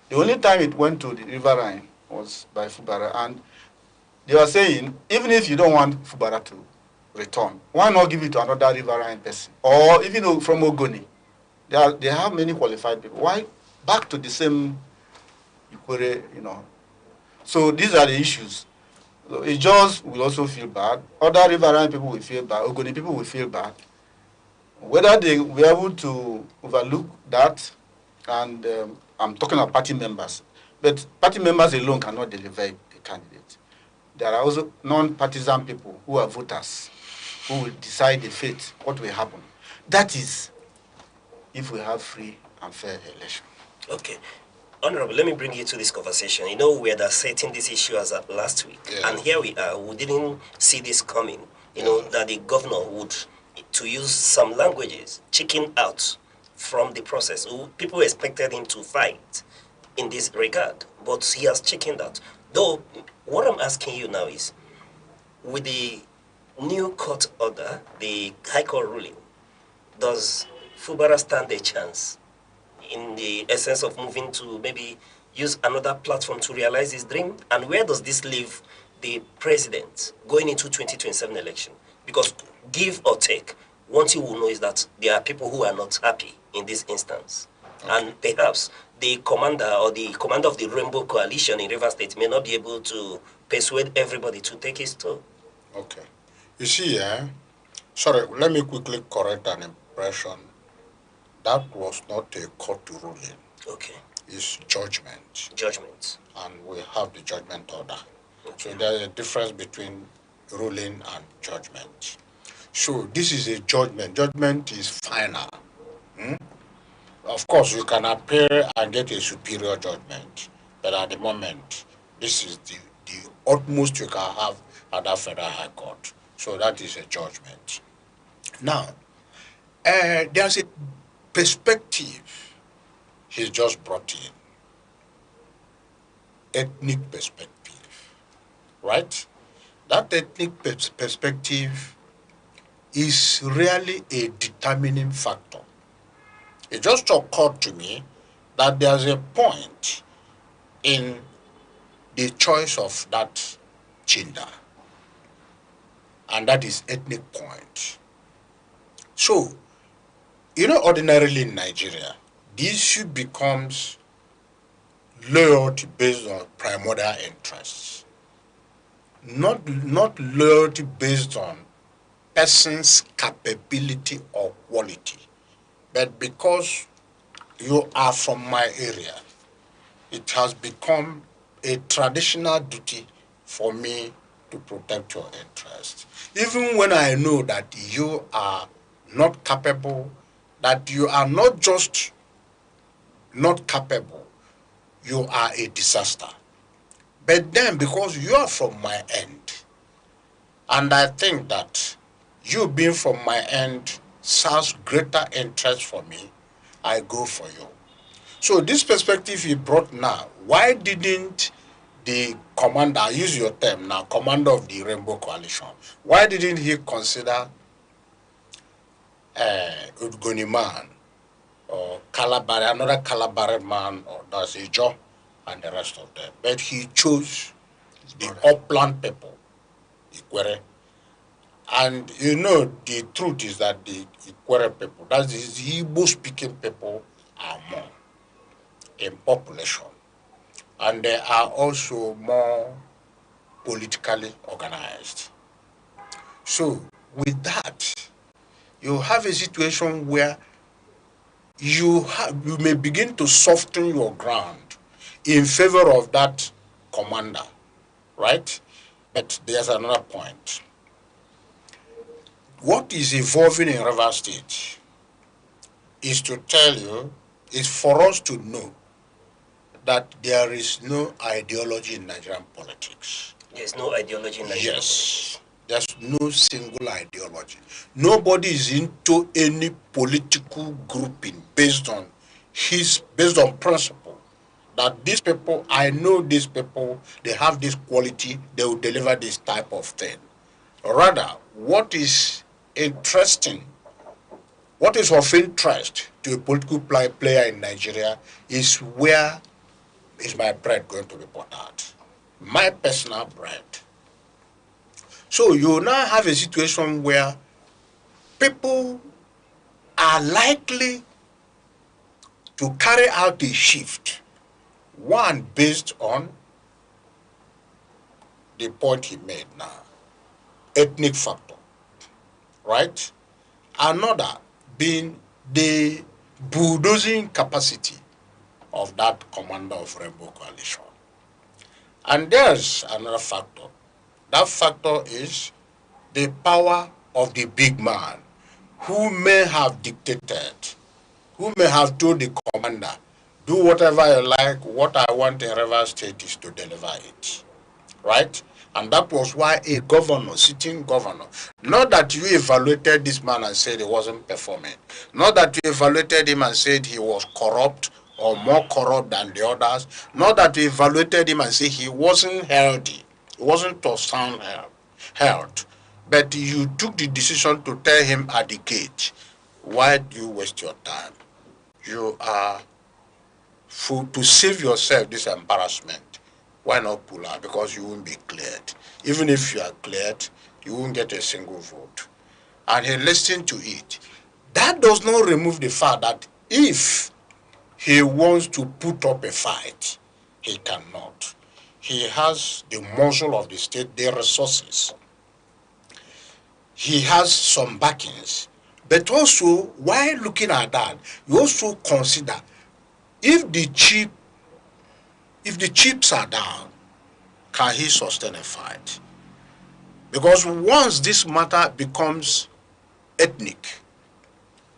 The only time it went to the riverine was by Fubara, and they were saying, even if you don't want Fubara to return, why not give it to another riverine person? Or even from Ogoni, they have many qualified people. Why back to the same Ikwere, So these are the issues. So Ijos will also feel bad. Other riverine people will feel bad. Ogoni people will feel bad. Whether they were able to overlook that, and I'm talking about party members, but party members alone cannot deliver a candidate. There are also non-partisan people who are voters who will decide the fate, what will happen. That is, if we have free and fair election. Okay. Honorable, let me bring you to this conversation. We are setting this issue as of last week, and here we are. We didn't see this coming, that the governor would, to use some languages, chicken out from the process. People expected him to fight in this regard, but he has chickened out. Though, what I'm asking you now is, with the new court order, the High Court ruling, does Fubara stand a chance in the essence of moving to maybe use another platform to realize his dream? And where does this leave the president going into 2027 election? Because give or take, one thing we'll know is that there are people who are not happy in this instance. Okay. And perhaps the commander of the Rainbow Coalition in River State may not be able to persuade everybody to take his toll. Okay. You see, sorry, let me quickly correct an impression. That was not a court ruling. Okay. It's judgment. Judgment. And we have the judgment order. Okay. So there's a difference between ruling and judgment. So this is a judgment. Judgment is final. Of course, you can appeal and get a superior judgment. But at the moment, this is the utmost you can have at that Federal High Court. So that is a judgment. Now, there's a perspective he's just brought in. Ethnic perspective, right? That ethnic perspective is really a determining factor. It just occurred to me that there's a point in the choice of that gender, and that is ethnic point. So, ordinarily in Nigeria, the issue becomes loyalty based on primordial interests. Not loyalty based on person's capability or quality, but because you are from my area, it has become a traditional duty for me to protect your interests. Even when I know that you are not capable, that you are not just not capable, you are a disaster. But then, because you are from my end, and I think that you being from my end serves greater interest for me, I go for you. So this perspective you brought now, why didn't the commander, I use your term now, commander of the Rainbow Coalition, why didn't he consider Udgoni man or Calabari, another Calabari man, or that's a job, and the rest of them? But he chose the upland people, Ikwere. And you know, the truth is that the Ikwere people, that is the Igbo-speaking people, are more in population. And they are also more politically organized. So with that, you have a situation where you may begin to soften your ground in favor of that commander, right? But there's another point. What is evolving in Rivers State is to tell you, is for us to know that there is no ideology in Nigerian politics. There's no ideology in Nigerian politics. There's no single ideology. Nobody is into any political grouping based on principle. That these people, I know these people, they have this quality, they will deliver this type of thing. Rather, what is interesting, what is of interest to a political player in Nigeria is where is my bread going to be buttered? My personal bread. So you now have a situation where people are likely to carry out a shift. One, based on the point he made now, ethnic factor, right? Another being the bulldozing capacity of that commander of Rainbow Coalition. And there's another factor. That factor is the power of the big man who may have dictated, who may have told the commander, do whatever you like, what I want in Rivers State is to deliver it, right? And that was why a governor, sitting governor, not that you evaluated this man and said he wasn't performing, not that you evaluated him and said he was corrupt or more corrupt than the others, not that you evaluated him and said he wasn't healthy, he wasn't of sound health, but you took the decision to tell him at the gate, why do you waste your time? You are, to save yourself this embarrassment, why not pull out? Because you won't be cleared. Even if you are cleared, you won't get a single vote. And he listened to it. That does not remove the fact that if he wants to put up a fight, he cannot. He has the muscle of the state, the resources. He has some backings. But also, while looking at that, you also consider if the chips are down, can he sustain a fight? Because once this matter becomes ethnic,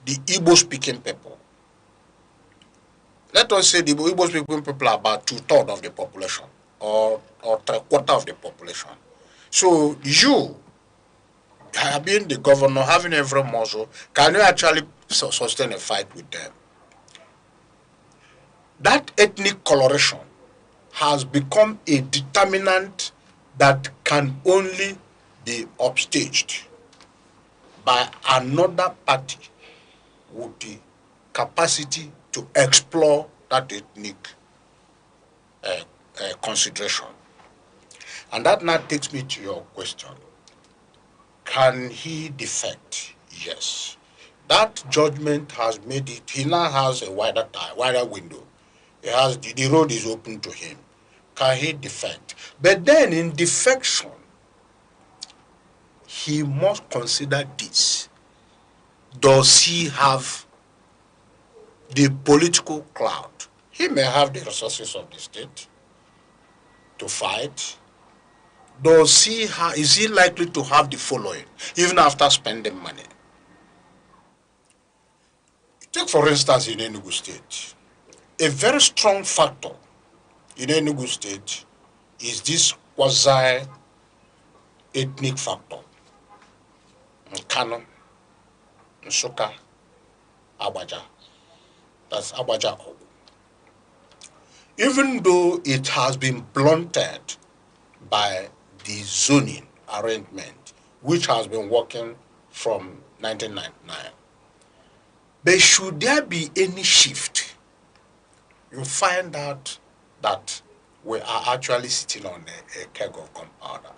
the Igbo-speaking people, let us say the Igbo-speaking people are about 2/3 of the population, or 3/4 of the population. So you, being the governor, having every muscle, can you actually sustain a fight with them? That ethnic coloration has become a determinant that can only be upstaged by another party with the capacity to explore that ethnic consideration. And that now takes me to your question. Can he defect? Yes. That judgment has made it, he now has a wider window He has the road is open to him. Can he defect? But then in defection, he must consider this. Does he have the political clout? He may have the resources of the state to fight. Is he likely to have the following, even after spending money? Take, for instance, in Enugu State. A very strong factor in Enugu State is this quasi-ethnic factor. Nkano, Nsukka, Agbaja. That's Agbaja. Even though it has been blunted by the zoning arrangement, which has been working from 1999, but should there be any shift, you find out that we are actually sitting on a keg of gunpowder.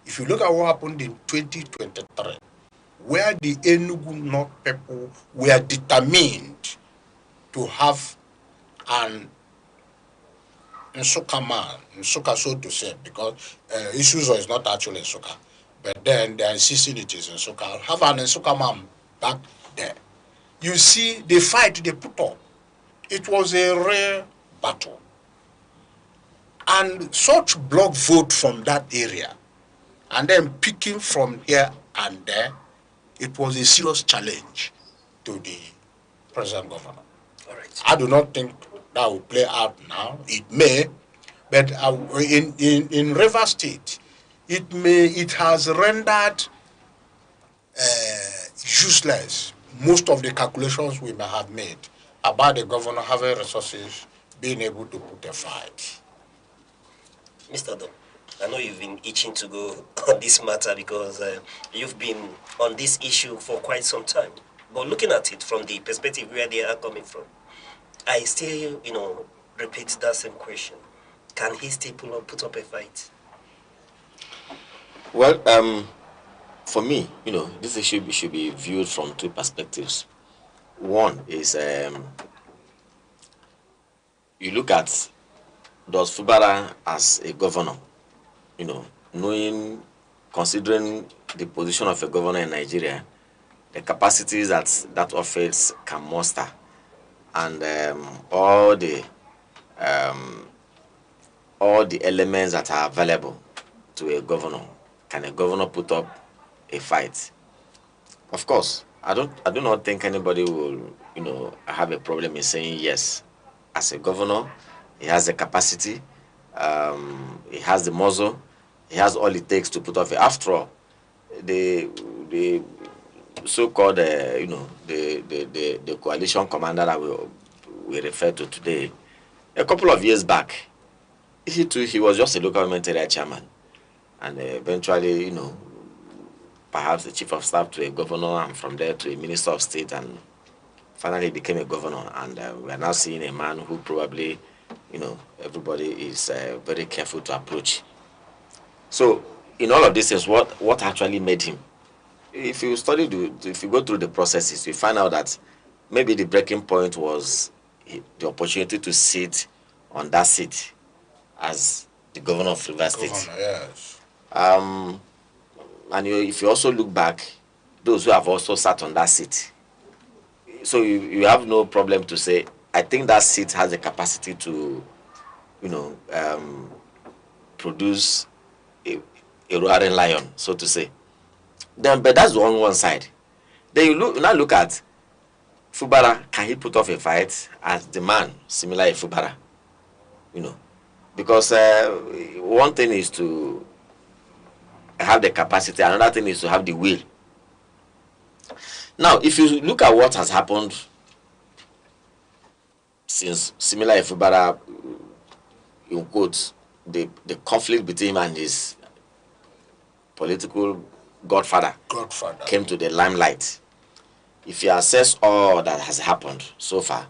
If you look at what happened in 2023, where the Enugu North people were determined to have an Nsukka man, Nsukka so to say, because Issues is not actually Nsukka, but then they are insisting it is Nsukka. Have an Nsukka man back there. You see, the fight they put up, it was a rare battle. And such block vote from that area, and then picking from here and there, it was a serious challenge to the present governor. All right. I do not think that will play out now. It may, but in River State, it has rendered useless most of the calculations we may have made about the governor having resources, being able to put a fight. Mr. Dom, I know you've been itching to go on this matter because you've been on this issue for quite some time. But looking at it from the perspective where they are coming from, I still, repeat that same question. Can he still put up a fight? Well, for me, this issue should be viewed from two perspectives. One is you look at, does Fubara as a governor, considering the position of a governor in Nigeria, the capacities that office can muster, and all the elements that are available to a governor. Can a governor put up a fight? Of course, I do not think anybody will, have a problem in saying yes. As a governor, he has the capacity, he has the muscle, he has all it takes to put off. After all, the so-called, the coalition commander that we refer to today, a couple of years back, he was just a local government area chairman, and eventually, perhaps the chief of staff to a governor, and from there to a minister of state, and finally became a governor. And we are now seeing a man who probably, everybody is very careful to approach. So, in all of this is what actually made him. If you if you go through the processes, you find out that maybe the breaking point was the opportunity to sit on that seat as the governor of River State. Yes. And if you also look back, those who have also sat on that seat, so you have no problem to say, I think that seat has the capacity to, produce a roaring lion, so to say. Then, but that's on one side. Then you now look at Fubara. Can he put off a fight as the man similar to Fubara? Because one thing is to have the capacity, another thing is to have the will. Now, if you look at what has happened since similar to Fubara, in quotes, the conflict between him and his political godfather came to the limelight. If you assess all that has happened so far,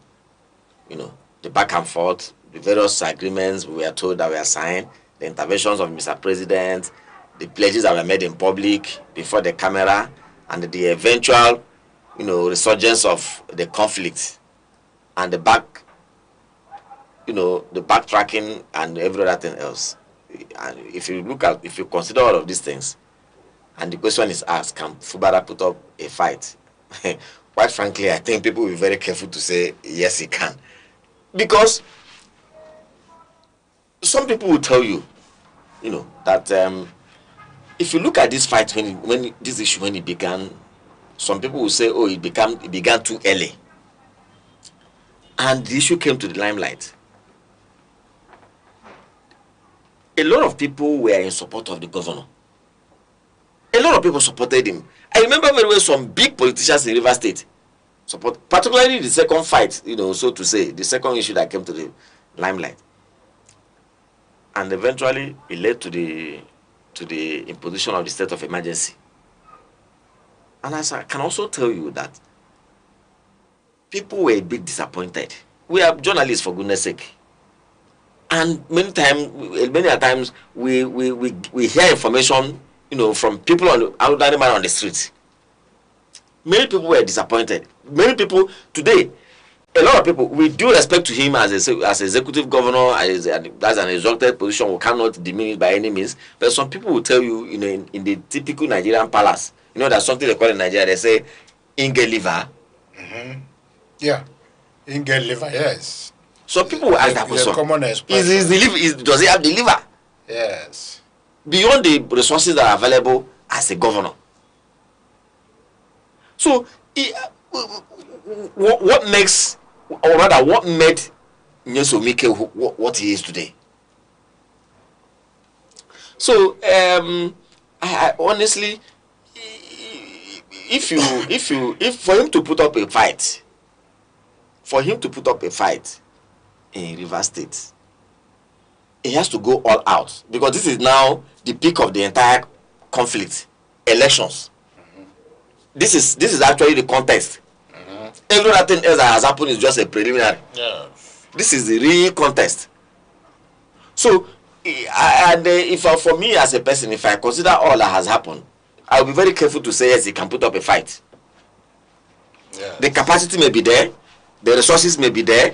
the back and forth, the various agreements we were told that were signed, the interventions of Mr. President, the pledges that were made in public before the camera, and the eventual, resurgence of the conflict, and the you know, the backtracking and every other thing else. And if you consider all of these things, and the question is asked, can Fubara put up a fight? Quite frankly, I think people will be very careful to say yes, he can, because some people will tell you, you know, that if you look at this fight when this issue when it began, some people will say, oh, it began too early, and the issue came to the limelight. A lot of people were in support of the governor. A lot of people supported him. I remember very well some big politicians in River State support, particularly the second fight, you know, so to say, the second issue that came to the limelight. And eventually it led to the imposition of the state of emergency. And as I can also tell you that people were a bit disappointed. We are journalists, for goodness sake. And many times we hear information, you know, from people on the streets. Many people were disappointed. Many people today, a lot of people, with due respect to him as executive governor, as an exalted position, we cannot diminish by any means. But some people will tell you, you know, in the typical Nigerian palace, you know, there's something they call in Nigeria. They say, "Inge Yeah, inge liver. Yes. So people will ask that question. Does he have the liver? Yes. Beyond the resources that are available as a governor. So, what makes, or rather, what made Nyesomike what he is today? So, I honestly, if for him to put up a fight, in River State, he has to go all out, because this is now the peak of the entire conflict, elections. This is actually the context. Every other thing else that has happened is just a preliminary. Yeah. This is the real contest. So, for me as a person, if I consider all that has happened, I will be very careful to say yes, he can put up a fight. Yes. The capacity may be there, the resources may be there,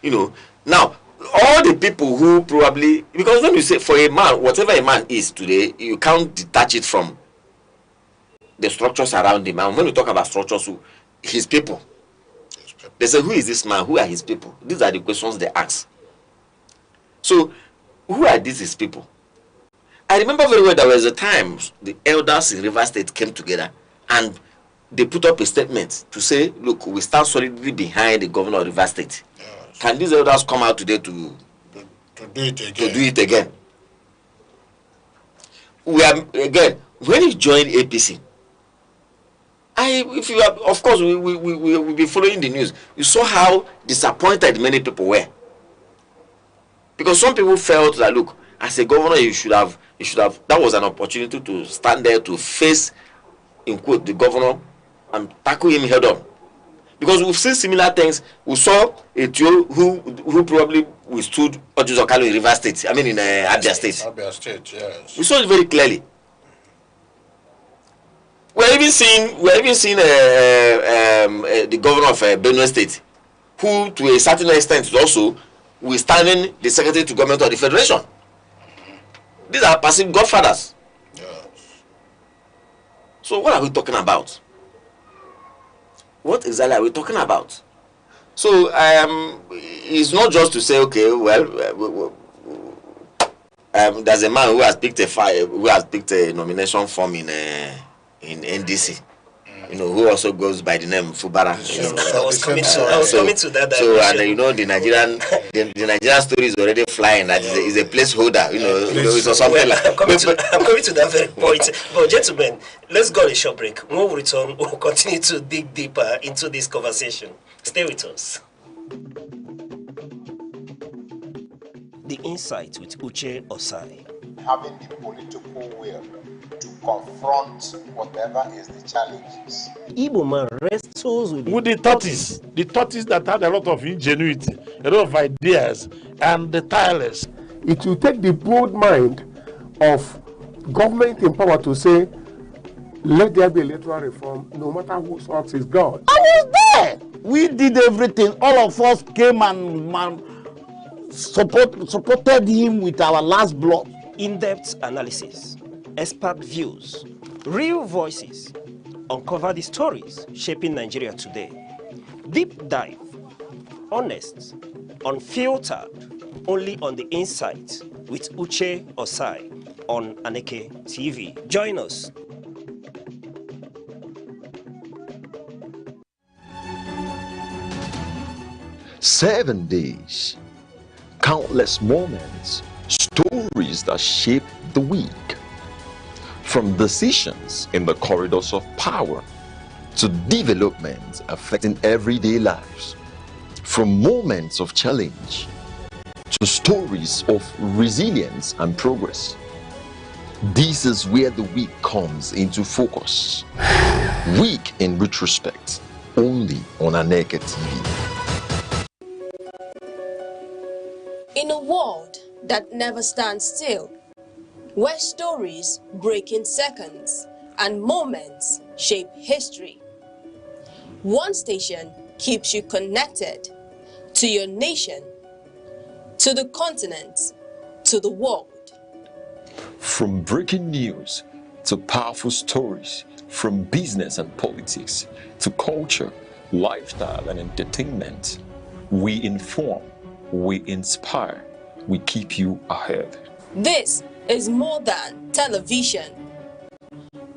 you know. Now, all the people who probably, because when you say for a man, whatever a man is today, you can't detach it from the structures around him. And when we talk about structures, his people, they say, who is this man? Who are his people? These are the questions they ask. So, who are these his people? I remember very well there was a time the elders in River State came together and they put up a statement to say, look, we stand solidly behind the governor of River State. Can these elders come out today to do it again? We are again, when he joined APC, if you are, of course, we will be following the news. You saw how disappointed many people were, because some people felt that, look, as a governor, you should have. That was an opportunity to stand there to face, in quote, the governor and tackle him head on. Because we've seen similar things. We saw a Tio who probably withstood Ojuzokalo in River State. I mean, in Abia State. Abia State, yes. We saw it very clearly. We're even seeing the governor of Benue State, who, to a certain extent, is also withstanding the Secretary to Government of the Federation. These are passive godfathers. Yes. So what are we talking about? What exactly are we talking about? So it's not just to say, okay, well, there's a man who has picked a nomination form in NDC. You know, who also goes by the name Fubara. I was coming to that. So, and you know, the Nigerian story is already flying. That is a placeholder. You know, it's something like. I'm coming to that very point. But gentlemen, let's go on a short break. When we return, we'll continue to dig deeper into this conversation. Stay with us. The Insight with Uche Osai. Having the political will to confront whatever is the challenges. Igbo man wrestles with the tortoise that had a lot of ingenuity, a lot of ideas, and the tireless. It will take the bold mind of government in power to say, let there be electoral reform, no matter who sorts is God. I was there. We did everything. All of us came and supported him with our last blood. In-depth analysis, expert views, real voices uncover the stories shaping Nigeria today. Deep dive, honest, unfiltered, only on the insight with Uche Osai on Aneke TV. Join us. "7 days, countless moments, stories that shape the week. From decisions in the corridors of power to developments affecting everyday lives. From moments of challenge to stories of resilience and progress. This is where the week comes into focus. Week in retrospect, only on Aneke TV. In a world that never stands still, where stories break in seconds and moments shape history, one station keeps you connected to your nation, to the continent, to the world. From breaking news to powerful stories, from business and politics to culture, lifestyle and entertainment, we inform, we inspire, we keep you ahead. This is more than television.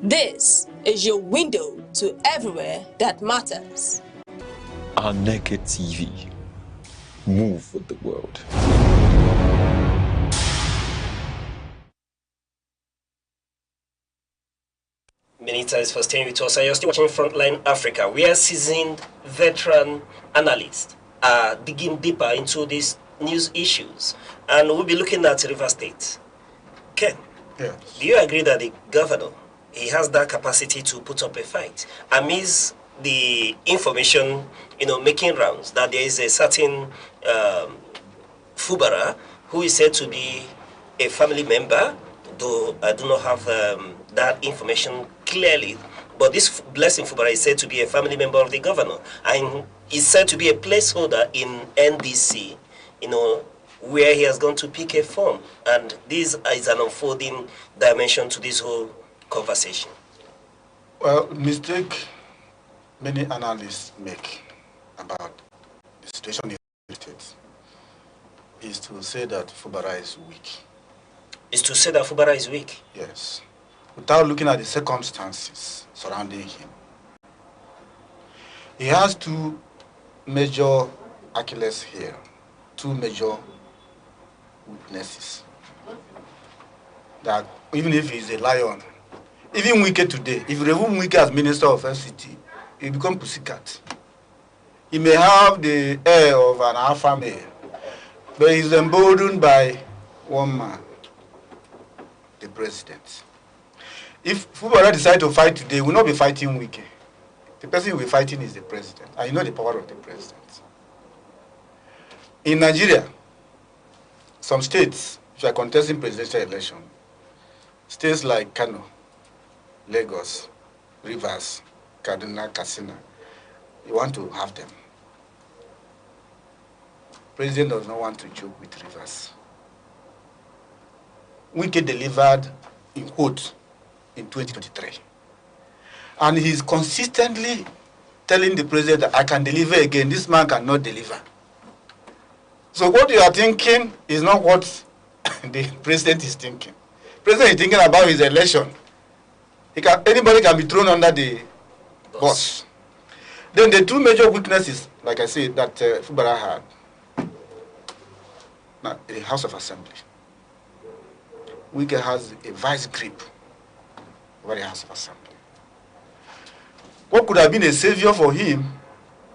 This is your window to everywhere that matters. Aneke TV. Move with the world. Many thanks for staying with us. You're still watching Frontline Africa. We are seasoned veteran analysts digging deeper into these news issues. And we'll be looking at River State. Ken, yes. Do you agree that the governor, he has that capacity to put up a fight? Amidst the information, making rounds, that there is a certain Fubara who is said to be a family member, though I do not have that information clearly, but this Blessing Fubara is said to be a family member of the governor, and is said to be a placeholder in NDC, where he has gone to pick a form. And this is an unfolding dimension to this whole conversation. Well, mistake many analysts make about the situation in the States is to say that Fubara is weak. Is to say that Fubara is weak? Yes. Without looking at the circumstances surrounding him. He has two major Achilles heel, two major weaknesses. That even if he's a lion, even Wike today, if you remove Wike as Minister of FCT, he becomes pussycat. He may have the air of an alpha male, but he's emboldened by one man, the president. If Fubara decide to fight today, we will not be fighting Wike. The person we'll be fighting is the president. And you know the power of the president. In Nigeria, some states which are contesting presidential election, states like Kano, Lagos, Rivers, Kaduna, Katsina, you want to have them. President does not want to joke with Rivers. Wike delivered in quote in 2023. And he's consistently telling the president that I can deliver again, this man cannot deliver. So what you are thinking is not what the president is thinking. The president is thinking about his election. Anybody can be thrown under the bus. Then the two major weaknesses, like I said, that Fubara had, now, the House of Assembly. Wike has a vice grip over the House of Assembly. What could have been a savior for him,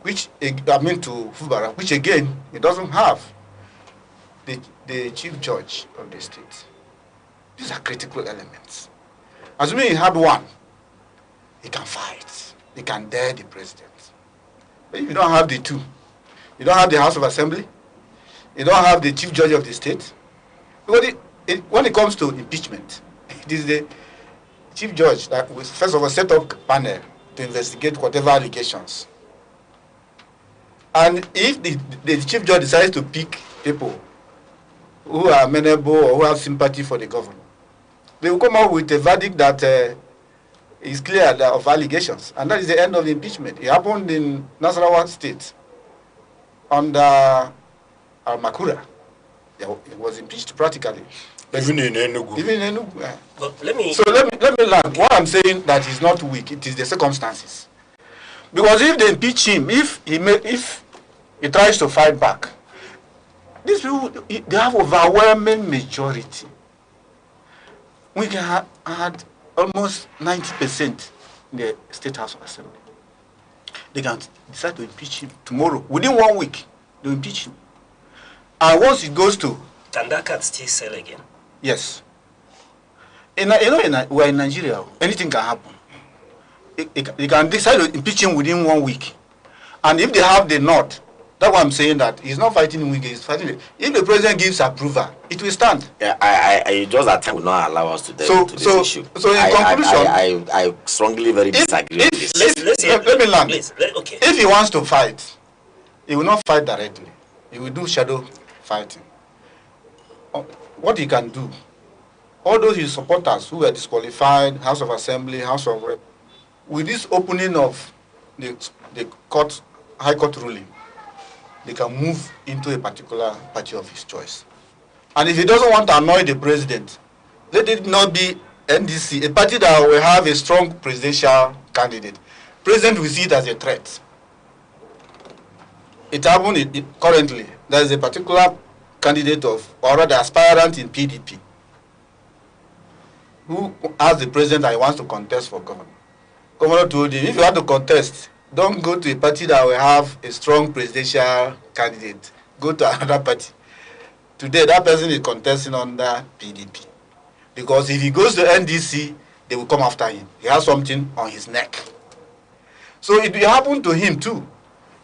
which, to Fubara, which again, he doesn't have, the chief judge of the state. These are critical elements. Assuming he had one, he can fight. He can dare the president. But if you don't have the two, you don't have the House of Assembly, you don't have the chief judge of the state. Because when it comes to impeachment, it is the chief judge that will first of all set up a panel to investigate whatever allegations. And if the chief judge decides to pick people who are amenable or who have sympathy for the governor. They will come out with a verdict that is clear of allegations, and that is the end of the impeachment. It happened in Nasarawa State under Makura. It was impeached practically. Even in Enugu. Even in Enugu. Yeah. But let me learn. What I'm saying that is not weak. It is the circumstances. Because if they impeach him, if he tries to fight back, these people, they have overwhelming majority. We can had almost 90% in the State House of Assembly. They can decide to impeach him tomorrow. Within 1 week, they will impeach him. And once it goes to... Can that card still sell again? Yes. We're in Nigeria. Anything can happen. They can decide to impeach him within 1 week. And if they have the nod, that's why I'm saying that he's not fighting weak, he's fighting it. If the president gives approval, it will stand. Yeah, I just that time will not allow us to delve into this issue. So in conclusion, I strongly disagree with this. Let me land. Please, okay. If he wants to fight, he will not fight directly. He will do shadow fighting. What he can do, all those his supporters who were disqualified, House of Assembly, House of Rep, with this opening of the High Court ruling, they can move into a particular party of his choice. And if he doesn't want to annoy the president, let it not be NDC, a party that will have a strong presidential candidate. President will see it as a threat. It happened currently. There is a particular candidate or rather aspirant in PDP who asked the president that he wants to contest for governor. Governor told him, if you want to contest, don't go to a party that will have a strong presidential candidate. Go to another party. Today, that person is contesting under PDP. Because if he goes to NDC, they will come after him. He has something on his neck. So it will happen to him too.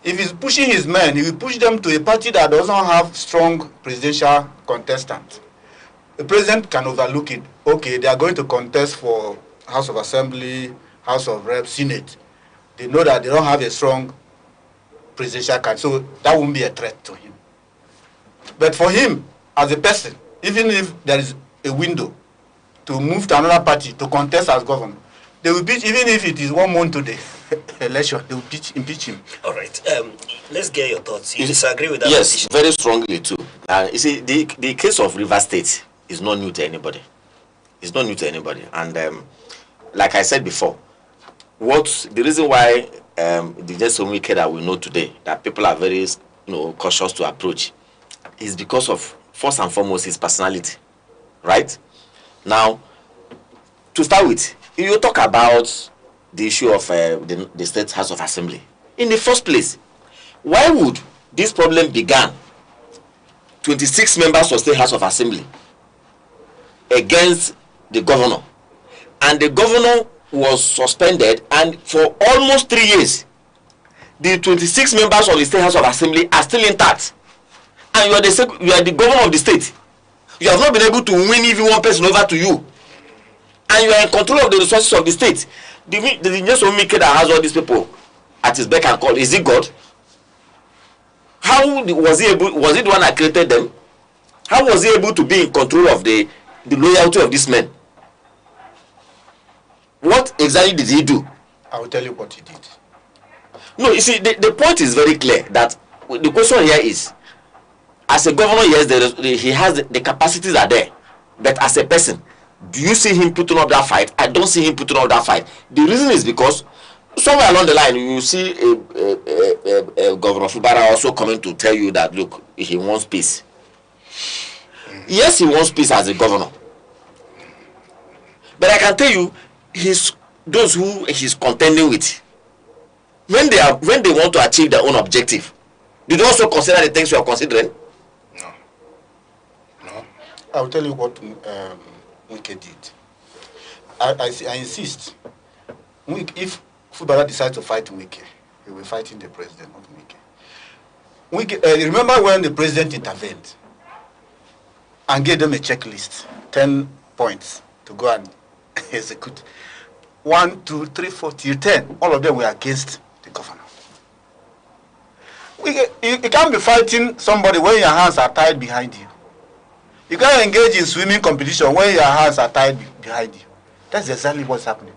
If he's pushing his men, he will push them to a party that doesn't have strong presidential contestant. The president can overlook it. Okay, they are going to contest for House of Assembly, House of Reps, Senate. They know that they don't have a strong presidential candidate, so that won't be a threat to him. But for him, as a person, even if there is a window to move to another party to contest as governor, they will impeach, even if it is 1 month to the election, they will impeach him. All right. Let's get your thoughts. You disagree with that? Yes, position? very strongly too. You see, the case of River State is not new to anybody. It's not new to anybody. And like I said before, the reason why the just wike that we know today, that people are very cautious to approach, is because of, first and foremost, his personality. Right? Now, to start with, you talk about the issue of the State House of Assembly. In the first place, why would this problem began 26 members of State House of Assembly against the governor, and the governor was suspended, and for almost 3 years, the 26 members of the State House of Assembly are still intact, and you are the governor of the state. You have not been able to win even one person over to you, and you are in control of the resources of the state. The just wike that has all these people at his beck and call, is it God? How was he able? Was it the one that created them? How was he able to be in control of the loyalty of these men? What exactly did he do? I will tell you what he did. No, you see, the point is very clear that the question here is, as a governor, yes, he has the capacities are there, but as a person, do you see him putting up that fight? I don't see him putting up that fight. The reason is because somewhere along the line, you see Governor Fubara also coming to tell you that, look, he wants peace. Yes, he wants peace as a governor. But I can tell you, those who he's contending with, when they want to achieve their own objective, do they also consider the things you are considering? No. I will tell you what wike did. I insist. If Fubara decides to fight wike, he will be fighting the president, not wike. Remember when the president intervened and gave them a checklist, 10 points to go and execute. 1, 2, 3, 4 till 10. All of them were against the governor. You can't be fighting somebody when your hands are tied behind you. You can't engage in swimming competition when your hands are tied behind you. That's exactly what's happening.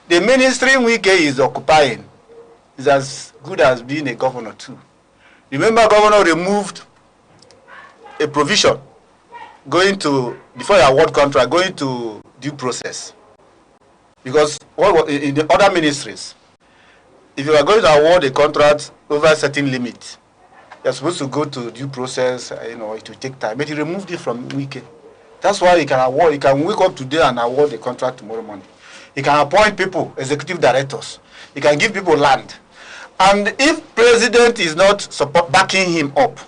The ministry Wike is occupying is as good as being a governor too. Remember, governor removed a provision going to, before your award contract, going to due process. Because in the other ministries, if you are going to award a contract over a certain limit, you're supposed to go to due process, it will take time. But he removed it from Wike. That's why he can award, he can wake up today and award the contract tomorrow morning. He can appoint people, executive directors. He can give people land. And if president is not backing him up,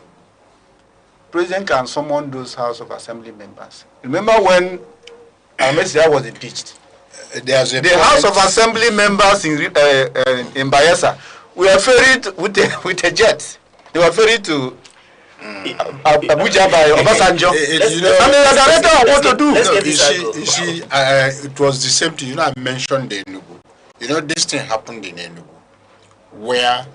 president can summon those House of Assembly members. Remember when ndlea was impeached? The House of Assembly members in Bayelsa were ferried with a jet. They were ferried to Abuja by Obasanjo. And the director what to do. You see, it was the same thing. I mentioned the enugu. This thing happened in Enugu, where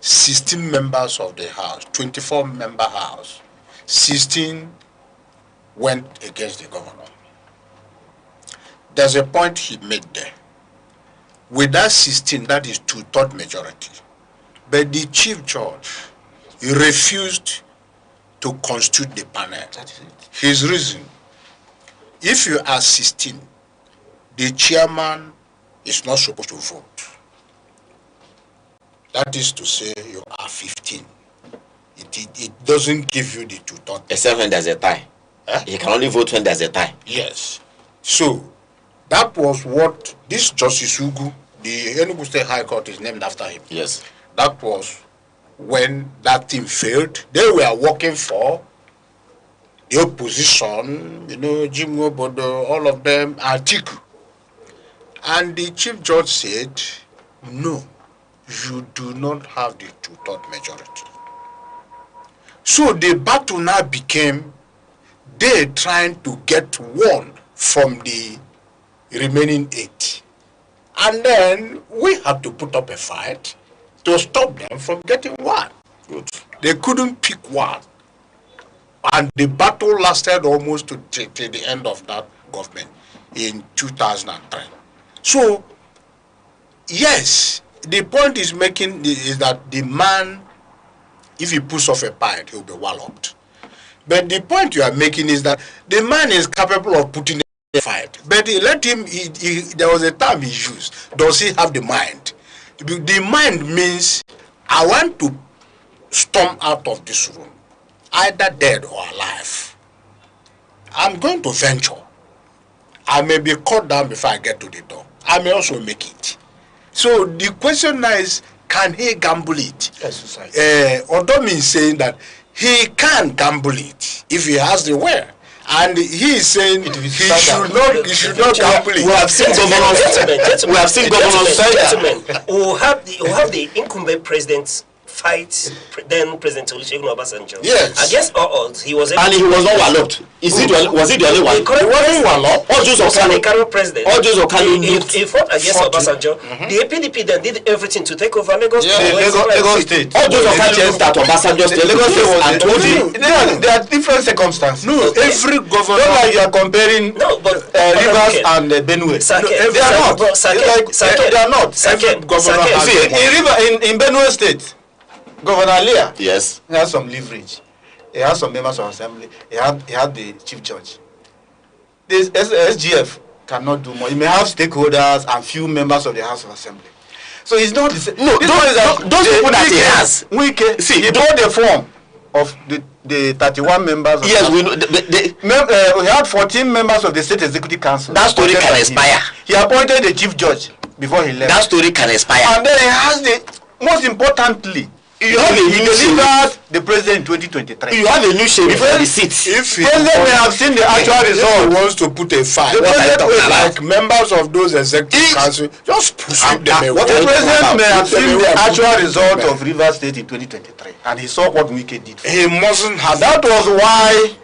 16 members of the House, 24-member House, 16 went against the governor. There's a point he made there. With that 16, that is 2/3 majority. But the chief judge, he refused to constitute the panel. His reason, if you are 16, the chairman is not supposed to vote. That is to say, you are 15. It doesn't give you the 2/3. Except when there's a tie. He can only vote when there's a tie. Yes. So, that was what this Justice Ugu, the Enugu State High Court is named after him. Yes. That was when that thing failed. They were working for the opposition, Jim Obodo, all of them, Atiku. And the Chief Judge said, no, you do not have the 2/3 majority. So the battle now became they trying to get one from the remaining 8. And then we had to put up a fight to stop them from getting one. Good. They couldn't pick one. And the battle lasted almost to the end of that government in 2003. So, yes, the point is making is that the man, if he puts off a pint, he'll be walloped. But the point you are making is that the man is capable of putting a fight. But let him, there was a term he used. Does he have the mind? The mind means, I want to storm out of this room, either dead or alive. I'm going to venture. I may be cut down before I get to the door. I may also make it. So the question now is, can he gamble it? Odomi is saying that he can gamble it if he has the will. And he is saying he should not gamble it. We have seen governors. We have seen governors. Gentlemen, we'll have the incumbent presidents fight then President Olusegun Obasanjo. Yes. Against all odds, he was able and he was not walloped. Was he the only one? He wasn't walloped. All those of Kano president. All those of Kano he fought against Obasanjo. The PDP then did everything to take over Lagos State. Lagos State. All those of Kano looked at Obasanjo State. Lagos State and told him. There are different circumstances. No, every governor. Not like you are comparing Rivers and Benue. They are not. They are not. Every governor has in Benue State. Governor Leah, yes, he has some leverage. He has some members of assembly. He had the chief judge. This SGF cannot do more. He may have stakeholders and few members of the House of Assembly. So it's not the same. No, those people that he has. Wike, see, he brought the form of the 31 members. Of yes, we know. We had 14 members of the State Executive Council. That story can expire. He appointed the chief judge before he left. That story can expire. And then he has most importantly, he delivered the president in 2023. You have a new sheriff for the seat. If the president may have seen the actual result. If he wants to put a fight, like members of those executive council, just push them away. The president may have seen the actual result of Rivers State in 2023, and he saw what Wike did. He mustn't have. That was why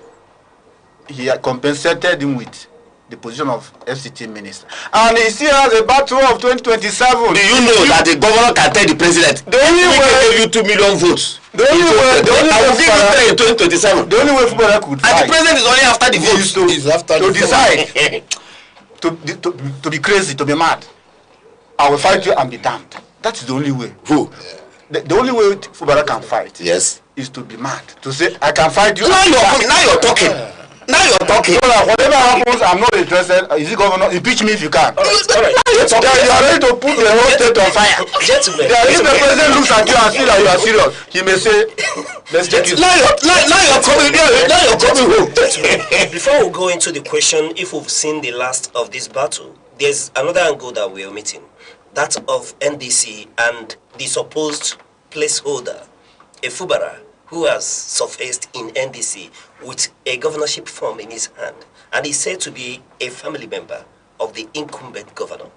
he had compensated him with the position of FCT minister. And he still has a battle of 2027. Do you know that the governor can tell the president, the only way gave you 2 million votes? The only way, I will give you 3 in 2027. The only way footballer could fight. And the president is only after the votes. To decide, to be crazy, to be mad. I will fight you and be damned. That is the only way. Who? The only way footballer can fight. Yes. Is to be mad. To say, I can fight you. Now you're talking. Now you're talking. So that whatever happens, I'm not interested. Is it governor? Impeach me if you can. All right. You are ready to put the whole state on fire. Gentlemen. If the president looks at you and see that you are serious, he may say, let's take it. Now you're coming home. Before we go into the question, if we've seen the last of this battle, there's another angle that we're meeting. That of NDC and the supposed placeholder, a Fubara, who has surfaced in NDC with a governorship form in his hand, and is said to be a family member of the incumbent governor.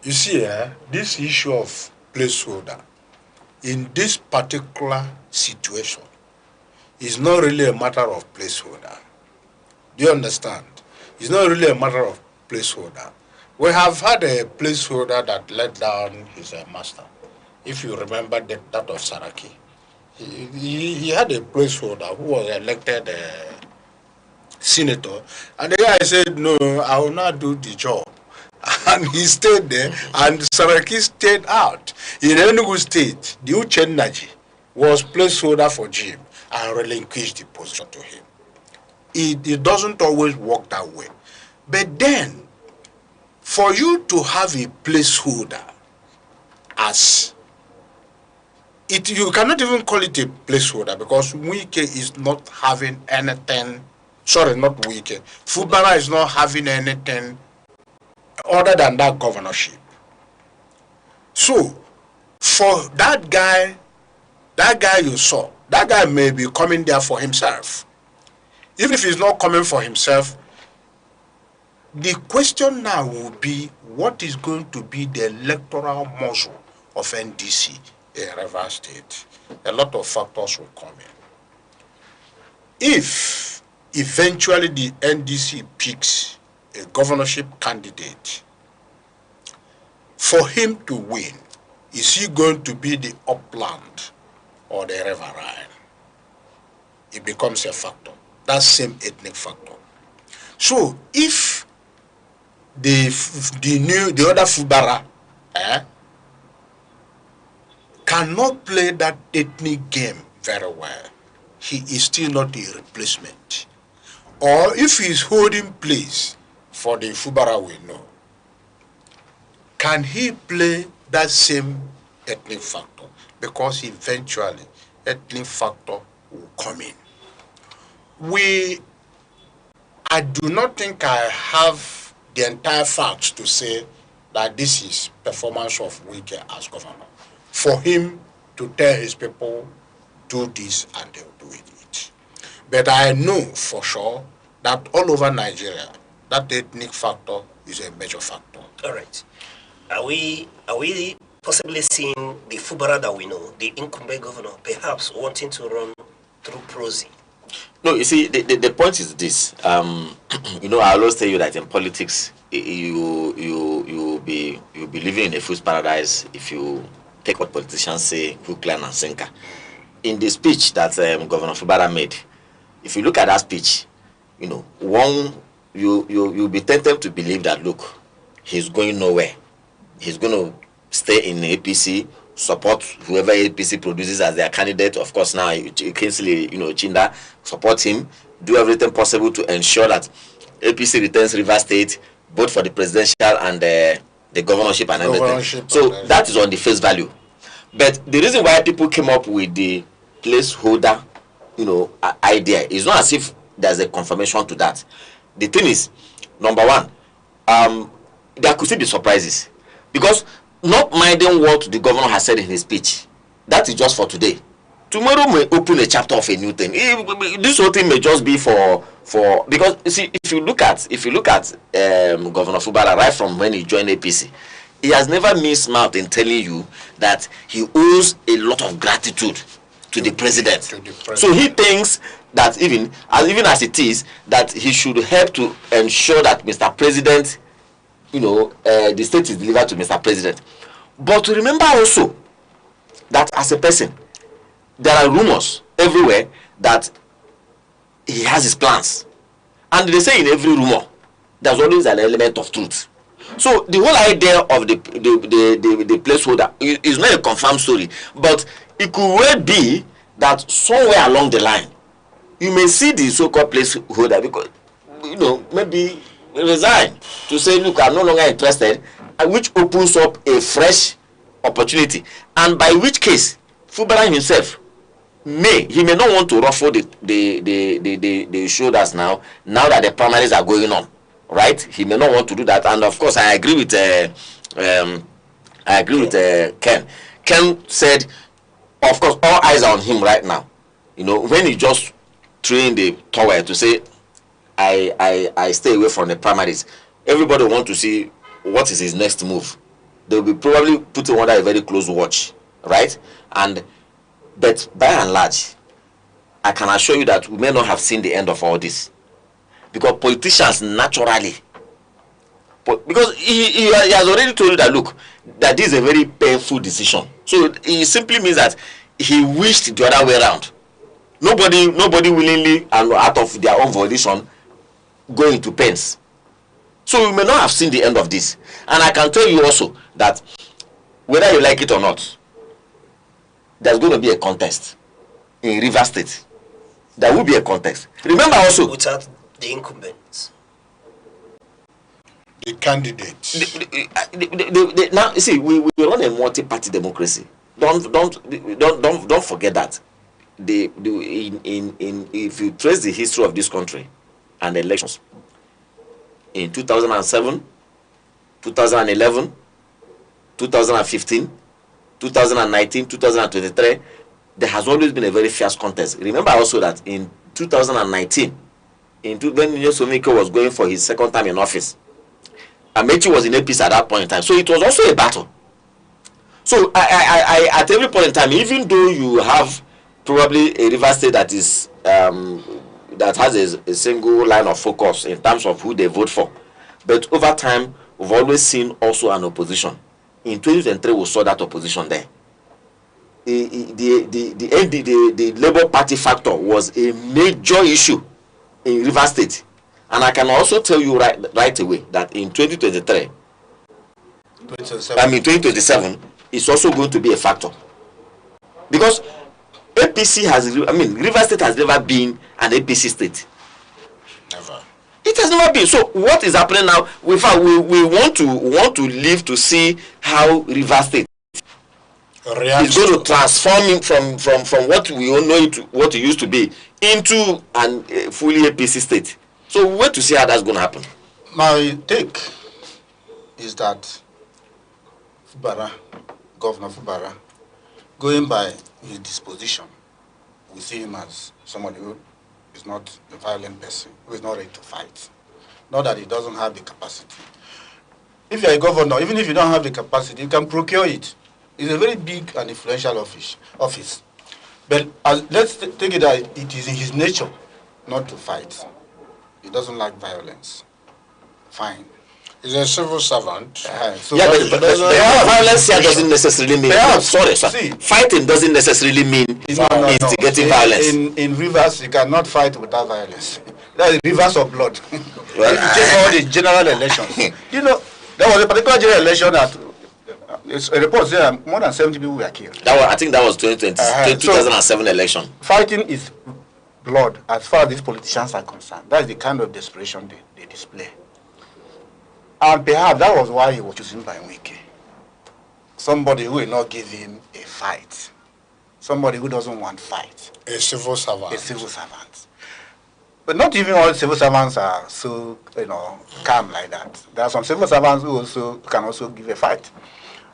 You see, this issue of placeholder, in this particular situation, is not really a matter of placeholder. Do you understand? It's not really a matter of placeholder. We have had a placeholder that let down his master. If you remember that of Saraki. He had a placeholder who was elected senator, and the guy said, no, I will not do the job. And he stayed there, and Saraki stayed out. In Enugu State, the Uchennaji was placeholder for Jim and relinquished the position to him. It doesn't always work that way. But then, for you to have a placeholder as you cannot even call it a placeholder, because Wike is not having anything, sorry, not Wike, Fubara is not having anything other than that governorship. So, for that guy you saw, that guy may be coming there for himself. Even if he's not coming for himself, the question now will be, what is going to be the electoral muscle of NDC? In Rivers State, a lot of factors will come in. If eventually the NDC picks a governorship candidate, for him to win, is he going to be the upland or the riverine? It becomes a factor, that same ethnic factor. So if the other Fubara cannot play that ethnic game very well, he is still not a replacement. Or if he is holding place for the Fubara we know, can he play that same ethnic factor? Because eventually ethnic factor will come in. I do not think I have the entire facts to say that this is performance of Wike as governor. For him to tell his people, do this, and they'll do it. But I know for sure that all over Nigeria, that ethnic factor is a major factor. All right. Are we possibly seeing the Fubara that we know, the incumbent governor, perhaps wanting to run through Prozi? No, you see, the point is this. You know, I always tell you that in politics, you'll be living in a fool's paradise if you take what politicians say, hook, line, and sinker. In the speech that Governor Fubara made, if you look at that speech, you know, you'll be tempted to believe that, look, he's going nowhere. He's going to stay in APC, support whoever APC produces as their candidate. Of course, now Kingsley, Chinda, support him, do everything possible to ensure that APC retains Rivers State, both for the presidential and the governorship and everything. So that is on the face value. But the reason why people came up with the placeholder, idea is not as if there's a confirmation to that. The thing is, number one, there could still be surprises, because not minding what the governor has said in his speech, that is just for today. Tomorrow may open a chapter of a new thing. This whole thing may just be for because you see, if you look at Governor Fubara right from when he joined APC, he has never missed mouth in telling you that he owes a lot of gratitude to the president. So he thinks that even as it is, that he should help to ensure that Mr. President, the state is delivered to Mr. President. But remember also that as a person, there are rumors everywhere that he has his plans. And they say in every rumor, there's always an element of truth. So the whole idea of the placeholder is not a confirmed story, but it could well be that somewhere along the line, you may see the so-called placeholder because, maybe resign to say, look, I'm no longer interested, which opens up a fresh opportunity. And by which case, Fubara himself may not want to ruffle the shoulders now that the primaries are going on, right? He may not want to do that. And of course, I agree with Ken. Ken said, of course, all eyes are on him right now. When he just threw in the towel to say, I stay away from the primaries, everybody want to see what is his next move. They'll be probably putting under a very close watch, right? But by and large, I can assure you that we may not have seen the end of all this, because politicians naturally, because he has already told you that, look, that this is a very painful decision. So it simply means that he wished the other way around. Nobody willingly and out of their own volition go into pains. So we may not have seen the end of this. And I can tell you also that whether you like it or not, there's going to be a contest in Rivers State. There will be a contest. Remember also, without the incumbents, the candidates. Now you see, we run a multi-party democracy. Don't forget that. If you trace the history of this country and the elections in 2007, 2011, 2015, 2019, 2023, there has always been a very fierce contest. Remember also that in 2019, when Nscdc was going for his second time in office, Amechi was in APC at that point in time. So it was also a battle. So I at every point in time, even though you have probably a River State that is that has a single line of focus in terms of who they vote for, but over time we've always seen also an opposition. In 2023, we saw that opposition there. The Labour Party factor was a major issue in River State, and I can also tell you right away that in 2023, 2027 is also going to be a factor, because APC River State has never been an APC state. Never. It has never been. So what is happening now? We want to live to see how River State is going to transform from what we all know it to what it used to be into a fully APC state. So we wait to see how that's going to happen. My take is that Governor Fubara, going by his disposition, we see him as somebody who is not a violent person, who is not ready to fight. Not that he doesn't have the capacity. If you're a governor, even if you don't have the capacity, you can procure it. It's a very big and influential office. But let's take it that it is in his nature not to fight. He doesn't like violence. Fine. He's a civil servant. But violence here doesn't necessarily mean. Fighting doesn't necessarily mean instigating violence. In Rivers, you cannot fight without violence. That is rivers of blood. Well, if you check all the general elections, there was a particular general election that a report said more than 70 people were killed. I think that was 2007 election. Fighting is blood as far as these politicians are concerned. That is the kind of desperation they display. And perhaps that was why he was chosen by wike. Somebody who will not give him a fight. Somebody who doesn't want fight. A civil servant. A civil servant. But not even all civil servants are so, calm like that. There are some civil servants who can also give a fight.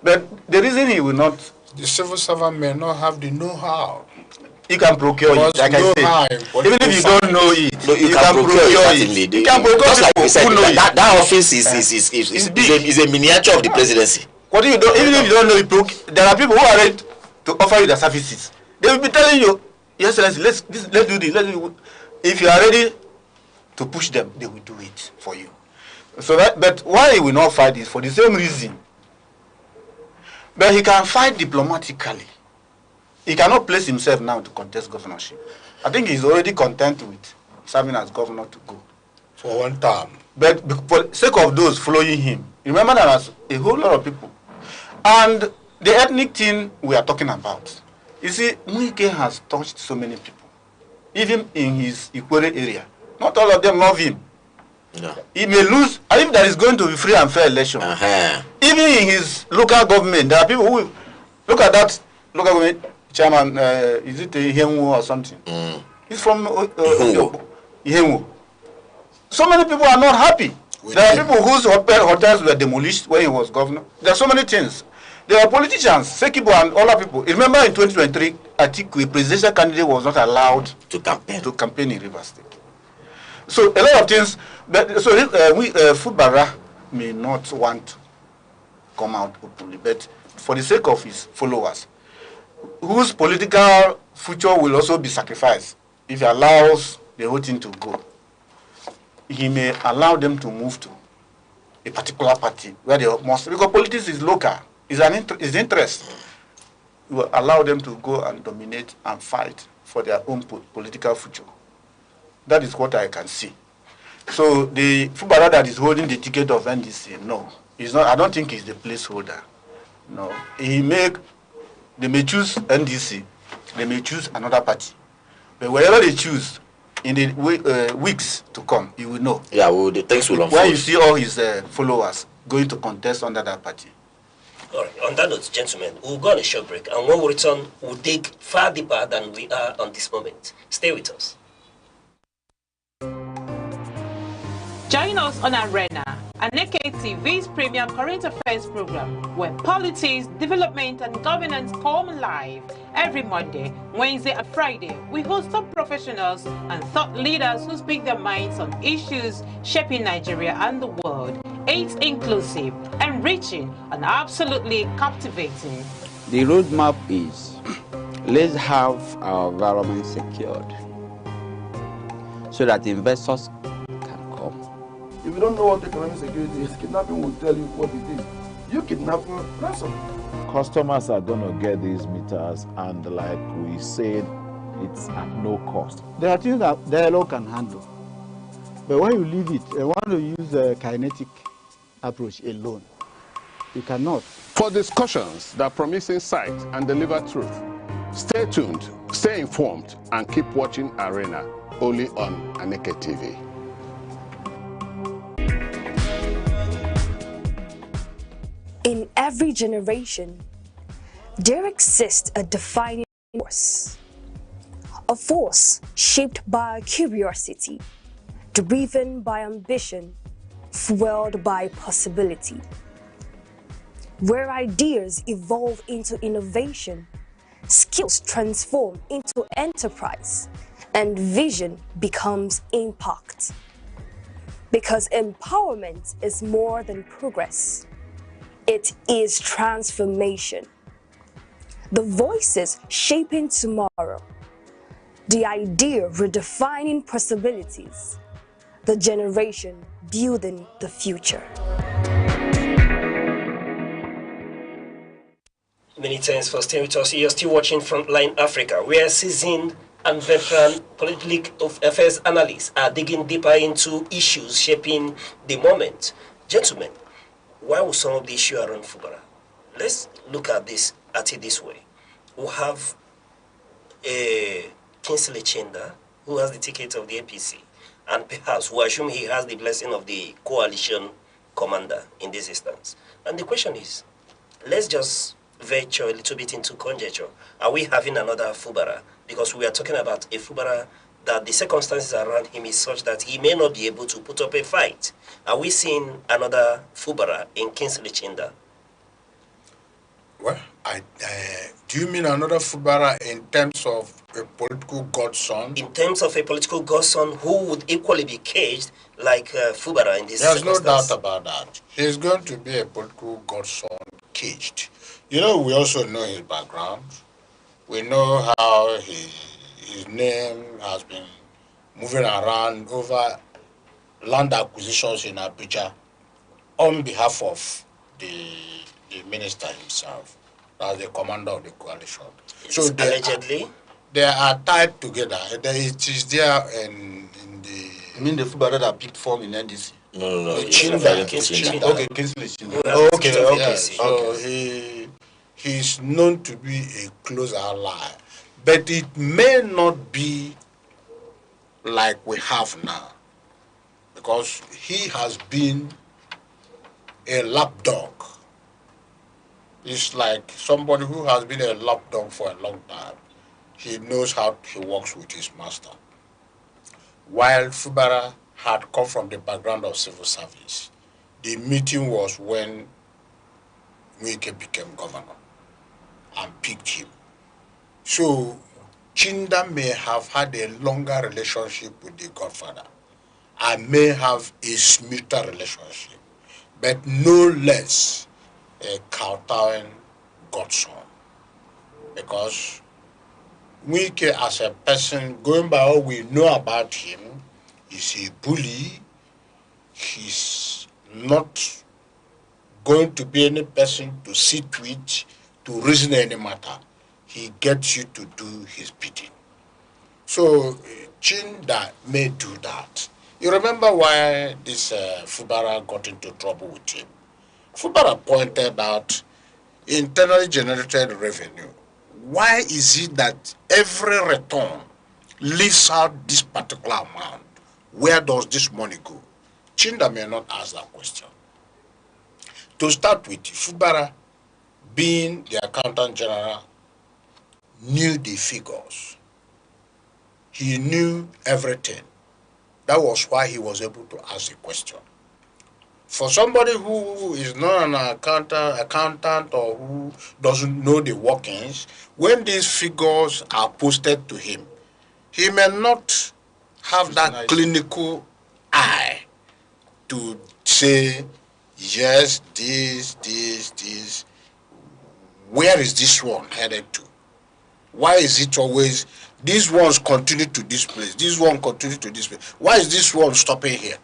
But the reason he will not... The civil servant may not have the know-how. You can procure it, like I said. Even if you don't know it, you can procure it. You can procure just like we said, who know it. That office is a miniature of the presidency. Even if you don't know it, there are people who are ready to offer you the services. They will be telling you, Your Excellency, let's do this. If you are ready to push them, they will do it for you. So that, but why he will not fight is for the same reason. But he can fight diplomatically. He cannot place himself now to contest governorship. I think he's already content with serving as governor to go. For one term. But for the sake of those following him, remember that there's a whole lot of people. And the ethnic thing we are talking about, you see, Wike has touched so many people. Even in his Ikwere area. Not all of them love him. No. He may lose, and if there is going to be free and fair election, even in his local government, there are people who, look at that local government chairman, is it Ihenwu or something? He's from Ihenwu. So many people are not happy. There are people whose hotels were demolished when he was governor. There are so many things. There are politicians, Sekibo and other people. Remember in 2023, Atiku, a presidential candidate, was not allowed to campaign in Rivers State. So a lot of things, but so Fubara may not want to come out openly, but for the sake of his followers, whose political future will also be sacrificed if he allows the whole thing to go, he may allow them to move to a particular party where they must, because politics is local, is interest. He will allow them to go and dominate and fight for their own political future. That is what I can see. So the Fubara that is holding the ticket of NDC, no, he's not. I don't think he's the placeholder. No, they may choose NDC, they may choose another party, but wherever they choose, in the weeks to come, you will know. Yeah, well, the things will unfold. When you see all his followers going to contest under that party. All right. On that note, gentlemen, we'll go on a short break, and when we return, we'll dig far deeper than we are on this moment. Stay with us. Join us on Arena, Aneke TV's premium current affairs program, where politics, development, and governance come live every Monday, Wednesday, and Friday. We host top professionals and thought leaders who speak their minds on issues shaping Nigeria and the world. It's inclusive, enriching, and absolutely captivating. The roadmap is let's have our environment secured so that investors can come. If you don't know what economic security is, kidnapping will tell you what it is. You kidnap for ransom. Customers are going to get these meters, and like we said, it's at no cost. There are things that dialogue can handle. But when you leave it, you want to use a kinetic approach alone. You cannot. For discussions that promise insight and deliver truth, stay tuned, stay informed, and keep watching Arena, only on Aneke TV. In every generation, there exists a defining force. A force shaped by curiosity, driven by ambition, fueled by possibility. Where ideas evolve into innovation, skills transform into enterprise, and vision becomes impact. Because empowerment is more than progress. It is transformation. The voices shaping tomorrow. The idea redefining possibilities. The generation building the future. Many thanks for staying with us. You're still watching Frontline Africa, where seasoned and veteran political affairs analysts are digging deeper into issues shaping the moment. Gentlemen, why will some of the issues around Fubara? Let's look at it this way. We have a Kingsley Chenda, who has the ticket of the APC, and perhaps we assume he has the blessing of the coalition commander in this instance. And the question is, let's just venture a little bit into conjecture. Are we having another Fubara? Because we are talking about a Fubara that the circumstances around him is such that he may not be able to put up a fight. Are we seeing another Fubara in Kingsley Chenda? Well, do you mean another Fubara in terms of a political godson? In terms of a political godson who would equally be caged like Fubara in this There's no doubt about that. He's going to be a political godson caged. You know, we also know his background. We know how his name has been moving around over land acquisitions in Abuja on behalf of the minister himself, as the commander of the coalition. So allegedly? They are tied together. It is there in the... You mean the footballer that picked form in NDC? No. Chinda. Okay, Kingsley Chinda. Okay. So he's known to be a close ally. But it may not be like we have now. Because he has been a lapdog. It's like somebody who has been a lapdog for a long time. He knows how he works with his master. While Fubara had come from the background of civil service, the meeting was when Wike became governor and picked him. So Chinda may have had a longer relationship with the godfather and may have a smoother relationship, but no less a kowtowing godson. Because Wike, as a person, going by all we know about him, is a bully. He's not going to be any person to sit with, to reason any matter. He gets you to do his bidding. So Chinda may do that. You remember why this Fubara got into trouble with him? Fubara pointed out internally generated revenue. Why is it that every return leaves out this particular amount? Where does this money go? Chinda may not ask that question. To start with, Fubara, being the accountant general, knew the figures. He knew everything. That was why he was able to ask the question. For somebody who is not an accountant or who doesn't know the workings, when these figures are posted to him, he may not have that clinical eye to say, yes, this, where is this one headed to? Why is it always, these ones continue to this place, this one continue to this place? Why is this one stopping here?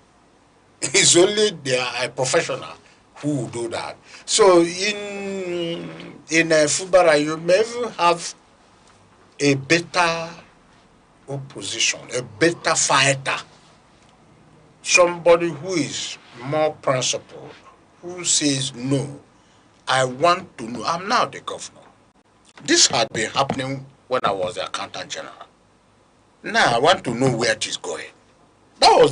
It's only a professional who will do that. So in Fubara, you may even have a better opposition, a better fighter, somebody who is more principled, who says, no, I want to know, I'm now the governor. This had been happening when I was the accountant general. Now I want to know where it is going. That was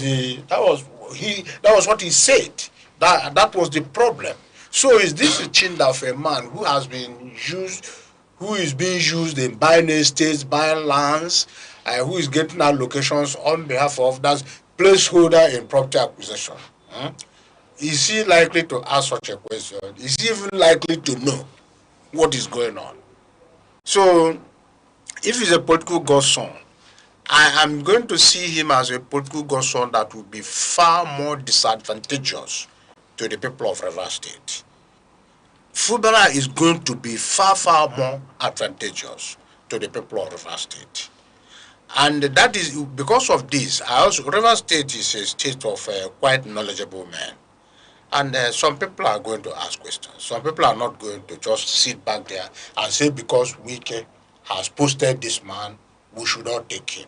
what he said. That was the problem. So is this a Chinda of a man who has been used, who is being used in buying estates, buying lands, who is getting allocations on behalf of that placeholder in property acquisition? Is he likely to ask such a question? Is he even likely to know what is going on? So if he's a political godson, I am going to see him as a political godson that will be far more disadvantageous to the people of Rivers State. Fubara is going to be far, far more advantageous to the people of Rivers State. And that is because of this. Rivers State is a state of quite knowledgeable men. And some people are going to ask questions. Some people are not going to just sit back there and say because Wike has posted this man, we should not take him.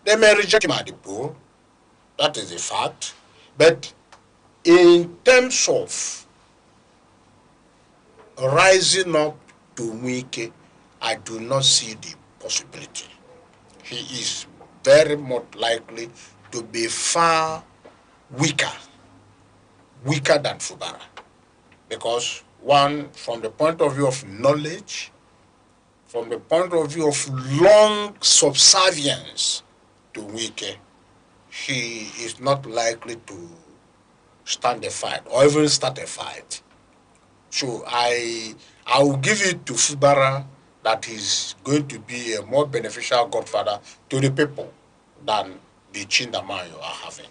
They may reject him at the poll. That is a fact. But in terms of rising up to Wike, I do not see the possibility. He is very much likely to be far weaker than Fubara. Because one, from the point of view of knowledge, from the point of view of long subservience to Wike, he is not likely to stand a fight or even start a fight. So I will give it to Fubara that he's going to be a more beneficial godfather to the people than the Chindaman you are having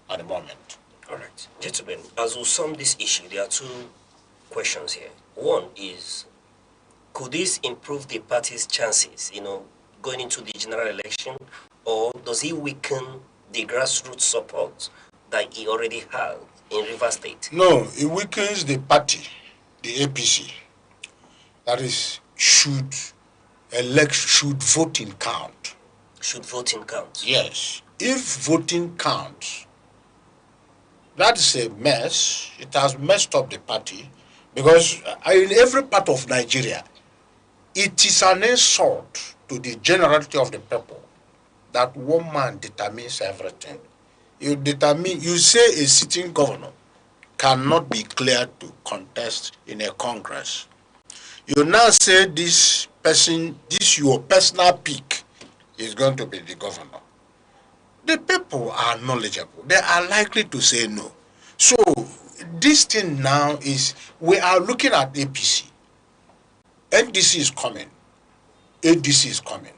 at the moment. All right, gentlemen, as we sum this issue, there are two questions here. One is could this improve the party's chances, going into the general election, or does it weaken the grassroots support that he already had in Rivers State? No, it weakens the party, the APC. That is, should voting count. Should voting count? Yes. If voting counts, that's a mess. It has messed up the party because in every part of Nigeria, it is an insult to the generality of the people that one man determines everything. You say a sitting governor cannot be cleared to contest in a Congress. You now say this your personal pick is going to be the governor. The people are knowledgeable. They are likely to say no. So this thing now is, we are looking at APC. NDC is coming. ADC is coming.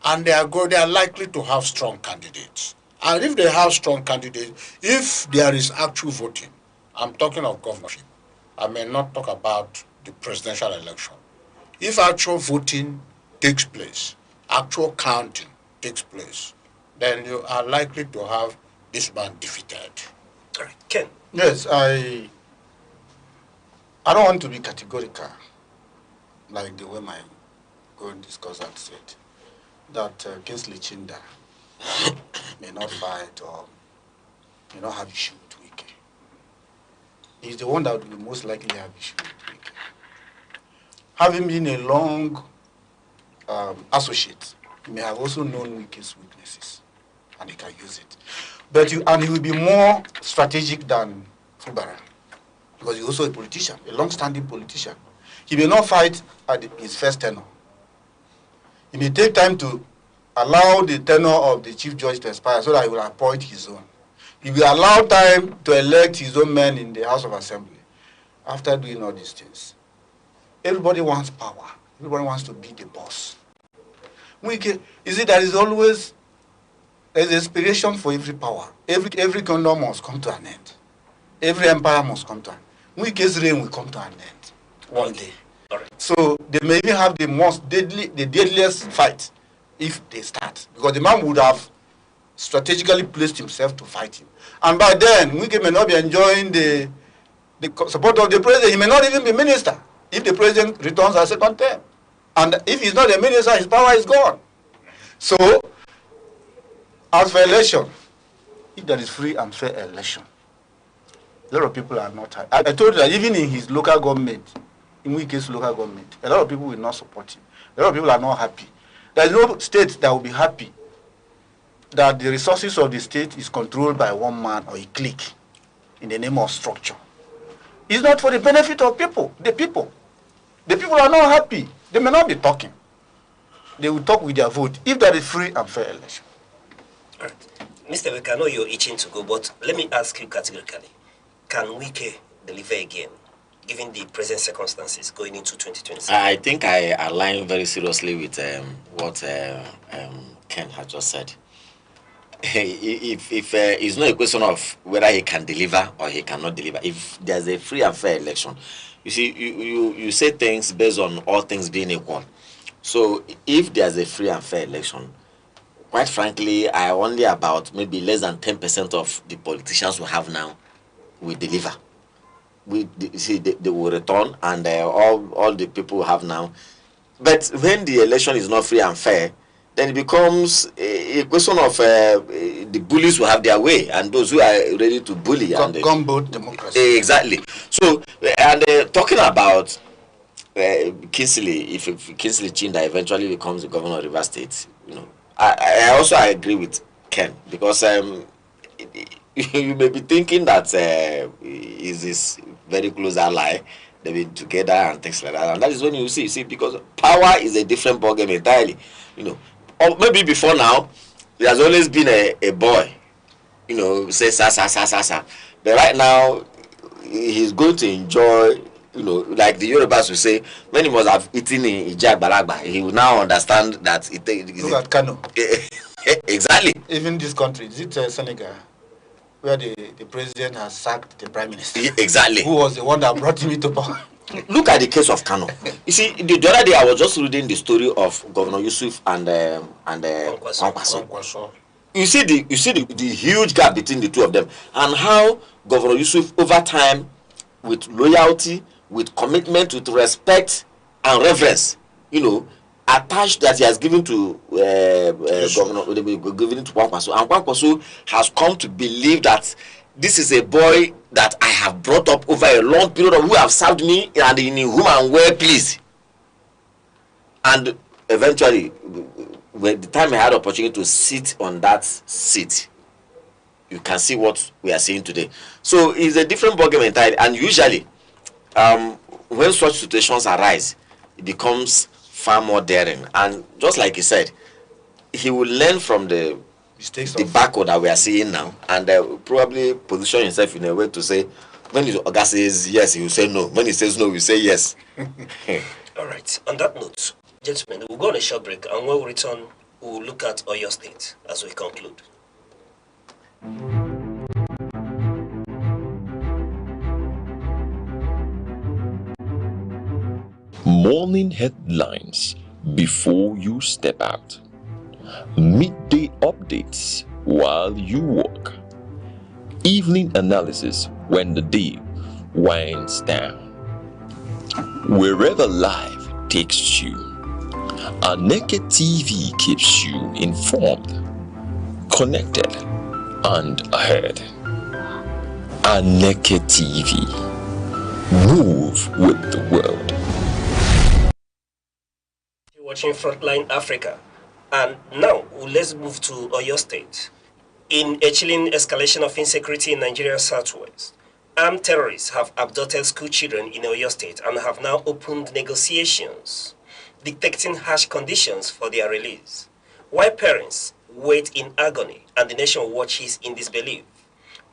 And they are likely to have strong candidates. And if they have strong candidates, if there is actual voting, I'm talking of governorship. I may not talk about the presidential election. If actual voting takes place, actual counting takes place, then you are likely to have this man defeated. All right, Ken. Yes, I don't want to be categorical, like the way my discussant said, that Kingsley Chinda may not fight or may not have issue with Wike. He's the one that will most likely have issue with Wike. Having been a long associate, he may have also known Wike's weaknesses, and he can use it. But he will be more strategic than Fubara, because he's also a politician, a long-standing politician. He may not fight at his first tenure. He may take time to allow the tenure of the chief judge to expire so that he will appoint his own. He will allow time to elect his own men in the House of Assembly. After doing all these things, everybody wants power. Everybody wants to be the boss. There is always aspiration for every power. Every kingdom must come to an end. Every empire must come to an end. Wike's reign will come to an end one day. So they may even have the deadliest fight if they start, because the man would have strategically placed himself to fight him. And by then, Wike may not be enjoying the support of the president. He may not even be minister if the president returns a second term. And if he's not a minister, his power is gone. So, as for election, if there is free and fair election, a lot of people are not happy. I told you that even in his local government, in Wike's local government, a lot of people will not support him. A lot of people are not happy. There is no state that will be happy that the resources of the state is controlled by one man or a clique in the name of structure. It's not for the benefit of people. The people are not happy. They may not be talking. They will talk with their vote if there is free and fair election. All right. Mr. Wike, I know you're itching to go, but let me ask you categorically. Can Wike deliver again, given the present circumstances going into 2027? I think I align very seriously with what Ken has just said. If it's not a question of whether he can deliver or he cannot deliver, if there's a free and fair election, you see, you say things based on all things being equal. So if there's a free and fair election, quite frankly, I only about maybe less than 10% of the politicians we have now will deliver. They will return, and all the people we have now. But when the election is not free and fair, then it becomes a question of the bullies will have their way, and those who are ready to bully. Gumbo democracy. Exactly. So, and talking about Kingsley, if Kingsley Chinda eventually becomes the governor of Rivers State, I also agree with Ken, because you may be thinking that is this very close ally, they've been together and things like that, and that is when you see because power is a different ballgame entirely, or maybe before now there has always been a boy, say sa, but right now he's going to enjoy, like the Yorubas will say, when he must have eaten in Ijag Balagba, he will now understand that look at Kano. Exactly. Even this country, is it Senegal, where the president has sacked the prime minister? Exactly. Who was the one that brought him into power? Look at the case of Kano. You see, the other day I was just reading the story of Governor Yusuf and Kwankwaso. You see the huge gap between the two of them, and how Governor Yusuf over time, with loyalty, with commitment, with respect and reverence, attached that he has given to Governor, given to Kwankwaso, and Kwankwaso has come to believe that this is a boy that I have brought up over a long period of who have served me and in whom I'm well pleased. And eventually, when the time I had opportunity to sit on that seat, you can see what we are seeing today. So it's a different ballgame entirely. And usually, when such situations arise, it becomes far more daring. And just like he said, he will learn from the backward that we are seeing now, and probably position himself in a way to say, when the Oga says yes, he will say no. When he says no, we say yes. All right. On that note, gentlemen, we'll go on a short break, and when we return, we'll look at Oyo State as we conclude. Morning headlines before you step out. Midday updates while you walk. Evening analysis when the day winds down. Wherever life takes you, Aneke TV keeps you informed, connected, and ahead. Aneke TV. Move with the world. You're watching Frontline Africa. And now, let's move to Oyo State. In a chilling escalation of insecurity in Nigeria's southwest, armed terrorists have abducted school children in Oyo State and have now opened negotiations, dictating harsh conditions for their release. While parents wait in agony and the nation watches in disbelief,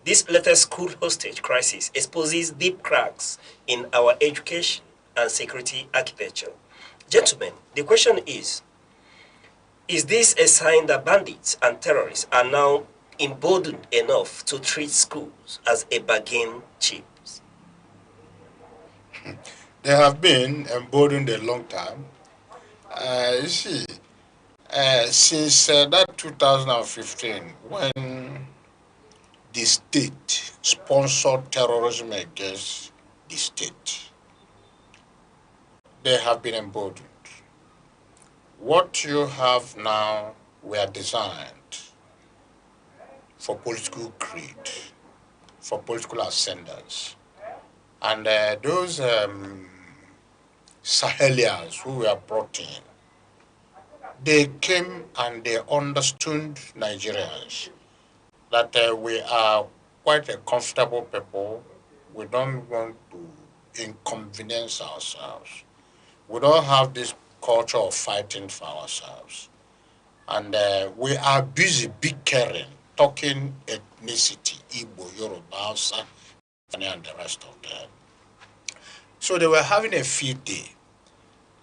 this latest school hostage crisis exposes deep cracks in our education and security architecture. Gentlemen, the question is this a sign that bandits and terrorists are now emboldened enough to treat schools as a bargain chips? They have been emboldened a long time. You see, since that 2015, when the state sponsored terrorism against the state, they have been emboldened. What you have now were designed for political greed, for political ascendance. And those Sahelians who were brought in, they came and they understood Nigerians that we are quite a comfortable people. We don't want to inconvenience ourselves. We don't have this culture of fighting for ourselves. And we are busy bickering, talking ethnicity, Igbo, Yoruba, Hausa, and the rest of them. So they were having a field day.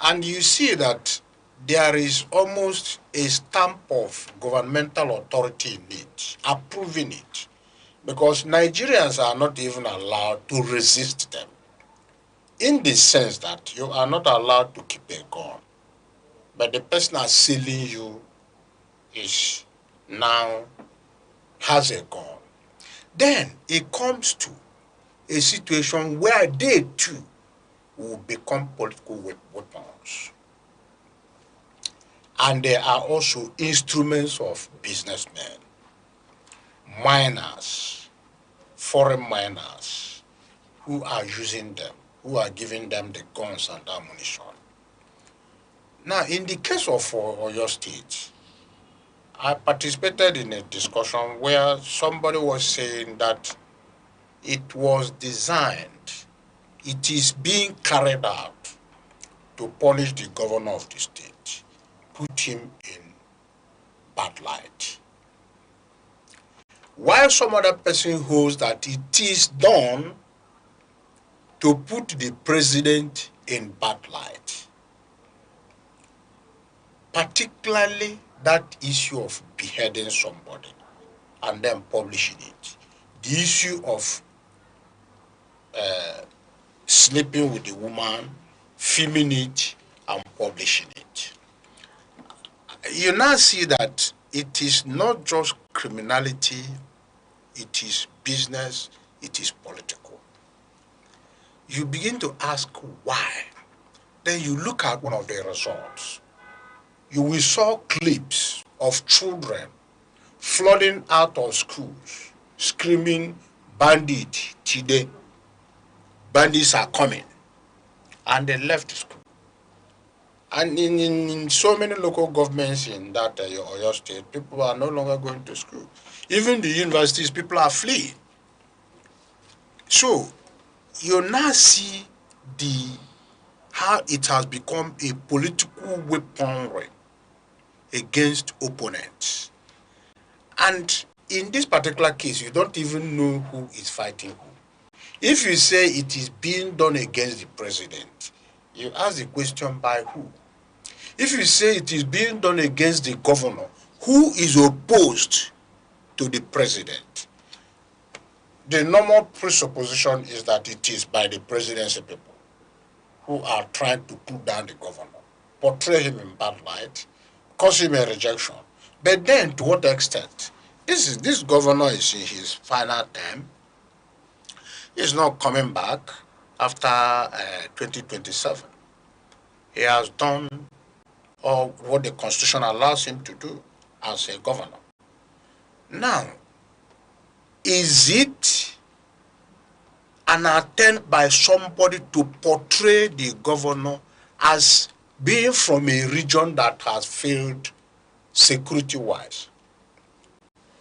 And you see that there is almost a stamp of governmental authority in it, approving it. Because Nigerians are not even allowed to resist them. In the sense that you are not allowed to keep a gun. But the person assailing you is now has a gun. Then it comes to a situation where they too will become political weapons. And they are also instruments of businessmen, miners, foreign miners, who are using them, who are giving them the guns and ammunition. Now, in the case of Oyo State, I participated in a discussion where somebody was saying that it was designed, it is being carried out to punish the governor of the state, put him in bad light. While some other person holds that it is done to put the president in bad light. Particularly that issue of beheading somebody and then publishing it. The issue of sleeping with the woman, filming it, and publishing it. You now see that it is not just criminality, it is business, it is political. You begin to ask why. Then you look at one of the results. You will saw clips of children flooding out of schools, screaming, bandit, today. Bandits are coming. And they left school. And in so many local governments in that Oyo state, people are no longer going to school. Even the universities, people are fleeing. So, you now see how it has become a political weaponry against opponents. And in this particular case, you don't even know who is fighting who. If you say it is being done against the president, you ask the question, by who? If you say it is being done against the governor, who is opposed to the president? The normal presupposition is that it is by the presidency people who are trying to put down the governor, portray him in bad light, cause him a rejection. But then, to what extent? This governor is in his final term. He's not coming back after 2027. He has done all what the Constitution allows him to do as a governor. Now, is it an attempt by somebody to portray the governor as being from a region that has failed security-wise?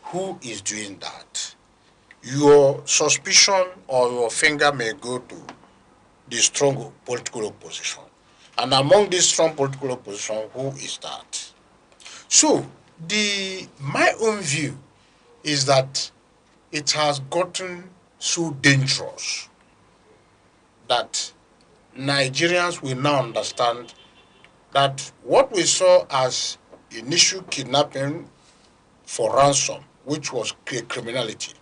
Who is doing that? Your suspicion or your finger may go to the strong political opposition. And among this strong political opposition, who is that? So, my own view is that it has gotten so dangerous that Nigerians will now understand that what we saw as initial kidnapping for ransom, which was criminality,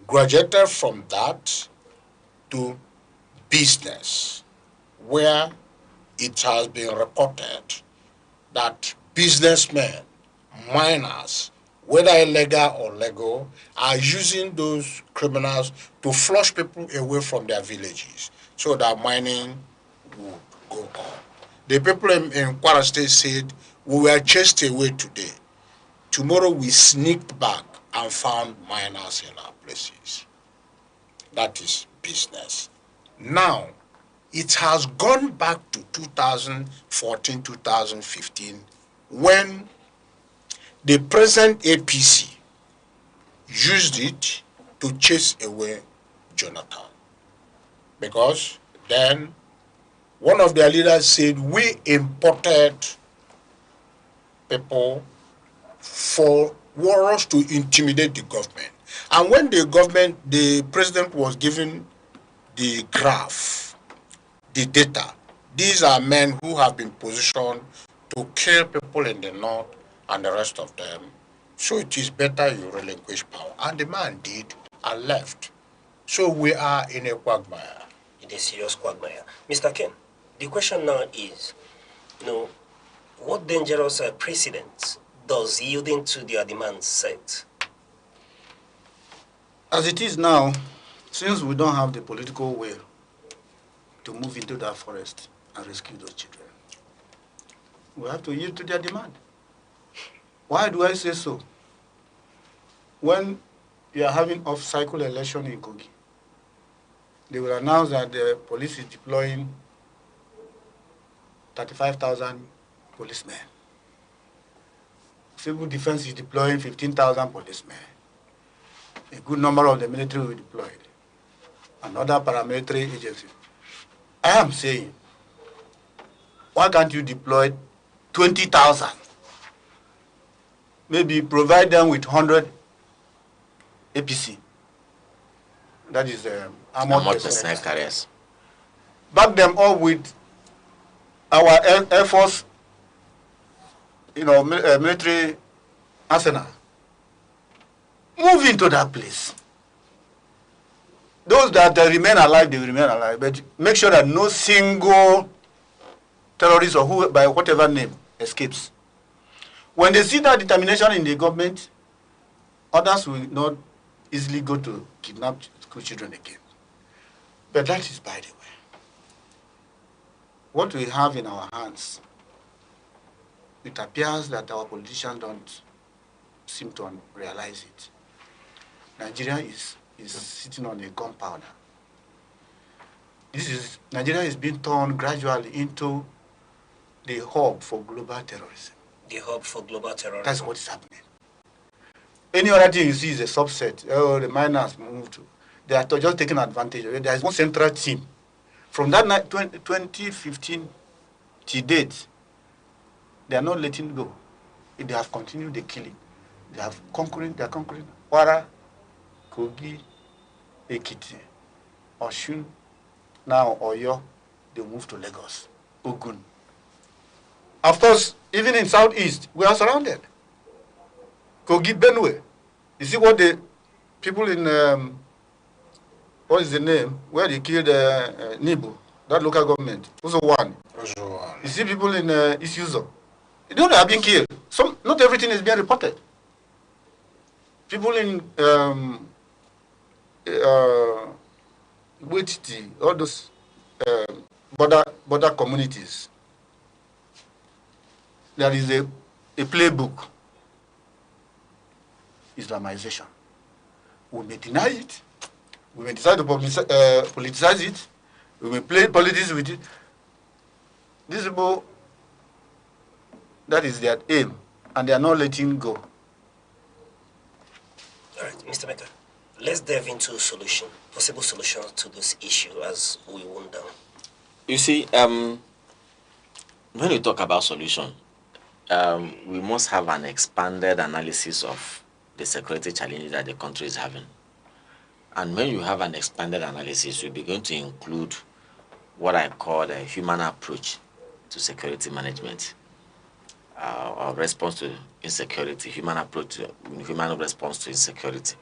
graduated from that to business, where it has been reported that businessmen, miners, whether illegal or legal, are using those criminals to flush people away from their villages so that mining would go on. The people in Kwara State said, we were chased away today. Tomorrow we sneaked back and found miners in our places. That is business. Now, it has gone back to 2014, 2015, when the present APC used it to chase away Jonathan. Because then one of their leaders said, we imported people for us to intimidate the government. And when the president was given the graph, the data, these are men who have been positioned to kill people in the north and the rest of them. So it is better you relinquish power. And the man did and left. So we are in a quagmire. In a serious quagmire. Mr. Ken, the question now is, what dangerous precedents does yielding to their demands set? As it is now, since we don't have the political will to move into that forest and rescue those children, we have to yield to their demand. Why do I say so? When you are having off-cycle election in Kogi, they will announce that the police is deploying 35,000 policemen. Civil defense is deploying 15,000 policemen. A good number of the military will be deployed, and other paramilitary agencies. I am saying, why can't you deploy 20,000? Maybe provide them with 100 APC. That is armored personnel carriers. Back them up with our Air Force, military arsenal. Move into that place. those that remain alive, they will remain alive. But make sure that no single terrorist or who, by whatever name, escapes. When they see that determination in the government, others will not easily go to kidnap school children again. But that is by the way. What we have in our hands, it appears that our politicians don't seem to realize it. Nigeria is sitting on a gunpowder. Nigeria is being turned gradually into the hub for global terrorism. The hub for global terrorism. That's what is happening. Any other thing you see is a subset. Oh, the miners moved to. They are just taking advantage of it. There is one central team. From that night, 2015 to date, they are not letting go. They have continued the killing. They are conquering. Wara, Kogi, Ekiti, Oshun, now Oyo, they move to Lagos, Ogun. Of course, even in Southeast, we are surrounded. Kogi, Benue. You see what the people in, what is the name, where they killed Nibu, that local government, also one. You see people in Isuzo. They don't have been killed. Not everything is being reported. People in Wititi, all those border communities, there is a playbook. Islamization. We may deny it. We may decide to politicize it. We may play politics with it. These people, that is their aim, and they are not letting go. All right, Mr. Mecca, let's delve into possible solutions to this issue as we wound down. You see, when we talk about solution, we must have an expanded analysis of the security challenges that the country is having. And when you have an expanded analysis, you begin to include what I call a human approach to security management, or response to insecurity, human response to insecurity.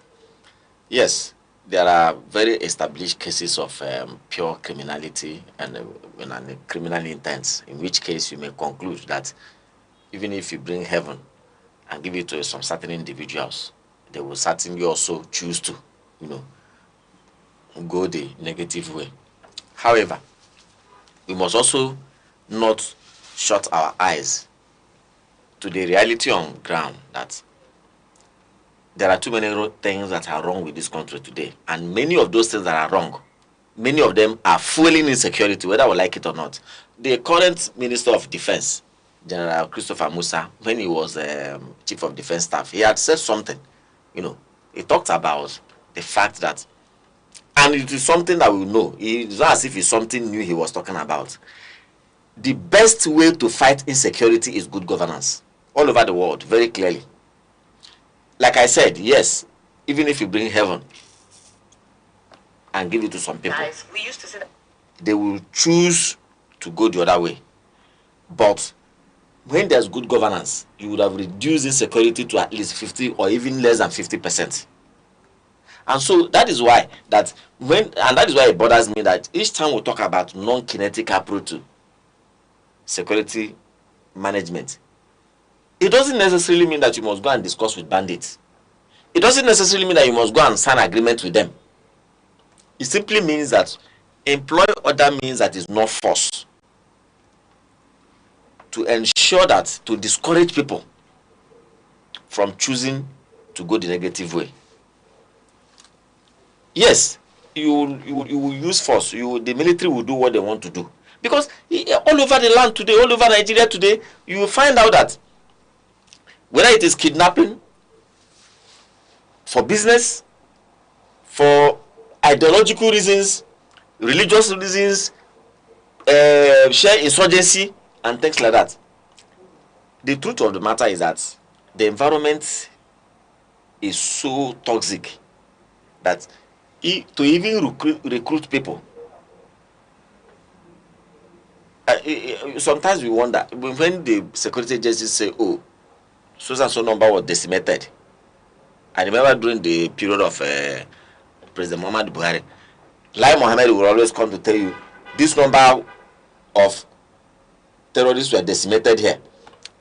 Yes, there are very established cases of pure criminality and criminal intent, in which case you may conclude that even if you bring heaven and give it to some certain individuals, they will certainly also choose to, go the negative way. However, we must also not shut our eyes to the reality on ground that there are too many things that are wrong with this country today. And many of those things that are wrong, many of them are fueling insecurity, whether we like it or not. The current Minister of Defense, General Christopher Musa, when he was Chief of Defense Staff, he had said something. He talked about the fact that, and it is something that we know, it's not as if it's something new he was talking about. The best way to fight insecurity is good governance, all over the world, very clearly. Like I said, yes, even if you bring heaven and give it to some people, guys, we used to say that they will choose to go the other way. But when there's good governance, you would have reduced insecurity to at least 50 or even less than 50%. And so that is why that it bothers me that each time we talk about non-kinetic approach to security management, it doesn't necessarily mean that you must go and discuss with bandits. It doesn't necessarily mean that you must go and sign agreement with them. It simply means that employ other means that is not force to ensure that, to discourage people from choosing to go the negative way. Yes, you will use force. The military will do what they want to do. Because all over the land today, all over Nigeria today, you will find out that whether it is kidnapping, for business, for ideological reasons, religious reasons, share insurgency, and things like that. The truth of the matter is that the environment is so toxic that to even recruit people, sometimes we wonder, when the security agencies say, oh, so and so number was decimated. I remember during the period of President Muhammad Buhari, Lai Mohammed will always come to tell you this number of terrorists were decimated here.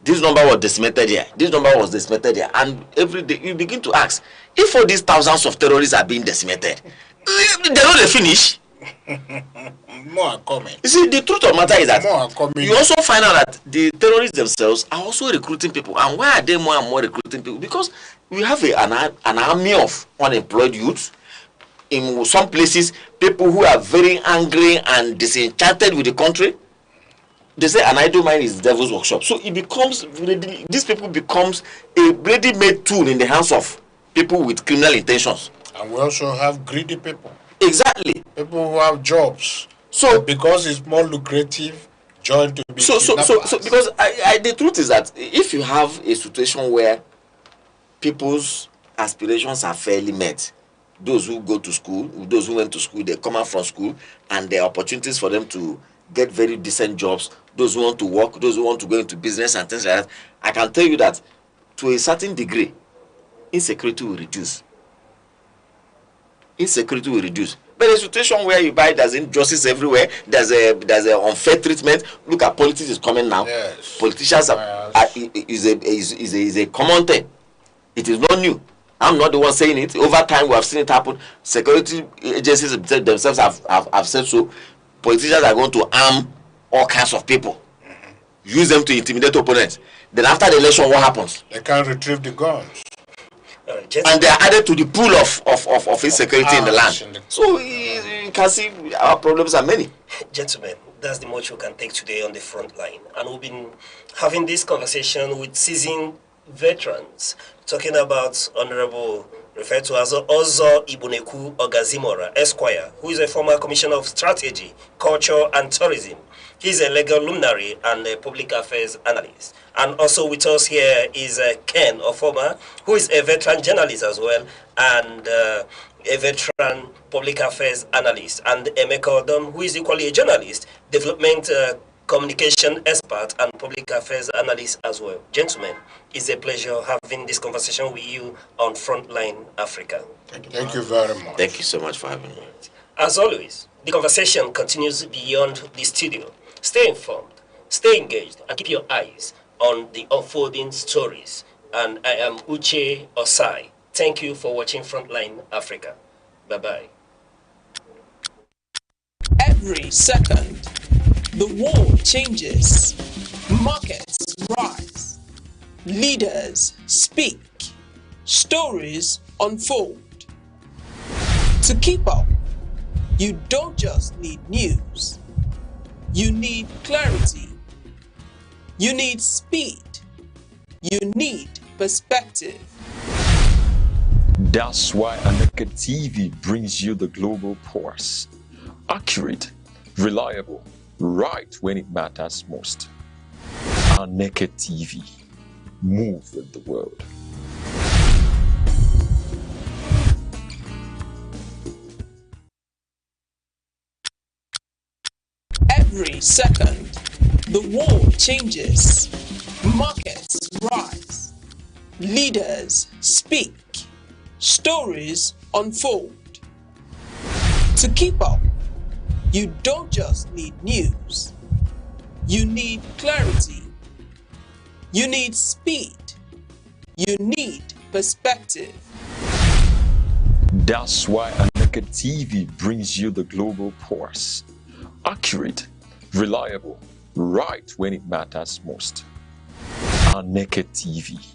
This number was decimated here. This number was decimated here. And every day you begin to ask, if all these thousands of terrorists are being decimated, they're not finish. More are coming. You see, the truth of the matter is that more are coming. you also find out that the terrorists themselves are also recruiting people. And why are they more and more recruiting people? Because we have an army of unemployed youth. In some places, people who are very angry and disenchanted with the country. They say an idle mind is the devil's workshop. So it becomes, these people becomes a ready-made tool in the hands of people with criminal intentions. And we also have greedy people. Exactly. People who have jobs. So but because it's more lucrative, join to be so because the truth is that if you have a situation where people's aspirations are fairly met, those who go to school, those who went to school, they come out from school, and there are opportunities for them to get very decent jobs, those who want to work, those who want to go into business and things like that, I can tell you that to a certain degree, insecurity will reduce. Insecurity will reduce. But a situation where you buy there's injustice everywhere, there's a unfair treatment. Look at politics is coming now. Yes. Politicians is a common thing. It is not new. I'm not the one saying it. Over time we have seen it happen. Security agencies themselves have said so. Politicians are going to arm all kinds of people, use them to intimidate opponents. Then after the election, what happens? They can't retrieve the guns. And they are added to the pool of insecurity in the land. So you can see our problems are many. Gentlemen, that's the much we can take today on the front line. And we've been having this conversation with seasoned veterans, talking about Honorable, referred to as Ozo Ibuneku Ogazimora, Esquire, who is a former Commissioner of Strategy, Culture and Tourism. He's a legal luminary and a public affairs analyst. And also with us here is Ken Ofoma, who is a veteran journalist as well, and a veteran public affairs analyst. And Emeka Odom, who is equally a journalist, development communication expert, and public affairs analyst as well. Gentlemen, it's a pleasure having this conversation with you on Frontline Africa. Thank you very much. Thank you so much for having me. As always, the conversation continues beyond the studio. Stay informed, stay engaged, and keep your eyes on the unfolding stories. And I am Uche Osai. Thank you for watching Frontline Africa. Bye-bye. Every second, the world changes, markets rise, leaders speak, stories unfold. To keep up, you don't just need news, you need clarity, you need speed, you need perspective. That's why Aneke TV brings you the global pulse. Accurate, reliable, right when it matters most. Aneke TV. Move with the world. Every second, the world changes, markets rise, leaders speak, stories unfold. To keep up, you don't just need news, you need clarity, you need speed, you need perspective. That's why Aneke TV brings you the global pulse. Accurate, reliable, right when it matters most. Aneke TV.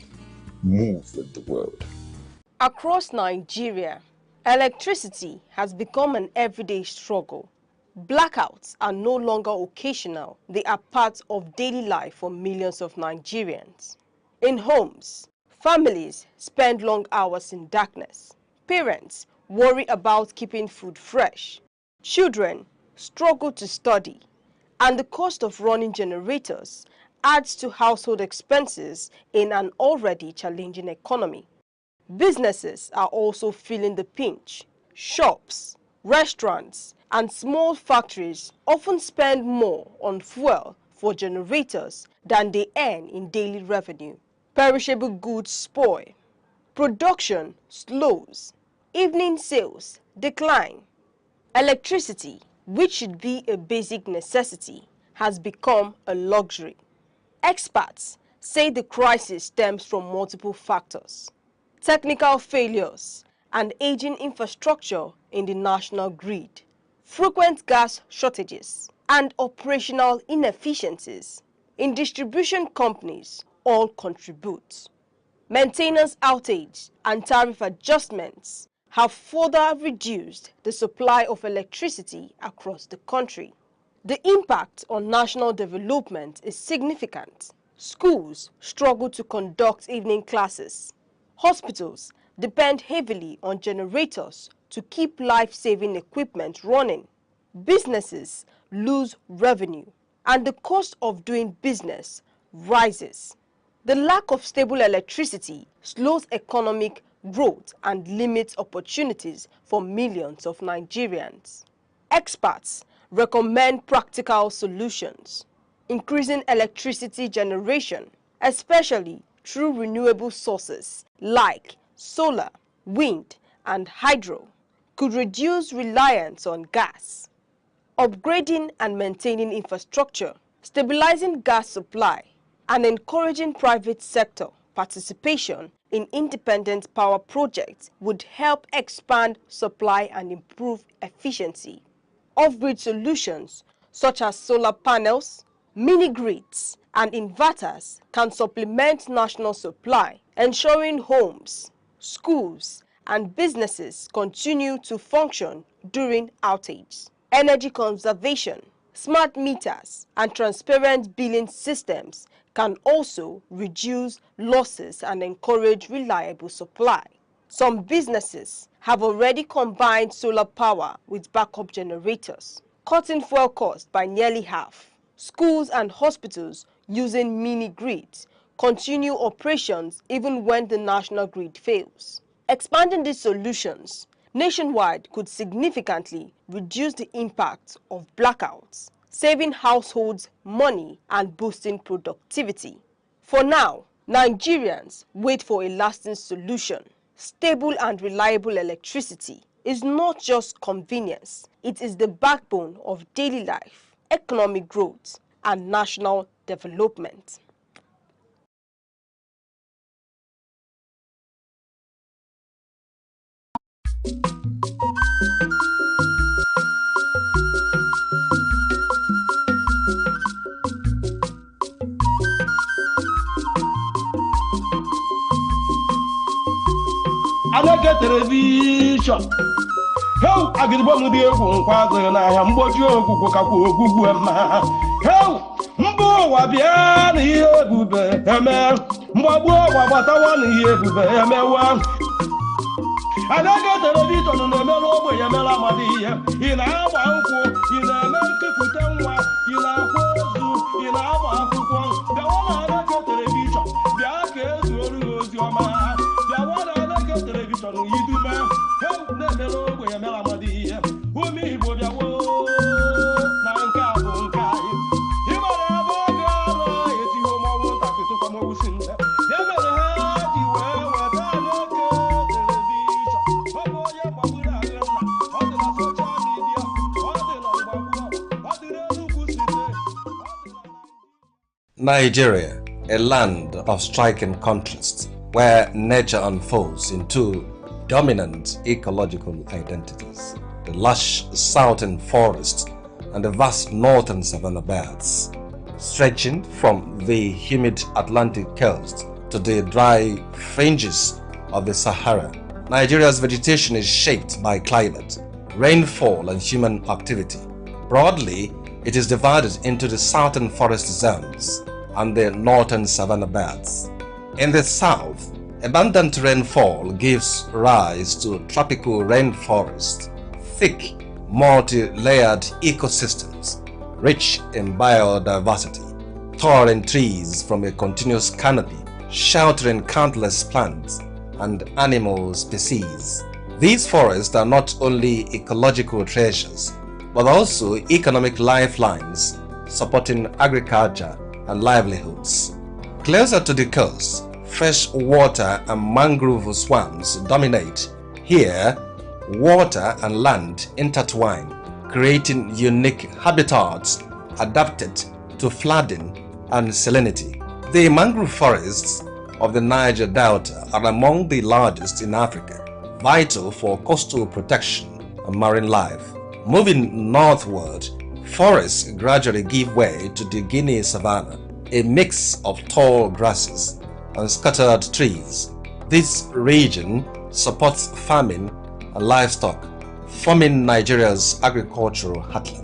Move with the world. Across Nigeria, electricity has become an everyday struggle. Blackouts are no longer occasional. They are part of daily life for millions of Nigerians. In homes, families spend long hours in darkness. Parents worry about keeping food fresh. Children struggle to study. And the cost of running generators adds to household expenses in an already challenging economy. Businesses are also feeling the pinch. Shops, restaurants, and small factories often spend more on fuel for generators than they earn in daily revenue. Perishable goods spoil. Production slows. Evening sales decline. Electricity, which should be a basic necessity, has become a luxury. Experts say the crisis stems from multiple factors: technical failures and aging infrastructure in the national grid, frequent gas shortages, and operational inefficiencies in distribution companies all contribute. Maintenance outage and tariff adjustments have further reduced the supply of electricity across the country. The impact on national development is significant. Schools struggle to conduct evening classes. Hospitals depend heavily on generators to keep life-saving equipment running. Businesses lose revenue, and the cost of doing business rises. The lack of stable electricity slows economic growth and limits opportunities for millions of Nigerians. Experts recommend practical solutions: increasing electricity generation, especially through renewable sources like solar, wind, and hydro, could reduce reliance on gas. Upgrading and maintaining infrastructure, stabilizing gas supply, and encouraging private sector participation in independent power projects would help expand supply and improve efficiency. Off-grid solutions such as solar panels, mini-grids, and inverters can supplement national supply, ensuring homes, schools, and businesses continue to function during outages. Energy conservation, smart meters, and transparent billing systems can also reduce losses and encourage reliable supply. Some businesses have already combined solar power with backup generators, cutting fuel costs by nearly half. Schools and hospitals using mini-grids continue operations even when the national grid fails. Expanding these solutions nationwide could significantly reduce the impact of blackouts, saving households money and boosting productivity. For now, Nigerians wait for a lasting solution. Stable and reliable electricity is not just convenience, it is the backbone of daily life, economic growth, and national development. Aneke television. How I get one of the Ogun and I am what you Kuku ma. How Mbo Wabian here, Bube, Mbo Wabatawan here, Bube, Aneke television on the Melo Yamela Madia, in our uncle, in America Putanwa, in our Kozu, in our Kupon, the one Aneke television, the Akes will your man, the one Aneke television, you do man, help the Melo Yamela Madia, who me would have Nanka Bunkai. You might have a girl, if you want to come over soon. You better have you were Nigeria, a land of striking contrasts, where nature unfolds in two dominant ecological identities: the lush southern forest and the vast northern savanna belts. Stretching from the humid Atlantic coast to the dry fringes of the Sahara, Nigeria's vegetation is shaped by climate, rainfall, and human activity. Broadly, it is divided into the southern forest zones and the northern savanna belts. In the south, abundant rainfall gives rise to tropical rainforest, thick, multi-layered ecosystems, rich in biodiversity, towering trees from a continuous canopy, sheltering countless plants and animal species. These forests are not only ecological treasures, but also economic lifelines, supporting agriculture and livelihoods. Closer to the coast, fresh water and mangrove swamps dominate. Here, water and land intertwine, creating unique habitats adapted to flooding and salinity. The mangrove forests of the Niger Delta are among the largest in Africa, vital for coastal protection and marine life. Moving northward, forests gradually give way to the Guinea savanna, a mix of tall grasses and scattered trees. This region supports farming and livestock, forming Nigeria's agricultural heartland.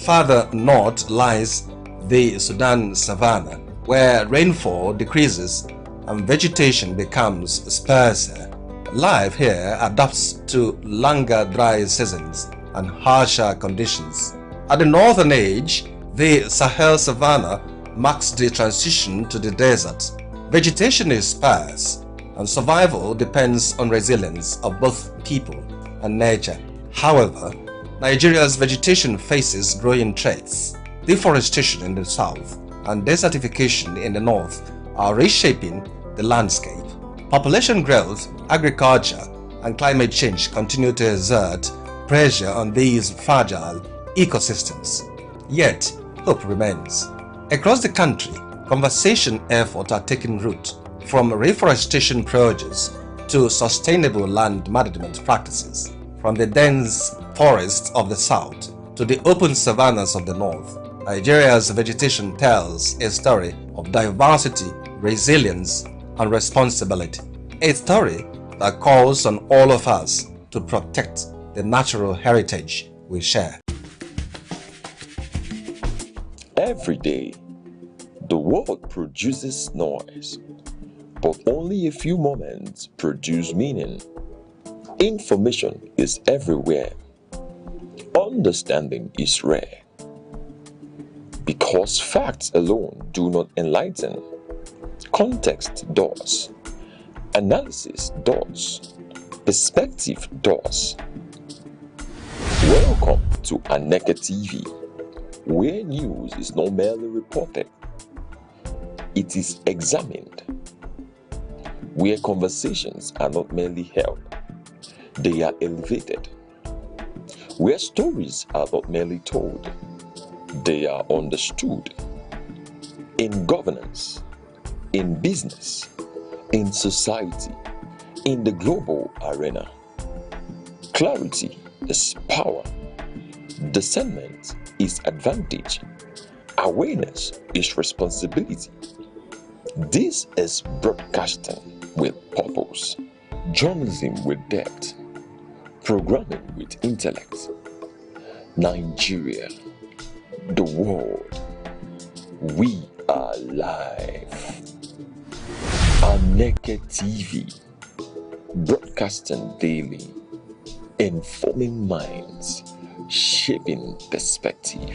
Further north lies the Sudan savanna, where rainfall decreases and vegetation becomes sparser. Life here adapts to longer dry seasons and harsher conditions. At the northern edge, the Sahel savanna marks the transition to the desert. Vegetation is sparse, and survival depends on resilience of both people and nature. However, Nigeria's vegetation faces growing threats. Deforestation in the south and desertification in the north are reshaping the landscape. Population growth, agriculture, and climate change continue to exert pressure on these fragile ecosystems. Yet, hope remains. Across the country, conservation efforts are taking root, from reforestation projects to sustainable land management practices, from the dense forests of the south to the open savannas of the north. Nigeria's vegetation tells a story of diversity, resilience, and responsibility. A story that calls on all of us to protect the natural heritage we share. Every day, the world produces noise, but only a few moments produce meaning. Information is everywhere. Understanding is rare. Because facts alone do not enlighten, context does, analysis does, perspective does. Welcome to Aneke TV, where news is not merely reported, it is examined. Where conversations are not merely held, they are elevated. Where stories are not merely told, they are understood. In governance, in business, in society, in the global arena, clarity is power, discernment is advantage, awareness is responsibility. This is broadcasting with purpose, journalism with depth, programming with intellect. Nigeria, the world, we are live. Aneke TV, broadcasting daily, informing minds, shaping perspective.